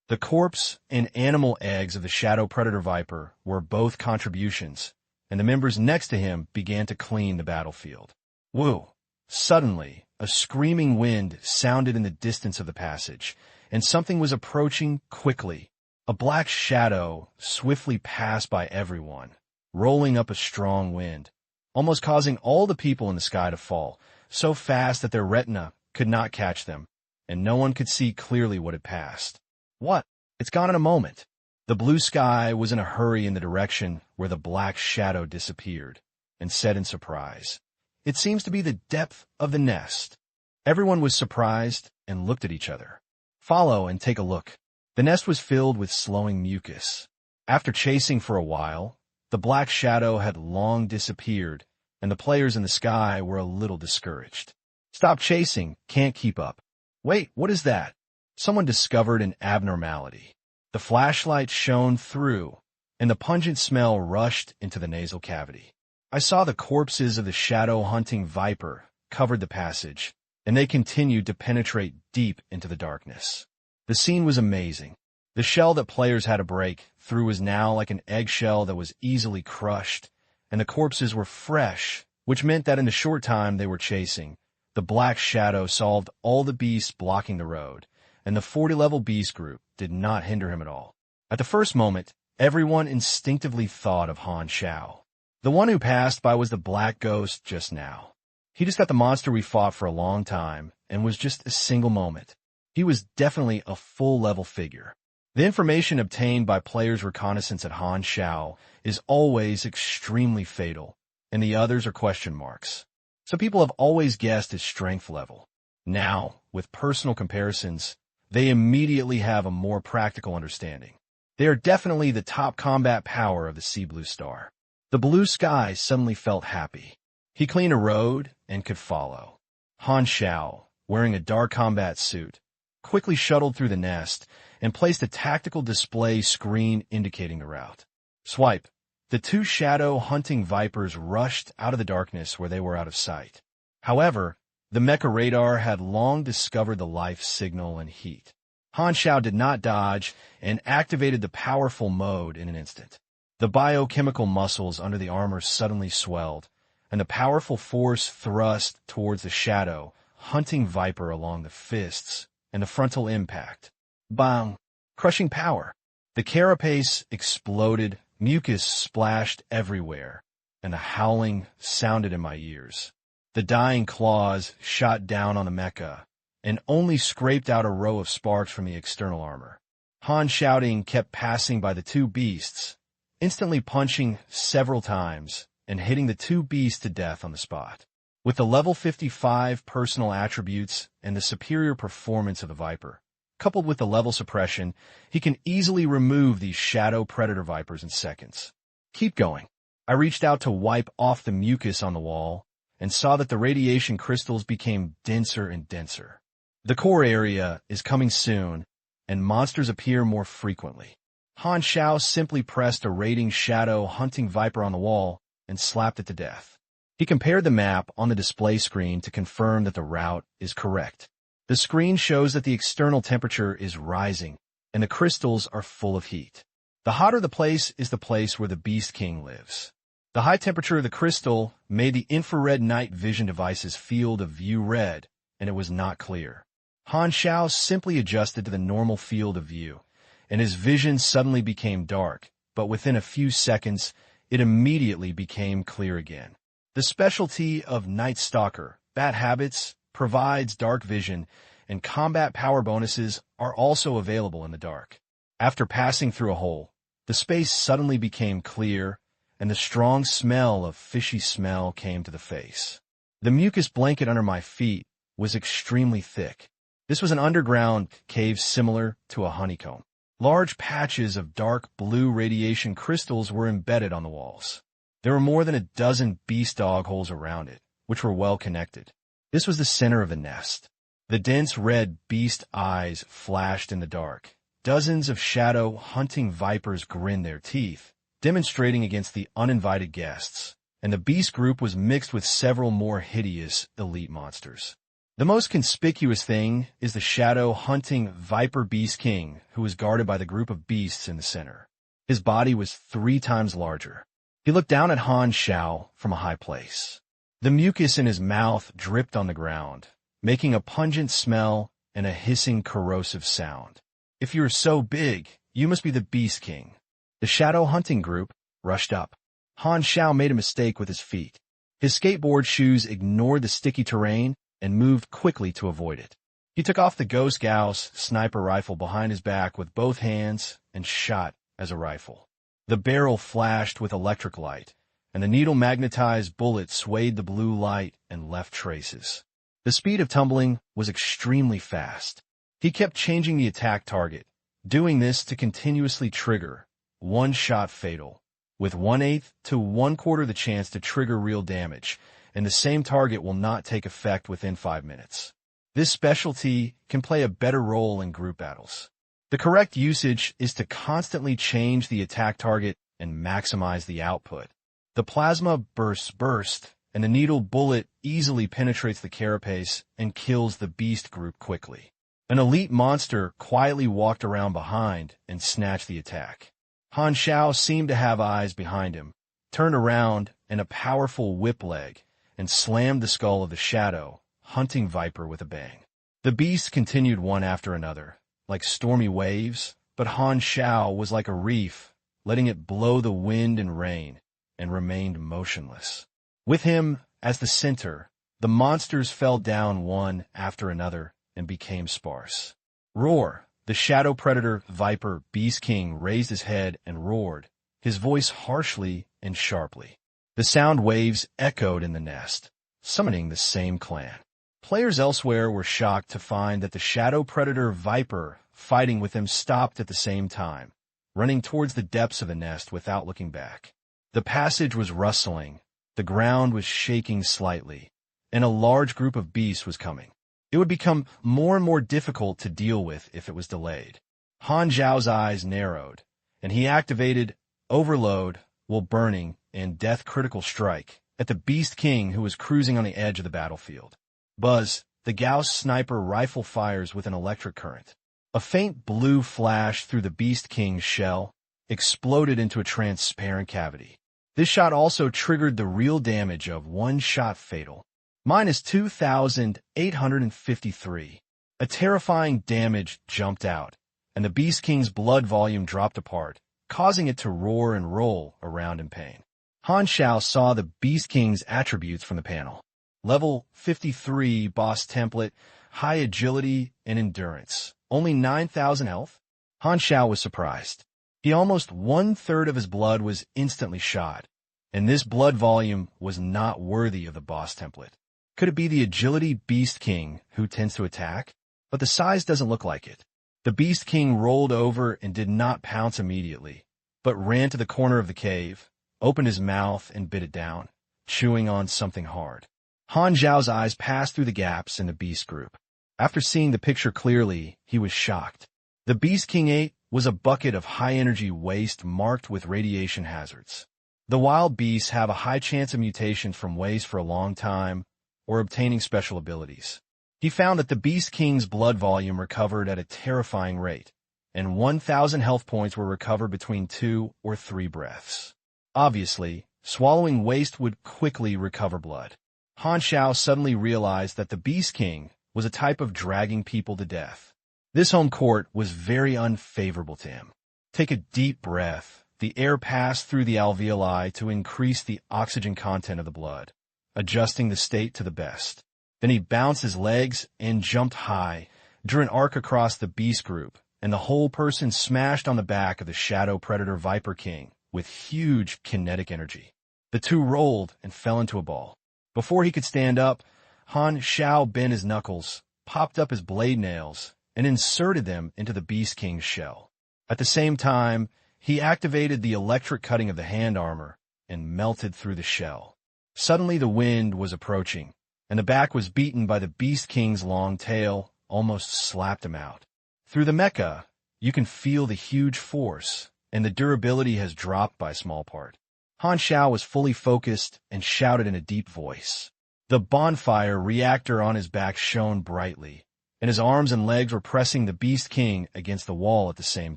The corpse and animal eggs of the Shadow Predator Viper were both contributions, and the members next to him began to clean the battlefield. Woo! Suddenly, a screaming wind sounded in the distance of the passage, and something was approaching quickly. A black shadow swiftly passed by everyone, rolling up a strong wind, almost causing all the people in the sky to fall, so fast that their retina could not catch them, and no one could see clearly what had passed. What? It's gone in a moment. The blue sky was in a hurry in the direction where the black shadow disappeared, and said in surprise, "It seems to be the depth of the nest." Everyone was surprised and looked at each other. Follow and take a look. The nest was filled with slowing mucus. After chasing for a while, the black shadow had long disappeared, and the players in the sky were a little discouraged. "Stop chasing, can't keep up." "Wait, what is that?" Someone discovered an abnormality. The flashlight shone through, and the pungent smell rushed into the nasal cavity. I saw the corpses of the shadow-hunting viper covered the passage, and they continued to penetrate deep into the darkness. The scene was amazing. The shell that players had to break through was now like an eggshell that was easily crushed, and the corpses were fresh, which meant that in the short time they were chasing, the black shadow solved all the beasts blocking the road, and the 40-level beast group did not hinder him at all. At the first moment, everyone instinctively thought of Han Xiao. The one who passed by was the black ghost just now. He just got the monster we fought for a long time, and was just a single moment. He was definitely a full-level figure. The information obtained by players' reconnaissance at Han Xiao is always extremely fatal, and the others are question marks. So people have always guessed his strength level. Now, with personal comparisons, they immediately have a more practical understanding. They are definitely the top combat power of the Sea Blue Star. The blue sky suddenly felt happy. He cleaned a road and could follow. Han Xiao, wearing a dark combat suit, quickly shuttled through the nest and placed a tactical display screen indicating the route. Swipe. The two shadow-hunting vipers rushed out of the darkness where they were out of sight. However, the mecha radar had long discovered the life signal and heat. Han Xiao did not dodge and activated the powerful mode in an instant. The biochemical muscles under the armor suddenly swelled, and the powerful force thrust towards the shadow-hunting viper along the fists and the frontal impact. Bang! Crushing power. The carapace exploded, mucus splashed everywhere, and a howling sounded in my ears. The dying claws shot down on the mecha, and only scraped out a row of sparks from the external armor. Han shouting kept passing by the two beasts, instantly punching several times and hitting the two beasts to death on the spot. With the level 55 personal attributes and the superior performance of the Viper, coupled with the level suppression, he can easily remove these shadow predator vipers in seconds. Keep going. I reached out to wipe off the mucus on the wall and saw that the radiation crystals became denser and denser. The core area is coming soon, and monsters appear more frequently. Han Xiao simply pressed a raiding shadow-hunting viper on the wall and slapped it to death. He compared the map on the display screen to confirm that the route is correct. The screen shows that the external temperature is rising, and the crystals are full of heat. The hotter the place is the place where the Beast King lives. The high temperature of the crystal made the infrared night vision device's field of view red, and it was not clear. Han Xiao simply adjusted to the normal field of view, and his vision suddenly became dark, but within a few seconds, it immediately became clear again. The specialty of Night Stalker, Bat Habits, provides dark vision, and combat power bonuses are also available in the dark. After passing through a hole, the space suddenly became clear, and the strong smell of fishy smell came to the face. The mucus blanket under my feet was extremely thick. This was an underground cave similar to a honeycomb. Large patches of dark blue radiation crystals were embedded on the walls. There were more than a dozen beast dog holes around it, which were well connected. This was the center of the nest. The dense red beast eyes flashed in the dark. Dozens of shadow-hunting vipers grinned their teeth, demonstrating against the uninvited guests, and the beast group was mixed with several more hideous elite monsters. The most conspicuous thing is the shadow-hunting Viper Beast King, who was guarded by the group of beasts in the center. His body was 3 times larger. He looked down at Han Xiao from a high place. The mucus in his mouth dripped on the ground, making a pungent smell and a hissing, corrosive sound. "If you're so big, you must be the Beast King." The shadow hunting group rushed up. Han Xiao made a mistake with his feet. His skateboard shoes ignored the sticky terrain and moved quickly to avoid it. He took off the Ghost Gauss sniper rifle behind his back with both hands and shot as a rifle. The barrel flashed with electric light, and the needle-magnetized bullet swayed the blue light and left traces. The speed of tumbling was extremely fast. He kept changing the attack target, doing this to continuously trigger one shot fatal, with 1/8 to 1/4 the chance to trigger real damage, and the same target will not take effect within 5 minutes. This specialty can play a better role in group battles. The correct usage is to constantly change the attack target and maximize the output. The plasma burst, and the needle bullet easily penetrates the carapace and kills the beast group quickly. An elite monster quietly walked around behind and snatched the attack. Han Xiao seemed to have eyes behind him, turned around and a powerful whip leg, and slammed the skull of the shadow hunting viper with a bang. The beasts continued one after another, like stormy waves, but Han Xiao was like a reef, letting it blow the wind and rain, and remained motionless. With him as the center, the monsters fell down one after another and became sparse. Roar! The shadow predator viper Beast King raised his head and roared, his voice harshly and sharply. The sound waves echoed in the nest, summoning the same clan. Players elsewhere were shocked to find that the shadow predator viper fighting with them stopped at the same time, running towards the depths of the nest without looking back. The passage was rustling, the ground was shaking slightly, and a large group of beasts was coming. It would become more and more difficult to deal with if it was delayed. Han Xiao's eyes narrowed, and he activated Overload while burning and Death Critical Strike at the Beast King who was cruising on the edge of the battlefield. Buzz! The Gauss sniper rifle fires with an electric current. A faint blue flash through the Beast King's shell exploded into a transparent cavity. This shot also triggered the real damage of one shot fatal. Minus 2,853. A terrifying damage jumped out, and the Beast King's blood volume dropped apart, causing it to roar and roll around in pain. Han Xiao saw the Beast King's attributes from the panel. Level 53 boss template, high agility and endurance. Only 9,000 health? Han Xiao was surprised. He almost 1/3 of his blood was instantly shot, and this blood volume was not worthy of the boss template. Could it be the agility Beast King who tends to attack? But the size doesn't look like it. The Beast King rolled over and did not pounce immediately, but ran to the corner of the cave, opened his mouth and bit it down, chewing on something hard. Han Xiao's eyes passed through the gaps in the beast group. After seeing the picture clearly, he was shocked. The Beast King ate was a bucket of high-energy waste marked with radiation hazards. The wild beasts have a high chance of mutations from waste for a long time, or obtaining special abilities. He found that the Beast King's blood volume recovered at a terrifying rate, and 1,000 health points were recovered between 2 or 3 breaths. Obviously, swallowing waste would quickly recover blood. Han Xiao suddenly realized that the Beast King was a type of dragging people to death. This home court was very unfavorable to him. Take a deep breath. The air passed through the alveoli to increase the oxygen content of the blood, adjusting the state to the best. Then he bounced his legs and jumped high, drew an arc across the beast group, and the whole person smashed on the back of the shadow predator Viper King with huge kinetic energy. The two rolled and fell into a ball. Before he could stand up, Han Xiao bent his knuckles, popped up his blade nails, and inserted them into the Beast King's shell. At the same time, he activated the electric cutting of the hand armor and melted through the shell. Suddenly the wind was approaching, and the back was beaten by the Beast King's long tail, almost slapped him out. Through the mecha, you can feel the huge force, and the durability has dropped by a small part. Han Xiao was fully focused and shouted in a deep voice. The bonfire reactor on his back shone brightly, and his arms and legs were pressing the Beast King against the wall at the same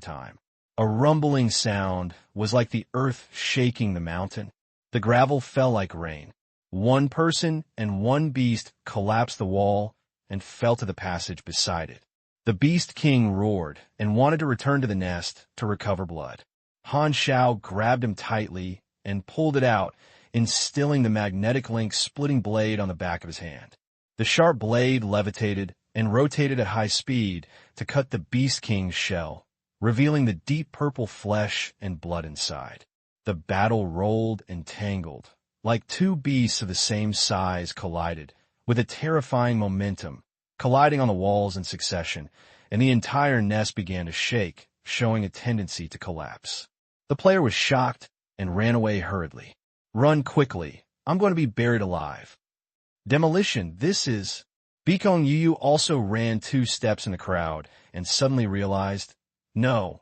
time. A rumbling sound was like the earth shaking the mountain. The gravel fell like rain. One person and one beast collapsed the wall and fell to the passage beside it. The Beast King roared and wanted to return to the nest to recover blood. Han Xiao grabbed him tightly and pulled it out, instilling the magnetic link splitting blade on the back of his hand. The sharp blade levitated and rotated at high speed to cut the Beast King's shell, revealing the deep purple flesh and blood inside. The battle rolled and tangled, like two beasts of the same size collided, with a terrifying momentum, colliding on the walls in succession, and the entire nest began to shake, showing a tendency to collapse. The player was shocked and ran away hurriedly. Run quickly. I'm going to be buried alive. Demolition, this is... Beekong Yu also ran 2 steps in the crowd and suddenly realized, no,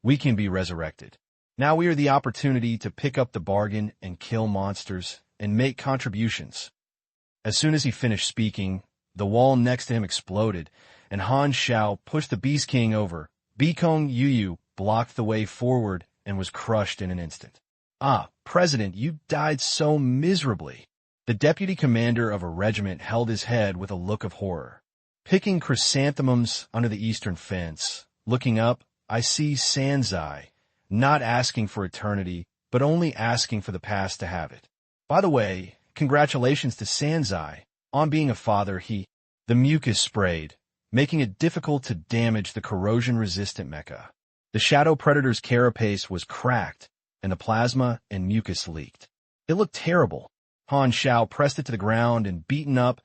we can be resurrected. Now we are the opportunity to pick up the bargain and kill monsters and make contributions. As soon as he finished speaking, the wall next to him exploded, and Han Xiao pushed the Beast King over. Beekong Yu blocked the way forward and was crushed in an instant. Ah, President, you died so miserably. The deputy commander of a regiment held his head with a look of horror. Picking chrysanthemums under the eastern fence, looking up, I see Sanzai, not asking for eternity, but only asking for the past to have it. By the way, congratulations to Sanzai. On being a father, the mucus sprayed, making it difficult to damage the corrosion-resistant mecha. The shadow predator's carapace was cracked, and the plasma and mucus leaked. It looked terrible. Han Xiao pressed it to the ground and beaten up,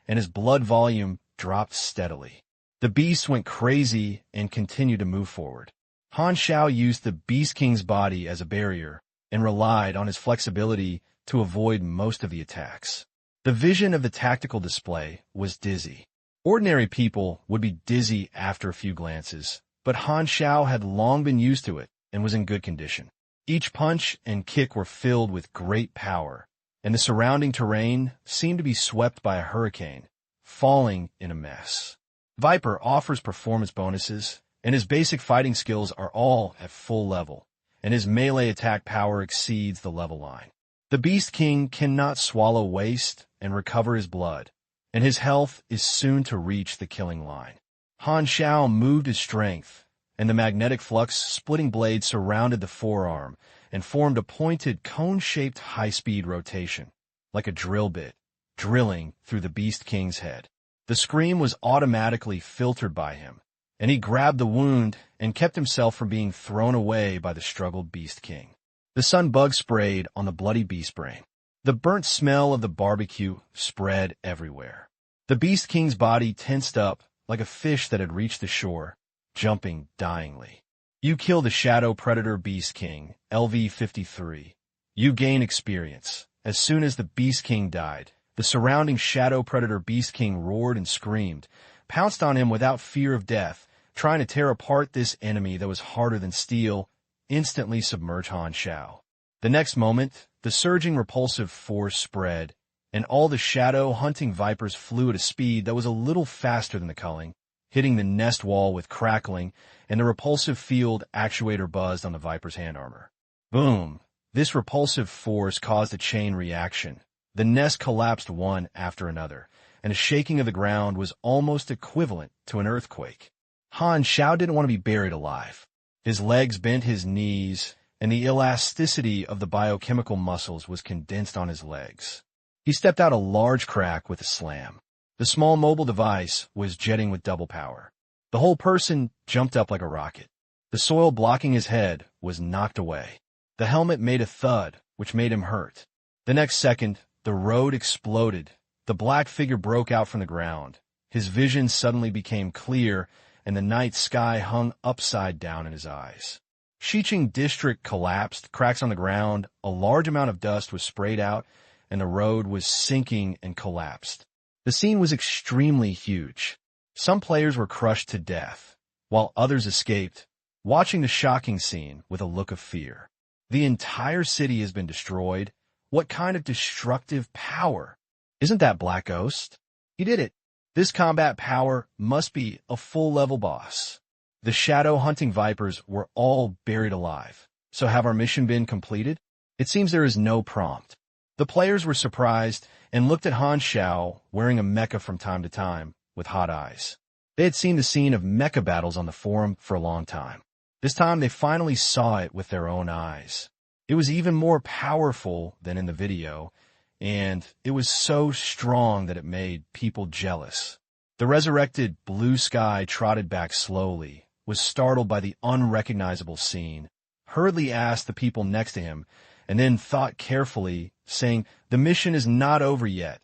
and his blood volume dropped steadily. The beast went crazy and continued to move forward. Han Xiao used the Beast King's body as a barrier and relied on his flexibility to avoid most of the attacks. The vision of the tactical display was dizzy. Ordinary people would be dizzy after a few glances, but Han Xiao had long been used to it and was in good condition. Each punch and kick were filled with great power, and the surrounding terrain seemed to be swept by a hurricane, falling in a mess. Viper offers performance bonuses, and his basic fighting skills are all at full level, and his melee attack power exceeds the level line. The Beast King cannot swallow waste and recover his blood, and his health is soon to reach the killing line. Han Xiao moved his strength, and the magnetic flux splitting blade surrounded the forearm and formed a pointed cone-shaped high-speed rotation, like a drill bit, drilling through the Beast King's head. The scream was automatically filtered by him, and he grabbed the wound and kept himself from being thrown away by the struggled Beast King. The sun bug sprayed on the bloody beast brain. The burnt smell of the barbecue spread everywhere. The Beast King's body tensed up like a fish that had reached the shore, jumping dyingly. You kill the Shadow Predator Beast King, LV-53. You gain experience. As soon as the Beast King died, the surrounding Shadow Predator Beast King roared and screamed, pounced on him without fear of death, trying to tear apart this enemy that was harder than steel, instantly submerged Han Xiao. The next moment, the surging repulsive force spread, and all the shadow hunting vipers flew at a speed that was a little faster than the culling, hitting the nest wall with crackling, and the repulsive field actuator buzzed on the viper's hand armor. Boom! This repulsive force caused a chain reaction. The nest collapsed one after another, and a shaking of the ground was almost equivalent to an earthquake. Han Xiao didn't want to be buried alive. His legs bent his knees, and the elasticity of the biochemical muscles was condensed on his legs. He stepped out a large crack with a slam. The small mobile device was jetting with double power. The whole person jumped up like a rocket. The soil blocking his head was knocked away. The helmet made a thud, which made him hurt. The next second, the road exploded. The black figure broke out from the ground. His vision suddenly became clear, and the night sky hung upside down in his eyes. Xiqing District collapsed, cracks on the ground, a large amount of dust was sprayed out, and the road was sinking and collapsed. The scene was extremely huge. Some players were crushed to death, while others escaped, watching the shocking scene with a look of fear. The entire city has been destroyed. What kind of destructive power? Isn't that Black Ghost? He did it. This combat power must be a full-level boss. The shadow hunting vipers were all buried alive. So have our mission been completed? It seems there is no prompt. The players were surprised and looked at Han Xiao wearing a mecha from time to time with hot eyes. They had seen the scene of mecha battles on the forum for a long time. This time they finally saw it with their own eyes. It was even more powerful than in the video, and it was so strong that it made people jealous. The resurrected Blue Sky trotted back slowly, was startled by the unrecognizable scene, hurriedly asked the people next to him, and then thought carefully, saying, "The mission is not over yet.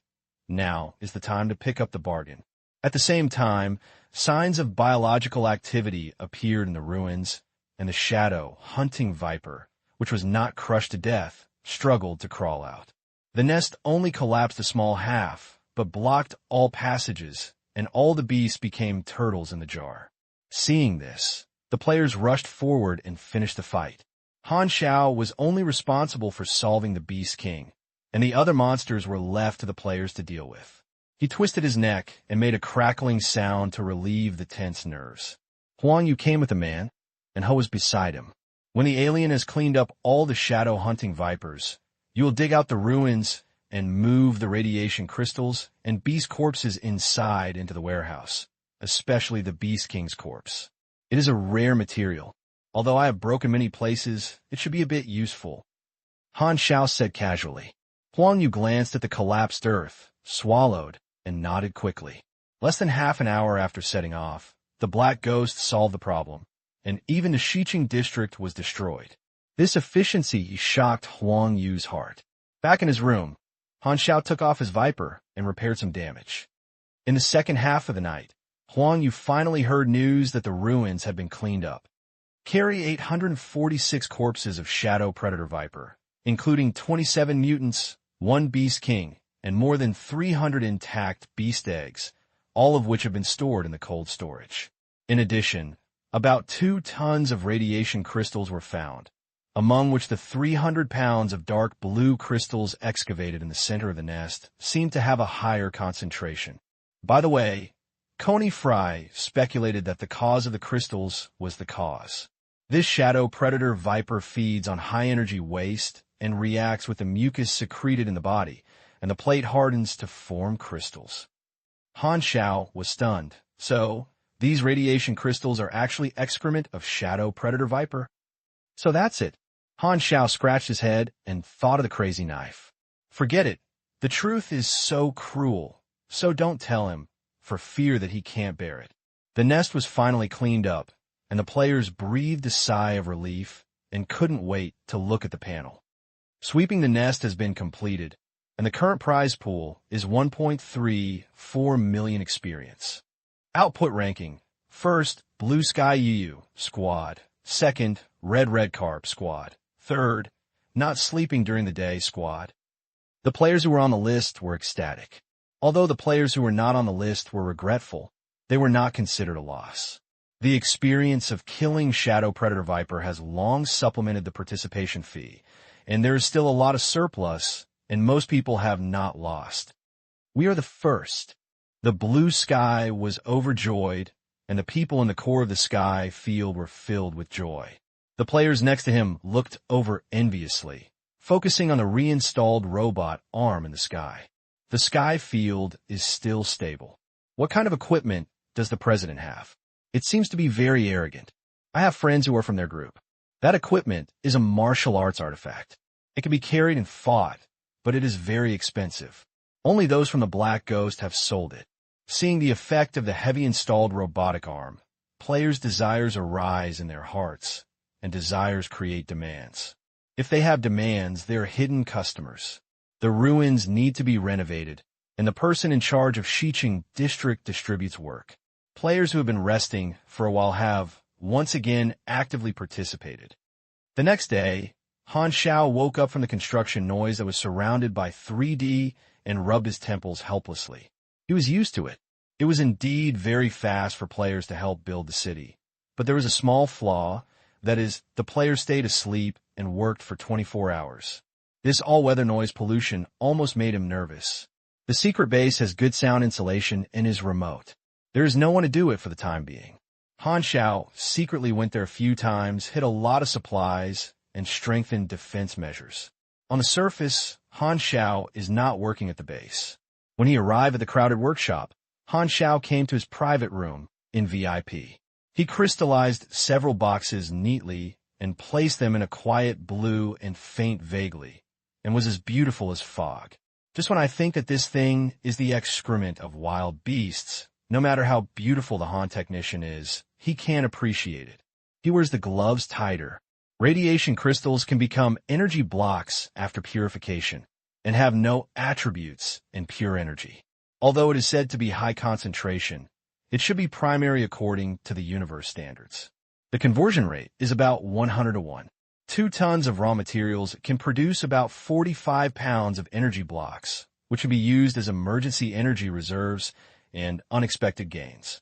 Now is the time to pick up the bargain." At the same time, signs of biological activity appeared in the ruins, and the shadow, hunting viper, which was not crushed to death, struggled to crawl out. The nest only collapsed a small half, but blocked all passages, and all the beasts became turtles in the jar. Seeing this, the players rushed forward and finished the fight. Han Xiao was only responsible for solving the Beast King, and the other monsters were left to the players to deal with. He twisted his neck and made a crackling sound to relieve the tense nerves. Huang Yu came with the man, and He was beside him. When the alien has cleaned up all the shadow hunting vipers, you will dig out the ruins and move the radiation crystals and beast corpses inside into the warehouse, especially the Beast King's corpse. It is a rare material. Although I have broken many places, it should be a bit useful. Han Xiao said casually. Huang Yu glanced at the collapsed earth, swallowed, and nodded quickly. Less than half an hour after setting off, the Black Ghost solved the problem, and even the Xiqing district was destroyed. This efficiency shocked Huang Yu's heart. Back in his room, Han Xiao took off his Viper and repaired some damage. In the second half of the night, Huang Yu finally heard news that the ruins had been cleaned up. Carry 846 corpses of Shadow Predator Viper, including 27 mutants, 1 Beast King, and more than 300 intact beast eggs, all of which have been stored in the cold storage. In addition, about 2 tons of radiation crystals were found, among which the 300 pounds of dark blue crystals excavated in the center of the nest seemed to have a higher concentration. By the way, Coney Fry speculated that the cause of the crystals was the cause. This shadow predator viper feeds on high-energy waste and reacts with the mucus secreted in the body, and the plate hardens to form crystals. Han Xiao was stunned. So, these radiation crystals are actually excrement of shadow predator viper? So that's it. Han Xiao scratched his head and thought of the crazy knife. Forget it. The truth is so cruel, so don't tell him, for fear that he can't bear it. The nest was finally cleaned up, and the players breathed a sigh of relief and couldn't wait to look at the panel. Sweeping the nest has been completed, and the current prize pool is 1.34 million experience. Output ranking. First, Blue Sky UU Squad. Second, Red Carp Squad. Third, Not Sleeping During the Day Squad. The players who were on the list were ecstatic. Although the players who were not on the list were regretful, they were not considered a loss. The experience of killing Shadow Predator Viper has long supplemented the participation fee, and there is still a lot of surplus, and most people have not lost. We are the first. The Blue Sky was overjoyed, and the people in the core of the sky field were filled with joy. The players next to him looked over enviously, focusing on the reinstalled robot arm in the sky. The sky field is still stable. What kind of equipment does the president have? It seems to be very arrogant. I have friends who are from their group. That equipment is a martial arts artifact. It can be carried and fought, but it is very expensive. Only those from the Black Ghost have sold it. Seeing the effect of the heavy installed robotic arm, players' desires arise in their hearts, and desires create demands. If they have demands, they are hidden customers. The ruins need to be renovated, and the person in charge of Xiqing District distributes work. Players who have been resting for a while have, once again, actively participated. The next day, Han Xiao woke up from the construction noise that was surrounded by 3D and rubbed his temples helplessly. He was used to it. It was indeed very fast for players to help build the city. But there was a small flaw, that is, the players stayed asleep and worked for 24 hours. This all-weather noise pollution almost made him nervous. The secret base has good sound insulation and is remote. There is no one to do it for the time being. Han Xiao secretly went there a few times, hid a lot of supplies, and strengthened defense measures. On the surface, Han Xiao is not working at the base. When he arrived at the crowded workshop, Han Xiao came to his private room in VIP. He crystallized several boxes neatly and placed them in a quiet blue and faint vaguely, and was as beautiful as fog. Just when I think that this thing is the excrement of wild beasts, no matter how beautiful the Han technician is, he can't appreciate it. He wears the gloves tighter. Radiation crystals can become energy blocks after purification and have no attributes in pure energy. Although it is said to be high concentration, it should be primary according to the universe standards. The conversion rate is about 100 to 1. 2 tons of raw materials can produce about 45 pounds of energy blocks, which can be used as emergency energy reserves and unexpected gains.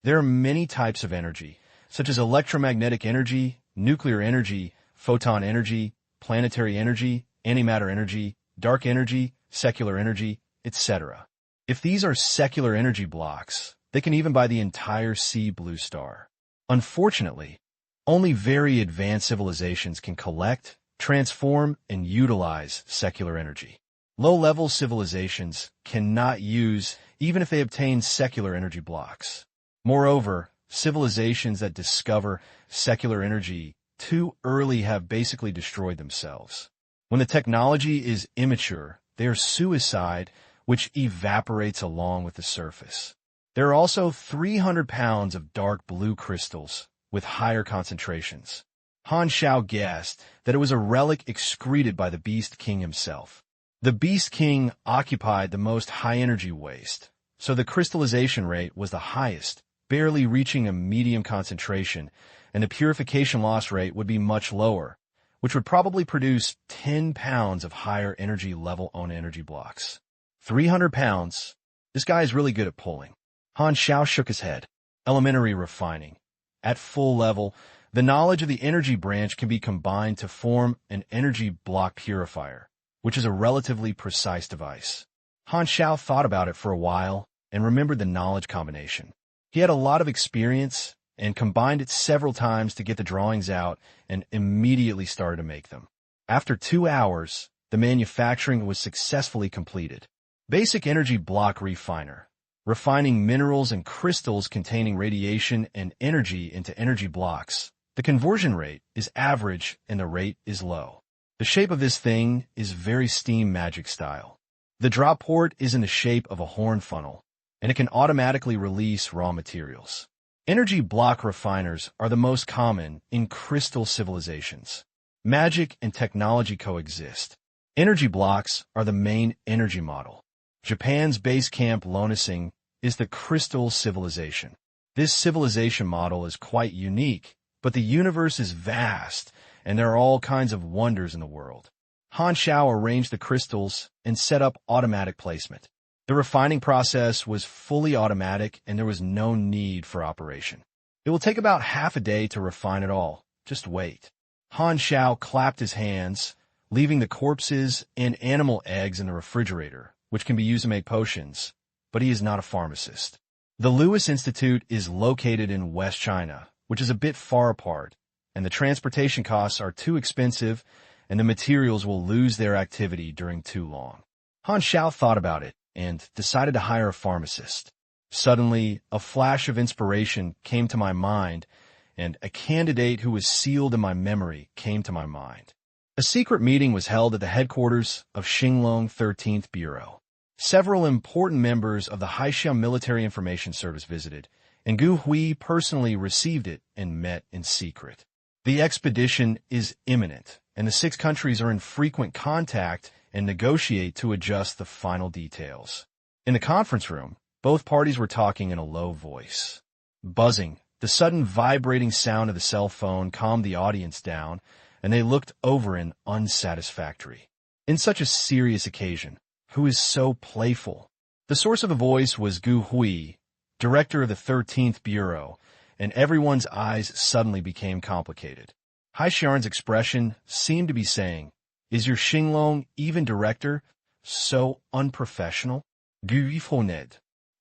There are many types of energy, such as electromagnetic energy, nuclear energy, photon energy, planetary energy, antimatter energy, dark energy, secular energy, etc. If these are secular energy blocks, they can even buy the entire sea blue star. Unfortunately, only very advanced civilizations can collect, transform, and utilize secular energy. Low-level civilizations cannot use even if they obtain secular energy blocks. Moreover, civilizations that discover secular energy too early have basically destroyed themselves. When the technology is immature, they are suicide, which evaporates along with the surface. There are also 300 pounds of dark blue crystals with higher concentrations. Han Xiao guessed that it was a relic excreted by the Beast King himself. The Beast King occupied the most high-energy waste, so the crystallization rate was the highest, barely reaching a medium concentration, and the purification loss rate would be much lower, which would probably produce 10 pounds of higher energy level on energy blocks. 300 pounds? This guy is really good at pulling. Han Xiao shook his head. Elementary refining. At full level, the knowledge of the energy branch can be combined to form an energy block purifier, which is a relatively precise device. Han Xiao thought about it for a while and remembered the knowledge combination. He had a lot of experience and combined it several times to get the drawings out and immediately started to make them. After 2 hours, the manufacturing was successfully completed. Basic energy block refiner. Refining minerals and crystals containing radiation and energy into energy blocks. The conversion rate is average and the rate is low. The shape of this thing is very steam magic style. The drop port is in the shape of a horn funnel, and it can automatically release raw materials. Energy block refiners are the most common in crystal civilizations. Magic and technology coexist. Energy blocks are the main energy model. Japan's base camp Lonesing is the crystal civilization. This civilization model is quite unique, but the universe is vast, and there are all kinds of wonders in the world. Han Xiao arranged the crystals and set up automatic placement. The refining process was fully automatic, and there was no need for operation. It will take about half a day to refine it all. Just wait. Han Xiao clapped his hands, leaving the corpses and animal eggs in the refrigerator, which can be used to make potions, but he is not a pharmacist. The Lewis Institute is located in West China, which is a bit far apart, and the transportation costs are too expensive, and the materials will lose their activity during too long. Han Xiao thought about it and decided to hire a pharmacist. Suddenly, a flash of inspiration came to my mind, and a candidate who was sealed in my memory came to my mind. A secret meeting was held at the headquarters of Xinglong 13th Bureau. Several important members of the Han Xiao Military Information Service visited, and Gu Hui personally received it and met in secret. The expedition is imminent, and the 6 countries are in frequent contact and negotiate to adjust the final details. In the conference room, both parties were talking in a low voice. Buzzing, the sudden vibrating sound of the cell phone calmed the audience down, and they looked over in unsatisfactory. In such a serious occasion, who is so playful? The source of the voice was Gu Hui, director of the 13th Bureau, and everyone's eyes suddenly became complicated. Han Xiao's expression seemed to be saying, "Is your Xinglong even director so unprofessional?" Gu Hui.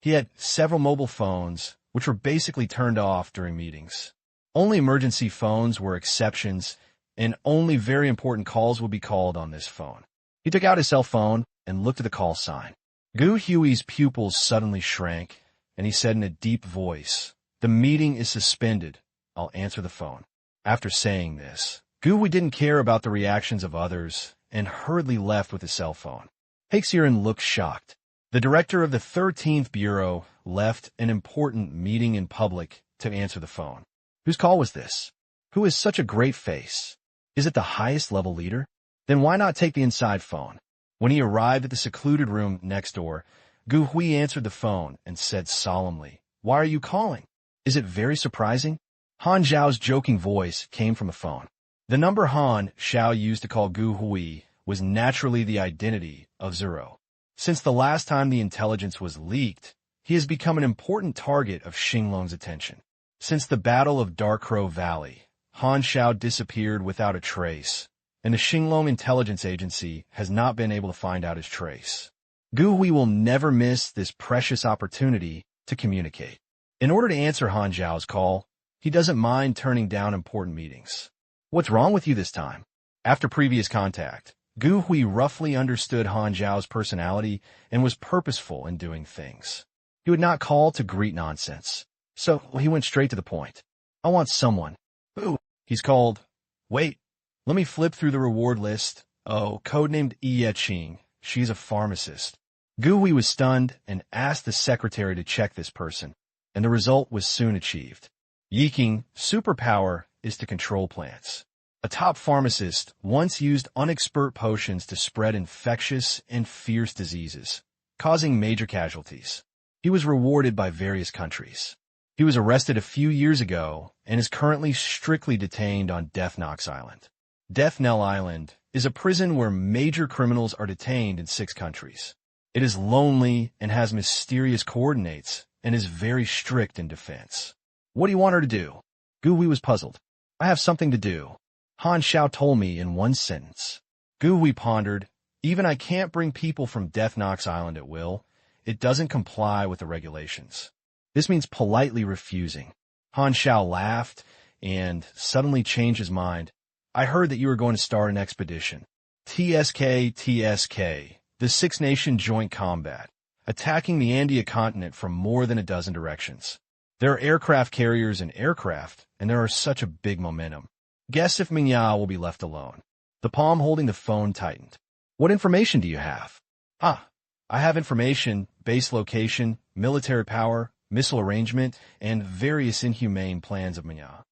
He had several mobile phones, which were basically turned off during meetings. Only emergency phones were exceptions, and only very important calls would be called on this phone. He took out his cell phone and looked at the call sign. Gu Hui's pupils suddenly shrank, and he said in a deep voice, "The meeting is suspended. I'll answer the phone." After saying this, Gu Hui didn't care about the reactions of others and hurriedly left with his cell phone. Haixiran looked shocked. The director of the 13th Bureau left an important meeting in public to answer the phone. Whose call was this? Who has such a great face? Is it the highest level leader? Then why not take the inside phone? When he arrived at the secluded room next door, Gu Hui answered the phone and said solemnly, "Why are you calling? Is it very surprising?" Han Xiao's joking voice came from the phone. The number Han Xiao used to call Gu Hui was naturally the identity of Zero. Since the last time the intelligence was leaked, he has become an important target of Xinglong's attention. Since the Battle of Dark Crow Valley, Han Xiao disappeared without a trace, and the Xinglong Intelligence Agency has not been able to find out his trace. Gu Hui will never miss this precious opportunity to communicate. In order to answer Han Xiao's call, he doesn't mind turning down important meetings. What's wrong with you this time? After previous contact, Gu Hui roughly understood Han Xiao's personality and was purposeful in doing things. He would not call to greet nonsense, so he went straight to the point. "I want someone." "Who?" He's called. "Wait, let me flip through the reward list." "Oh, codenamed Ye Qing. She's a pharmacist." Gu Hui was stunned and asked the secretary to check this person, and the result was soon achieved. Yi Qing, superpower is to control plants. A top pharmacist once used unexpert potions to spread infectious and fierce diseases, causing major casualties. He was rewarded by various countries. He was arrested a few years ago and is currently strictly detained on Death Knox Island. Death Knell Island is a prison where major criminals are detained in 6 countries. It is lonely and has mysterious coordinates and is very strict in defense. "What do you want her to do?" Gu Hui was puzzled. "I have something to do," Han Xiao told me in one sentence. Gu Hui pondered, "Even I can't bring people from Death Knox Island at will. It doesn't comply with the regulations. This means politely refusing." Han Xiao laughed and suddenly changed his mind. "I heard that you were going to start an expedition. TSK, the Six-Nation Joint Combat, attacking the Andia continent from more than a dozen directions. There are aircraft carriers and aircraft, and there are such a big momentum. Guess if Mingya will be left alone." The palm holding the phone tightened. "What information do you have?" "I have information, base location, military power, missile arrangement, and various inhumane plans of Mingya."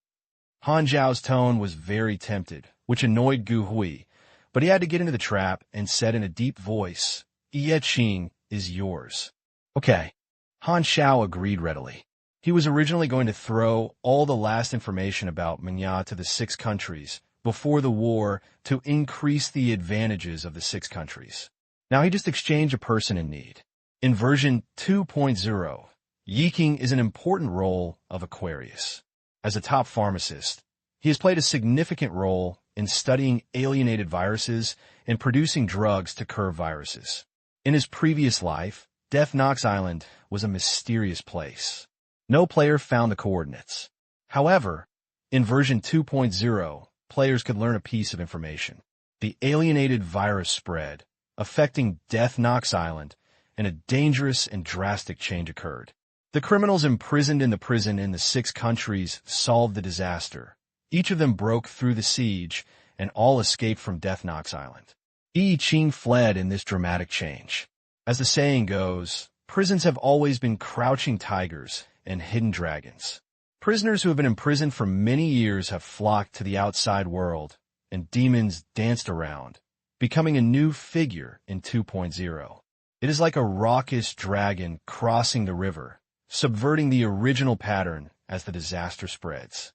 Han Zhao's tone was very tempted, which annoyed Gu Hui, but he had to get into the trap and said in a deep voice, "Ye Qing is yours." "Okay." Han Xiao agreed readily. He was originally going to throw all the last information about Mingya to the 6 countries before the war to increase the advantages of the 6 countries. Now he just exchanged a person in need. In version 2.0, Yi Qing is an important role of Aquarius. As a top pharmacist, he has played a significant role in studying alienated viruses and producing drugs to curb viruses. In his previous life, Death Knox Island was a mysterious place. No player found the coordinates. However, in version 2.0, players could learn a piece of information. The alienated virus spread, affecting Death Knox Island, and a dangerous and drastic change occurred. The criminals imprisoned in the prison in the 6 countries solved the disaster. Each of them broke through the siege, and all escaped from Death Knox Island. Yi Qing fled in this dramatic change. As the saying goes, prisons have always been crouching tigers and hidden dragons. Prisoners who have been imprisoned for many years have flocked to the outside world, and demons danced around, becoming a new figure in 2.0. It is like a raucous dragon crossing the river, subverting the original pattern as the disaster spreads.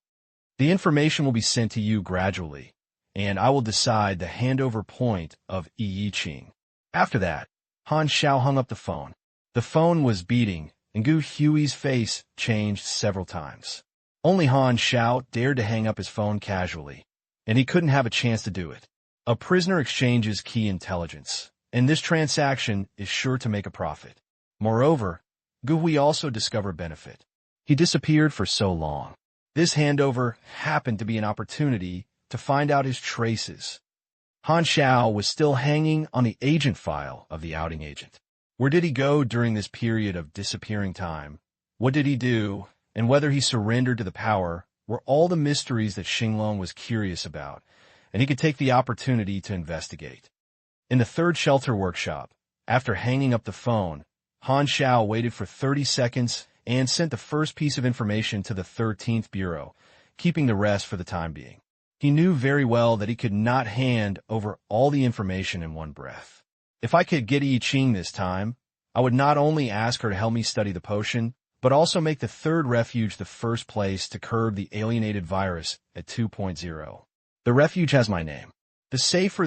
The information will be sent to you gradually, and I will decide the handover point of Yi Qing. After that, Han Xiao hung up the phone. The phone was beating, and Gu Hui's face changed several times. Only Han Xiao dared to hang up his phone casually, and he couldn't have a chance to do it. A prisoner exchanges key intelligence, and this transaction is sure to make a profit. Moreover, Gu Hui also discovered benefit. He disappeared for so long. This handover happened to be an opportunity to find out his traces. Han Xiao was still hanging on the agent file of the outing agent. Where did he go during this period of disappearing time? What did he do? And whether he surrendered to the power were all the mysteries that Xinglong was curious about, and he could take the opportunity to investigate. In the third shelter workshop, after hanging up the phone, Han Xiao waited for 30 seconds and sent the first piece of information to the 13th Bureau, keeping the rest for the time being. He knew very well that he could not hand over all the information in one breath. If I could get I Ching this time, I would not only ask her to help me study the potion, but also make the third refuge the first place to curb the alienated virus at 2.0. The refuge has my name. The safer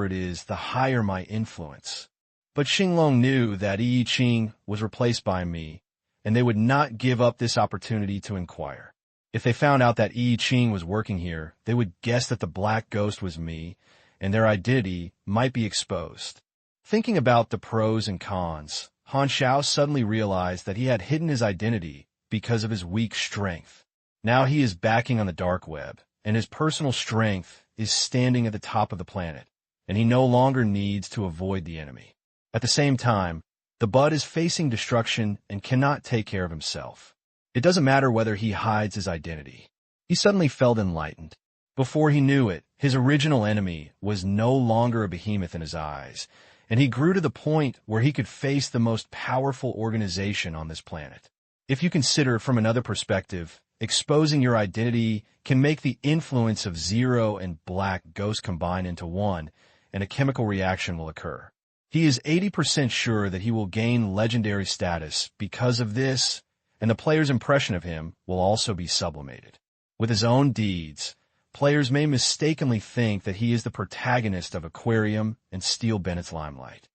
it is, the higher my influence. But Xinglong knew that I Ching was replaced by me, and they would not give up this opportunity to inquire. If they found out that I Ching was working here, they would guess that the black ghost was me, and their identity might be exposed. Thinking about the pros and cons, Han Xiao suddenly realized that he had hidden his identity because of his weak strength. Now he is backing on the dark web, and his personal strength is standing at the top of the planet, and he no longer needs to avoid the enemy. At the same time, the bud is facing destruction and cannot take care of himself. It doesn't matter whether he hides his identity. He suddenly felt enlightened. Before he knew it, his original enemy was no longer a behemoth in his eyes, and he grew to the point where he could face the most powerful organization on this planet. If you consider from another perspective, exposing your identity can make the influence of Zero and Black Ghost combine into one, and a chemical reaction will occur. He is 80% sure that he will gain legendary status because of this, and the player's impression of him will also be sublimated. With his own deeds, players may mistakenly think that he is the protagonist of Aquarium and steal Bennett's limelight.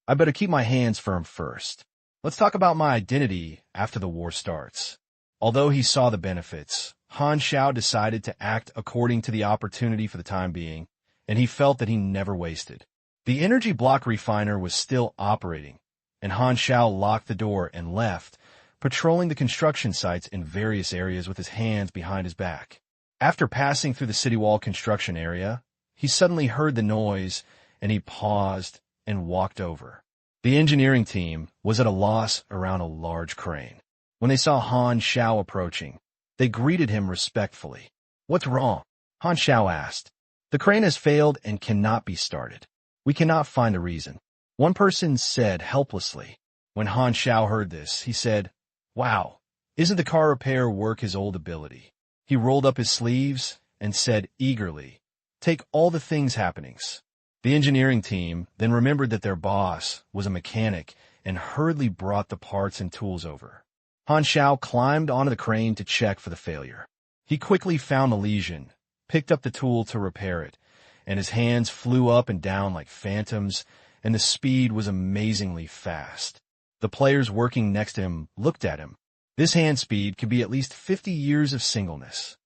I better keep my hands firm first. Let's talk about my identity after the war starts. Although he saw the benefits, Han Xiao decided to act according to the opportunity for the time being, and he felt that he never wasted. The energy block refiner was still operating, and Han Xiao locked the door and left, patrolling the construction sites in various areas with his hands behind his back. After passing through the city wall construction area, he suddenly heard the noise, and he paused and walked over. The engineering team was at a loss around a large crane. When they saw Han Xiao approaching, they greeted him respectfully. "What's wrong?" Han Xiao asked. "The crane has failed and cannot be started. We cannot find the reason," one person said helplessly. When Han Xiao heard this, he said, "Wow, isn't the car repair work his old ability?" He rolled up his sleeves and said eagerly, "Take all the things happenings." The engineering team then remembered that their boss was a mechanic and hurriedly brought the parts and tools over. Han Xiao climbed onto the crane to check for the failure. He quickly found the lesion, picked up the tool to repair it, and his hands flew up and down like phantoms, and the speed was amazingly fast. The players working next to him looked at him. This hand speed could be at least 50 years of singleness.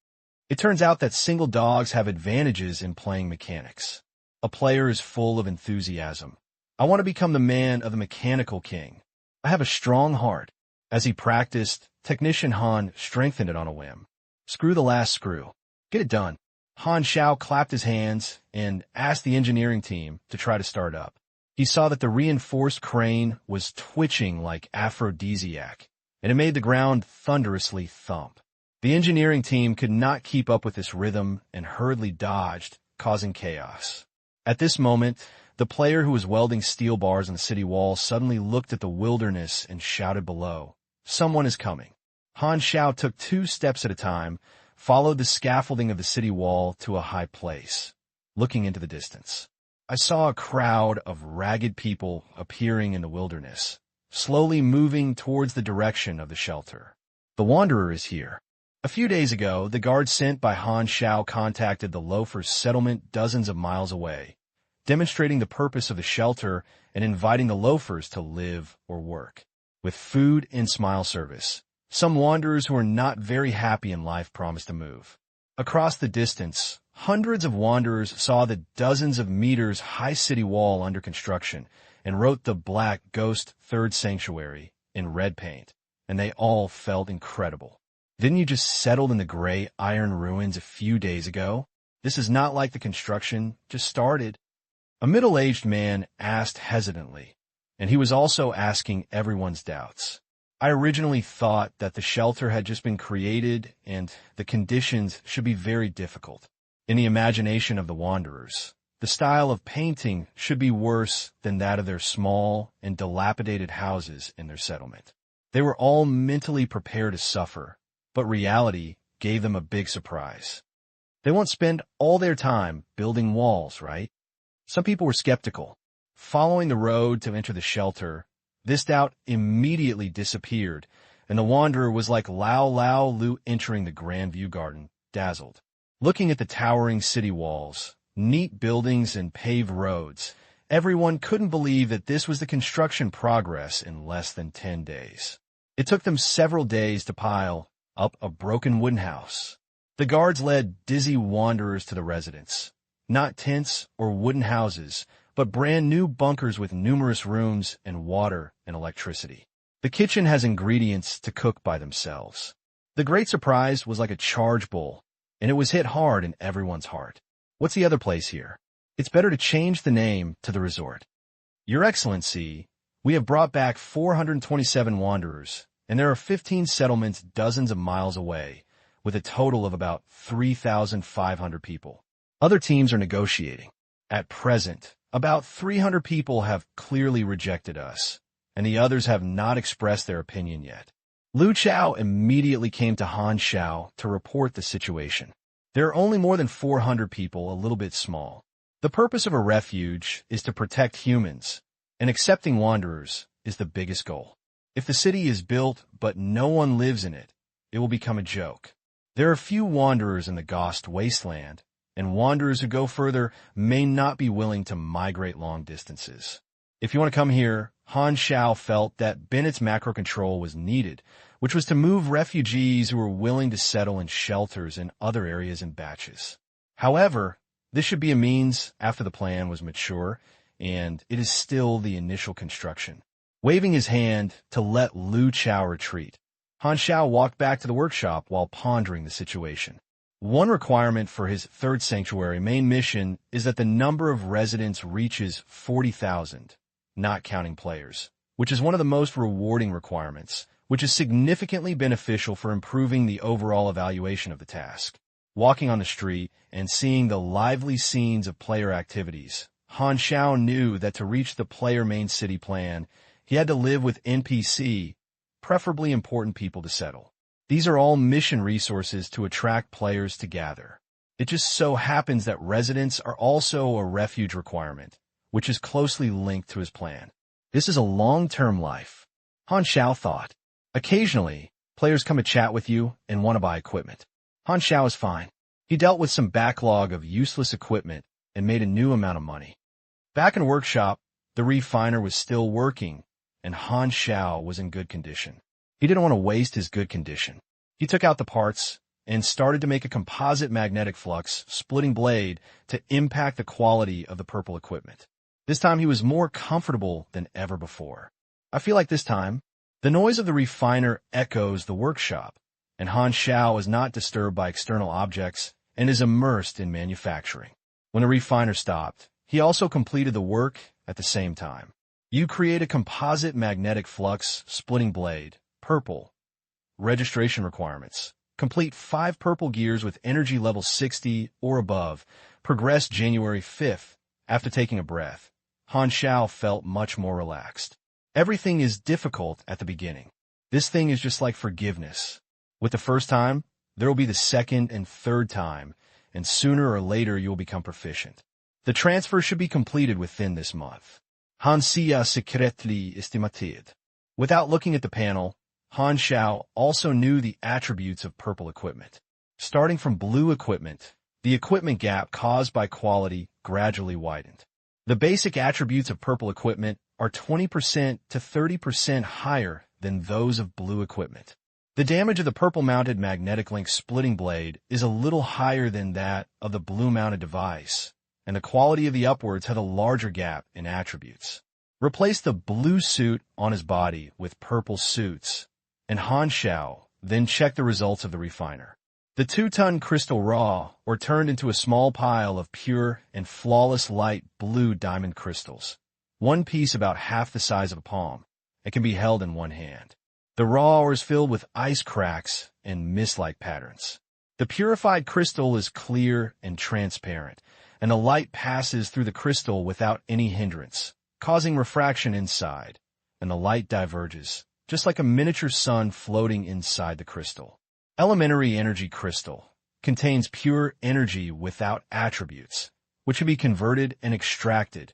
It turns out that single dogs have advantages in playing mechanics. A player is full of enthusiasm. "I want to become the man of the mechanical king. I have a strong heart." As he practiced, Technician Han strengthened it on a whim. "Screw the last screw. Get it done." Han Xiao clapped his hands and asked the engineering team to try to start up. He saw that the reinforced crane was twitching like aphrodisiac, and it made the ground thunderously thump. The engineering team could not keep up with this rhythm and hurriedly dodged, causing chaos. At this moment, the player who was welding steel bars on the city wall suddenly looked at the wilderness and shouted below, "Someone is coming." Han Xiao took 2 steps at a time, followed the scaffolding of the city wall to a high place, looking into the distance. I saw a crowd of ragged people appearing in the wilderness, slowly moving towards the direction of the shelter. "The Wanderer is here." A few days ago, the guard sent by Han Xiao contacted the loafers' settlement dozens of miles away, demonstrating the purpose of the shelter and inviting the loafers to live or work. With food and smile service, some wanderers who were not very happy in life promised to move. Across the distance, hundreds of wanderers saw the dozens of meters high city wall under construction and wrote the Black Ghost Third Sanctuary in red paint, and they all felt incredible. "Didn't you just settle in the gray iron ruins a few days ago? This is not like the construction just started." A middle-aged man asked hesitantly, and he was also asking everyone's doubts. I originally thought that the shelter had just been created and the conditions should be very difficult. In the imagination of the wanderers, the style of painting should be worse than that of their small and dilapidated houses in their settlement. They were all mentally prepared to suffer, but reality gave them a big surprise. They won't spend all their time building walls, right? Some people were skeptical. Following the road to enter the shelter, this doubt immediately disappeared, and the wanderer was like Lao Lao Lu entering the Grand View Garden, dazzled. Looking at the towering city walls, neat buildings, and paved roads, everyone couldn't believe that this was the construction progress in less than 10 days. It took them several days to pile up a broken wooden house. The guards led dizzy wanderers to the residence. Not tents or wooden houses, but brand new bunkers with numerous rooms and water and electricity. The kitchen has ingredients to cook by themselves. The great surprise was like a charge bull, and it was hit hard in everyone's heart. What's the other place here? It's better to change the name to the resort. Your Excellency, we have brought back 427 wanderers, and there are 15 settlements dozens of miles away, with a total of about 3,500 people. Other teams are negotiating. At present, about 300 people have clearly rejected us, and the others have not expressed their opinion yet. Lu Chao immediately came to Han Xiao to report the situation. There are only more than 400 people, a little bit small. The purpose of a refuge is to protect humans, and accepting wanderers is the biggest goal. If the city is built but no one lives in it, it will become a joke. There are few wanderers in the Ghost Wasteland, and wanderers who go further may not be willing to migrate long distances. If you want to come here, Han Xiao felt that Bennett's macro control was needed, which was to move refugees who were willing to settle in shelters in other areas in batches. However, this should be a means after the plan was mature, and it is still the initial construction. Waving his hand to let Lu Chao retreat, Han Xiao walked back to the workshop while pondering the situation. One requirement for his third sanctuary main mission is that the number of residents reaches 40,000, not counting players, which is one of the most rewarding requirements, which is significantly beneficial for improving the overall evaluation of the task. Walking on the street and seeing the lively scenes of player activities, Han Xiao knew that to reach the player main city plan, he had to live with NPC, preferably important people to settle. These are all mission resources to attract players to gather. It just so happens that residents are also a refuge requirement, which is closely linked to his plan. This is a long-term life, Han Xiao thought. Occasionally, players come to chat with you and want to buy equipment. Han Xiao is fine. He dealt with some backlog of useless equipment and made a new amount of money. Back in workshop, the refiner was still working, and Han Xiao was in good condition. He didn't want to waste his good condition. He took out the parts and started to make a composite magnetic flux splitting blade to impact the quality of the purple equipment. This time he was more comfortable than ever before. I feel like this time, the noise of the refiner echoes the workshop, and Han Xiao is not disturbed by external objects and is immersed in manufacturing. When the refiner stopped, he also completed the work at the same time. You create a composite magnetic flux splitting blade, purple. Registration requirements. Complete 5 purple gears with energy level 60 or above. Progress January 5th. After taking a breath, Han Xiao felt much more relaxed. Everything is difficult at the beginning. This thing is just like forgiveness. With the first time, there will be the second and third time, and sooner or later you will become proficient. The transfer should be completed within this month. Han Xiao secretly estimated. Without looking at the panel, Han Xiao also knew the attributes of purple equipment. Starting from blue equipment, the equipment gap caused by quality gradually widened. The basic attributes of purple equipment are 20% to 30% higher than those of blue equipment. The damage of the purple-mounted magnetic link splitting blade is a little higher than that of the blue-mounted device, and the quality of the upwards had a larger gap in attributes. Replace the blue suit on his body with purple suits, and Han Xiao then checked the results of the refiner. The 2-ton crystal raw or turned into a small pile of pure and flawless light blue diamond crystals. One piece about half the size of a palm. It can be held in one hand. The raw ore is filled with ice cracks and mist-like patterns. The purified crystal is clear and transparent, and the light passes through the crystal without any hindrance, causing refraction inside, and the light diverges, just like a miniature sun floating inside the crystal. Elementary energy crystal contains pure energy without attributes, which can be converted and extracted.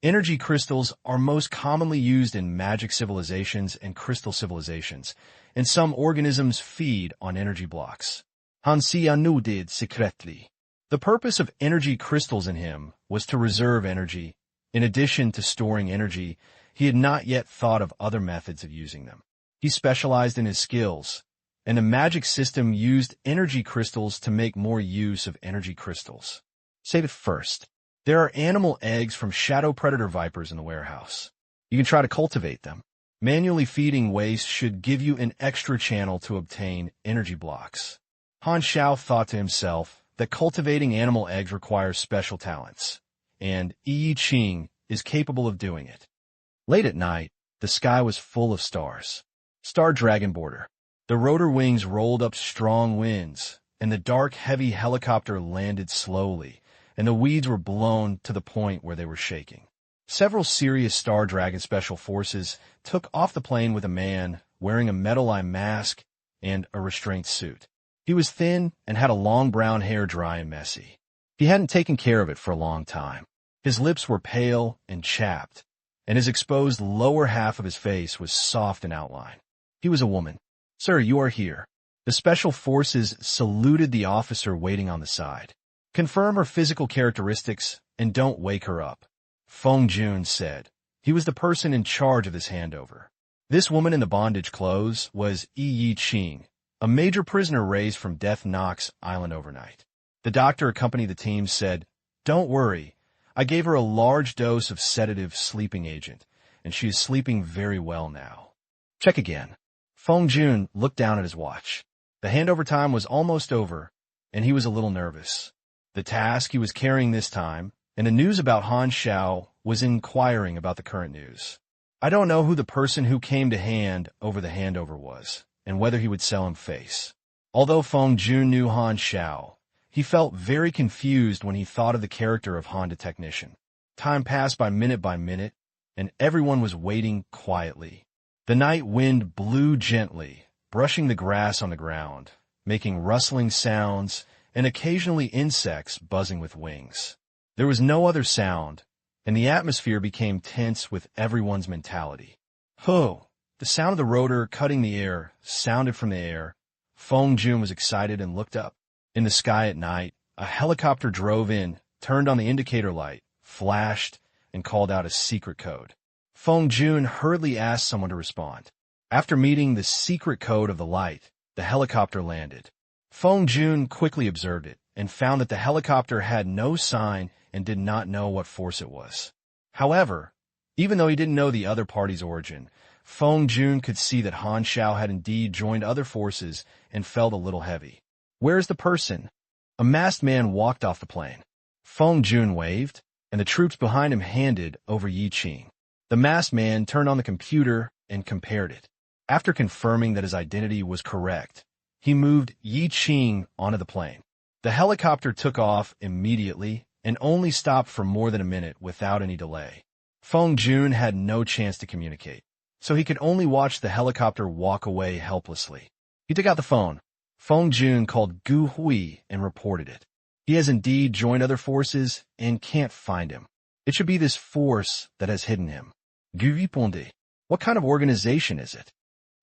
Energy crystals are most commonly used in magic civilizations and crystal civilizations, and some organisms feed on energy blocks. Han Xiao did secretly. The purpose of energy crystals in him was to reserve energy. In addition to storing energy, he had not yet thought of other methods of using them. He specialized in his skills, and the magic system used energy crystals to make more use of energy crystals. Save it first. There are animal eggs from shadow predator vipers in the warehouse. You can try to cultivate them. Manually feeding waste should give you an extra channel to obtain energy blocks. Han Xiao thought to himself that cultivating animal eggs requires special talents, and Yi Qing is capable of doing it. Late at night, the sky was full of stars. Star Dragon border. The rotor wings rolled up strong winds, and the dark, heavy helicopter landed slowly, and the weeds were blown to the point where they were shaking. Several serious Star Dragon special forces took off the plane with a man wearing a metal eye mask and a restraint suit. He was thin and had a long brown hair, dry and messy. He hadn't taken care of it for a long time. His lips were pale and chapped, and his exposed lower half of his face was soft in outline. He was a woman. "Sir, you are here." The special forces saluted the officer waiting on the side. "Confirm her physical characteristics and don't wake her up," Feng Jun said. He was the person in charge of this handover. This woman in the bondage clothes was Yi Qing, a major prisoner raised from Death Knox Island overnight. The doctor accompanying the team said, "Don't worry, I gave her a large dose of sedative sleeping agent, and she is sleeping very well now." Check again. Feng Jun looked down at his watch. The handover time was almost over, and he was a little nervous. The task he was carrying this time, and the news about Han Xiao, was inquiring about the current news. I don't know who the person who came to hand over the handover was, and whether he would sell him face. Although Feng Jun knew Han Xiao, he felt very confused when he thought of the character of Han the Technician. Time passed by minute, and everyone was waiting quietly. The night wind blew gently, brushing the grass on the ground, making rustling sounds, and occasionally insects buzzing with wings. There was no other sound, and the atmosphere became tense with everyone's mentality. "Ho!" The sound of the rotor cutting the air sounded from the air. Feng Jun was excited and looked up. In the sky at night, a helicopter drove in, turned on the indicator light, flashed, and called out a secret code. Feng Jun hurriedly asked someone to respond. After meeting the secret code of the light, the helicopter landed. Feng Jun quickly observed it and found that the helicopter had no sign and did not know what force it was. However, even though he didn't know the other party's origin, Feng Jun could see that Han Xiao had indeed joined other forces and felt a little heavy. "Where's the person?" A masked man walked off the plane. Feng Jun waved, and the troops behind him handed over Yi Qing. The masked man turned on the computer and compared it. After confirming that his identity was correct, he moved Yi Qing onto the plane. The helicopter took off immediately and only stopped for more than a minute without any delay. Feng Jun had no chance to communicate, so he could only watch the helicopter walk away helplessly. He took out the phone. Feng Jun called Gu Hui and reported it. He has indeed joined other forces and can't find him. It should be this force that has hidden him. Gu répondit. What kind of organization is it?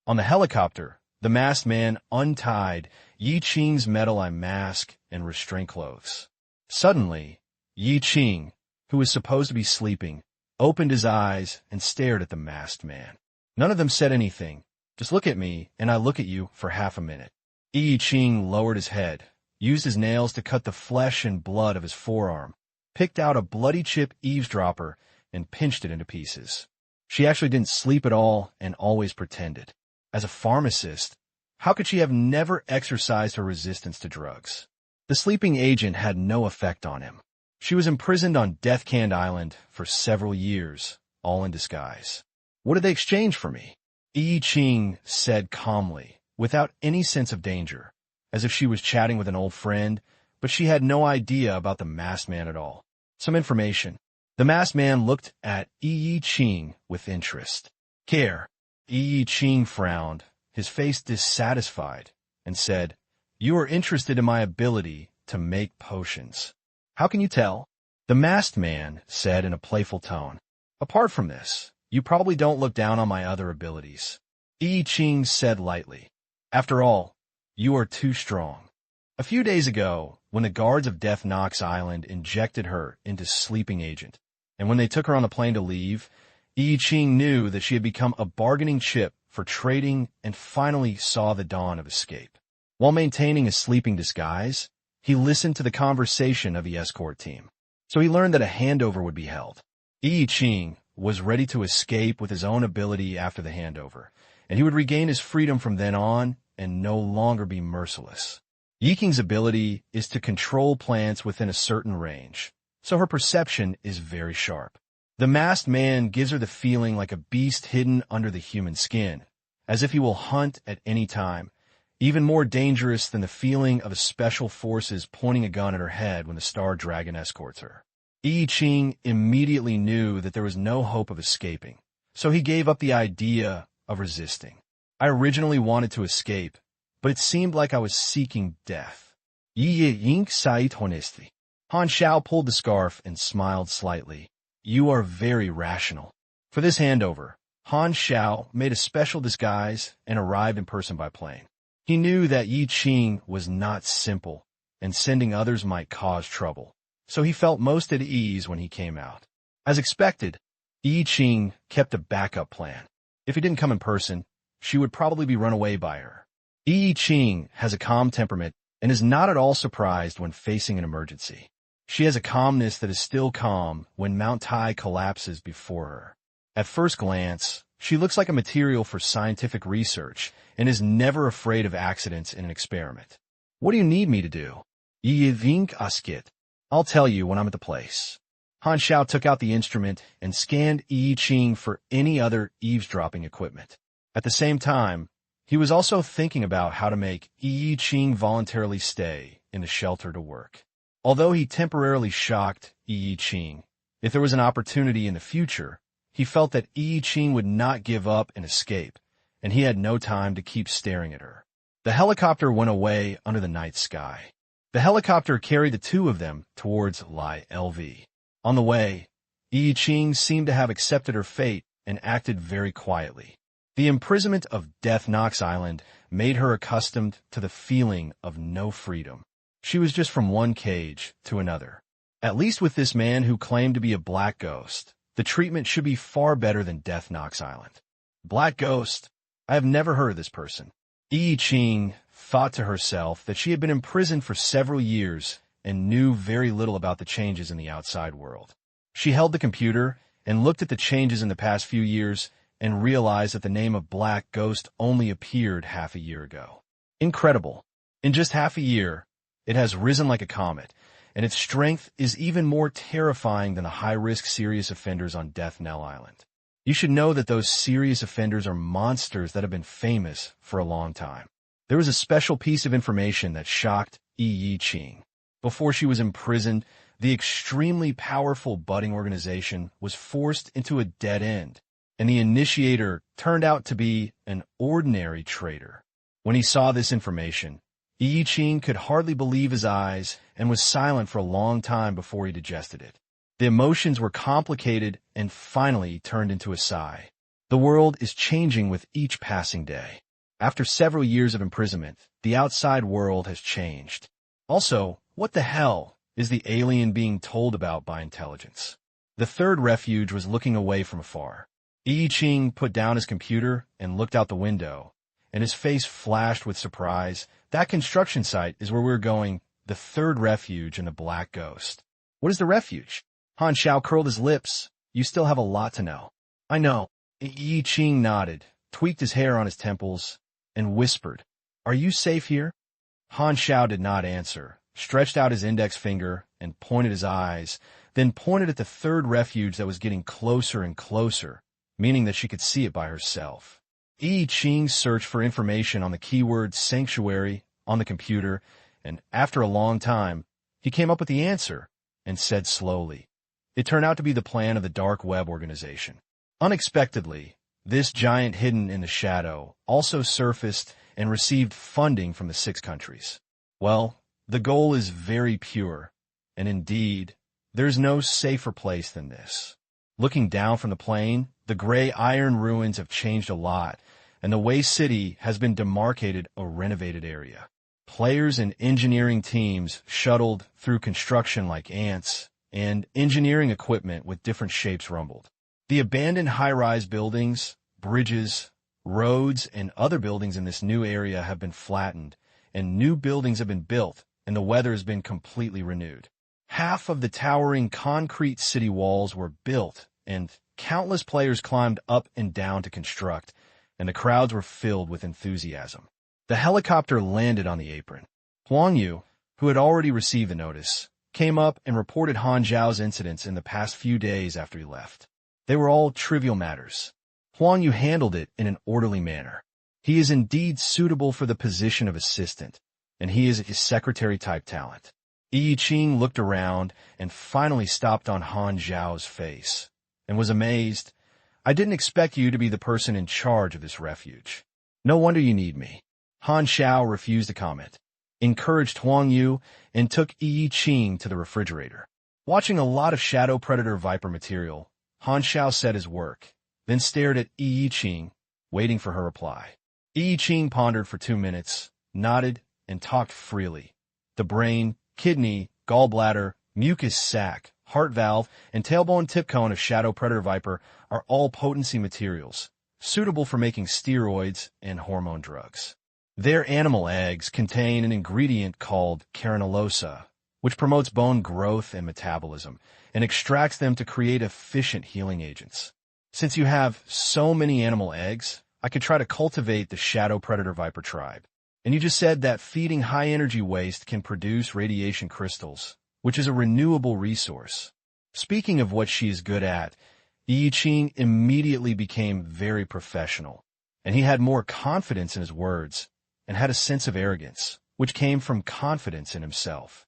On the helicopter, the masked man untied Yi Qing's metal eye mask and restraint clothes. Suddenly, Yi Qing, who was supposed to be sleeping, opened his eyes and stared at the masked man. None of them said anything. "Just look at me, and I look at you for half a minute." Yi Qing lowered his head, used his nails to cut the flesh and blood of his forearm, picked out a bloody chip eavesdropper, and pinched it into pieces. She actually didn't sleep at all and always pretended. As a pharmacist, How could she have never exercised her resistance to drugs? The sleeping agent had no effect on him. She was imprisoned on Death Canned Island for several years, all in disguise. What did they exchange for me? Yi Ching said calmly, without any sense of danger, as if she was chatting with an old friend, but she had no idea about the masked man at all. Some information. The masked man looked at Yi Ching with interest. Care. Yi Ching frowned, his face dissatisfied, and said, "You are interested in my ability to make potions. How can you tell?" The masked man said in a playful tone, "Apart from this, you probably don't look down on my other abilities." Yi Ching said lightly, "After all, you are too strong." A few days ago, when the guards of Death Knox Island injected her into Sleeping Agent, and when they took her on the plane to leave, Yi Ching knew that she had become a bargaining chip for trading and finally saw the dawn of escape. While maintaining a sleeping disguise, he listened to the conversation of the escort team. So he learned that a handover would be held. Yi Ching was ready to escape with his own ability after the handover, and he would regain his freedom from then on and no longer be merciless. Yi Ching's ability is to control plants within a certain range, so her perception is very sharp. The masked man gives her the feeling like a beast hidden under the human skin, as if he will hunt at any time, even more dangerous than the feeling of special forces pointing a gun at her head when the Star Dragon escorts her. Yi Ching immediately knew that there was no hope of escaping, so he gave up the idea of resisting. I originally wanted to escape, but it seemed like I was seeking death. Yi Ying Sait Honesty. Han Xiao pulled the scarf and smiled slightly. You are very rational. For this handover, Han Xiao made a special disguise and arrived in person by plane. He knew that Yi Ching was not simple, and sending others might cause trouble, so he felt most at ease when he came out. As expected, Yi Ching kept a backup plan. If he didn't come in person, she would probably be run away by her. Yi Ching has a calm temperament and is not at all surprised when facing an emergency. She has a calmness that is still calm when Mount Tai collapses before her. At first glance, she looks like a material for scientific research and is never afraid of accidents in an experiment. What do you need me to do? Yi Vink Askit. I'll tell you when I'm at the place. Han Xiao took out the instrument and scanned Yi Ching for any other eavesdropping equipment. At the same time, he was also thinking about how to make Yi Ching voluntarily stay in the shelter to work. Although he temporarily shocked Yi Ching, if there was an opportunity in the future, he felt that Yi Ching would not give up and escape, and he had no time to keep staring at her. The helicopter went away under the night sky. The helicopter carried the two of them towards Lai LV. On the way, Yi Ching seemed to have accepted her fate and acted very quietly. The imprisonment of Death Knox Island made her accustomed to the feeling of no freedom. She was just from one cage to another. At least with this man who claimed to be a black ghost, the treatment should be far better than Death Knox Island. Black ghost? I have never heard of this person. Yi Ching thought to herself that she had been imprisoned for several years and knew very little about the changes in the outside world. She held the computer and looked at the changes in the past few years and realized that the name of Black Ghost only appeared half a year ago. Incredible. In just half a year, it has risen like a comet, and its strength is even more terrifying than the high-risk serious offenders on Death Knell Island. You should know that those serious offenders are monsters that have been famous for a long time. There was a special piece of information that shocked Yi Ching. Before she was imprisoned, the extremely powerful budding organization was forced into a dead end, and the initiator turned out to be an ordinary traitor. When he saw this information, Yi Ching could hardly believe his eyes and was silent for a long time before he digested it. The emotions were complicated and finally turned into a sigh. The world is changing with each passing day. After several years of imprisonment, the outside world has changed. Also, what the hell is the alien being told about by intelligence? The third refuge was looking away from afar. Yi Ching put down his computer and looked out the window, and his face flashed with surprise. That construction site is where we're going, the third refuge and the Black Ghost. What is the refuge? Han Xiao curled his lips. You still have a lot to know. I know. Yi Ching nodded, tweaked his hair on his temples, and whispered, Are you safe here? Han Xiao did not answer, stretched out his index finger and pointed his eyes, then pointed at the third refuge that was getting closer and closer, meaning that she could see it by herself. Yi Qing searched for information on the keyword sanctuary on the computer, and after a long time, he came up with the answer and said slowly, "It turned out to be the plan of the dark web organization." Unexpectedly, this giant hidden in the shadow also surfaced and received funding from the 6 countries. Well, the goal is very pure, and indeed, there's no safer place than this. Looking down from the plane, the gray iron ruins have changed a lot, and the Waste City has been demarcated a renovated area. Players and engineering teams shuttled through construction like ants, and engineering equipment with different shapes rumbled. The abandoned high-rise buildings, bridges, roads, and other buildings in this new area have been flattened, and new buildings have been built, and the weather has been completely renewed. Half of the towering concrete city walls were built, and countless players climbed up and down to construct, and the crowds were filled with enthusiasm. The helicopter landed on the apron. Huang Yu, who had already received the notice, came up and reported Han Xiao's incidents in the past few days after he left. They were all trivial matters. Huang Yu handled it in an orderly manner. He is indeed suitable for the position of assistant, and he is a secretary-type talent. Yi Qing looked around and finally stopped on Han Xiao's face, and was amazed. "I didn't expect you to be the person in charge of this refuge. No wonder you need me." Han Xiao refused to comment, encouraged Huang Yu, and took Yi Qing to the refrigerator. Watching a lot of Shadow Predator Viper material, Han Xiao set his work, then stared at Yi Qing, waiting for her reply. Yi Qing pondered for 2 minutes, nodded, and talked freely. The brain, kidney, gallbladder, mucus sac, heart valve, and tailbone tip cone of Shadow Predator Viper are all potency materials, suitable for making steroids and hormone drugs. Their animal eggs contain an ingredient called carinalosa, which promotes bone growth and metabolism, and extracts them to create efficient healing agents. Since you have so many animal eggs, I could try to cultivate the Shadow Predator Viper tribe. And you just said that feeding high-energy waste can produce radiation crystals, which is a renewable resource. Speaking of what she is good at, Yi Qing immediately became very professional, and he had more confidence in his words, and had a sense of arrogance, which came from confidence in himself.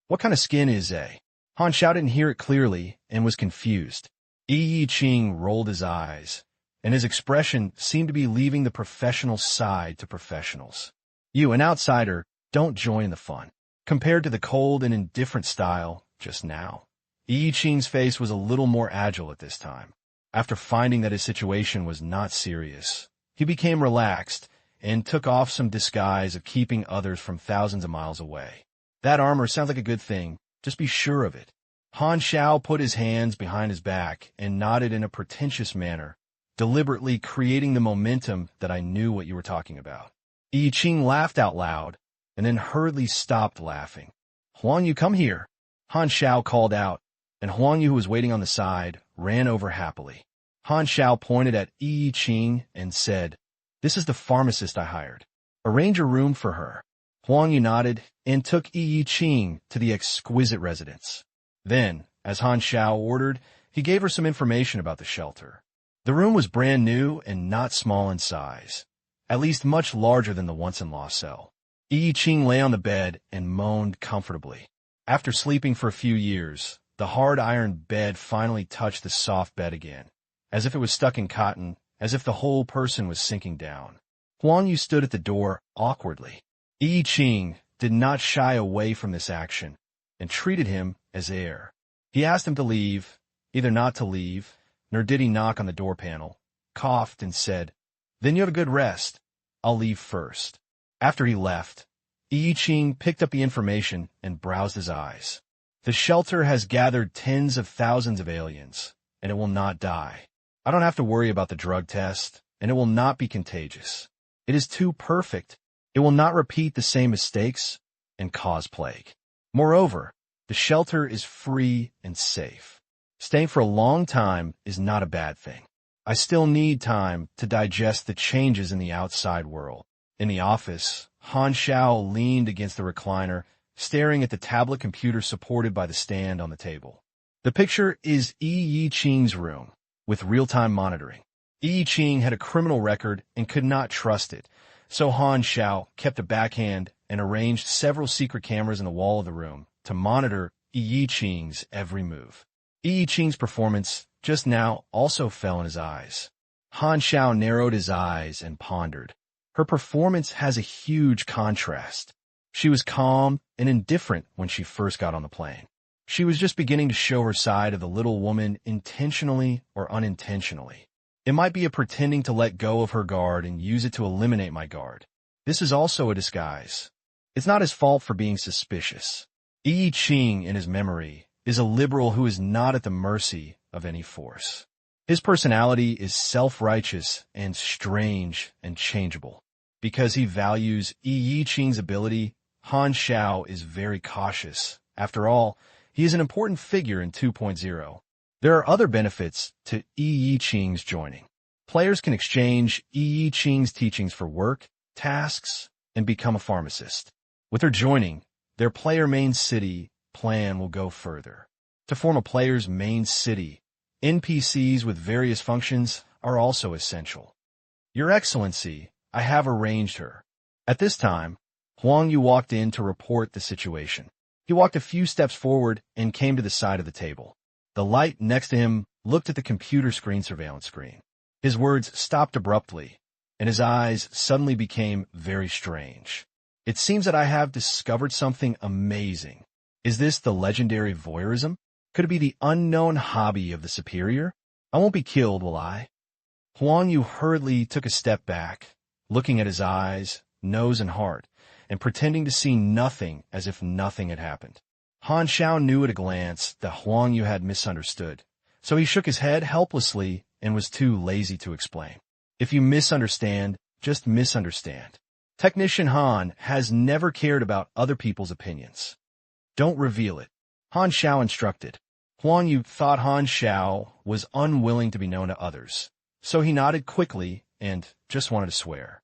"What kind of skin is A?" Han Xiao didn't hear it clearly and was confused. Yi Qing rolled his eyes, and his expression seemed to be leaving the professional side to professionals. "You, an outsider, don't join the fun." Compared to the cold and indifferent style just now, Yi Qing's face was a little more agile at this time. After finding that his situation was not serious, he became relaxed and took off some disguise of keeping others from thousands of miles away. "That armor sounds like a good thing. Just be sure of it." Han Xiao put his hands behind his back and nodded in a pretentious manner, deliberately creating the momentum that I knew what you were talking about. Yi Qing laughed out loud, and then hurriedly stopped laughing. "Huang Yu, come here," Han Xiao called out, and Huang Yu, who was waiting on the side, ran over happily. Han Xiao pointed at Yi Qing and said, "This is the pharmacist I hired. Arrange a room for her." Huang Yu nodded and took Yi Qing to the exquisite residence. Then, as Han Xiao ordered, he gave her some information about the shelter. The room was brand new and not small in size, at least much larger than the once-in-lost cell. Yi Qing lay on the bed and moaned comfortably. After sleeping for a few years, the hard iron bed finally touched the soft bed again, as if it was stuck in cotton, as if the whole person was sinking down. Huang Yu stood at the door awkwardly. Yi Qing did not shy away from this action and treated him as heir. He asked him to leave, either not to leave, nor did he knock on the door panel, coughed and said, "Then you have a good rest. I'll leave first." After he left, Yi Qing picked up the information and browsed his eyes. "The shelter has gathered tens of thousands of aliens, and it will not die. I don't have to worry about the drug test, and it will not be contagious. It is too perfect. It will not repeat the same mistakes and cause plague. Moreover, the shelter is free and safe. Staying for a long time is not a bad thing. I still need time to digest the changes in the outside world. In the office, Han Xiao leaned against the recliner, staring at the tablet computer supported by the stand on the table. The picture is Yi Qing's room, with real-time monitoring. Yi Qing had a criminal record and could not trust it, so Han Xiao kept a backhand and arranged several secret cameras in the wall of the room to monitor Yi Qing's every move. Yi Qing's performance just now also fell in his eyes. Han Xiao narrowed his eyes and pondered. Her performance has a huge contrast. She was calm and indifferent when she first got on the plane. She was just beginning to show her side of the little woman intentionally or unintentionally. It might be a pretending to let go of her guard and use it to eliminate my guard. This is also a disguise. It's not his fault for being suspicious. Yi Qing, in his memory, is a liberal who is not at the mercy of any force. His personality is self-righteous and strange and changeable. Because he values Yi Qing's ability, Han Xiao is very cautious. After all, he is an important figure in 2.0. There are other benefits to Yi Qing's joining. Players can exchange Yi Qing's teachings for work, tasks, and become a pharmacist. With her joining, their player main city plan will go further. To form a player's main city, NPCs with various functions are also essential. Your Excellency, I have arranged her. At this time, Huang Yu walked in to report the situation. He walked a few steps forward and came to the side of the table. The light next to him looked at the computer screen surveillance screen. His words stopped abruptly, and his eyes suddenly became very strange. It seems that I have discovered something amazing. Is this the legendary voyeurism? Could it be the unknown hobby of the superior? I won't be killed, will I? Huang Yu hurriedly took a step back, looking at his eyes, nose, and heart, and pretending to see nothing as if nothing had happened. Han Xiao knew at a glance that Huang Yu had misunderstood, so he shook his head helplessly and was too lazy to explain. If you misunderstand, just misunderstand. Technician Han has never cared about other people's opinions. Don't reveal it. Han Xiao instructed. Huang Yu thought Han Xiao was unwilling to be known to others, so he nodded quickly and just wanted to swear.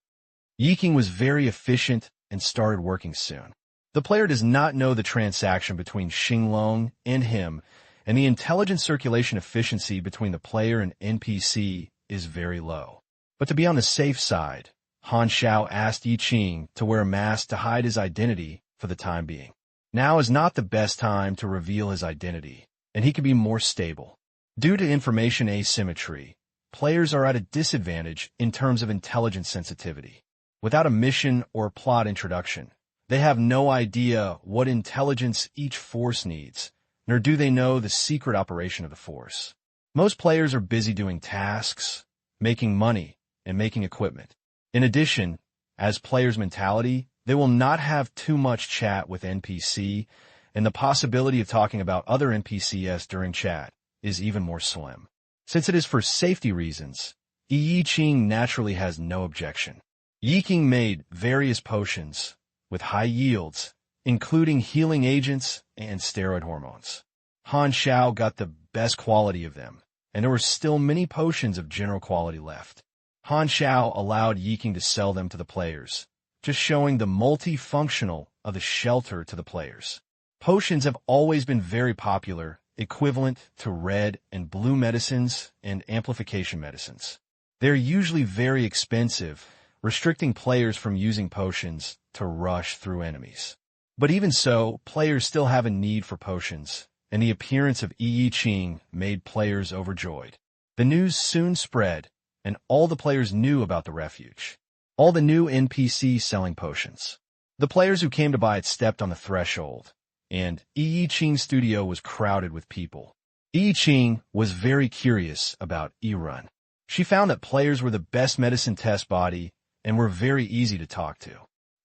Yi Qing was very efficient and started working soon. The player does not know the transaction between Xinglong and him, and the intelligence circulation efficiency between the player and NPC is very low. But to be on the safe side, Han Xiao asked Yi Qing to wear a mask to hide his identity for the time being. Now is not the best time to reveal his identity, and he can be more stable. Due to information asymmetry, players are at a disadvantage in terms of intelligence sensitivity. Without a mission or plot introduction, they have no idea what intelligence each force needs, nor do they know the secret operation of the force. Most players are busy doing tasks, making money, and making equipment. In addition, as players' mentality, they will not have too much chat with NPC, and the possibility of talking about other NPCs during chat is even more slim. Since it is for safety reasons, Yi Qing naturally has no objection. Yi Qing made various potions with high yields, including healing agents and steroid hormones. Han Xiao got the best quality of them, and there were still many potions of general quality left. Han Xiao allowed Yi Qing to sell them to the players, just showing the multifunctional of the shelter to the players. Potions have always been very popular, equivalent to red and blue medicines and amplification medicines. They're usually very expensive, restricting players from using potions to rush through enemies. But even so, players still have a need for potions, and the appearance of Yi Qing made players overjoyed. The news soon spread, and all the players knew about the refuge. All the new NPCs selling potions. The players who came to buy it stepped on the threshold, and Yi Qing's studio was crowded with people. Yi Qing was very curious about E-Run. She found that players were the best medicine test body and were very easy to talk to.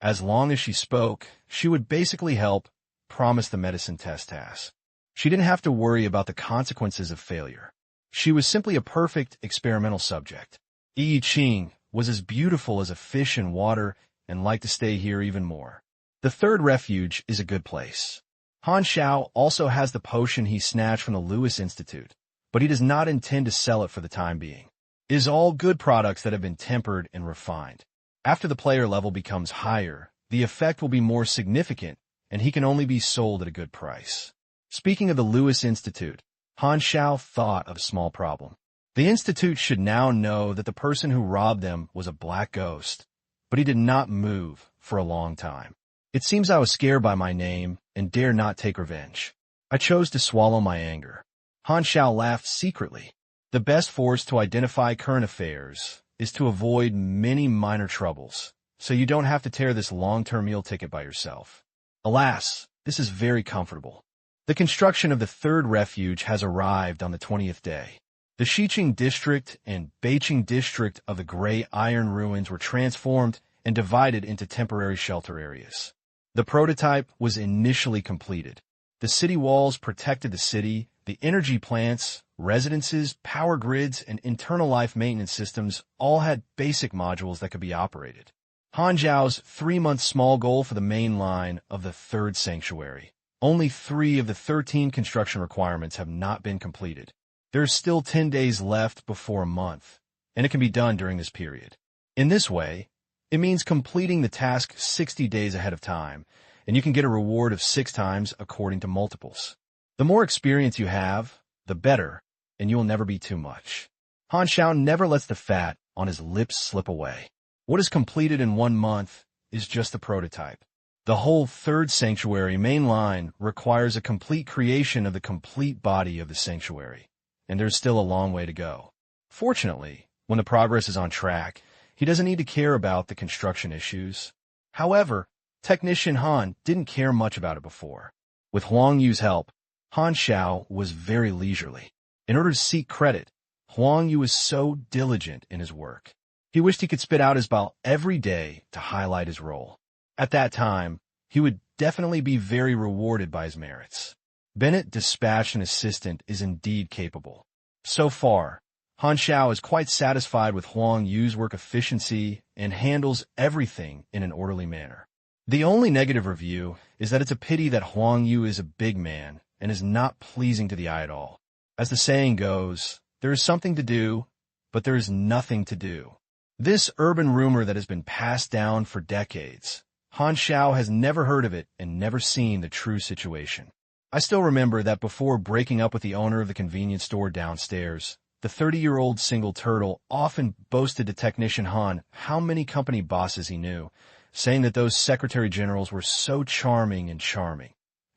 As long as she spoke, she would basically help promise the medicine test task. She didn't have to worry about the consequences of failure. She was simply a perfect experimental subject. Yi Qing was as beautiful as a fish in water and liked to stay here even more. The third refuge is a good place. Han Xiao also has the potion he snatched from the Lewis Institute, but he does not intend to sell it for the time being. It is all good products that have been tempered and refined. After the player level becomes higher, the effect will be more significant, and he can only be sold at a good price. Speaking of the Lewis Institute, Han Xiao thought of a small problem. The Institute should now know that the person who robbed them was a black ghost, but he did not move for a long time. It seems I was scared by my name and dare not take revenge. I chose to swallow my anger. Han Xiao laughed secretly. The best force to identify current affairs is to avoid many minor troubles, so you don't have to tear this long-term meal ticket by yourself. Alas, this is very comfortable. The construction of the third refuge has arrived on the 20th day. The Xiqing district and Beiqing district of the Gray Iron Ruins were transformed and divided into temporary shelter areas. The prototype was initially completed. The city walls protected the city, the energy plants, residences, power grids, and internal life maintenance systems all had basic modules that could be operated. Han Xiao's 3-month small goal for the main line of the third sanctuary. Only 3 of the 13 construction requirements have not been completed. There's still 10 days left before a month, and it can be done during this period. In this way, it means completing the task 60 days ahead of time, and you can get a reward of 6 times according to multiples. The more experience you have, the better, and you will never be too much. Han Xiao never lets the fat on his lips slip away. What is completed in 1 month is just the prototype. The whole third sanctuary main line requires a complete creation of the complete body of the sanctuary, and there's still a long way to go. Fortunately, when the progress is on track, he doesn't need to care about the construction issues. However, Technician Han didn't care much about it before. With Huang Yu's help, Han Xiao was very leisurely. In order to seek credit, Huang Yu was so diligent in his work. He wished he could spit out his bile every day to highlight his role. At that time, he would definitely be very rewarded by his merits. Bennett dispatched an assistant is indeed capable. So far, Han Xiao is quite satisfied with Huang Yu's work efficiency and handles everything in an orderly manner. The only negative review is that it's a pity that Huang Yu is a big man and is not pleasing to the eye at all. As the saying goes, there is something to do, but there is nothing to do. This urban rumor that has been passed down for decades, Han Xiao has never heard of it and never seen the true situation. I still remember that before breaking up with the owner of the convenience store downstairs, the 30-year-old single turtle often boasted to Technician Han how many company bosses he knew, saying that those secretary generals were so charming,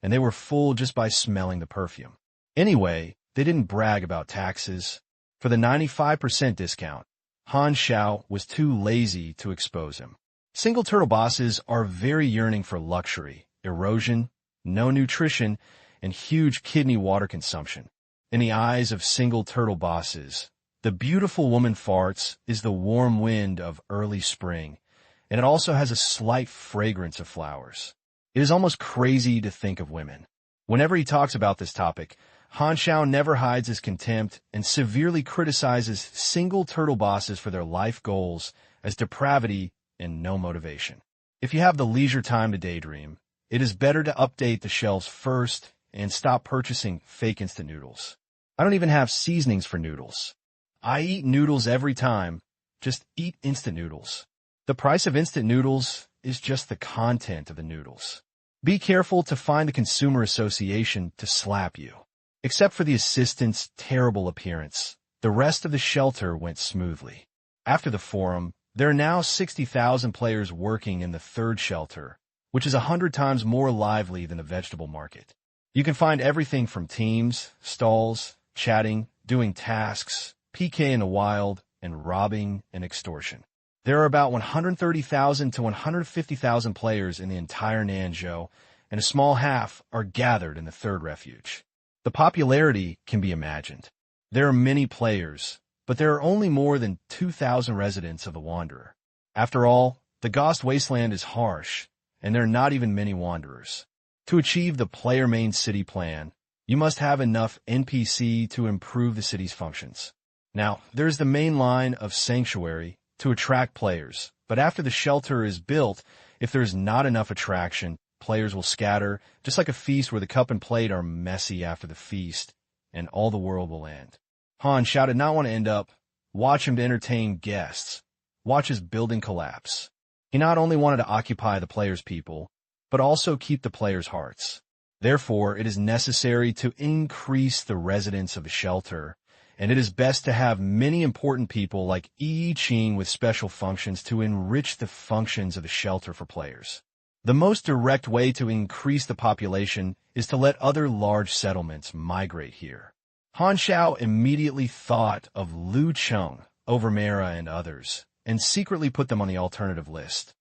and they were fooled just by smelling the perfume. Anyway, they didn't brag about taxes. For the 95% discount, Han Xiao was too lazy to expose him. Single turtle bosses are very yearning for luxury, erosion, no nutrition, and huge kidney water consumption. In the eyes of single turtle bosses, the beautiful woman farts is the warm wind of early spring, and it also has a slight fragrance of flowers. It is almost crazy to think of women. Whenever he talks about this topic, Han Xiao never hides his contempt and severely criticizes single turtle bosses for their life goals as depravity and no motivation. If you have the leisure time to daydream, it is better to update the shelves first and stop purchasing fake instant noodles. I don't even have seasonings for noodles. I eat noodles every time. Just eat instant noodles. The price of instant noodles is just the content of the noodles. Be careful to find the Consumer Association to slap you. Except for the assistant's terrible appearance, the rest of the shelter went smoothly. After the forum, there are now 60,000 players working in the third shelter, which is 100 times more lively than the vegetable market. You can find everything from teams, stalls, chatting, doing tasks, PK in the wild, and robbing and extortion. There are about 130,000 to 150,000 players in the entire Nanzhou, and a small half are gathered in the third refuge. The popularity can be imagined. There are many players, but there are only more than 2,000 residents of the Wanderer. After all, the Ghost Wasteland is harsh, and there are not even many Wanderers. To achieve the player main city plan, you must have enough NPC to improve the city's functions. Now, there's the main line of Sanctuary to attract players, but after the shelter is built, if there's not enough attraction, players will scatter, just like a feast where the cup and plate are messy after the feast, and all the world will end. Han Xiao did not want to end up. Watch him to entertain guests. Watch his building collapse. He not only wanted to occupy the players' people, but also keep the players' hearts. Therefore, it is necessary to increase the residents of a shelter, and it is best to have many important people like Yi Qing with special functions to enrich the functions of the shelter for players. The most direct way to increase the population is to let other large settlements migrate here. Han Xiao immediately thought of Lu Cheng, Overmera, and others, and secretly put them on the alternative list.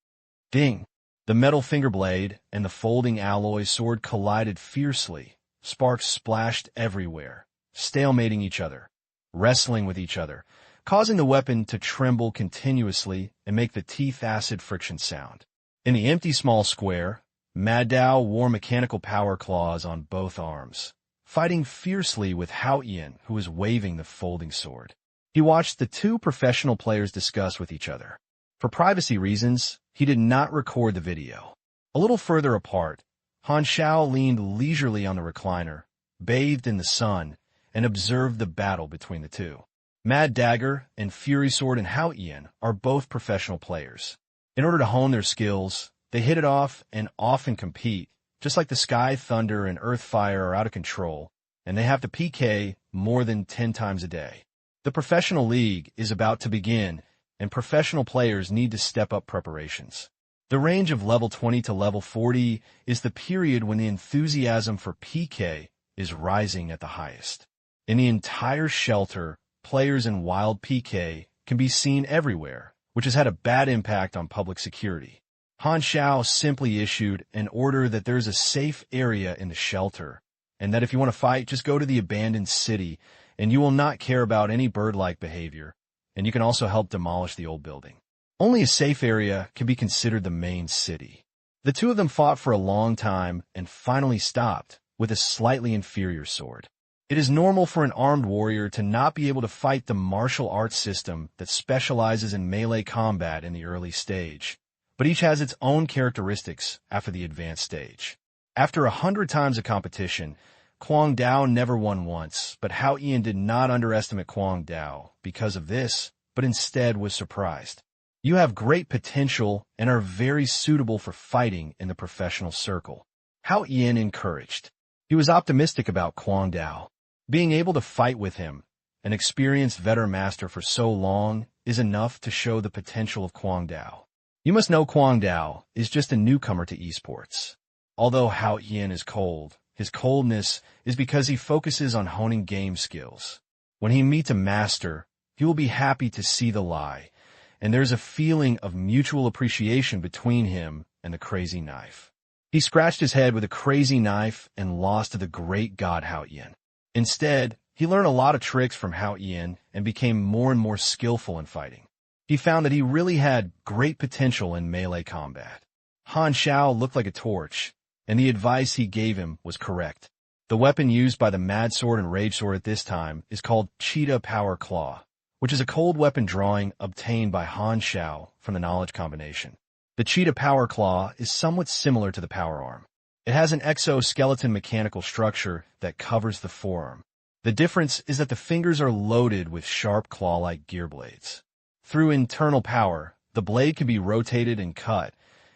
Ding! The metal finger blade and the folding alloy sword collided fiercely. Sparks splashed everywhere, stalemating each other, wrestling with each other, causing the weapon to tremble continuously and make the teeth acid friction sound. In the empty small square, Mad Dao wore mechanical power claws on both arms, fighting fiercely with Hao Ian, who was waving the folding sword. He watched the two professional players discuss with each other. For privacy reasons, he did not record the video. A little further apart, Han Xiao leaned leisurely on the recliner, bathed in the sun, and observed the battle between the two. Mad Dagger and Fury Sword and Hao Ian are both professional players. In order to hone their skills, they hit it off and often compete, just like the Sky Thunder and Earth Fire are out of control, and they have to PK more than 10 times a day. The professional league is about to begin, and professional players need to step up preparations. The range of level 20 to level 40 is the period when the enthusiasm for PK is rising at the highest. In the entire shelter, players in wild PK can be seen everywhere, which has had a bad impact on public security. Han Xiao simply issued an order that there's a safe area in the shelter, and that if you want to fight, just go to the abandoned city, and you will not care about any bird-like behavior, and you can also help demolish the old building. Only a safe area can be considered the main city. The two of them fought for a long time and finally stopped with a slightly inferior sword. It is normal for an armed warrior to not be able to fight the martial arts system that specializes in melee combat in the early stage, but each has its own characteristics after the advanced stage. After 100 times of competition, Quang Dao never won once, but Hao Ian did not underestimate Quang Dao because of this, but instead was surprised. You have great potential and are very suitable for fighting in the professional circle. Hao Ian encouraged. He was optimistic about Quang Dao. Being able to fight with him, an experienced veteran master for so long, is enough to show the potential of Quang Dao. You must know Quang Dao is just a newcomer to esports. Although Hao Ian is cold, his coldness is because he focuses on honing game skills. When he meets a master, he will be happy to see the lie, and there's a feeling of mutual appreciation between him and the crazy knife. He scratched his head with a crazy knife and lost to the great god Hao Ian. Instead, he learned a lot of tricks from Hao Ian and became more and more skillful in fighting. He found that he really had great potential in melee combat. Han Xiao looked like a torch, and the advice he gave him was correct. The weapon used by the Mad Sword and Rage Sword at this time is called Cheetah Power Claw, which is a cold weapon drawing obtained by Han Xiao from the knowledge combination. The Cheetah Power Claw is somewhat similar to the Power Arm. It has an exoskeleton mechanical structure that covers the forearm. The difference is that the fingers are loaded with sharp claw-like gear blades. Through internal power, the blade can be rotated and cut,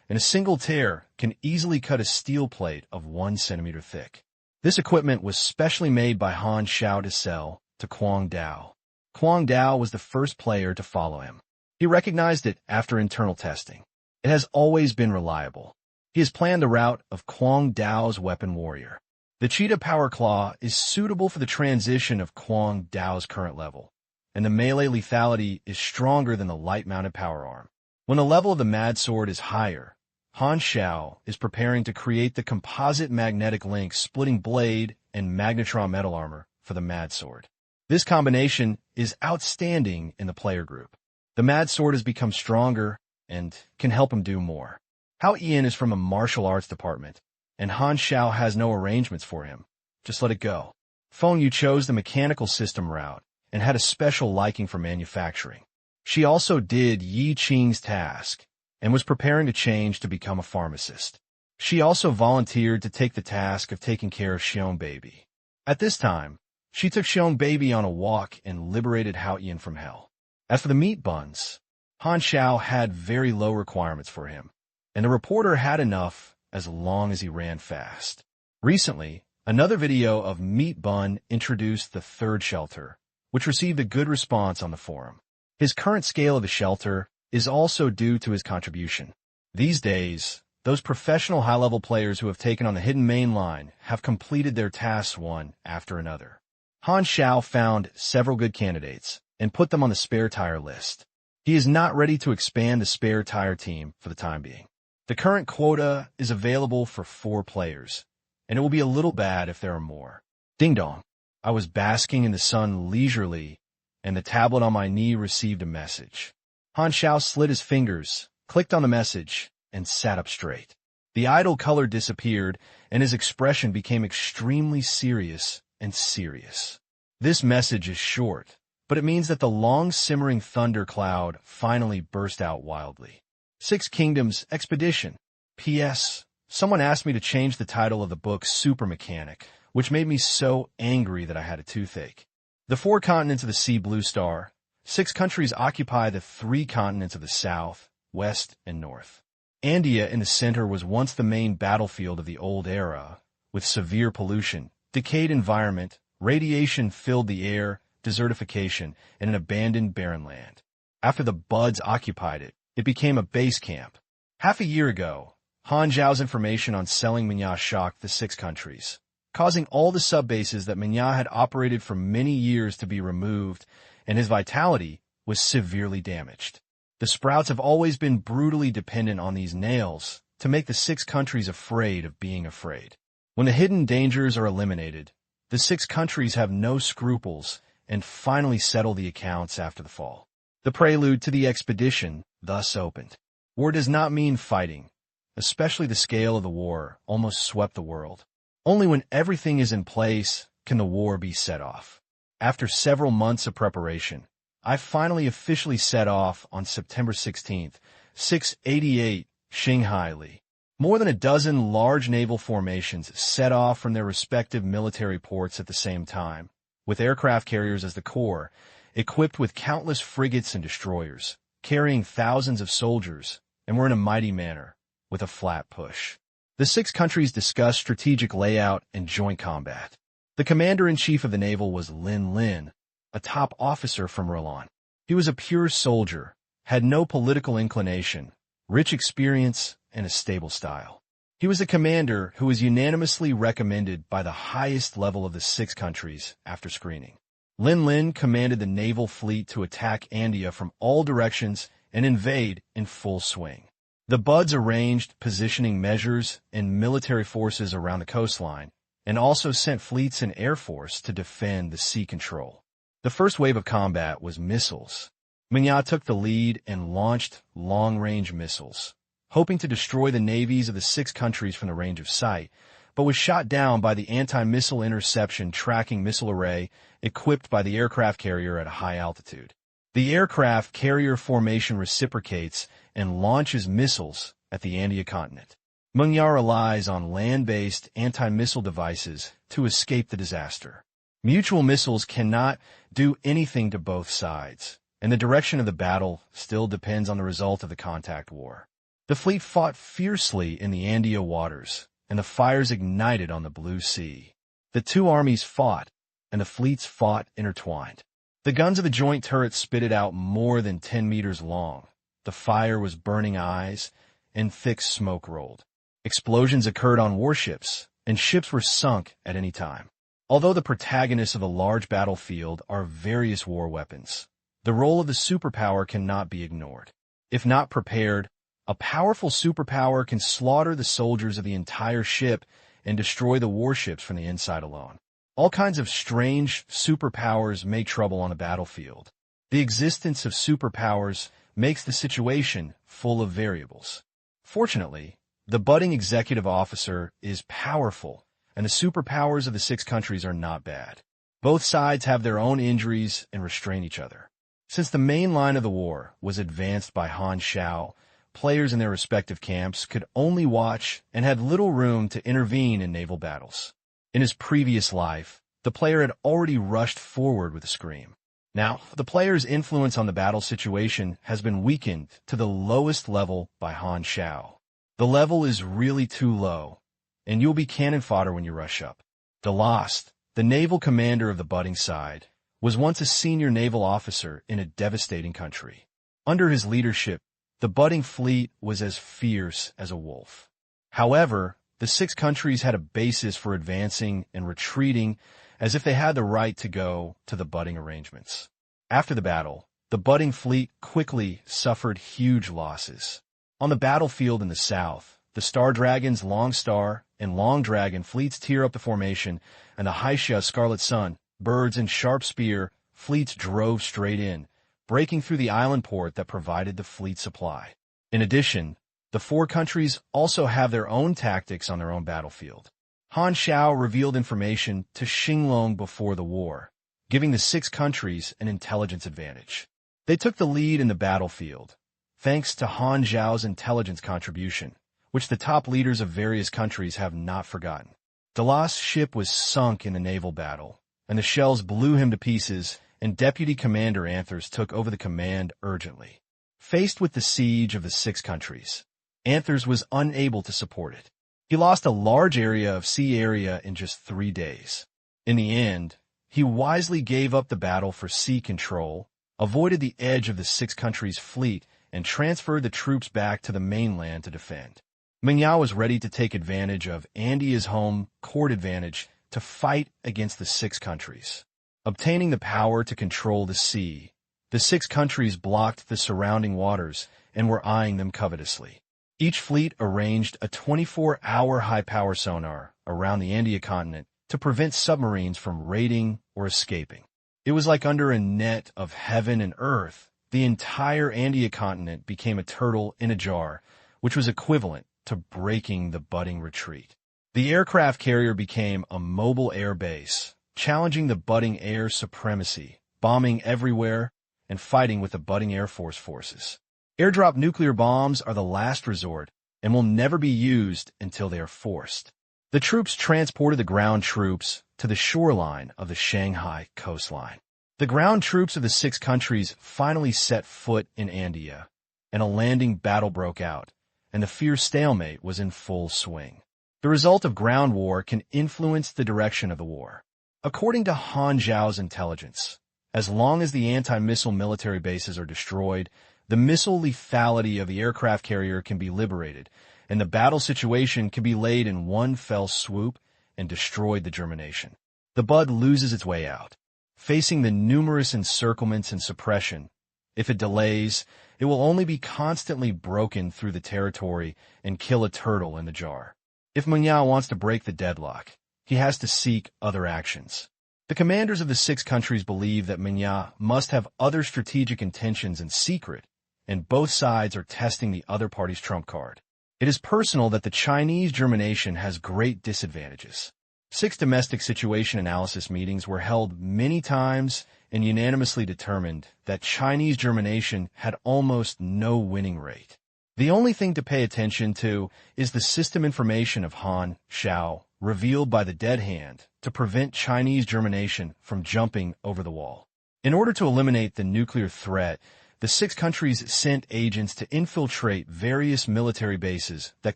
and a single tear can easily cut a steel plate of 1 centimeter thick. This equipment was specially made by Han Xiao to sell to Quang Dao. Quang Dao was the first player to follow him. He recognized it after internal testing. It has always been reliable. He has planned the route of Quang Dao's weapon warrior. The Cheetah Power Claw is suitable for the transition of Quang Dao's current level, and the melee lethality is stronger than the light-mounted power arm. When the level of the Mad Sword is higher, Han Xiao is preparing to create the composite magnetic link splitting blade and magnetron metal armor for the Mad Sword. This combination is outstanding in the player group. The Mad Sword has become stronger and can help him do more. Hao Ian is from a martial arts department, and Han Xiao has no arrangements for him. Just let it go. Feng Yu chose the mechanical system route and had a special liking for manufacturing. She also did Yi Qing's task and was preparing to change to become a pharmacist. She also volunteered to take the task of taking care of Xiong Baby. At this time, she took Xiong Baby on a walk and liberated Hao Ian from hell. As for the meat buns, Han Xiao had very low requirements for him, and the reporter had enough as long as he ran fast. Recently, another video of Meat Bun introduced the third shelter, which received a good response on the forum. His current scale of the shelter is also due to his contribution. These days, those professional high-level players who have taken on the hidden main line have completed their tasks one after another. Han Xiao found several good candidates and put them on the spare tire list. He is not ready to expand the spare tire team for the time being. The current quota is available for 4 players, and it will be a little bad if there are more. Ding dong. I was basking in the sun leisurely, and the tablet on my knee received a message. Han Xiao slid his fingers, clicked on the message, and sat up straight. The idle color disappeared, and his expression became extremely serious and serious. This message is short, but it means that the long simmering thunder cloud finally burst out wildly. 6 Kingdoms Expedition. P.S. Someone asked me to change the title of the book Super Mechanic, which made me so angry that I had a toothache. The 4 continents of the Sea Blue Star. 6 countries occupy the 3 continents of the South, West, and North. India in the center was once the main battlefield of the old era, with severe pollution, decayed environment, radiation filled the air, desertification, and an abandoned barren land. After the Buds occupied it, it became a base camp. Half a year ago, Han Xiao's information on selling mechas shocked the 6 countries, causing all the sub-bases that mechas had operated for many years to be removed, and his vitality was severely damaged. The Sprouts have always been brutally dependent on these nails to make the 6 countries afraid of being afraid. When the hidden dangers are eliminated, the 6 countries have no scruples and finally settle the accounts after the fall. The prelude to the expedition thus opened. War does not mean fighting, especially the scale of the war almost swept the world. Only when everything is in place can the war be set off. After several months of preparation, I finally officially set off on September 16th, 688 Shanghai Li. More than a dozen large naval formations set off from their respective military ports at the same time, with aircraft carriers as the core, equipped with countless frigates and destroyers, carrying thousands of soldiers, and were in a mighty manner, with a flat push. The 6 countries discussed strategic layout and joint combat. The commander-in-chief of the naval was Lin Lin, a top officer from Rolan. He was a pure soldier, had no political inclination, rich experience, and a stable style. He was a commander who was unanimously recommended by the highest level of the 6 countries after screening. Lin Lin commanded the naval fleet to attack India from all directions and invade in full swing. The Buds arranged positioning measures and military forces around the coastline, and also sent fleets and air force to defend the sea control. The first wave of combat was missiles. Mingya took the lead and launched long-range missiles, hoping to destroy the navies of the 6 countries from the range of sight, but was shot down by the anti-missile interception tracking missile array equipped by the aircraft carrier at a high altitude. The aircraft carrier formation reciprocates and launches missiles at the India continent. Mingya relies on land-based anti-missile devices to escape the disaster. Mutual missiles cannot do anything to both sides, and the direction of the battle still depends on the result of the contact war. The fleet fought fiercely in the India waters, and the fires ignited on the Blue Sea. The 2 armies fought, and the fleets fought intertwined. The guns of the joint turrets spitted out more than 10 meters long. The fire was burning eyes, and thick smoke rolled. Explosions occurred on warships, and ships were sunk at any time. Although the protagonists of a large battlefield are various war weapons, the role of the superpower cannot be ignored. If not prepared, a powerful superpower can slaughter the soldiers of the entire ship and destroy the warships from the inside alone. All kinds of strange superpowers make trouble on a battlefield. The existence of superpowers makes the situation full of variables. Fortunately, the budding executive officer is powerful, and the superpowers of the 6 countries are not bad. Both sides have their own injuries and restrain each other. Since the main line of the war was advanced by Han Xiao, players in their respective camps could only watch and had little room to intervene in naval battles. In his previous life, the player had already rushed forward with a scream. Now, the player's influence on the battle situation has been weakened to the lowest level by Han Xiao. The level is really too low, and you'll be cannon fodder when you rush up. Delost, the naval commander of the budding side, was once a senior naval officer in a devastating country. Under his leadership, the budding fleet was as fierce as a wolf. However, the 6 countries had a basis for advancing and retreating as if they had the right to go to the budding arrangements. After the battle, the budding fleet quickly suffered huge losses. On the battlefield in the south, the Star Dragon's Long Star and Long Dragon fleets tear up the formation, and the Han Xiao Scarlet Sun, Birds, and Sharp Spear fleets drove straight in, breaking through the island port that provided the fleet supply. In addition, the 4 countries also have their own tactics on their own battlefield. Han Xiao revealed information to Xinglong before the war, giving the 6 countries an intelligence advantage. They took the lead in the battlefield, thanks to Han Xiao's intelligence contribution, which the top leaders of various countries have not forgotten. Delost's ship was sunk in the naval battle, and the shells blew him to pieces, and Deputy Commander Anthers took over the command urgently. Faced with the siege of the 6 countries, Anthers was unable to support it. He lost a large area of sea area in just 3 days. In the end, he wisely gave up the battle for sea control, avoided the edge of the 6 countries' fleet, and transferred the troops back to the mainland to defend. Meng Yao was ready to take advantage of Andia's home court advantage to fight against the 6 countries. Obtaining the power to control the sea, the 6 countries blocked the surrounding waters and were eyeing them covetously. Each fleet arranged a 24-hour high-power sonar around the Andia continent to prevent submarines from raiding or escaping. It was like under a net of heaven and earth. The entire Andia continent became a turtle in a jar, which was equivalent to breaking the budding retreat. The aircraft carrier became a mobile air base, challenging the budding air supremacy, bombing everywhere, and fighting with the budding Air Force forces. Airdrop nuclear bombs are the last resort and will never be used until they are forced. The troops transported the ground troops to the shoreline of the Shanghai coastline. The ground troops of the 6 countries finally set foot in Andia, and a landing battle broke out, and the fierce stalemate was in full swing. The result of ground war can influence the direction of the war. According to Han Xiao's intelligence, as long as the anti-missile military bases are destroyed, the missile lethality of the aircraft carrier can be liberated, and the battle situation can be laid in one fell swoop and destroyed the German nation. The Bud loses its way out, facing the numerous encirclements and suppression. If it delays, it will only be constantly broken through the territory and kill a turtle in the jar. If Meng Yao wants to break the deadlock, he has to seek other actions. The commanders of the 6 countries believe that Meng Yao must have other strategic intentions in secret, and both sides are testing the other party's trump card. It is personal that the Chinese germination has great disadvantages. 6 domestic situation analysis meetings were held many times and unanimously determined that Chinese germination had almost no winning rate. The only thing to pay attention to is the system information of Han Xiao revealed by the dead hand to prevent Chinese germination from jumping over the wall. In order to eliminate the nuclear threat, the 6 countries sent agents to infiltrate various military bases that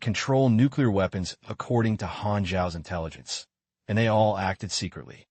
control nuclear weapons according to Han Xiao's intelligence, and they all acted secretly.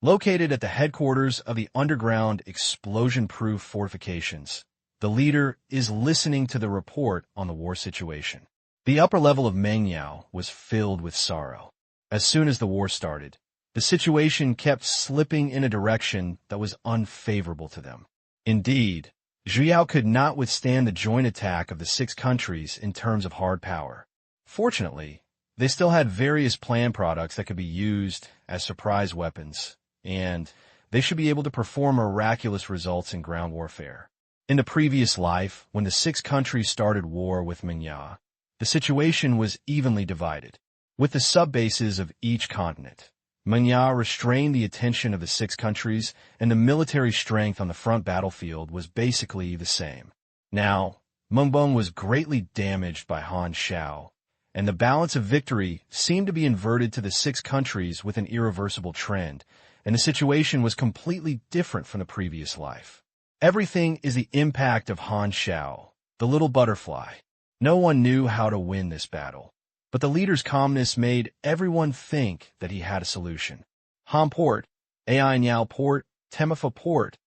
Located at the headquarters of the underground explosion-proof fortifications, the leader is listening to the report on the war situation. The upper level of Meng Yao was filled with sorrow. As soon as the war started, the situation kept slipping in a direction that was unfavorable to them. Indeed, Zhu Yao could not withstand the joint attack of the 6 countries in terms of hard power. Fortunately, they still had various planned products that could be used as surprise weapons, and they should be able to perform miraculous results in ground warfare. In the previous life, when the 6 countries started war with Meng Yao, the situation was evenly divided. With the sub-bases of each continent, Meng Yao restrained the attention of the 6 countries, and the military strength on the front battlefield was basically the same. Now, Meng Bong was greatly damaged by Han Xiao, and the balance of victory seemed to be inverted to the 6 countries with an irreversible trend, and the situation was completely different from the previous life. Everything is the impact of Han Xiao, the little butterfly. No one knew how to win this battle, but the leader's calmness made everyone think that he had a solution. Han Port, Ainyao Port, Temafa Port,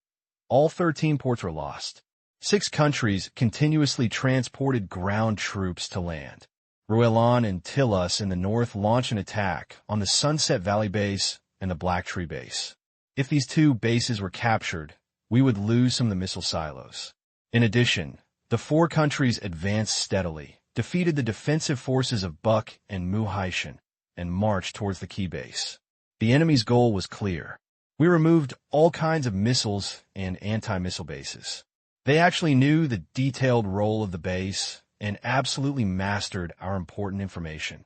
all 13 ports were lost. 6 countries continuously transported ground troops to land. Ruelan and Tilus in the north launched an attack on the Sunset Valley base and the Black Tree base. If these 2 bases were captured, we would lose some of the missile silos. In addition, the 4 countries advanced steadily, defeated the defensive forces of Buck and Mu Haishan, and marched towards the key base. The enemy's goal was clear. We removed all kinds of missiles and anti-missile bases. They actually knew the detailed role of the base and absolutely mastered our important information.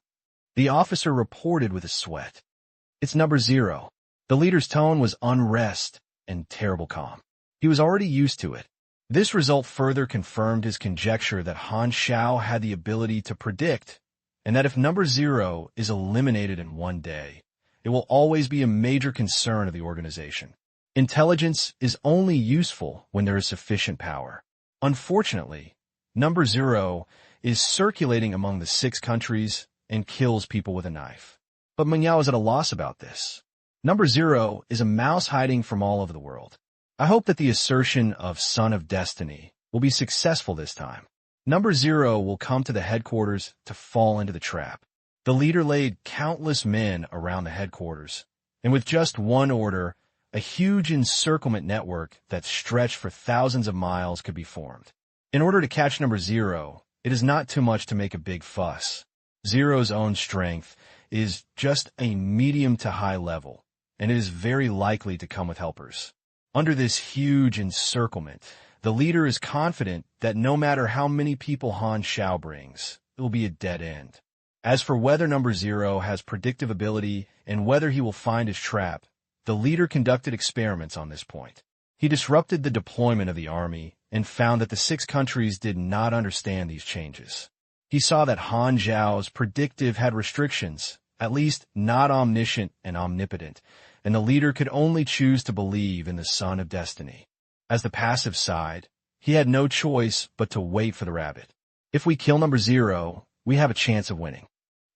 The officer reported with a sweat. "It's number 0. The leader's tone was unrest and terrible calm. He was already used to it. This result further confirmed his conjecture that Han Xiao had the ability to predict, and that if number 0 is eliminated in one day, it will always be a major concern of the organization. Intelligence is only useful when there is sufficient power. Unfortunately, number 0 is circulating among the 6 countries and kills people with a knife. But Meng Yao is at a loss about this. Number 0 is a mouse hiding from all over the world. I hope that the assertion of Son of Destiny will be successful this time. Number 0 will come to the headquarters to fall into the trap. The leader laid countless men around the headquarters, and with just one order, a huge encirclement network that stretched for thousands of miles could be formed. In order to catch number 0, it is not too much to make a big fuss. 0's own strength is just a medium to high level, and it is very likely to come with helpers. Under this huge encirclement, the leader is confident that no matter how many people Han Xiao brings, it will be a dead end. As for whether number 0 has predictive ability and whether he will find his trap, the leader conducted experiments on this point. He disrupted the deployment of the army and found that the 6 countries did not understand these changes. He saw that Han Xiao's predictive had restrictions, at least not omniscient and omnipotent, and the leader could only choose to believe in the Son of Destiny. As the passive side, he had no choice but to wait for the rabbit. If we kill number 0, we have a chance of winning.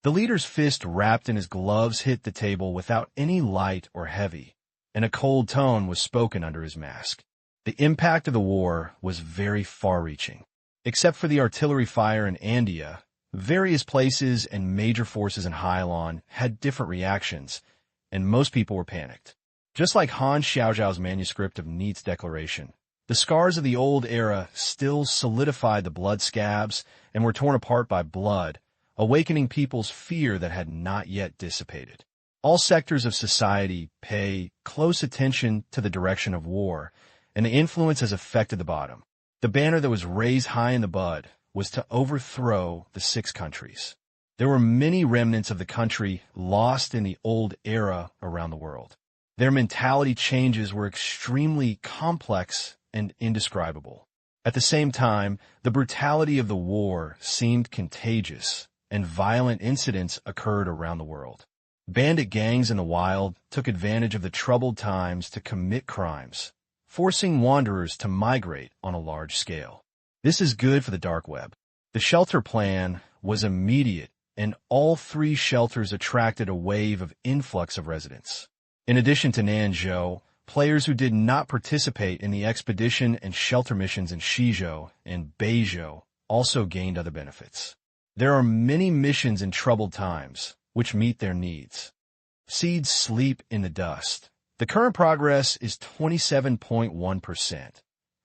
The leader's fist wrapped in his gloves hit the table without any light or heavy, and a cold tone was spoken under his mask. The impact of the war was very far-reaching. Except for the artillery fire in Andia, various places and major forces in Hylon had different reactions, and most people were panicked. Just like Han Xiao's manuscript of Neat's declaration, the scars of the old era still solidified the blood scabs and were torn apart by blood, awakening people's fear that had not yet dissipated. All sectors of society pay close attention to the direction of war, and the influence has affected the bottom. The banner that was raised high in the bud was to overthrow the 6 countries. There were many remnants of the country lost in the old era around the world. Their mentality changes were extremely complex and indescribable. At the same time, the brutality of the war seemed contagious, and violent incidents occurred around the world. Bandit gangs in the wild took advantage of the troubled times to commit crimes, forcing wanderers to migrate on a large scale. This is good for the dark web. The shelter plan was immediate, and all 3 shelters attracted a wave of influx of residents. In addition to Nanzhou, players who did not participate in the expedition and shelter missions in Shizhou and Beizhou also gained other benefits. There are many missions in troubled times, which meet their needs. Seeds sleep in the dust. The current progress is 27.1%.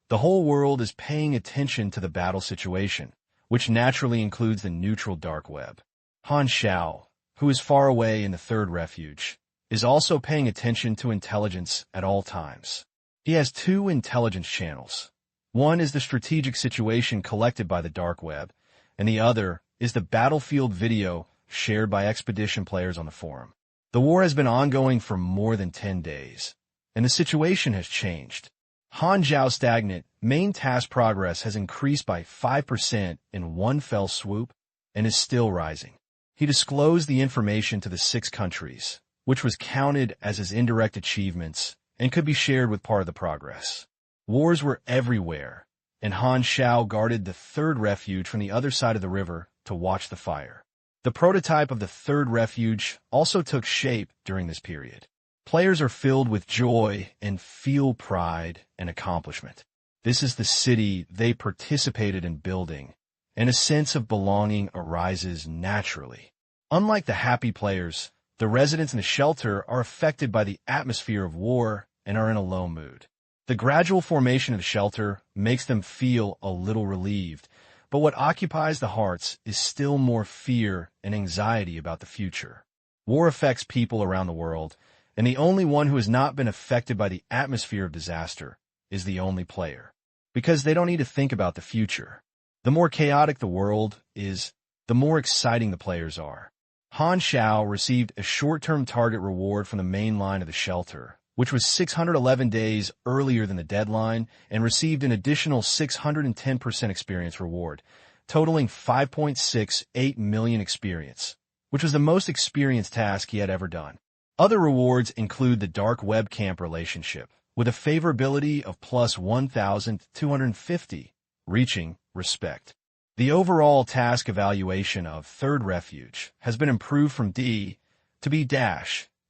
The whole world is paying attention to the battle situation, which naturally includes the neutral dark web. Han Xiao, who is far away in the 3rd refuge, is also paying attention to intelligence at all times. He has 2 intelligence channels. One is the strategic situation collected by the dark web, and the other is the battlefield video shared by expedition players on the forum. The war has been ongoing for more than 10 days, and the situation has changed. Han Xiao's stagnant main task progress has increased by 5% in one fell swoop and is still rising. He disclosed the information to the 6 countries, which was counted as his indirect achievements and could be shared with part of the progress. Wars were everywhere, and Han Xiao guarded the third refuge from the other side of the river to watch the fire. The prototype of the third refuge also took shape during this period. Players are filled with joy and feel pride and accomplishment. This is the city they participated in building, and a sense of belonging arises naturally. Unlike the happy players, the residents in the shelter are affected by the atmosphere of war and are in a low mood. The gradual formation of the shelter makes them feel a little relieved, but what occupies the hearts is still more fear and anxiety about the future. War affects people around the world, and the only one who has not been affected by the atmosphere of disaster is the only player, because they don't need to think about the future. The more chaotic the world is, the more exciting the players are. Han Xiao received a short-term target reward from the main line of the shelter, which was 611 days earlier than the deadline, and received an additional 610% experience reward, totaling 5.68 million experience, which was the most experienced task he had ever done. Other rewards include the dark web camp relationship, with a favorability of plus 1,250, reaching respect. The overall task evaluation of third refuge has been improved from D to B-,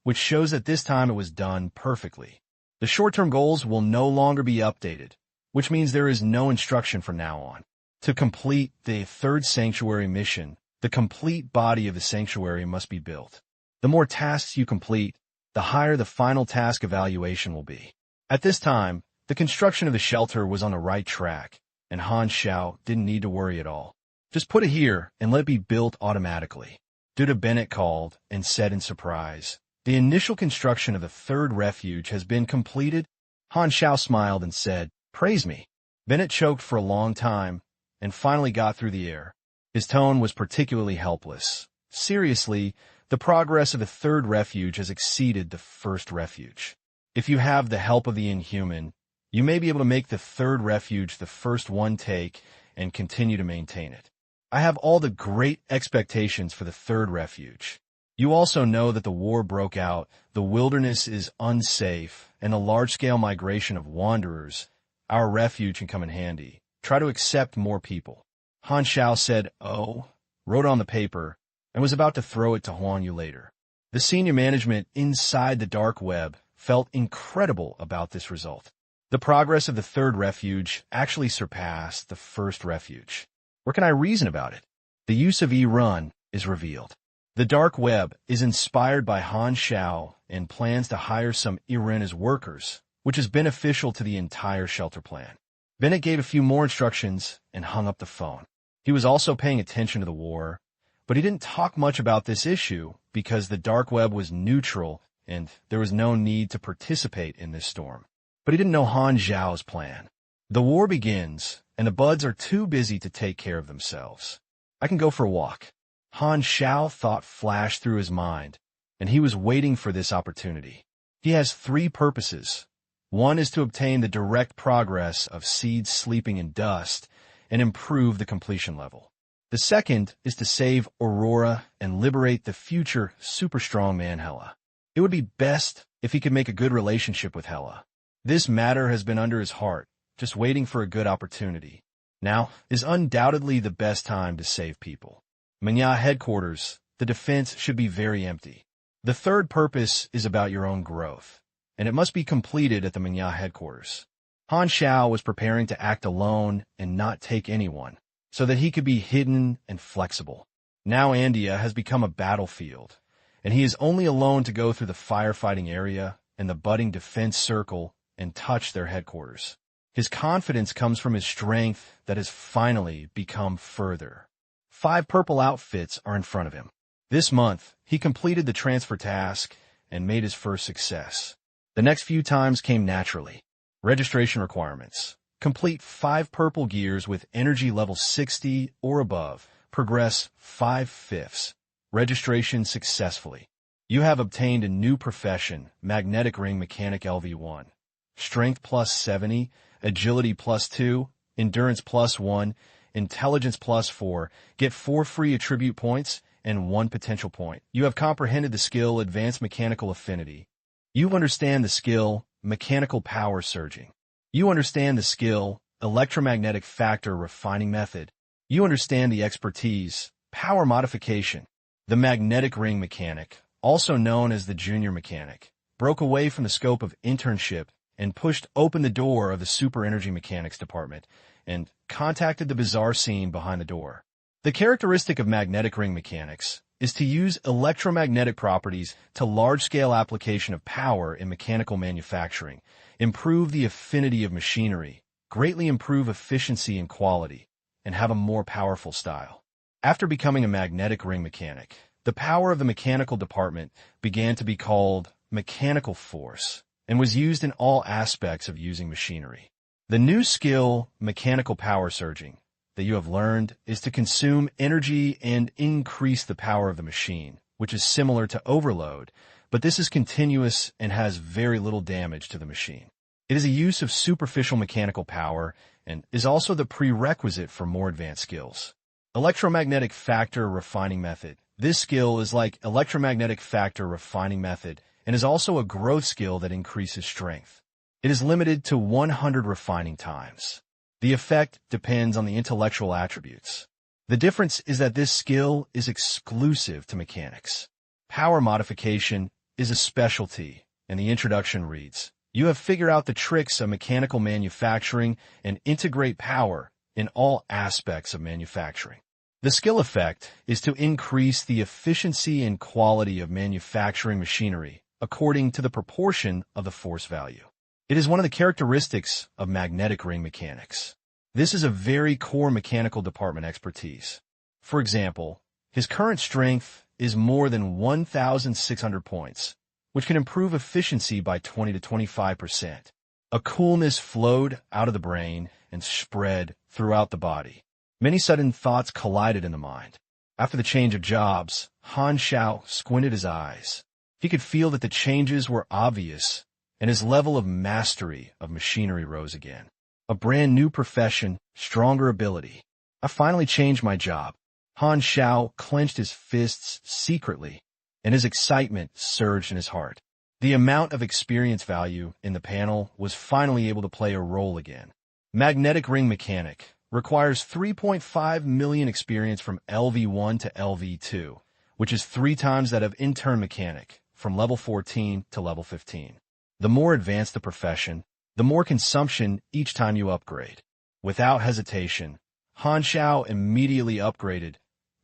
which shows that this time it was done perfectly. The short-term goals will no longer be updated, which means there is no instruction from now on. To complete the third sanctuary mission, the complete body of the sanctuary must be built. The more tasks you complete, the higher the final task evaluation will be. At this time, the construction of the shelter was on the right track, and Han Xiao didn't need to worry at all. Just put it here and let it be built automatically. Duda Bennett called and said in surprise, "The initial construction of the third refuge has been completed." Han Xiao smiled and said, "Praise me." Bennett choked for a long time and finally got through the air. His tone was particularly helpless. Seriously, the progress of the third refuge has exceeded the first refuge. If you have the help of the inhuman, you may be able to make the third refuge the first one take and continue to maintain it. I have all the great expectations for the third refuge. You also know that the war broke out, the wilderness is unsafe, and the large-scale migration of wanderers. Our refuge can come in handy. Try to accept more people. Han Xiao said, "Oh," wrote on the paper, and was about to throw it to Huan Yu later. The senior management inside the dark web felt incredible about this result. The progress of the third refuge actually surpassed the first refuge. Where can I reason about it? The use of E-Run is revealed. The dark web is inspired by Han Xiao and plans to hire some E-Run as workers, which is beneficial to the entire shelter plan. Bennett gave a few more instructions and hung up the phone. He was also paying attention to the war, but he didn't talk much about this issue because the dark web was neutral and there was no need to participate in this storm. But he didn't know Han Xiao's plan. The war begins, and the buds are too busy to take care of themselves. I can go for a walk. Han Xiao thought flashed through his mind, and he was waiting for this opportunity. He has 3 purposes. One is to obtain the direct progress of seeds sleeping in dust and improve the completion level. The second is to save Aurora and liberate the future super strong man Hela. It would be best if he could make a good relationship with Hela. This matter has been under his heart, just waiting for a good opportunity. Now is undoubtedly the best time to save people. Manya headquarters, the defense should be very empty. The third purpose is about your own growth, and it must be completed at the Manya headquarters. Han Xiao was preparing to act alone and not take anyone, so that he could be hidden and flexible. Now Andia has become a battlefield, and he is only alone to go through the firefighting area and the budding defense circle and touch their headquarters. His confidence comes from his strength that has finally become further. 5 purple outfits are in front of him. This month, he completed the transfer task and made his first success. The next few times came naturally. Registration requirements. Complete 5 purple gears with energy level 60 or above. Progress 5/5. Registration successfully. You have obtained a new profession, Magnetic Ring Mechanic LV1. Strength plus 70, Agility plus 2, Endurance plus 1, Intelligence plus 4. Get 4 free attribute points and 1 potential point. You have comprehended the skill Advanced Mechanical Affinity. You understand the skill Mechanical Power Surging. You understand the skill Electromagnetic Factor Refining Method. You understand the expertise Power Modification. The magnetic ring mechanic, also known as the junior mechanic, broke away from the scope of internship and pushed open the door of the super energy mechanics department and contacted the bizarre scene behind the door. The characteristic of magnetic ring mechanics is to use electromagnetic properties to large-scale application of power in mechanical manufacturing, improve the affinity of machinery, greatly improve efficiency and quality, and have a more powerful style. After becoming a magnetic ring mechanic, the power of the mechanical department began to be called mechanical force and was used in all aspects of using machinery. The new skill, mechanical power surging, that you have learned is to consume energy and increase the power of the machine, which is similar to overload, but this is continuous and has very little damage to the machine. It is a use of superficial mechanical power and is also the prerequisite for more advanced skills. Electromagnetic Factor Refining Method. This skill is like electromagnetic factor refining method and is also a growth skill that increases strength. It is limited to 100 refining times. The effect depends on the intellectual attributes. The difference is that this skill is exclusive to mechanics. Power modification is a specialty, and the introduction reads, "You have figured out the tricks of mechanical manufacturing and integrate power in all aspects of manufacturing." The skill effect is to increase the efficiency and quality of manufacturing machinery according to the proportion of the force value. It is one of the characteristics of magnetic ring mechanics. This is a very core mechanical department expertise. For example, his current strength is more than 1,600 points, which can improve efficiency by 20 to 25%. A coolness flowed out of the brain and spread throughout the body. Many sudden thoughts collided in the mind. After the change of jobs, Han Xiao squinted his eyes. He could feel that the changes were obvious, and his level of mastery of machinery rose again. A brand new profession, stronger ability. I finally changed my job. Han Xiao clenched his fists secretly, and his excitement surged in his heart. The amount of experience value in the panel was finally able to play a role again. Magnetic ring mechanic requires 3.5 million experience from LV1 to LV2, which is 3 times that of intern mechanic, from level 14 to level 15. The more advanced the profession, the more consumption each time you upgrade. Without hesitation, Han Xiao immediately upgraded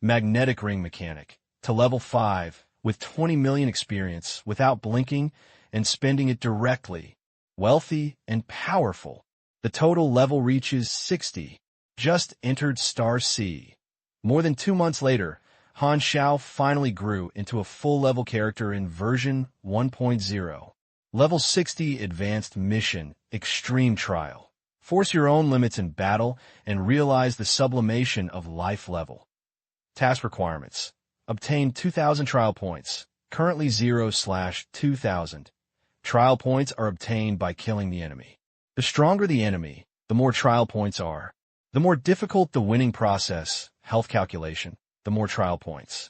magnetic ring mechanic to level 5 with 20 million experience without blinking and spending it directly. Wealthy and powerful. The total level reaches 60. Just entered Star C. More than 2 months later, Han Xiao finally grew into a full-level character in version 1.0. Level 60 Advanced Mission Extreme Trial. Force your own limits in battle and realize the sublimation of life level. Task requirements. Obtain 2,000 trial points, currently 0/2,000. Trial points are obtained by killing the enemy. The stronger the enemy, the more trial points are. The more difficult the winning process, health calculation, the more trial points.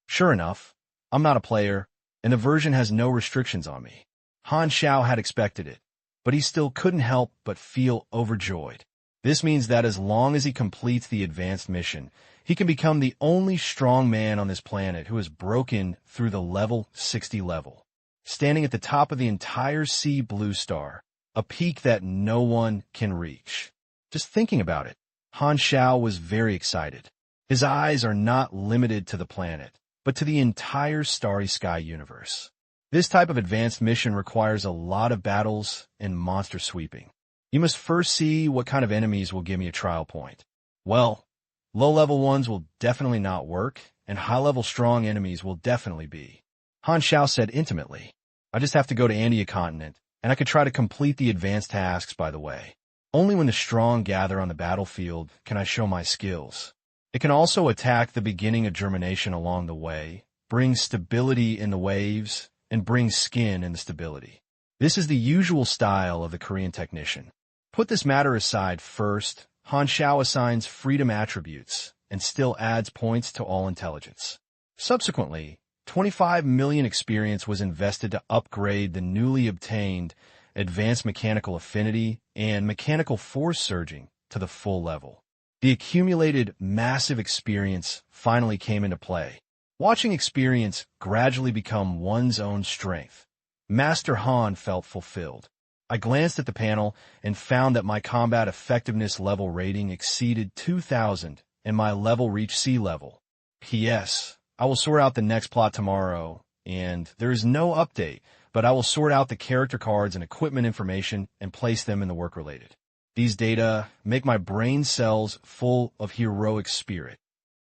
Sure enough, I'm not a player, and the version has no restrictions on me. Han Xiao had expected it, but he still couldn't help but feel overjoyed. This means that as long as he completes the advanced mission, he can become the only strong man on this planet who has broken through the level 60 level, standing at the top of the entire sea blue star, a peak that no one can reach. Just thinking about it, Han Xiao was very excited. His eyes are not limited to the planet, but to the entire starry sky universe. This type of advanced mission requires a lot of battles and monster sweeping. You must first see what kind of enemies will give me a trial point. Well, low-level ones will definitely not work, and high-level strong enemies will definitely be. Han Xiao said intimately, I just have to go to Andia continent, and I could try to complete the advanced tasks by the way. Only when the strong gather on the battlefield can I show my skills. It can also attack the beginning of germination along the way, bring stability in the waves, and bring skin in the stability. This is the usual style of the Korean technician. Put this matter aside first, Han Xiao assigns freedom attributes and still adds points to all intelligence. Subsequently, 25 million experience was invested to upgrade the newly obtained advanced mechanical affinity and mechanical force surging to the full level. The accumulated massive experience finally came into play. Watching experience gradually become one's own strength, Master Han felt fulfilled. I glanced at the panel and found that my combat effectiveness level rating exceeded 2,000 and my level reached sea level. P.S. I will sort out the next plot tomorrow, and there is no update, but I will sort out the character cards and equipment information and place them in the work-related. These data make my brain cells full of heroic spirit.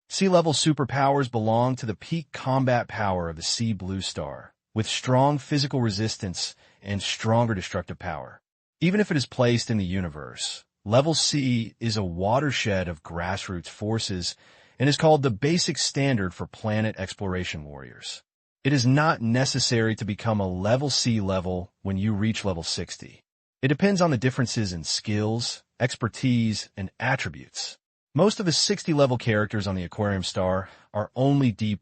Sea-level superpowers belong to the peak combat power of the Sea Blue Star, with strong physical resistance and stronger destructive power. Even if it is placed in the universe, Level C is a watershed of grassroots forces and is called the basic standard for planet exploration warriors. It is not necessary to become a Level C level when you reach level 60. It depends on the differences in skills, expertise, and attributes. Most of the 60-level characters on the Aquarium Star are only D+,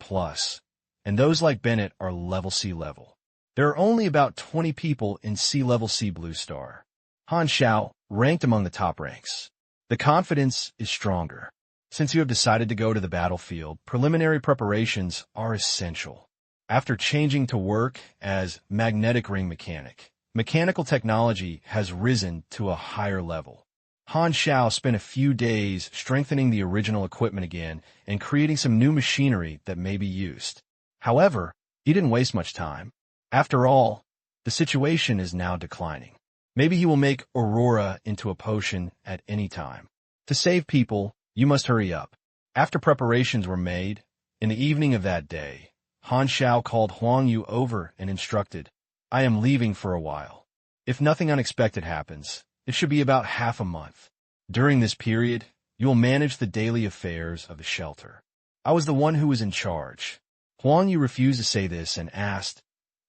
and those like Bennett are Level C level. There are only about 20 people in Sea-level Sea Blue Star. Han Xiao ranked among the top ranks. The confidence is stronger. Since you have decided to go to the battlefield, preliminary preparations are essential. After changing to work as magnetic ring mechanic, mechanical technology has risen to a higher level. Han Xiao spent a few days strengthening the original equipment again and creating some new machinery that may be used. However, he didn't waste much time. After all, the situation is now declining. Maybe he will make Aurora into a potion at any time. To save people, you must hurry up. After preparations were made, in the evening of that day, Han Xiao called Huang Yu over and instructed, "I am leaving for a while. If nothing unexpected happens, it should be about half a month. During this period, you will manage the daily affairs of the shelter." I was the one who was in charge. Huang Yu refused to say this and asked,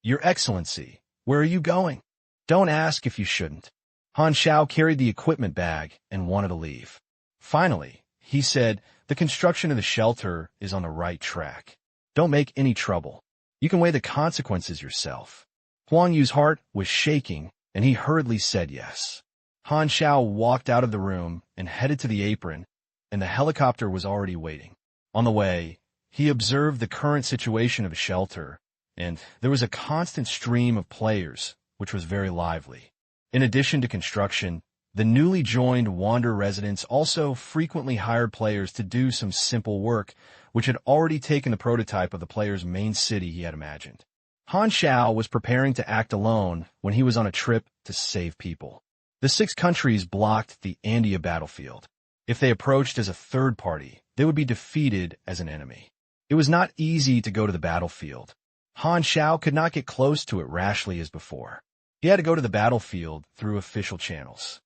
"Your Excellency, where are you going?" "Don't ask if you shouldn't." Han Xiao carried the equipment bag and wanted to leave. Finally, he said, "The construction of the shelter is on the right track. Don't make any trouble. You can weigh the consequences yourself." Huang Yu's heart was shaking, and he hurriedly said yes. Han Xiao walked out of the room and headed to the apron, and the helicopter was already waiting. On the way, he observed the current situation of the shelter, and there was a constant stream of players, which was very lively. In addition to construction, the newly joined Wander residents also frequently hired players to do some simple work, which had already taken the prototype of the player's main city he had imagined. Han Xiao was preparing to act alone when he was on a trip to save people. The 6 countries blocked the Andia battlefield. If they approached as a third party, they would be defeated as an enemy. It was not easy to go to the battlefield. Han Xiao could not get close to it rashly as before. He had to go to the battlefield through official channels.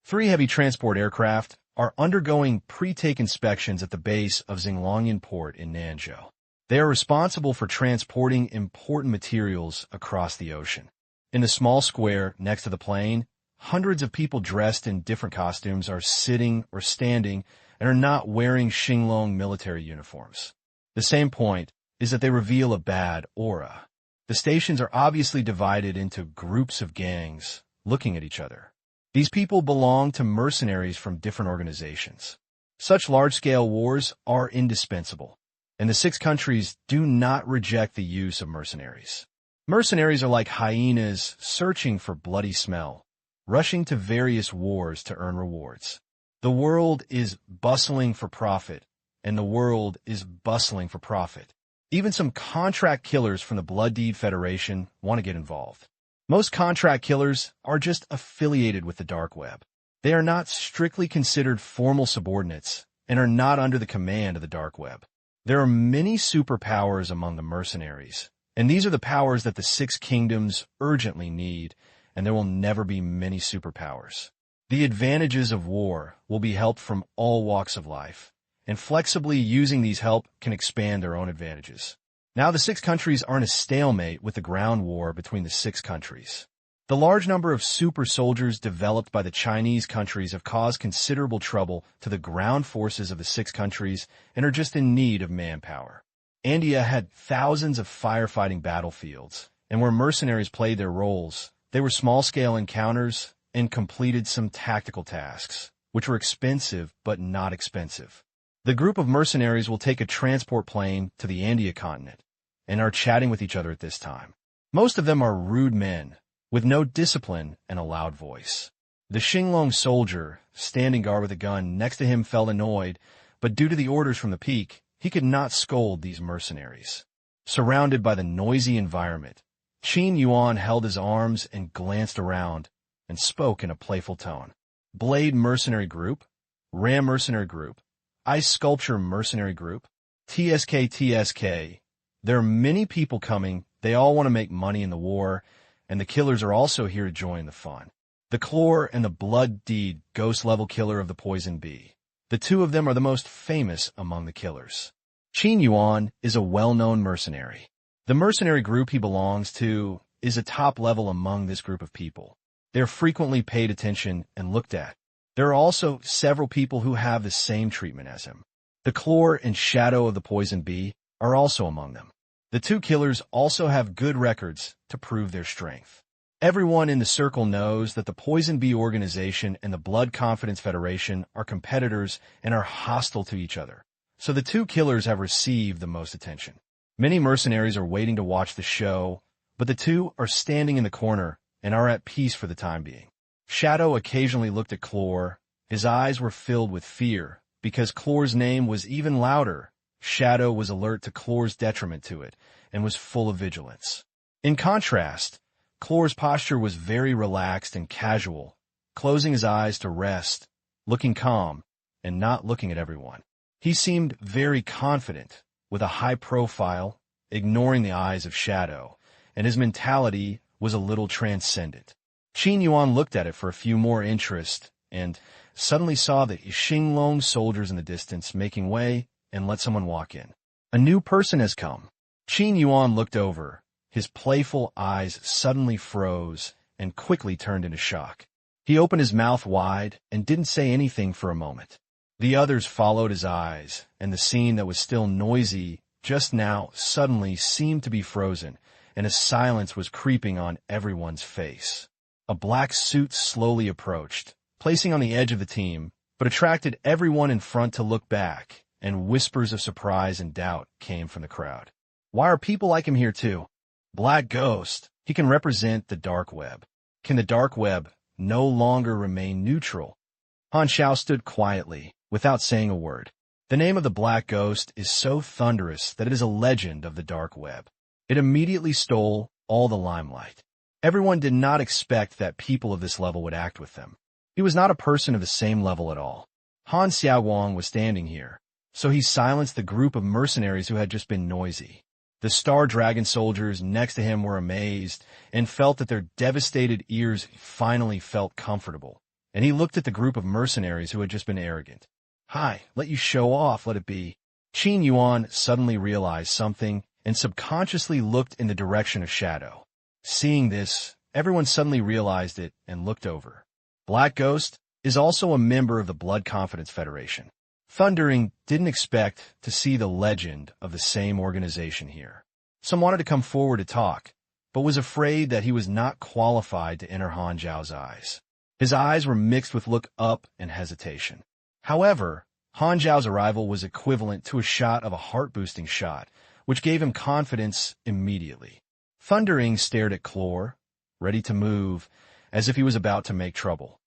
3 heavy transport aircraft are undergoing pre-take inspections at the base of Xinglongyan Port in Nanzhou. They are responsible for transporting important materials across the ocean. In the small square next to the plane, hundreds of people dressed in different costumes are sitting or standing and are not wearing Xinglong military uniforms. The same point is that they reveal a bad aura. The stations are obviously divided into groups of gangs looking at each other. These people belong to mercenaries from different organizations. Such large-scale wars are indispensable, and the 6 countries do not reject the use of mercenaries. Mercenaries are like hyenas searching for bloody smell, rushing to various wars to earn rewards. The world is bustling for profit, and the world is bustling for profit. Even some contract killers from the Blood Deed Federation want to get involved. Most contract killers are just affiliated with the dark web. They are not strictly considered formal subordinates and are not under the command of the dark web. There are many superpowers among the mercenaries, and these are the powers that the 6 kingdoms urgently need, and there will never be many superpowers. The advantages of war will be helped from all walks of life, and flexibly using these help can expand their own advantages. Now the 6 countries are in a stalemate with the ground war between the 6 countries. The large number of super soldiers developed by the Chinese countries have caused considerable trouble to the ground forces of the 6 countries and are just in need of manpower. India had thousands of firefighting battlefields, and where mercenaries played their roles, they were small-scale encounters and completed some tactical tasks, which were expensive but not expensive. The group of mercenaries will take a transport plane to the India continent and are chatting with each other at this time. Most of them are rude men, with no discipline and a loud voice. The Xinglong soldier, standing guard with a gun next to him, felt annoyed, but due to the orders from the peak, he could not scold these mercenaries. Surrounded by the noisy environment, Qin Yuan held his arms and glanced around and spoke in a playful tone. Blade Mercenary Group, Ram Mercenary Group, Ice Sculpture Mercenary Group, TSK. There are many people coming. They all want to make money in the war, and the killers are also here to join the fun. The Chlor and the Blood Deed, ghost-level killer of the Poison Bee. The two of them are the most famous among the killers. Qin Yuan is a well-known mercenary. The mercenary group he belongs to is a top level among this group of people. They're frequently paid attention and looked at. There are also several people who have the same treatment as him. The Chlor and Shadow of the Poison Bee are also among them. The two killers also have good records to prove their strength. Everyone in the circle knows that the Poison Bee organization and the Blood Confidence Federation are competitors and are hostile to each other. So the two killers have received the most attention. Many mercenaries are waiting to watch the show, but the two are standing in the corner and are at peace for the time being. Shadow occasionally looked at Chlor. His eyes were filled with fear. Because Chlor's name was even louder, Shadow was alert to Chlor's detriment to it and was full of vigilance. In contrast, Chlor's posture was very relaxed and casual, closing his eyes to rest, looking calm, and not looking at everyone. He seemed very confident, with a high profile, ignoring the eyes of Shadow, and his mentality was a little transcendent. Qin Yuan looked at it for a few more interest and suddenly saw the Xinglong soldiers in the distance making way and let someone walk in. A new person has come. Qin Yuan looked over. His playful eyes suddenly froze and quickly turned into shock. He opened his mouth wide and didn't say anything for a moment. The others followed his eyes, and the scene that was still noisy just now suddenly seemed to be frozen, and a silence was creeping on everyone's face. A black suit slowly approached, placing on the edge of the team, but attracted everyone in front to look back, and whispers of surprise and doubt came from the crowd. Why are people like him here too? Black Ghost. He can represent the dark web. Can the dark web no longer remain neutral? Han Xiao stood quietly, without saying a word. The name of the Black Ghost is so thunderous that it is a legend of the dark web. It immediately stole all the limelight. Everyone did not expect that people of this level would act with them. He was not a person of the same level at all. Han Xiao was standing here, so he silenced the group of mercenaries who had just been noisy. The Star Dragon soldiers next to him were amazed and felt that their devastated ears finally felt comfortable. And he looked at the group of mercenaries who had just been arrogant. Hi, let you show off, let it be. Qin Yuan suddenly realized something and subconsciously looked in the direction of Shadow. Seeing this, everyone suddenly realized it and looked over. Black Ghost is also a member of the Blood Confidence Federation. Thundering didn't expect to see the legend of the same organization here. Some wanted to come forward to talk, but was afraid that he was not qualified to enter Han Xiao's eyes. His eyes were mixed with look up and hesitation. However, Han Xiao's arrival was equivalent to a shot of a heart-boosting shot, which gave him confidence immediately. Thundering stared at Chlor, ready to move, as if he was about to make trouble.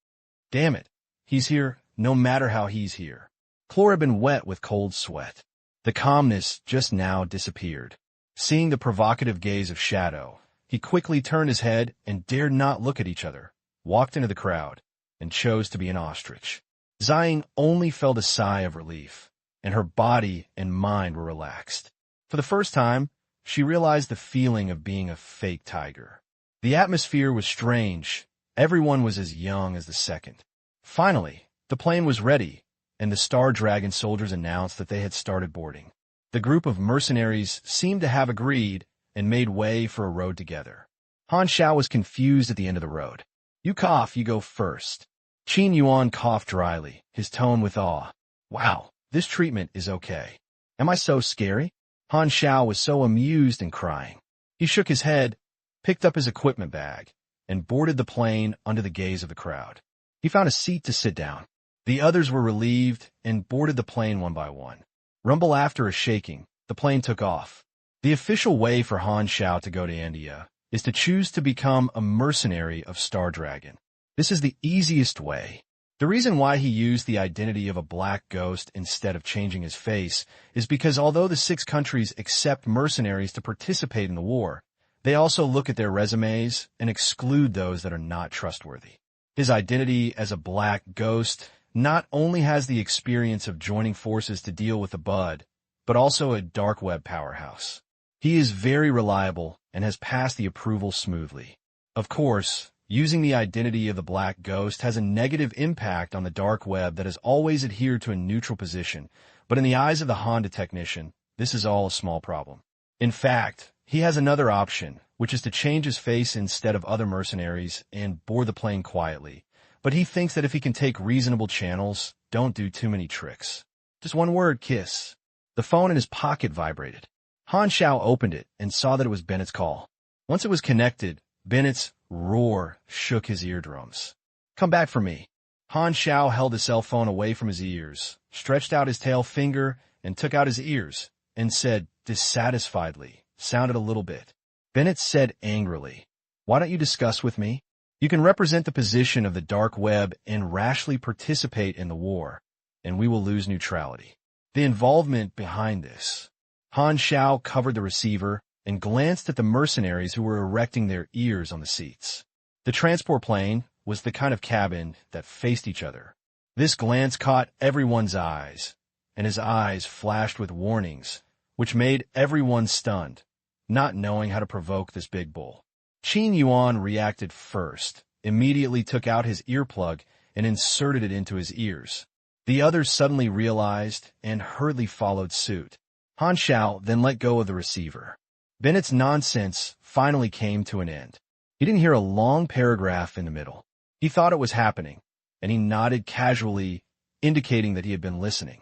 Damn it, he's here, no matter how he's here. Chlor had been wet with cold sweat. The calmness just now disappeared. Seeing the provocative gaze of Shadow, he quickly turned his head and dared not look at each other, walked into the crowd, and chose to be an ostrich. Ziying only felt a sigh of relief, and her body and mind were relaxed. For the first time, she realized the feeling of being a fake tiger. The atmosphere was strange. Everyone was as young as the second. Finally, the plane was ready, and the Star Dragon soldiers announced that they had started boarding. The group of mercenaries seemed to have agreed and made way for a road together. Han Xiao was confused at the end of the road. You cough, you go first. Qin Yuan coughed dryly, his tone with awe. Wow, this treatment is okay. Am I so scary? Han Xiao was so amused and crying. He shook his head, picked up his equipment bag, and boarded the plane under the gaze of the crowd. He found a seat to sit down. The others were relieved and boarded the plane one by one. Rumble after a shaking, the plane took off. The official way for Han Xiao to go to India is to choose to become a mercenary of Star Dragon. This is the easiest way. The reason why he used the identity of a black ghost instead of changing his face is because although the 6 countries accept mercenaries to participate in the war, they also look at their resumes and exclude those that are not trustworthy. His identity as a black ghost not only has the experience of joining forces to deal with the Bud, but also a dark web powerhouse. He is very reliable and has passed the approval smoothly. Of course, using the identity of the black ghost has a negative impact on the dark web that has always adhered to a neutral position, but in the eyes of the Honda technician, this is all a small problem. In fact, he has another option, which is to change his face instead of other mercenaries and board the plane quietly. But he thinks that if he can take reasonable channels, don't do too many tricks. Just one word, kiss. The phone in his pocket vibrated. Han Xiao opened it and saw that it was Bennett's call. Once it was connected, Bennett's roar shook his eardrums. Come back for me. Han Xiao held his cell phone away from his ears, stretched out his tail finger, and took out his ears, and said dissatisfiedly, sounded a little bit. Bennett said angrily, why don't you discuss with me? You can represent the position of the dark web and rashly participate in the war, and we will lose neutrality. The involvement behind this. Han Xiao covered the receiver and glanced at the mercenaries who were erecting their ears on the seats. The transport plane was the kind of cabin that faced each other. This glance caught everyone's eyes, and his eyes flashed with warnings, which made everyone stunned, not knowing how to provoke this big bull. Qin Yuan reacted first, immediately took out his earplug and inserted it into his ears. The others suddenly realized and hurriedly followed suit. Han Xiao then let go of the receiver. Bennett's nonsense finally came to an end. He didn't hear a long paragraph in the middle. He thought it was happening, and he nodded casually, indicating that he had been listening.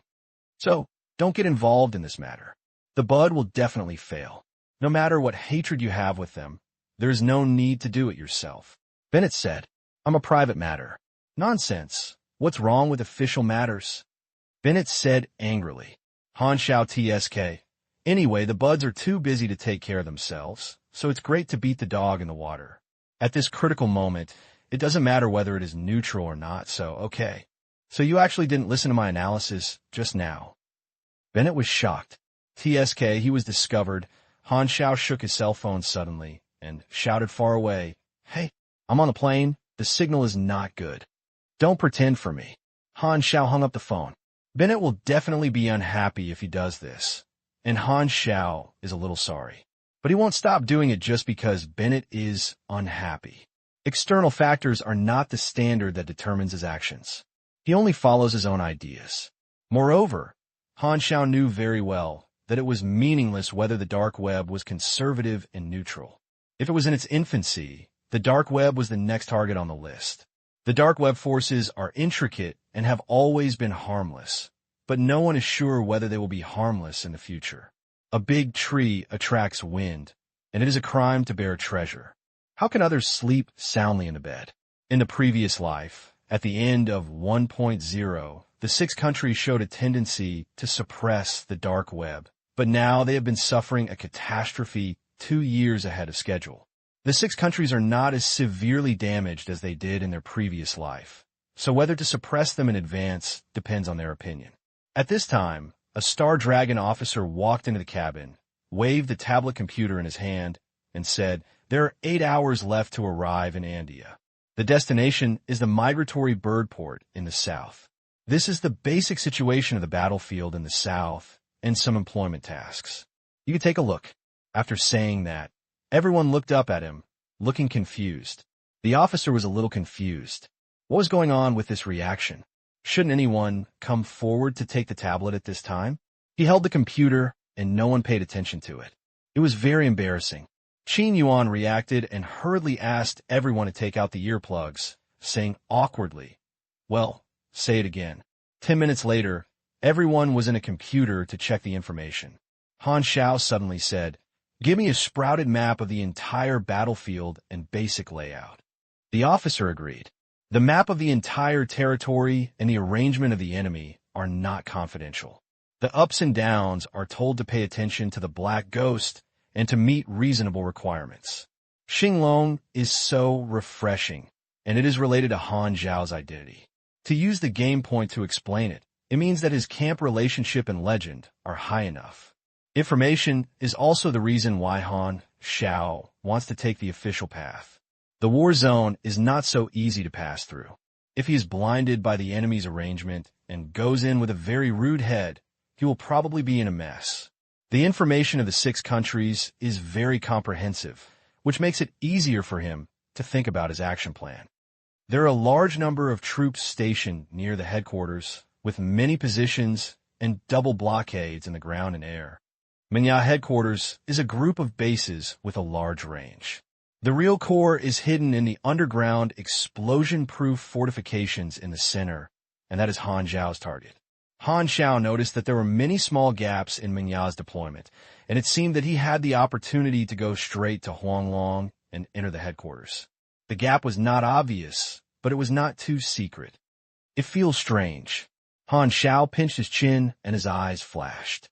So, don't get involved in this matter. The Bud will definitely fail. No matter what hatred you have with them, there is no need to do it yourself. Bennett said, I'm a private matter. Nonsense. What's wrong with official matters? Bennett said angrily. Han Xiao TSK. Anyway, the Buds are too busy to take care of themselves, so it's great to beat the dog in the water. At this critical moment, it doesn't matter whether it is neutral or not, so okay. So you actually didn't listen to my analysis just now. Bennett was shocked. TSK, he was discovered. Han Xiao shook his cell phone suddenly and shouted far away, Hey, I'm on the plane. The signal is not good. Don't pretend for me. Han Xiao hung up the phone. Bennett will definitely be unhappy if he does this, and Han Xiao is a little sorry. But he won't stop doing it just because Bennett is unhappy. External factors are not the standard that determines his actions. He only follows his own ideas. Moreover, Han Xiao knew very well that it was meaningless whether the dark web was conservative and neutral. If it was in its infancy, the dark web was the next target on the list. The dark web forces are intricate and have always been harmless, but no one is sure whether they will be harmless in the future. A big tree attracts wind, and it is a crime to bear treasure. How can others sleep soundly in the bed? In the previous life, at the end of 1.0, the 6 countries showed a tendency to suppress the dark web, but now they have been suffering a catastrophe 2 years ahead of schedule. The 6 countries are not as severely damaged as they did in their previous life, so whether to suppress them in advance depends on their opinion. At this time, a Star Dragon officer walked into the cabin, waved the tablet computer in his hand, and said, There are 8 hours left to arrive in India. The destination is the migratory bird port in the south. This is the basic situation of the battlefield in the south and some employment tasks. You can take a look. After saying that, everyone looked up at him, looking confused. The officer was a little confused. What was going on with this reaction? Shouldn't anyone come forward to take the tablet at this time? He held the computer, and no one paid attention to it. It was very embarrassing. Qin Yuan reacted and hurriedly asked everyone to take out the earplugs, saying awkwardly, Well, say it again. 10 minutes later, everyone was in a computer to check the information. Han Xiao suddenly said, "Give me a sprouted map of the entire battlefield and basic layout." The officer agreed. The map of the entire territory and the arrangement of the enemy are not confidential. The ups and downs are told to pay attention to the Black Ghost and to meet reasonable requirements. Xinglong is so refreshing, and it is related to Han Xiao's identity. To use the game point to explain it, it means that his camp relationship and legend are high enough. Information is also the reason why Han Xiao wants to take the official path. The war zone is not so easy to pass through. If he is blinded by the enemy's arrangement and goes in with a very rude head, he will probably be in a mess. The information of the 6 countries is very comprehensive, which makes it easier for him to think about his action plan. There are a large number of troops stationed near the headquarters, with many positions and double blockades in the ground and air. Menya headquarters is a group of bases with a large range. The real core is hidden in the underground explosion-proof fortifications in the center, and that is Han Xiao's target. Han Xiao noticed that there were many small gaps in Menya's deployment, and it seemed that he had the opportunity to go straight to Huanglong and enter the headquarters. The gap was not obvious, but it was not too secret. It feels strange. Han Xiao pinched his chin and his eyes flashed.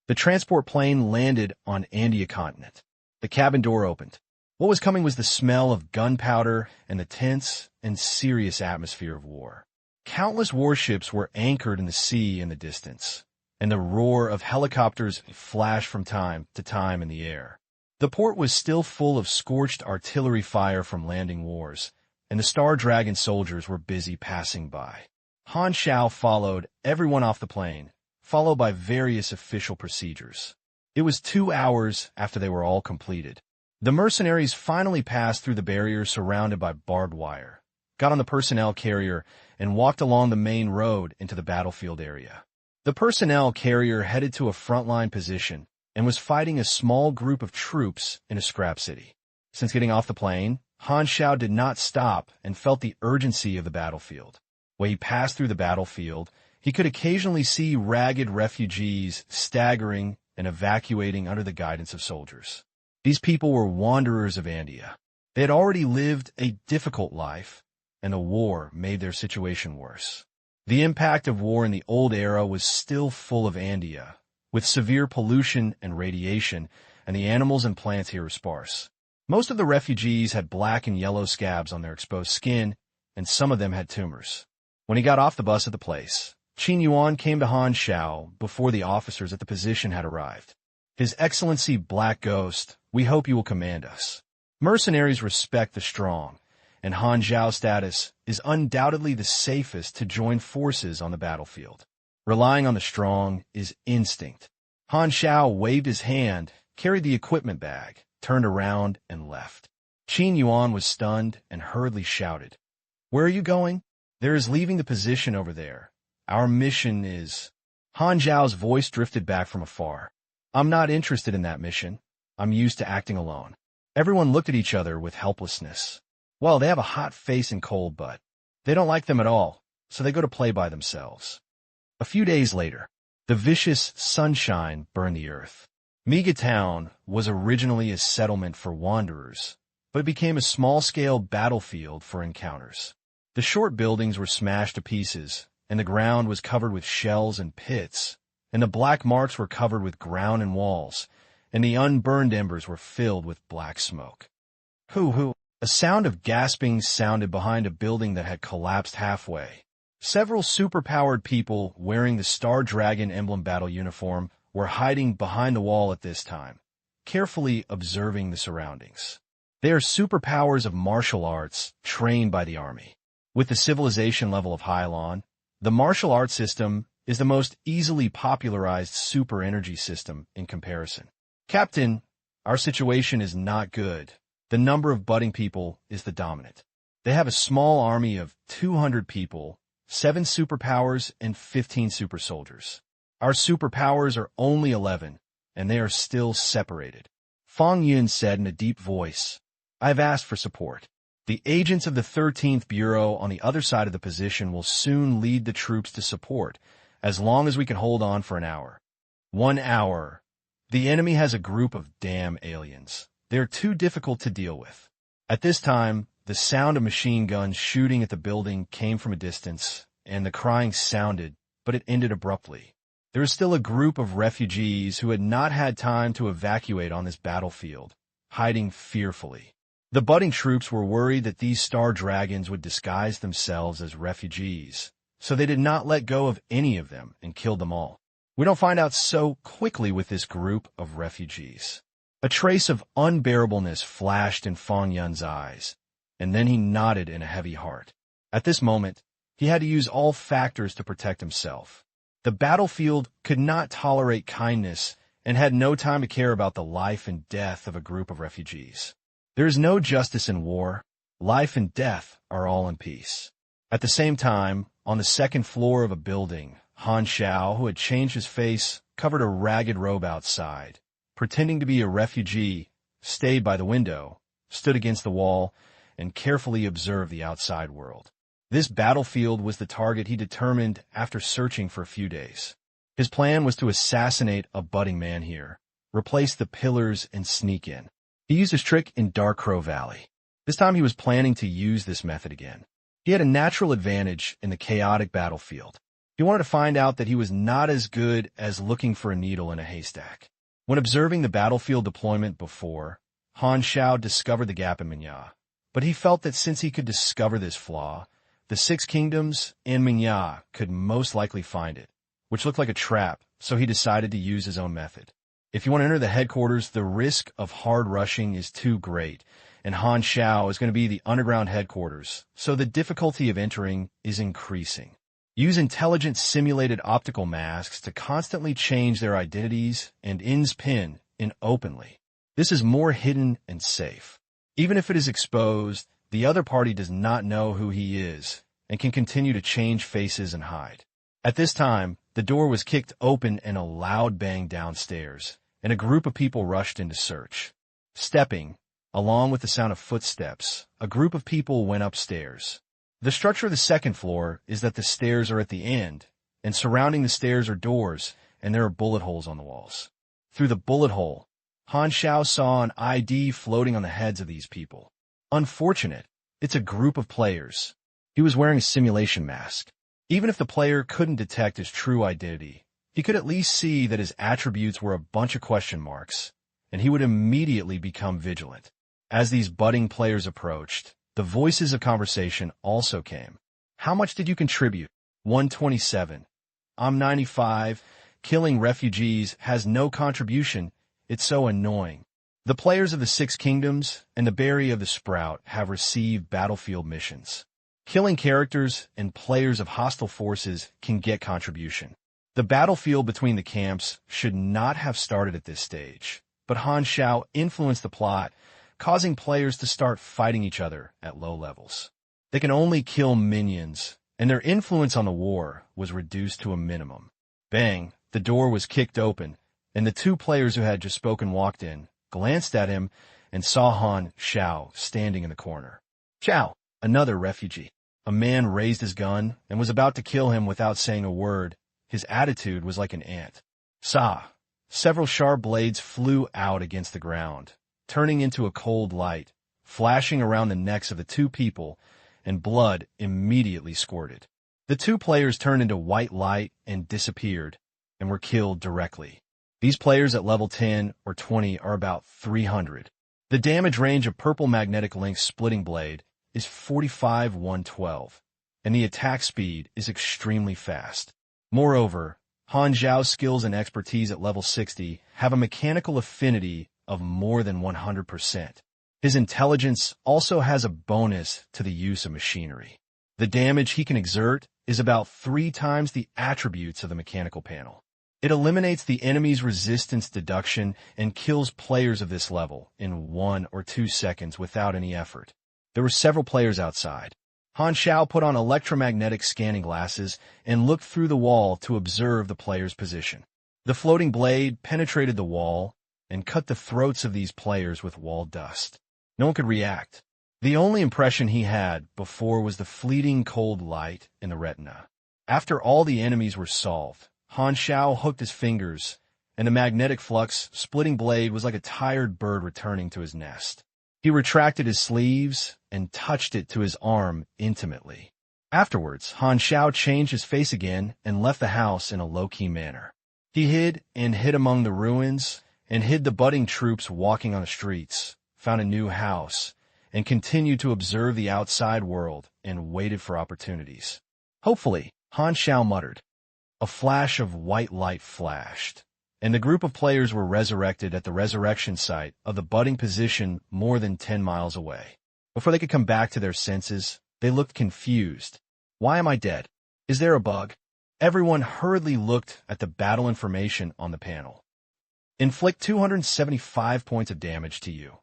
The transport plane landed on Andia continent. The cabin door opened. What was coming was the smell of gunpowder and the tense and serious atmosphere of war. Countless warships were anchored in the sea in the distance, and the roar of helicopters flashed from time to time in the air. The port was still full of scorched artillery fire from landing wars, and the Star Dragon soldiers were busy passing by. Han Xiao followed everyone off the plane, followed by various official procedures. It was 2 hours after they were all completed. The mercenaries finally passed through the barrier surrounded by barbed wire, got on the personnel carrier, and walked along the main road into the battlefield area. The personnel carrier headed to a frontline position and was fighting a small group of troops in a scrap city. Since getting off the plane, Han Xiao did not stop and felt the urgency of the battlefield. When he passed through the battlefield, he could occasionally see ragged refugees staggering and evacuating under the guidance of soldiers. These people were wanderers of Andia. They had already lived a difficult life, and the war made their situation worse. The impact of war in the old era was still full of Andia, with severe pollution and radiation, and the animals and plants here were sparse. Most of the refugees had black and yellow scabs on their exposed skin, and some of them had tumors. When he got off the bus at the place, Qin Yuan came to Han Xiao before the officers at the position had arrived. "His Excellency Black Ghost, we hope you will command us." Mercenaries respect the strong, and Han Xiao's status is undoubtedly the safest to join forces on the battlefield. Relying on the strong is instinct. Han Xiao waved his hand, carried the equipment bag, turned around, and left. Qin Yuan was stunned and hurriedly shouted, "Where are you going?" "There is leaving the position over there. Our mission is—" Han Xiao's voice drifted back from afar. "I'm not interested in that mission. I'm used to acting alone." Everyone looked at each other with helplessness. Well, they have a hot face and cold butt. They don't like them at all, so they go to play by themselves. A few days later, the vicious sunshine burned the earth. Miga Town was originally a settlement for wanderers, but it became a small-scale battlefield for encounters. The short buildings were smashed to pieces, and the ground was covered with shells and pits, and the black marks were covered with ground and walls, and the unburned embers were filled with black smoke. Hoo-hoo! A sound of gasping sounded behind a building that had collapsed halfway. Several superpowered people wearing the Star Dragon emblem battle uniform were hiding behind the wall at this time, carefully observing the surroundings. They are superpowers of martial arts trained by the army. With the civilization level of Hyalon, the martial arts system is the most easily popularized super energy system in comparison. "Captain, our situation is not good. The number of budding people is the dominant. They have a small army of 200 people, 7 superpowers, and 15 super soldiers. Our superpowers are only 11, and they are still separated." Fang Yun said in a deep voice, "I have asked for support. The agents of the 13th Bureau on the other side of the position will soon lead the troops to support, as long as we can hold on for an hour." 1 hour. The enemy has a group of damn aliens. They are too difficult to deal with. At this time, the sound of machine guns shooting at the building came from a distance, and the crying sounded, but it ended abruptly. There is still a group of refugees who had not had time to evacuate on this battlefield, hiding fearfully. The budding troops were worried that these star dragons would disguise themselves as refugees, so they did not let go of any of them and killed them all. We don't find out so quickly with this group of refugees. A trace of unbearableness flashed in Fang Yun's eyes, and then he nodded in a heavy heart. At this moment, he had to use all factors to protect himself. The battlefield could not tolerate kindness and had no time to care about the life and death of a group of refugees. There is no justice in war. Life and death are all in peace. At the same time, on the second floor of a building, Han Xiao, who had changed his face, covered a ragged robe outside. Pretending to be a refugee, stayed by the window, stood against the wall, and carefully observed the outside world. This battlefield was the target he determined after searching for a few days. His plan was to assassinate a budding man here, replace the pillars, and sneak in. He used his trick in Dark Crow Valley. This time he was planning to use this method again. He had a natural advantage in the chaotic battlefield. He wanted to find out that he was not as good as looking for a needle in a haystack. When observing the battlefield deployment before, Han Xiao discovered the gap in Mingya. But he felt that since he could discover this flaw, the Six Kingdoms and Mingya could most likely find it, which looked like a trap, so he decided to use his own method. If you want to enter the headquarters, the risk of hard rushing is too great, and Han Xiao is going to be the underground headquarters, so the difficulty of entering is increasing. Use intelligent simulated optical masks to constantly change their identities and ins pin in openly. This is more hidden and safe. Even if it is exposed, the other party does not know who he is and can continue to change faces and hide. At this time, the door was kicked open and a loud bang downstairs, and a group of people rushed in to search. Stepping, along with the sound of footsteps, a group of people went upstairs. The structure of the second floor is that the stairs are at the end, and surrounding the stairs are doors, and there are bullet holes on the walls. Through the bullet hole, Han Xiao saw an ID floating on the heads of these people. Unfortunate, it's a group of players. He was wearing a simulation mask. Even if the player couldn't detect his true identity, he could at least see that his attributes were a bunch of question marks, and he would immediately become vigilant. As these budding players approached, the voices of conversation also came. How much did you contribute? 127. I'm 95. Killing refugees has no contribution. It's so annoying. The players of the Six Kingdoms and the Berry of the Sprout have received battlefield missions. Killing characters and players of hostile forces can get contribution. The battlefield between the camps should not have started at this stage, but Han Xiao influenced the plot, causing players to start fighting each other at low levels. They can only kill minions, and their influence on the war was reduced to a minimum. Bang, the door was kicked open, and the two players who had just spoken walked in, glanced at him, and saw Han Xiao standing in the corner. Xiao, another refugee. A man raised his gun and was about to kill him without saying a word. His attitude was like an ant. Sa. Several sharp blades flew out against the ground, turning into a cold light, flashing around the necks of the two people, and blood immediately squirted. The two players turned into white light and disappeared, and were killed directly. These players at level 10 or 20 are about 300. The damage range of Purple Magnetic Link's Splitting Blade is 45-112, and the attack speed is extremely fast. Moreover, Han Xiao's skills and expertise at level 60 have a mechanical affinity of more than 100%. His intelligence also has a bonus to the use of machinery. The damage he can exert is about 3 times the attributes of the mechanical panel. It eliminates the enemy's resistance deduction and kills players of this level in 1 or 2 seconds without any effort. There were several players outside. Han Xiao put on electromagnetic scanning glasses and looked through the wall to observe the player's position. The floating blade penetrated the wall and cut the throats of these players with wall dust. No one could react. The only impression he had before was the fleeting cold light in the retina. After all the enemies were solved, Han Xiao hooked his fingers and the magnetic flux splitting blade was like a tired bird returning to his nest. He retracted his sleeves and touched it to his arm intimately. Afterwards, Han Xiao changed his face again and left the house in a low-key manner. He hid among the ruins and hid the budding troops walking on the streets, found a new house, and continued to observe the outside world and waited for opportunities. Hopefully, Han Xiao muttered. A flash of white light flashed, and the group of players were resurrected at the resurrection site of the budding position more than 10 miles away. Before they could come back to their senses, they looked confused. Why am I dead? Is there a bug? Everyone hurriedly looked at the battle information on the panel. Inflict 275 points of damage to you.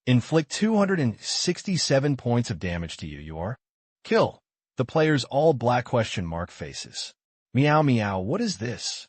Inflict 267 points of damage to you. You are. Kill. The players all black question mark faces. Meow meow, what is this?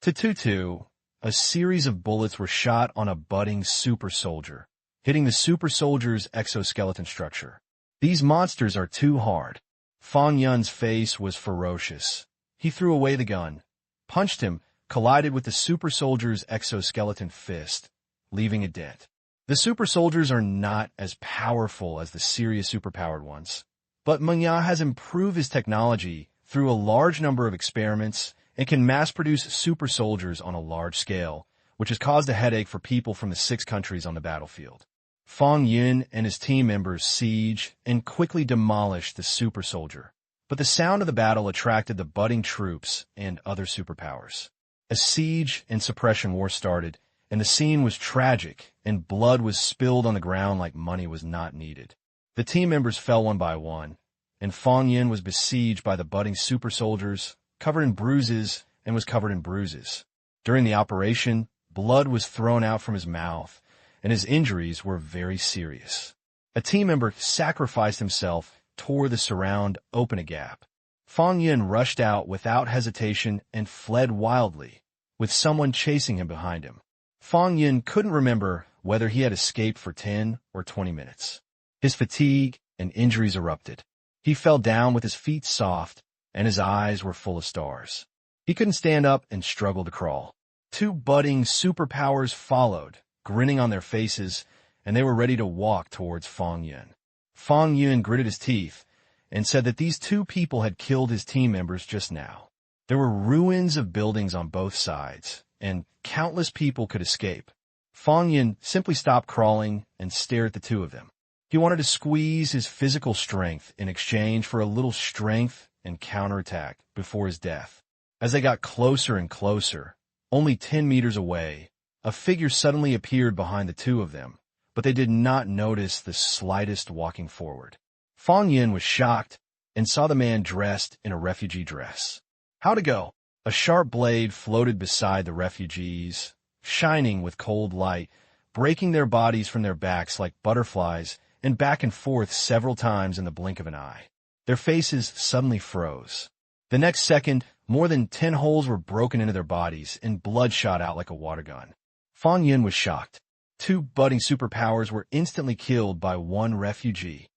Tututu, a series of bullets were shot on a budding super soldier, hitting the super soldier's exoskeleton structure. These monsters are too hard. Fang Yun's face was ferocious. He threw away the gun, punched him, collided with the super soldier's exoskeleton fist, leaving a dent. The super soldiers are not as powerful as the serious superpowered ones, but Meng has improved his technology through a large number of experiments and can mass-produce super soldiers on a large scale, which has caused a headache for people from the 6 countries on the battlefield. Fang Yun and his team members siege and quickly demolished the super soldier, but the sound of the battle attracted the budding troops and other superpowers. A siege and suppression war started, and the scene was tragic, and blood was spilled on the ground like money was not needed. The team members fell one by one, and Fang Yun was besieged by the budding super soldiers, covered in bruises, and was covered in bruises. During the operation, blood was thrown out from his mouth, and his injuries were very serious. A team member sacrificed himself, tore the surround, open a gap. Fang Yun rushed out without hesitation and fled wildly, with someone chasing him behind him. Fang Yun couldn't remember whether he had escaped for 10 or 20 minutes. His fatigue and injuries erupted. He fell down with his feet soft, and his eyes were full of stars. He couldn't stand up and struggled to crawl. 2 budding superpowers followed, grinning on their faces, and they were ready to walk towards Fang Yun. Fang Yun gritted his teeth and said that these 2 people had killed his team members just now. There were ruins of buildings on both sides, and countless people could escape. Fang Yun simply stopped crawling and stared at the 2 of them. He wanted to squeeze his physical strength in exchange for a little strength and counterattack before his death. As they got closer and closer, only 10 meters away, a figure suddenly appeared behind the 2 of them, but they did not notice the slightest walking forward. Fang Yun was shocked and saw the man dressed in a refugee dress. How'd it go? A sharp blade floated beside the refugees, shining with cold light, breaking their bodies from their backs like butterflies and back and forth several times in the blink of an eye. Their faces suddenly froze. The next second, more than 10 holes were broken into their bodies and blood shot out like a water gun. Fang Yun was shocked. 2 budding superpowers were instantly killed by 1 refugee.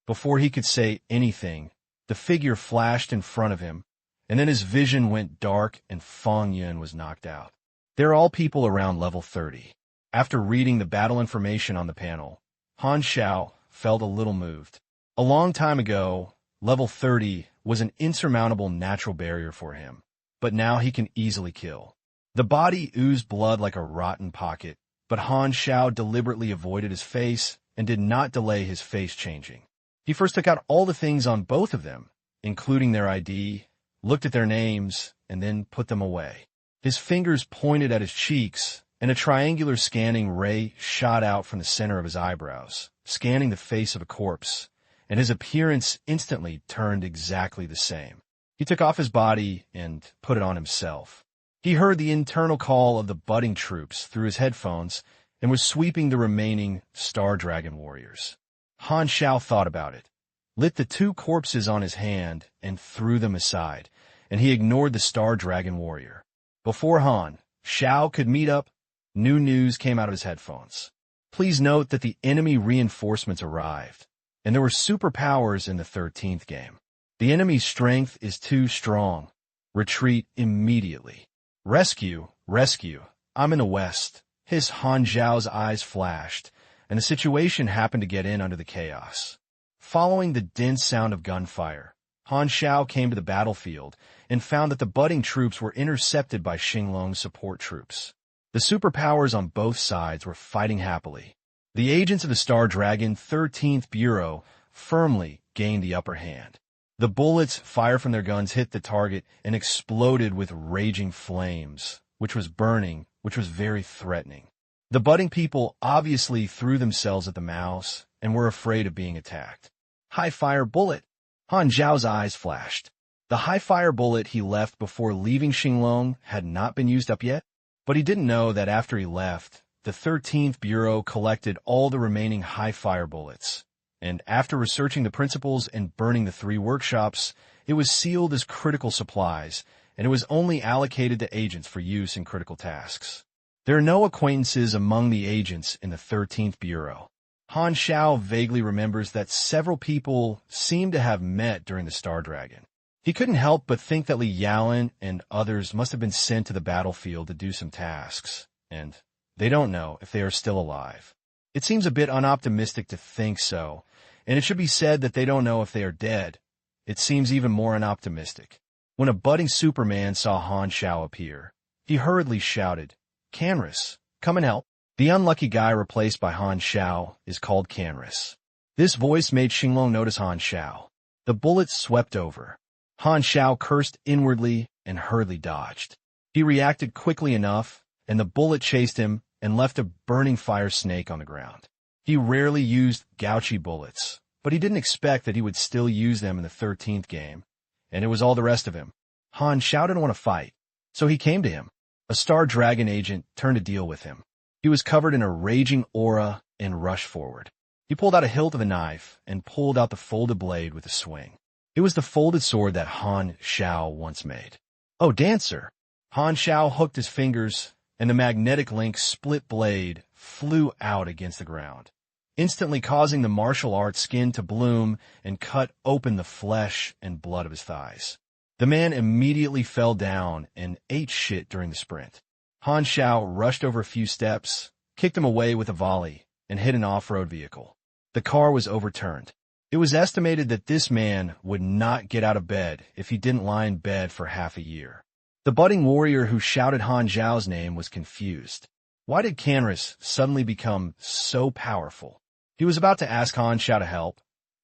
Before he could say anything, the figure flashed in front of him, and then his vision went dark and Fang Yun was knocked out. They're all people around level 30. After reading the battle information on the panel, Han Xiao felt a little moved. A long time ago, level 30 was an insurmountable natural barrier for him, but now he can easily kill. The body oozed blood like a rotten pocket, but Han Xiao deliberately avoided his face and did not delay his face changing. He first took out all the things on both of them, including their ID, looked at their names, and then put them away. His fingers pointed at his cheeks, and a triangular scanning ray shot out from the center of his eyebrows, scanning the face of a corpse, and his appearance instantly turned exactly the same. He took off his body and put it on himself. He heard the internal call of the budding troops through his headphones and was sweeping the remaining Star Dragon warriors. Han Xiao thought about it, lit the 2 corpses on his hand, and threw them aside, and he ignored the Star Dragon warrior. Before Han Xiao could meet up, new news came out of his headphones. Please note that the enemy reinforcements arrived, and there were superpowers in the 13th game. The enemy's strength is too strong. Retreat immediately. Rescue, rescue, I'm in the west. His Han Xiao's eyes flashed, and the situation happened to get in under the chaos. Following the dense sound of gunfire, Han Xiao came to the battlefield and found that the budding troops were intercepted by Xinglong's support troops. The superpowers on both sides were fighting happily. The agents of the Star Dragon 13th Bureau firmly gained the upper hand. The bullets fired from their guns hit the target and exploded with raging flames, which was burning, which was very threatening. The budding people obviously threw themselves at the mouse and were afraid of being attacked. High-fire bullet! Han Xiao's eyes flashed. The high-fire bullet he left before leaving Xinglong had not been used up yet, but he didn't know that after he left, the 13th Bureau collected all the remaining high-fire bullets. And after researching the principles and burning the 3 workshops, it was sealed as critical supplies, and it was only allocated to agents for use in critical tasks. There are no acquaintances among the agents in the 13th Bureau. Han Xiao vaguely remembers that several people seem to have met during the Star Dragon. He couldn't help but think that Li Yaoan and others must have been sent to the battlefield to do some tasks, and they don't know if they are still alive. It seems a bit unoptimistic to think so, and it should be said that they don't know if they are dead. It seems even more unoptimistic. When a budding Superman saw Han Xiao appear, he hurriedly shouted, "Canris, come and help." The unlucky guy replaced by Han Xiao is called Canris. This voice made Xinglong notice Han Xiao. The bullets swept over. Han Xiao cursed inwardly and hurriedly dodged. He reacted quickly enough, and the bullet chased him and left a burning fire snake on the ground. He rarely used gouchy bullets, but he didn't expect that he would still use them in the 13th game, and it was all the rest of him. Han Xiao didn't want to fight, so he came to him. A Star Dragon agent turned to deal with him. He was covered in a raging aura and rushed forward. He pulled out a hilt of a knife and pulled out the folded blade with a swing. It was the folded sword that Han Xiao once made. "Oh, Dancer!" Han Xiao hooked his fingers, and the magnetic link split blade flew out against the ground, instantly causing the martial arts skin to bloom and cut open the flesh and blood of his thighs. The man immediately fell down and ate shit during the sprint. Han Xiao rushed over a few steps, kicked him away with a volley, and hit an off-road vehicle. The car was overturned. It was estimated that this man would not get out of bed if he didn't lie in bed for half a year. The budding warrior who shouted Han Xiao's name was confused. Why did Canris suddenly become so powerful? He was about to ask Han Xiao to help,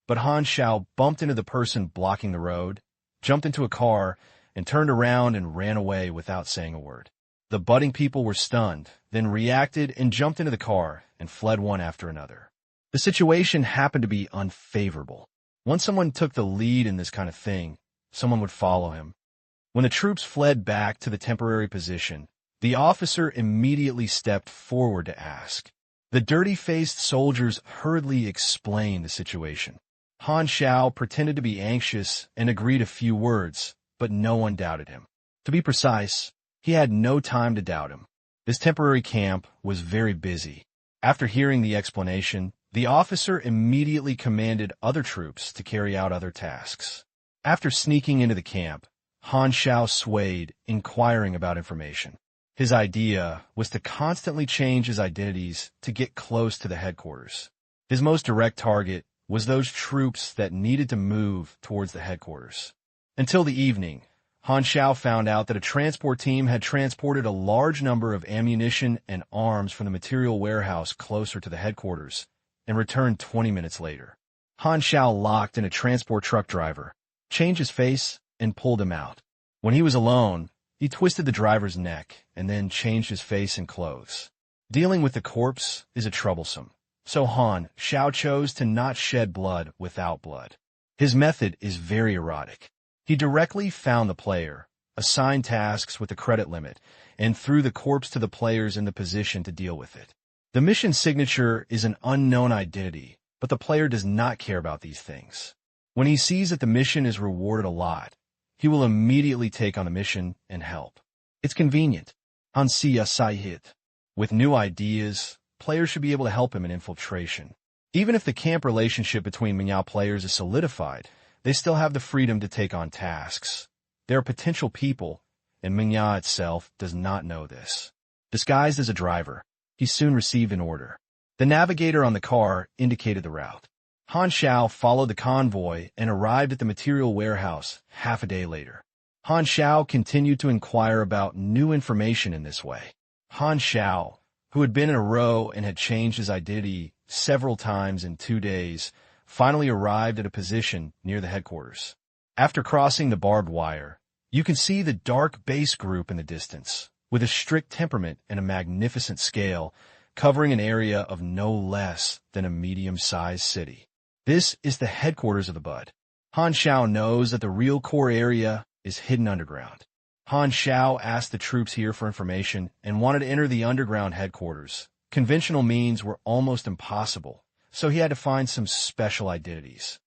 but Han Xiao bumped into the person blocking the road, jumped into a car, and turned around and ran away without saying a word. The budding people were stunned, then reacted and jumped into the car and fled one after another. The situation happened to be unfavorable. Once someone took the lead in this kind of thing, someone would follow him. When the troops fled back to the temporary position, the officer immediately stepped forward to ask. The dirty-faced soldiers hurriedly explained the situation. Han Xiao pretended to be anxious and agreed a few words, but no one doubted him. To be precise, he had no time to doubt him. This temporary camp was very busy. After hearing the explanation, the officer immediately commanded other troops to carry out other tasks. After sneaking into the camp, Han Xiao swayed, inquiring about information. His idea was to constantly change his identities to get close to the headquarters. His most direct target was those troops that needed to move towards the headquarters. Until the evening, Han Xiao found out that a transport team had transported a large number of ammunition and arms from the material warehouse closer to the headquarters and returned 20 minutes later. Han Xiao locked in a transport truck driver, changed his face, and pulled him out. When he was alone, he twisted the driver's neck and then changed his face and clothes. Dealing with the corpse is troublesome, so Han Xiao chose to not shed blood without blood. His method is very erotic. He directly found the player, assigned tasks with a credit limit, and threw the corpse to the players in the position to deal with it. The mission signature is an unknown identity, but the player does not care about these things. When he sees that the mission is rewarded a lot, he will immediately take on the mission and help. It's convenient. Han Xiao. With new ideas, players should be able to help him in infiltration. Even if the camp relationship between Miao players is solidified, they still have the freedom to take on tasks. They are potential people, and Mingya itself does not know this. Disguised as a driver, he soon received an order. The navigator on the car indicated the route. Han Xiao followed the convoy and arrived at the material warehouse half a day later. Han Xiao continued to inquire about new information in this way. Han Xiao, who had been in a row and had changed his identity several times in 2 days, finally arrived at a position near the headquarters. After crossing the barbed wire, you can see the dark base group in the distance, with a strict temperament and a magnificent scale, covering an area of no less than a medium-sized city. This is the headquarters of the Bud. Han Xiao knows that the real core area is hidden underground. Han Xiao asked the troops here for information and wanted to enter the underground headquarters. Conventional means were almost impossible, so he had to find some special identities.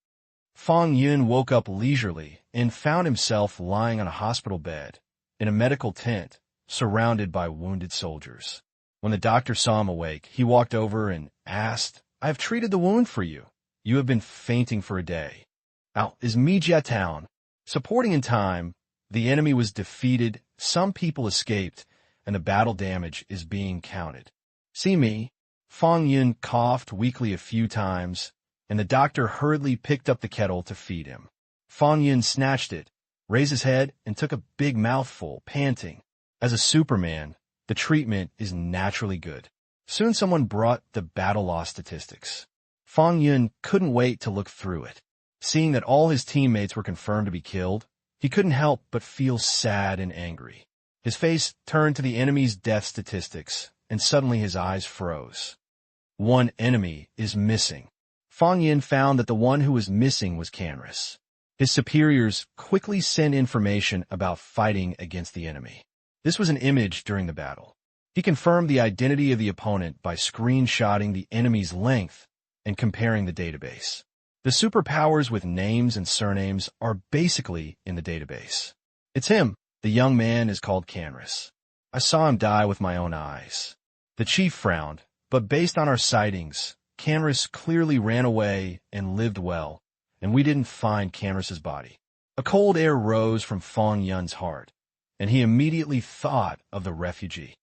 Fang Yun woke up leisurely and found himself lying on a hospital bed in a medical tent surrounded by wounded soldiers. When the doctor saw him awake, he walked over and asked, "I have treated the wound for you. You have been fainting for a day. Now, is Mijia town?" Supporting in time, the enemy was defeated, some people escaped, and the battle damage is being counted. "See me?" Fang Yun coughed weakly a few times, and the doctor hurriedly picked up the kettle to feed him. Fang Yun snatched it, raised his head, and took a big mouthful, panting. As a Superman, the treatment is naturally good. Soon someone brought the battle loss statistics. Fang Yun couldn't wait to look through it. Seeing that all his teammates were confirmed to be killed, he couldn't help but feel sad and angry. His face turned to the enemy's death statistics, and suddenly his eyes froze. One enemy is missing. Fang Yun found that the one who was missing was Canris. His superiors quickly sent information about fighting against the enemy. This was an image during the battle. He confirmed the identity of the opponent by screenshotting the enemy's length and comparing the database. The superpowers with names and surnames are basically in the database. It's him. The young man is called Canris. I saw him die with my own eyes. The chief frowned, but based on our sightings, Canris clearly ran away and lived well, and we didn't find Canris's body. A cold air rose from Fang Yun's heart, and he immediately thought of the refugee.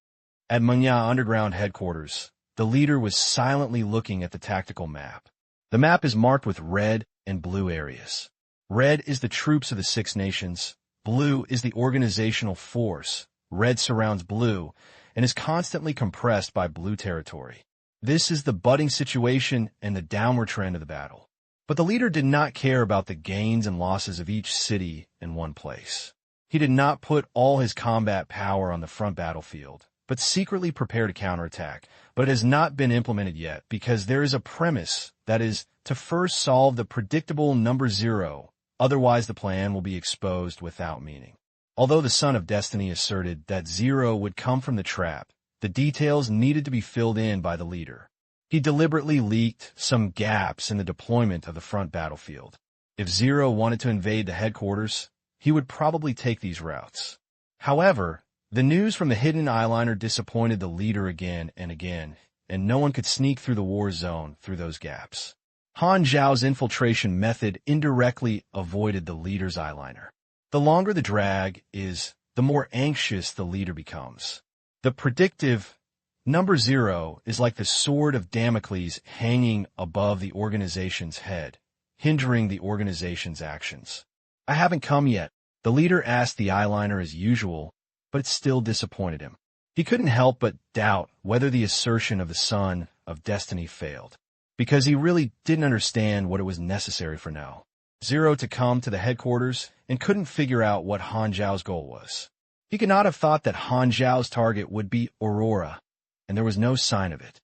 At Mengya Underground headquarters, the leader was silently looking at the tactical map. The map is marked with red and blue areas. Red is the troops of the 6 nations. Blue is the organizational force. Red surrounds blue and is constantly compressed by blue territory. This is the budding situation and the downward trend of the battle. But the leader did not care about the gains and losses of each city in one place. He did not put all his combat power on the front battlefield, but secretly prepared a counterattack. But it has not been implemented yet because there is a premise, that is, to first solve the predictable number 0, otherwise the plan will be exposed without meaning. Although the Son of Destiny asserted that 0 would come from the trap, the details needed to be filled in by the leader. He deliberately leaked some gaps in the deployment of the front battlefield. If 0 wanted to invade the headquarters, he would probably take these routes. However, the news from the hidden eyeliner disappointed the leader again, and no one could sneak through the war zone through those gaps. Han Xiao's infiltration method indirectly avoided the leader's eyeliner. The longer the drag is, the more anxious the leader becomes. The predictive number 0 is like the sword of Damocles hanging above the organization's head, hindering the organization's actions. "I haven't come yet," the leader asked the eyeliner as usual, but it still disappointed him. He couldn't help but doubt whether the assertion of the Son of Destiny failed, because he really didn't understand what it was necessary for now. 0 to come to the headquarters and couldn't figure out what Han Xiao's goal was. He could not have thought that Han Xiao's target would be Aurora, and there was no sign of it.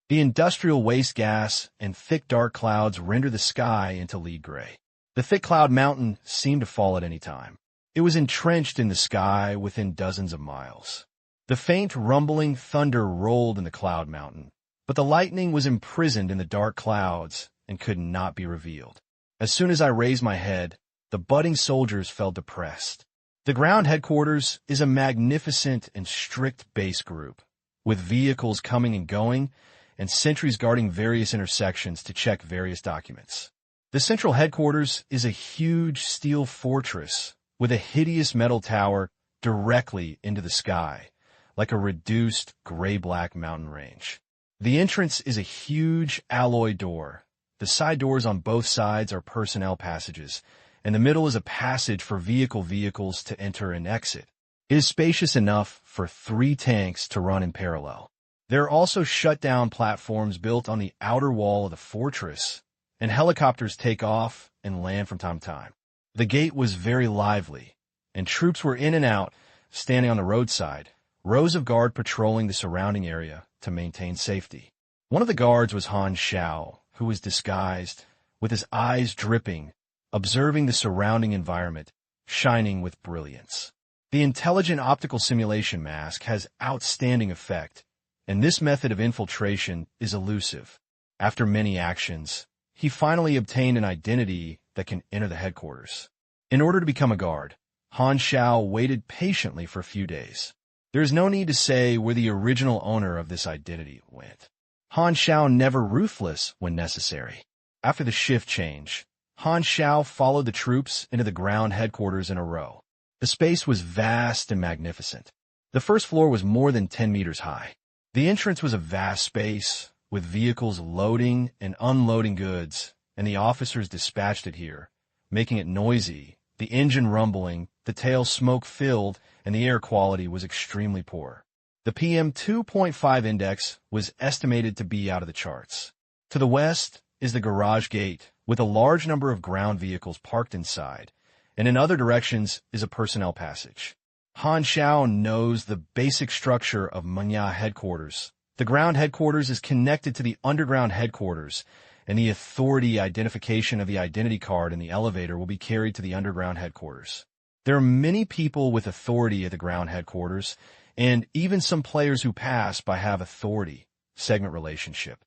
The industrial waste gas and thick dark clouds render the sky into lead gray. The thick cloud mountain seemed to fall at any time. It was entrenched in the sky within dozens of miles. The faint rumbling thunder rolled in the cloud mountain, but the lightning was imprisoned in the dark clouds and could not be revealed. As soon as I raised my head, the budding soldiers felt depressed. The ground headquarters is a magnificent and strict base group, with vehicles coming and going and sentries guarding various intersections to check various documents. The central headquarters is a huge steel fortress with a hideous metal tower directly into the sky, like a reduced gray-black mountain range. The entrance is a huge alloy door. The side doors on both sides are personnel passages, and the middle is a passage for vehicles to enter and exit. It is spacious enough for 3 tanks to run in parallel. There are also shut-down platforms built on the outer wall of the fortress, and helicopters take off and land from time to time. The gate was very lively, and troops were in and out, standing on the roadside, rows of guard patrolling the surrounding area to maintain safety. One of the guards was Han Xiao, who was disguised, with his eyes dripping, observing the surrounding environment, shining with brilliance. The intelligent optical simulation mask has outstanding effect, and this method of infiltration is elusive. After many actions, he finally obtained an identity that can enter the headquarters. In order to become a guard, Han Xiao waited patiently for a few days. There is no need to say where the original owner of this identity went. Han Xiao never ruthless when necessary. After the shift change, Han Xiao followed the troops into the ground headquarters in a row. The space was vast and magnificent. The first floor was more than 10 meters high. The entrance was a vast space, with vehicles loading and unloading goods, and the officers dispatched it here, making it noisy, the engine rumbling, the tail smoke-filled, and the air quality was extremely poor. The PM 2.5 index was estimated to be out of the charts. To the west is the garage gate, with a large number of ground vehicles parked inside, and in other directions is a personnel passage. Han Xiao knows the basic structure of mecha headquarters. The ground headquarters is connected to the underground headquarters, and the authority identification of the identity card in the elevator will be carried to the underground headquarters. There are many people with authority at the ground headquarters, and even some players who pass by have authority segment relationship.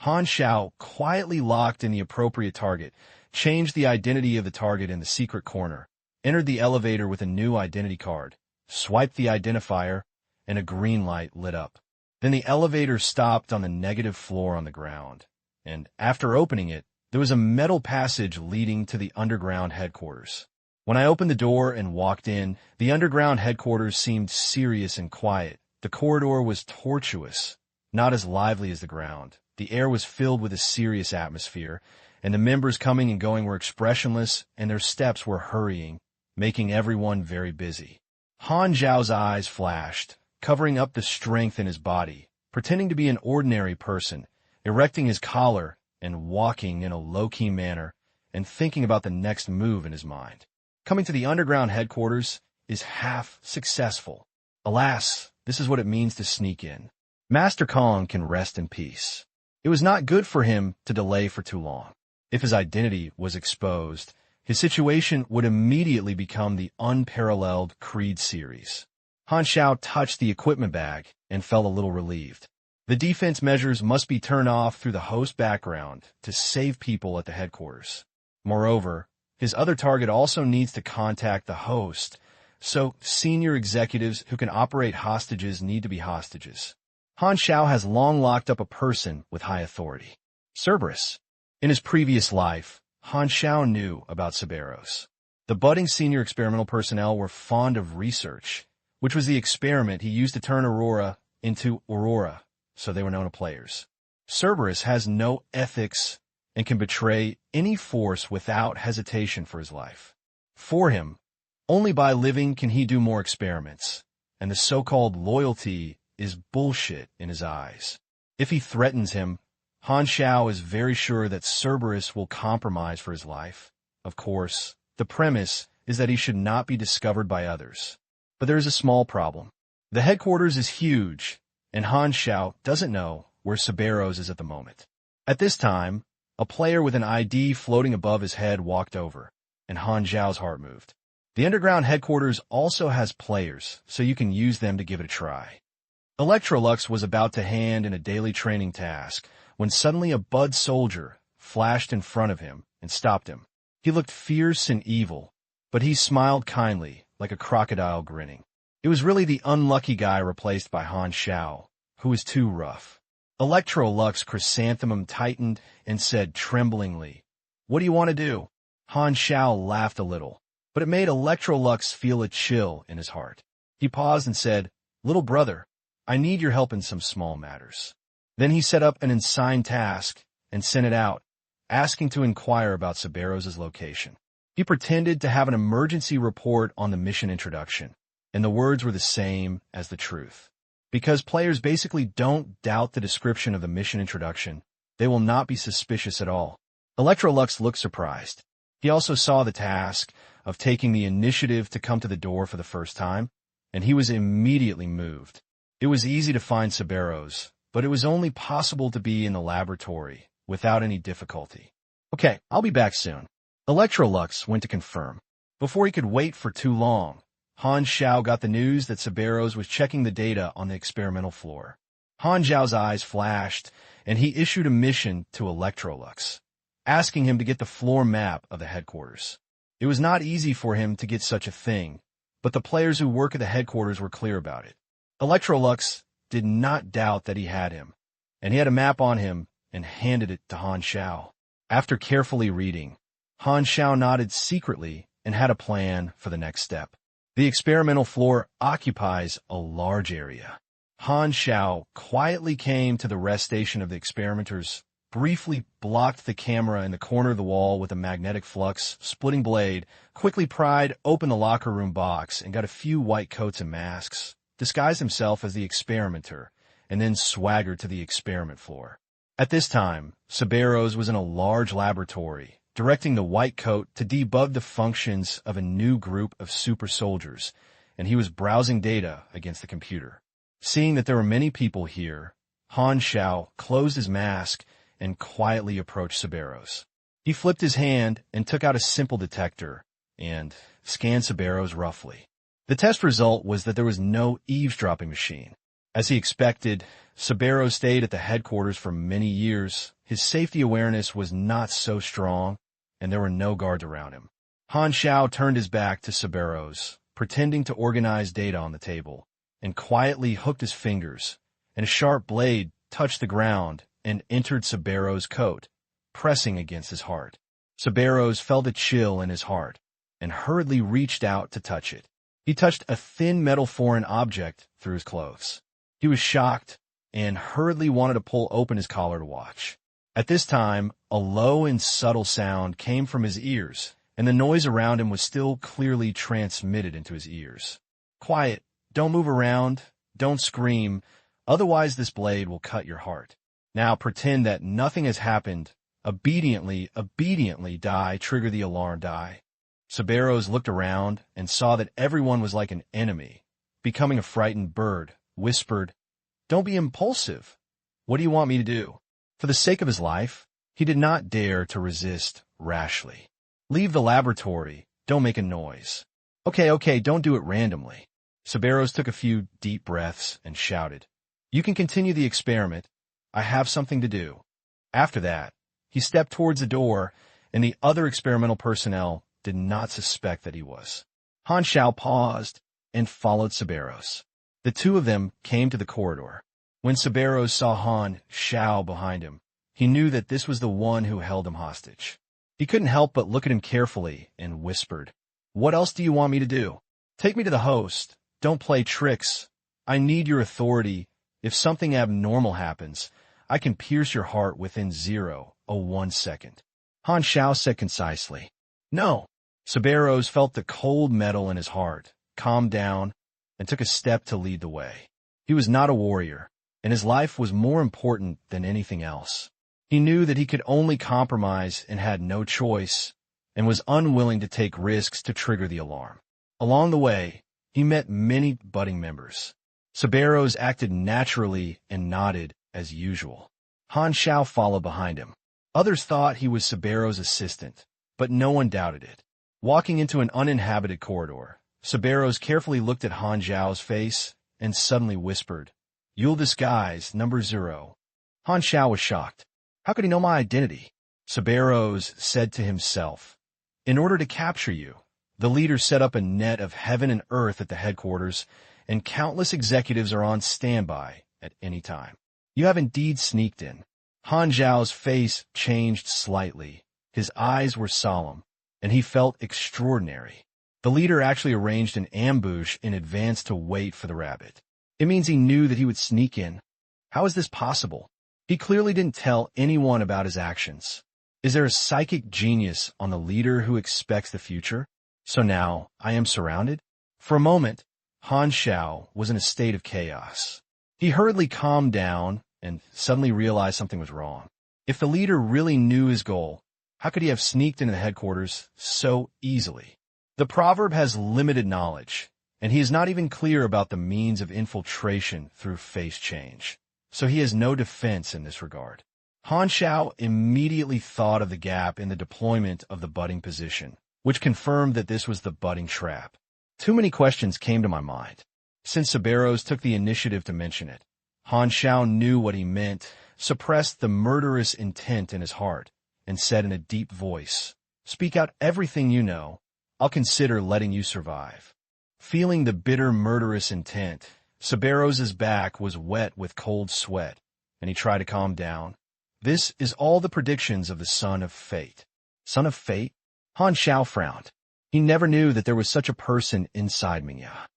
Han Xiao quietly locked in the appropriate target, changed the identity of the target in the secret corner, entered the elevator with a new identity card, swiped the identifier, and a green light lit up. Then the elevator stopped on the negative floor on the ground, and after opening it, there was a metal passage leading to the underground headquarters. When I opened the door and walked in, the underground headquarters seemed serious and quiet. The corridor was tortuous, not as lively as the ground. The air was filled with a serious atmosphere, and the members coming and going were expressionless, and their steps were hurrying, making everyone very busy. Han Xiao's eyes flashed, covering up the strength in his body, pretending to be an ordinary person, erecting his collar and walking in a low-key manner, and thinking about the next move in his mind. Coming to the underground headquarters is half successful. Alas, this is what it means to sneak in. Master Kong can rest in peace. It was not good for him to delay for too long. If his identity was exposed, his situation would immediately become the unparalleled Creed series. Han Xiao touched the equipment bag and felt a little relieved. The defense measures must be turned off through the host background to save people at the headquarters. Moreover, his other target also needs to contact the host, so senior executives who can operate hostages need to be hostages. Han Xiao has long locked up a person with high authority. Cerberus. In his previous life, Han Xiao knew about Cerberus. The budding senior experimental personnel were fond of research, which was the experiment he used to turn Aurora into Aurora, so they were known to players. Cerberus has no ethics and can betray any force without hesitation for his life. For him, only by living can he do more experiments, and the so-called loyalty is bullshit in his eyes. If he threatens him, Han Xiao is very sure that Cerberus will compromise for his life. Of course, the premise is that he should not be discovered by others. But there is a small problem. The headquarters is huge, and Han Xiao doesn't know where Cerberus is at the moment. At this time, a player with an ID floating above his head walked over, and Han Xiao's heart moved. The underground headquarters also has players, so you can use them to give it a try. Electrolux was about to hand in a daily training task when suddenly a Bud soldier flashed in front of him and stopped him. He looked fierce and evil, but he smiled kindly, like a crocodile grinning. It was really the unlucky guy replaced by Han Xiao, who was too rough. Electrolux chrysanthemum tightened and said tremblingly, "What do you want to do?" Han Xiao laughed a little, but it made Electrolux feel a chill in his heart. He paused and said, "Little brother, I need your help in some small matters." Then he set up an assigned task and sent it out, asking to inquire about Cerberus' location. He pretended to have an emergency report on the mission introduction, and the words were the same as the truth. Because players basically don't doubt the description of the mission introduction, they will not be suspicious at all. Electrolux looked surprised. He also saw the task of taking the initiative to come to the door for the first time, and he was immediately moved. It was easy to find Cerberus, but it was only possible to be in the laboratory without any difficulty. "Okay, I'll be back soon." Electrolux went to confirm. Before he could wait for too long, Han Xiao got the news that Cerberus was checking the data on the experimental floor. Han Xiao's eyes flashed, and he issued a mission to Electrolux, asking him to get the floor map of the headquarters. It was not easy for him to get such a thing, but the players who work at the headquarters were clear about it. Electrolux did not doubt that he had him, and he had a map on him and handed it to Han Xiao. After carefully reading, Han Xiao nodded secretly and had a plan for the next step. The experimental floor occupies a large area. Han Xiao quietly came to the rest station of the experimenters, briefly blocked the camera in the corner of the wall with a magnetic flux splitting blade, quickly pried open the locker room box and got a few white coats and masks, disguised himself as the experimenter, and then swaggered to the experiment floor. At this time, Cerberus was in a large laboratory, directing the white coat to debug the functions of a new group of super soldiers, and he was browsing data against the computer. Seeing that there were many people here, Han Xiao closed his mask and quietly approached Cerberus. He flipped his hand and took out a simple detector and scanned Cerberus roughly. The test result was that there was no eavesdropping machine. As he expected, Cerberus stayed at the headquarters for many years. His safety awareness was not so strong, and there were no guards around him. Han Xiao turned his back to Cerberus, pretending to organize data on the table, and quietly hooked his fingers, and a sharp blade touched the ground and entered Cerberus' coat, pressing against his heart. Cerberus felt a chill in his heart, and hurriedly reached out to touch it. He touched a thin metal foreign object through his clothes. He was shocked, and hurriedly wanted to pull open his collar to watch. At this time, a low and subtle sound came from his ears, and the noise around him was still clearly transmitted into his ears. "Quiet, don't move around, don't scream, otherwise this blade will cut your heart. Now pretend that nothing has happened. Obediently die, trigger the alarm die." Cerberus looked around and saw that everyone was like an enemy. Becoming a frightened bird, whispered, "Don't be impulsive. What do you want me to do?" For the sake of his life, he did not dare to resist rashly. "Leave the laboratory. Don't make a noise." Okay, don't do it randomly." Cerberus took a few deep breaths and shouted, "You can continue the experiment. I have something to do." After that, he stepped towards the door, and the other experimental personnel did not suspect that he was. Han Xiao paused and followed Cerberus. The two of them came to the corridor. When Cerberus saw Han Xiao behind him, he knew that this was the one who held him hostage. He couldn't help but look at him carefully and whispered, "What else do you want me to do? Take me to the host. Don't play tricks. I need your authority. If something abnormal happens, I can pierce your heart within 0.01 second." Han Xiao said concisely, "No." Cerberus felt the cold metal in his heart, calmed down, and took a step to lead the way. He was not a warrior, and his life was more important than anything else. He knew that he could only compromise and had no choice, and was unwilling to take risks to trigger the alarm. Along the way, he met many budding members. Cerberus acted naturally and nodded as usual. Han Xiao followed behind him. Others thought he was Cerberus' assistant, but no one doubted it. Walking into an uninhabited corridor, Cerberus carefully looked at Han Xiao's face and suddenly whispered, "You'll disguise number 0. Han Xiao was shocked. How could he know my identity? Cerberus said to himself, "In order to capture you, the leader set up a net of heaven and earth at the headquarters, and countless executives are on standby at any time. You have indeed sneaked in." Han Xiao's face changed slightly. His eyes were solemn, and he felt extraordinary. The leader actually arranged an ambush in advance to wait for the rabbit. It means he knew that he would sneak in. How is this possible? He clearly didn't tell anyone about his actions. Is there a psychic genius on the leader who expects the future? So now I am surrounded? For a moment, Han Xiao was in a state of chaos. He hurriedly calmed down and suddenly realized something was wrong. If the leader really knew his goal, how could he have sneaked into the headquarters so easily? The proverb has limited knowledge, and he is not even clear about the means of infiltration through face change. So he has no defense in this regard. Han Xiao immediately thought of the gap in the deployment of the budding position, which confirmed that this was the budding trap. Too many questions came to my mind. Since Cerberus took the initiative to mention it, Han Xiao knew what he meant, suppressed the murderous intent in his heart, and said in a deep voice, "Speak out everything you know. I'll consider letting you survive." Feeling the bitter murderous intent, Cerberus's back was wet with cold sweat, and he tried to calm down. This is all the predictions of the Son of Fate. Son of Fate? Han Xiao frowned. He never knew that there was such a person inside Mingya.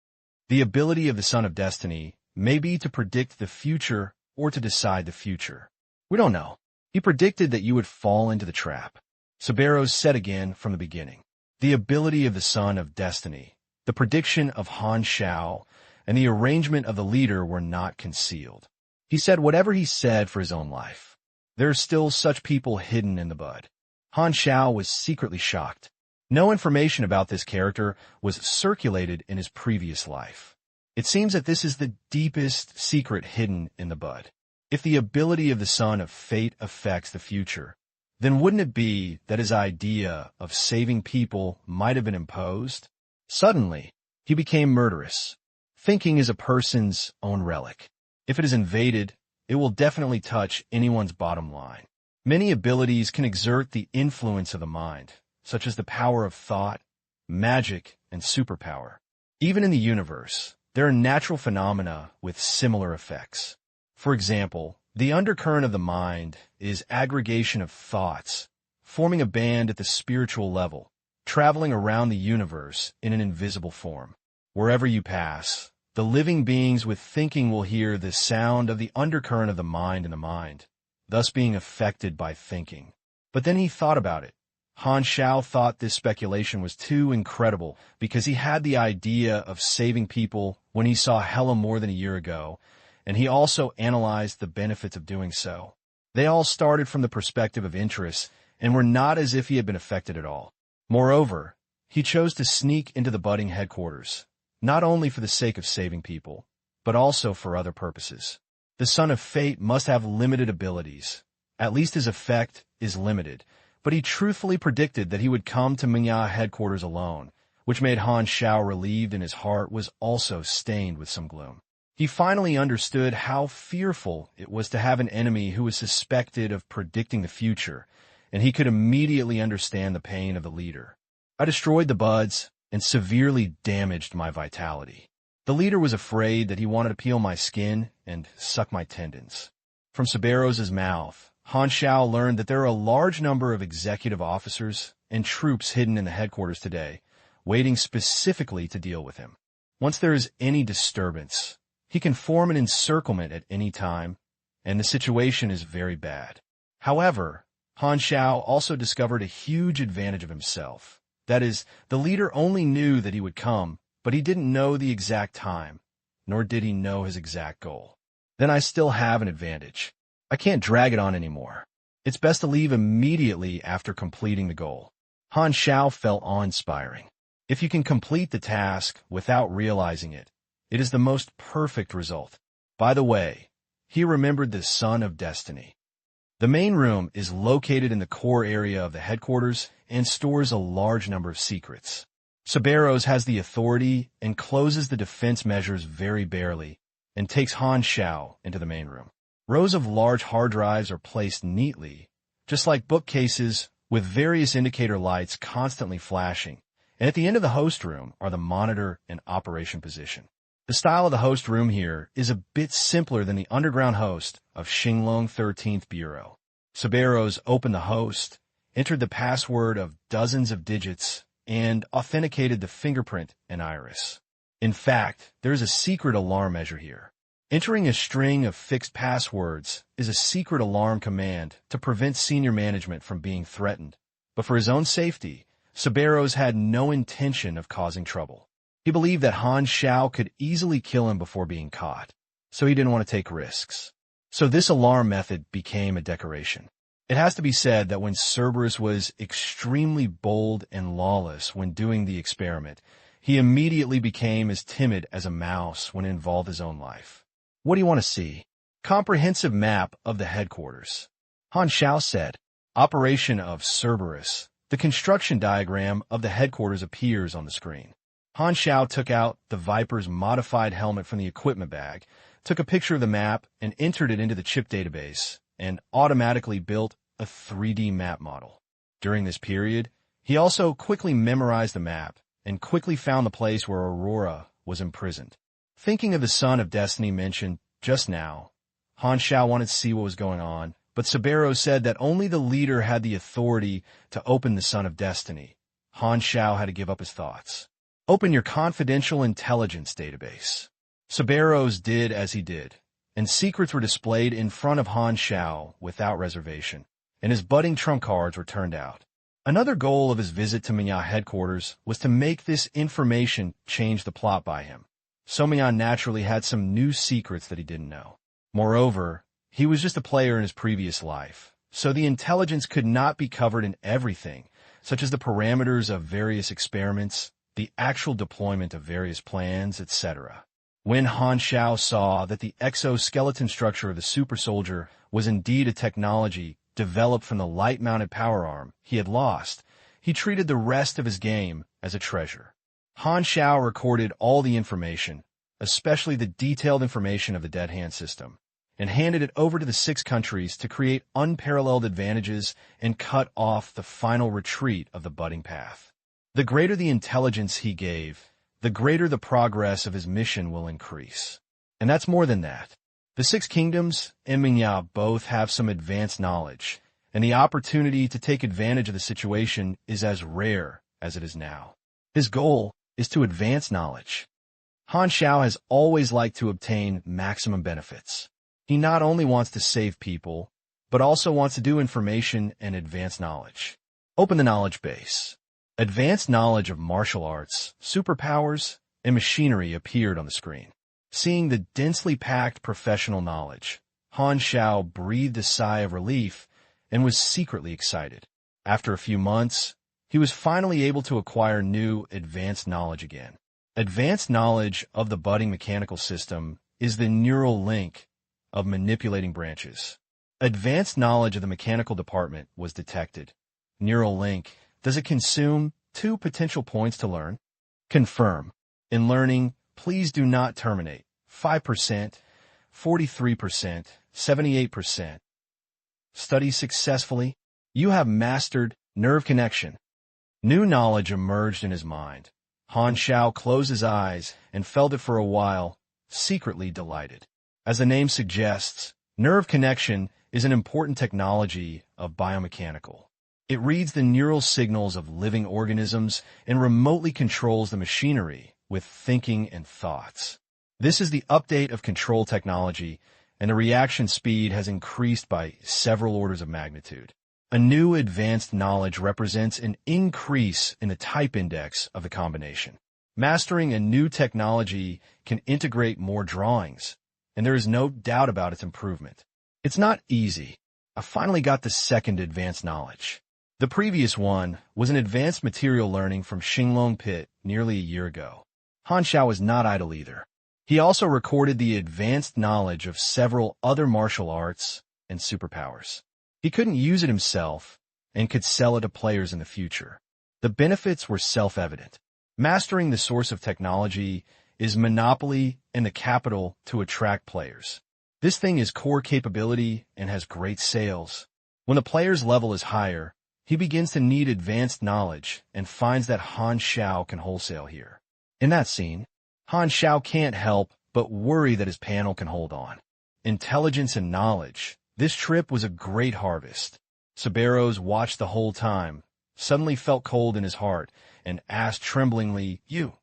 The ability of the Son of Destiny may be to predict the future or to decide the future. We don't know. He predicted that you would fall into the trap. Cerberus said again from the beginning. The ability of the Son of Destiny, the prediction of Han Xiao, and the arrangement of the leader were not concealed. He said whatever he said for his own life. There are still such people hidden in the bud. Han Xiao was secretly shocked. No information about this character was circulated in his previous life. It seems that this is the deepest secret hidden in the bud. If the ability of the Son of Fate affects the future, then wouldn't it be that his idea of saving people might have been imposed? Suddenly, he became murderous. Thinking is a person's own relic. If it is invaded, it will definitely touch anyone's bottom line. Many abilities can exert the influence of the mind, such as the power of thought, magic, and superpower. Even in the universe, there are natural phenomena with similar effects. For example, the undercurrent of the mind is aggregation of thoughts, forming a band at the spiritual level, traveling around the universe in an invisible form. Wherever you pass, the living beings with thinking will hear the sound of the undercurrent of the mind in the mind, thus being affected by thinking. But then he thought about it. Han Xiao thought this speculation was too incredible because he had the idea of saving people when he saw Hela more than a year ago, and he also analyzed the benefits of doing so. They all started from the perspective of interest and were not as if he had been affected at all. Moreover, he chose to sneak into the budding headquarters, not only for the sake of saving people, but also for other purposes. The Son of Fate must have limited abilities. At least his effect is limited, but he truthfully predicted that he would come to Mingya headquarters alone, which made Han Xiao relieved, and his heart was also stained with some gloom. He finally understood how fearful it was to have an enemy who was suspected of predicting the future, and he could immediately understand the pain of the leader. I destroyed the buds and severely damaged my vitality. The leader was afraid that he wanted to peel my skin and suck my tendons. From Cerberus's mouth, Han Xiao learned that there are a large number of executive officers and troops hidden in the headquarters today, waiting specifically to deal with him. Once there is any disturbance, he can form an encirclement at any time, and the situation is very bad. However, Han Xiao also discovered a huge advantage of himself. That is, the leader only knew that he would come, but he didn't know the exact time, nor did he know his exact goal. Then I still have an advantage. I can't drag it on anymore. It's best to leave immediately after completing the goal. Han Xiao felt awe-inspiring. If you can complete the task without realizing it, it is the most perfect result. By the way, he remembered the Son of Destiny. The main room is located in the core area of the headquarters and stores a large number of secrets. Cerberus has the authority and closes the defense measures very barely and takes Han Xiao into the main room. Rows of large hard drives are placed neatly, just like bookcases with various indicator lights constantly flashing, and at the end of the host room are the monitor and operation position. The style of the host room here is a bit simpler than the underground host of Xinglong 13th Bureau. Cerberus opened the host, entered the password of dozens of digits, and authenticated the fingerprint and iris. In fact, there's a secret alarm measure here. Entering a string of fixed passwords is a secret alarm command to prevent senior management from being threatened. But for his own safety, Cerberus had no intention of causing trouble. He believed that Han Xiao could easily kill him before being caught, so he didn't want to take risks. So this alarm method became a decoration. It has to be said that when Cerberus was extremely bold and lawless when doing the experiment, he immediately became as timid as a mouse when it involved his own life. What do you want to see? Comprehensive map of the headquarters. Han Xiao said, Operation of Cerberus. The construction diagram of the headquarters appears on the screen. Han Xiao took out the Viper's modified helmet from the equipment bag, took a picture of the map, and entered it into the chip database, and automatically built a 3D map model. During this period, he also quickly memorized the map and quickly found the place where Aurora was imprisoned. Thinking of the Son of Destiny mentioned just now, Han Xiao wanted to see what was going on, but Cerberus said that only the leader had the authority to open the Son of Destiny. Han Xiao had to give up his thoughts. Open your confidential intelligence database. Cerberus did as he did, and secrets were displayed in front of Han Xiao without reservation, and his budding trump cards were turned out. Another goal of his visit to Mingya headquarters was to make this information change the plot by him. So Mingya naturally had some new secrets that he didn't know. Moreover, he was just a player in his previous life, so the intelligence could not be covered in everything, such as the parameters of various experiments, the actual deployment of various plans, etc. When Han Xiao saw that the exoskeleton structure of the super soldier was indeed a technology developed from the light-mounted power arm he had lost, he treated the rest of his game as a treasure. Han Xiao recorded all the information, especially the detailed information of the Dead Hand system, and handed it over to the 6 countries to create unparalleled advantages and cut off the final retreat of the budding path. The greater the intelligence he gave, the greater the progress of his mission will increase. And that's more than that. The 6 kingdoms and Mingya both have some advanced knowledge, and the opportunity to take advantage of the situation is as rare as it is now. His goal is to advance knowledge. Han Xiao has always liked to obtain maximum benefits. He not only wants to save people, but also wants to do information and advance knowledge. Open the knowledge base. Advanced knowledge of martial arts, superpowers, and machinery appeared on the screen. Seeing the densely packed professional knowledge, Han Xiao breathed a sigh of relief and was secretly excited. After a few months, he was finally able to acquire new advanced knowledge again. Advanced knowledge of the budding mechanical system is the neural link of manipulating branches. Advanced knowledge of the mechanical department was detected. Neural link. Does it consume 2 potential points to learn? Confirm. In learning, please do not terminate. 5%, 43%, 78%. Study successfully. You have mastered nerve connection. New knowledge emerged in his mind. Han Xiao closed his eyes and felt it for a while, secretly delighted. As the name suggests, nerve connection is an important technology of biomechanical. It reads the neural signals of living organisms and remotely controls the machinery with thinking and thoughts. This is the update of control technology, and the reaction speed has increased by several orders of magnitude. A new advanced knowledge represents an increase in the type index of the combination. Mastering a new technology can integrate more drawings, and there is no doubt about its improvement. It's not easy. I finally got the second advanced knowledge. The previous one was an advanced material learning from Xinglong Pit nearly a year ago. Han Xiao was not idle either. He also recorded the advanced knowledge of several other martial arts and superpowers. He couldn't use it himself and could sell it to players in the future. The benefits were self-evident. Mastering the source of technology is monopoly and the capital to attract players. This thing is core capability and has great sales. When the player's level is higher, he begins to need advanced knowledge and finds that Han Xiao can wholesale here. In that scene, Han Xiao can't help but worry that his panel can hold on. Intelligence and knowledge. This trip was a great harvest. Cerberus watched the whole time, suddenly felt cold in his heart and asked tremblingly, "You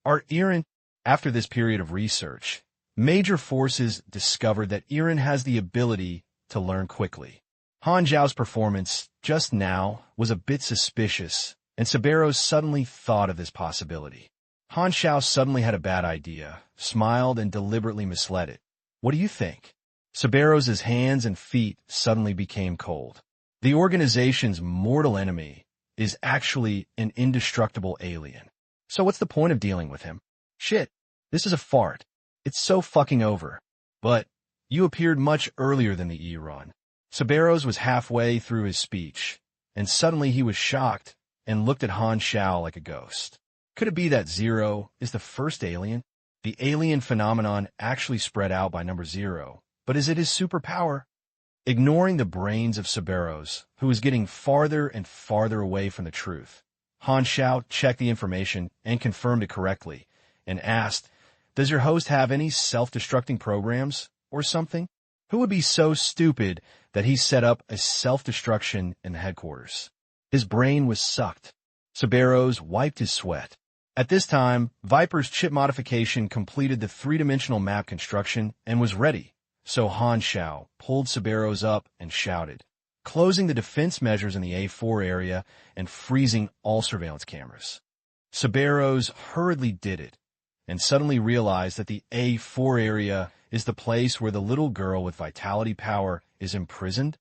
are Iran?" After this period of research, major forces discovered that Iran has the ability to learn quickly. Han Xiao's performance just now was a bit suspicious, and Cerberus suddenly thought of this possibility. Han Xiao suddenly had a bad idea, smiled, and deliberately misled it. "What do you think?" Cerberus's hands and feet suddenly became cold. The organization's mortal enemy is actually an indestructible alien. So what's the point of dealing with him? Shit, this is a fart. It's so fucking over. But you appeared much earlier than the E-run. Cerberus was halfway through his speech, and suddenly he was shocked and looked at Han Xiao like a ghost. Could it be that Zero is the first alien? The alien phenomenon actually spread out by number 0, but is it his superpower? Ignoring the brains of Cerberus, who was getting farther and farther away from the truth, Han Xiao checked the information and confirmed it correctly, and asked, "Does your host have any self-destructing programs or something? Who would be so stupid that he set up a self-destruction in the headquarters?" His brain was sucked. Cerberus wiped his sweat. At this time, Viper's chip modification completed the three-dimensional map construction and was ready, so Han Xiao pulled Cerberus up and shouted, closing the defense measures in the A4 area and freezing all surveillance cameras. Cerberus hurriedly did it, and suddenly realized that the A4 area is the place where the little girl with vitality power is imprisoned.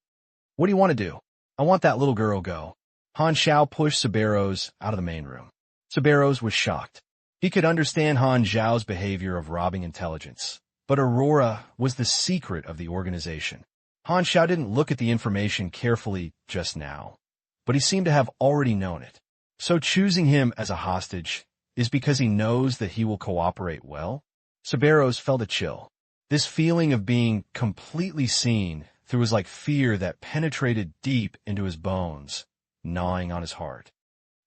"What do you want to do?" "I want that little girl go." Han Xiao pushed Cerberus out of the main room. Cerberus was shocked. He could understand Han Xiao's behavior of robbing intelligence, but Aurora was the secret of the organization. Han Xiao didn't look at the information carefully just now, but he seemed to have already known it. So choosing him as a hostage is because he knows that he will cooperate well? Cerberus felt a chill. This feeling of being completely seen through was like fear that penetrated deep into his bones, gnawing on his heart.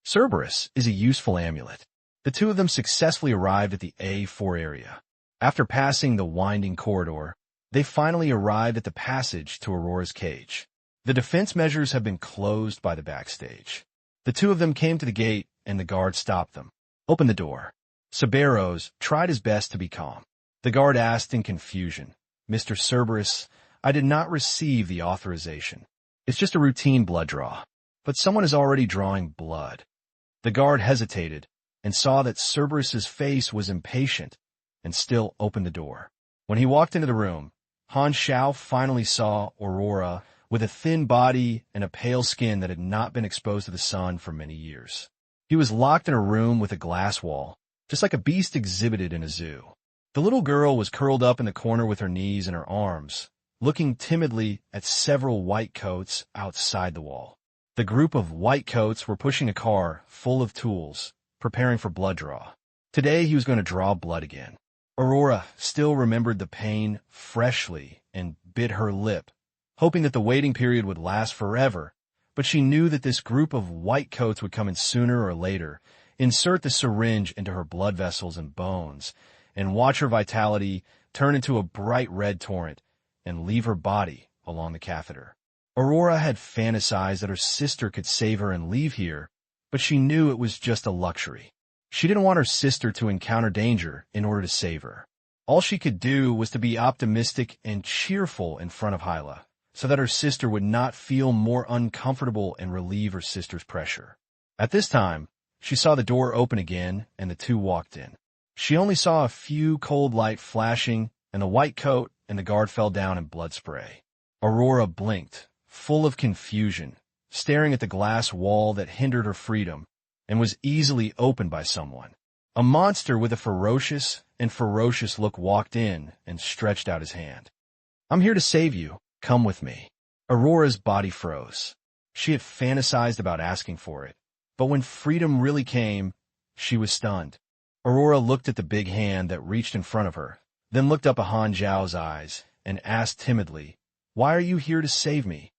Cerberus is a useful amulet. The two of them successfully arrived at the A4 area. After passing the winding corridor, they finally arrived at the passage to Aurora's cage. The defense measures have been closed by the backstage. The two of them came to the gate, and the guard stopped them. "Open the door." Cerberus tried his best to be calm. The guard asked in confusion, "Mr. Cerberus, I did not receive the authorization. It's just a routine blood draw." "But someone is already drawing blood." The guard hesitated and saw that Cerberus's face was impatient and still opened the door. When he walked into the room, Han Xiao finally saw Aurora with a thin body and a pale skin that had not been exposed to the sun for many years. He was locked in a room with a glass wall, just like a beast exhibited in a zoo. The little girl was curled up in the corner with her knees in her arms, looking timidly at several white coats outside the wall. The group of white coats were pushing a car full of tools, preparing for blood draw. Today he was going to draw blood again. Aurora still remembered the pain freshly and bit her lip, hoping that the waiting period would last forever, but she knew that this group of white coats would come in sooner or later, insert the syringe into her blood vessels and bones, and watch her vitality turn into a bright red torrent and leave her body along the catheter. Aurora had fantasized that her sister could save her and leave here, but she knew it was just a luxury. She didn't want her sister to encounter danger in order to save her. All she could do was to be optimistic and cheerful in front of Hyla, so that her sister would not feel more uncomfortable and relieve her sister's pressure. At this time, she saw the door open again and the two walked in. She only saw a few cold light flashing, and the white coat and the guard fell down in blood spray. Aurora blinked, full of confusion, staring at the glass wall that hindered her freedom and was easily opened by someone. A monster with a ferocious look walked in and stretched out his hand. "I'm here to save you. Come with me." Aurora's body froze. She had fantasized about asking for it, but when freedom really came, she was stunned. Aurora looked at the big hand that reached in front of her, then looked up at Han Xiao's eyes and asked timidly, "Why are you here to save me?"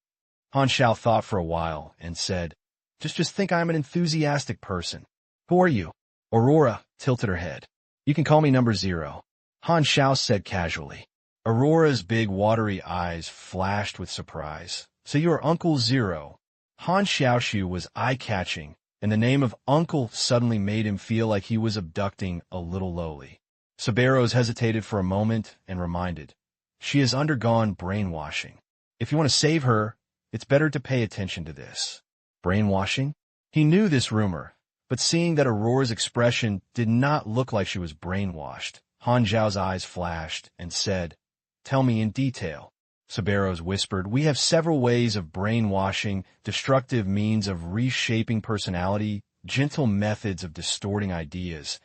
Han Xiao thought for a while and said, Just think I'm an enthusiastic person." "Who are you?" Aurora tilted her head. "You can call me number 0. Han Xiao said casually. Aurora's big watery eyes flashed with surprise. "So you are Uncle Zero. Han Xiao was eye-catching, and the name of Uncle suddenly made him feel like he was abducting a little lowly. Cerberus hesitated for a moment and reminded, "She has undergone brainwashing. If you want to save her, it's better to pay attention to this." Brainwashing? He knew this rumor, but seeing that Aurora's expression did not look like she was brainwashed, Han Xiao's eyes flashed and said, "Tell me in detail." Cerberus whispered, "We have several ways of brainwashing, destructive means of reshaping personality, gentle methods of distorting ideas,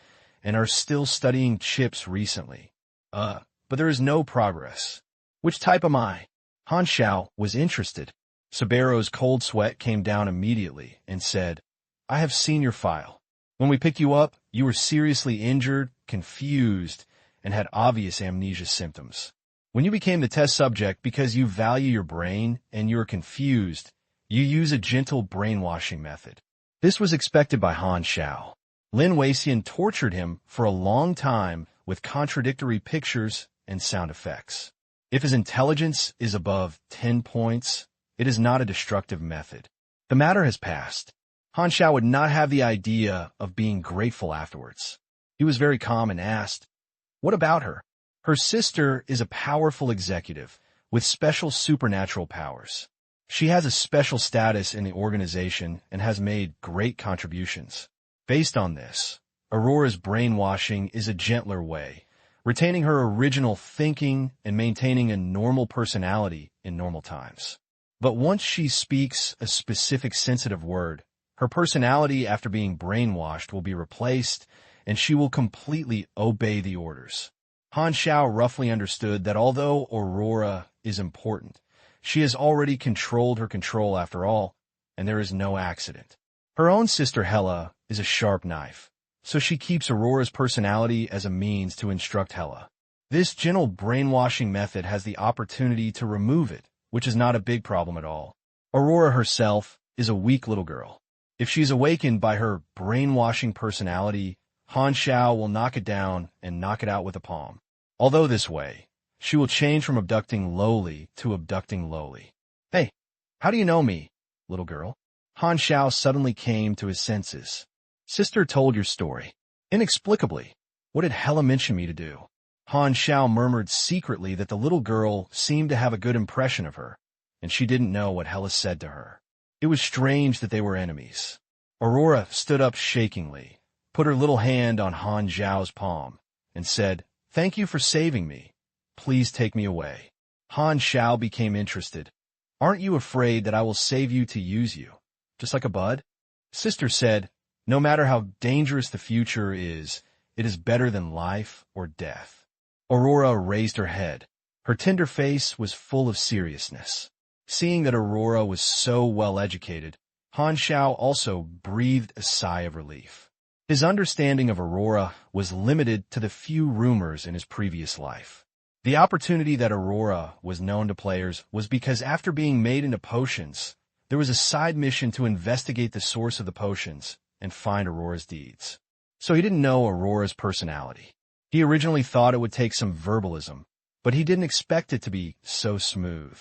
and are still studying chips recently. But there is no progress." "Which type am I?" Han Xiao was interested. Cerberus' cold sweat came down immediately and said, "I have seen your file. When we picked you up, you were seriously injured, confused, and had obvious amnesia symptoms. When you became the test subject because you value your brain and you are confused, you use a gentle brainwashing method." This was expected by Han Xiao. Lin Weixian tortured him for a long time with contradictory pictures and sound effects. If his intelligence is above 10 points, it is not a destructive method. The matter has passed. Han Xiao would not have the idea of being grateful afterwards. He was very calm and asked, "What about her?" "Her sister is a powerful executive with special supernatural powers. She has a special status in the organization and has made great contributions. Based on this, Aurora's brainwashing is a gentler way, retaining her original thinking and maintaining a normal personality in normal times. But once she speaks a specific sensitive word, her personality after being brainwashed will be replaced and she will completely obey the orders." Han Xiao roughly understood that although Aurora is important, she has already controlled her control after all, and there is no accident. Her own sister Hela is a sharp knife, so she keeps Aurora's personality as a means to instruct Hela. This gentle brainwashing method has the opportunity to remove it, which is not a big problem at all. Aurora herself is a weak little girl. If she's awakened by her brainwashing personality, Han Xiao will knock it down and knock it out with a palm. Although this way, she will change from abducting lowly to abducting lowly. "Hey, how do you know me, little girl?" Han Xiao suddenly came to his senses. "Sister told your story. Inexplicably, what did Hela mention me to do?" Han Xiao murmured secretly that the little girl seemed to have a good impression of her, and she didn't know what Hela said to her. It was strange that they were enemies. Aurora stood up shakingly, put her little hand on Han Xiao's palm, and said, "Thank you for saving me. Please take me away." Han Xiao became interested. "Aren't you afraid that I will save you to use you, just like a bud?" Sister said, "No matter how dangerous the future is, it is better than life or death." Aurora raised her head. Her tender face was full of seriousness. Seeing that Aurora was so well educated, Han Xiao also breathed a sigh of relief. His understanding of Aurora was limited to the few rumors in his previous life. The opportunity that Aurora was known to players was because after being made into potions, there was a side mission to investigate the source of the potions and find Aurora's deeds. So he didn't know Aurora's personality. He originally thought it would take some verbalism, but he didn't expect it to be so smooth.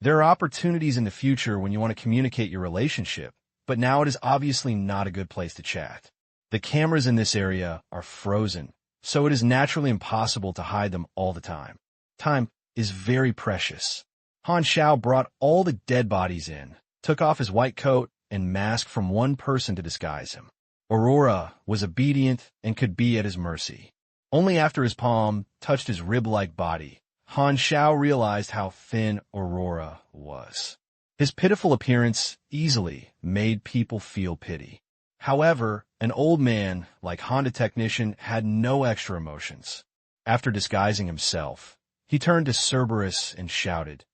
There are opportunities in the future when you want to communicate your relationship, but now it is obviously not a good place to chat. The cameras in this area are frozen, so it is naturally impossible to hide them all the time. Time is very precious. Han Xiao brought all the dead bodies in, took off his white coat and mask from one person to disguise him. Aurora was obedient and could be at his mercy. Only after his palm touched his rib-like body, Han Xiao realized how thin Aurora was. His pitiful appearance easily made people feel pity. However, an old man like Honda Technician had no extra emotions. After disguising himself, he turned to Cerberus and shouted,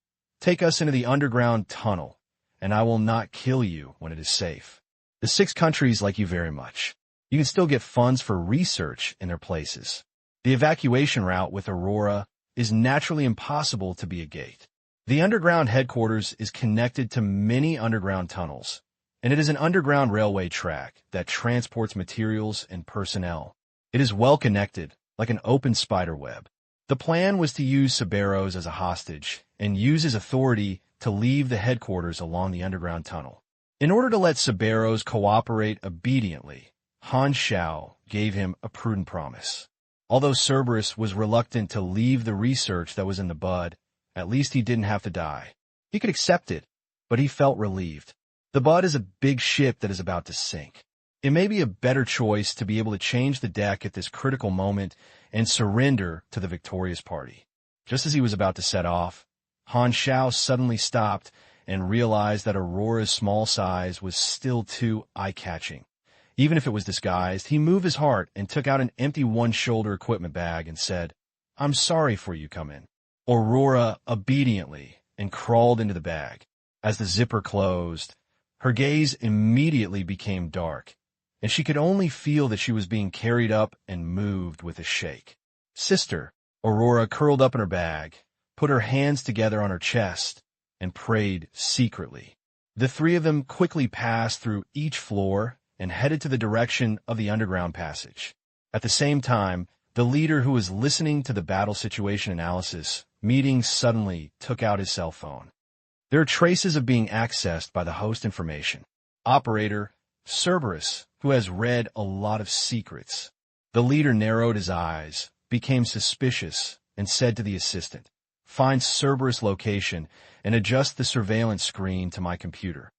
"Take us into the underground tunnel, and I will not kill you when it is safe. The 6 countries like you very much. You can still get funds for research in their places. The evacuation route with Aurora is naturally impossible to be a gate. The underground headquarters is connected to many underground tunnels, and it is an underground railway track that transports materials and personnel. It is well connected, like an open spider web. The plan was to use Cerberus as a hostage and use his authority to leave the headquarters along the underground tunnel. In order to let Cerberus cooperate obediently, Han Xiao gave him a prudent promise. Although Cerberus was reluctant to leave the research that was in the bud, at least he didn't have to die. He could accept it, but he felt relieved. The bud is a big ship that is about to sink. It may be a better choice to be able to change the deck at this critical moment and surrender to the victorious party. Just as he was about to set off, Han Xiao suddenly stopped and realized that Aurora's small size was still too eye-catching. Even if it was disguised, he moved his heart and took out an empty one-shoulder equipment bag and said, "I'm sorry for you, come in." Aurora obediently and crawled into the bag. As the zipper closed, her gaze immediately became dark, and she could only feel that she was being carried up and moved with a shake. "Sister," Aurora curled up in her bag, put her hands together on her chest, and prayed secretly. The three of them quickly passed through each floor and headed to the direction of the underground passage. At the same time, the leader who was listening to the battle situation analysis meeting suddenly took out his cell phone. There are traces of being accessed by the host information. Operator, Cerberus, who has read a lot of secrets. The leader narrowed his eyes, became suspicious, and said to the assistant, "Find Cerberus' location and adjust the surveillance screen to my computer."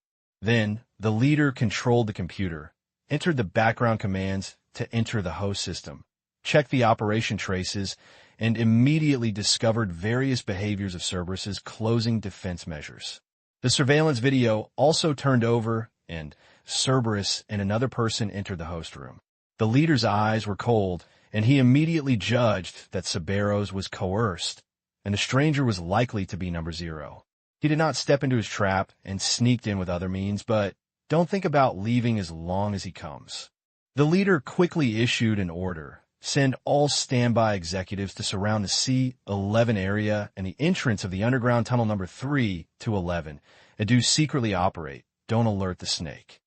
Then, the leader controlled the computer, entered the background commands to enter the host system, checked the operation traces, and immediately discovered various behaviors of Cerberus's closing defense measures. The surveillance video also turned over, and Cerberus and another person entered the host room. The leader's eyes were cold, and he immediately judged that Cerberus was coerced, and the stranger was likely to be number 0. He did not step into his trap and sneaked in with other means, but don't think about leaving as long as he comes. The leader quickly issued an order. Send all standby executives to surround the C-11 area and the entrance of the underground tunnel number 3 to 11, and do secretly operate. Don't alert the snake.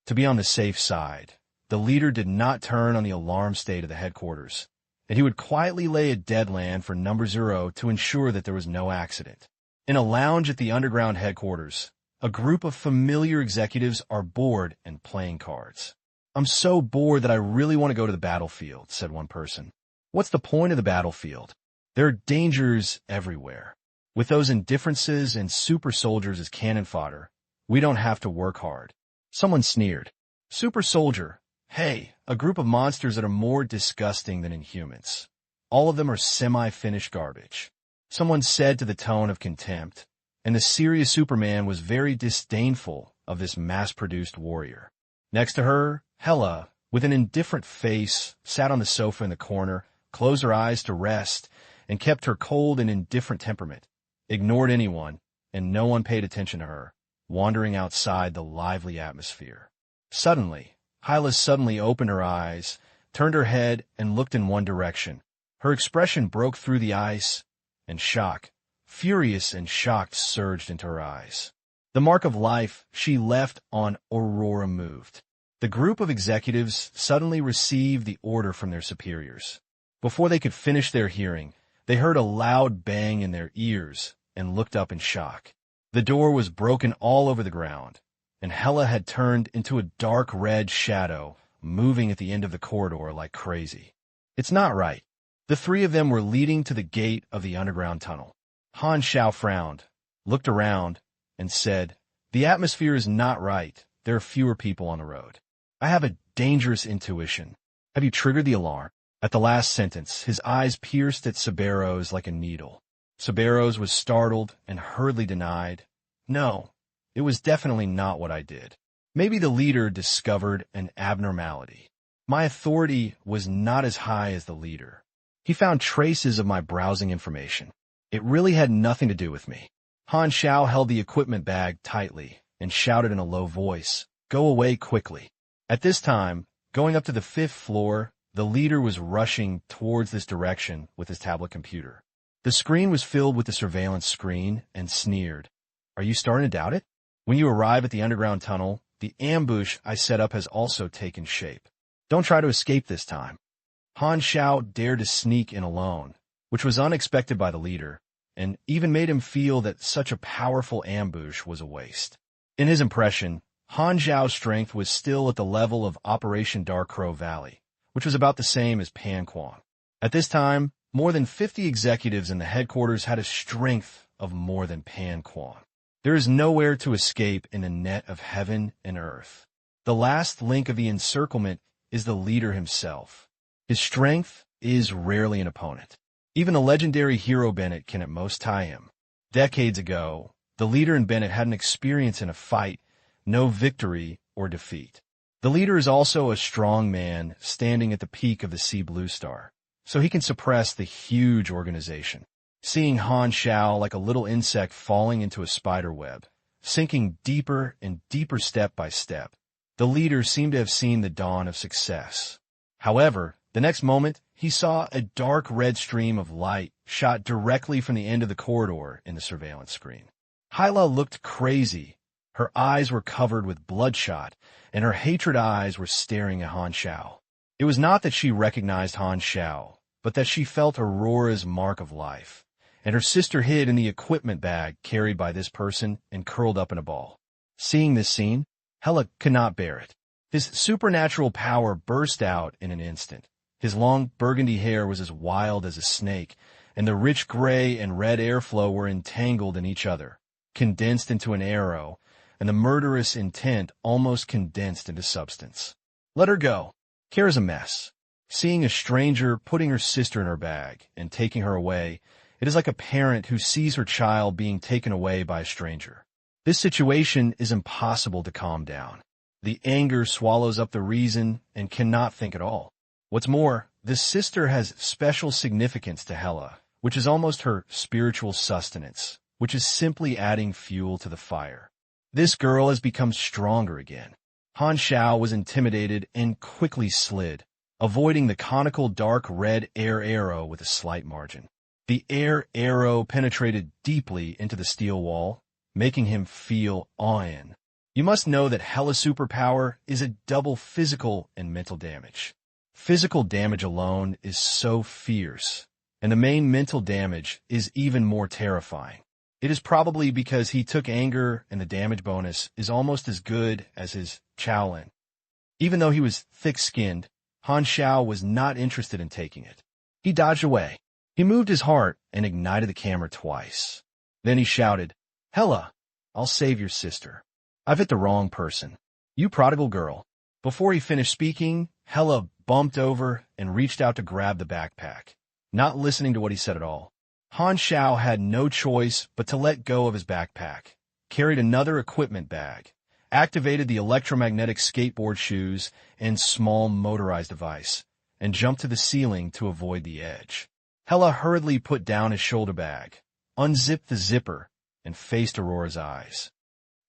To be on the safe side, the leader did not turn on the alarm state of the headquarters, and he would quietly lay a deadland for number 0 to ensure that there was no accident. In a lounge at the underground headquarters, a group of familiar executives are bored and playing cards. "I'm so bored that I really want to go to the battlefield," said one person. "What's the point of the battlefield? There are dangers everywhere. With those indifferences and super soldiers as cannon fodder, we don't have to work hard." Someone sneered. "Super soldier? Hey, a group of monsters that are more disgusting than inhumans. All of them are semi-finished garbage." Someone said to the tone of contempt, and the serious Superman was very disdainful of this mass-produced warrior. Next to her, Hela, with an indifferent face, sat on the sofa in the corner, closed her eyes to rest, and kept her cold and indifferent temperament, ignored anyone, and no one paid attention to her, wandering outside the lively atmosphere. Suddenly, Hyla suddenly opened her eyes, turned her head, and looked in one direction. Her expression broke through the ice, and shock, furious and shocked, surged into her eyes. The mark of life she left on Aurora moved. The group of executives suddenly received the order from their superiors. Before they could finish their hearing, they heard a loud bang in their ears and looked up in shock. The door was broken all over the ground, and Hela had turned into a dark red shadow, moving at the end of the corridor like crazy. "It's not right." The three of them were leading to the gate of the underground tunnel. Han Xiao frowned, looked around, and said, "The atmosphere is not right. There are fewer people on the road. I have a dangerous intuition. Have you triggered the alarm?" At the last sentence, his eyes pierced at Cerberus like a needle. Cerberus was startled and hurriedly denied, "No, it was definitely not what I did." Maybe the leader discovered an abnormality. My authority was not as high as the leader. He found traces of my browsing information. It really had nothing to do with me. Han Xiao held the equipment bag tightly and shouted in a low voice, "Go away quickly." At this time, going up to the 5th floor, the leader was rushing towards this direction with his tablet computer. The screen was filled with the surveillance screen and sneered, "Are you starting to doubt it? When you arrive at the underground tunnel, the ambush I set up has also taken shape. Don't try to escape this time." Han Xiao dared to sneak in alone, which was unexpected by the leader, and even made him feel that such a powerful ambush was a waste. In his impression, Han Xiao's strength was still at the level of Operation Dark Crow Valley, which was about the same as Pan Quan. At this time, more than 50 executives in the headquarters had a strength of more than Pan Quan. There is nowhere to escape in a net of heaven and earth. The last link of the encirclement is the leader himself. His strength is rarely an opponent. Even the legendary hero Bennett can at most tie him. Decades ago, the leader and Bennett had an experience in a fight, no victory or defeat. The leader is also a strong man standing at the peak of the Sea Blue Star, so he can suppress the huge organization. Seeing Han Xiao like a little insect falling into a spider web, sinking deeper and deeper step by step, the leader seemed to have seen the dawn of success. However, the next moment, he saw a dark red stream of light shot directly from the end of the corridor in the surveillance screen. Hyla looked crazy. Her eyes were covered with bloodshot, and her hatred eyes were staring at Han Xiao. It was not that she recognized Han Xiao, but that she felt Aurora's mark of life, and her sister hid in the equipment bag carried by this person and curled up in a ball. Seeing this scene, Hela could not bear it. His supernatural power burst out in an instant. His long burgundy hair was as wild as a snake, and the rich gray and red airflow were entangled in each other, condensed into an arrow, and the murderous intent almost condensed into substance. Let her go. Kara's a mess. Seeing a stranger putting her sister in her bag and taking her away, it is like a parent who sees her child being taken away by a stranger. This situation is impossible to calm down. The anger swallows up the reason and cannot think at all. What's more, this sister has special significance to Hela, which is almost her spiritual sustenance, which is simply adding fuel to the fire. This girl has become stronger again. Han Xiao was intimidated and quickly slid, avoiding the conical dark red air arrow with a slight margin. The air arrow penetrated deeply into the steel wall, making him feel awe-in. You must know that Hela's superpower is a double physical and mental damage. Physical damage alone is so fierce, and the main mental damage is even more terrifying. It is probably because he took anger and the damage bonus is almost as good as his Shaolin. Even though he was thick-skinned, Han Xiao was not interested in taking it. He dodged away. He moved his heart and ignited the camera twice. Then he shouted, "Hela, I'll save your sister. I've hit the wrong person. You prodigal girl." Before he finished speaking, Hela bumped over and reached out to grab the backpack, not listening to what he said at all. Han Xiao had no choice but to let go of his backpack, carried another equipment bag, activated the electromagnetic skateboard shoes and small motorized device, and jumped to the ceiling to avoid the edge. Hela hurriedly put down his shoulder bag, unzipped the zipper, and faced Aurora's eyes.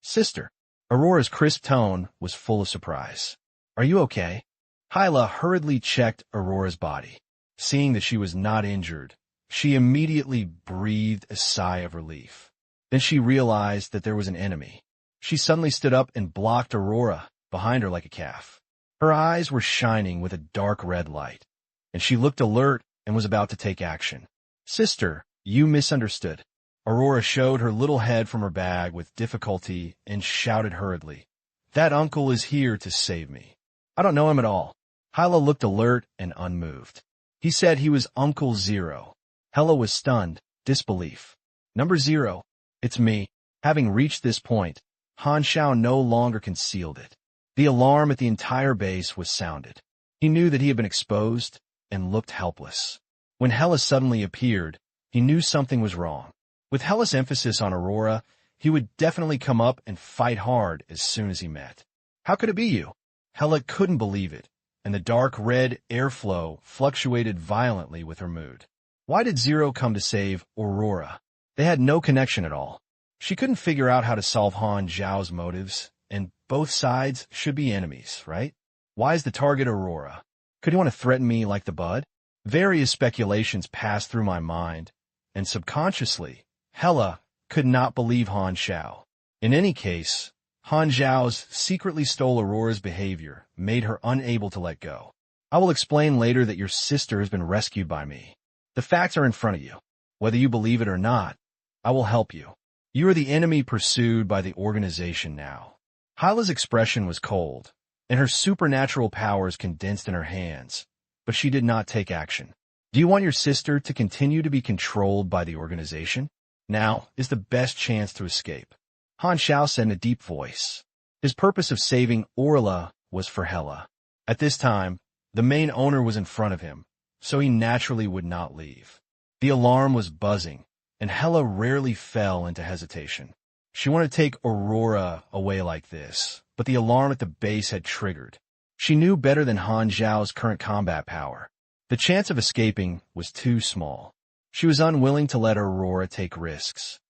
"Sister." Aurora's crisp tone was full of surprise. "Are you okay?" Hyla hurriedly checked Aurora's body. Seeing that she was not injured, she immediately breathed a sigh of relief. Then she realized that there was an enemy. She suddenly stood up and blocked Aurora behind her like a calf. Her eyes were shining with a dark red light, and she looked alert and was about to take action. "Sister, you misunderstood." Aurora showed her little head from her bag with difficulty and shouted hurriedly, "That uncle is here to save me. I don't know him at all." Hyla looked alert and unmoved. He said he was Uncle Zero. Hela was stunned, disbelief. "Number Zero, it's me." Having reached this point, Han Xiao no longer concealed it. The alarm at the entire base was sounded. He knew that he had been exposed and looked helpless. When Hela suddenly appeared, he knew something was wrong. With Hela's emphasis on Aurora, he would definitely come up and fight hard as soon as he met. "How could it be you?" Hela couldn't believe it, and the dark red airflow fluctuated violently with her mood. Why did Zero come to save Aurora? They had no connection at all. She couldn't figure out how to solve Han Xiao's motives, and both sides should be enemies, right? Why is the target Aurora? Could he want to threaten me like the Bud? Various speculations passed through my mind, and subconsciously, Hela could not believe Han Xiao. In any case, Han Xiao's secretly stole Aurora's behavior made her unable to let go. "I will explain later that your sister has been rescued by me. The facts are in front of you. Whether you believe it or not, I will help you. You are the enemy pursued by the organization now. Hyla's expression was cold, and her supernatural powers condensed in her hands, but she did not take action. Do you want your sister to continue to be controlled by the organization? Now is the best chance to escape. Han Xiao said in a deep voice. His purpose of saving Orla was for Hela. At this time, the main owner was in front of him, so he naturally would not leave. The alarm was buzzing, and Hela rarely fell into hesitation. She wanted to take Aurora away like this, but the alarm at the base had triggered. She knew better than Han Xiao's current combat power. The chance of escaping was too small. She was unwilling to let Aurora take risks.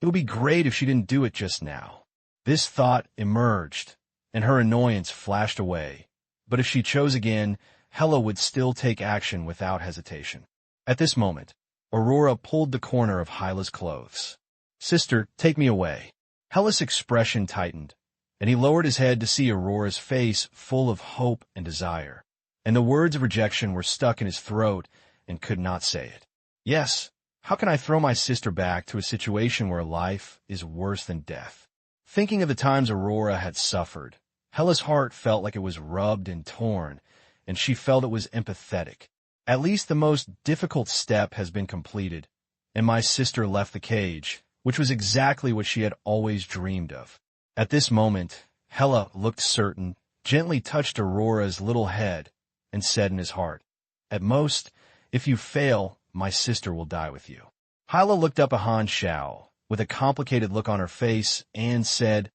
It would be great if she didn't do it just now. This thought emerged, and her annoyance flashed away. But if she chose again, Hela would still take action without hesitation. At this moment, Aurora pulled the corner of Hyla's clothes. Sister, take me away. Hela's expression tightened, and he lowered his head to see Aurora's face full of hope and desire. And the words of rejection were stuck in his throat and could not say it. Yes, how can I throw my sister back to a situation where life is worse than death? Thinking of the times Aurora had suffered, Hela's heart felt like it was rubbed and torn, and she felt it was empathetic. At least the most difficult step has been completed, and my sister left the cage, which was exactly what she had always dreamed of. At this moment, Hela looked certain, gently touched Aurora's little head, and said in his heart, "At most, if you fail, my sister will die with you." Hyla looked up at Han Xiao, with a complicated look on her face, and said,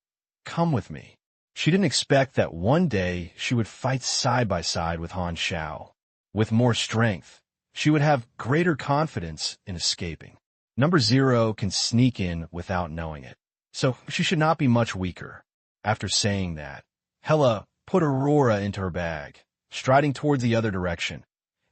"Come with me." She didn't expect that one day she would fight side by side with Han Xiao. With more strength, she would have greater confidence in escaping. Number 0 can sneak in without knowing it, so she should not be much weaker. After saying that, Hela put Aurora into her bag, striding towards the other direction,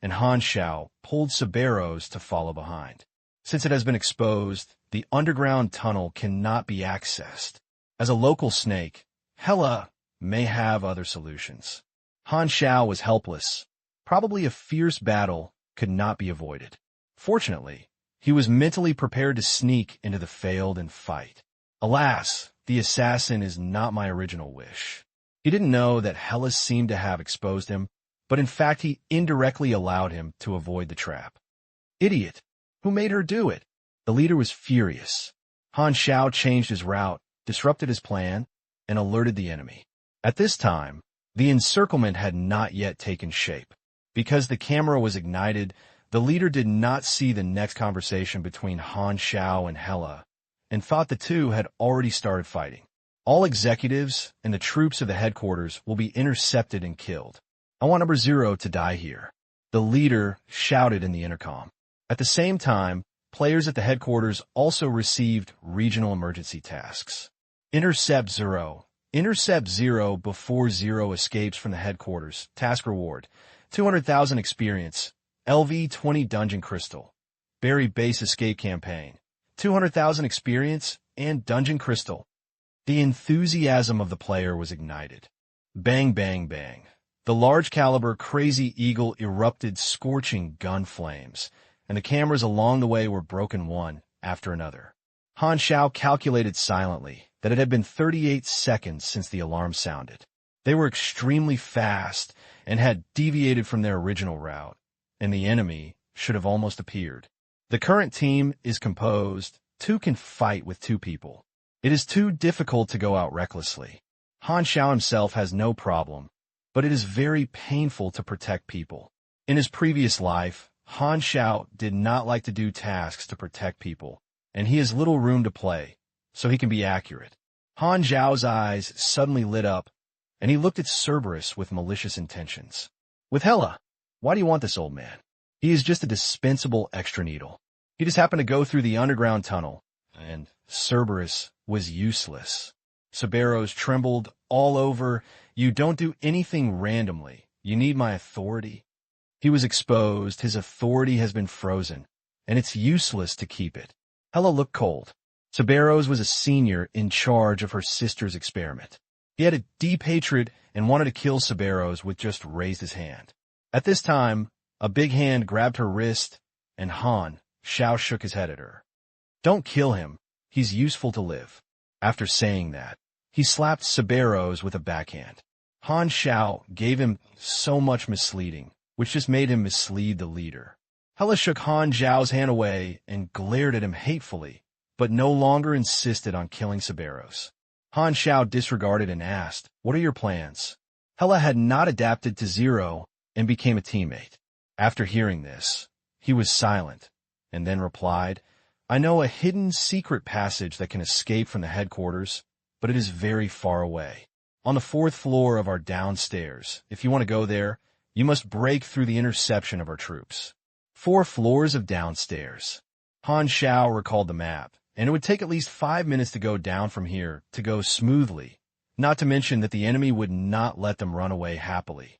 and Han Xiao pulled Cerberus to follow behind. Since it has been exposed, the underground tunnel cannot be accessed. As a local snake, Hela may have other solutions. Han Xiao was helpless. Probably a fierce battle could not be avoided. Fortunately, he was mentally prepared to sneak into the failed and fight. Alas, the assassin is not my original wish. He didn't know that Hela seemed to have exposed him, but in fact he indirectly allowed him to avoid the trap. Idiot! Who made her do it? The leader was furious. Han Xiao changed his route, disrupted his plan, and alerted the enemy. At this time, the encirclement had not yet taken shape. Because the camera was ignited, the leader did not see the next conversation between Han Xiao and Hela, and thought the two had already started fighting. All executives and the troops of the headquarters will be intercepted and killed. I want number 0 to die here. The leader shouted in the intercom. At the same time, players at the headquarters also received regional emergency tasks. Intercept 0. Intercept 0 before 0 escapes from the headquarters. Task reward: 200,000 experience. LV-20 Dungeon Crystal. Berry Base Escape Campaign. 200,000 experience and Dungeon Crystal. The enthusiasm of the player was ignited. Bang, bang, bang. The large-caliber Crazy Eagle erupted scorching gun flames, and the cameras along the way were broken one after another. Han Xiao calculated silently that it had been 38 seconds since the alarm sounded. They were extremely fast and had deviated from their original route, and the enemy should have almost appeared. The current team is composed. 2 can fight with 2 people. It is too difficult to go out recklessly. Han Xiao himself has no problem, but it is very painful to protect people. In his previous life, Han Xiao did not like to do tasks to protect people, and he has little room to play, so he can be accurate. Han Xiao's eyes suddenly lit up, and he looked at Cerberus with malicious intentions. With Hela, why do you want this old man? He is just a dispensable extra needle. He just happened to go through the underground tunnel, and Cerberus was useless. Cerberus trembled all over. You don't do anything randomly. You need my authority. He was exposed. His authority has been frozen, and it's useless to keep it. Hela looked cold. Cerberus was a senior in charge of her sister's experiment. He had a deep hatred and wanted to kill Cerberus with just raised his hand. At this time, a big hand grabbed her wrist, and Han Xiao shook his head at her. Don't kill him. He's useful to live. After saying that, He slapped Saberos with a backhand. Han Xiao gave him so much misleading, which just made him mislead the leader. Hela shook Han Xiao's hand away and glared at him hatefully, but no longer insisted on killing Saberos. Han Xiao disregarded and asked, "What are your plans?" Hela had not adapted to Zero and became a teammate. After hearing this, he was silent, and then replied, "I know a hidden secret passage that can escape from the headquarters, but it is very far away. On the 4th floor of our downstairs. If you want to go there, you must break through the interception of our troops." 4 floors of downstairs. Han Xiao recalled the map, and it would take at least 5 minutes to go down from here to go smoothly, not to mention that the enemy would not let them run away happily.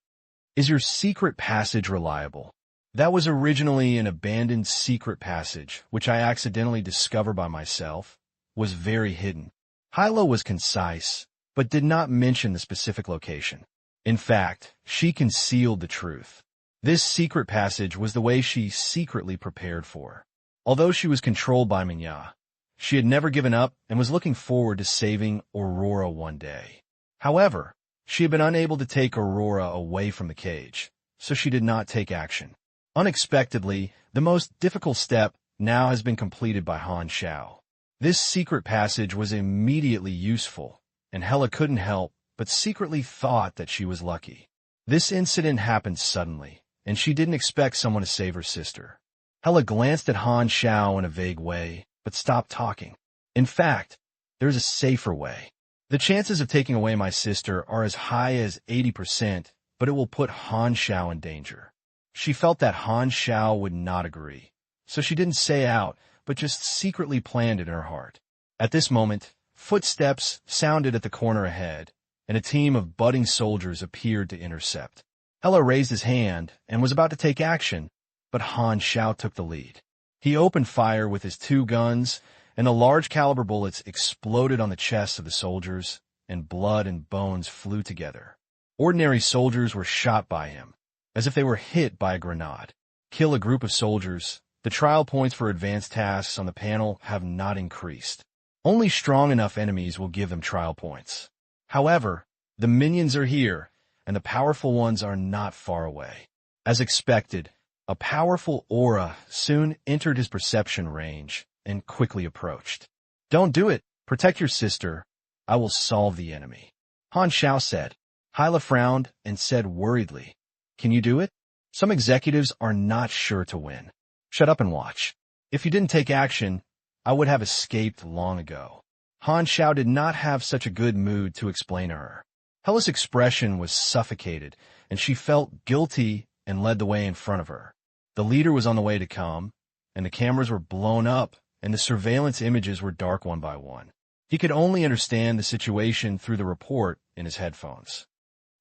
"Is your secret passage reliable?" "That was originally an abandoned secret passage, which I accidentally discovered by myself, was very hidden." Hyla was concise, but did not mention the specific location. In fact, she concealed the truth. This secret passage was the way she secretly prepared for. Although she was controlled by Minya, she had never given up and was looking forward to saving Aurora one day. However, she had been unable to take Aurora away from the cage, so she did not take action. Unexpectedly, the most difficult step now has been completed by Han Xiao. This secret passage was immediately useful, and Hela couldn't help but secretly thought that she was lucky. This incident happened suddenly, and she didn't expect someone to save her sister. Hela glanced at Han Xiao in a vague way, but stopped talking. "In fact, there's a safer way. The chances of taking away my sister are as high as 80%, but it will put Han Xiao in danger." She felt that Han Xiao would not agree, so she didn't say out, but just secretly planned it in her heart. At this moment, footsteps sounded at the corner ahead, and a team of budding soldiers appeared to intercept. Hela raised his hand and was about to take action, but Han Xiao took the lead. He opened fire with his 2 guns, and the large-caliber bullets exploded on the chests of the soldiers, and blood and bones flew together. Ordinary soldiers were shot by him, as if they were hit by a grenade. Kill a group of soldiers. The trial points for advanced tasks on the panel have not increased. Only strong enough enemies will give them trial points. However, the minions are here, and the powerful ones are not far away. As expected, a powerful aura soon entered his perception range and quickly approached. "Don't do it. Protect your sister. I will solve the enemy," Han Xiao said. Hyla frowned and said worriedly, "Can you do it? Some executives are not sure to win. Shut up and watch. If you didn't take action, I would have escaped long ago." Han Xiao did not have such a good mood to explain to her. Hela's expression was suffocated, and she felt guilty and led the way in front of her. The leader was on the way to come, and the cameras were blown up, and the surveillance images were dark one by one. He could only understand the situation through the report in his headphones.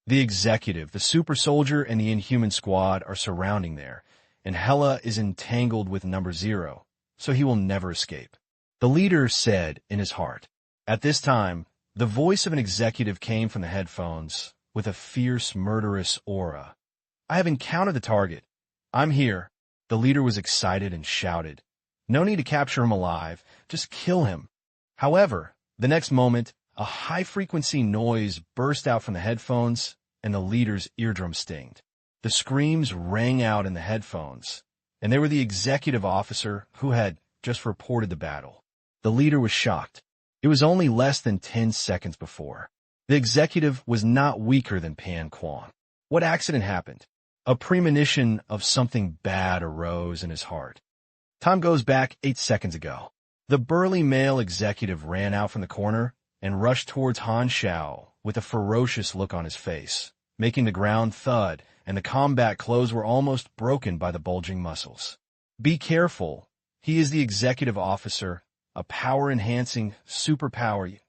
The executive, the super soldier, and the Inhuman squad are surrounding there, and Hela is entangled with number 0, so he will never escape. The leader said in his heart. At this time, the voice of an executive came from the headphones with a fierce, murderous aura. "I have encountered the target. I'm here." The leader was excited and shouted, "No need to capture him alive, just kill him." However, the next moment, a high-frequency noise burst out from the headphones, and the leader's eardrum stinged. The screams rang out in the headphones, and they were the executive officer who had just reported the battle. The leader was shocked. It was only less than 10 seconds before. The executive was not weaker than Pan Quan. What accident happened? A premonition of something bad arose in his heart. Time goes back 8 seconds ago. The burly male executive ran out from the corner and rushed towards Han Xiao with a ferocious look on his face, making the ground thud, and the combat clothes were almost broken by the bulging muscles. "Be careful. He is the executive officer, a power-enhancing superpower."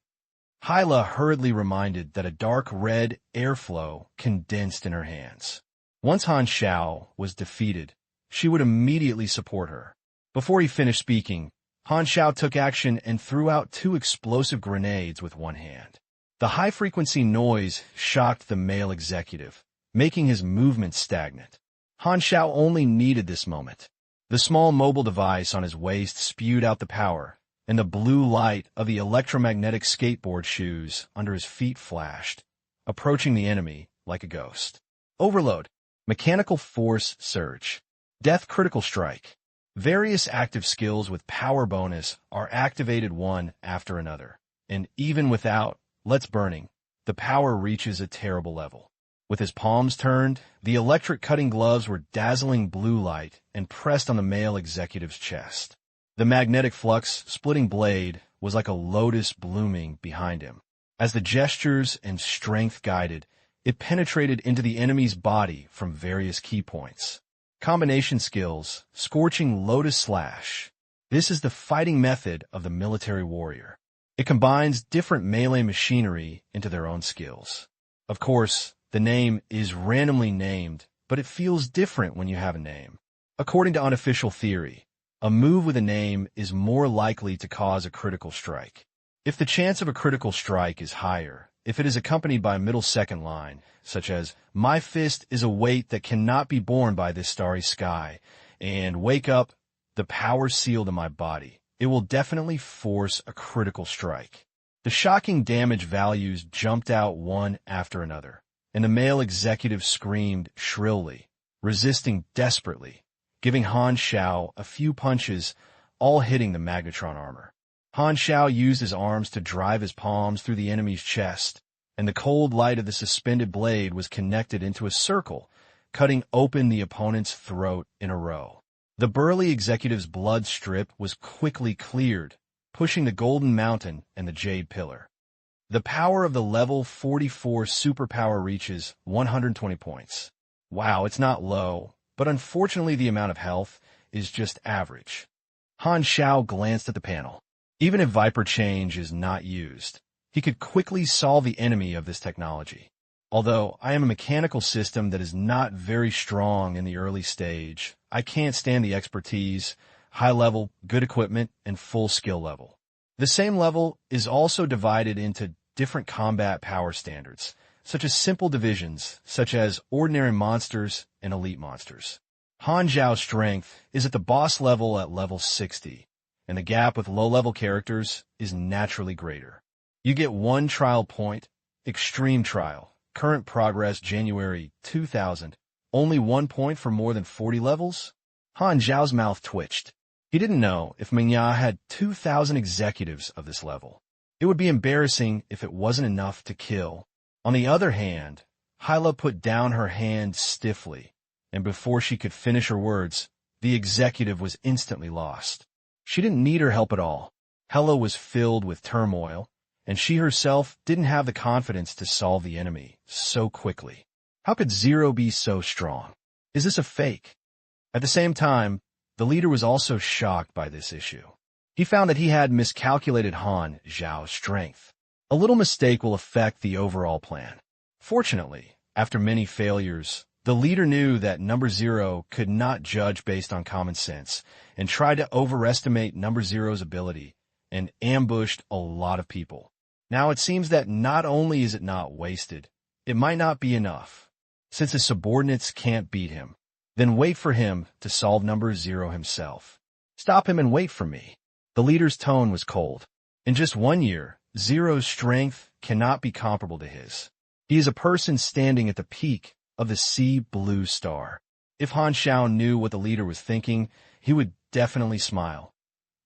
Hyla hurriedly reminded that a dark red airflow condensed in her hands. Once Han Xiao was defeated, she would immediately support her. Before he finished speaking, Han Xiao took action and threw out 2 explosive grenades with one hand. The high-frequency noise shocked the male executive, making his movement stagnant. Han Xiao only needed this moment. The small mobile device on his waist spewed out the power, and the blue light of the electromagnetic skateboard shoes under his feet flashed, approaching the enemy like a ghost. Overload. Mechanical force surge. Death critical strike. Various active skills with power bonus are activated one after another, and even without Let's Burning, the power reaches a terrible level. With his palms turned, the electric cutting gloves were dazzling blue light and pressed on the male executive's chest. The magnetic flux splitting blade was like a lotus blooming behind him. As the gestures and strength guided, it penetrated into the enemy's body from various key points. Combination skills, scorching lotus slash. This is the fighting method of the military warrior. It combines different melee machinery into their own skills. Of course, the name is randomly named, but it feels different when you have a name. According to unofficial theory, a move with a name is more likely to cause a critical strike. If the chance of a critical strike is higher, if it is accompanied by a middle second line, such as, "My fist is a weight that cannot be borne by this starry sky," and "Wake up, the power sealed in my body," it will definitely force a critical strike. The shocking damage values jumped out one after another, and the male executive screamed shrilly, resisting desperately, giving Han Xiao a few punches, all hitting the magnetron armor. Han Xiao used his arms to drive his palms through the enemy's chest, and the cold light of the suspended blade was connected into a circle, cutting open the opponent's throat in a row. The burly executive's blood strip was quickly cleared, pushing the Golden Mountain and the Jade Pillar. The power of the level 44 superpower reaches 120 points. Wow, it's not low, but unfortunately the amount of health is just average. Han Xiao glanced at the panel. Even if Viper Change is not used, he could quickly solve the enemy of this technology. Although I am a mechanical system that is not very strong in the early stage, I can't stand the expertise, high level, good equipment, and full skill level. The same level is also divided into different combat power standards, such as simple divisions, such as ordinary monsters and elite monsters. Han Xiao's strength is at the boss level at level 60, and the gap with low-level characters is naturally greater. You get 1 trial point, Extreme Trial, current progress January 2000, only 1 point for more than 40 levels? Han Xiao's mouth twitched. He didn't know if Mingya had 2,000 executives of this level. It would be embarrassing if it wasn't enough to kill. On the other hand, Hyla put down her hand stiffly, and before she could finish her words, the executive was instantly lost. She didn't need her help at all. Hela was filled with turmoil, and she herself didn't have the confidence to solve the enemy so quickly. How could Zero be so strong? Is this a fake? At the same time, the leader was also shocked by this issue. He found that he had miscalculated Han Xiao's strength. A little mistake will affect the overall plan. Fortunately, after many failures, the leader knew that Number Zero could not judge based on common sense and tried to overestimate Number Zero's ability and ambushed a lot of people. Now it seems that not only is it not wasted, it might not be enough. Since his subordinates can't beat him, then wait for him to solve Number Zero himself. Stop him and wait for me. The leader's tone was cold. In just 1 year, Zero's strength cannot be comparable to his. He is a person standing at the peak of the sea blue star. If Han Xiao knew what the leader was thinking, he would definitely smile.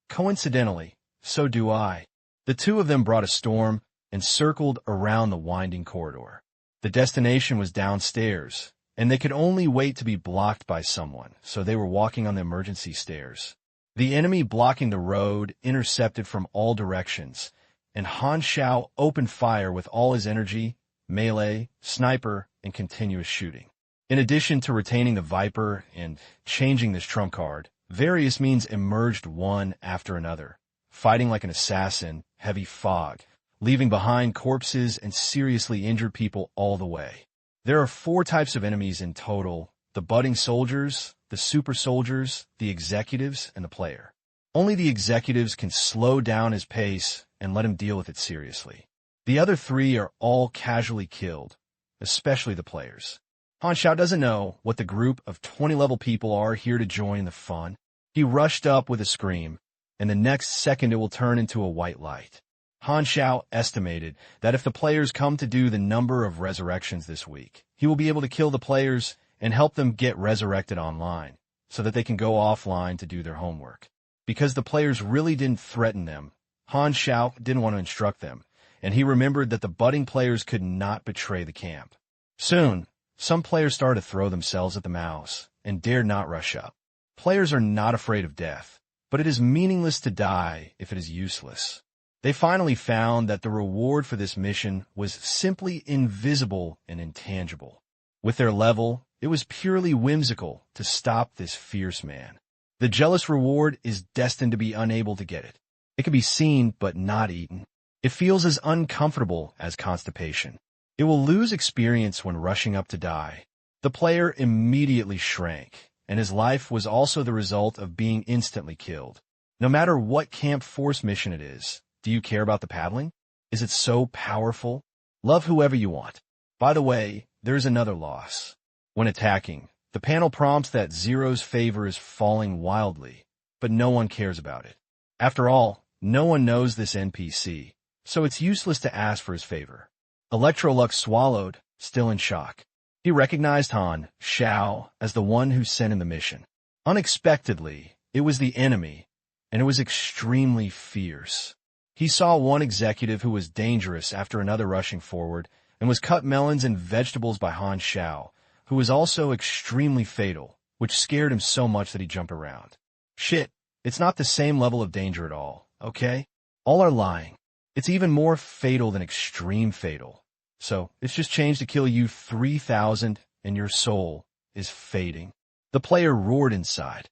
Coincidentally, so do I. The two of them brought a storm and circled around the winding corridor. The destination was downstairs, and they could only wait to be blocked by someone, so they were walking on the emergency stairs. The enemy blocking the road intercepted from all directions, and Han Xiao opened fire with all his energy, melee, sniper, and continuous shooting. In addition to retaining the Viper and changing this trump card, various means emerged one after another, fighting like an assassin, heavy fog, leaving behind corpses and seriously injured people all the way. There are 4 types of enemies in total: the budding soldiers, the super soldiers, the executives, and the player. Only the executives can slow down his pace and let him deal with it seriously. The other 3 are all casually killed, especially the players. Han Xiao doesn't know what the group of 20-level people are here to join the fun. He rushed up with a scream, and the next second it will turn into a white light. Han Xiao estimated that if the players come to do the number of resurrections this week, he will be able to kill the players and help them get resurrected online, so that they can go offline to do their homework. Because the players really didn't threaten them, Han Xiao didn't want to instruct them, and he remembered that the budding players could not betray the camp. Soon, some players started to throw themselves at the mouse and dared not rush up. Players are not afraid of death, but it is meaningless to die if it is useless. They finally found that the reward for this mission was simply invisible and intangible. With their level, it was purely whimsical to stop this fierce man. The jealous reward is destined to be unable to get it. It can be seen but not eaten. It feels as uncomfortable as constipation. It will lose experience when rushing up to die. The player immediately shrank, and his life was also the result of being instantly killed. No matter what camp force mission it is, do you care about the paddling? Is it so powerful? Love whoever you want. By the way, there's another loss. When attacking, the panel prompts that Zero's favor is falling wildly, but no one cares about it. After all, no one knows this NPC, so it's useless to ask for his favor. Electrolux swallowed, still in shock. He recognized Han Xiao as the one who sent him the mission. Unexpectedly, it was the enemy, and it was extremely fierce. He saw one executive who was dangerous after another rushing forward, and was cut melons and vegetables by Han Xiao, who was also extremely fatal, which scared him so much that he jumped around. Shit, it's not the same level of danger at all, okay? All are lying. It's even more fatal than extreme fatal. So, it's just changed to kill you 3,000, and your soul is fading. The player roared inside.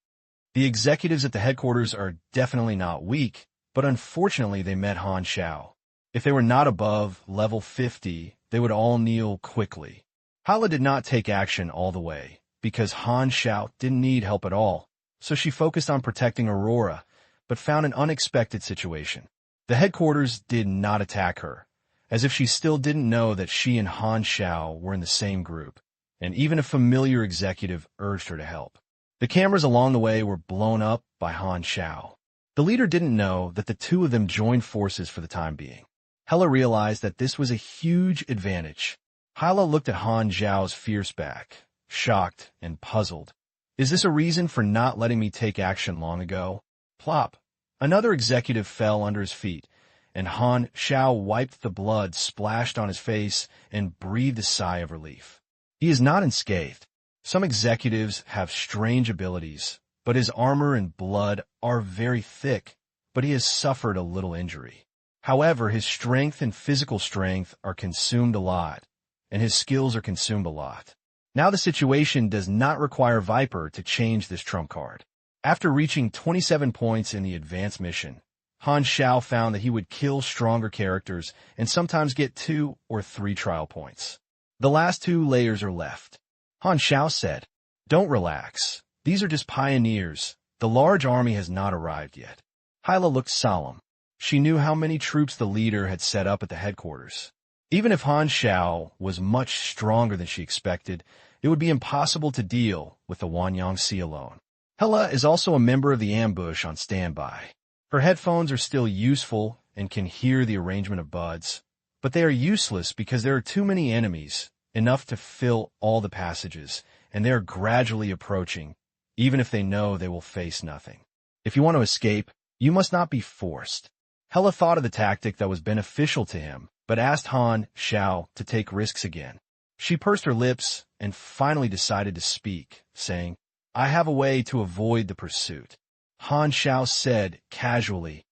The executives at the headquarters are definitely not weak, but unfortunately they met Han Xiao. If they were not above level 50, they would all kneel quickly. Hala did not take action all the way, because Han Xiao didn't need help at all, so she focused on protecting Aurora, but found an unexpected situation. The headquarters did not attack her, as if she still didn't know that she and Han Xiao were in the same group, and even a familiar executive urged her to help. The cameras along the way were blown up by Han Xiao. The leader didn't know that the two of them joined forces for the time being. Hela realized that this was a huge advantage. Hyla looked at Han Xiao's fierce back, shocked and puzzled. Is this a reason for not letting me take action long ago? Plop. Another executive fell under his feet, and Han Xiao wiped the blood splashed on his face and breathed a sigh of relief. He is not unscathed. Some executives have strange abilities, but his armor and blood are very thick, but he has suffered a little injury. However, his strength and physical strength are consumed a lot, and his skills are consumed a lot. Now the situation does not require Viper to change this trump card. After reaching 27 points in the advanced mission, Han Xiao found that he would kill stronger characters and sometimes get 2 or 3 trial points. The last 2 layers are left. Han Xiao said, "Don't relax. These are just pioneers. The large army has not arrived yet." Hyla looked solemn. She knew how many troops the leader had set up at the headquarters. Even if Han Xiao was much stronger than she expected, it would be impossible to deal with the Wanyang Sea alone. Hela is also a member of the ambush on standby. Her headphones are still useful and can hear the arrangement of buds, but they are useless because there are too many enemies, enough to fill all the passages, and they are gradually approaching, even if they know they will face nothing. If you want to escape, you must not be forced. Hela thought of the tactic that was beneficial to him, but asked Han Xiao to take risks again. She pursed her lips and finally decided to speak, saying, "I have a way to avoid the pursuit." Han Xiao said casually,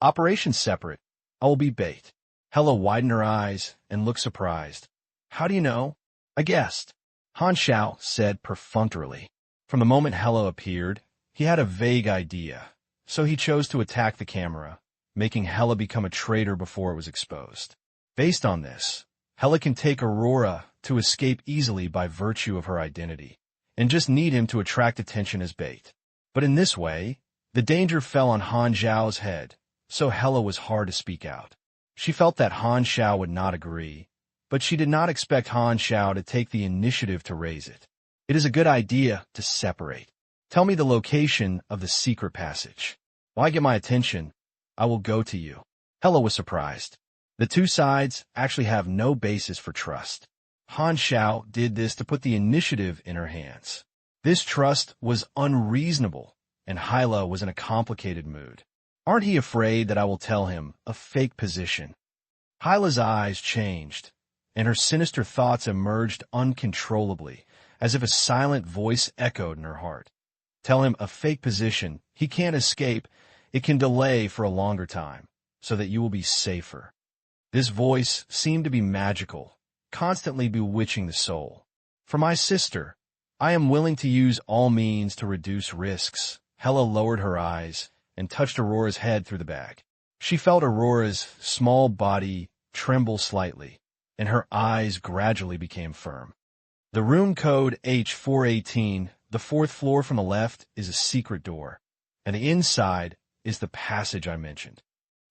"Operation separate. I will be bait." Hela widened her eyes and looked surprised. "How do you know?" "I guessed," Han Xiao said perfunctorily. From the moment Hela appeared, he had a vague idea, so he chose to attack the camera, making Hela become a traitor before it was exposed. Based on this, Hela can take Aurora to escape easily by virtue of her identity, and just need him to attract attention as bait. But in this way, the danger fell on Han Xiao's head, so Hela was hard to speak out. She felt that Han Xiao would not agree, but she did not expect Han Xiao to take the initiative to raise it. "It is a good idea to separate. Tell me the location of the secret passage." Why get my attention? I will go to you. Hela was surprised. The two sides actually have no basis for trust. Han Xiao did this to put the initiative in her hands. This trust was unreasonable, and Hyla was in a complicated mood. Aren't he afraid that I will tell him a fake position? Hyla's eyes changed, and her sinister thoughts emerged uncontrollably, as if a silent voice echoed in her heart. Tell him a fake position. He can't escape. It can delay for a longer time, so that you will be safer. This voice seemed to be magical, constantly bewitching the soul. For my sister, I am willing to use all means to reduce risks. Hela lowered her eyes and touched Aurora's head through the bag. She felt Aurora's small body tremble slightly, and her eyes gradually became firm. The room code H418, the fourth floor from the left, is a secret door, and the inside is the passage I mentioned.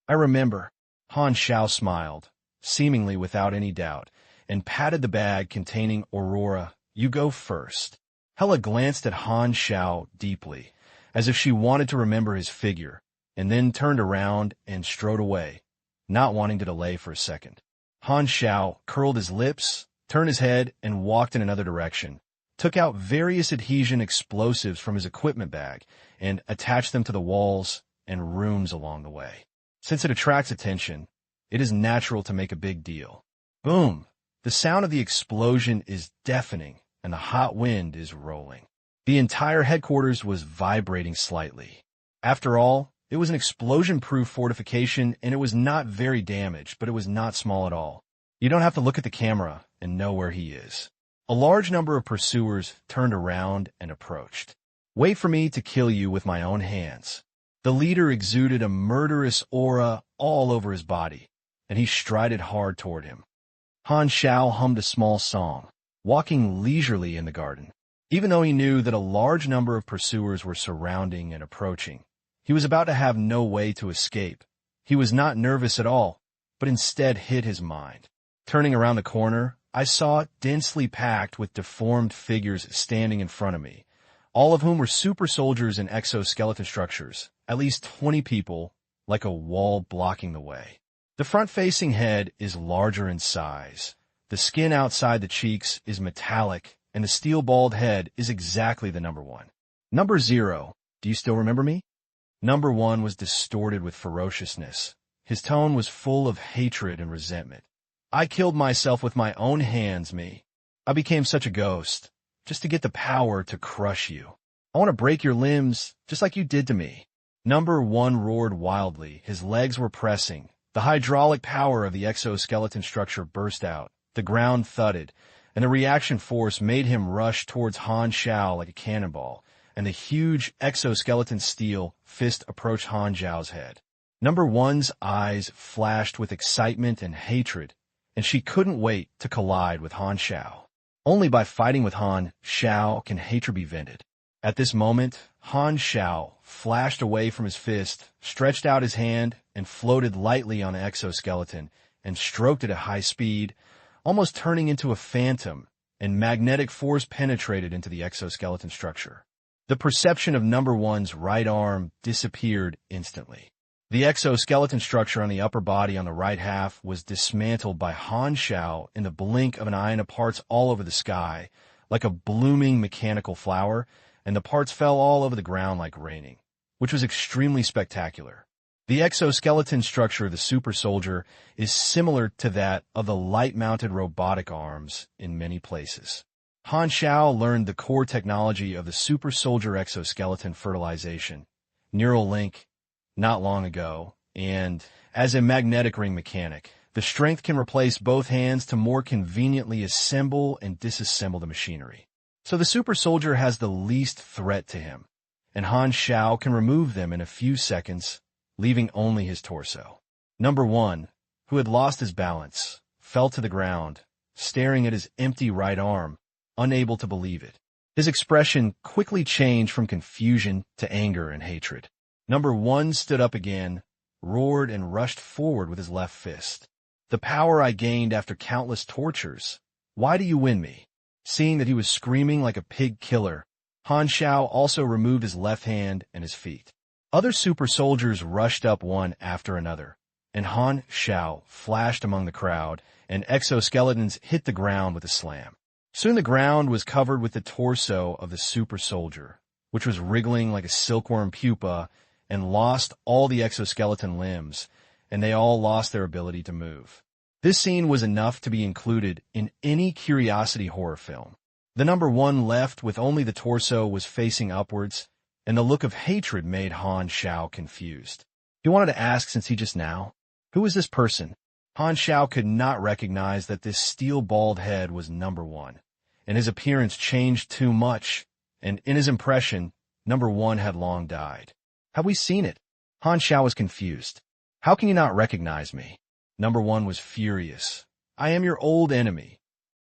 I remember. Han Xiao smiled, seemingly without any doubt, and patted the bag containing Aurora. You go first. Hela glanced at Han Xiao deeply, as if she wanted to remember his figure, and then turned around and strode away, not wanting to delay for a second. Han Xiao curled his lips, turned his head, and walked in another direction, took out various adhesion explosives from his equipment bag, and attached them to the walls and rooms along the way. Since it attracts attention, it is natural to make a big deal. Boom! The sound of the explosion is deafening, and the hot wind is rolling. The entire headquarters was vibrating slightly. After all, it was an explosion-proof fortification, and it was not very damaged, but it was not small at all. You don't have to look at the camera and know where he is. A large number of pursuers turned around and approached. Wait for me to kill you with my own hands. The leader exuded a murderous aura all over his body, and he strided hard toward him. Han Xiao hummed a small song, walking leisurely in the garden. Even though he knew that a large number of pursuers were surrounding and approaching, he was about to have no way to escape. He was not nervous at all, but instead hid his mind. Turning around the corner, I saw it densely packed with deformed figures standing in front of me, all of whom were super soldiers in exoskeleton structures, at least 20 people, like a wall blocking the way. The front-facing head is larger in size. The skin outside the cheeks is metallic, and the steel-balled head is exactly the number one. Number 0, do you still remember me? Number 1 was distorted with ferociousness. His tone was full of hatred and resentment. I killed myself with my own hands, me. I became such a ghost, just to get the power to crush you. I want to break your limbs, just like you did to me. Number 1 roared wildly. His legs were pressing. The hydraulic power of the exoskeleton structure burst out. The ground thudded, and the reaction force made him rush towards Han Xiao like a cannonball, and the huge exoskeleton steel fist approached Han Xiao's head. Number 1's eyes flashed with excitement and hatred, and she couldn't wait to collide with Han Xiao. Only by fighting with Han Xiao can hatred be vented. At this moment, Han Xiao flashed away from his fist, stretched out his hand, and floated lightly on the exoskeleton, and stroked it at high speed, almost turning into a phantom, and magnetic force penetrated into the exoskeleton structure. The perception of number 1's right arm disappeared instantly. The exoskeleton structure on the upper body on the right half was dismantled by Han Xiao in the blink of an eye, and parts all over the sky, like a blooming mechanical flower, and the parts fell all over the ground like raining, which was extremely spectacular. The exoskeleton structure of the super soldier is similar to that of the light-mounted robotic arms in many places. Han Xiao learned the core technology of the super soldier exoskeleton fertilization, neural link, not long ago, and as a magnetic ring mechanic, the strength can replace both hands to more conveniently assemble and disassemble the machinery. So the super soldier has the least threat to him, and Han Xiao can remove them in a few seconds, leaving only his torso. Number 1, who had lost his balance, fell to the ground, staring at his empty right arm, unable to believe it. His expression quickly changed from confusion to anger and hatred. Number 1 stood up again, roared, and rushed forward with his left fist. The power I gained after countless tortures. Why do you win me? Seeing that he was screaming like a pig killer, Han Xiao also removed his left hand and his feet. Other super soldiers rushed up one after another, and Han Xiao flashed among the crowd, and exoskeletons hit the ground with a slam. Soon the ground was covered with the torso of the super soldier, which was wriggling like a silkworm pupa and lost all the exoskeleton limbs, and they all lost their ability to move. This scene was enough to be included in any curiosity horror film. The number one left with only the torso was facing upwards, and the look of hatred made Han Xiao confused. He wanted to ask since he just now, who is this person? Han Xiao could not recognize that this steel-bald head was number one, and his appearance changed too much, and in his impression, number one had long died. Have we seen it? Han Xiao was confused. How can you not recognize me? Number one was furious. I am your old enemy.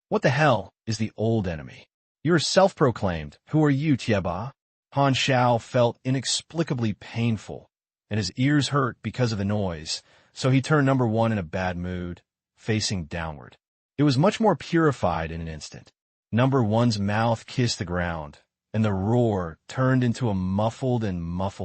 What the hell is the old enemy? You're self-proclaimed. Who are you, Tieba? Han Xiao felt inexplicably painful, and his ears hurt because of the noise, so he turned number one in a bad mood, facing downward. It was much more purified in an instant. Number one's mouth kissed the ground, and the roar turned into a muffled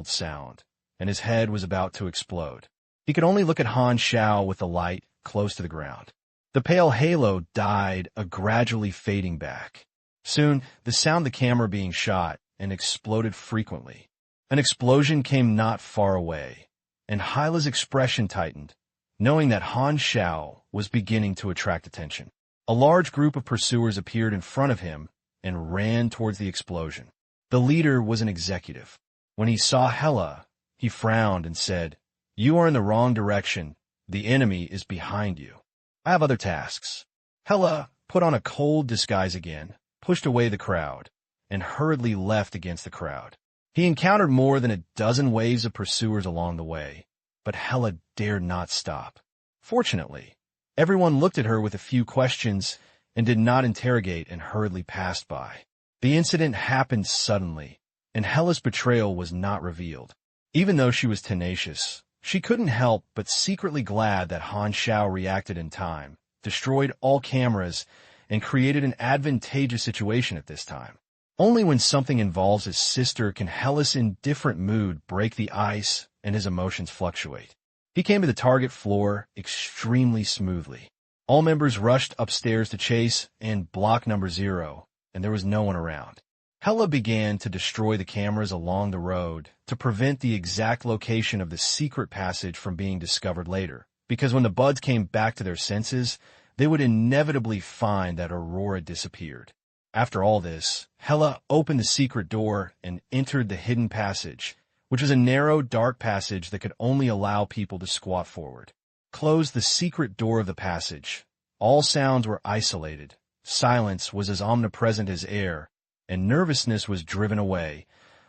sound, and his head was about to explode. He could only look at Han Xiao with the light close to the ground. The pale halo died, gradually fading back. Soon, the sound of the camera being shot and exploded frequently. An explosion came not far away, and Hyla's expression tightened, knowing that Han Xiao was beginning to attract attention. A large group of pursuers appeared in front of him and ran towards the explosion. The leader was an executive. When he saw Hela, he frowned and said, "You are in the wrong direction. The enemy is behind you. I have other tasks." Hela put on a cold disguise again, pushed away the crowd, and hurriedly left against the crowd. He encountered more than a dozen waves of pursuers along the way, but Hela dared not stop. Fortunately, everyone looked at her with a few questions and did not interrogate and hurriedly passed by. The incident happened suddenly, and Hela's betrayal was not revealed. Even though she was tenacious, she couldn't help but secretly glad that Han Xiao reacted in time, destroyed all cameras, and created an advantageous situation at this time. Only when something involves his sister can Hela's indifferent mood break the ice and his emotions fluctuate. He came to the target floor extremely smoothly. All members rushed upstairs to chase and block number 0, and there was no one around. Hela began to destroy the cameras along the road to prevent the exact location of the secret passage from being discovered later, because when the buds came back to their senses, they would inevitably find that Aurora disappeared. After all this, Hela opened the secret door and entered the hidden passage, which was a narrow, dark passage that could only allow people to squat forward. Closed the secret door of the passage. All sounds were isolated. Silence was as omnipresent as air, and nervousness was driven away,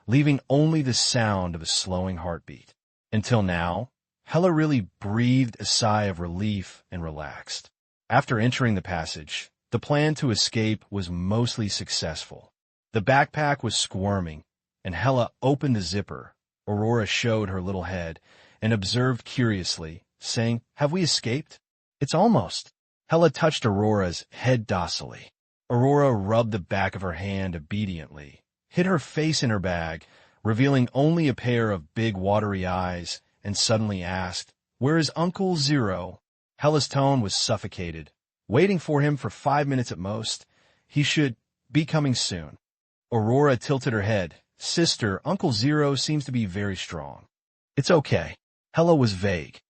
leaving only the sound of a slowing heartbeat. Until now, Hela really breathed a sigh of relief and relaxed. After entering the passage, the plan to escape was mostly successful. The backpack was squirming, and Hela opened the zipper. Aurora showed her little head and observed curiously, saying, "Have we escaped?" "It's almost." Hela touched Aurora's head docilely. Aurora rubbed the back of her hand obediently, hid her face in her bag, revealing only a pair of big watery eyes, and suddenly asked, "Where is Uncle Zero?" Hela's tone was suffocated. Waiting for him for 5 minutes at most. He should be coming soon. Aurora tilted her head. "Sister, Uncle Zero seems to be very strong." "It's okay." Hela was vague.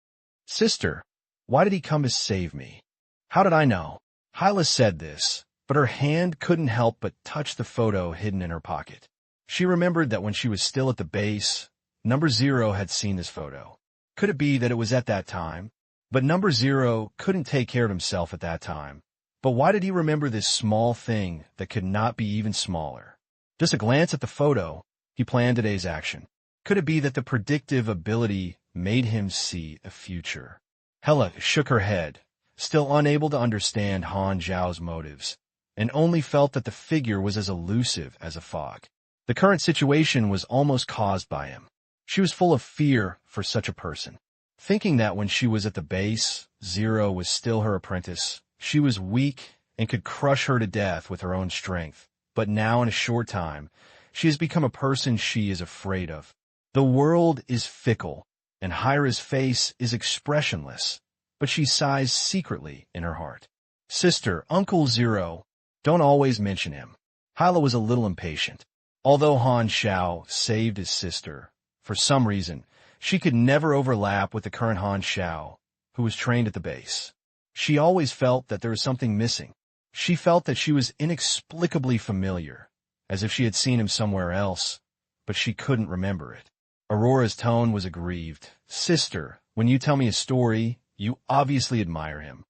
"Sister, why did he come to save me?" "How did I know?" Hyla said this, but her hand couldn't help but touch the photo hidden in her pocket. She remembered that when she was still at the base, number 0 had seen this photo. Could it be that it was at that time? But number 0 couldn't take care of himself at that time. But why did he remember this small thing that could not be even smaller? Just a glance at the photo, he planned today's action. Could it be that the predictive ability made him see a future? Hela shook her head, still unable to understand Han Xiao's motives, and only felt that the figure was as elusive as a fog. The current situation was almost caused by him. She was full of fear for such a person. Thinking that when she was at the base, 0 was still her apprentice, she was weak and could crush her to death with her own strength. But now in a short time, she has become a person she is afraid of. The world is fickle, and Hyra's face is expressionless, but she sighs secretly in her heart. Sister, Uncle Zero, don't always mention him. Hyla was a little impatient. Although Han Xiao saved his sister, for some reason, she could never overlap with the current Han Xiao, who was trained at the base. She always felt that there was something missing. She felt that she was inexplicably familiar, as if she had seen him somewhere else, but she couldn't remember it. Aurora's tone was aggrieved. Sister, when you tell me a story, you obviously admire him.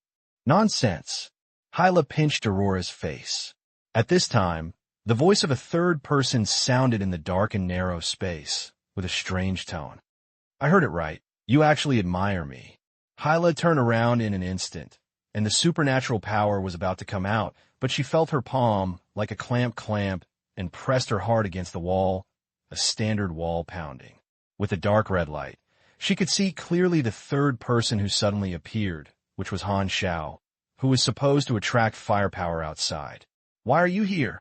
Nonsense. Hyla pinched Aurora's face. At this time, the voice of a third person sounded in the dark and narrow space, with a strange tone. I heard it right. You actually admire me. Hyla turned around in an instant, and the supernatural power was about to come out, but she felt her palm, like a clamp, and pressed her heart against the wall, a standard wall pounding. With the dark red light, she could see clearly the third person who suddenly appeared, which was Han Xiao, who was supposed to attract firepower outside. Why are you here?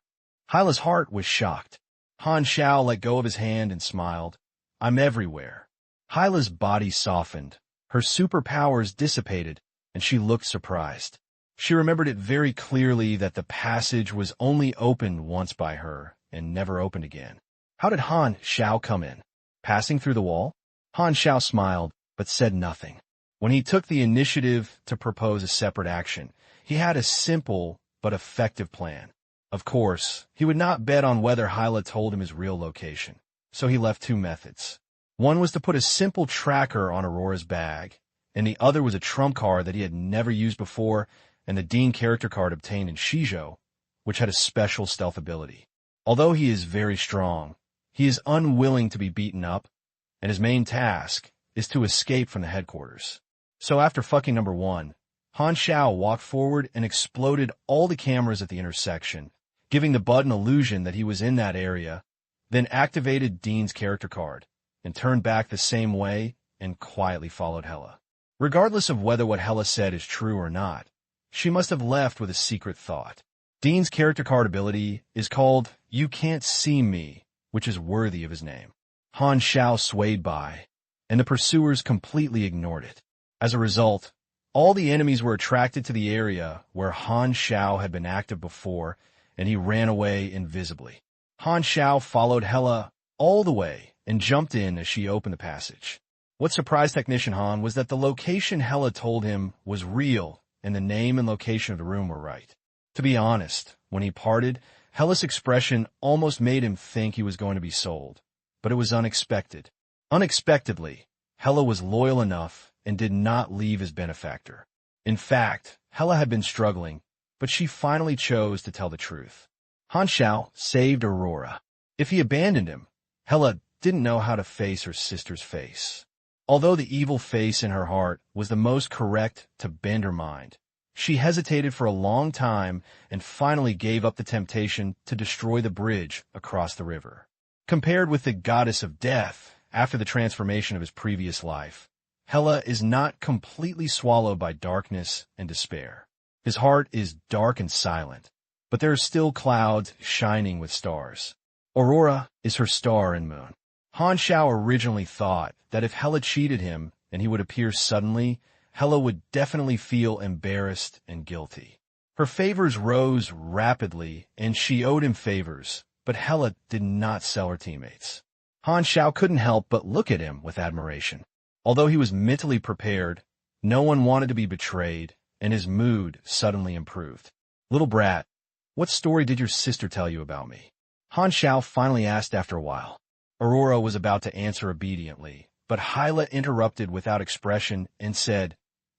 Hyla's heart was shocked. Han Xiao let go of his hand and smiled. I'm everywhere. Hyla's body softened. Her superpowers dissipated, and she looked surprised. She remembered it very clearly that the passage was only opened once by her and never opened again. How did Han Xiao come in? Passing through the wall? Han Xiao smiled, but said nothing. When he took the initiative to propose a separate action, he had a simple but effective plan. Of course, he would not bet on whether Hyla told him his real location, so he left two methods. One was to put a simple tracker on Aurora's bag, and the other was a trump card that he had never used before, and the Dean character card obtained in Shizhou, which had a special stealth ability. Although he is very strong, he is unwilling to be beaten up, and his main task is to escape from the headquarters. So after fucking number one, Han Xiao walked forward and exploded all the cameras at the intersection, giving the bud an illusion that he was in that area, then activated Dean's character card, and turned back the same way and quietly followed Hela. Regardless of whether what Hela said is true or not, she must have left with a secret thought. Dean's character card ability is called You Can't See Me, which is worthy of his name. Han Xiao swayed by, and the pursuers completely ignored it. As a result, all the enemies were attracted to the area where Han Xiao had been active before, and he ran away invisibly. Han Xiao followed Hela all the way and jumped in as she opened the passage. What surprised Technician Han was that the location Hela told him was real and the name and location of the room were right. To be honest, when he parted, Hela's expression almost made him think he was going to be sold. But it was unexpected. Unexpectedly, Hela was loyal enough and did not leave his benefactor. In fact, Hela had been struggling, but she finally chose to tell the truth. Han Xiao saved Aurora. If he abandoned him, Hela didn't know how to face her sister's face. Although the evil face in her heart was the most correct to bend her mind, she hesitated for a long time and finally gave up the temptation to destroy the bridge across the river. Compared with the goddess of death after the transformation of his previous life, Hela is not completely swallowed by darkness and despair. His heart is dark and silent, but there are still clouds shining with stars. Aurora is her star and moon. Han Xiao originally thought that if Hela cheated him and he would appear suddenly, Hela would definitely feel embarrassed and guilty. Her favors rose rapidly, and she owed him favors, but Hela did not sell her teammates. Han Xiao couldn't help but look at him with admiration. Although he was mentally prepared, no one wanted to be betrayed, and his mood suddenly improved. Little brat, what story did your sister tell you about me? Han Xiao finally asked after a while. Aurora was about to answer obediently, but Hyla interrupted without expression and said,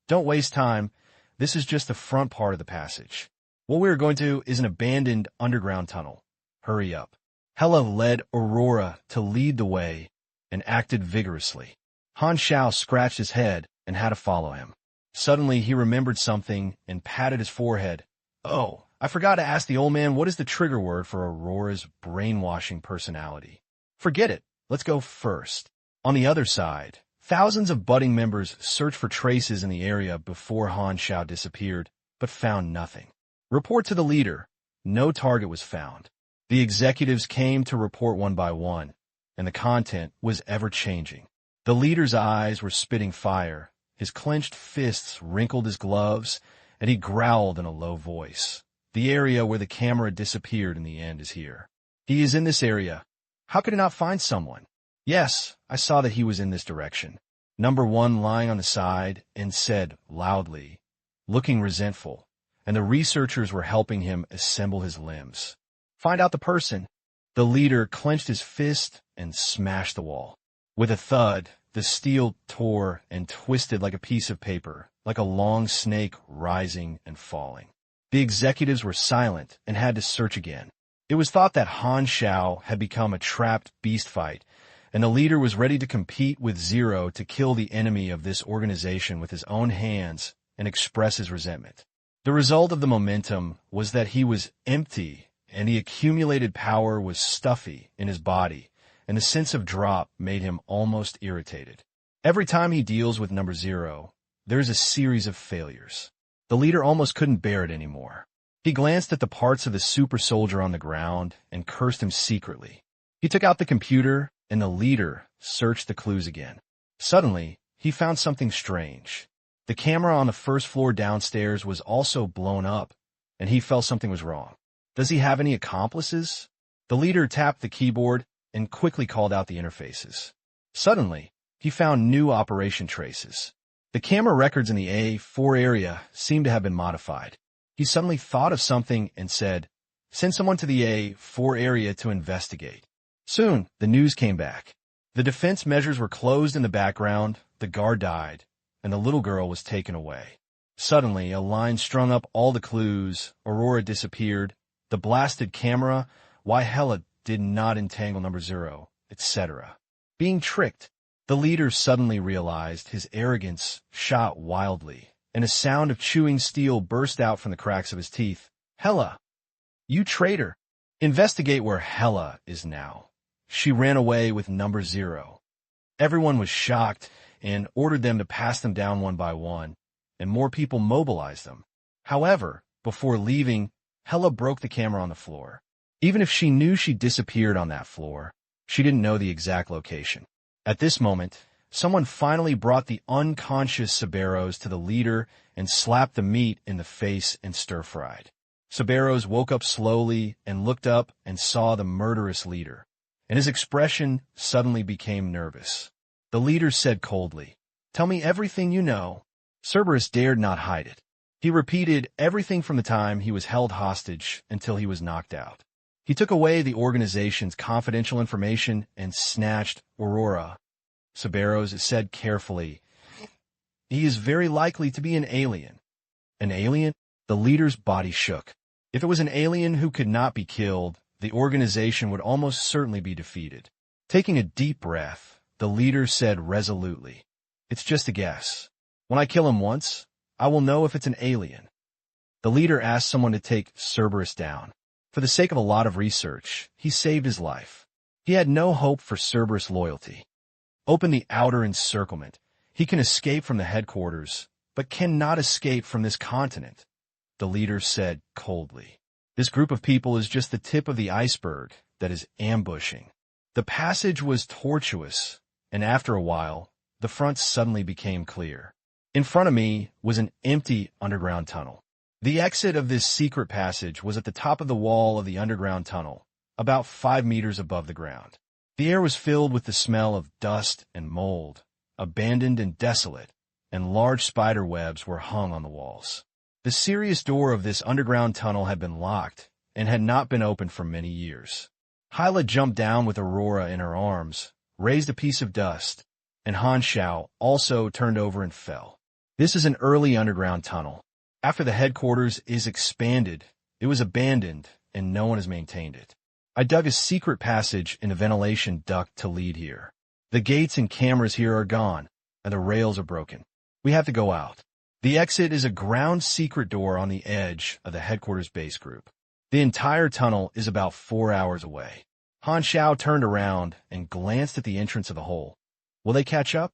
Don't waste time. This is just the front part of the passage. What we are going to is an abandoned underground tunnel. Hurry up. Hela led Aurora to lead the way and acted vigorously. Han Xiao scratched his head and had to follow him. Suddenly he remembered something and patted his forehead. Oh, I forgot to ask the old man what is the trigger word for Aurora's brainwashing personality. Forget it. Let's go first. On the other side, thousands of budding members searched for traces in the area before Han Xiao disappeared, but found nothing. Report to the leader. No target was found. The executives came to report one by one, and the content was ever-changing. The leader's eyes were spitting fire, his clenched fists wrinkled his gloves, and he growled in a low voice. The area where the camera disappeared in the end is here. He is in this area. How could I not find someone? Yes, I saw that he was in this direction. Number 1 lying on the side and said loudly, looking resentful, and the researchers were helping him assemble his limbs. Find out the person. The leader clenched his fist and smashed the wall. With a thud, the steel tore and twisted like a piece of paper, like a long snake rising and falling. The executives were silent and had to search again. It was thought that Han Xiao had become a trapped beast fight, and the leader was ready to compete with Zero to kill the enemy of this organization with his own hands and express his resentment. The result of the momentum was that he was empty, and the accumulated power was stuffy in his body, and the sense of drop made him almost irritated. Every time he deals with number 0, there's a series of failures. The leader almost couldn't bear it anymore. He glanced at the parts of the super soldier on the ground and cursed him secretly. He took out the computer, and the leader searched the clues again. Suddenly, he found something strange. The camera on the first floor downstairs was also blown up, and he felt something was wrong. Does he have any accomplices? The leader tapped the keyboard and quickly called out the interfaces. Suddenly, he found new operation traces. The camera records in the A4 area seemed to have been modified. He suddenly thought of something and said, "Send someone to the A4 area to investigate." Soon, the news came back. The defense measures were closed in the background, the guard died, and the little girl was taken away. Suddenly, a line strung up all the clues, Aurora disappeared, the blasted camera, why Hela did not entangle number 0, etc. Being tricked, the leader suddenly realized his arrogance shot wildly, and a sound of chewing steel burst out from the cracks of his teeth. "Hela! You traitor! Investigate where Hela is now. She ran away with number 0. Everyone was shocked and ordered them to pass them down one by one, and more people mobilized them. However, before leaving, Hela broke the camera on the floor. Even if she knew she disappeared on that floor, she didn't know the exact location. At this moment, someone finally brought the unconscious Cerberus to the leader and slapped the meat in the face and stir-fried. Cerberus woke up slowly and looked up and saw the murderous leader, and his expression suddenly became nervous. The leader said coldly, "Tell me everything you know." Cerberus dared not hide it. He repeated everything from the time he was held hostage until he was knocked out. He took away the organization's confidential information and snatched Aurora. Cerberus said carefully, "He is very likely to be an alien." An alien? The leader's body shook. If it was an alien who could not be killed, the organization would almost certainly be defeated. Taking a deep breath, the leader said resolutely, "It's just a guess. When I kill him once, I will know if it's an alien." The leader asked someone to take Cerberus down. For the sake of a lot of research, he saved his life. He had no hope for Cerberus' loyalty. Open the outer encirclement. He can escape from the headquarters, but cannot escape from this continent, the leader said coldly. This group of people is just the tip of the iceberg that is ambushing. The passage was tortuous, and after a while, the front suddenly became clear. In front of me was an empty underground tunnel. The exit of this secret passage was at the top of the wall of the underground tunnel, about 5 meters above the ground. The air was filled with the smell of dust and mold, abandoned and desolate, and large spider webs were hung on the walls. The serious door of this underground tunnel had been locked and had not been opened for many years. Hyla jumped down with Aurora in her arms, raised a piece of dust, and Han Xiao also turned over and fell. This is an early underground tunnel. After the headquarters is expanded, it was abandoned, and no one has maintained it. I dug a secret passage in the ventilation duct to lead here. The gates and cameras here are gone, and the rails are broken. We have to go out. The exit is a ground secret door on the edge of the headquarters base group. The entire tunnel is about 4 hours away. Han Xiao turned around and glanced at the entrance of the hole. Will they catch up?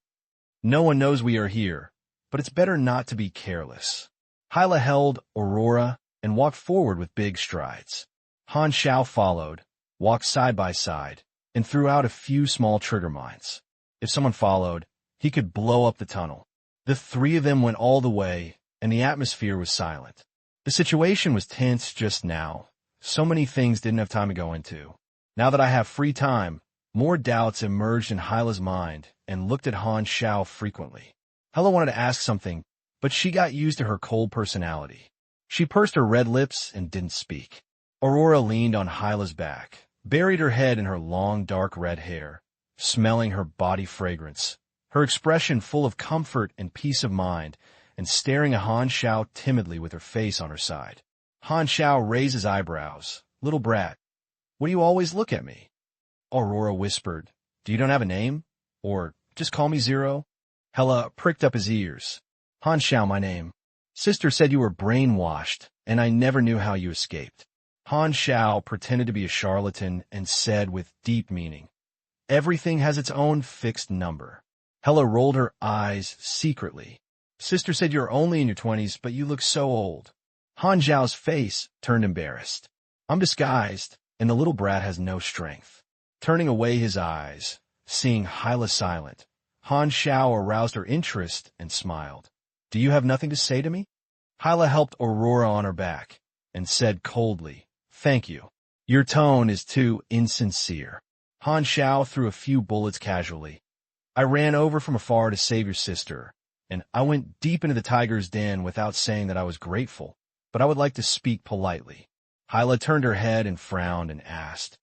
No one knows we are here, but it's better not to be careless. Hyla held Aurora and walked forward with big strides. Han Xiao followed, walked side by side, and threw out a few small trigger mines. If someone followed, he could blow up the tunnel. The three of them went all the way, and the atmosphere was silent. The situation was tense just now. So many things didn't have time to go into. Now that I have free time, more doubts emerged in Hyla's mind and looked at Han Xiao frequently. Hyla wanted to ask something, but she got used to her cold personality. She pursed her red lips and didn't speak. Aurora leaned on Hyla's back, buried her head in her long dark red hair, smelling her body fragrance, her expression full of comfort and peace of mind, and staring at Han Xiao timidly with her face on her side. Han Xiao raised his eyebrows. "Little brat, what do you always look at me?" Aurora whispered, "Do you don't have a name? Or just call me Zero?" Hela pricked up his ears. "Han Xiao, my name. Sister said you were brainwashed, and I never knew how you escaped." Han Xiao pretended to be a charlatan and said with deep meaning, "Everything has its own fixed number." Hela rolled her eyes secretly. "Sister said you're only in your 20s, but you look so old." Han Xiao's face turned embarrassed. "I'm disguised, and the little brat has no strength." Turning away his eyes, seeing Hyla silent, Han Xiao aroused her interest and smiled. "Do you have nothing to say to me?" Hyla helped Aurora on her back and said coldly, "Thank you. Your tone is too insincere." Han Xiao threw a few bullets casually. "I ran over from afar to save your sister, and I went deep into the tiger's den without saying that I was grateful, but I would like to speak politely." Hyla turned her head and frowned and asked,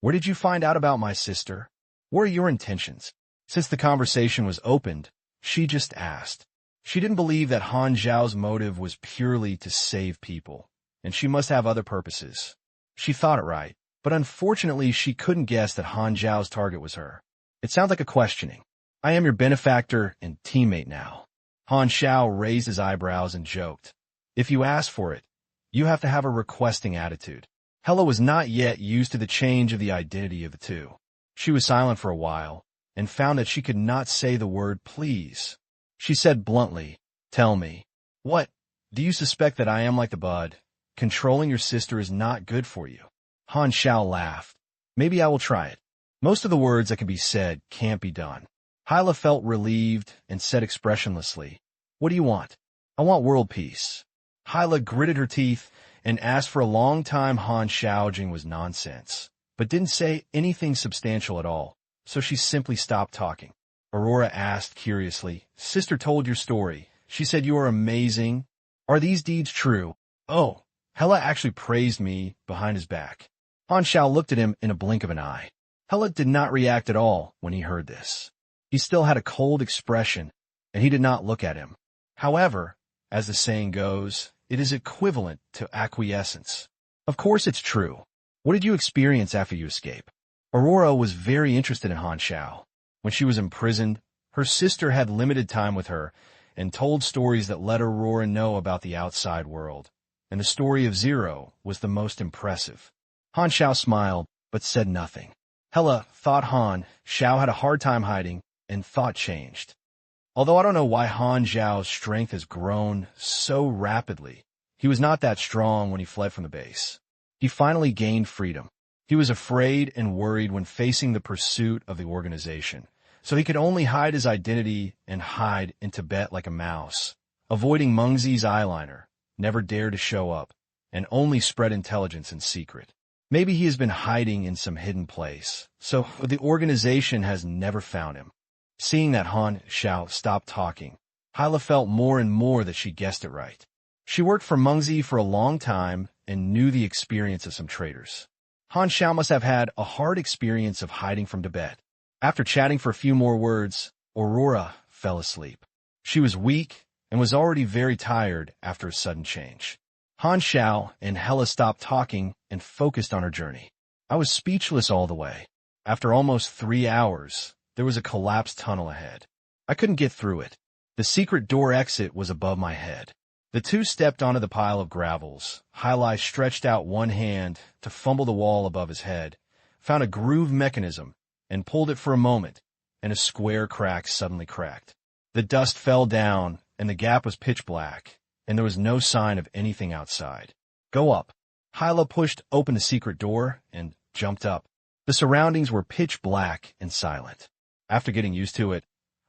"Where did you find out about my sister? What are your intentions?" Since the conversation was opened, she just asked. She didn't believe that Han Xiao's motive was purely to save people, and she must have other purposes. She thought it right, but unfortunately she couldn't guess that Han Xiao's target was her. It sounds like a questioning. "I am your benefactor and teammate now." Han Xiao raised his eyebrows and joked, "If you ask for it, you have to have a requesting attitude." Hela was not yet used to the change of the identity of the two. She was silent for a while, and found that she could not say the word please. She said bluntly, "Tell me, what, do you suspect that I am like the bud? Controlling your sister is not good for you." Han Xiao laughed. "Maybe I will try it. Most of the words that can be said can't be done." Hyla felt relieved and said expressionlessly, "What do you want?" "I want world peace." Hyla gritted her teeth and asked for a long time Han Xiaojing was nonsense, but didn't say anything substantial at all, so she simply stopped talking. Aurora asked curiously, "Sister told your story. She said you are amazing. Are these deeds true?" "Oh." Hela actually praised me behind his back. Han Xiao looked at him in a blink of an eye. Hela did not react at all when he heard this. He still had a cold expression, and he did not look at him. However, as the saying goes, it is equivalent to acquiescence. "Of course it's true. What did you experience after you escaped?" Aurora was very interested in Han Xiao. When she was imprisoned, her sister had limited time with her and told stories that let Aurora know about the outside world, and the story of Zero was the most impressive. Han Xiao smiled, but said nothing. Hela thought Han Xiao had a hard time hiding, and thought changed. Although I don't know why Han Xiao's strength has grown so rapidly, he was not that strong when he fled from the base. He finally gained freedom. He was afraid and worried when facing the pursuit of the organization, so he could only hide his identity and hide in Tibet like a mouse, avoiding Mengzi's eyeliner, never dared to show up, and only spread intelligence in secret. Maybe he has been hiding in some hidden place, so the organization has never found him. Seeing that Han Xiao stopped talking, Hyla felt more and more that she guessed it right. She worked for Mengzi for a long time and knew the experience of some traitors. Han Xiao must have had a hard experience of hiding from Tibet. After chatting for a few more words, Aurora fell asleep. She was weak and was already very tired after a sudden change. Han Xiao and Hela stopped talking and focused on her journey. I was speechless all the way. After almost 3 hours, there was a collapsed tunnel ahead. I couldn't get through it. The secret door exit was above my head. The two stepped onto the pile of gravels. Hyla stretched out one hand to fumble the wall above his head, found a groove mechanism, and pulled it for a moment, and a square crack suddenly cracked. The dust fell down, and the gap was pitch black, and there was no sign of anything outside. "Go up." Hyla pushed open the secret door and jumped up. The surroundings were pitch black and silent. After getting used to it,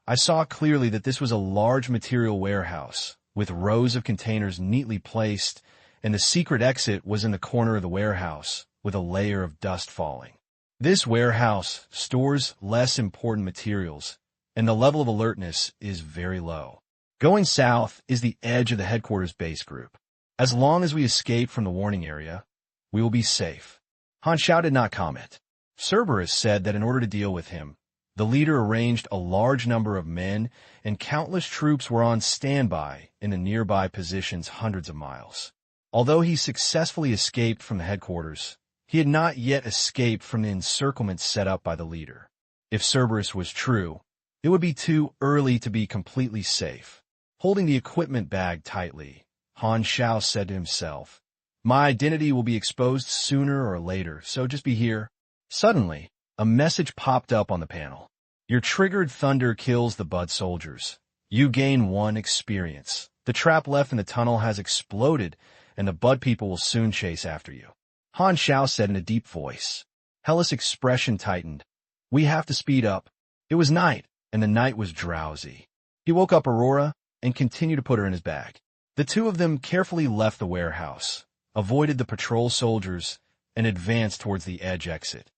I saw clearly that this was a large material warehouse, with rows of containers neatly placed, and the secret exit was in the corner of the warehouse, with a layer of dust falling. This warehouse stores less important materials, and the level of alertness is very low. Going south is the edge of the headquarters base group. As long as we escape from the warning area, we will be safe. Han Xiao did not comment. Cerberus said that in order to deal with him, the leader arranged a large number of men, and countless troops were on standby in the nearby positions hundreds of miles. Although he successfully escaped from the headquarters, he had not yet escaped from the encirclement set up by the leader. If Cerberus was true, it would be too early to be completely safe. Holding the equipment bag tightly, Han Xiao said to himself, "My identity will be exposed sooner or later, so just be here." Suddenly, a message popped up on the panel. "Your triggered thunder kills the Bud soldiers. You gain 1 experience. The trap left in the tunnel has exploded, and the Bud people will soon chase after you." Han Xiao said in a deep voice. Hella's expression tightened. "We have to speed up." It was night, and the night was drowsy. He woke up Aurora and continued to put her in his bag. The two of them carefully left the warehouse, avoided the patrol soldiers, and advanced towards the edge exit.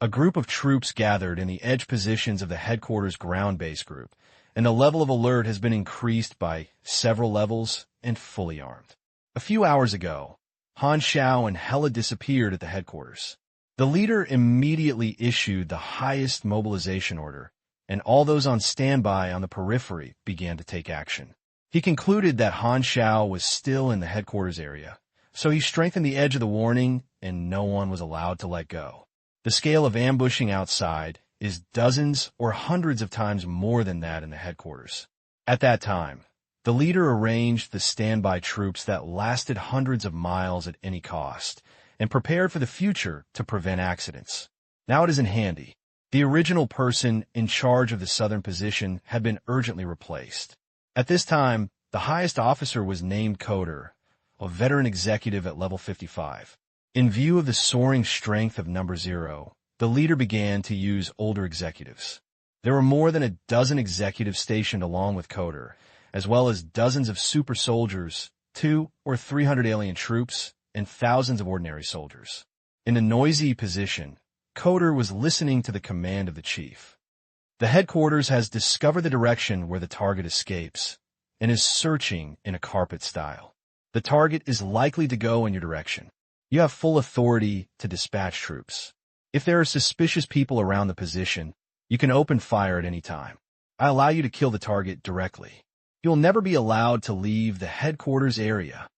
A group of troops gathered in the edge positions of the headquarters ground base group, and the level of alert has been increased by several levels and fully armed. A few hours ago, Han Xiao and Hella disappeared at the headquarters. The leader immediately issued the highest mobilization order, and all those on standby on the periphery began to take action. He concluded that Han Xiao was still in the headquarters area, so he strengthened the edge of the warning, and no one was allowed to let go. The scale of ambushing outside is dozens or hundreds of times more than that in the headquarters. At that time, the leader arranged the standby troops that lasted hundreds of miles at any cost, and prepared for the future to prevent accidents. Now it isn't handy. The original person in charge of the southern position had been urgently replaced. At this time, the highest officer was named Coder, a veteran executive at level 55. In view of the soaring strength of Number 0, the leader began to use older executives. There were more than a dozen executives stationed along with Coder, as well as dozens of super soldiers, 200 or 300 alien troops, and thousands of ordinary soldiers. In a noisy position, Coder was listening to the command of the chief. The headquarters has discovered the direction where the target escapes, and is searching in a carpet style. The target is likely to go in your direction. You have full authority to dispatch troops. If there are suspicious people around the position, you can open fire at any time. I allow you to kill the target directly. You'll never be allowed to leave the headquarters area.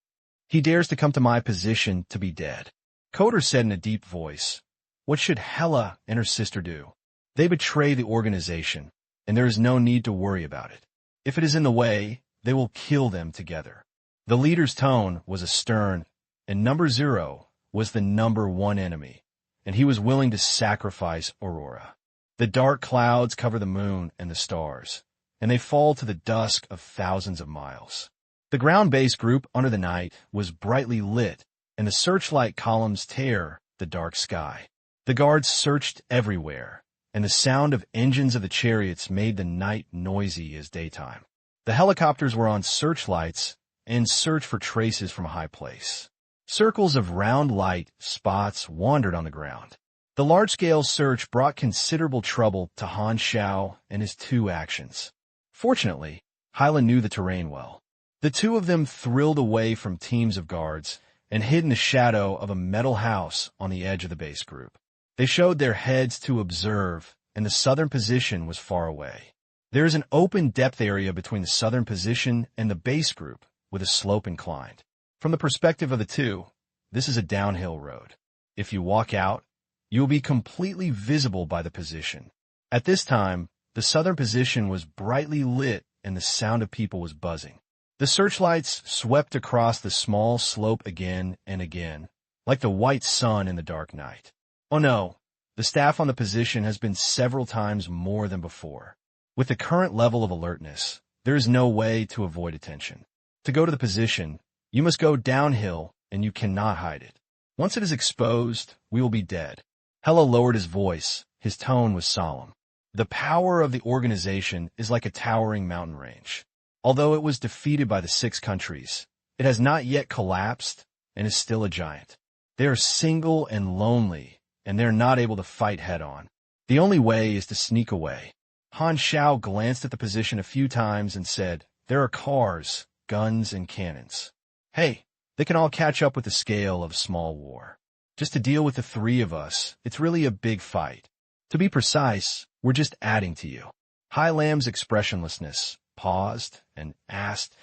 He dares to come to my position to be dead. Coder said in a deep voice. What should Hella and her sister do? They betray the organization, and there is no need to worry about it. If it is in the way, they will kill them together. The leader's tone was a stern, and Number 0 was the number 1 enemy, and he was willing to sacrifice Aurora. The dark clouds cover the moon and the stars, and they fall to the dusk of thousands of miles. The ground base group under the night was brightly lit, and the searchlight columns tear the dark sky. The guards searched everywhere, and the sound of engines of the chariots made the night noisy as daytime. The helicopters were on searchlights and searched for traces from a high place. Circles of round light spots wandered on the ground. The large-scale search brought considerable trouble to Han Xiao and his 2 actions. Fortunately, Hyla knew the terrain well. The 2 of them thrilled away from teams of guards and hid in the shadow of a metal house on the edge of the base group. They showed their heads to observe, and the southern position was far away. There is an open depth area between the southern position and the base group, with a slope inclined. From the perspective of the 2, this is a downhill road. If you walk out, you will be completely visible by the position. At this time, the southern position was brightly lit and the sound of people was buzzing. The searchlights swept across the small slope again and again, like the white sun in the dark night. Oh no, the staff on the position has been several times more than before. With the current level of alertness, there is no way to avoid attention. To go to the position, you must go downhill and you cannot hide it. Once it is exposed, we will be dead. Hela lowered his voice. His tone was solemn. The power of the organization is like a towering mountain range. Although it was defeated by the 6 countries, it has not yet collapsed and is still a giant. They are single and lonely, and they're not able to fight head-on. The only way is to sneak away. Han Xiao glanced at the position a few times and said, "There are cars, guns, and cannons. Hey, they can all catch up with the scale of a small war. Just to deal with the 3 of us, it's really a big fight. To be precise, we're just adding to you." Hai Lam's expressionlessness paused and asked,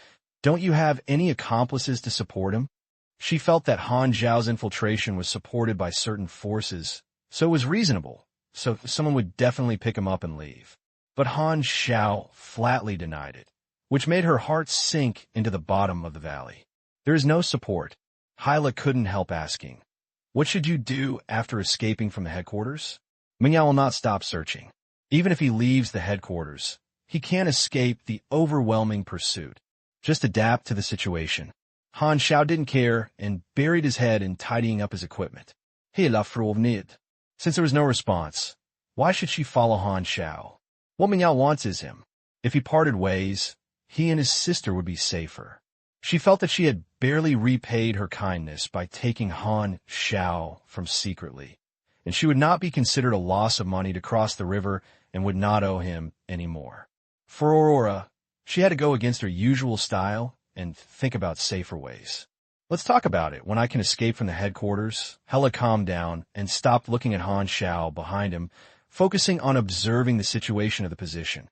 "Don't you have any accomplices to support him?" She felt that Han Xiao's infiltration was supported by certain forces, so it was reasonable. So someone would definitely pick him up and leave. But Han Xiao flatly denied it, which made her heart sink into the bottom of the valley. There is no support. Hyla couldn't help asking, "What should you do after escaping from the headquarters?" Mingyao will not stop searching. Even if he leaves the headquarters, he can't escape the overwhelming pursuit. Just adapt to the situation. Han Xiao didn't care and buried his head in tidying up his equipment. He la nid. Since there was no response, why should she follow Han Xiao? What Mingyao wants is him. If he parted ways, he and his sister would be safer. She felt that she had barely repaid her kindness by taking Han Xiao from secretly, and she would not be considered a loss of money to cross the river and would not owe him any more. For Aurora, she had to go against her usual style and think about safer ways. "Let's talk about it when I can escape from the headquarters." Hela calmed down and stopped looking at Han Xiao behind him, focusing on observing the situation of the position.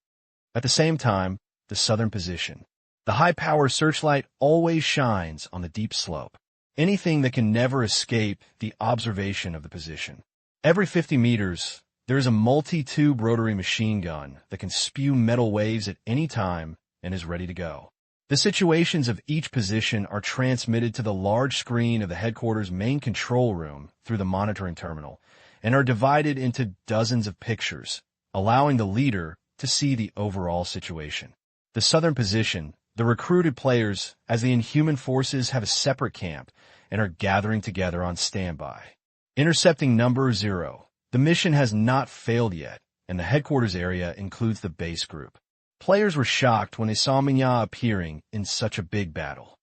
At the same time, the southern position. The high-power searchlight always shines on the deep slope. Anything that can never escape the observation of the position. Every 50 meters, there is a multi-tube rotary machine gun that can spew metal waves at any time and is ready to go. The situations of each position are transmitted to the large screen of the headquarters main control room through the monitoring terminal and are divided into dozens of pictures, allowing the leader to see the overall situation. The southern position, the recruited players, as the Inhuman forces, have a separate camp and are gathering together on standby. Intercepting number 0. The mission has not failed yet, and the headquarters area includes the base group. Players were shocked when they saw Minya appearing in such a big battle.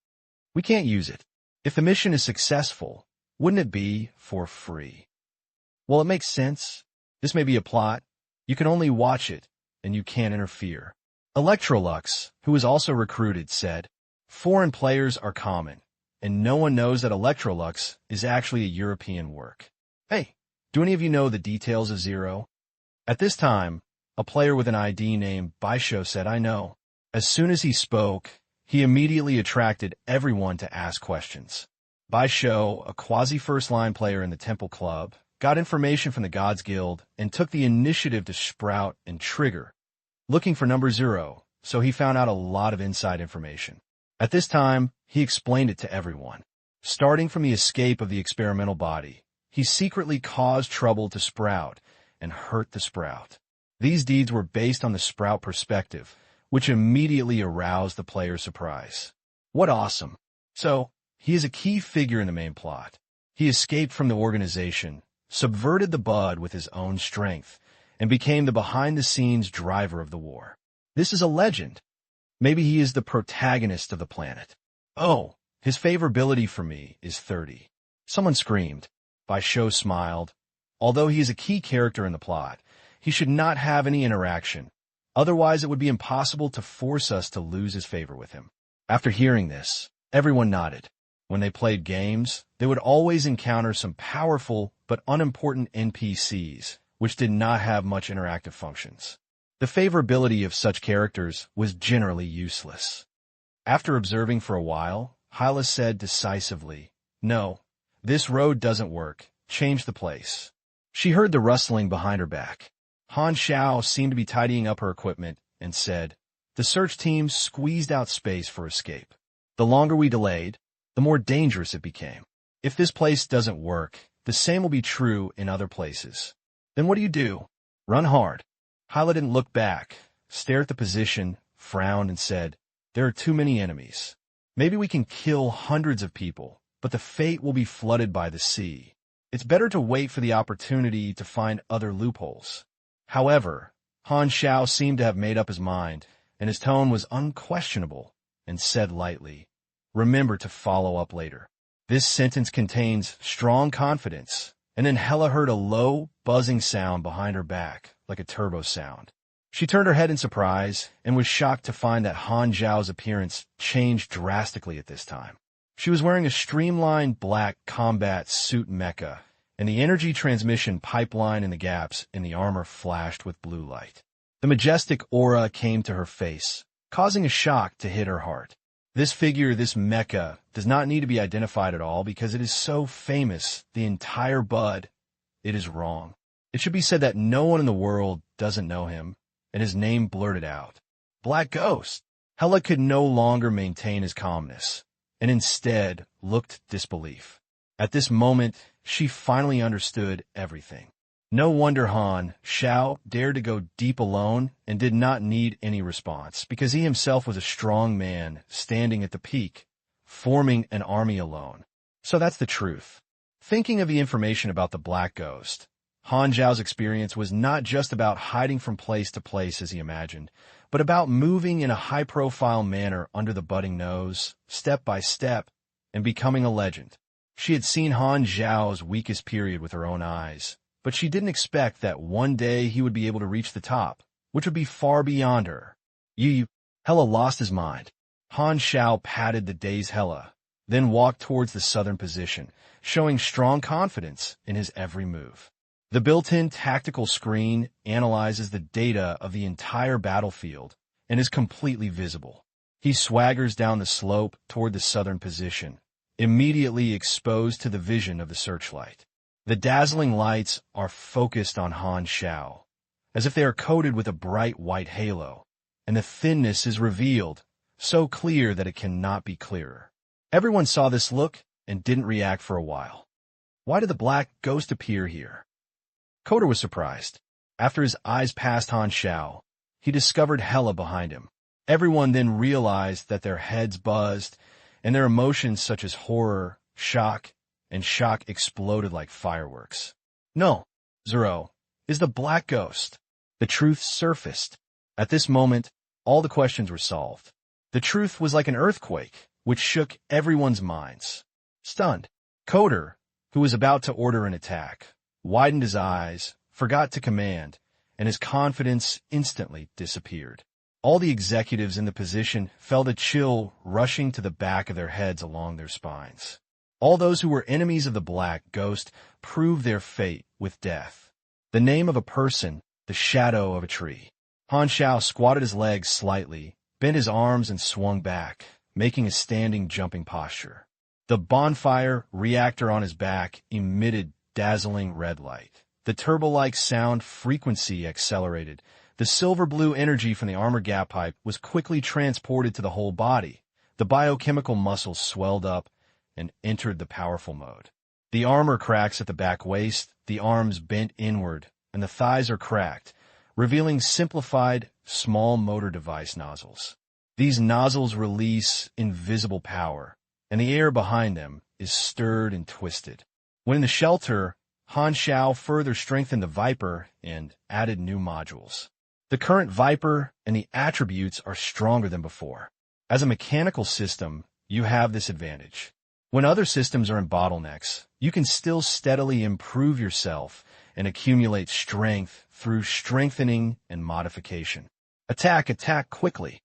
"We can't use it. If the mission is successful, wouldn't it be for free?" Well, it makes sense. This may be a plot. You can only watch it, and you can't interfere. Electrolux, who was also recruited, said, "Foreign players are common, and no one knows that Electrolux is actually a European work. Hey, do any of you know the details of Zero?" At this time, a player with an ID named Baisho said, "I know." As soon as he spoke, he immediately attracted everyone to ask questions. Baisho, a quasi-first-line player in the Temple Club, got information from the Gods Guild and took the initiative to sprout and trigger, looking for number 0, so he found out a lot of inside information. At this time, he explained it to everyone. Starting from the escape of the experimental body, he secretly caused trouble to Sprout and hurt the Sprout. These deeds were based on the Sprout perspective, which immediately aroused the player's surprise. What awesome! So, he is a key figure in the main plot. He escaped from the organization, subverted the Bud with his own strength, and became the behind-the-scenes driver of the war. This is a legend. Maybe he is the protagonist of the planet. Oh, his favorability for me is 30. Someone screamed. Baisho smiled. Although he is a key character in the plot, he should not have any interaction. Otherwise, it would be impossible to force us to lose his favor with him. After hearing this, everyone nodded. When they played games, they would always encounter some powerful but unimportant NPCs, which did not have much interactive functions. The favorability of such characters was generally useless. After observing for a while, Hyla said decisively, "No, this road doesn't work. Change the place." She heard the rustling behind her back. Han Xiao seemed to be tidying up her equipment and said, "The search team squeezed out space for escape. The longer we delayed, the more dangerous it became. If this place doesn't work, the same will be true in other places. Then what do? Run hard." Hyla didn't look back, stared at the position, frowned, and said, "There are too many enemies. Maybe we can kill hundreds of people, but the fate will be flooded by the sea. It's better to wait for the opportunity to find other loopholes. However, Han Xiao seemed to have made up his mind, and his tone was unquestionable, and said lightly, "Remember to follow up later." This sentence contains strong confidence, and then Hela heard a low, buzzing sound behind her back, like a turbo sound. She turned her head in surprise and was shocked to find that Han Xiao's appearance changed drastically at this time. She was wearing a streamlined black combat suit mecha, and the energy transmission pipeline in the gaps in the armor flashed with blue light. The majestic aura came to her face, causing a shock to hit her heart. This figure, this mecha, does not need to be identified at all because it is so famous, the entire bud. It is wrong. It should be said that no one in the world doesn't know him, and his name blurted out. Black Ghost. Hela could no longer maintain his calmness, and instead looked disbelief. At this moment, she finally understood everything. No wonder Han Xiao dared to go deep alone and did not need any response, because he himself was a strong man standing at the peak, forming an army alone. So that's the truth. Thinking of the information about the Black Ghost, Han Xiao's experience was not just about hiding from place to place as he imagined, but about moving in a high-profile manner under the budding nose, step by step, and becoming a legend. She had seen Han Xiao's weakest period with her own eyes, but she didn't expect that one day he would be able to reach the top, which would be far beyond her. Hela lost his mind. Han Xiao patted the dazed Hela, then walked towards the southern position, showing strong confidence in his every move. The built-in tactical screen analyzes the data of the entire battlefield and is completely visible. He swaggers down the slope toward the southern position, immediately exposed to the vision of the searchlight. The dazzling lights are focused on Han Xiao, as if they are coated with a bright white halo, and the thinness is revealed, so clear that it cannot be clearer. Everyone saw this look and didn't react for a while. Why did the Black Ghost appear here? Kotor was surprised. After his eyes passed Han Xiao, he discovered Hela behind him. Everyone then realized that their heads buzzed, and their emotions such as horror, shock, and shock exploded like fireworks. No, Zero, is the Black Ghost. The truth surfaced. At this moment, all the questions were solved. The truth was like an earthquake, which shook everyone's minds. Stunned, Kotor, who was about to order an attack, widened his eyes, forgot to command, and his confidence instantly disappeared. All the executives in the position felt a chill rushing to the back of their heads along their spines. All those who were enemies of the Black Ghost proved their fate with death. The name of a person, the shadow of a tree. Han Xiao squatted his legs slightly, bent his arms and swung back, making a standing jumping posture. The bonfire reactor on his back emitted dazzling red light. The turbo-like sound frequency accelerated. The silver-blue energy from the armor gap pipe was quickly transported to the whole body. The biochemical muscles swelled up and entered the powerful mode. The armor cracks at the back waist, the arms bent inward, and the thighs are cracked, revealing simplified, small motor device nozzles. These nozzles release invisible power, and the air behind them is stirred and twisted. When in the shelter, Han Xiao further strengthened the Viper and added new modules. The current Viper and the attributes are stronger than before. As a mechanical system, you have this advantage. When other systems are in bottlenecks, you can still steadily improve yourself and accumulate strength through strengthening and modification. Attack quickly.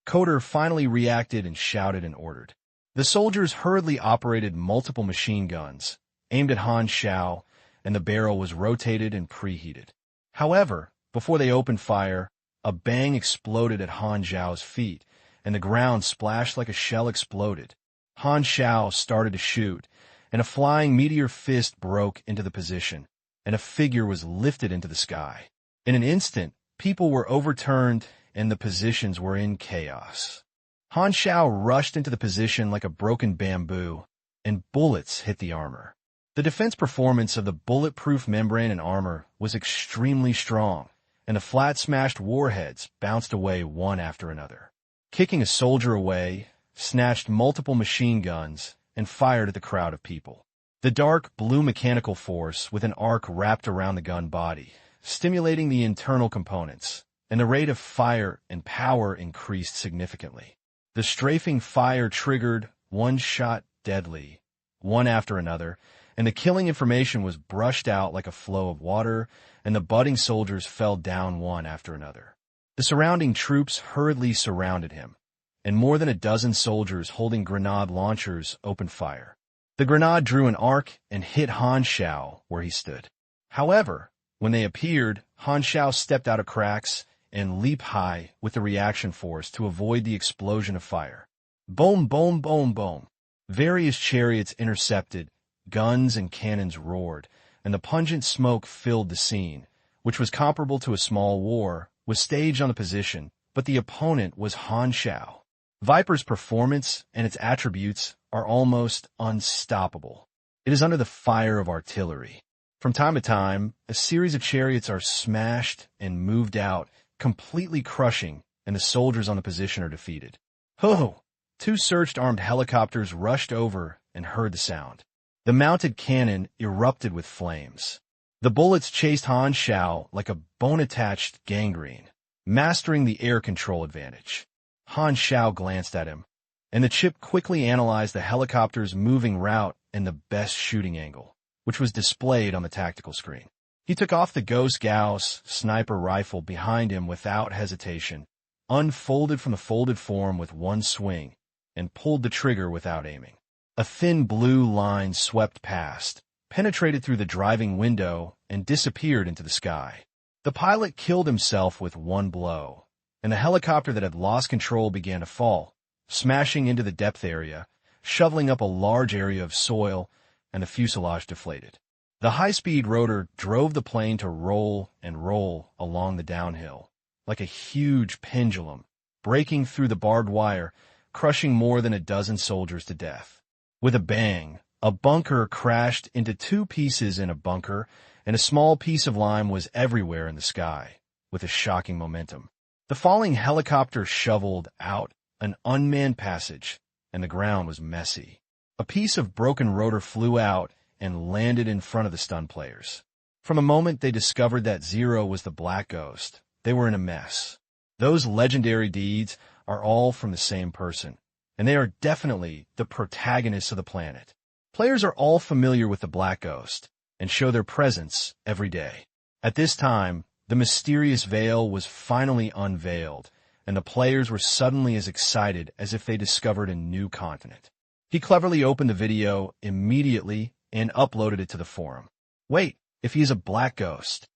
Kotor finally reacted and shouted and ordered. The soldiers hurriedly operated multiple machine guns, aimed at Han Xiao, and the barrel was rotated and preheated. However, before they opened fire, a bang exploded at Han Xiao's feet, and the ground splashed like a shell exploded. Han Xiao started to shoot, and a flying meteor fist broke into the position, and a figure was lifted into the sky. In an instant, people were overturned, and the positions were in chaos. Han Xiao rushed into the position like a broken bamboo, and bullets hit the armor. The defense performance of the bulletproof membrane and armor was extremely strong, and the flat-smashed warheads bounced away one after another. Kicking a soldier away, snatched multiple machine guns, and fired at the crowd of people. The dark blue mechanical force with an arc wrapped around the gun body, stimulating the internal components, and the rate of fire and power increased significantly. The strafing fire triggered one shot deadly, one after another, and the killing information was brushed out like a flow of water, and the budding soldiers fell down one after another. The surrounding troops hurriedly surrounded him, and more than a dozen soldiers holding grenade launchers opened fire. The grenade drew an arc and hit Han Xiao where he stood. However, when they appeared, Han Xiao stepped out of cracks and leaped high with the reaction force to avoid the explosion of fire. Boom, boom, boom, boom. Various chariots intercepted, guns and cannons roared, and the pungent smoke filled the scene, which was comparable to a small war, was staged on the position, but the opponent was Han Xiao. Viper's performance and its attributes are almost unstoppable. It is under the fire of artillery. From time to time, a series of chariots are smashed and moved out, completely crushing, and the soldiers on the position are defeated. Ho! Two surged-armed helicopters rushed over and heard the sound. The mounted cannon erupted with flames. The bullets chased Han Xiao like a bone-attached gangrene, mastering the air control advantage. Han Xiao glanced at him, and the chip quickly analyzed the helicopter's moving route and the best shooting angle, which was displayed on the tactical screen. He took off the Ghost Gauss sniper rifle behind him without hesitation, unfolded from the folded form with one swing, and pulled the trigger without aiming. A thin blue line swept past, penetrated through the driving window, and disappeared into the sky. The pilot killed himself with one blow, and the helicopter that had lost control began to fall, smashing into the depth area, shoveling up a large area of soil, and the fuselage deflated. The high-speed rotor drove the plane to roll and roll along the downhill, like a huge pendulum, breaking through the barbed wire, crushing more than a dozen soldiers to death. With a bang, a bunker crashed into two pieces in a bunker, and a small piece of lime was everywhere in the sky, with a shocking momentum. The falling helicopter shoveled out an unmanned passage, and the ground was messy. A piece of broken rotor flew out and landed in front of the stunned players. From the moment they discovered that Zero was the Black Ghost, they were in a mess. Those legendary deeds are all from the same person, and they are definitely the protagonists of the planet. Players are all familiar with the Black Ghost and show their presence every day. At this time, the mysterious veil was finally unveiled, and the players were suddenly as excited as if they discovered a new continent. He cleverly opened the video immediately and uploaded it to the forum. Wait, if he is a Black Ghost.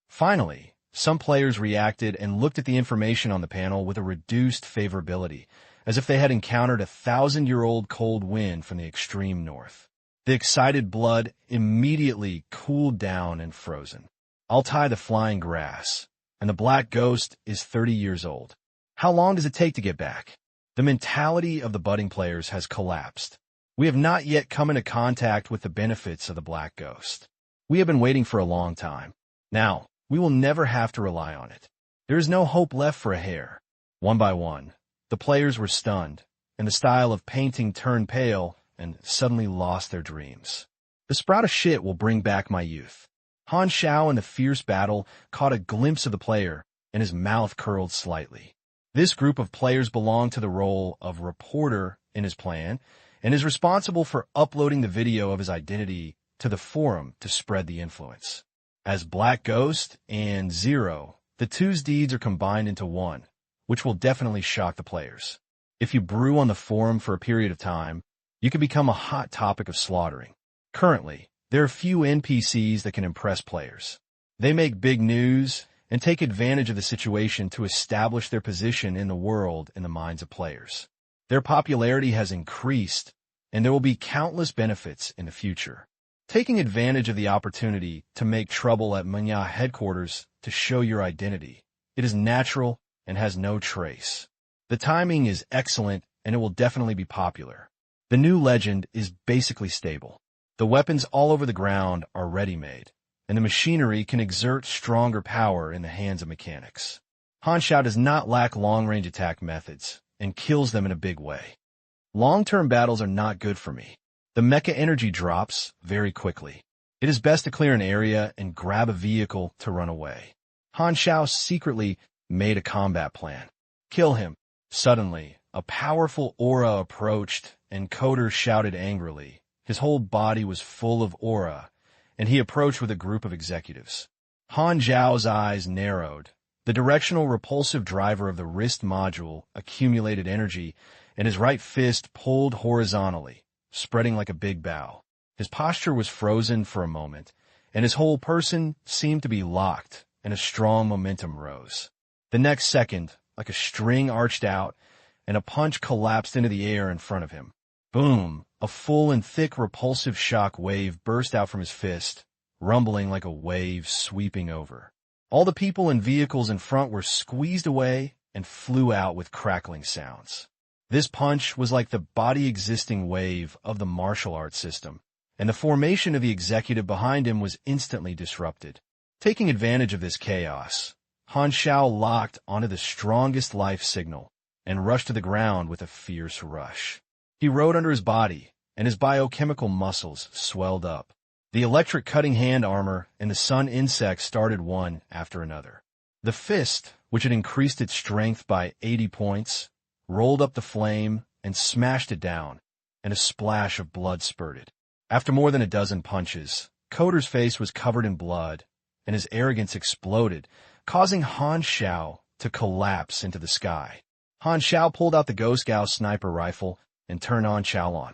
Finally, some players reacted and looked at the information on the panel with a reduced favorability, as if they had encountered a 1,000-year-old cold wind from the extreme north. The excited blood immediately cooled down and frozen. I'll tie the flying grass, and the Black Ghost is 30 years old. How long does it take to get back? The mentality of the budding players has collapsed. We have not yet come into contact with the benefits of the Black Ghost. We have been waiting for a long time. Now, we will never have to rely on it. There is no hope left for a hair. One by one, the players were stunned, and the style of painting turned pale and suddenly lost their dreams. The sprout of shit will bring back my youth. Han Xiao in the fierce battle caught a glimpse of the player, and his mouth curled slightly. This group of players belonged to the role of reporter in his plan, and is responsible for uploading the video of his identity to the forum to spread the influence. As Black Ghost and Zero, the two's deeds are combined into one, which will definitely shock the players. If you brew on the forum for a period of time, you can become a hot topic of slaughtering. Currently, there are few NPCs that can impress players. They make big news and take advantage of the situation to establish their position in the world in the minds of players. Their popularity has increased, and there will be countless benefits in the future. Taking advantage of the opportunity to make trouble at Manya headquarters to show your identity. It is natural and has no trace. The timing is excellent, and it will definitely be popular. The new legend is basically stable. The weapons all over the ground are ready-made, and the machinery can exert stronger power in the hands of mechanics. Han Xiao does not lack long-range attack methods, and kills them in a big way. Long-term battles are not good for me. The mecha energy drops very quickly. It is best to clear an area and grab a vehicle to run away. Han Xiao secretly made a combat plan. Kill him. Suddenly, a powerful aura approached, and Coder shouted angrily. His whole body was full of aura, and he approached with a group of executives. Han Xiao's eyes narrowed. The directional repulsive driver of the wrist module accumulated energy, and his right fist pulled horizontally, spreading like a big bow. His posture was frozen for a moment, and his whole person seemed to be locked, and a strong momentum rose. The next second, like a string arched out, and a punch collapsed into the air in front of him. Boom! A full and thick repulsive shock wave burst out from his fist, rumbling like a wave sweeping over. All the people and vehicles in front were squeezed away and flew out with crackling sounds. This punch was like the body-existing wave of the martial arts system, and the formation of the executive behind him was instantly disrupted. Taking advantage of this chaos, Han Xiao locked onto the strongest life signal and rushed to the ground with a fierce rush. He rode under his body, and his biochemical muscles swelled up. The electric cutting hand armor and the sun insects started one after another. The fist, which had increased its strength by 80 points, rolled up the flame and smashed it down, and a splash of blood spurted. After more than a dozen punches, Coder's face was covered in blood, and his arrogance exploded, causing Han Xiao to collapse into the sky. Han Xiao pulled out the Ghost Gao sniper rifle and turned Han Xiao on.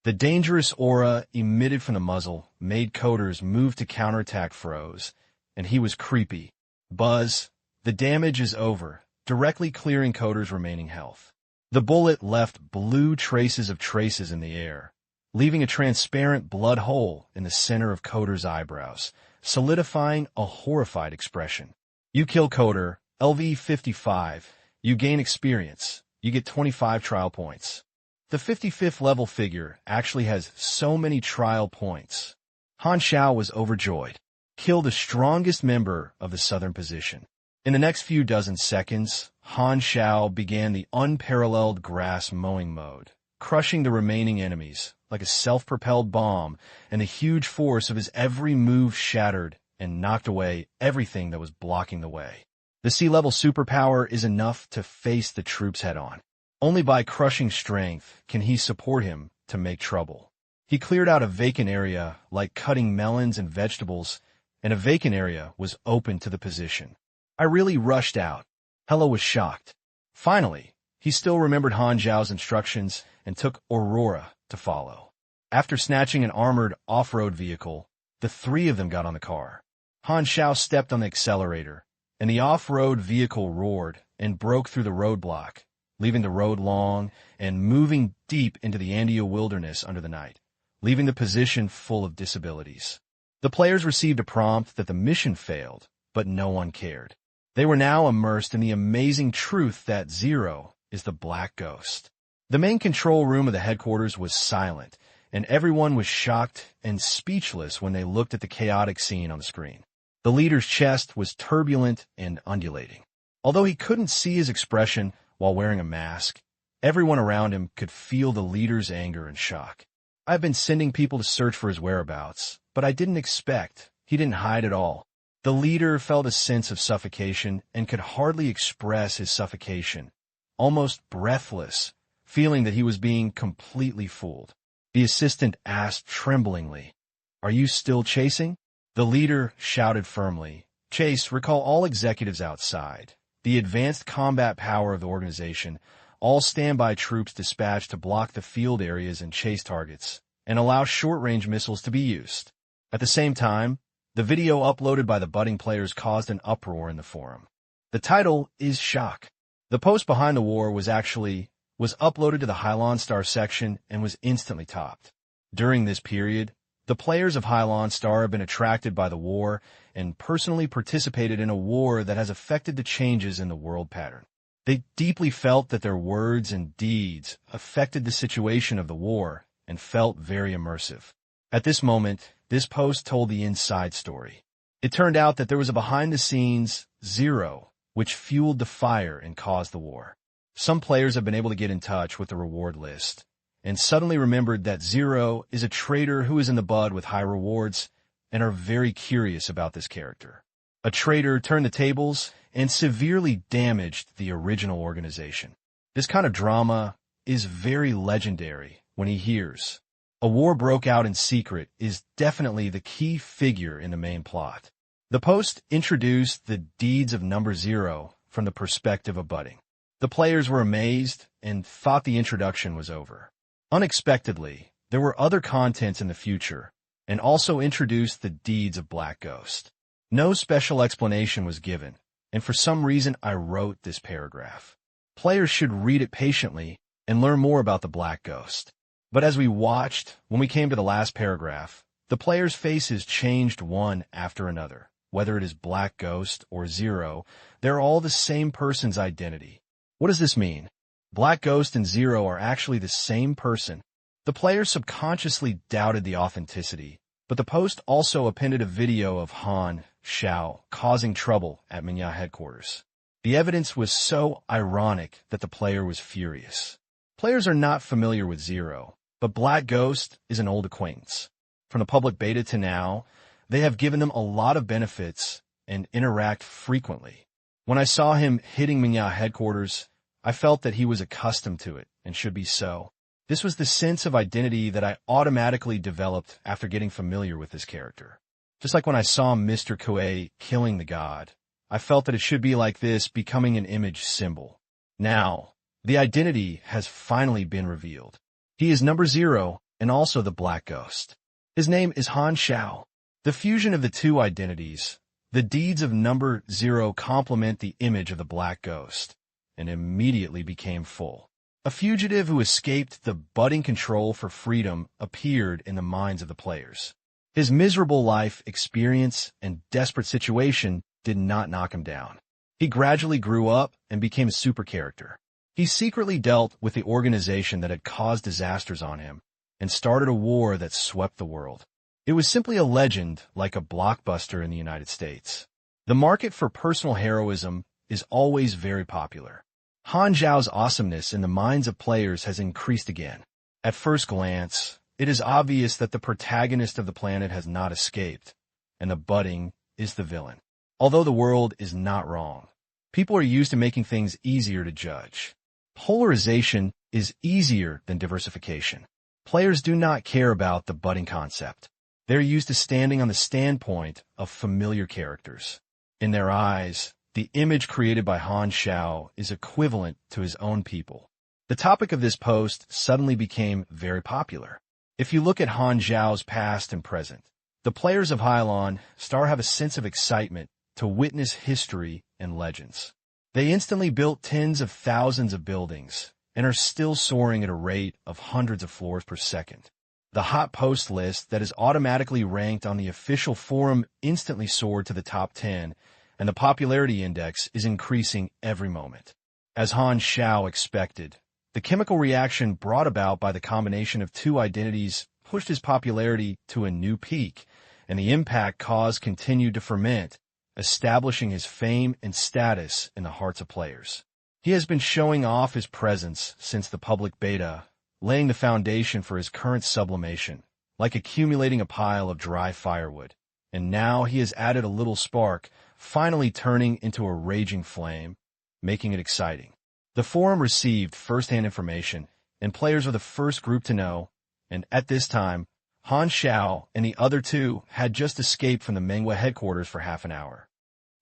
The dangerous aura emitted from the muzzle made Coder's move to counterattack froze, and he was creepy. Buzz, the damage is over, directly clearing Coder's remaining health. The bullet left blue traces in the air, leaving a transparent blood hole in the center of Coder's eyebrows, solidifying a horrified expression. You kill Coder, LV-55, you gain experience, you get 25 trial points. The 55th level figure actually has so many trial points. Han Xiao was overjoyed. Kill the strongest member of the southern position. In the next few dozen seconds, Han Xiao began the unparalleled grass mowing mode, crushing the remaining enemies like a self-propelled bomb, and the huge force of his every move shattered and knocked away everything that was blocking the way. The sea-level superpower is enough to face the troops head-on. Only by crushing strength can he support him to make trouble. He cleared out a vacant area like cutting melons and vegetables, and a vacant area was open to the position. I really rushed out. Hello was shocked. Finally, he still remembered Han Xiao's instructions and took Aurora to follow. After snatching an armored off-road vehicle, the three of them got on the car. Han Xiao stepped on the accelerator, and the off-road vehicle roared and broke through the roadblock, leaving the road long and moving deep into the Andean wilderness under the night, leaving the position full of disabilities. The players received a prompt that the mission failed, but no one cared. They were now immersed in the amazing truth that Zero is the Black Ghost. The main control room of the headquarters was silent, and everyone was shocked and speechless when they looked at the chaotic scene on the screen. The leader's chest was turbulent and undulating. Although he couldn't see his expression while wearing a mask, everyone around him could feel the leader's anger and shock. I've been sending people to search for his whereabouts, but I didn't expect he didn't hide at all. The leader felt a sense of suffocation and could hardly express his suffocation, almost breathless, feeling that he was being completely fooled. The assistant asked tremblingly, "Are you still chasing?" The leader shouted firmly, "Chase, recall all executives outside. The advanced combat power of the organization, all standby troops dispatched to block the field areas and chase targets, and allow short-range missiles to be used." At the same time, the video uploaded by the budding players caused an uproar in the forum. The title is Shock. The post behind the war was uploaded to the Hylon Star section and was instantly topped. During this period, the players of Hylon Star have been attracted by the war and personally participated in a war that has affected the changes in the world pattern. They deeply felt that their words and deeds affected the situation of the war and felt very immersive. At this moment, this post told the inside story. It turned out that there was a behind-the-scenes Zero, which fueled the fire and caused the war. Some players have been able to get in touch with the reward list, and suddenly remembered that Zero is a traitor who is in the bud with high rewards and are very curious about this character. A traitor turned the tables and severely damaged the original organization. This kind of drama is very legendary when he hears a war broke out in secret is definitely the key figure in the main plot. The post introduced the deeds of Number Zero from the perspective of Budding. The players were amazed and thought the introduction was over. Unexpectedly, there were other contents in the future and also introduced the deeds of Black Ghost. No special explanation was given, and for some reason I wrote this paragraph. Players should read it patiently and learn more about the Black Ghost. But as we watched, when we came to the last paragraph, the players' faces changed one after another. Whether it is Black Ghost or Zero, they're all the same person's identity. What does this mean? Black Ghost and Zero are actually the same person. The players subconsciously doubted the authenticity, but the post also appended a video of Han Xiao causing trouble at mecha headquarters. The evidence was so ironic that the player was furious. Players are not familiar with Zero, but Black Ghost is an old acquaintance. From the public beta to now, they have given them a lot of benefits and interact frequently. When I saw him hitting mecha headquarters, I felt that he was accustomed to it and should be so. This was the sense of identity that I automatically developed after getting familiar with this character. Just like when I saw Mr. Koei killing the god, I felt that it should be like this, becoming an image symbol. Now, the identity has finally been revealed. He is Number Zero and also the Black Ghost. His name is Han Xiao. The fusion of the two identities, the deeds of Number Zero complement the image of the Black Ghost, and immediately became full. A fugitive who escaped the budding control for freedom appeared in the minds of the players. His miserable life experience and desperate situation did not knock him down. He gradually grew up and became a super character. He secretly dealt with the organization that had caused disasters on him and started a war that swept the world. It was simply a legend, like a blockbuster in the United States. The market for personal heroism is always very popular. Han Xiao's awesomeness in the minds of players has increased again. At first glance, it is obvious that the protagonist of the planet has not escaped, and the budding is the villain. Although the world is not wrong, people are used to making things easier to judge. Polarization is easier than diversification. Players do not care about the budding concept. They're used to standing on the standpoint of familiar characters. In their eyes, the image created by Han Xiao is equivalent to his own people. The topic of this post suddenly became very popular. If you look at Han Xiao's past and present, the players of Hylon Star have a sense of excitement to witness history and legends. They instantly built tens of thousands of buildings and are still soaring at a rate of hundreds of floors per second. The hot post list that is automatically ranked on the official forum instantly soared to the top 10, and the popularity index is increasing every moment. As Han Xiao expected, the chemical reaction brought about by the combination of two identities pushed his popularity to a new peak, and the impact cause continued to ferment, establishing his fame and status in the hearts of players. He has been showing off his presence since the public beta, laying the foundation for his current sublimation, like accumulating a pile of dry firewood. And now he has added a little spark, finally turning into a raging flame, making it exciting. The forum received first-hand information, and players were the first group to know, and at this time, Han Xiao and the other two had just escaped from the Mengwa headquarters for half an hour.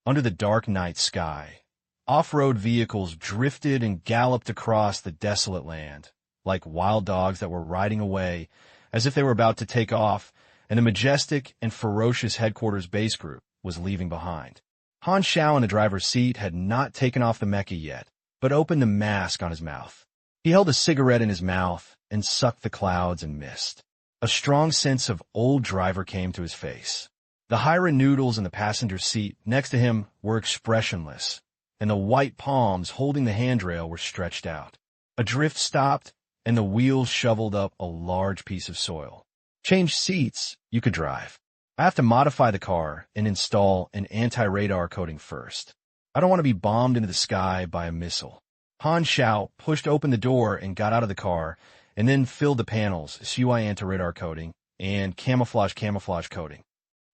Under the dark night sky, off-road vehicles drifted and galloped across the desolate land, like wild dogs that were riding away as if they were about to take off, and the majestic and ferocious headquarters base group was leaving behind. Han Xiao in the driver's seat had not taken off the mecha yet, but opened the mask on his mouth. He held a cigarette in his mouth and sucked the clouds and mist. A strong sense of old driver came to his face. The Hyra noodles in the passenger seat next to him were expressionless, and the white palms holding the handrail were stretched out. A drift stopped, and the wheels shoveled up a large piece of soil. Change seats, you could drive. I have to modify the car and install an anti-radar coating first. I don't want to be bombed into the sky by a missile. Han Xiao pushed open the door and got out of the car, and then filled the panels, SUI anti-radar coating, and camouflage coating.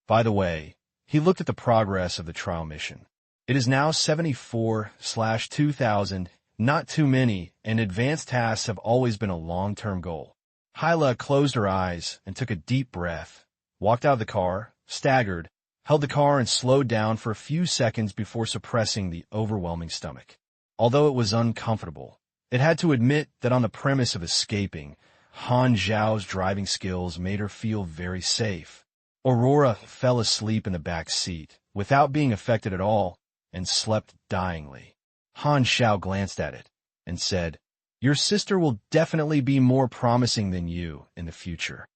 By the way, he looked at the progress of the trial mission. It is now 74/2000, not too many, and advanced tasks have always been a long-term goal. Hyla closed her eyes and took a deep breath, walked out of the car, staggered, held the car and slowed down for a few seconds before suppressing the overwhelming stomach. Although it was uncomfortable, it had to admit that on the premise of escaping, Han Xiao's driving skills made her feel very safe. Aurora fell asleep in the back seat, without being affected at all, and slept dyingly. Han Xiao glanced at it and said, "Your sister will definitely be more promising than you in the future."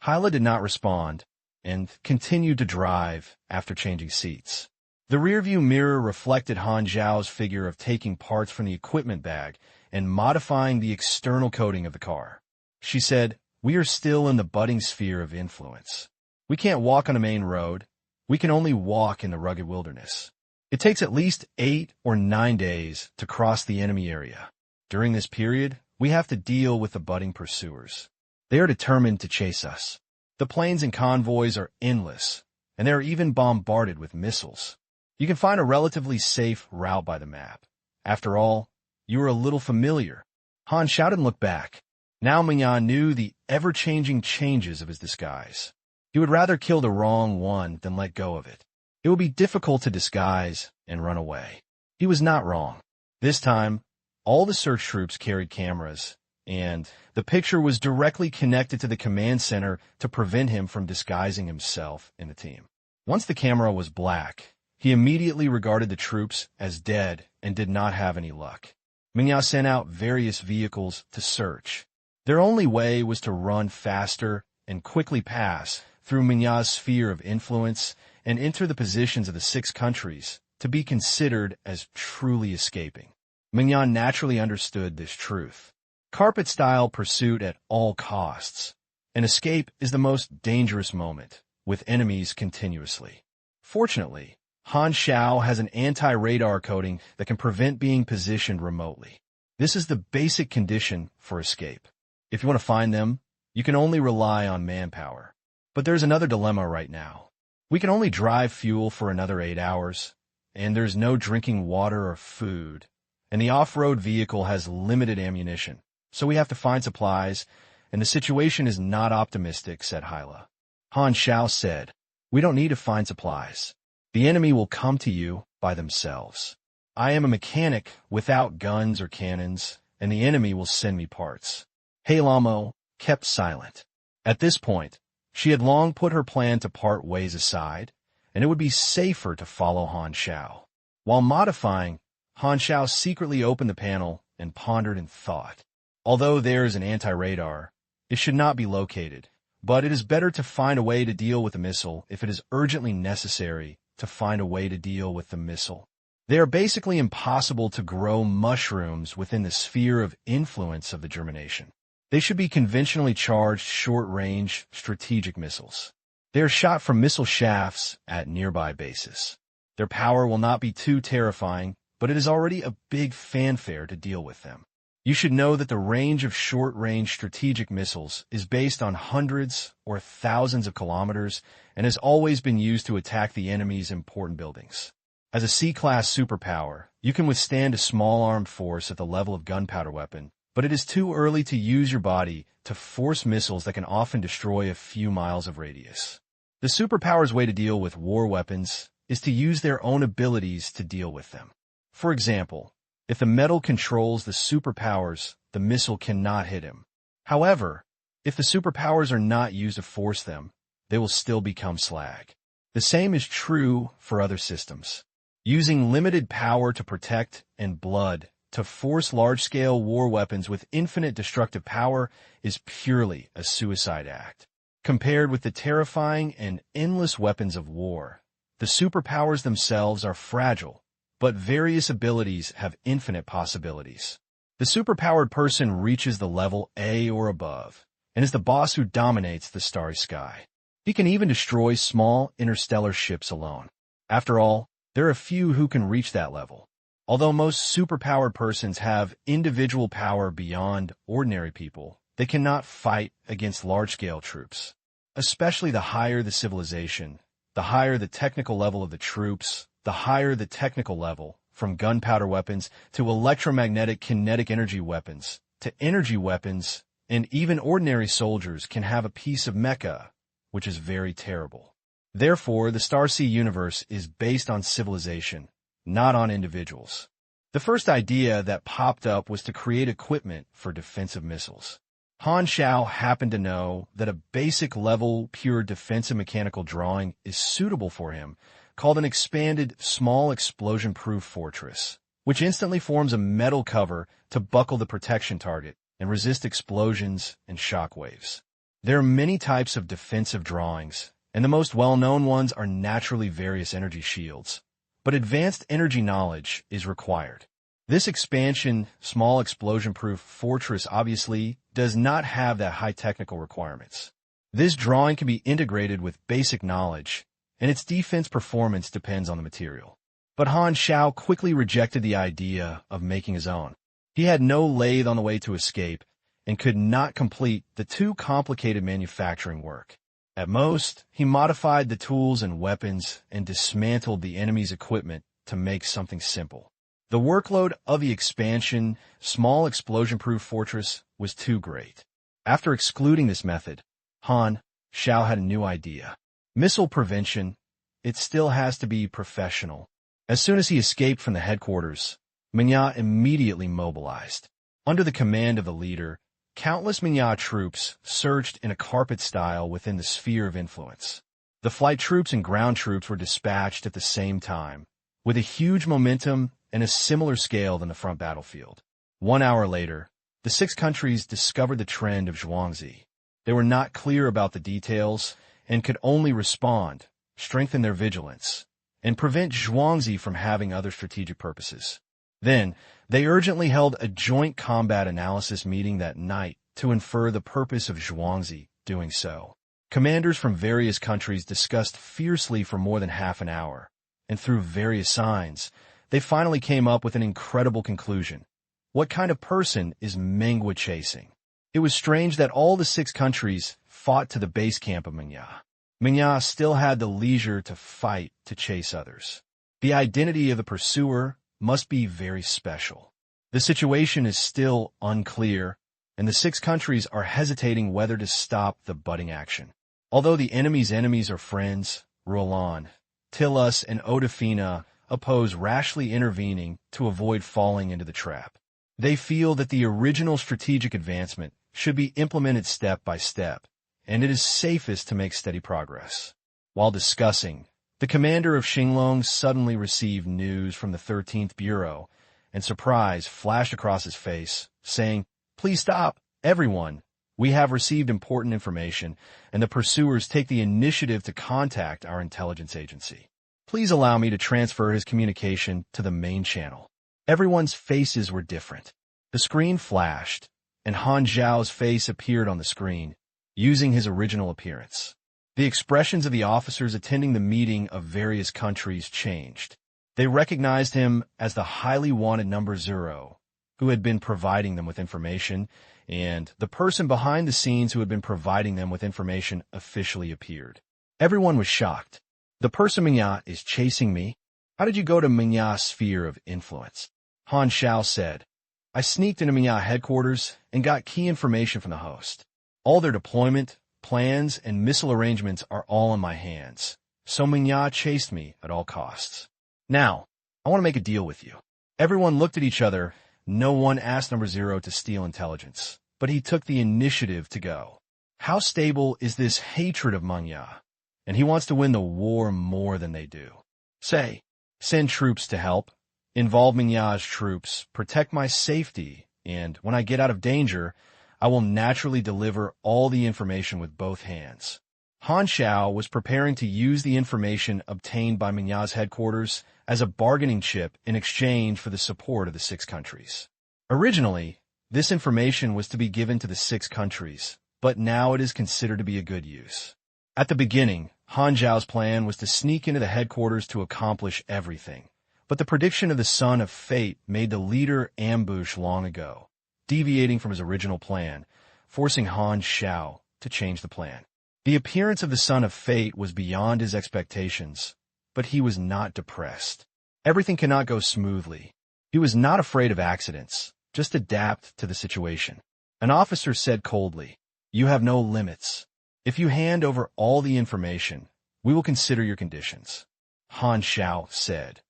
Hyla did not respond and continued to drive after changing seats. The rearview mirror reflected Han Xiao's figure of taking parts from the equipment bag and modifying the external coating of the car. She said, "We are still in the budding sphere of influence. We can't walk on a main road. We can only walk in the rugged wilderness. It takes at least 8 or 9 days to cross the enemy area. During this period, we have to deal with the budding pursuers. They are determined to chase us. The planes and convoys are endless, and they are even bombarded with missiles. You can find a relatively safe route by the map. After all, you are a little familiar." Han Xiao didn't look back. Now Mignon knew the ever-changing changes of his disguise. He would rather kill the wrong one than let go of it. It would be difficult to disguise and run away. He was not wrong. This time, all the search troops carried cameras, and the picture was directly connected to the command center to prevent him from disguising himself in the team. Once the camera was black, he immediately regarded the troops as dead and did not have any luck. Mignon sent out various vehicles to search. Their only way was to run faster and quickly pass through Mignon's sphere of influence and enter the positions of the 6 countries to be considered as truly escaping. Mignon naturally understood this truth. Carpet-style pursuit at all costs. An escape is the most dangerous moment, with enemies continuously. Fortunately, Han Xiao has an anti-radar coating that can prevent being positioned remotely. This is the basic condition for escape. If you want to find them, you can only rely on manpower. But there's another dilemma right now. We can only drive fuel for another 8 hours, and there's no drinking water or food, and the off-road vehicle has limited ammunition, so we have to find supplies, and the situation is not optimistic, said Hyla. Han Xiao said, "We don't need to find supplies. The enemy will come to you by themselves. I am a mechanic without guns or cannons, and the enemy will send me parts." Heilamo kept silent. At this point, she had long put her plan to part ways aside, and it would be safer to follow Han Xiao. While modifying, Han Xiao secretly opened the panel and pondered in thought. Although there is an anti-radar, it should not be located, but it is better to find a way to deal with the missile if it is urgently necessary to find a way to deal with the missile. They are basically impossible to grow mushrooms within the sphere of influence of the germination. They should be conventionally charged short-range strategic missiles. They are shot from missile shafts at nearby bases. Their power will not be too terrifying, but it is already a big fanfare to deal with them. You should know that the range of short-range strategic missiles is based on hundreds or thousands of kilometers and has always been used to attack the enemy's important buildings. As a C-class superpower, you can withstand a small armed force at the level of gunpowder weapon, but it is too early to use your body to force missiles that can often destroy a few miles of radius. The superpower's way to deal with war weapons is to use their own abilities to deal with them. For example, if the metal controls the superpowers, the missile cannot hit him. However, if the superpowers are not used to force them, they will still become slag. The same is true for other systems. Using limited power to protect and blood to force large-scale war weapons with infinite destructive power is purely a suicide act. Compared with the terrifying and endless weapons of war, the superpowers themselves are fragile, but various abilities have infinite possibilities. The superpowered person reaches the level A or above, and is the boss who dominates the starry sky. He can even destroy small interstellar ships alone. After all, there are few who can reach that level. Although most superpowered persons have individual power beyond ordinary people, They cannot fight against large-scale troops. Especially the higher the civilization, the higher the technical level of the troops, the higher the technical level, from gunpowder weapons to electromagnetic kinetic energy weapons to energy weapons, and even ordinary soldiers can have a piece of mecha, which is very terrible. Therefore, the Star Sea universe is based on civilization, not on individuals. The first idea that popped up was to create equipment for defensive missiles. Han Xiao happened to know that a basic-level pure defensive mechanical drawing is suitable for him, called an expanded small explosion-proof fortress, which instantly forms a metal cover to buckle the protection target and resist explosions and shock waves. There are many types of defensive drawings, and the most well-known ones are naturally various energy shields, but advanced energy knowledge is required. This expansion, small explosion-proof fortress obviously does not have that high technical requirements. This drawing can be integrated with basic knowledge, and its defense performance depends on the material. But Han Xiao quickly rejected the idea of making his own. He had no lathe on the way to escape and could not complete the too complicated manufacturing work. At most, he modified the tools and weapons and dismantled the enemy's equipment to make something simple. The workload of the expansion, small explosion-proof fortress was too great. After excluding this method, Han Xiao had a new idea. Missile prevention, it still has to be professional. As soon as he escaped from the headquarters, mecha immediately mobilized. Under the command of the leader, countless mecha troops surged in a carpet style within the sphere of influence. The flight troops and ground troops were dispatched at the same time, with a huge momentum and a similar scale than the front battlefield. 1 hour later, the 6 countries discovered the trend of Zhuangzi. They were not clear about the details and could only respond, strengthen their vigilance, and prevent Zhuangzi from having other strategic purposes. Then, they urgently held a joint combat analysis meeting that night to infer the purpose of Zhuangzi doing so. Commanders from various countries discussed fiercely for more than half an hour, and through various signs, they finally came up with an incredible conclusion. What kind of person is Mengua chasing? It was strange that all the 6 countries fought to the base camp of Mengua. Mengua still had the leisure to fight to chase others. The identity of the pursuer must be very special. The situation is still unclear, and the 6 countries are hesitating whether to stop the budding action. Although the enemy's enemies are friends, Roland, Tillus, and Odafina oppose rashly intervening to avoid falling into the trap. They feel that the original strategic advancement should be implemented step by step, and it is safest to make steady progress. While discussing, the commander of Xinglong suddenly received news from the 13th Bureau, and surprise flashed across his face, saying, "Please stop, everyone. We have received important information, and the pursuers take the initiative to contact our intelligence agency. Please allow me to transfer his communication to the main channel." Everyone's faces were different. The screen flashed, and Han Xiao's face appeared on the screen, using his original appearance. The expressions of the officers attending the meeting of various countries changed. They recognized him as the highly wanted number 0, who had been providing them with information, and the person behind the scenes who had been providing them with information officially appeared. Everyone was shocked. "The person Mengua is chasing me? How did you go to Mengua's sphere of influence?" Han Xiao said, "I sneaked into Mengua headquarters and got key information from the host. All their deployment, plans, and missile arrangements are all in my hands, so Mengua chased me at all costs. Now, I want to make a deal with you." Everyone looked at each other. No one asked number 0 to steal intelligence, but he took the initiative to go. How stable is this hatred of Mengua? And he wants to win the war more than they do. Say, send troops to help, involve Mengua's troops, protect my safety, and when I get out of danger, I will naturally deliver all the information with both hands. Han Xiao was preparing to use the information obtained by Mengua's headquarters as a bargaining chip in exchange for the support of the 6 countries. Originally, this information was to be given to the 6 countries, but now it is considered to be a good use. At the beginning, Han Xiao's plan was to sneak into the headquarters to accomplish everything, but the prediction of the Son of Fate made the leader ambush long ago, deviating from his original plan, forcing Han Xiao to change the plan. The appearance of the Son of Fate was beyond his expectations, but he was not depressed. Everything cannot go smoothly. He was not afraid of accidents, just adapt to the situation. An officer said coldly, "You have no limits. If you hand over all the information, we will consider your conditions." Han Xiao said,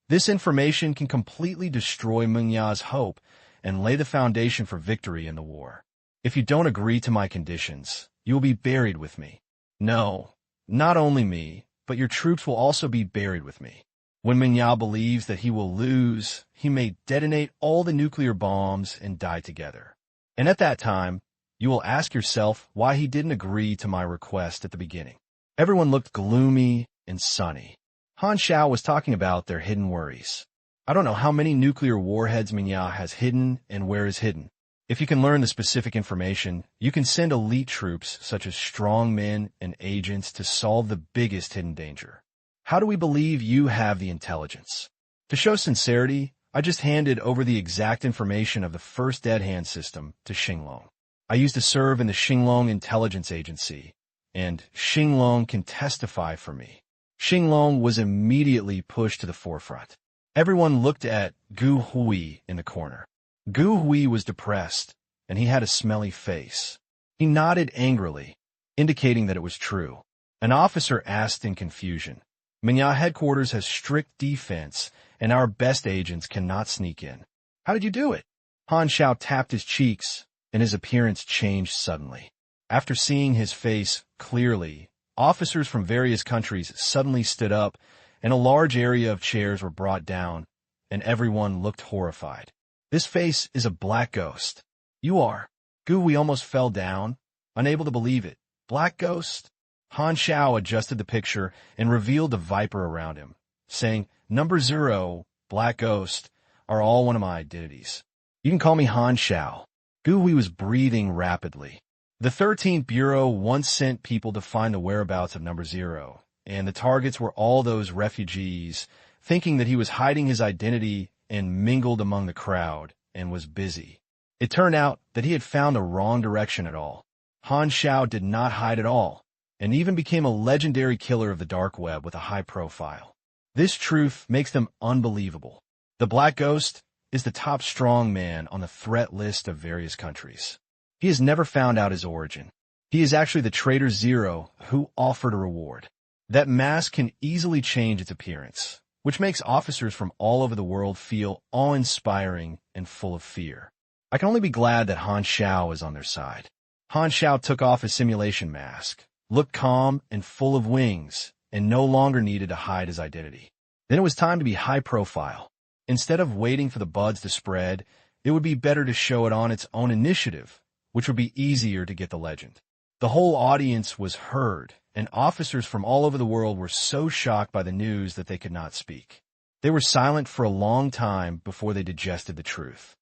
"This information can completely destroy Mengya's hope and lay the foundation for victory in the war. If you don't agree to my conditions, you will be buried with me. No, not only me, but your troops will also be buried with me. When Mengya believes that he will lose, he may detonate all the nuclear bombs and die together. And at that time, you will ask yourself why he didn't agree to my request at the beginning." Everyone looked gloomy and sunny. Han Xiao was talking about their hidden worries. "I don't know how many nuclear warheads Mengya has hidden and where is hidden. If you can learn the specific information, you can send elite troops such as strong men and agents to solve the biggest hidden danger. How do we believe you have the intelligence?" To show sincerity, I just handed over the exact information of the first dead hand system to Xinglong. I used to serve in the Xinglong Intelligence Agency, and Xinglong can testify for me. Xinglong was immediately pushed to the forefront. Everyone looked at Gu Hui in the corner. Gu Hui was depressed, and he had a smelly face. He nodded angrily, indicating that it was true. An officer asked in confusion, "Mengya headquarters has strict defense, and our best agents cannot sneak in. How did you do it?" Han Xiao tapped his cheeks, and his appearance changed suddenly. After seeing his face clearly, officers from various countries suddenly stood up, and a large area of chairs were brought down, and everyone looked horrified. "This face is a black ghost." "You are." Gui almost fell down, unable to believe it. "Black ghost?" Han Xiao adjusted the picture and revealed the viper around him, saying, "Number 0, Black Ghost, are all one of my identities. You can call me Han Xiao." Gui was breathing rapidly. The 13th Bureau once sent people to find the whereabouts of Number 0, and the targets were all those refugees, thinking that he was hiding his identity and mingled among the crowd, and was busy. It turned out that he had found the wrong direction at all. Han Xiao did not hide at all, and even became a legendary killer of the dark web with a high profile. This truth makes them unbelievable. The Black Ghost is the top strong man on the threat list of various countries. He has never found out his origin. He is actually the traitor Zero who offered a reward. That mask can easily change its appearance, which makes officers from all over the world feel awe-inspiring and full of fear. I can only be glad that Han Xiao is on their side. Han Xiao took off his simulation mask, looked calm and full of wings, and no longer needed to hide his identity. Then it was time to be high profile. Instead of waiting for the buds to spread, it would be better to show it on its own initiative, which would be easier to get the legend. The whole audience was heard, and officers from all over the world were so shocked by the news that they could not speak. They were silent for a long time before they digested the truth.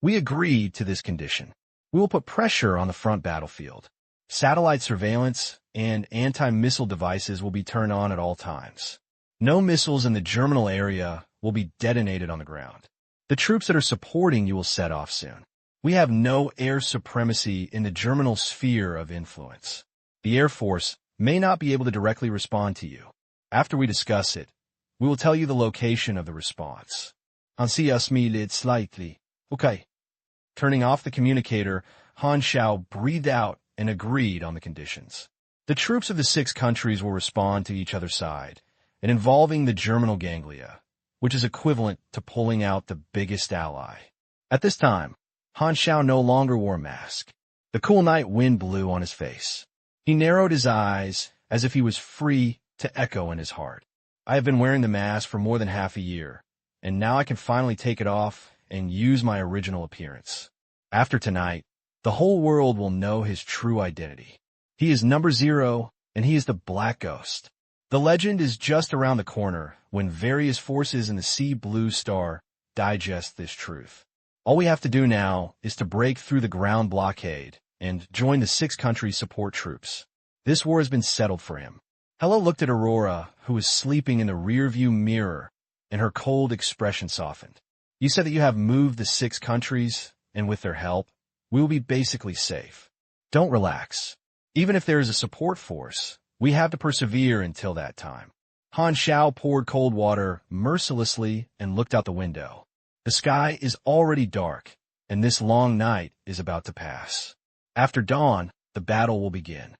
"We agreed to this condition. We will put pressure on the front battlefield. Satellite surveillance and anti-missile devices will be turned on at all times. No missiles in the germinal area will be detonated on the ground. The troops that are supporting you will set off soon. We have no air supremacy in the germinal sphere of influence. The Air Force may not be able to directly respond to you. After we discuss it, we will tell you the location of the response." Han Xiao smiled slightly. "Okay." Turning off the communicator, Han Xiao breathed out and agreed on the conditions. The troops of the 6 countries will respond to each other's side, and involving the germinal ganglia, which is equivalent to pulling out the biggest ally. At this time, Han Xiao no longer wore a mask. The cool night wind blew on his face. He narrowed his eyes as if he was free to echo in his heart. "I have been wearing the mask for more than half a year, and now I can finally take it off and use my original appearance. After tonight, the whole world will know his true identity. He is Number 0, and he is the Black Ghost." The legend is just around the corner when various forces in the Sea Blue Star digest this truth. All we have to do now is to break through the ground blockade and join the 6 countries' support troops. This war has been settled for him. Hello looked at Aurora, who was sleeping in the rearview mirror, and her cold expression softened. "You said that you have moved the 6 countries, and with their help, we will be basically safe. Don't relax. Even if there is a support force, we have to persevere until that time. Han Xiao poured cold water mercilessly and looked out the window. The sky is already dark, and this long night is about to pass. After dawn, the battle will begin.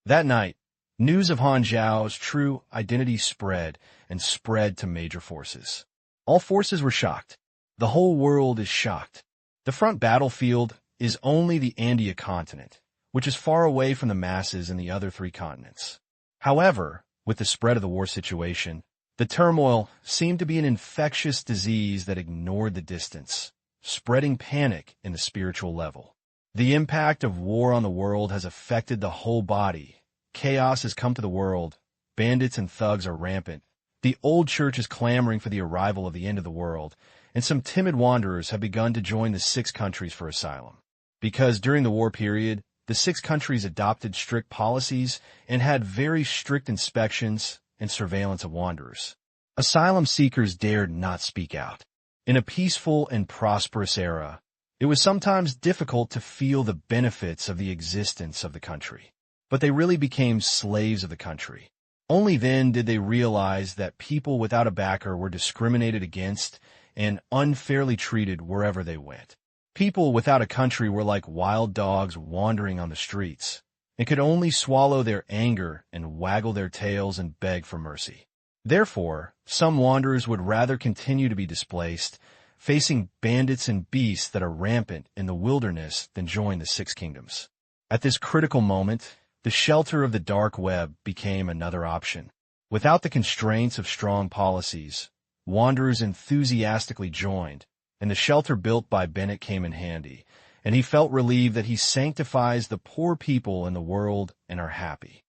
That night, news of Han Xiao's true identity spread to major forces. All forces were shocked. The whole world is shocked. The front battlefield is only the Andia continent, which is far away from the masses in the other 3 continents. However, with the spread of the war situation, the turmoil seemed to be an infectious disease that ignored the distance, spreading panic in the spiritual level. The impact of war on the world has affected the whole body. Chaos has come to the world. Bandits and thugs are rampant. The old church is clamoring for the arrival of the end of the world, and some timid wanderers have begun to join the 6 countries for asylum. Because during the war period, the 6 countries adopted strict policies and had very strict inspections and surveillance of wanderers. Asylum seekers dared not speak out. In a peaceful and prosperous era, it was sometimes difficult to feel the benefits of the existence of the country. But they really became slaves of the country. Only then did they realize that people without a backer were discriminated against and unfairly treated wherever they went. People without a country were like wild dogs wandering on the streets and could only swallow their anger and waggle their tails and beg for mercy. Therefore, some wanderers would rather continue to be displaced, facing bandits and beasts that are rampant in the wilderness than join the 6 kingdoms. At this critical moment, the shelter of the dark web became another option. Without the constraints of strong policies, wanderers enthusiastically joined, and the shelter built by Bennett came in handy, and he felt relieved that he sanctifies the poor people in the world and are happy.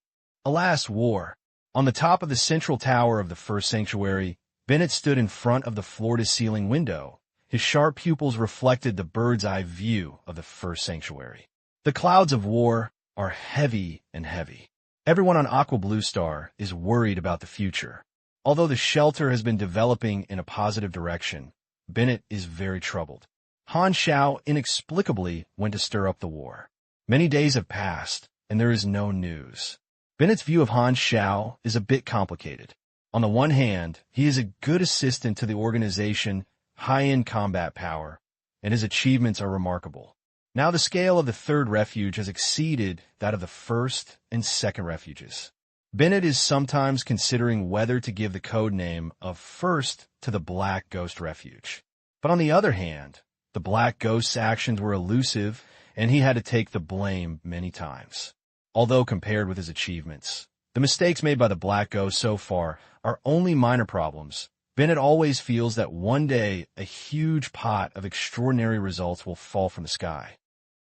Alas, war! On the top of the central tower of the first sanctuary, Bennett stood in front of the floor-to-ceiling window. His sharp pupils reflected the bird's-eye view of the first sanctuary. The clouds of war are heavy and heavy. Everyone on Aqua Blue Star is worried about the future. Although the shelter has been developing in a positive direction, Bennett is very troubled. Han Xiao inexplicably went to stir up the war. Many days have passed, and there is no news. Bennett's view of Han Xiao is a bit complicated. On the one hand, he is a good assistant to the organization, high-end combat power, and his achievements are remarkable. Now the scale of the 3rd refuge has exceeded that of the 1st and 2nd refuges. Bennett is sometimes considering whether to give the code name of 1st to the Black Ghost Refuge. But on the other hand, the Black Ghost's actions were elusive, and he had to take the blame many times. Although compared with his achievements, the mistakes made by the Black Ghost so far are only minor problems. Bennett always feels that one day a huge pot of extraordinary results will fall from the sky.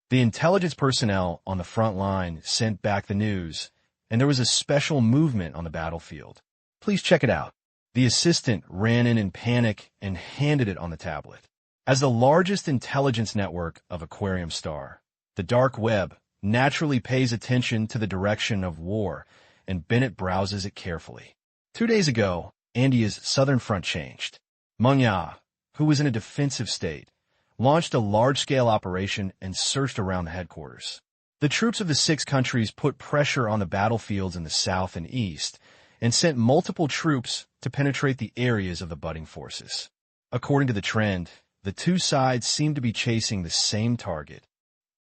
The intelligence personnel on the front line sent back the news, and there was a special movement on the battlefield. Please check it out. The assistant ran in panic and handed it on the tablet. As the largest intelligence network of Aquarium Star, the dark web naturally pays attention to the direction of war, and Bennett browses it carefully. 2 days ago, Andia's southern front changed. Meng Ya, who was in a defensive state, launched a large-scale operation and searched around the headquarters. The troops of the 6 countries put pressure on the battlefields in the south and east and sent multiple troops to penetrate the areas of the budding forces. According to the trend, the 2 sides seem to be chasing the same target.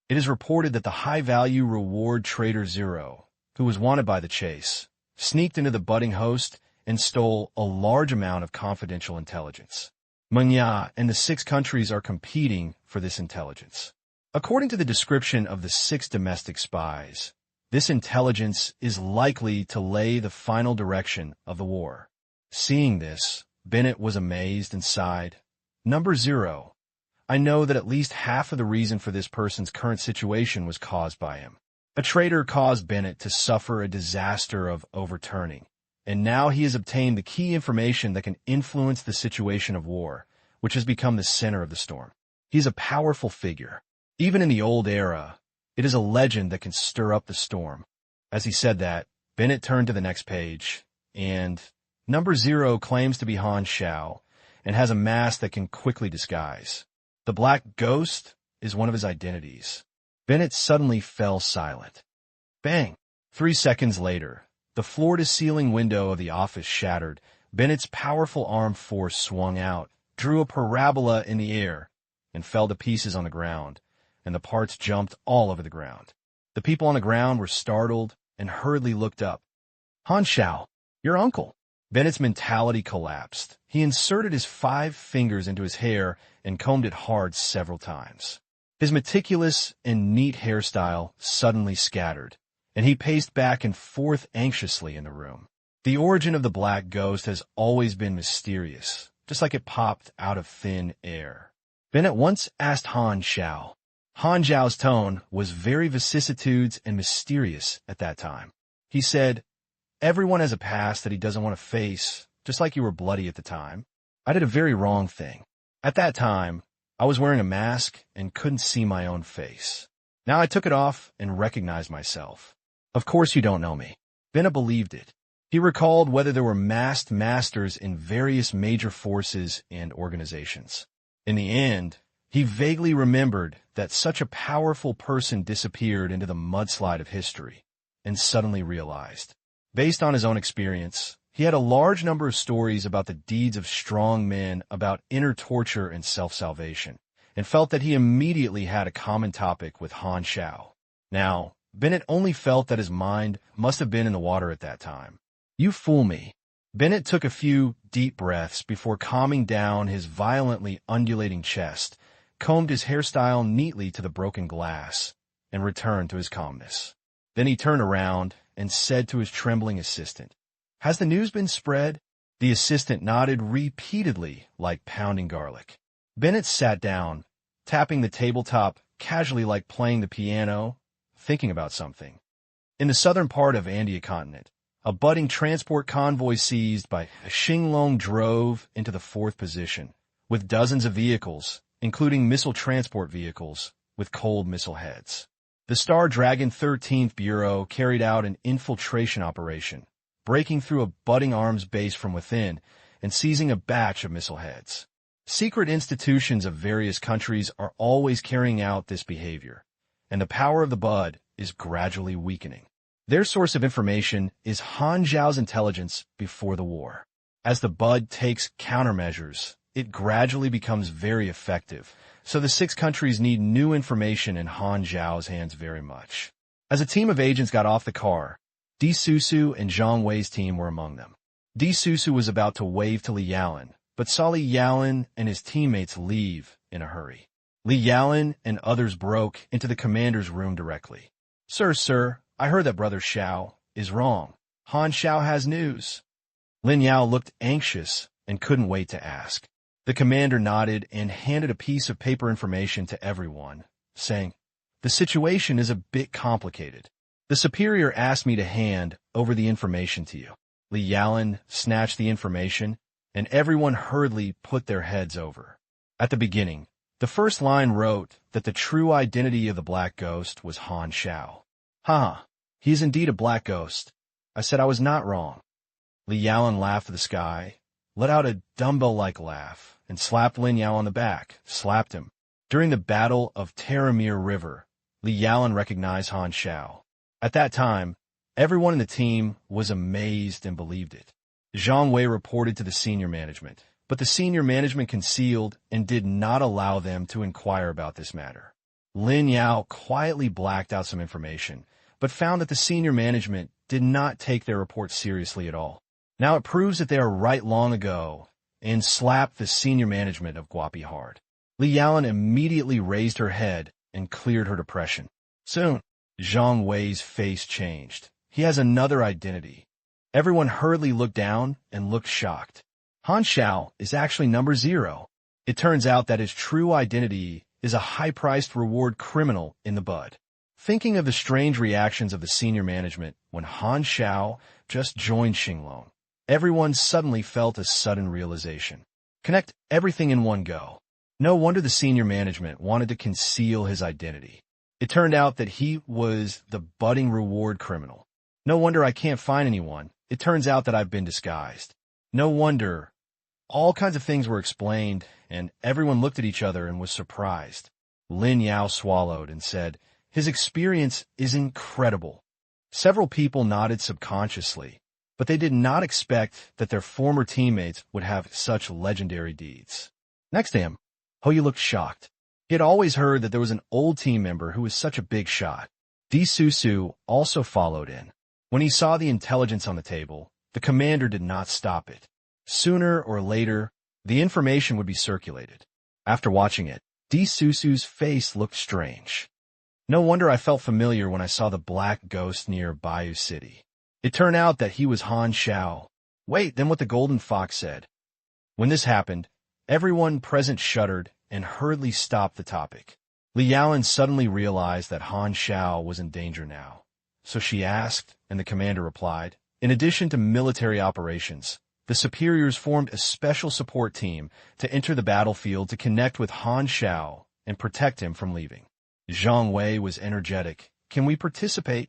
It is reported that the high-value reward trader Zero, who was wanted by the chase, sneaked into the budding host and stole a large amount of confidential intelligence. Meng Ya and the 6 countries are competing for this intelligence. According to the description of the 6 domestic spies, this intelligence is likely to lay the final direction of the war. Seeing this, Bennett was amazed and sighed. Number 0. I know that at least half of the reason for this person's current situation was caused by him. A traitor caused Bennett to suffer a disaster of overturning, and now he has obtained the key information that can influence the situation of war, which has become the center of the storm. He is a powerful figure. Even in the old era, it is a legend that can stir up the storm. As he said that, Bennett turned to the next page, and number 0 claims to be Han Xiao and has a mask that can quickly disguise. The Black Ghost is one of his identities. Bennett suddenly fell silent. Bang! 3 seconds later, the floor-to-ceiling window of the office shattered. Bennett's powerful arm force swung out, drew a parabola in the air, and fell to pieces on the ground, and the parts jumped all over the ground. The people on the ground were startled and hurriedly looked up. Han Xiao, your uncle. Bennett's mentality collapsed. He inserted his 5 fingers into his hair and combed it hard several times. His meticulous and neat hairstyle suddenly scattered, and he paced back and forth anxiously in the room. The origin of the black ghost has always been mysterious, just like it popped out of thin air. Bennett once asked Han Xiao. Han Xiao's tone was very vicissitudes and mysterious at that time. He said, "Everyone has a past that he doesn't want to face, just like you were bloody at the time. I did a very wrong thing. At that time, I was wearing a mask and couldn't see my own face. Now I took it off and recognized myself. Of course you don't know me." Bennett believed it. He recalled whether there were masked masters in various major forces and organizations. In the end, he vaguely remembered that such a powerful person disappeared into the mudslide of history, and suddenly realized, based on his own experience, he had a large number of stories about the deeds of strong men, about inner torture and self-salvation, and felt that he immediately had a common topic with Han Xiao. Now, Bennett only felt that his mind must have been in the water at that time. "You fool me." Bennett took a few deep breaths before calming down his violently undulating chest, combed his hairstyle neatly to the broken glass, and returned to his calmness. Then he turned around and said to his trembling assistant, "Has the news been spread?" The assistant nodded repeatedly, like pounding garlic. Bennett sat down, tapping the tabletop casually like playing the piano, thinking about something. In the southern part of Andia continent, a budding transport convoy seized by Xinglong drove into the 4th position, with dozens of vehicles, including missile transport vehicles, with cold missile heads. The Star Dragon 13th Bureau carried out an infiltration operation, breaking through a budding arms base from within and seizing a batch of missile heads. Secret institutions of various countries are always carrying out this behavior, and the power of the Bud is gradually weakening. Their source of information is Han Xiao's intelligence before the war. As the Bud takes countermeasures, it gradually becomes very effective, so the 6 countries need new information in Han Xiao's hands very much. As a team of agents got off the car, Di Susu and Zhang Wei's team were among them. Di Susu was about to wave to Li Yalan, but saw Li Yalan and his teammates leave in a hurry. Li Yalan and others broke into the commander's room directly. Sir, I heard that Brother Xiao is wrong. Han Xiao has news." Lin Yao looked anxious and couldn't wait to ask. The commander nodded and handed a piece of paper information to everyone, saying, "The situation is a bit complicated. The superior asked me to hand over the information to you." Li Yalan snatched the information, and everyone hurriedly put their heads over. At the beginning, the first line wrote that the true identity of the Black Ghost was Han Xiao. "Ha! He is indeed a black ghost. I said I was not wrong." Li Yalan laughed at the sky, let out a dumbbell-like laugh, and slapped Lin Yao on the back, slapped him. During the Battle of Taramir River, Li Yalan recognized Han Xiao. At that time, everyone in the team was amazed and believed it. Zhang Wei reported to the senior management, but the senior management concealed and did not allow them to inquire about this matter. Lin Yao quietly blacked out some information, but found that the senior management did not take their report seriously at all. Now it proves that they are right long ago, and slapped the senior management of Guapi hard. Li Yalan immediately raised her head and cleared her depression. Soon, Zhang Wei's face changed. He has another identity. Everyone hurriedly looked down and looked shocked. Han Xiao is actually number 0. It turns out that his true identity is a high-priced reward criminal in the Bud. Thinking of the strange reactions of the senior management when Han Xiao just joined Xinglong, everyone suddenly felt a sudden realization. Connect everything in one go. No wonder the senior management wanted to conceal his identity. It turned out that he was the budding reward criminal. No wonder I can't find anyone. It turns out that I've been disguised. No wonder. All kinds of things were explained, and everyone looked at each other and was surprised. Lin Yao swallowed and said, His experience is incredible. Several people nodded subconsciously, but they did not expect that their former teammates would have such legendary deeds. Next to him, Hoyu looked shocked. He had always heard that there was an old team member who was such a big shot. Susu also followed in. When he saw the intelligence on the table, the commander did not stop it. Sooner or later, the information would be circulated. After watching it, Susu's face looked strange. No wonder I felt familiar when I saw the black ghost near Bayou City. It turned out that he was Han Xiao. Wait, then what the golden fox said. When this happened, everyone present shuddered and hurriedly stopped the topic. Li Yaoan suddenly realized that Han Xiao was in danger now. So she asked, and the commander replied, in addition to military operations, the superiors formed a special support team to enter the battlefield to connect with Han Xiao and protect him from leaving. Zhang Wei was energetic. Can we participate?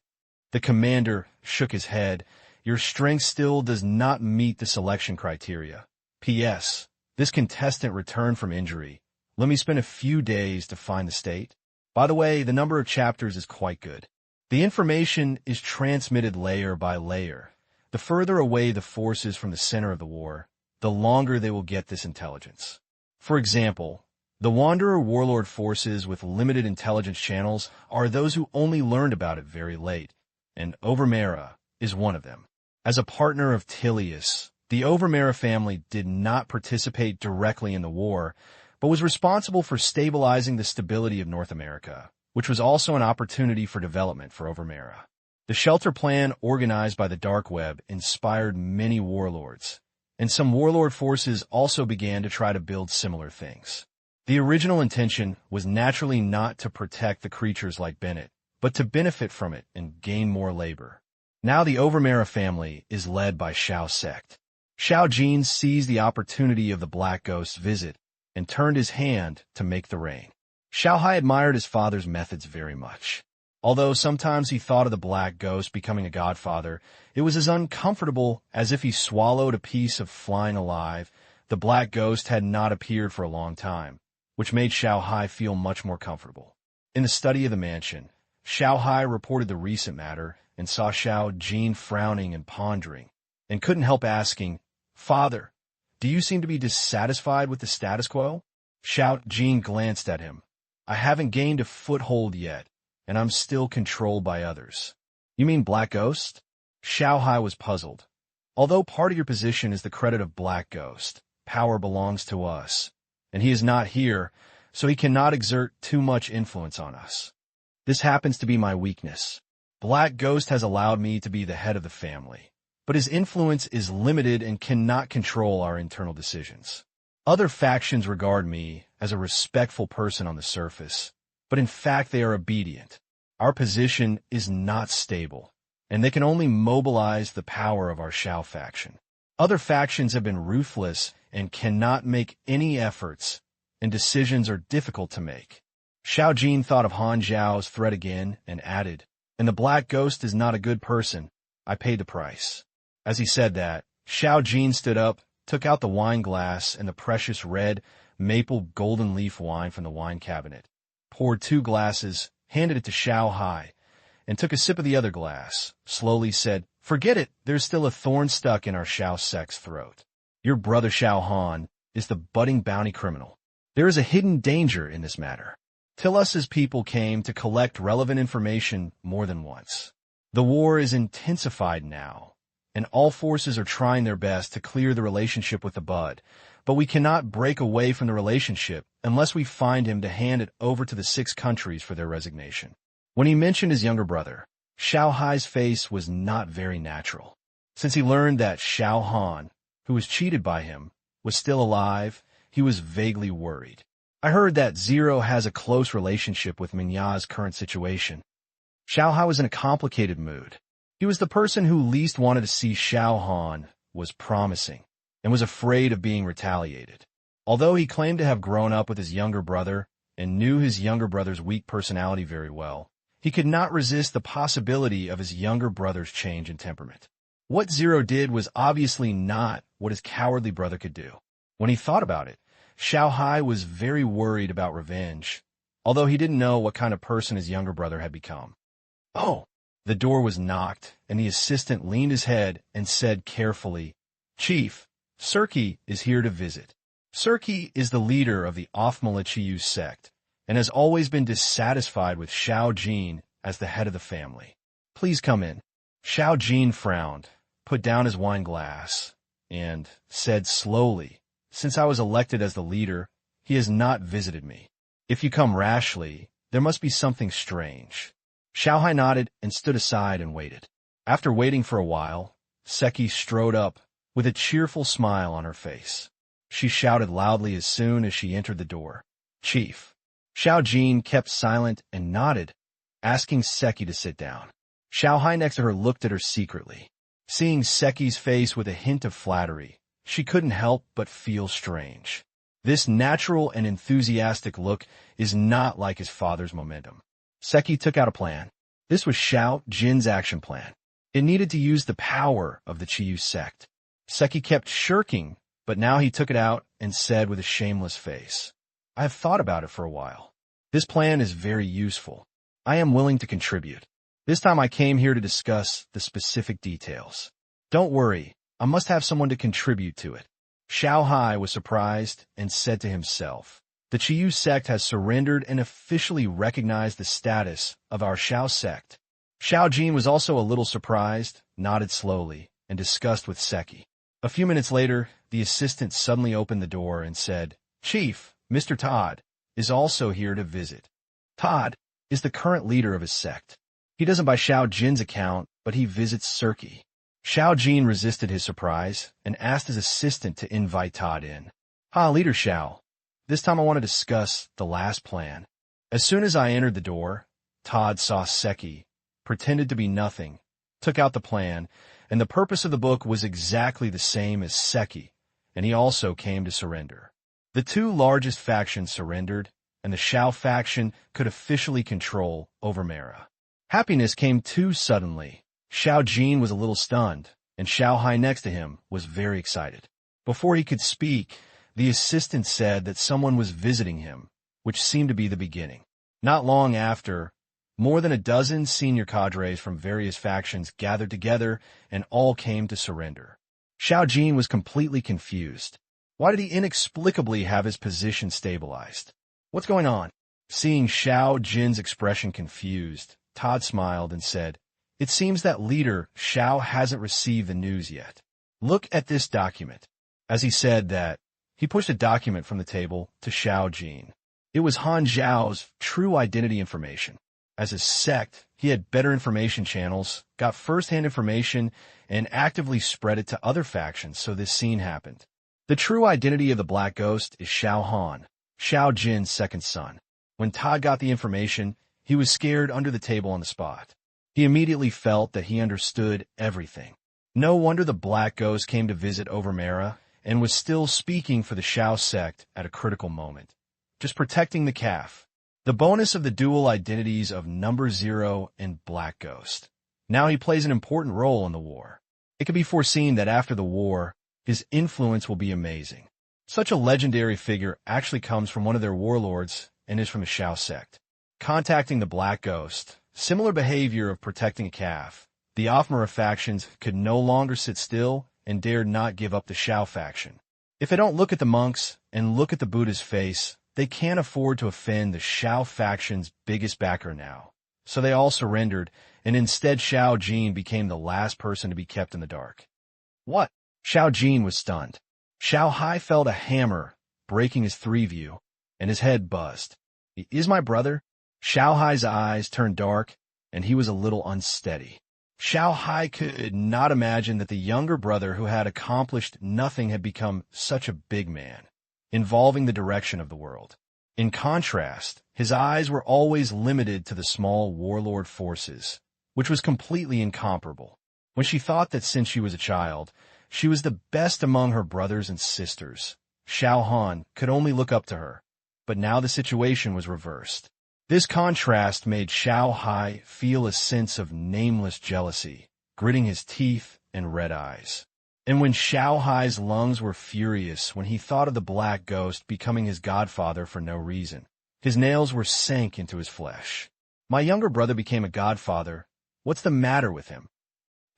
The commander shook his head. Your strength still does not meet the selection criteria. P.S. This contestant returned from injury. Let me spend a few days to find the state. By the way, the number of chapters is quite good. The information is transmitted layer by layer. The further away the forces from the center of the war, the longer they will get this intelligence. For example, the Wanderer warlord forces with limited intelligence channels are those who only learned about it very late, and Overmera is one of them. As a partner of Tilius, the Overmera family did not participate directly in the war, but was responsible for stabilizing the stability of North America, which was also an opportunity for development for Overmera. The shelter plan organized by the Dark Web inspired many warlords, and some warlord forces also began to try to build similar things. The original intention was naturally not to protect the creatures like Bennett, but to benefit from it and gain more labor. Now the Overmera family is led by Xiao sect. Xiao Jin seized the opportunity of the Black Ghost's visit and turned his hand to make the rain. Xiao Hai admired his father's methods very much. Although sometimes he thought of the Black Ghost becoming a godfather, it was as uncomfortable as if he swallowed a piece of flying alive. The Black Ghost had not appeared for a long time, which made Xiao Hai feel much more comfortable. In the study of the mansion, Xiao Hai reported the recent matter and saw Xiao Jin frowning and pondering, and couldn't help asking, "Father, do you seem to be dissatisfied with the status quo?" Xiao Jin glanced at him. "I haven't gained a foothold yet, and I'm still controlled by others." "You mean Black Ghost?" Xiao Hai was puzzled. "Although part of your position is the credit of Black Ghost, power belongs to us, and he is not here, so he cannot exert too much influence on us. This happens to be my weakness. Black Ghost has allowed me to be the head of the family, but his influence is limited and cannot control our internal decisions. Other factions regard me as a respectful person on the surface, but in fact they are obedient. Our position is not stable, and they can only mobilize the power of our Xiao faction. Other factions have been ruthless and cannot make any efforts, and decisions are difficult to make." Xiao Jin thought of Han Xiao's threat again and added, "And the Black Ghost is not a good person. I paid the price." As he said that, Xiao Jin stood up, took out the wine glass and the precious red maple golden leaf wine from the wine cabinet, poured 2 glasses, handed it to Xiao Hai, and took a sip of the other glass, slowly said, "Forget it, there's still a thorn stuck in our Xiao sect's throat. Your brother Xiao Han is the budding bounty criminal. There is a hidden danger in this matter." Tilus's people came to collect relevant information more than once. The war is intensified now, and all forces are trying their best to clear the relationship with the Bud, but we cannot break away from the relationship unless we find him to hand it over to the 6 countries for their resignation. When he mentioned his younger brother, Xiao Hai's face was not very natural. Since he learned that Xiao Han, who was cheated by him, was still alive, he was vaguely worried. "I heard that Zero has a close relationship with Minya's current situation." Xiao Hai was in a complicated mood. He was the person who least wanted to see Xiao Han was promising, and was afraid of being retaliated. Although he claimed to have grown up with his younger brother and knew his younger brother's weak personality very well, he could not resist the possibility of his younger brother's change in temperament. What Zero did was obviously not what his cowardly brother could do. When he thought about it, Xiao Hai was very worried about revenge, although he didn't know what kind of person his younger brother had become. "Oh!" The door was knocked, and the assistant leaned his head and said carefully, "Chief, Quirky is here to visit." Quirky is the leader of the Off-Milichiu sect, and has always been dissatisfied with Xiao Jin as the head of the family. "Please come in." Xiao Jin frowned, put down his wine glass, and said slowly, "Since I was elected as the leader, he has not visited me. If you come rashly, there must be something strange." Xiao Hai nodded and stood aside and waited. After waiting for a while, Seki strode up with a cheerful smile on her face. She shouted loudly as soon as she entered the door, "Chief." Xiao Jin kept silent and nodded, asking Seki to sit down. Xiao Hai next to her looked at her secretly. Seeing Seki's face with a hint of flattery, she couldn't help but feel strange. This natural and enthusiastic look is not like his father's momentum. Seki took out a plan. This was Xiao Jin's action plan. It needed to use the power of the Chiyu sect. Seki kept shirking, but now he took it out and said with a shameless face, "I have thought about it for a while. This plan is very useful. I am willing to contribute. This time I came here to discuss the specific details. Don't worry, I must have someone to contribute to it." Xiao Hai was surprised and said to himself, "The Chiyu sect has surrendered and officially recognized the status of our Xiao sect." Xiao Jin was also a little surprised, nodded slowly, and discussed with Seki. A few minutes later, the assistant suddenly opened the door and said, "Chief, Mr. Todd is also here to visit." Todd is the current leader of his sect. He doesn't buy Xiao Jin's account, but he visits Quirky. Xiao Jin resisted his surprise and asked his assistant to invite Todd in. Leader Xiao. This time I want to discuss the last plan." As soon as I entered the door, Todd saw Seki, pretended to be nothing, took out the plan, and the purpose of the book was exactly the same as Seki, and he also came to surrender. The two largest factions surrendered, and the Xiao faction could officially control Overmera. Happiness came too suddenly. Xiao Jin was a little stunned, and Xiao Hai next to him was very excited. Before he could speak, the assistant said that someone was visiting him, which seemed to be the beginning. Not long after, more than a dozen senior cadres from various factions gathered together and all came to surrender. Xiao Jin was completely confused. Why did he inexplicably have his position stabilized? What's going on? Seeing Xiao Jin's expression confused, Todd smiled and said, "It seems that leader Xiao hasn't received the news yet. Look at this document." As he said that, he pushed a document from the table to Xiao Jin. It was Han Xiao's true identity information. As a sect, he had better information channels, got first-hand information, and actively spread it to other factions, so this scene happened. The true identity of the Black Ghost is Xiao Han, Xiao Jin's second son. When Todd got the information, he was scared under the table on the spot. He immediately felt that he understood everything. No wonder the Black Ghost came to visit Overmera and was still speaking for the Xiao sect at a critical moment. Just protecting the calf. The bonus of the dual identities of Number Zero and Black Ghost. Now he plays an important role in the war. It can be foreseen that after the war, his influence will be amazing. Such a legendary figure actually comes from one of their warlords and is from the Xiao sect. Contacting the Black Ghost, similar behavior of protecting a calf, the Offmara factions could no longer sit still and dared not give up the Xiao faction. If they don't look at the monks and look at the Buddha's face, they can't afford to offend the Xiao faction's biggest backer now. So they all surrendered, and instead Xiao Jin became the last person to be kept in the dark. What? Xiao Jin was stunned. Xiao Hai felt a hammer breaking his 3-view, and his head buzzed. "He is my brother?" Xiao Hai's eyes turned dark, and he was a little unsteady. Xiao Hai could not imagine that the younger brother who had accomplished nothing had become such a big man, involving the direction of the world. In contrast, his eyes were always limited to the small warlord forces, which was completely incomparable. When she thought that since she was a child, she was the best among her brothers and sisters, Xiao Han could only look up to her, but now the situation was reversed. This contrast made Xiao Hai feel a sense of nameless jealousy, gritting his teeth and red eyes. And when Xiao Hai's lungs were furious when he thought of the Black Ghost becoming his godfather for no reason, His nails were sank into his flesh. My younger brother became a godfather. What's the matter with him?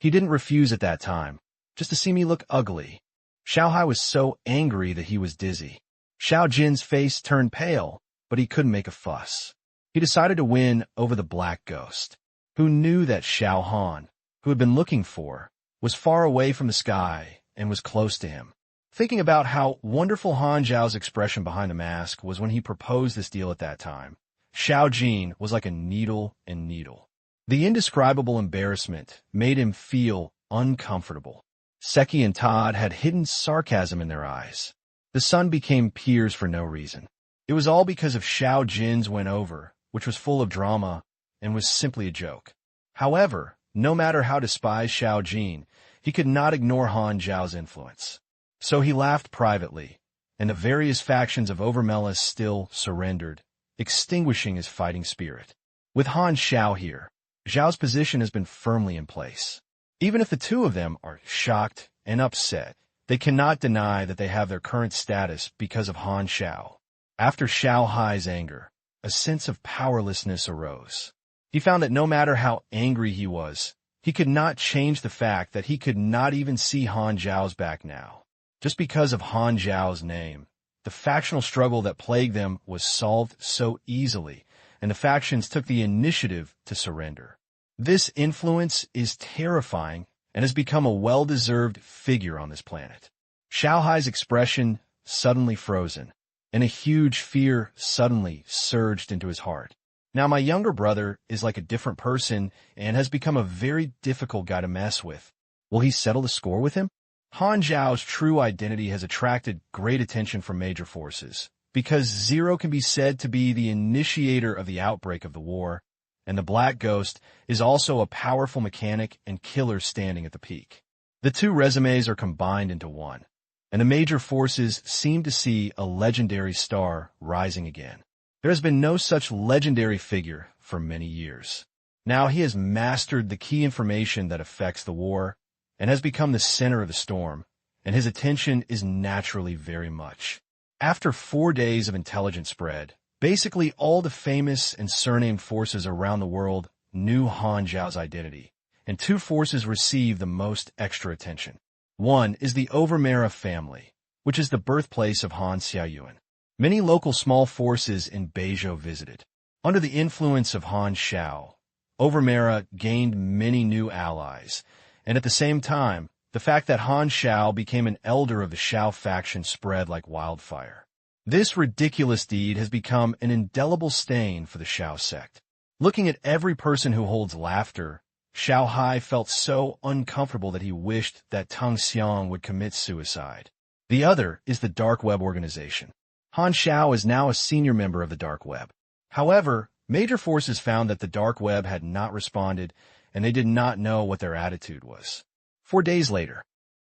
He didn't refuse at that time, just to see me look ugly. Xiao Hai was so angry that he was dizzy. Xiao Jin's face turned pale, but he couldn't make a fuss. He decided to win over the black ghost, who knew that Xiao Han, who had been looking for, was far away from the sky and was close to him. Thinking about how wonderful Han Xiao's expression behind the mask was when he proposed this deal at that time, Xiao Jin was like a needle in needle. The indescribable embarrassment made him feel uncomfortable. Seki and Todd had hidden sarcasm in their eyes. The son became peers for no reason. It was all because of Xiao Jin's went over, which was full of drama and was simply a joke. However, no matter how despised Xiao Jin, he could not ignore Han Xiao's influence. So he laughed privately, and the various factions of Overmelis still surrendered, extinguishing his fighting spirit. With Han Xiao here, Zhao's position has been firmly in place. Even if the two of them are shocked and upset, they cannot deny that they have their current status because of Han Xiao. After Xiao Hai's anger, a sense of powerlessness arose. He found that no matter how angry he was, he could not change the fact that he could not even see Han Zhao's back now. Just because of Han Zhao's name, the factional struggle that plagued them was solved so easily, and the factions took the initiative to surrender. This influence is terrifying and has become a well-deserved figure on this planet. Xiao Hai's expression suddenly frozen, and a huge fear suddenly surged into his heart. Now my younger brother is like a different person and has become a very difficult guy to mess with. Will he settle the score with him? Han Zhao's true identity has attracted great attention from major forces, because Zero can be said to be the initiator of the outbreak of the war, and the Black Ghost is also a powerful mechanic and killer standing at the peak. The two resumes are combined into one, and the major forces seem to see a legendary star rising again. There has been no such legendary figure for many years. Now he has mastered the key information that affects the war, and has become the center of the storm, and his attention is naturally very much. After 4 days of intelligence spread, basically all the famous and surnamed forces around the world knew Han Zhao's identity, and 2 forces received the most extra attention. One is the Overmera family, which is the birthplace of Han Xiao. Many local small forces in Beizhou visited. Under the influence of Han Xiao, Overmera gained many new allies, and at the same time, the fact that Han Xiao became an elder of the Xiao faction spread like wildfire. This ridiculous deed has become an indelible stain for the Xiao sect. Looking at every person who holds laughter, Xiao Hai felt so uncomfortable that he wished that Tang Xiang would commit suicide. The other is the Dark Web organization. Han Xiao is now a senior member of the Dark Web. However, major forces found that the Dark Web had not responded, and they did not know what their attitude was. 4 days later,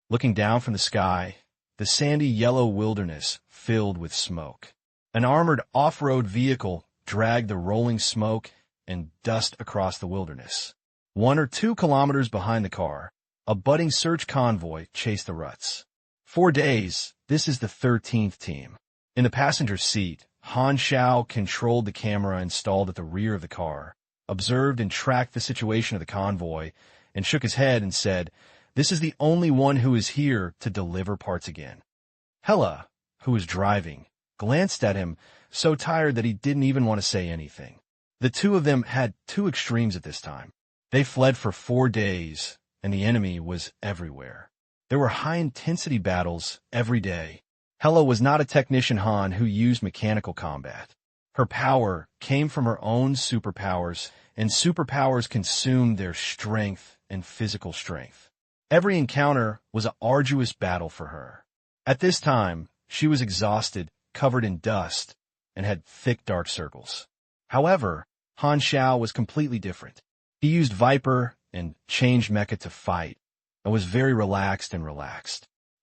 looking down from the sky, the sandy yellow wilderness filled with smoke. An armored off-road vehicle dragged the rolling smoke and dust across the wilderness. 1 or 2 kilometers behind the car, a budding search convoy chased the ruts. 4 days, this is the 13th team. In the passenger seat, Han Xiao controlled the camera installed at the rear of the car, observed and tracked the situation of the convoy, and shook his head and said, "This is the only one who is here to deliver parts again." Hella, who was driving, glanced at him, so tired that he didn't even want to say anything. The two of them had 2 extremes at this time. They fled for 4 days, and the enemy was everywhere. There were high-intensity battles every day. Hella was not a technician Han who used mechanical combat. Her power came from her own superpowers, and superpowers consumed their strength and physical strength. Every encounter was an arduous battle for her. At this time, she was exhausted, covered in dust, and had thick dark circles. However, Han Xiao was completely different. He used Viper and changed mecha to fight, and was very relaxed.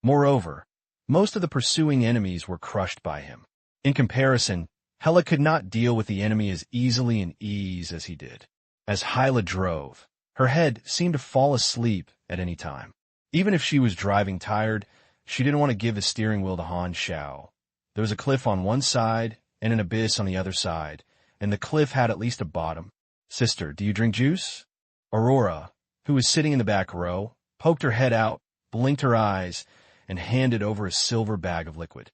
Moreover, most of the pursuing enemies were crushed by him. In comparison, Hella could not deal with the enemy as easily and ease as he did. As Hyla drove, her head seemed to fall asleep at any time. Even if she was driving tired, she didn't want to give the steering wheel to Han Xiao. There was a cliff on one side and an abyss on the other side, and the cliff had at least a bottom. "Sister, do you drink juice?" Aurora, who was sitting in the back row, poked her head out, blinked her eyes, and handed over a silver bag of liquid.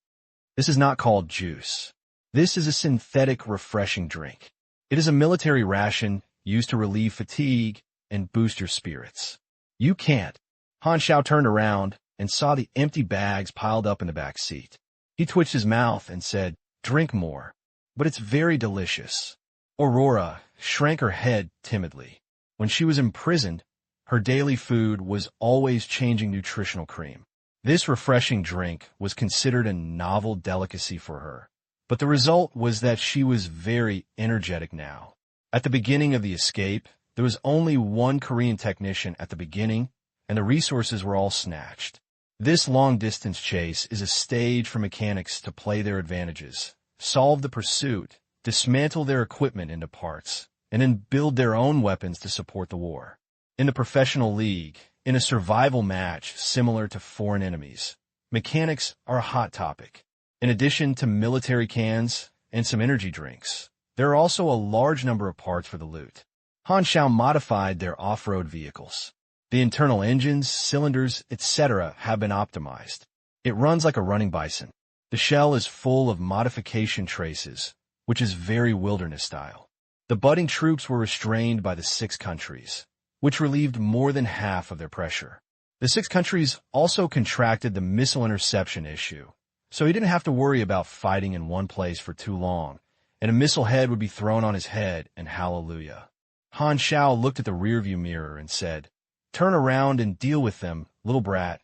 "This is not called juice. This is a synthetic, refreshing drink. It is a military ration used to relieve fatigue and boost your spirits. You can't." Han Xiao turned around and saw the empty bags piled up in the back seat. He twitched his mouth and said, "Drink more, but it's very delicious." Aurora shrank her head timidly. When she was imprisoned, her daily food was always changing nutritional cream. This refreshing drink was considered a novel delicacy for her, but the result was that she was very energetic now. At the beginning of the escape, there was only one Korean technician at the beginning, and the resources were all snatched. This long-distance chase is a stage for mechanics to play their advantages, solve the pursuit, dismantle their equipment into parts, and then build their own weapons to support the war. In the professional league, in a survival match similar to foreign enemies, mechanics are a hot topic. In addition to military cans and some energy drinks, there are also a large number of parts for the loot. Han Xiao modified their off-road vehicles. The internal engines, cylinders, etc. have been optimized. It runs like a running bison. The shell is full of modification traces, which is very wilderness style. The budding troops were restrained by the 6 countries, which relieved more than half of their pressure. The 6 countries also contracted the missile interception issue, so he didn't have to worry about fighting in one place for too long, and a missile head would be thrown on his head, and hallelujah. Han Xiao looked at the rearview mirror and said, "Turn around and deal with them, little brat.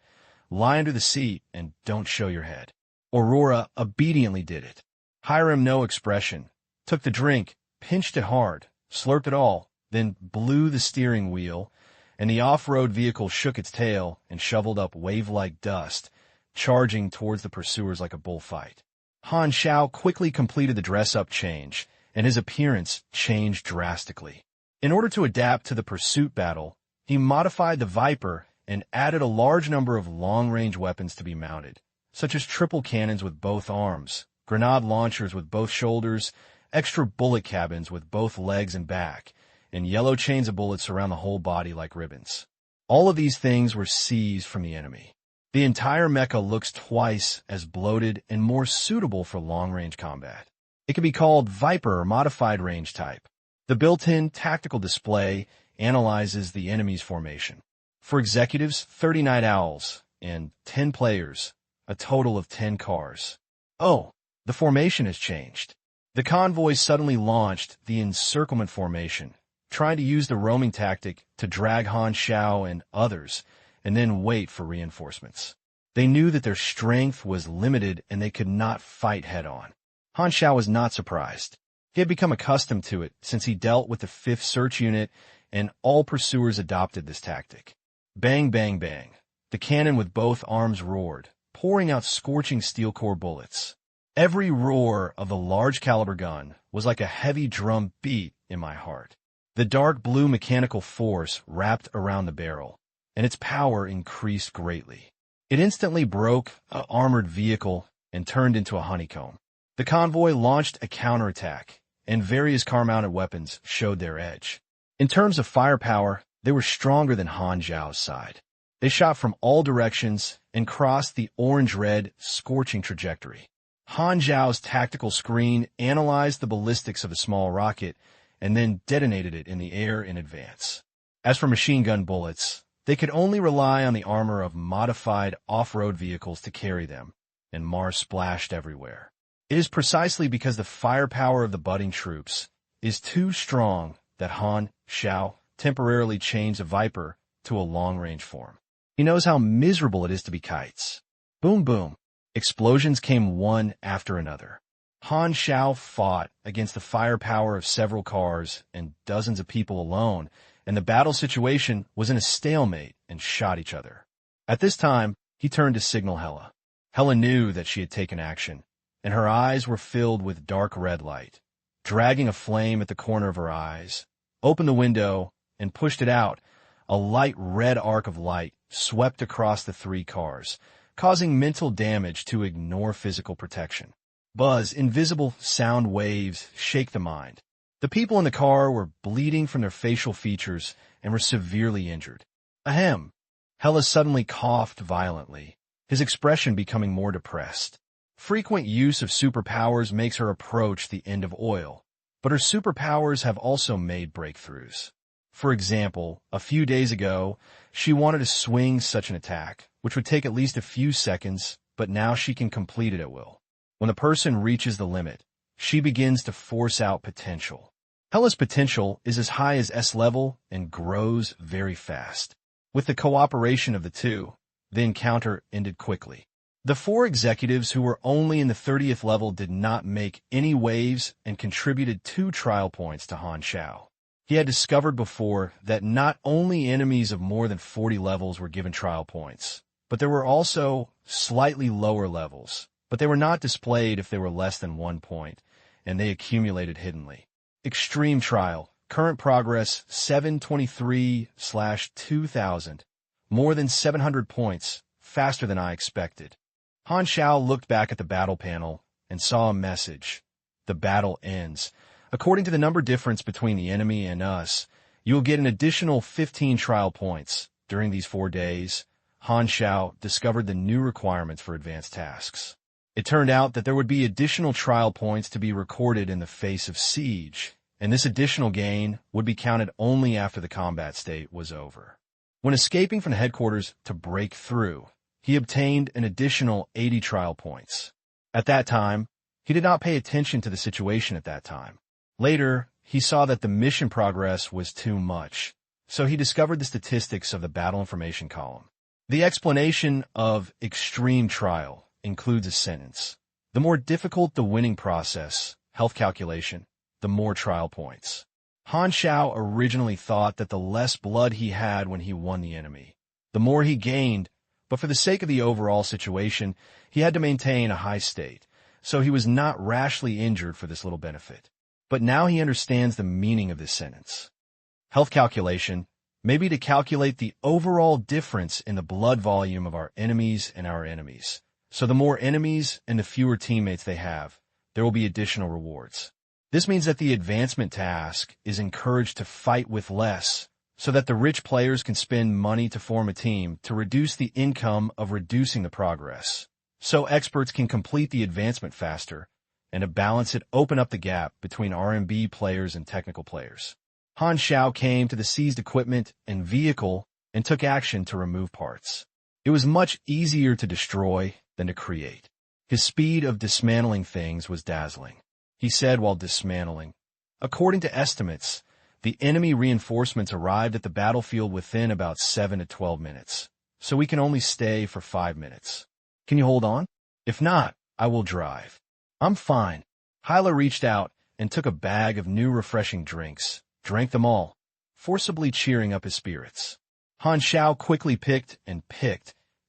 Lie under the seat and don't show your head." Aurora obediently did it. Hiram no expression, took the drink, pinched it hard, slurped it all, then blew the steering wheel, and the off-road vehicle shook its tail and shoveled up wave-like dust, charging towards the pursuers like a bullfight. Han Xiao quickly completed the dress-up change, and his appearance changed drastically. In order to adapt to the pursuit battle, he modified the Viper and added a large number of long-range weapons to be mounted, such as triple cannons with both arms, grenade launchers with both shoulders, extra bullet cabins with both legs and back, and yellow chains of bullets around the whole body like ribbons. All of these things were seized from the enemy. The entire mecha looks twice as bloated and more suitable for long-range combat. It can be called Viper or Modified Range Type. The built-in tactical display analyzes the enemy's formation. For executives, 30 night owls, and 10 players, a total of 10 cars. Oh, the formation has changed. The convoy suddenly launched the encirclement formation, trying to use the roaming tactic to drag Han Xiao and others, and then wait for reinforcements. They knew that their strength was limited and they could not fight head-on. Han Xiao was not surprised. He had become accustomed to it since he dealt with the 5th Search Unit, and all pursuers adopted this tactic. Bang, bang, bang. The cannon with both arms roared, pouring out scorching steel core bullets. Every roar of the large caliber gun was like a heavy drum beat in my heart. The dark blue mechanical force wrapped around the barrel, and its power increased greatly. It instantly broke an armored vehicle and turned into a honeycomb. The convoy launched a counterattack, and various car-mounted weapons showed their edge. In terms of firepower, they were stronger than Han Xiao's side. They shot from all directions and crossed the orange-red, scorching trajectory. Han Xiao's tactical screen analyzed the ballistics of a small rocket and then detonated it in the air in advance. As for machine gun bullets, they could only rely on the armor of modified off-road vehicles to carry them, and Mars splashed everywhere. It is precisely because the firepower of the budding troops is too strong that Han Xiao temporarily changed the Viper to a long-range form. He knows how miserable it is to be kites. Boom, boom. Explosions came one after another. Han Xiao fought against the firepower of several cars and dozens of people alone, and the battle situation was in a stalemate and shot each other. At this time, he turned to signal Hela. Hela knew that she had taken action, and her eyes were filled with dark red light. Dragging a flame at the corner of her eyes, opened the window and pushed it out. A light red arc of light swept across the 3 cars, causing mental damage to ignore physical protection. buzz, invisible sound waves shake the mind. The people in the car were bleeding from their facial features and were severely injured. Ahem. Hella suddenly coughed violently, his expression becoming more depressed. Frequent use of superpowers makes her approach the end of oil, but her superpowers have also made breakthroughs. For example, a few days ago, she wanted to swing such an attack, which would take at least a few seconds, but now she can complete it at will. When the person reaches the limit, she begins to force out potential. Hella's potential is as high as S level and grows very fast. With the cooperation of the two, the encounter ended quickly. The 4 executives who were only in the 30th level did not make any waves and contributed 2 trial points to Han Xiao. He had discovered before that not only enemies of more than 40 levels were given trial points, but there were also slightly lower levels, but they were not displayed if they were less than 1 point, and they accumulated hiddenly. Extreme Trial. Current progress 723/2000. More than 700 points, faster than I expected. Han Xiao looked back at the battle panel and saw a message. The battle ends. According to the number difference between the enemy and us, you will get an additional 15 trial points. During these 4 days, Han Xiao discovered the new requirements for advanced tasks. It turned out that there would be additional trial points to be recorded in the face of siege, and this additional gain would be counted only after the combat state was over. When escaping from the headquarters to break through, he obtained an additional 80 trial points. At that time, he did not pay attention to the situation at that time. Later, he saw that the mission progress was too much, so he discovered the statistics of the battle information column. The explanation of extreme trial includes a sentence. The more difficult the winning process, health calculation, the more trial points. Han Xiao originally thought that the less blood he had when he won the enemy, the more he gained, but for the sake of the overall situation, he had to maintain a high state, so he was not rashly injured for this little benefit. But now he understands the meaning of this sentence. Health calculation may be to calculate the overall difference in the blood volume of our enemies and our enemies. So the more enemies and the fewer teammates they have, there will be additional rewards. This means that the advancement task is encouraged to fight with less, so that the rich players can spend money to form a team to reduce the income of reducing the progress. So experts can complete the advancement faster, and to balance it, open up the gap between R&B players and technical players. Han Xiao came to the seized equipment and vehicle and took action to remove parts. It was much easier to destroy than to create. His speed of dismantling things was dazzling. He said while dismantling, "According to estimates, the enemy reinforcements arrived at the battlefield within about 7 to 12 minutes, so we can only stay for 5 minutes. Can you hold on? If not, I will drive." "I'm fine." Hyla reached out and took a bag of new refreshing drinks, drank them all, forcibly cheering up his spirits. Han Xiao quickly picked,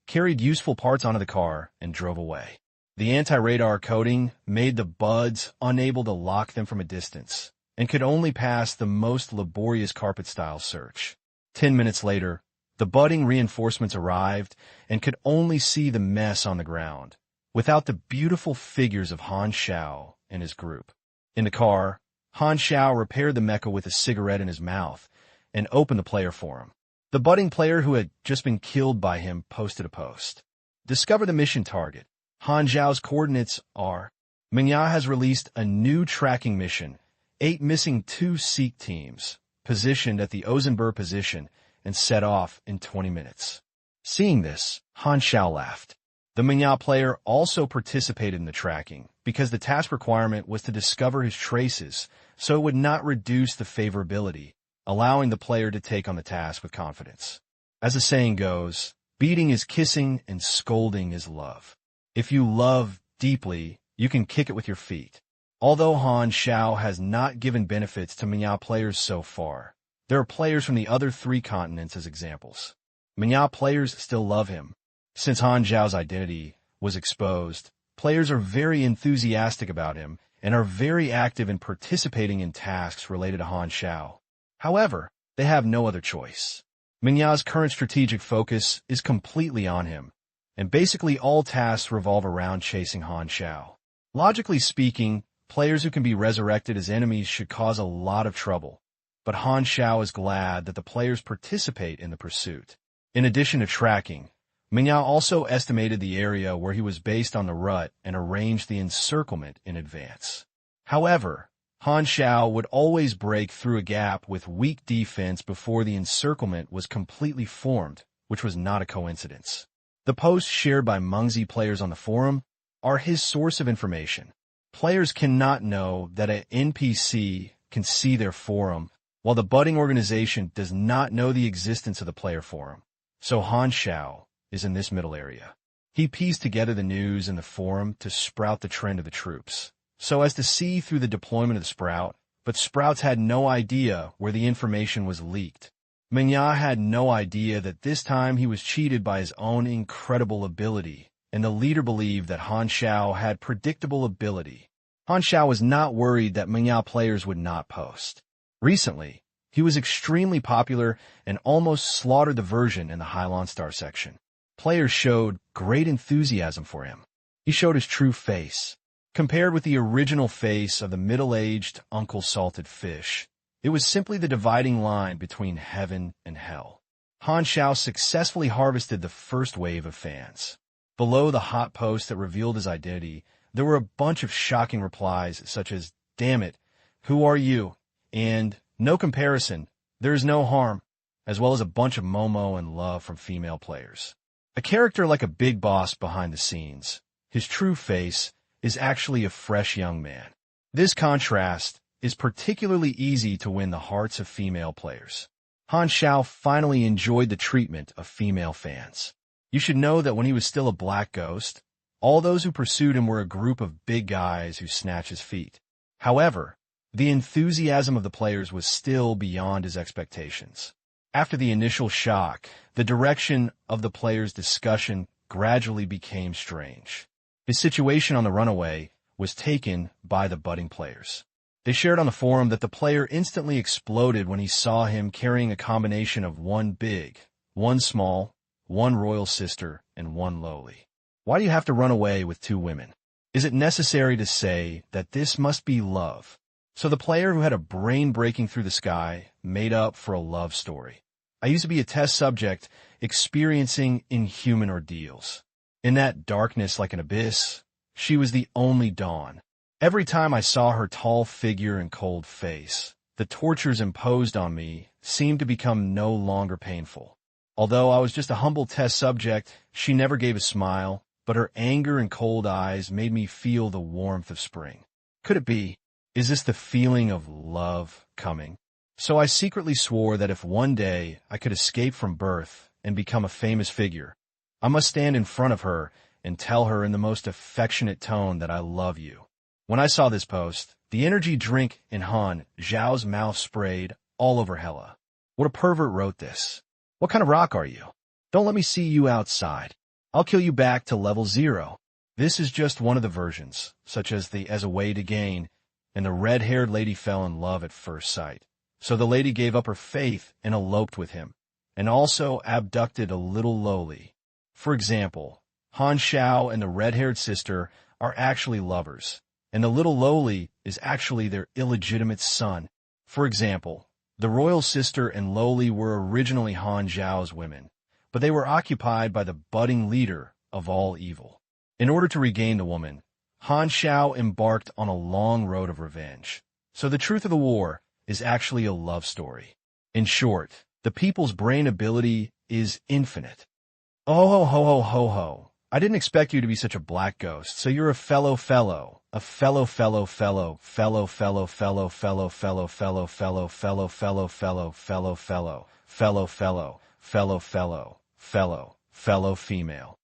carried useful parts onto the car, and drove away. The anti-radar coating made the buds unable to lock them from a distance, and could only pass the most laborious carpet-style search. 10 minutes later, the budding reinforcements arrived and could only see the mess on the ground, without the beautiful figures of Han Xiao and his group. In the car, Han Xiao repaired the mecha with a cigarette in his mouth and opened the player forum. The budding player who had just been killed by him posted a post. Discover the mission target. Han Xiao's coordinates are: Mingya has released a new tracking mission, 8 missing 2 Sikh teams, positioned at the Ozenbur position and set off in 20 minutes. Seeing this, Han Xiao laughed. The Mingya player also participated in the tracking because the task requirement was to discover his traces, so it would not reduce the favorability, allowing the player to take on the task with confidence. As the saying goes, beating is kissing and scolding is love. If you love deeply, you can kick it with your feet. Although Han Xiao has not given benefits to Mingya players so far, there are players from the other 3 continents as examples. Mingya players still love him. Since Han Xiao's identity was exposed, players are very enthusiastic about him and are very active in participating in tasks related to Han Xiao. However, they have no other choice. Mingya's current strategic focus is completely on him, and basically all tasks revolve around chasing Han Xiao. Logically speaking, players who can be resurrected as enemies should cause a lot of trouble, but Han Xiao is glad that the players participate in the pursuit. In addition to tracking, Mingyao also estimated the area where he was based on the rut and arranged the encirclement in advance. However, Han Xiao would always break through a gap with weak defense before the encirclement was completely formed, which was not a coincidence. The posts shared by Mengzi players on the forum are his source of information. Players cannot know that an NPC can see their forum, while the budding organization does not know the existence of the player forum. So Han Xiao is in this middle area. He pieced together the news in the forum to sprout the trend of the troops, so as to see through the deployment of the sprout, but sprouts had no idea where the information was leaked. Mengya had no idea that this time he was cheated by his own incredible ability, and the leader believed that Han Xiao had predictable ability. Han Xiao was not worried that Mengya players would not post. Recently, he was extremely popular and almost slaughtered the version in the Hylon Star section. Players showed great enthusiasm for him. He showed his true face. Compared with the original face of the middle-aged Uncle Salted Fish, it was simply the dividing line between heaven and hell. Han Xiao successfully harvested the first wave of fans. Below the hot post that revealed his identity, there were a bunch of shocking replies such as, "Damn it, who are you?" and "No comparison, there is no harm," as well as a bunch of Momo and love from female players. A character like a big boss behind the scenes, his true face is actually a fresh young man. This contrast is particularly easy to win the hearts of female players. Han Xiao finally enjoyed the treatment of female fans. You should know that when he was still a black ghost, all those who pursued him were a group of big guys who snatch his feet. However, the enthusiasm of the players was still beyond his expectations. After the initial shock, the direction of the players' discussion gradually became strange. His situation on the runaway was taken by the budding players. They shared on the forum that the player instantly exploded when he saw him carrying a combination of one big, one small, one royal sister, and one lowly. Why do you have to run away with two women? Is it necessary to say that this must be love? So the player who had a brain breaking through the sky made up for a love story. I used to be a test subject experiencing inhuman ordeals. In that darkness like an abyss, she was the only dawn. Every time I saw her tall figure and cold face, the tortures imposed on me seemed to become no longer painful. Although I was just a humble test subject, she never gave a smile, but her anger and cold eyes made me feel the warmth of spring. Could it be? Is this the feeling of love coming? So I secretly swore that if one day I could escape from birth and become a famous figure, I must stand in front of her and tell her in the most affectionate tone that I love you. When I saw this post, the energy drink in Han Xiao's mouth sprayed all over Hella. What a pervert wrote this. What kind of rock are you? Don't let me see you outside. I'll kill you back to level 0. This is just one of the versions, such as the As a Way to Gain, and the red-haired lady fell in love at first sight. So the lady gave up her faith and eloped with him, and also abducted a little lowly. For example, Han Xiao and the red-haired sister are actually lovers, and the little lowly is actually their illegitimate son. For example, the royal sister and lowly were originally Han Xiao's women, but they were occupied by the budding leader of all evil. In order to regain the woman, Han Xiao embarked on a long road of revenge. So the truth of the war is actually a love story. In short, the people's brain ability is infinite. Oh ho ho ho ho ho. I didn't expect you to be such a black ghost, so you're a fellow, a fellow, fellow, fellow, fellow, fellow, fellow, fellow, fellow, fellow, fellow, fellow, fellow, fellow, fellow, fellow, fellow, fellow, fellow, fellow, fellow female.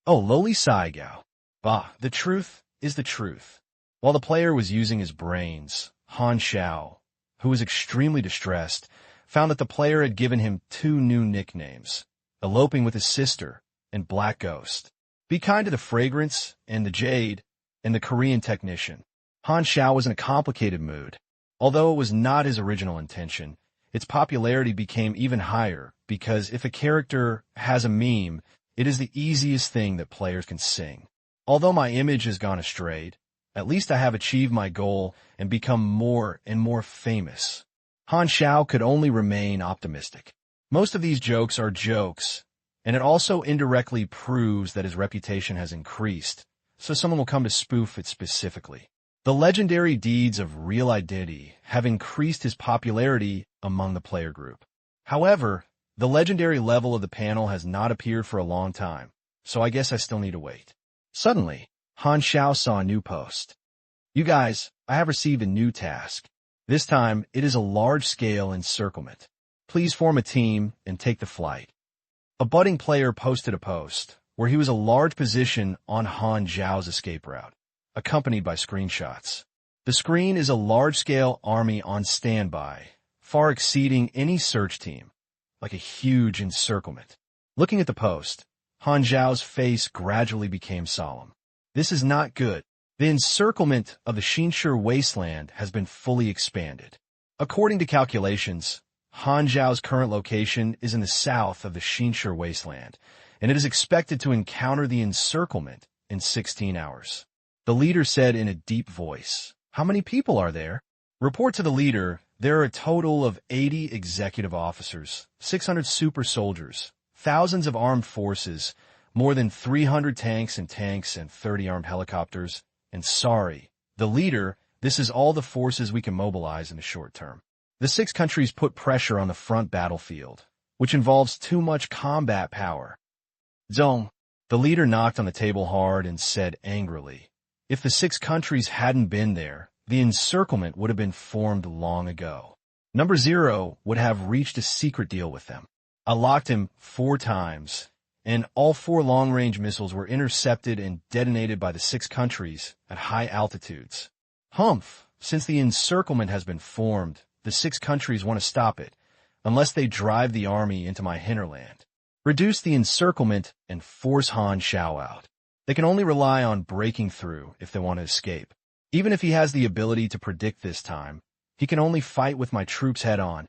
Oh, lowly Saigao. Bah, the truth is the truth. While the player was using his brains, Han Xiao, who was extremely distressed, found that the player had given him 2 new nicknames, eloping with his sister and Black Ghost. Be kind to the fragrance and the jade and the Korean technician. Han Xiao was in a complicated mood. Although it was not his original intention, its popularity became even higher because if a character has a meme, it is the easiest thing that players can sing. Although my image has gone astray, At least I have achieved my goal and become more and more famous. Han Xiao could only remain optimistic. Most of these jokes are jokes, and it also indirectly proves that his reputation has increased, so someone will come to spoof it specifically. The legendary deeds of real identity have increased his popularity among the player group. However, the legendary level of the panel has not appeared for a long time, so I guess I still need to wait. Suddenly, Han Xiao saw a new post. You guys, I have received a new task. This time, it is a large-scale encirclement. Please form a team and take the flight. A budding player posted a post where he was a large position on Han Xiao's escape route, accompanied by screenshots. The screen is a large-scale army on standby, far exceeding any search team, like a huge encirclement. Looking at the post, Han Xiao's face gradually became solemn. This is not good. The encirclement of the Xinshi wasteland has been fully expanded. According to calculations, Han Xiao's current location is in the south of the Xinshi wasteland, and it is expected to encounter the encirclement in 16 hours. The leader said in a deep voice, "How many people are there?" Report to the leader, there are a total of 80 executive officers, 600 super soldiers, thousands of armed forces, more than 300 tanks and 30 armed helicopters, and sorry, the leader, this is all the forces we can mobilize in the short term. The 6 countries put pressure on the front battlefield, which involves too much combat power. Zong, the leader knocked on the table hard and said angrily, if the 6 countries hadn't been there, the encirclement would have been formed long ago. Number 0 would have reached a secret deal with them. I locked him 4 times, and all 4 long-range missiles were intercepted and detonated by the 6 countries at high altitudes. Humph, since the encirclement has been formed, the 6 countries want to stop it, unless they drive the army into my hinterland. Reduce the encirclement and force Han Xiao out. They can only rely on breaking through if they want to escape. Even if he has the ability to predict this time, he can only fight with my troops head-on.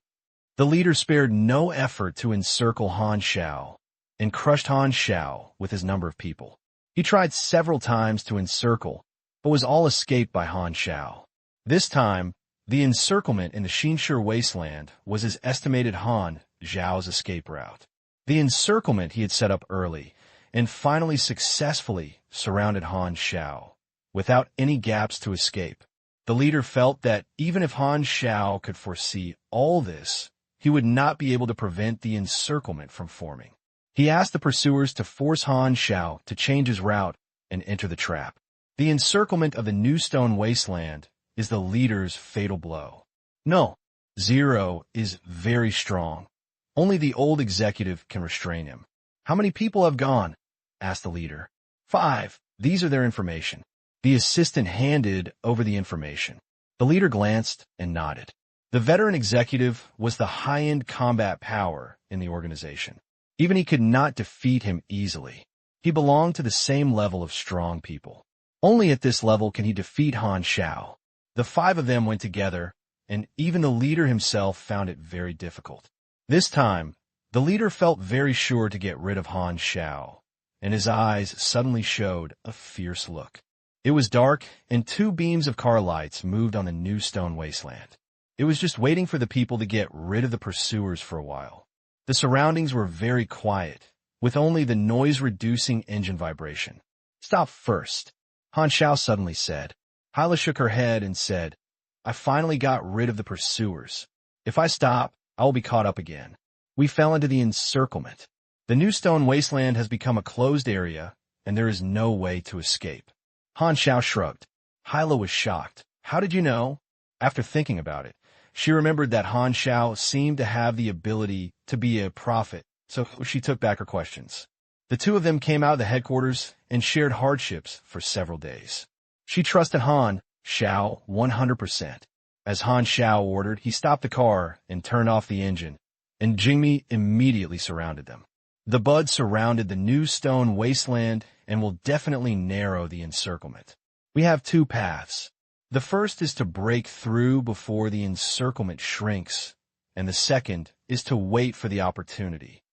The leader spared no effort to encircle Han Xiao, and crushed Han Xiao with his number of people. He tried several times to encircle, but was all escaped by Han Xiao. This time, the encirclement in the Xinshi wasteland was his estimated Han Xiao's escape route. The encirclement he had set up early, and finally successfully surrounded Han Xiao, without any gaps to escape. The leader felt that even if Han Xiao could foresee all this, he would not be able to prevent the encirclement from forming. He asked the pursuers to force Han Xiao to change his route and enter the trap. The encirclement of the New Stone Wasteland is the leader's fatal blow. No, 0 is very strong. Only the old executive can restrain him. How many people have gone? Asked the leader. 5. These are their information. The assistant handed over the information. The leader glanced and nodded. The veteran executive was the high-end combat power in the organization. Even he could not defeat him easily. He belonged to the same level of strong people. Only at this level can he defeat Han Xiao. The 5 of them went together, and even the leader himself found it very difficult. This time, the leader felt very sure to get rid of Han Xiao, and his eyes suddenly showed a fierce look. It was dark, and 2 beams of car lights moved on the New Stone Wasteland. It was just waiting for the people to get rid of the pursuers for a while. The surroundings were very quiet, with only the noise-reducing engine vibration. Stop first, Han Xiao suddenly said. Hyla shook her head and said, I finally got rid of the pursuers. If I stop, I will be caught up again. We fell into the encirclement. The New Stone Wasteland has become a closed area, and there is no way to escape. Han Xiao shrugged. Hyla was shocked. How did you know? After thinking about it, she remembered that Han Xiao seemed to have the ability to be a prophet, so she took back her questions. The 2 of them came out of the headquarters and shared hardships for several days. She trusted Han Xiao 100%. As Han Xiao ordered, he stopped the car and turned off the engine, and Jingmi immediately surrounded them. The Bud surrounded the New Stone Wasteland and will definitely narrow the encirclement. We have 2 paths. The first is to break through before the encirclement shrinks, and the second is to wait for the opportunity.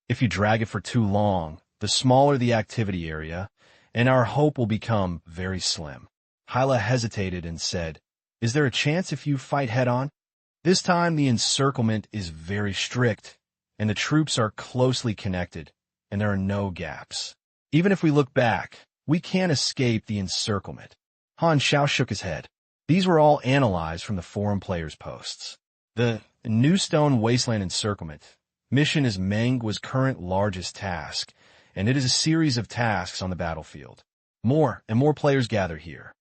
If you drag it for too long, the smaller the activity area, and our hope will become very slim. Hyla hesitated and said, "Is there a chance if you fight head-on?" This time the encirclement is very strict, and the troops are closely connected, and there are no gaps. Even if we look back, we can't escape the encirclement. Han Xiao shook his head. These were all analyzed from the forum players' posts. The New Stone Wasteland Encirclement mission is Mengwa's current largest task, and it is a series of tasks on the battlefield. More and more players gather here.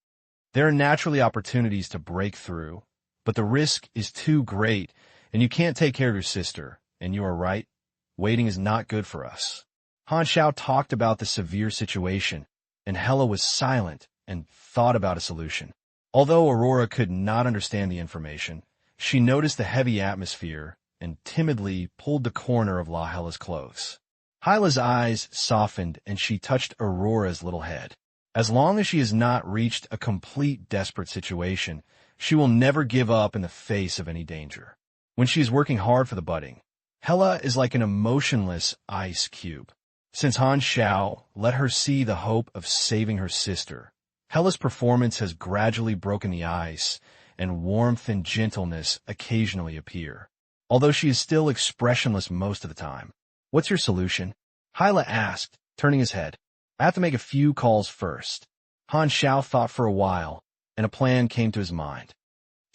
There are naturally opportunities to break through, but the risk is too great, and you can't take care of your sister, and you are right, waiting is not good for us. Han Xiao talked about the severe situation, and Hela was silent and thought about a solution. Although Aurora could not understand the information, she noticed the heavy atmosphere and timidly pulled the corner of La Hela's clothes. Hyla's eyes softened and she touched Aurora's little head. As long as she has not reached a complete desperate situation, she will never give up in the face of any danger. When she is working hard for the budding, Hela is like an emotionless ice cube. Since Han Xiao let her see the hope of saving her sister, Hela's performance has gradually broken the ice, and warmth and gentleness occasionally appear, although she is still expressionless most of the time. "What's your solution?" Hyla asked, turning his head. "I have to make a few calls first." Han Xiao thought for a while, and a plan came to his mind.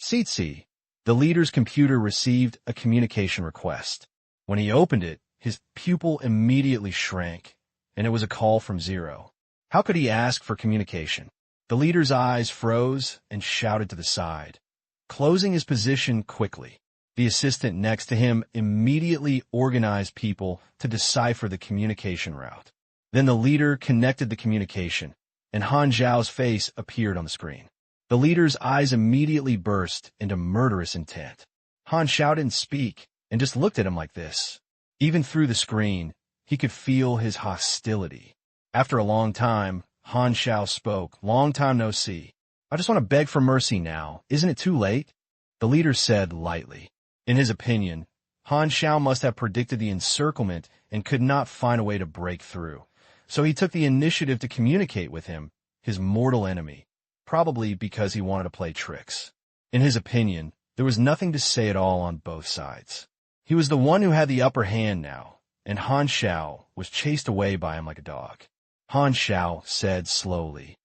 Tsitsi, the leader's computer received a communication request. When he opened it, his pupil immediately shrank, and it was a call from Zero. How could he ask for communication? The leader's eyes froze and shouted to the side, closing his position quickly. The assistant next to him immediately organized people to decipher the communication route. Then the leader connected the communication, and Han Xiao's face appeared on the screen. The leader's eyes immediately burst into murderous intent. Han Xiao didn't speak and just looked at him like this. Even through the screen, he could feel his hostility. After a long time, Han Xiao spoke. "Long time no see. I just want to beg for mercy now. Isn't it too late?" The leader said lightly. In his opinion, Han Xiao must have predicted the encirclement and could not find a way to break through. So he took the initiative to communicate with him, his mortal enemy, probably because he wanted to play tricks. In his opinion, there was nothing to say at all on both sides. He was the one who had the upper hand now, and Han Xiao was chased away by him like a dog. Han Xiao said slowly,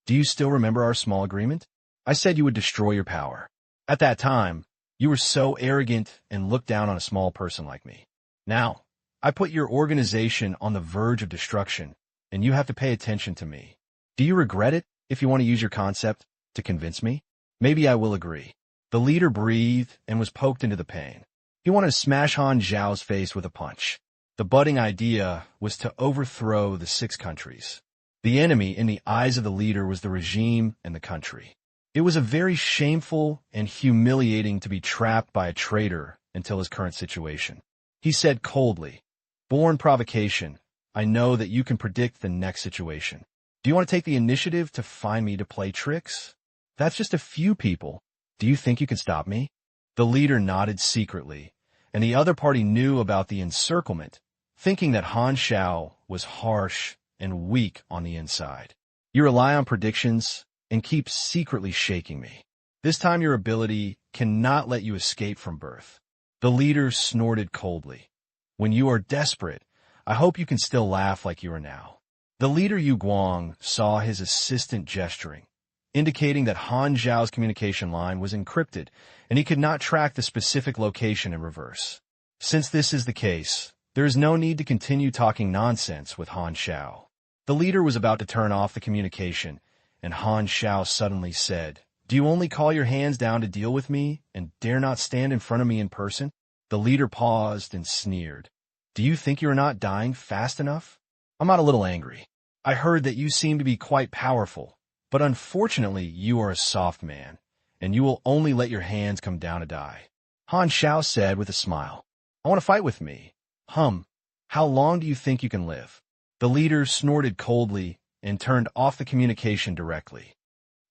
"Do you still remember our small agreement? I said you would destroy your power. At that time, you were so arrogant and looked down on a small person like me. Now, I put your organization on the verge of destruction, and you have to pay attention to me. Do you regret it if you want to use your concept to convince me? Maybe I will agree." The leader breathed and was poked into the pain. He wanted to smash Han Xiao's face with a punch. The budding idea was to overthrow the 6 countries. The enemy in the eyes of the leader was the regime and the country. It was a very shameful and humiliating to be trapped by a traitor until his current situation. He said coldly, "Born provocation, I know that you can predict the next situation. Do you want to take the initiative to find me to play tricks? That's just a few people. Do you think you can stop me?" The leader nodded secretly, and the other party knew about the encirclement, thinking that Han Xiao was harsh and weak on the inside. "You rely on predictions and keep secretly shaking me. This time your ability cannot let you escape from birth." The leader snorted coldly. "When you are desperate, I hope you can still laugh like you are now." The leader Yu Guang saw his assistant gesturing, indicating that Han Xiao's communication line was encrypted, and he could not track the specific location in reverse. Since this is the case, there is no need to continue talking nonsense with Han Xiao. The leader was about to turn off the communication, and Han Xiao suddenly said, "Do you only call your hands down to deal with me and dare not stand in front of me in person?" The leader paused and sneered. "Do you think you are not dying fast enough? I'm not a little angry. I heard that you seem to be quite powerful, but unfortunately you are a soft man, and you will only let your hands come down to die." Han Xiao said with a smile, "I want to fight with me. How long do you think you can live?" The leader snorted coldly and turned off the communication directly.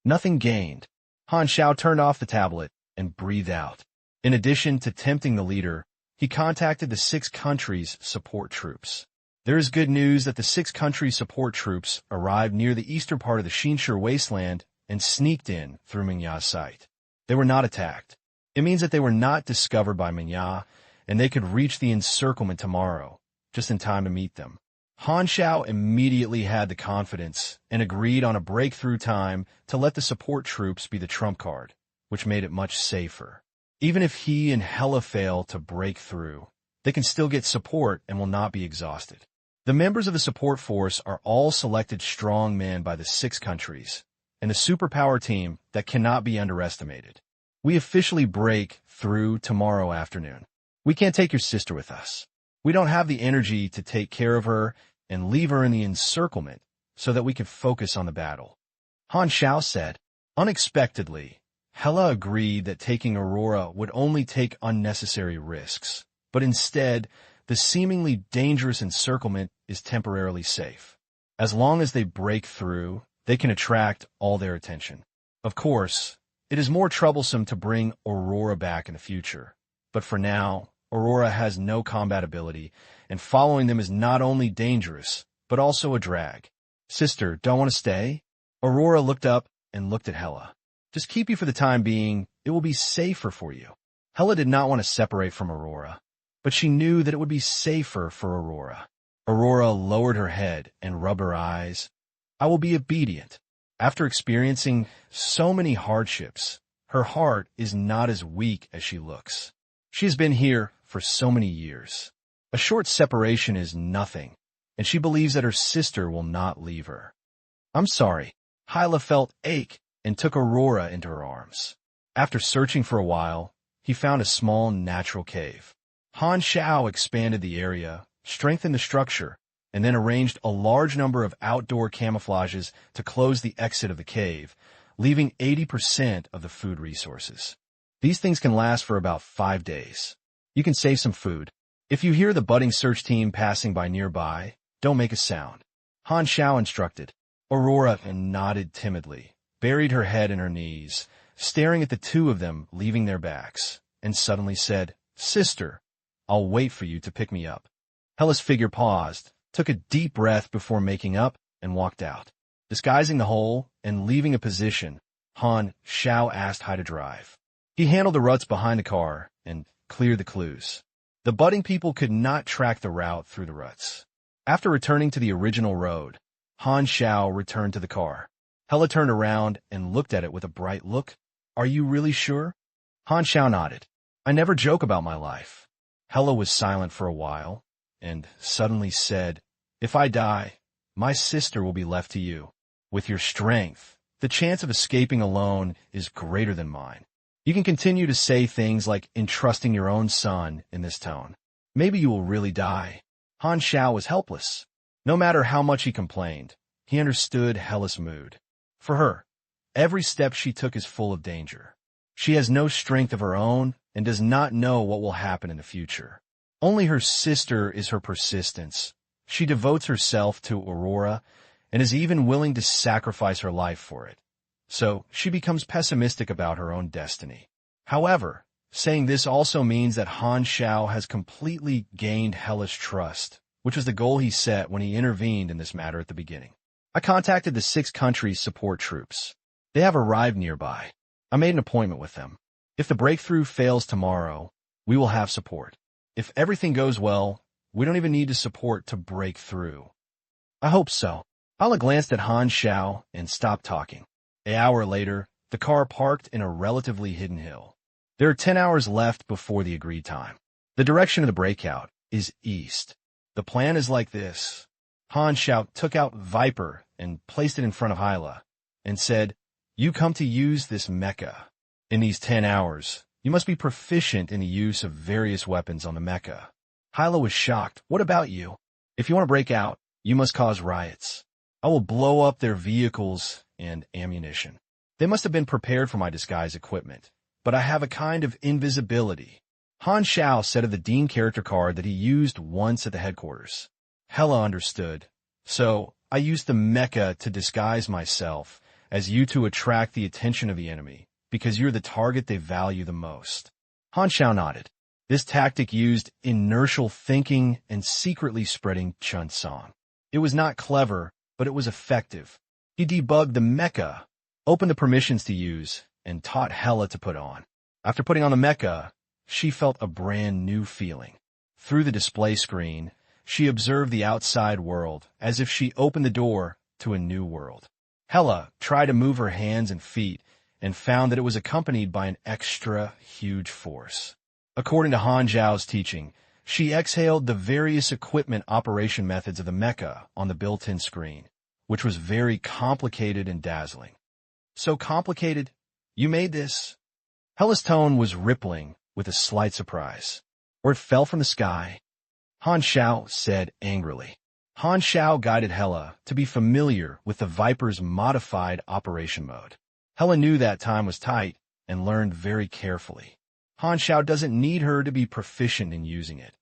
Nothing gained. Han Xiao turned off the tablet and breathed out. In addition to tempting the leader, he contacted the 6 countries' support troops. There is good news that the 6 countries' support troops arrived near the eastern part of the Xinshi wasteland and sneaked in through Mingya's sight. They were not attacked. It means that they were not discovered by Mingya, and they could reach the encirclement tomorrow, just in time to meet them. Han Xiao immediately had the confidence and agreed on a breakthrough time to let the support troops be the trump card, which made it much safer. Even if he and Hela fail to break through, they can still get support and will not be exhausted. The members of the support force are all selected strong men by the 6 countries, and a superpower team that cannot be underestimated. We officially break through tomorrow afternoon. We can't take your sister with us. We don't have the energy to take care of her and leave her in the encirclement so that we can focus on the battle. Han Xiao said. Unexpectedly, Hela agreed that taking Aurora would only take unnecessary risks, but instead, the seemingly dangerous encirclement is temporarily safe. As long as they break through, they can attract all their attention. Of course, it is more troublesome to bring Aurora back in the future, but for now, Aurora has no combat ability, and following them is not only dangerous, but also a drag. Sister, don't want to stay? Aurora looked up and looked at Hela. Just keep you for the time being. It will be safer for you. Hela did not want to separate from Aurora, but she knew that it would be safer for Aurora. Aurora lowered her head and rubbed her eyes. I will be obedient. After experiencing so many hardships, her heart is not as weak as she looks. She has been here for so many years. A short separation is nothing, and she believes that her sister will not leave her. I'm sorry. Hela felt ache and took Aurora into her arms. After searching for a while, he found a small natural cave. Han Xiao expanded the area, strengthened the structure, and then arranged a large number of outdoor camouflages to close the exit of the cave, leaving 80% of the food resources. These things can last for about 5 days. You can save some food. If you hear the budding search team passing by nearby, don't make a sound. Han Xiao instructed. Aurora nodded timidly, buried her head in her knees, staring at the 2 of them leaving their backs, and suddenly said, Sister, I'll wait for you to pick me up. Hela's figure paused, took a deep breath before making up, and walked out. Disguising the hole and leaving a position, Han Xiao asked how to drive. He handled the ruts behind the car and cleared the clues. The budding people could not track the route through the ruts. After returning to the original road, Han Xiao returned to the car. Hela turned around and looked at it with a bright look. Are you really sure? Han Xiao nodded. I never joke about my life. Hela was silent for a while, and suddenly said, If I die, my sister will be left to you. With your strength, the chance of escaping alone is greater than mine. You can continue to say things like entrusting your own son in this tone. Maybe you will really die. Han Xiao was helpless. No matter how much he complained, he understood Hela's mood. For her, every step she took is full of danger. She has no strength of her own and does not know what will happen in the future. Only her sister is her persistence. She devotes herself to Aurora and is even willing to sacrifice her life for it. So she becomes pessimistic about her own destiny. However, saying this also means that Han Xiao has completely gained Hela's trust, which was the goal he set when he intervened in this matter at the beginning. I contacted the 6 countries' support troops. They have arrived nearby. I made an appointment with them. If the breakthrough fails tomorrow, we will have support. If everything goes well, we don't even need to support to break through. I hope so. Hala glanced at Han Xiao and stopped talking. An hour later, the car parked in a relatively hidden hill. There are 10 hours left before the agreed time. The direction of the breakout is east. The plan is like this. Han Xiao took out Viper and placed it in front of Hyla and said, You come to use this mecha. In these 10 hours, you must be proficient in the use of various weapons on the mecha. Hyla was shocked. What about you? If you want to break out, you must cause riots. I will blow up their vehicles and ammunition. They must have been prepared for my disguise equipment, but I have a kind of invisibility. Han Xiao said of the Dean character card that he used once at the headquarters. Hela understood. So, I used the mecha to disguise myself as you to attract the attention of the enemy, because you're the target they value the most. Han Xiao nodded. This tactic used inertial thinking and secretly spreading Chun Song. It was not clever, but it was effective. He debugged the mecha opened the permissions to use, and taught Hela to put on. After putting on the mecha, she felt a brand new feeling. Through the display screen, she observed the outside world as if she opened the door to a new world. Hela tried to move her hands and feet and found that it was accompanied by an extra huge force. According to Han Xiao's teaching, she exhaled the various equipment operation methods of the mecha on the built-in screen, which was very complicated and dazzling. So complicated? You made this? Hela's tone was rippling with a slight surprise. Or it fell from the sky? Han Xiao said angrily. Han Xiao guided Hela to be familiar with the Viper's modified operation mode. Hela knew that time was tight and learned very carefully. Han Xiao doesn't need her to be proficient in using it,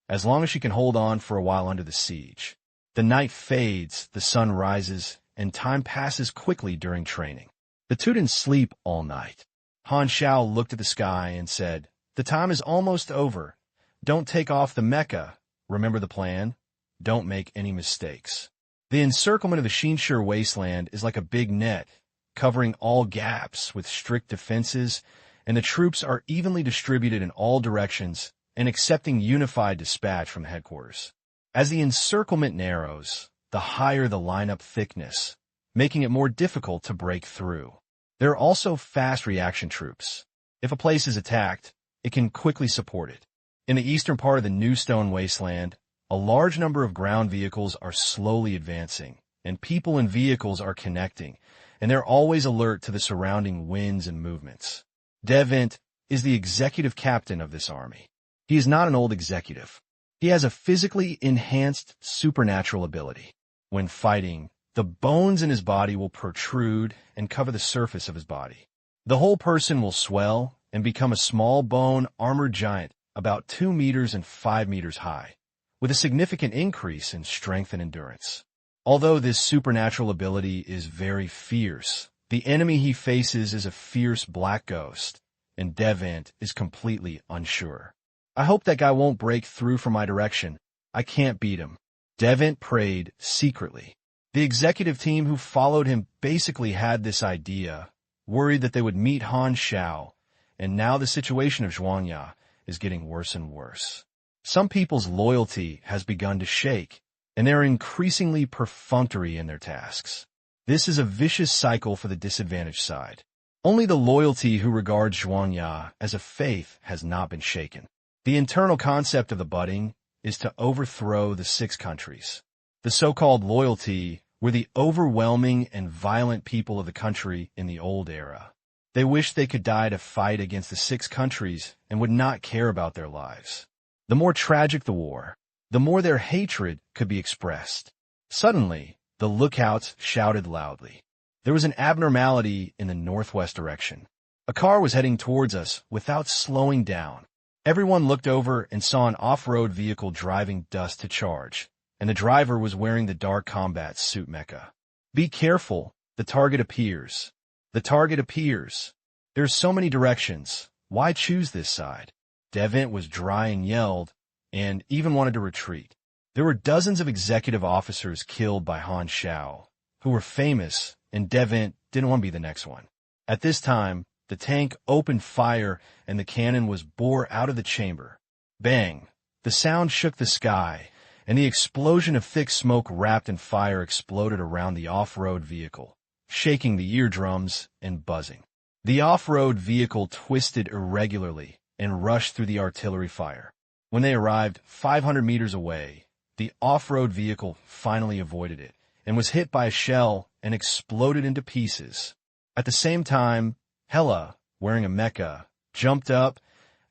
as long as she can hold on for a while under the siege. The night fades, the sun rises, and time passes quickly during training. The two didn't sleep all night. Han Xiao looked at the sky and said, "The time is almost over. Don't take off the mecha. Remember the plan? Don't make any mistakes." The encirclement of the Xinshi wasteland is like a big net, covering all gaps with strict defenses, and the troops are evenly distributed in all directions and accepting unified dispatch from headquarters. As the encirclement narrows, the higher the lineup thickness, making it more difficult to break through. There are also fast reaction troops. If a place is attacked, it can quickly support it. In the eastern part of the New Stone Wasteland, a large number of ground vehicles are slowly advancing, and people and vehicles are connecting, and they're always alert to the surrounding winds and movements. Devint is the executive captain of this army. He is not an old executive. He has a physically enhanced supernatural ability. When fighting, the bones in his body will protrude and cover the surface of his body. The whole person will swell and become a small bone armored giant about 2 meters and 5 meters high, with a significant increase in strength and endurance. Although this supernatural ability is very fierce, the enemy he faces is a fierce black ghost, and Devint is completely unsure. "I hope that guy won't break through from my direction. I can't beat him." Devint prayed secretly. The executive team who followed him basically had this idea, worried that they would meet Han Xiao, and now the situation of Zhuangya is getting worse and worse. Some people's loyalty has begun to shake, and they're increasingly perfunctory in their tasks. This is a vicious cycle for the disadvantaged side. Only the loyalty who regards Zhuangya as a faith has not been shaken. The internal concept of the budding is to overthrow the 6 countries. The so-called loyalty were the overwhelming and violent people of the country in the old era. They wished they could die to fight against the 6 countries and would not care about their lives. The more tragic the war, the more their hatred could be expressed. Suddenly, the lookouts shouted loudly. There was an abnormality in the northwest direction. A car was heading towards us without slowing down. Everyone looked over and saw an off-road vehicle driving dust to charge, and the driver was wearing the dark combat suit mecha. "Be careful, the target appears. The target appears. There's so many directions. Why choose this side?" Devint was dry and yelled, and even wanted to retreat. There were dozens of executive officers killed by Han Xiao, who were famous, and Devint didn't want to be the next one. At this time, the tank opened fire and the cannon was bore out of the chamber. Bang! The sound shook the sky, and the explosion of thick smoke wrapped in fire exploded around the off-road vehicle, shaking the eardrums and buzzing. The off-road vehicle twisted irregularly and rushed through the artillery fire. When they arrived 500 meters away, the off-road vehicle finally avoided it and was hit by a shell and exploded into pieces. At the same time, Hela, wearing a mecha, jumped up,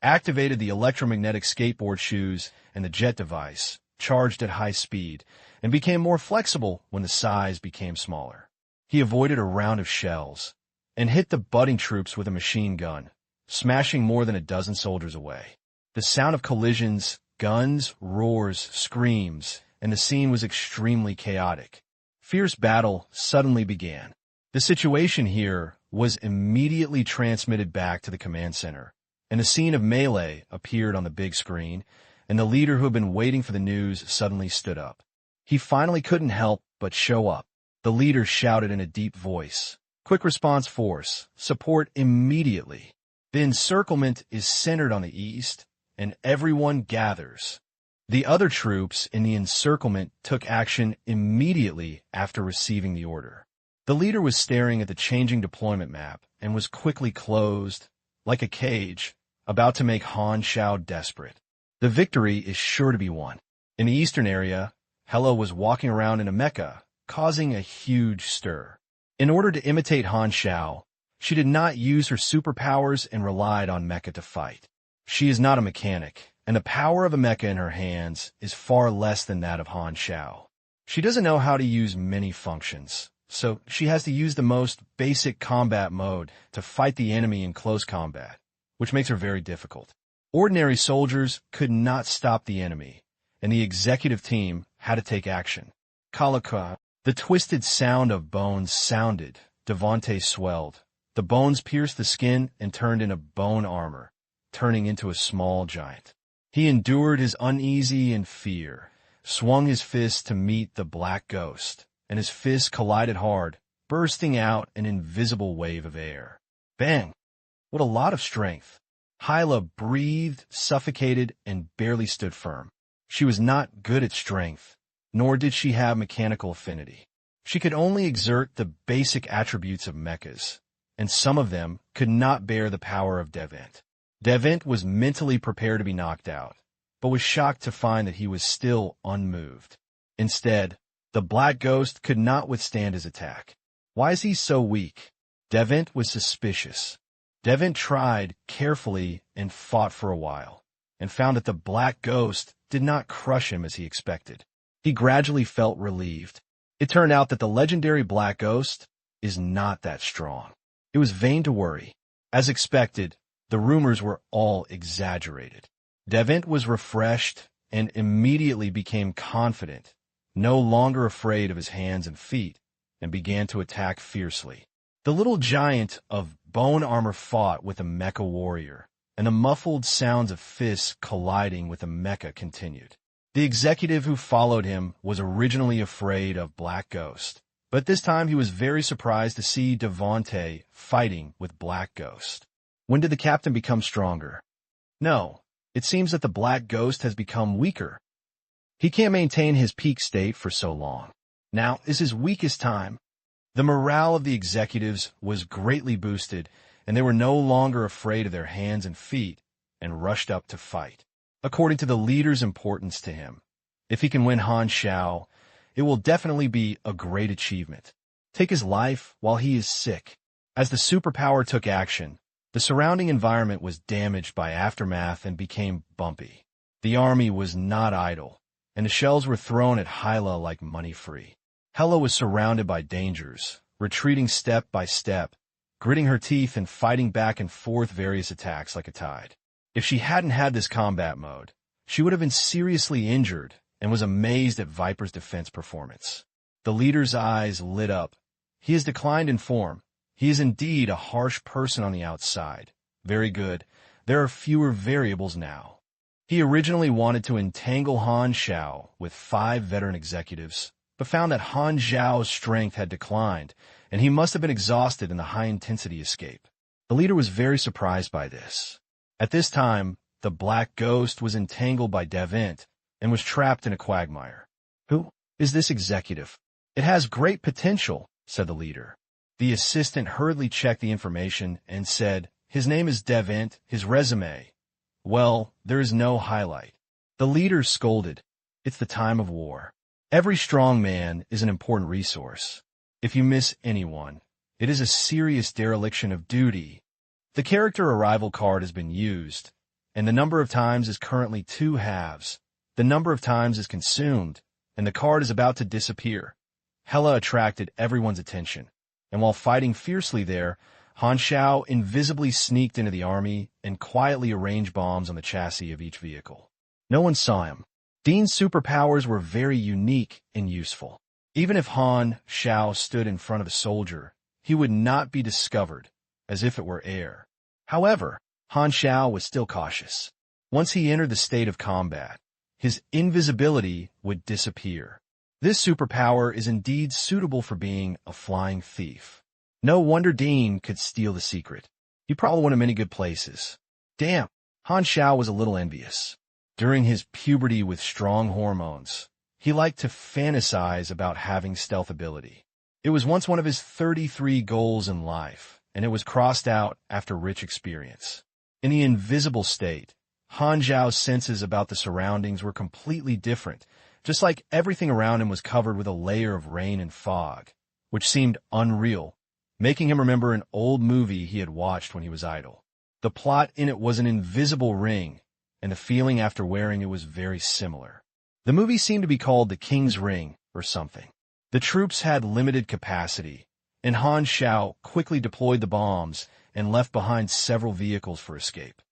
activated the electromagnetic skateboard shoes and the jet device, charged at high speed, and became more flexible when the size became smaller. He avoided a round of shells and hit the budding troops with a machine gun, smashing more than a dozen soldiers away. The sound of collisions, guns, roars, screams, and the scene was extremely chaotic. Fierce battle suddenly began. The situation here was immediately transmitted back to the command center, and a scene of melee appeared on the big screen, and the leader who had been waiting for the news suddenly stood up. He finally couldn't help but show up. The leader shouted in a deep voice, Quick response force. Support immediately. The encirclement is centered on the east, and everyone gathers. The other troops in the encirclement took action immediately after receiving the order. The leader was staring at the changing deployment map and was quickly closed, like a cage, about to make Han Xiao desperate. The victory is sure to be won. In the eastern area, Hela was walking around in a mecha, causing a huge stir. In order to imitate Han Xiao, she did not use her superpowers and relied on mecha to fight. She is not a mechanic, and the power of a mecha in her hands is far less than that of Han Xiao. She doesn't know how to use many functions, so she has to use the most basic combat mode to fight the enemy in close combat, which makes her very difficult. Ordinary soldiers could not stop the enemy, and the executive team had to take action. Kalaka. The twisted sound of bones sounded. Devante swelled. The bones pierced the skin and turned into bone armor, turning into a small giant. He endured his uneasy and fear, swung his fist to meet the black ghost, and his fist collided hard, bursting out an invisible wave of air. Bang! What a lot of strength! Hyla breathed, suffocated, and barely stood firm. She was not good at strength, nor did she have mechanical affinity. She could only exert the basic attributes of mechas, and some of them could not bear the power of Devent. Devent was mentally prepared to be knocked out, but was shocked to find that he was still unmoved. Instead, the black ghost could not withstand his attack. Why is he so weak? Devent was suspicious. Devent tried carefully and fought for a while, and found that the black ghost did not crush him as he expected. He gradually felt relieved. It turned out that the legendary black ghost is not that strong. It was vain to worry. As expected, the rumors were all exaggerated. Devent was refreshed and immediately became confident, no longer afraid of his hands and feet, and began to attack fiercely. The little giant of bone armor fought with a mecha warrior, and the muffled sounds of fists colliding with a mecha continued. The executive who followed him was originally afraid of Black Ghost, but this time he was very surprised to see Devante fighting with Black Ghost. When did the captain become stronger? No, it seems that the Black Ghost has become weaker. He can't maintain his peak state for so long. Now is his weakest time. The morale of the executives was greatly boosted, and they were no longer afraid of their hands and feet, and rushed up to fight. According to the leader's importance to him, if he can win Han Xiao, it will definitely be a great achievement. Take his life while he is sick. As the superpower took action, the surrounding environment was damaged by aftermath and became bumpy. The army was not idle, and the shells were thrown at Hyla like money free. Hela was surrounded by dangers, retreating step by step, gritting her teeth and fighting back and forth various attacks like a tide. If she hadn't had this combat mode, she would have been seriously injured and was amazed at Viper's defense performance. The leader's eyes lit up. He has declined in form. He is indeed a harsh person on the outside. Very good. There are fewer variables now. He originally wanted to entangle Han Xiao with 5 veteran executives, but found that Han Xiao's strength had declined, and he must have been exhausted in the high-intensity escape. The leader was very surprised by this. At this time, the Black Ghost was entangled by Devent and was trapped in a quagmire. Who is this executive? It has great potential, said the leader. The assistant hurriedly checked the information and said, his name is Devent, his resume. Well, there is no highlight. The leader scolded. It's the time of war. Every strong man is an important resource. If you miss anyone, it is a serious dereliction of duty. The character arrival card has been used, and the number of times is currently 2 halves. The number of times is consumed, and the card is about to disappear. Hela attracted everyone's attention, and while fighting fiercely there, Han Xiao invisibly sneaked into the army and quietly arranged bombs on the chassis of each vehicle. No one saw him. Dean's superpowers were very unique and useful. Even if Han Xiao stood in front of a soldier, he would not be discovered, as if it were air. However, Han Xiao was still cautious. Once he entered the state of combat, his invisibility would disappear. This superpower is indeed suitable for being a flying thief. No wonder Dean could steal the secret. He probably went to many good places. Damn, Han Xiao was a little envious. During his puberty with strong hormones, he liked to fantasize about having stealth ability. It was once one of his 33 goals in life, and it was crossed out after rich experience. In the invisible state, Han Xiao's senses about the surroundings were completely different, just like everything around him was covered with a layer of rain and fog, which seemed unreal, making him remember an old movie he had watched when he was idle. The plot in it was an invisible ring, and the feeling after wearing it was very similar. The movie seemed to be called The King's Ring or something. The troops had limited capacity, and Han Xiao quickly deployed the bombs and left behind several vehicles for escape.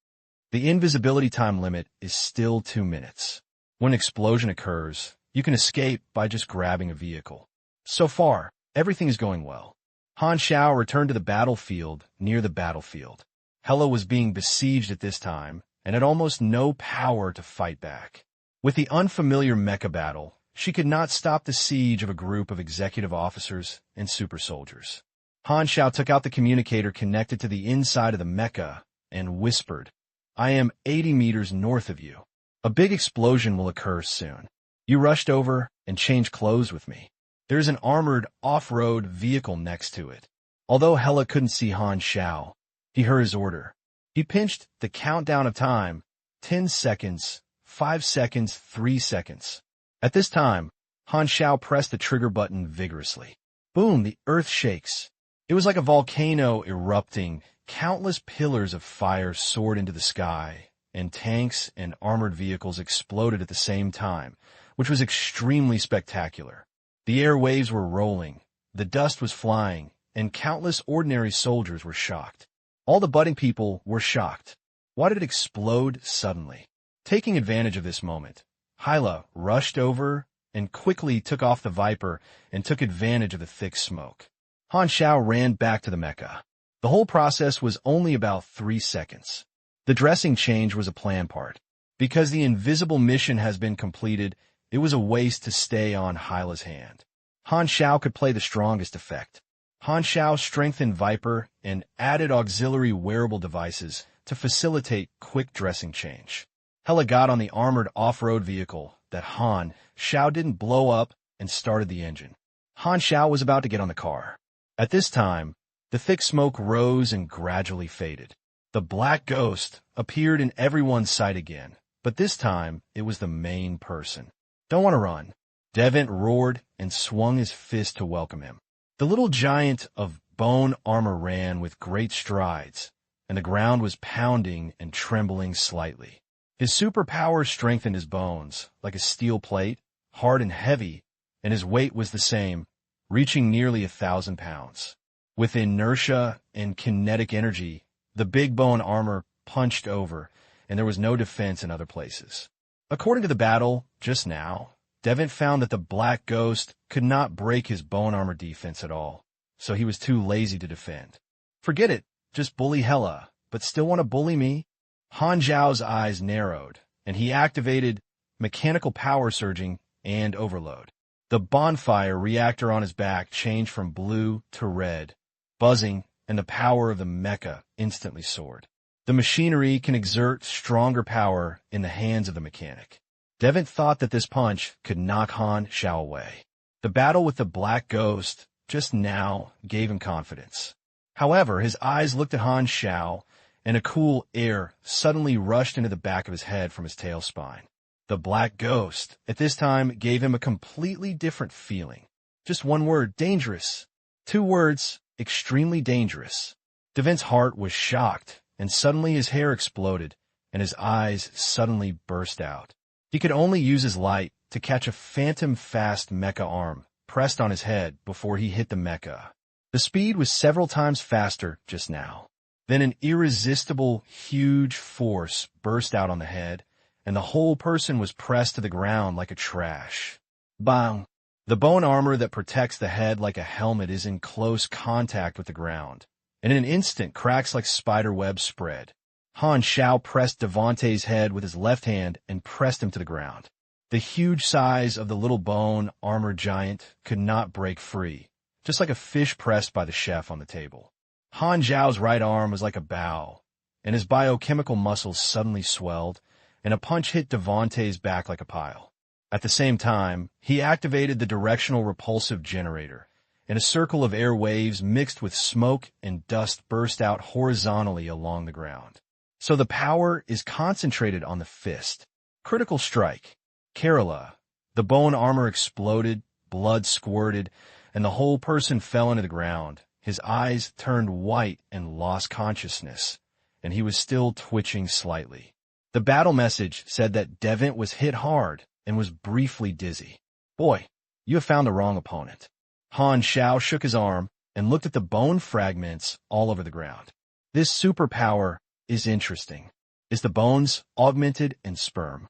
The invisibility time limit is still 2 minutes. When an explosion occurs, you can escape by just grabbing a vehicle. So far, everything is going well. Han Xiao returned to the battlefield near the battlefield. Hela was being besieged at this time and had almost no power to fight back. With the unfamiliar mecha battle, she could not stop the siege of a group of executive officers and super soldiers. Han Xiao took out the communicator connected to the inside of the mecha and whispered, "I am 80 meters north of you. A big explosion will occur soon. You rushed over and changed clothes with me. There is an armored off-road vehicle next to it." Although Hela couldn't see Han Xiao, he heard his order. He pinched the countdown of time, 10 seconds, 5 seconds, 3 seconds. At this time, Han Xiao pressed the trigger button vigorously. Boom, the earth shakes. It was like a volcano erupting. Countless pillars of fire soared into the sky, and tanks and armored vehicles exploded at the same time, which was extremely spectacular. The airwaves were rolling, the dust was flying, and countless ordinary soldiers were shocked. All the budding people were shocked. Why did it explode suddenly? Taking advantage of this moment, Hyla rushed over and quickly took off the Viper and took advantage of the thick smoke. Han Xiao ran back to the mecha. The whole process was only about 3 seconds. The dressing change was a planned part. Because the invisible mission has been completed, it was a waste to stay on Hyla's hand. Han Xiao could play the strongest effect. Han Xiao strengthened Viper and added auxiliary wearable devices to facilitate quick dressing change. Hela got on the armored off-road vehicle that Han Xiao didn't blow up and started the engine. Han Xiao was about to get on the car. At this time, the thick smoke rose and gradually faded. The black ghost appeared in everyone's sight again, but this time it was the main person. "Don't want to run." Devant roared and swung his fist to welcome him. The little giant of bone armor ran with great strides, and the ground was pounding and trembling slightly. His superpower strengthened his bones, like a steel plate, hard and heavy, and his weight was the same, reaching nearly 1,000 pounds. With inertia and kinetic energy, the big bone armor punched over, and there was no defense in other places. According to the battle just now, Devant found that the Black Ghost could not break his bone armor defense at all, so he was too lazy to defend. "Forget it, just bully Hela, but still want to bully me?" Han Xiao's eyes narrowed, and he activated mechanical power surging and overload. The bonfire reactor on his back changed from blue to red, buzzing, and the power of the mecha instantly soared. The machinery can exert stronger power in the hands of the mechanic. Devant thought that this punch could knock Han Xiao away. The battle with the Black Ghost just now gave him confidence. However, his eyes looked at Han Xiao, and a cool air suddenly rushed into the back of his head from his tail spine. The Black Ghost, at this time, gave him a completely different feeling. Just one word, dangerous. 2 words, extremely dangerous. Devant's heart was shocked, and suddenly his hair exploded, and his eyes suddenly burst out. He could only use his light to catch a phantom-fast mecha arm pressed on his head before he hit the mecha. The speed was several times faster just now. Then an irresistible, huge force burst out on the head, and the whole person was pressed to the ground like a trash. Bang! The bone armor that protects the head like a helmet is in close contact with the ground, and in an instant cracks like spider webs spread. Han Xiao pressed Devante's head with his left hand and pressed him to the ground. The huge size of the little bone armor giant could not break free, just like a fish pressed by the chef on the table. Han Xiao's right arm was like a bow, and his biochemical muscles suddenly swelled, and a punch hit Devante's back like a pile. At the same time, he activated the directional repulsive generator, and a circle of air waves mixed with smoke and dust burst out horizontally along the ground. So the power is concentrated on the fist. Critical strike. Kerala. The bone armor exploded, blood squirted, and the whole person fell into the ground. His eyes turned white and lost consciousness, and he was still twitching slightly. The battle message said that Devant was hit hard and was briefly dizzy. Boy, you have found the wrong opponent. Han Xiao shook his arm and looked at the bone fragments all over the ground. This superpower is interesting. Is the bones augmented and sperm?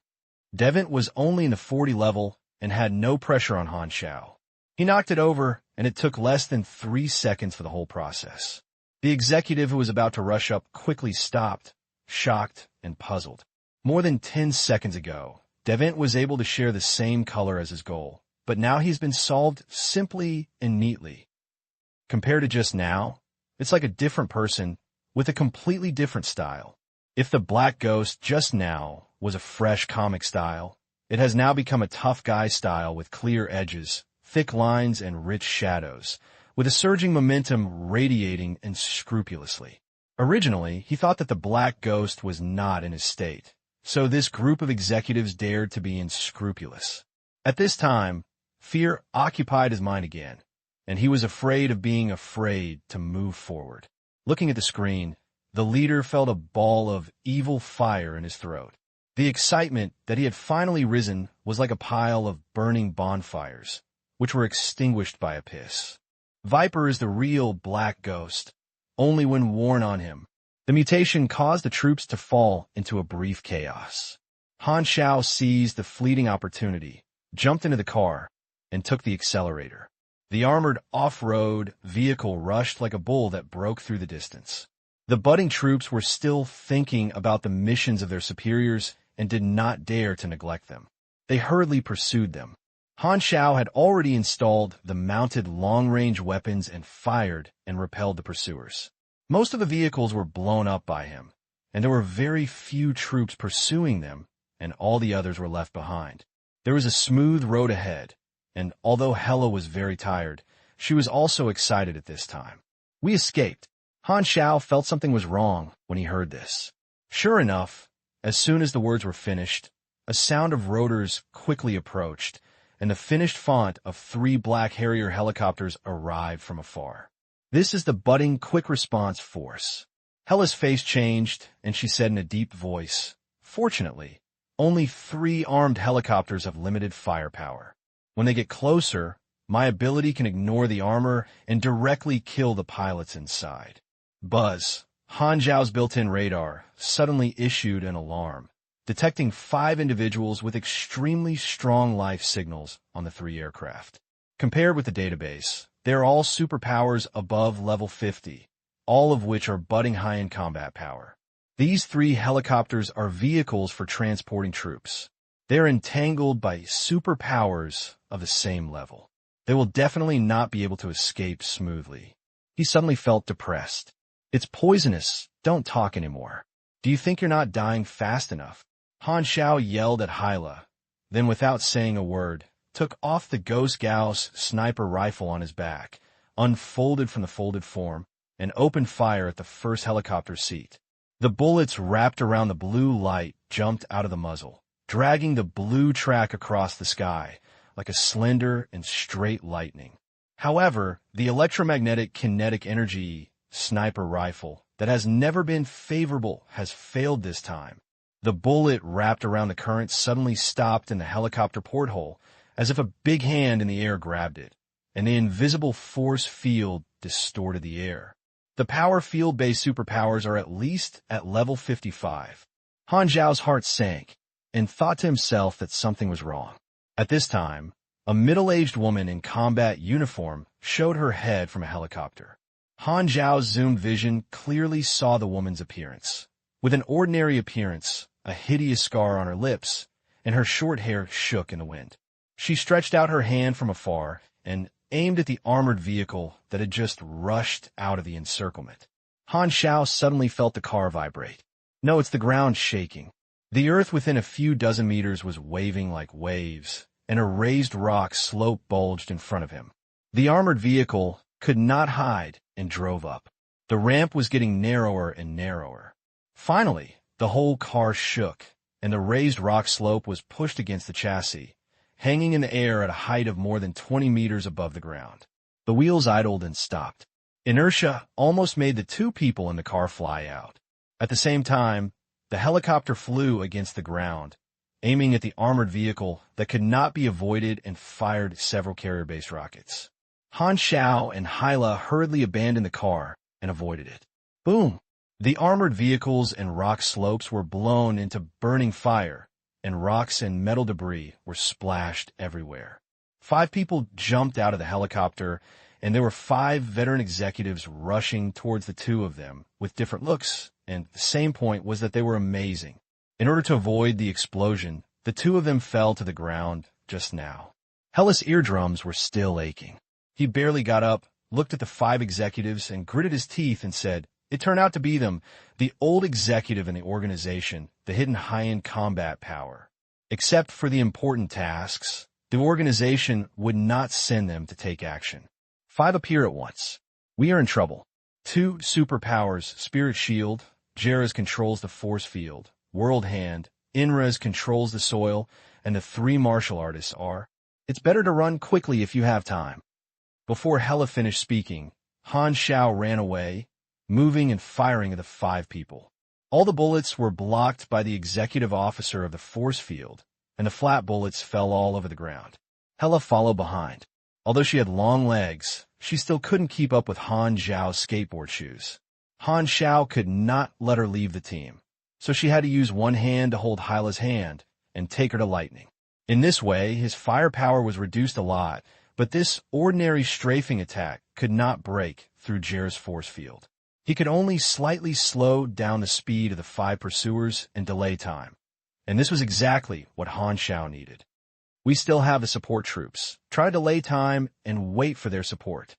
Devant was only in the 40 level and had no pressure on Han Xiao. He knocked it over, and it took less than 3 seconds for the whole process. The executive who was about to rush up quickly stopped, shocked and puzzled. More than 10 seconds ago, Devant was able to share the same color as his goal, but now he's been solved simply and neatly. Compared to just now, it's like a different person with a completely different style. If the Black Ghost just now was a fresh comic style, it has now become a tough guy style with clear edges, thick lines, and rich shadows, with a surging momentum radiating unscrupulously. Originally, he thought that the Black Ghost was not in his state, so this group of executives dared to be unscrupulous. At this time, fear occupied his mind again, and he was afraid of being afraid to move forward. Looking at the screen, the leader felt a ball of evil fire in his throat. The excitement that he had finally risen was like a pile of burning bonfires, which were extinguished by a piss. Viper is the real Black Ghost, only when worn on him. The mutation caused the troops to fall into a brief chaos. Han Xiao seized the fleeting opportunity, jumped into the car, and took the accelerator. The armored off-road vehicle rushed like a bull that broke through the distance. The budding troops were still thinking about the missions of their superiors and did not dare to neglect them. They hurriedly pursued them. Han Xiao had already installed the mounted long-range weapons and fired and repelled the pursuers. Most of the vehicles were blown up by him, and there were very few troops pursuing them, and all the others were left behind. There was a smooth road ahead, and although Hela was very tired, she was also excited at this time. We escaped. Han Xiao felt something was wrong when he heard this. Sure enough, as soon as the words were finished, a sound of rotors quickly approached, and the finished font of 3 Black Harrier helicopters arrived from afar. This is the budding quick response force. Hela's face changed, and she said in a deep voice, "Fortunately, only 3 armed helicopters have limited firepower. When they get closer, my ability can ignore the armor and directly kill the pilots inside." Buzz. Han Xiao's built-in radar suddenly issued an alarm, detecting 5 individuals with extremely strong life signals on the 3 aircraft. Compared with the database, they are all superpowers above level 50, all of which are budding high in combat power. These 3 helicopters are vehicles for transporting troops. They are entangled by superpowers of the same level. They will definitely not be able to escape smoothly. He suddenly felt depressed. It's poisonous. Don't talk anymore. Do you think you're not dying fast enough? Han Xiao yelled at Hyla, then without saying a word, took off the Ghost Gauss sniper rifle on his back, unfolded from the folded form, and opened fire at the first helicopter seat. The bullets wrapped around the blue light jumped out of the muzzle, dragging the blue track across the sky like a slender and straight lightning. However, the electromagnetic kinetic energy sniper rifle that has never been favorable has failed this time. The bullet wrapped around the current suddenly stopped in the helicopter porthole, as if a big hand in the air grabbed it, and the invisible force field distorted the air. The power field-based superpowers are at least at level 55. Han Xiao's heart sank, and thought to himself that something was wrong. At this time, a middle-aged woman in combat uniform showed her head from a helicopter. Han Xiao's zoomed vision clearly saw the woman's appearance. With an ordinary appearance, a hideous scar on her lips, and her short hair shook in the wind. She stretched out her hand from afar, and aimed at the armored vehicle that had just rushed out of the encirclement. Han Xiao suddenly felt the car vibrate. No, it's the ground shaking. The earth within a few dozen meters was waving like waves, and a raised rock slope bulged in front of him. The armored vehicle could not hide and drove up. The ramp was getting narrower and narrower. Finally, the whole car shook, and the raised rock slope was pushed against the chassis, hanging in the air at a height of more than 20 meters above the ground. The wheels idled and stopped. Inertia almost made the two people in the car fly out. At the same time, the helicopter flew against the ground, aiming at the armored vehicle that could not be avoided and fired several carrier-based rockets. Han Xiao and Hyla hurriedly abandoned the car and avoided it. Boom! The armored vehicles and rock slopes were blown into burning fire, and rocks and metal debris were splashed everywhere. 5 people jumped out of the helicopter, and there were 5 veteran executives rushing towards the 2 of them with different looks, and the same point was that they were amazing. In order to avoid the explosion, the 2 of them fell to the ground just now. Hella's eardrums were still aching. He barely got up, looked at the 5 executives, and gritted his teeth and said, it turned out to be them, the old executive in the organization, the hidden high-end combat power. Except for the important tasks, the organization would not send them to take action. 5 appear at once. We are in trouble. 2 superpowers, Spirit Shield, Jaraz controls the force field, World Hand, Inraz controls the soil, and the 3 martial artists are. It's better to run quickly if you have time. Before Hella finished speaking, Han Xiao ran away, moving and firing at the 5 people. All the bullets were blocked by the executive officer of the force field, and the flat bullets fell all over the ground. Hella followed behind. Although she had long legs, she still couldn't keep up with Han Xiao's skateboard shoes. Han Xiao could not let her leave the team, so she had to use one hand to hold Hyla's hand and take her to lightning. In this way, his firepower was reduced a lot, but this ordinary strafing attack could not break through Jaraz's force field. He could only slightly slow down the speed of the 5 pursuers and delay time. And this was exactly what Han Xiao needed. We still have the support troops. Try to delay time and wait for their support.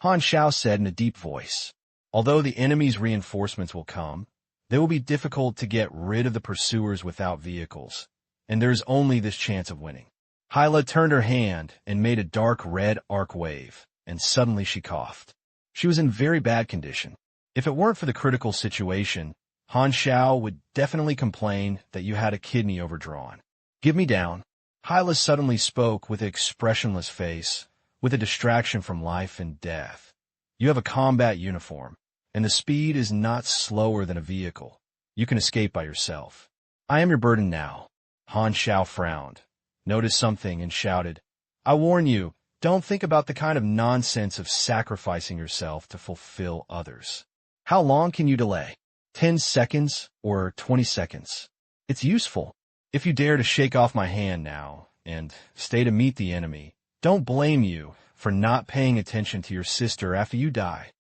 Han Xiao said in a deep voice. Although the enemy's reinforcements will come, they will be difficult to get rid of the pursuers without vehicles, and there is only this chance of winning. Hyla turned her hand and made a dark red arc wave, and suddenly she coughed. She was in very bad condition. If it weren't for the critical situation, Han Xiao would definitely complain that you had a kidney overdrawn. Give me down. Hyla suddenly spoke with an expressionless face, with a distraction from life and death. You have a combat uniform, and the speed is not slower than a vehicle. You can escape by yourself. I am your burden now. Han Xiao frowned, noticed something, and shouted, I warn you, don't think about the kind of nonsense of sacrificing yourself to fulfill others. How long can you delay? 10 seconds or 20 seconds? It's useful. If you dare to shake off my hand now and stay to meet the enemy, don't blame you for not paying attention to your sister after you die.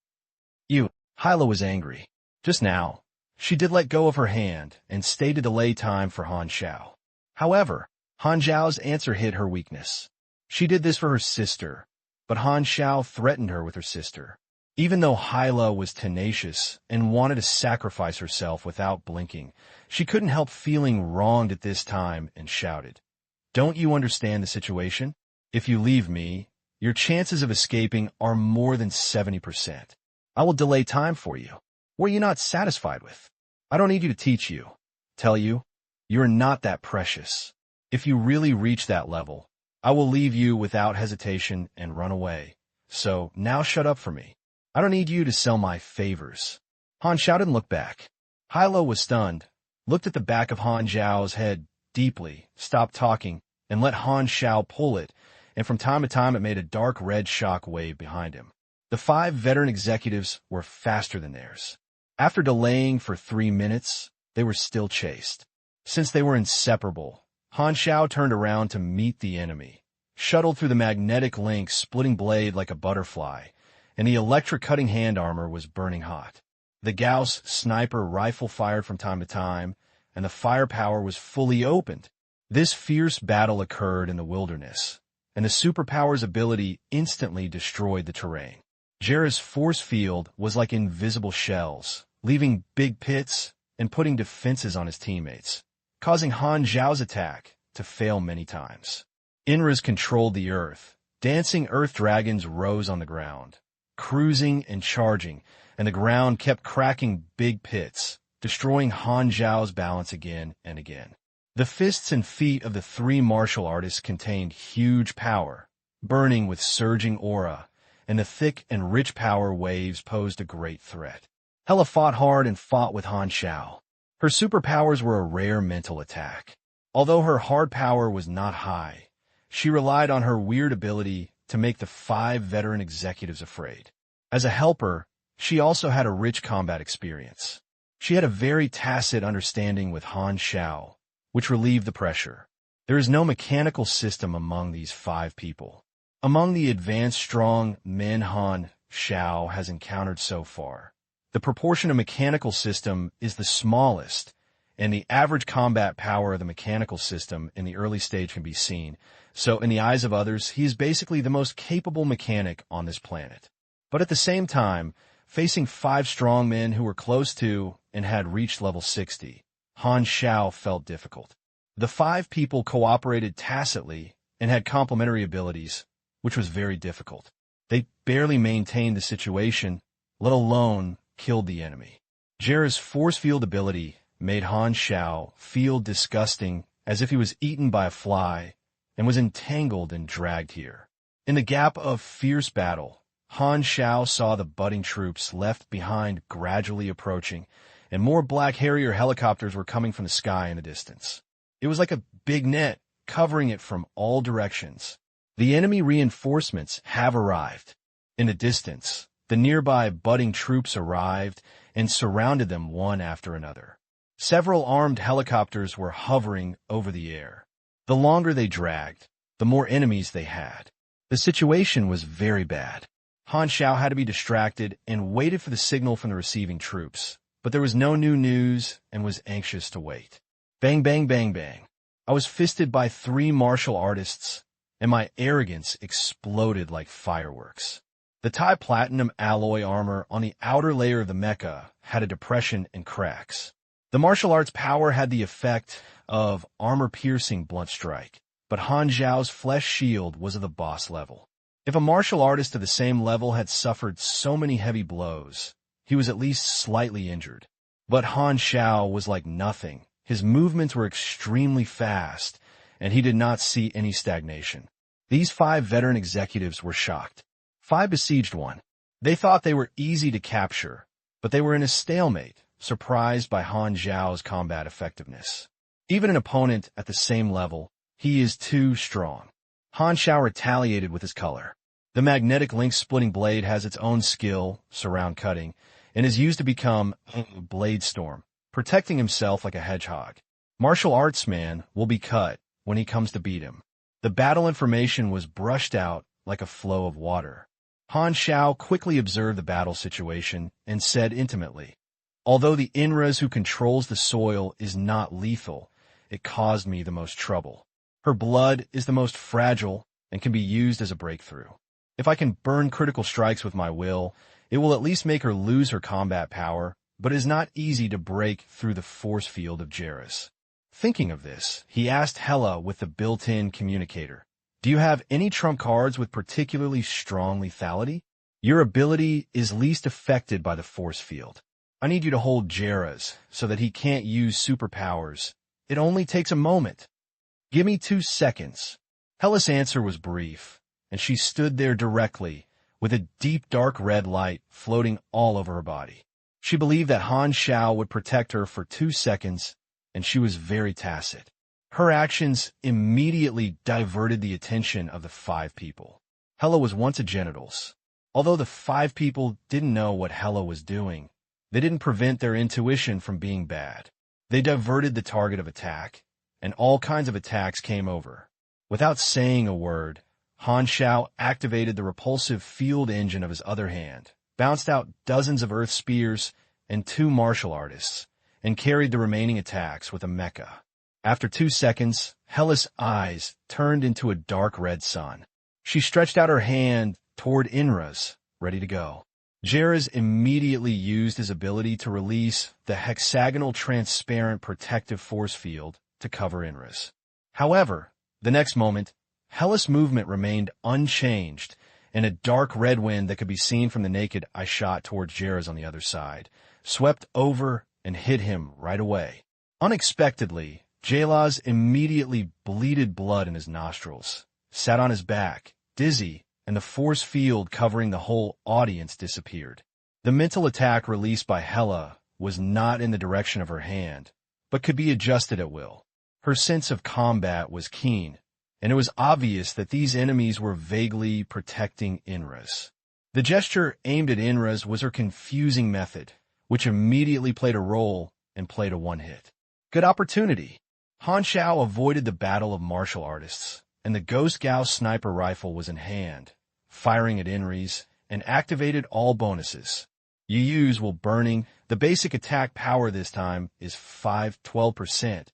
Hyla was angry. Just now, she did let go of her hand and stay to delay time for Han Xiao. However, Han Xiao's answer hid her weakness. She did this for her sister, but Han Xiao threatened her with her sister. Even though Hyla was tenacious and wanted to sacrifice herself without blinking, she couldn't help feeling wronged at this time and shouted, Don't you understand the situation? If you leave me, your chances of escaping are more than 70%. I will delay time for you. What are you not satisfied with? I don't need you to tell you, you're not that precious. If you really reach that level, I will leave you without hesitation and run away. So now shut up for me. I don't need you to sell my favors. Han Xiao didn't look back. Hyla was stunned, looked at the back of Han Xiao's head deeply, stopped talking, and let Han Xiao pull it, and from time to time it made a dark red shock wave behind him. The 5 veteran executives were faster than theirs. After delaying for 3 minutes, they were still chased. Since they were inseparable, Han Xiao turned around to meet the enemy, shuttled through the magnetic link splitting blade like a butterfly, and the electric cutting hand armor was burning hot. The Gauss sniper rifle fired from time to time, and the firepower was fully opened. This fierce battle occurred in the wilderness, and the superpower's ability instantly destroyed the terrain. Jera's force field was like invisible shells, leaving big pits and putting defenses on his teammates, causing Han Xiao's attack to fail many times. Inras controlled the earth. Dancing earth dragons rose on the ground, cruising and charging, and the ground kept cracking big pits, destroying Han Xiao's balance again and again. The fists and feet of the three martial artists contained huge power, burning with surging aura, and the thick and rich power waves posed a great threat. Hela fought hard and fought with Han Xiao. Her superpowers were a rare mental attack. Although her hard power was not high, she relied on her weird ability to make the 5 veteran executives afraid. As a helper, she also had a rich combat experience. She had a very tacit understanding with Han Xiao, which relieved the pressure. There is no mechanical system among these 5 people. Among the advanced strong men Han Xiao has encountered so far, the proportion of mechanical system is the smallest, and the average combat power of the mechanical system in the early stage can be seen, so in the eyes of others, he is basically the most capable mechanic on this planet. But at the same time, facing 5 strong men who were close to and had reached level 60, Han Xiao felt difficult. The 5 people cooperated tacitly and had complementary abilities, which was very difficult. They barely maintained the situation, let alone killed the enemy. Jera's force field ability made Han Xiao feel disgusting, as if he was eaten by a fly and was entangled and dragged here. In the gap of fierce battle, Han Xiao saw the budding troops left behind gradually approaching, and more Black Harrier helicopters were coming from the sky in the distance. It was like a big net covering it from all directions. The enemy reinforcements have arrived. In the distance, the nearby budding troops arrived and surrounded them one after another. Several armed helicopters were hovering over the air. The longer they dragged, the more enemies they had. The situation was very bad. Han Xiao had to be distracted and waited for the signal from the receiving troops, but there was no new news and was anxious to wait. Bang, bang, bang, bang. I was fisted by 3 martial artists, and my arrogance exploded like fireworks. The TIE Platinum alloy armor on the outer layer of the mecha had a depression and cracks. The martial arts power had the effect of armor-piercing blunt strike, but Han Xiao's flesh shield was of the boss level. If a martial artist of the same level had suffered so many heavy blows, he was at least slightly injured. But Han Xiao was like nothing. His movements were extremely fast, and he did not see any stagnation. These 5 veteran executives were shocked. 5 besieged 1. They thought they were easy to capture, but they were in a stalemate, surprised by Han Xiao's combat effectiveness. Even an opponent at the same level, he is too strong. Han Xiao retaliated with his color. The magnetic link-splitting blade has its own skill, surround cutting, and is used to become Blade Storm, protecting himself like a hedgehog. Martial arts man will be cut when he comes to beat him. The battle information was brushed out like a flow of water. Han Xiao quickly observed the battle situation and said intimately, "Although the Inras who controls the soil is not lethal, it caused me the most trouble. Her blood is the most fragile and can be used as a breakthrough. If I can burn critical strikes with my will, it will at least make her lose her combat power, but it is not easy to break through the force field of Jera's." Thinking of this, he asked Hela with the built-in communicator, "Do you have any trump cards with particularly strong lethality? Your ability is least affected by the force field. I need you to hold Jera's so that he can't use superpowers. It only takes a moment. Give me 2 seconds." Hela's answer was brief, and she stood there directly, with a deep dark red light floating all over her body. She believed that Han Xiao would protect her for 2 seconds, and she was very tacit. Her actions immediately diverted the attention of the 5 people. Hela was once a genitals. Although the 5 people didn't know what Hela was doing, they didn't prevent their intuition from being bad. They diverted the target of attack, and all kinds of attacks came over. Without saying a word, Han Xiao activated the repulsive field engine of his other hand, bounced out dozens of earth spears and 2 martial artists, and carried the remaining attacks with a mecha. After 2 seconds, Hela's eyes turned into a dark red sun. She stretched out her hand toward Inra's, ready to go. Jairus immediately used his ability to release the hexagonal transparent protective force field to cover Inra's. However, the next moment, Hela's movement remained unchanged, and a dark red wind that could be seen from the naked eye shot towards Jairus on the other side, swept over and hit him right away. Unexpectedly, Jairus immediately bleeded blood in his nostrils, sat on his back, dizzy, and the force field covering the whole audience disappeared. The mental attack released by Hela was not in the direction of her hand, but could be adjusted at will. Her sense of combat was keen, and it was obvious that these enemies were vaguely protecting Inra's. The gesture aimed at Inra's was her confusing method, which immediately played a role and played a one-hit. Good opportunity. Han Xiao avoided the battle of martial artists, and the Ghost Gauss sniper rifle was in hand, firing at Inri's, and activated all bonuses. You use while burning. The basic attack power this time is 12%.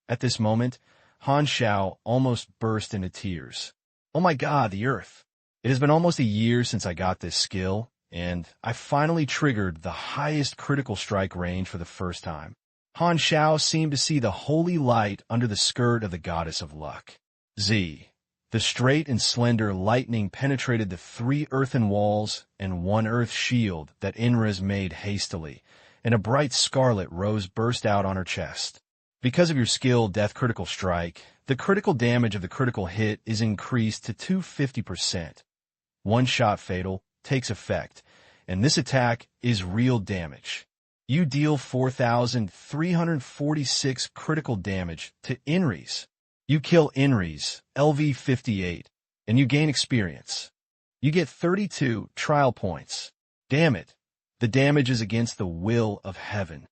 At this moment, Han Xiao almost burst into tears. Oh my god, the Earth. It has been almost a year since I got this skill, and I finally triggered the highest critical strike range for the first time. Han Xiao seemed to see the holy light under the skirt of the goddess of luck. Z. The straight and slender lightning penetrated the 3 earthen walls and 1 earth shield that Inra's made hastily, and a bright scarlet rose burst out on her chest. Because of your skill Death Critical Strike, the critical damage of the critical hit is increased to 250%. One-shot fatal takes effect, and this attack is real damage. You deal 4,346 critical damage to Inri's. You kill Inri's, LV-58, and you gain experience. You get 32 trial points. Damn it, the damage is against the will of heaven.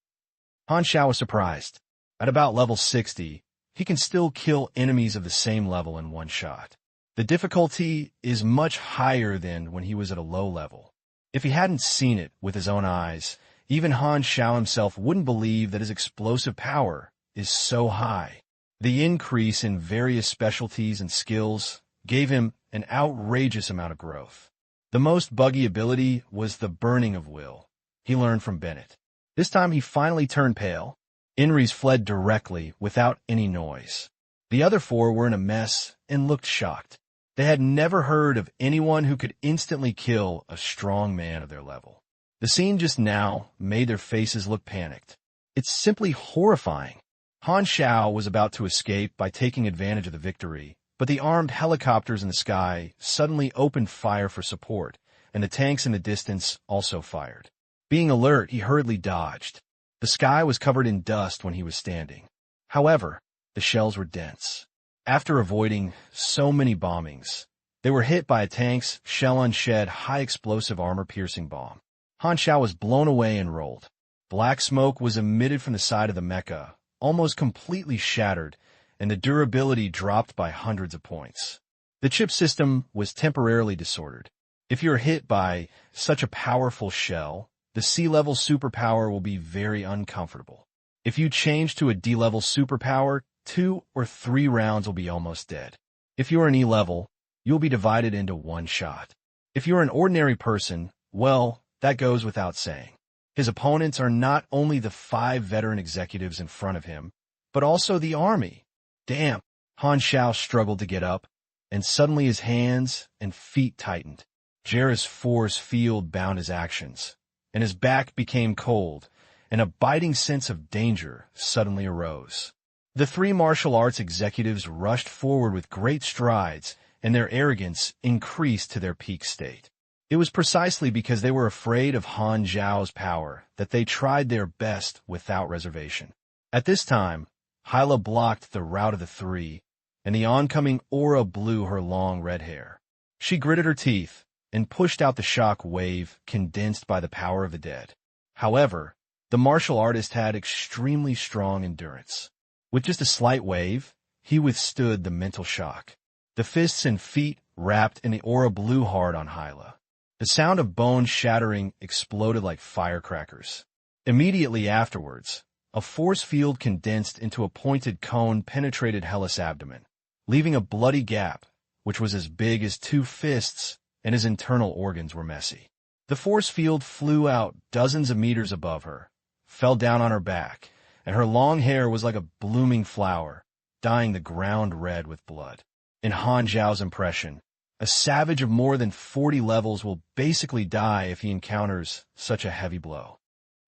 Han Xiao was surprised. At about level 60, he can still kill enemies of the same level in one shot. The difficulty is much higher than when he was at a low level. If he hadn't seen it with his own eyes, even Han Xiao himself wouldn't believe that his explosive power is so high. The increase in various specialties and skills gave him an outrageous amount of growth. The most buggy ability was the burning of will. He learned from Bennett. This time he finally turned pale. Inri's fled directly without any noise. The other 4 were in a mess and looked shocked. They had never heard of anyone who could instantly kill a strong man of their level. The scene just now made their faces look panicked. It's simply horrifying. Han Xiao was about to escape by taking advantage of the victory, but the armed helicopters in the sky suddenly opened fire for support, and the tanks in the distance also fired. Being alert, he hurriedly dodged. The sky was covered in dust when he was standing. However, the shells were dense. After avoiding so many bombings, they were hit by a tank's shell-unshed high-explosive armor-piercing bomb. Han Xiao was blown away and rolled. Black smoke was emitted from the side of the mecha, almost completely shattered, and the durability dropped by hundreds of points. The chip system was temporarily disordered. If you're hit by such a powerful shell, the C-level superpower will be very uncomfortable. If you change to a D-level superpower, 2 or 3 rounds will be almost dead. If you're an E-level, you'll be divided into one shot. If you're an ordinary person, well, that goes without saying. His opponents are not only the 5 veteran executives in front of him, but also the army. Damn! Han Xiao struggled to get up, and suddenly his hands and feet tightened. Jairus' force field bound his actions, and his back became cold, and a biting sense of danger suddenly arose. The 3 martial arts executives rushed forward with great strides, and their arrogance increased to their peak state. It was precisely because they were afraid of Han Xiao's power that they tried their best without reservation. At this time, Hyla blocked the rout of the 3, and the oncoming aura blew her long red hair. She gritted her teeth and pushed out the shock wave condensed by the power of the dead. However, the martial artist had extremely strong endurance. With just a slight wave, he withstood the mental shock. The fists and feet wrapped and the aura blew hard on Hyla. The sound of bone shattering exploded like firecrackers. Immediately afterwards, a force field condensed into a pointed cone penetrated Hellas' abdomen, leaving a bloody gap, which was as big as 2 fists, and his internal organs were messy. The force field flew out dozens of meters above her, fell down on her back, and her long hair was like a blooming flower, dyeing the ground red with blood. In Han Xiao's impression, a savage of more than 40 levels will basically die if he encounters such a heavy blow.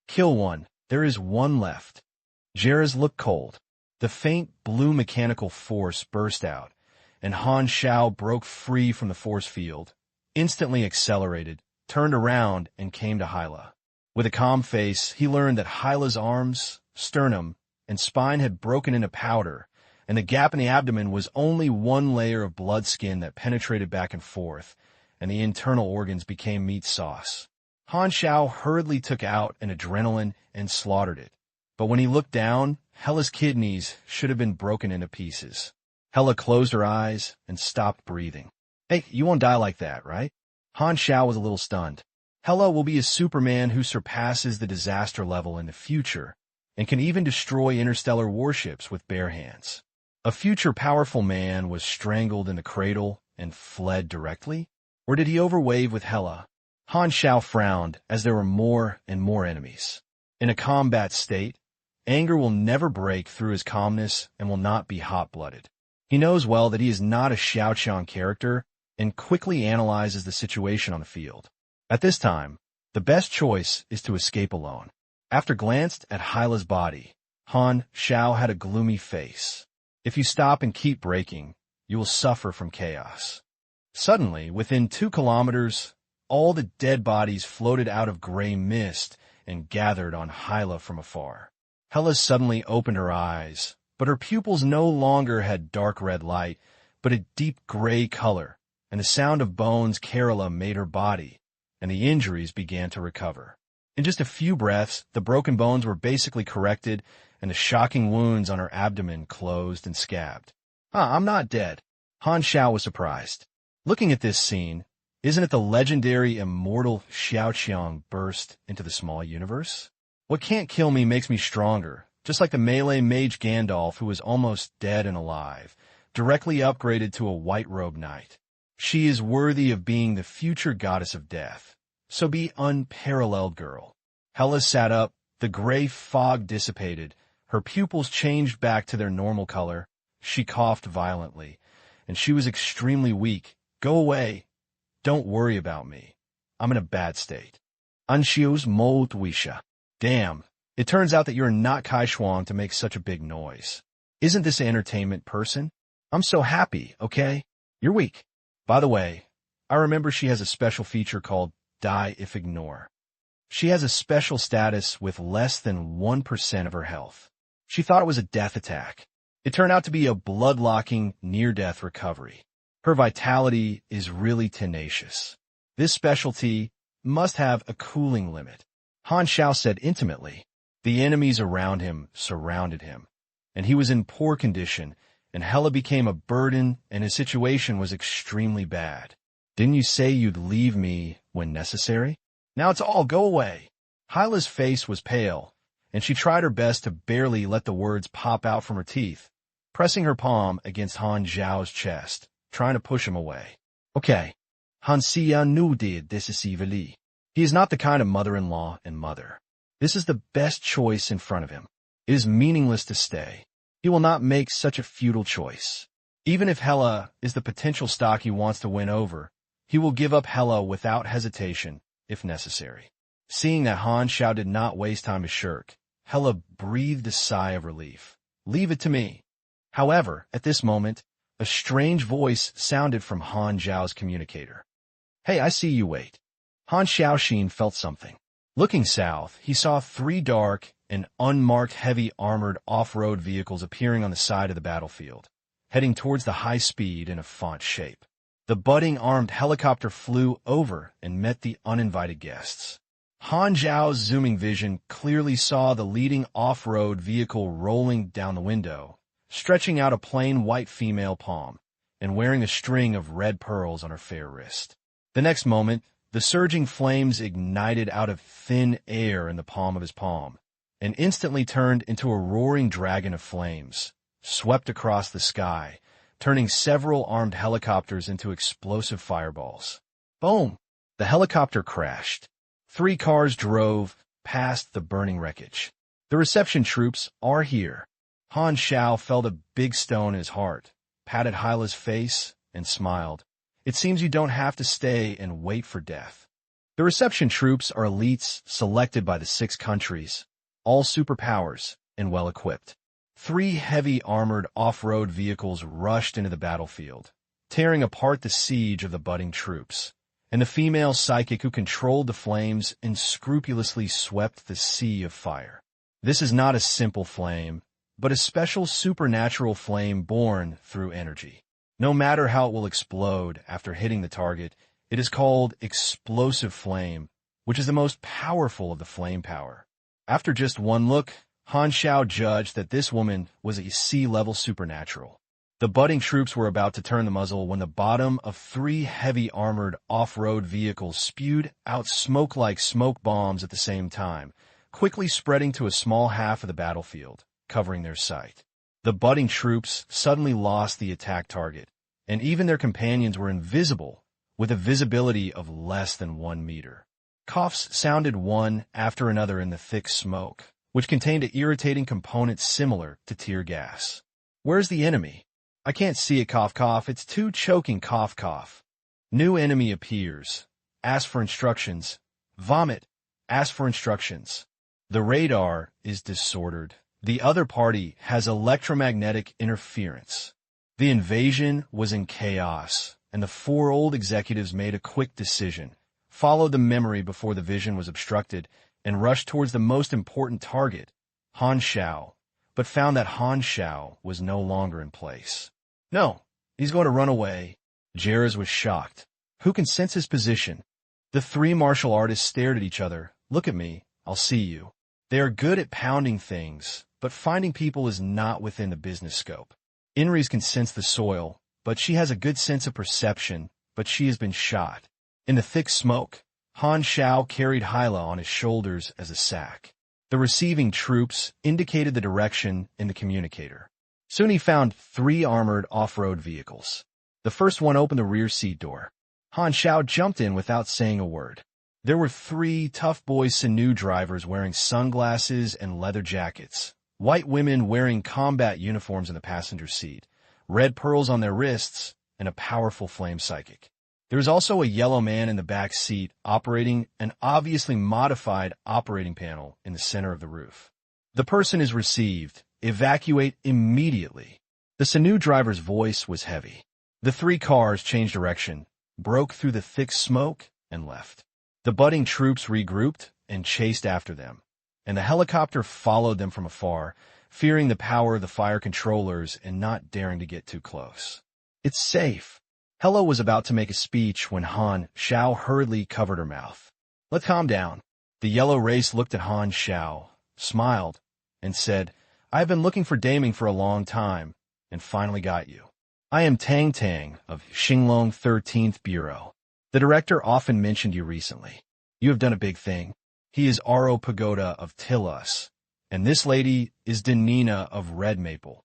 Kill one. There is one left. Jera's looked cold. The faint blue mechanical force burst out, and Han Xiao broke free from the force field, instantly accelerated, turned around, and came to Hyla. With a calm face, he learned that Hyla's arms, sternum, and spine had broken into powder, and the gap in the abdomen was only one layer of blood skin that penetrated back and forth, and the internal organs became meat sauce. Han Xiao hurriedly took out an adrenaline and slaughtered it. But when he looked down, Hela's kidneys should have been broken into pieces. Hela closed her eyes and stopped breathing. Hey, you won't die like that, right? Han Xiao was a little stunned. Hela will be a Superman who surpasses the disaster level in the future, and can even destroy interstellar warships with bare hands. A future powerful man was strangled in the cradle and fled directly? Or did he overwave with Hela? Han Xiao frowned as there were more and more enemies. In a combat state, anger will never break through his calmness and will not be hot-blooded. He knows well that he is not a Xiaoqiang character and quickly analyzes the situation on the field. At this time, the best choice is to escape alone. After glanced at Hyla's body, Han Xiao had a gloomy face. If you stop and keep breaking, you will suffer from chaos. Suddenly, within 2 kilometers, all the dead bodies floated out of gray mist and gathered on Hyla from afar. Hela suddenly opened her eyes, but her pupils no longer had dark red light, but a deep gray color, and the sound of bones Kerala made her body, and the injuries began to recover. In just a few breaths, the broken bones were basically corrected, and the shocking wounds on her abdomen closed and scabbed. I'm not dead. Han Xiao was surprised. Looking at this scene, isn't it the legendary immortal Xiaoqiang burst into the small universe? What can't kill me makes me stronger, just like the melee mage Gandalf, who was almost dead and alive, directly upgraded to a white-robed knight. She is worthy of being the future goddess of death. So be unparalleled, girl. Hela sat up, the gray fog dissipated, her pupils changed back to their normal color, she coughed violently, and she was extremely weak. Go away. Don't worry about me. I'm in a bad state. Han Xiao's mo tuisha. Damn, it turns out that you're not Kai Shuang to make such a big noise. Isn't this an entertainment person? I'm so happy, okay? You're weak. By the way, I remember she has a special feature called Die If Ignore. She has a special status with less than 1% of her health. She thought it was a death attack. It turned out to be a blood-locking, near-death recovery. Her vitality is really tenacious. This specialty must have a cooling limit. Han Xiao said intimately. The enemies around him surrounded him, and he was in poor condition, and Hela became a burden, and his situation was extremely bad. Didn't you say you'd leave me when necessary? Now it's all go away. Hyla's face was pale, and she tried her best to barely let the words pop out from her teeth, pressing her palm against Han Xiao's chest, trying to push him away. Okay, Han Xiao nu did decisively. He is not the kind of mother-in-law and mother. This is the best choice in front of him. It is meaningless to stay. He will not make such a futile choice. Even if Hela is the potential stock he wants to win over, he will give up Hela without hesitation, if necessary. Seeing that Han Xiao did not waste time to shirk, Hela breathed a sigh of relief. Leave it to me. However, at this moment, a strange voice sounded from Han Xiao's communicator. Hey, I see you wait. Han Xiaoxin felt something. Looking south, he saw 3 dark and unmarked heavy armored off-road vehicles appearing on the side of the battlefield, heading towards the high speed in a font shape. The budding armed helicopter flew over and met the uninvited guests. Han Xiao's zooming vision clearly saw the leading off-road vehicle rolling down the window, stretching out a plain white female palm, and wearing a string of red pearls on her fair wrist. The next moment, the surging flames ignited out of thin air in the palm of his palm, and instantly turned into a roaring dragon of flames, swept across the sky, turning several armed helicopters into explosive fireballs. Boom! The helicopter crashed. 3 cars drove past the burning wreckage. The reception troops are here. Han Xiao felt a big stone in his heart, patted Hyla's face, and smiled. It seems you don't have to stay and wait for death. The reception troops are elites selected by the 6 countries, all superpowers and well-equipped. 3 heavy armored off-road vehicles rushed into the battlefield, tearing apart the siege of the budding troops, and the female psychic who controlled the flames and scrupulously swept the sea of fire. This is not a simple flame, but a special supernatural flame born through energy. No matter how it will explode after hitting the target, it is called explosive flame, which is the most powerful of the flame power. After just one look, Han Xiao judged that this woman was a sea-level supernatural. The budding troops were about to turn the muzzle when the bottom of 3 heavy armored off-road vehicles spewed out smoke like smoke bombs at the same time, quickly spreading to a small half of the battlefield, covering their sight. The budding troops suddenly lost the attack target, and even their companions were invisible, with a visibility of less than 1 meter. Coughs sounded one after another in the thick smoke, which contained an irritating component similar to tear gas. Where's the enemy? I can't see it, cough, cough. It's too choking, cough, cough. New enemy appears. Ask for instructions. Vomit. Ask for instructions. The radar is disordered. The other party has electromagnetic interference. The invasion was in chaos, and the 4 old executives made a quick decision, followed the memory before the vision was obstructed, and rushed towards the most important target, Han Xiao, but found that Han Xiao was no longer in place. No, he's going to run away. Jairus was shocked. Who can sense his position? The 3 martial artists stared at each other. Look at me, I'll see you. They are good at pounding things, but finding people is not within the business scope. Inris can sense the soil, but she has a good sense of perception, but she has been shot. In the thick smoke, Han Xiao carried Hyla on his shoulders as a sack. The receiving troops indicated the direction in the communicator. Soon he found 3 armored off-road vehicles. The first one opened the rear seat door. Han Xiao jumped in without saying a word. There were 3 tough boy sinew drivers wearing sunglasses and leather jackets, white women wearing combat uniforms in the passenger seat, red pearls on their wrists, and a powerful flame psychic. There was also a yellow man in the back seat operating an obviously modified operating panel in the center of the roof. The person is received. Evacuate immediately. The sinew driver's voice was heavy. The 3 cars changed direction, broke through the thick smoke, and left. The budding troops regrouped and chased after them, and the helicopter followed them from afar, fearing the power of the fire controllers and not daring to get too close. It's safe. Hela was about to make a speech when Han Xiao hurriedly covered her mouth. Let's calm down. The yellow race looked at Han Xiao, smiled, and said, I've been looking for Daming for a long time, and finally got you. I am Tang Tang of Xinglong 13th Bureau. The director often mentioned you recently. You have done a big thing. He is Aro Pagoda of Tilus, and this lady is Danina of Red Maple.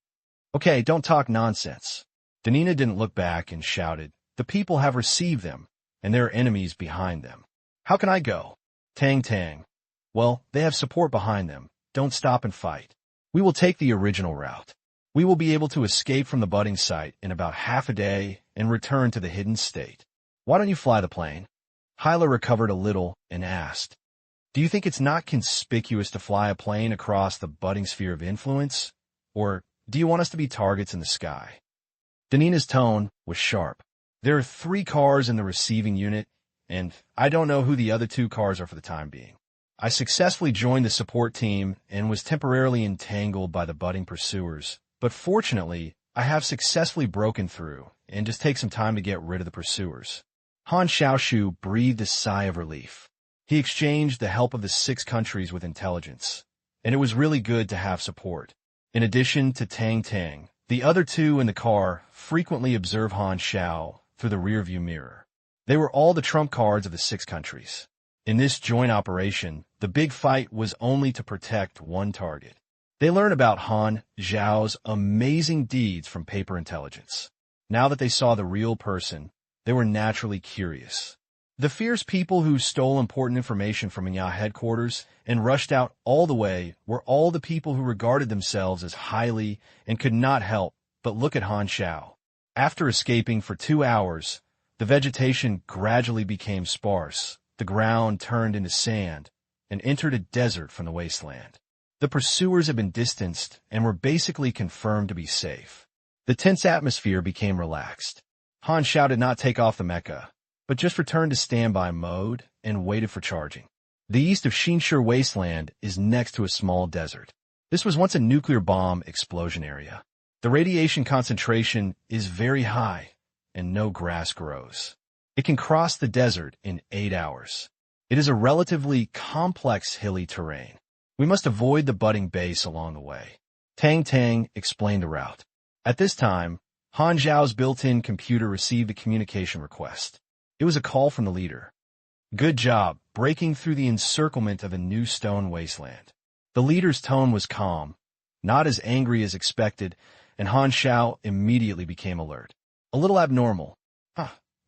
Okay, don't talk nonsense. Danina didn't look back and shouted, the people have received them, and there are enemies behind them. How can I go? Tang Tang. Well, they have support behind them. Don't stop and fight. We will take the original route. We will be able to escape from the budding site in about half a day and return to the hidden state. Why don't you fly the plane? Hyla recovered a little and asked, do you think it's not conspicuous to fly a plane across the budding sphere of influence? Or do you want us to be targets in the sky? Danina's tone was sharp. There are 3 cars in the receiving unit, and I don't know who the other 2 cars are for the time being. I successfully joined the support team and was temporarily entangled by the budding pursuers, but fortunately, I have successfully broken through and just take some time to get rid of the pursuers. Han Xiaoshu breathed a sigh of relief. He exchanged the help of the 6 countries with intelligence, and it was really good to have support. In addition to Tang Tang, the other 2 in the car frequently observed Han Xiao through the rearview mirror. They were all the trump cards of the 6 countries. In this joint operation, the big fight was only to protect one target. They learned about Han Xiao's amazing deeds from paper intelligence. Now that they saw the real person, they were naturally curious. The fierce people who stole important information from Menya headquarters and rushed out all the way were all the people who regarded themselves as highly and could not help but look at Han Xiao. After escaping for 2 hours, the vegetation gradually became sparse, the ground turned into sand, and entered a desert from the wasteland. The pursuers had been distanced and were basically confirmed to be safe. The tense atmosphere became relaxed. Han Xiao did not take off the mecha, but just returned to standby mode and waited for charging. The east of Xinshi wasteland is next to a small desert. This was once a nuclear bomb explosion area. The radiation concentration is very high, and no grass grows. It can cross the desert in 8 hours. It is a relatively complex hilly terrain. We must avoid the budding base along the way. Tang Tang explained the route. At this time, Han Xiao's built-in computer received a communication request. It was a call from the leader. Good job, breaking through the encirclement of a new stone wasteland. The leader's tone was calm, not as angry as expected, and Han Xiao immediately became alert. A little abnormal.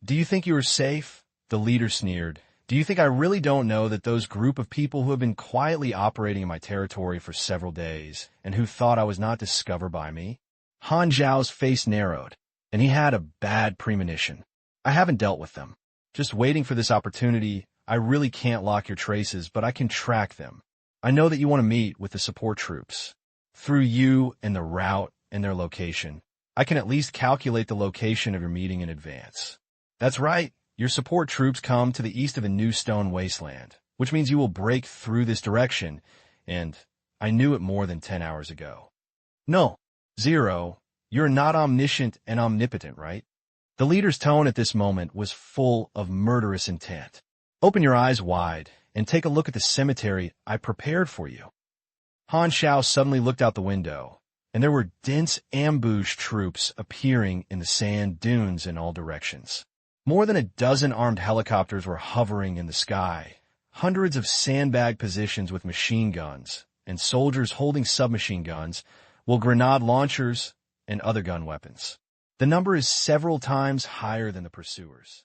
Do you think you are safe? The leader sneered. Do you think I really don't know that those group of people who have been quietly operating in my territory for several days and who thought I was not discovered by me? Han Xiao's face narrowed, and he had a bad premonition. I haven't dealt with them. Just waiting for this opportunity. I really can't lock your traces, but I can track them. I know that you want to meet with the support troops. Through you and the route and their location, I can at least calculate the location of your meeting in advance. That's right. Your support troops come to the east of a new stone wasteland, which means you will break through this direction, and I knew it more than 10 hours ago. No, Zero, you're not omniscient and omnipotent, right? The leader's tone at this moment was full of murderous intent. Open your eyes wide and take a look at the cemetery I prepared for you. Han Xiao suddenly looked out the window, and there were dense ambush troops appearing in the sand dunes in all directions. More than a dozen armed helicopters were hovering in the sky, hundreds of sandbag positions with machine guns, and soldiers holding submachine guns, grenade launchers, and other gun weapons. The number is several times higher than the pursuers.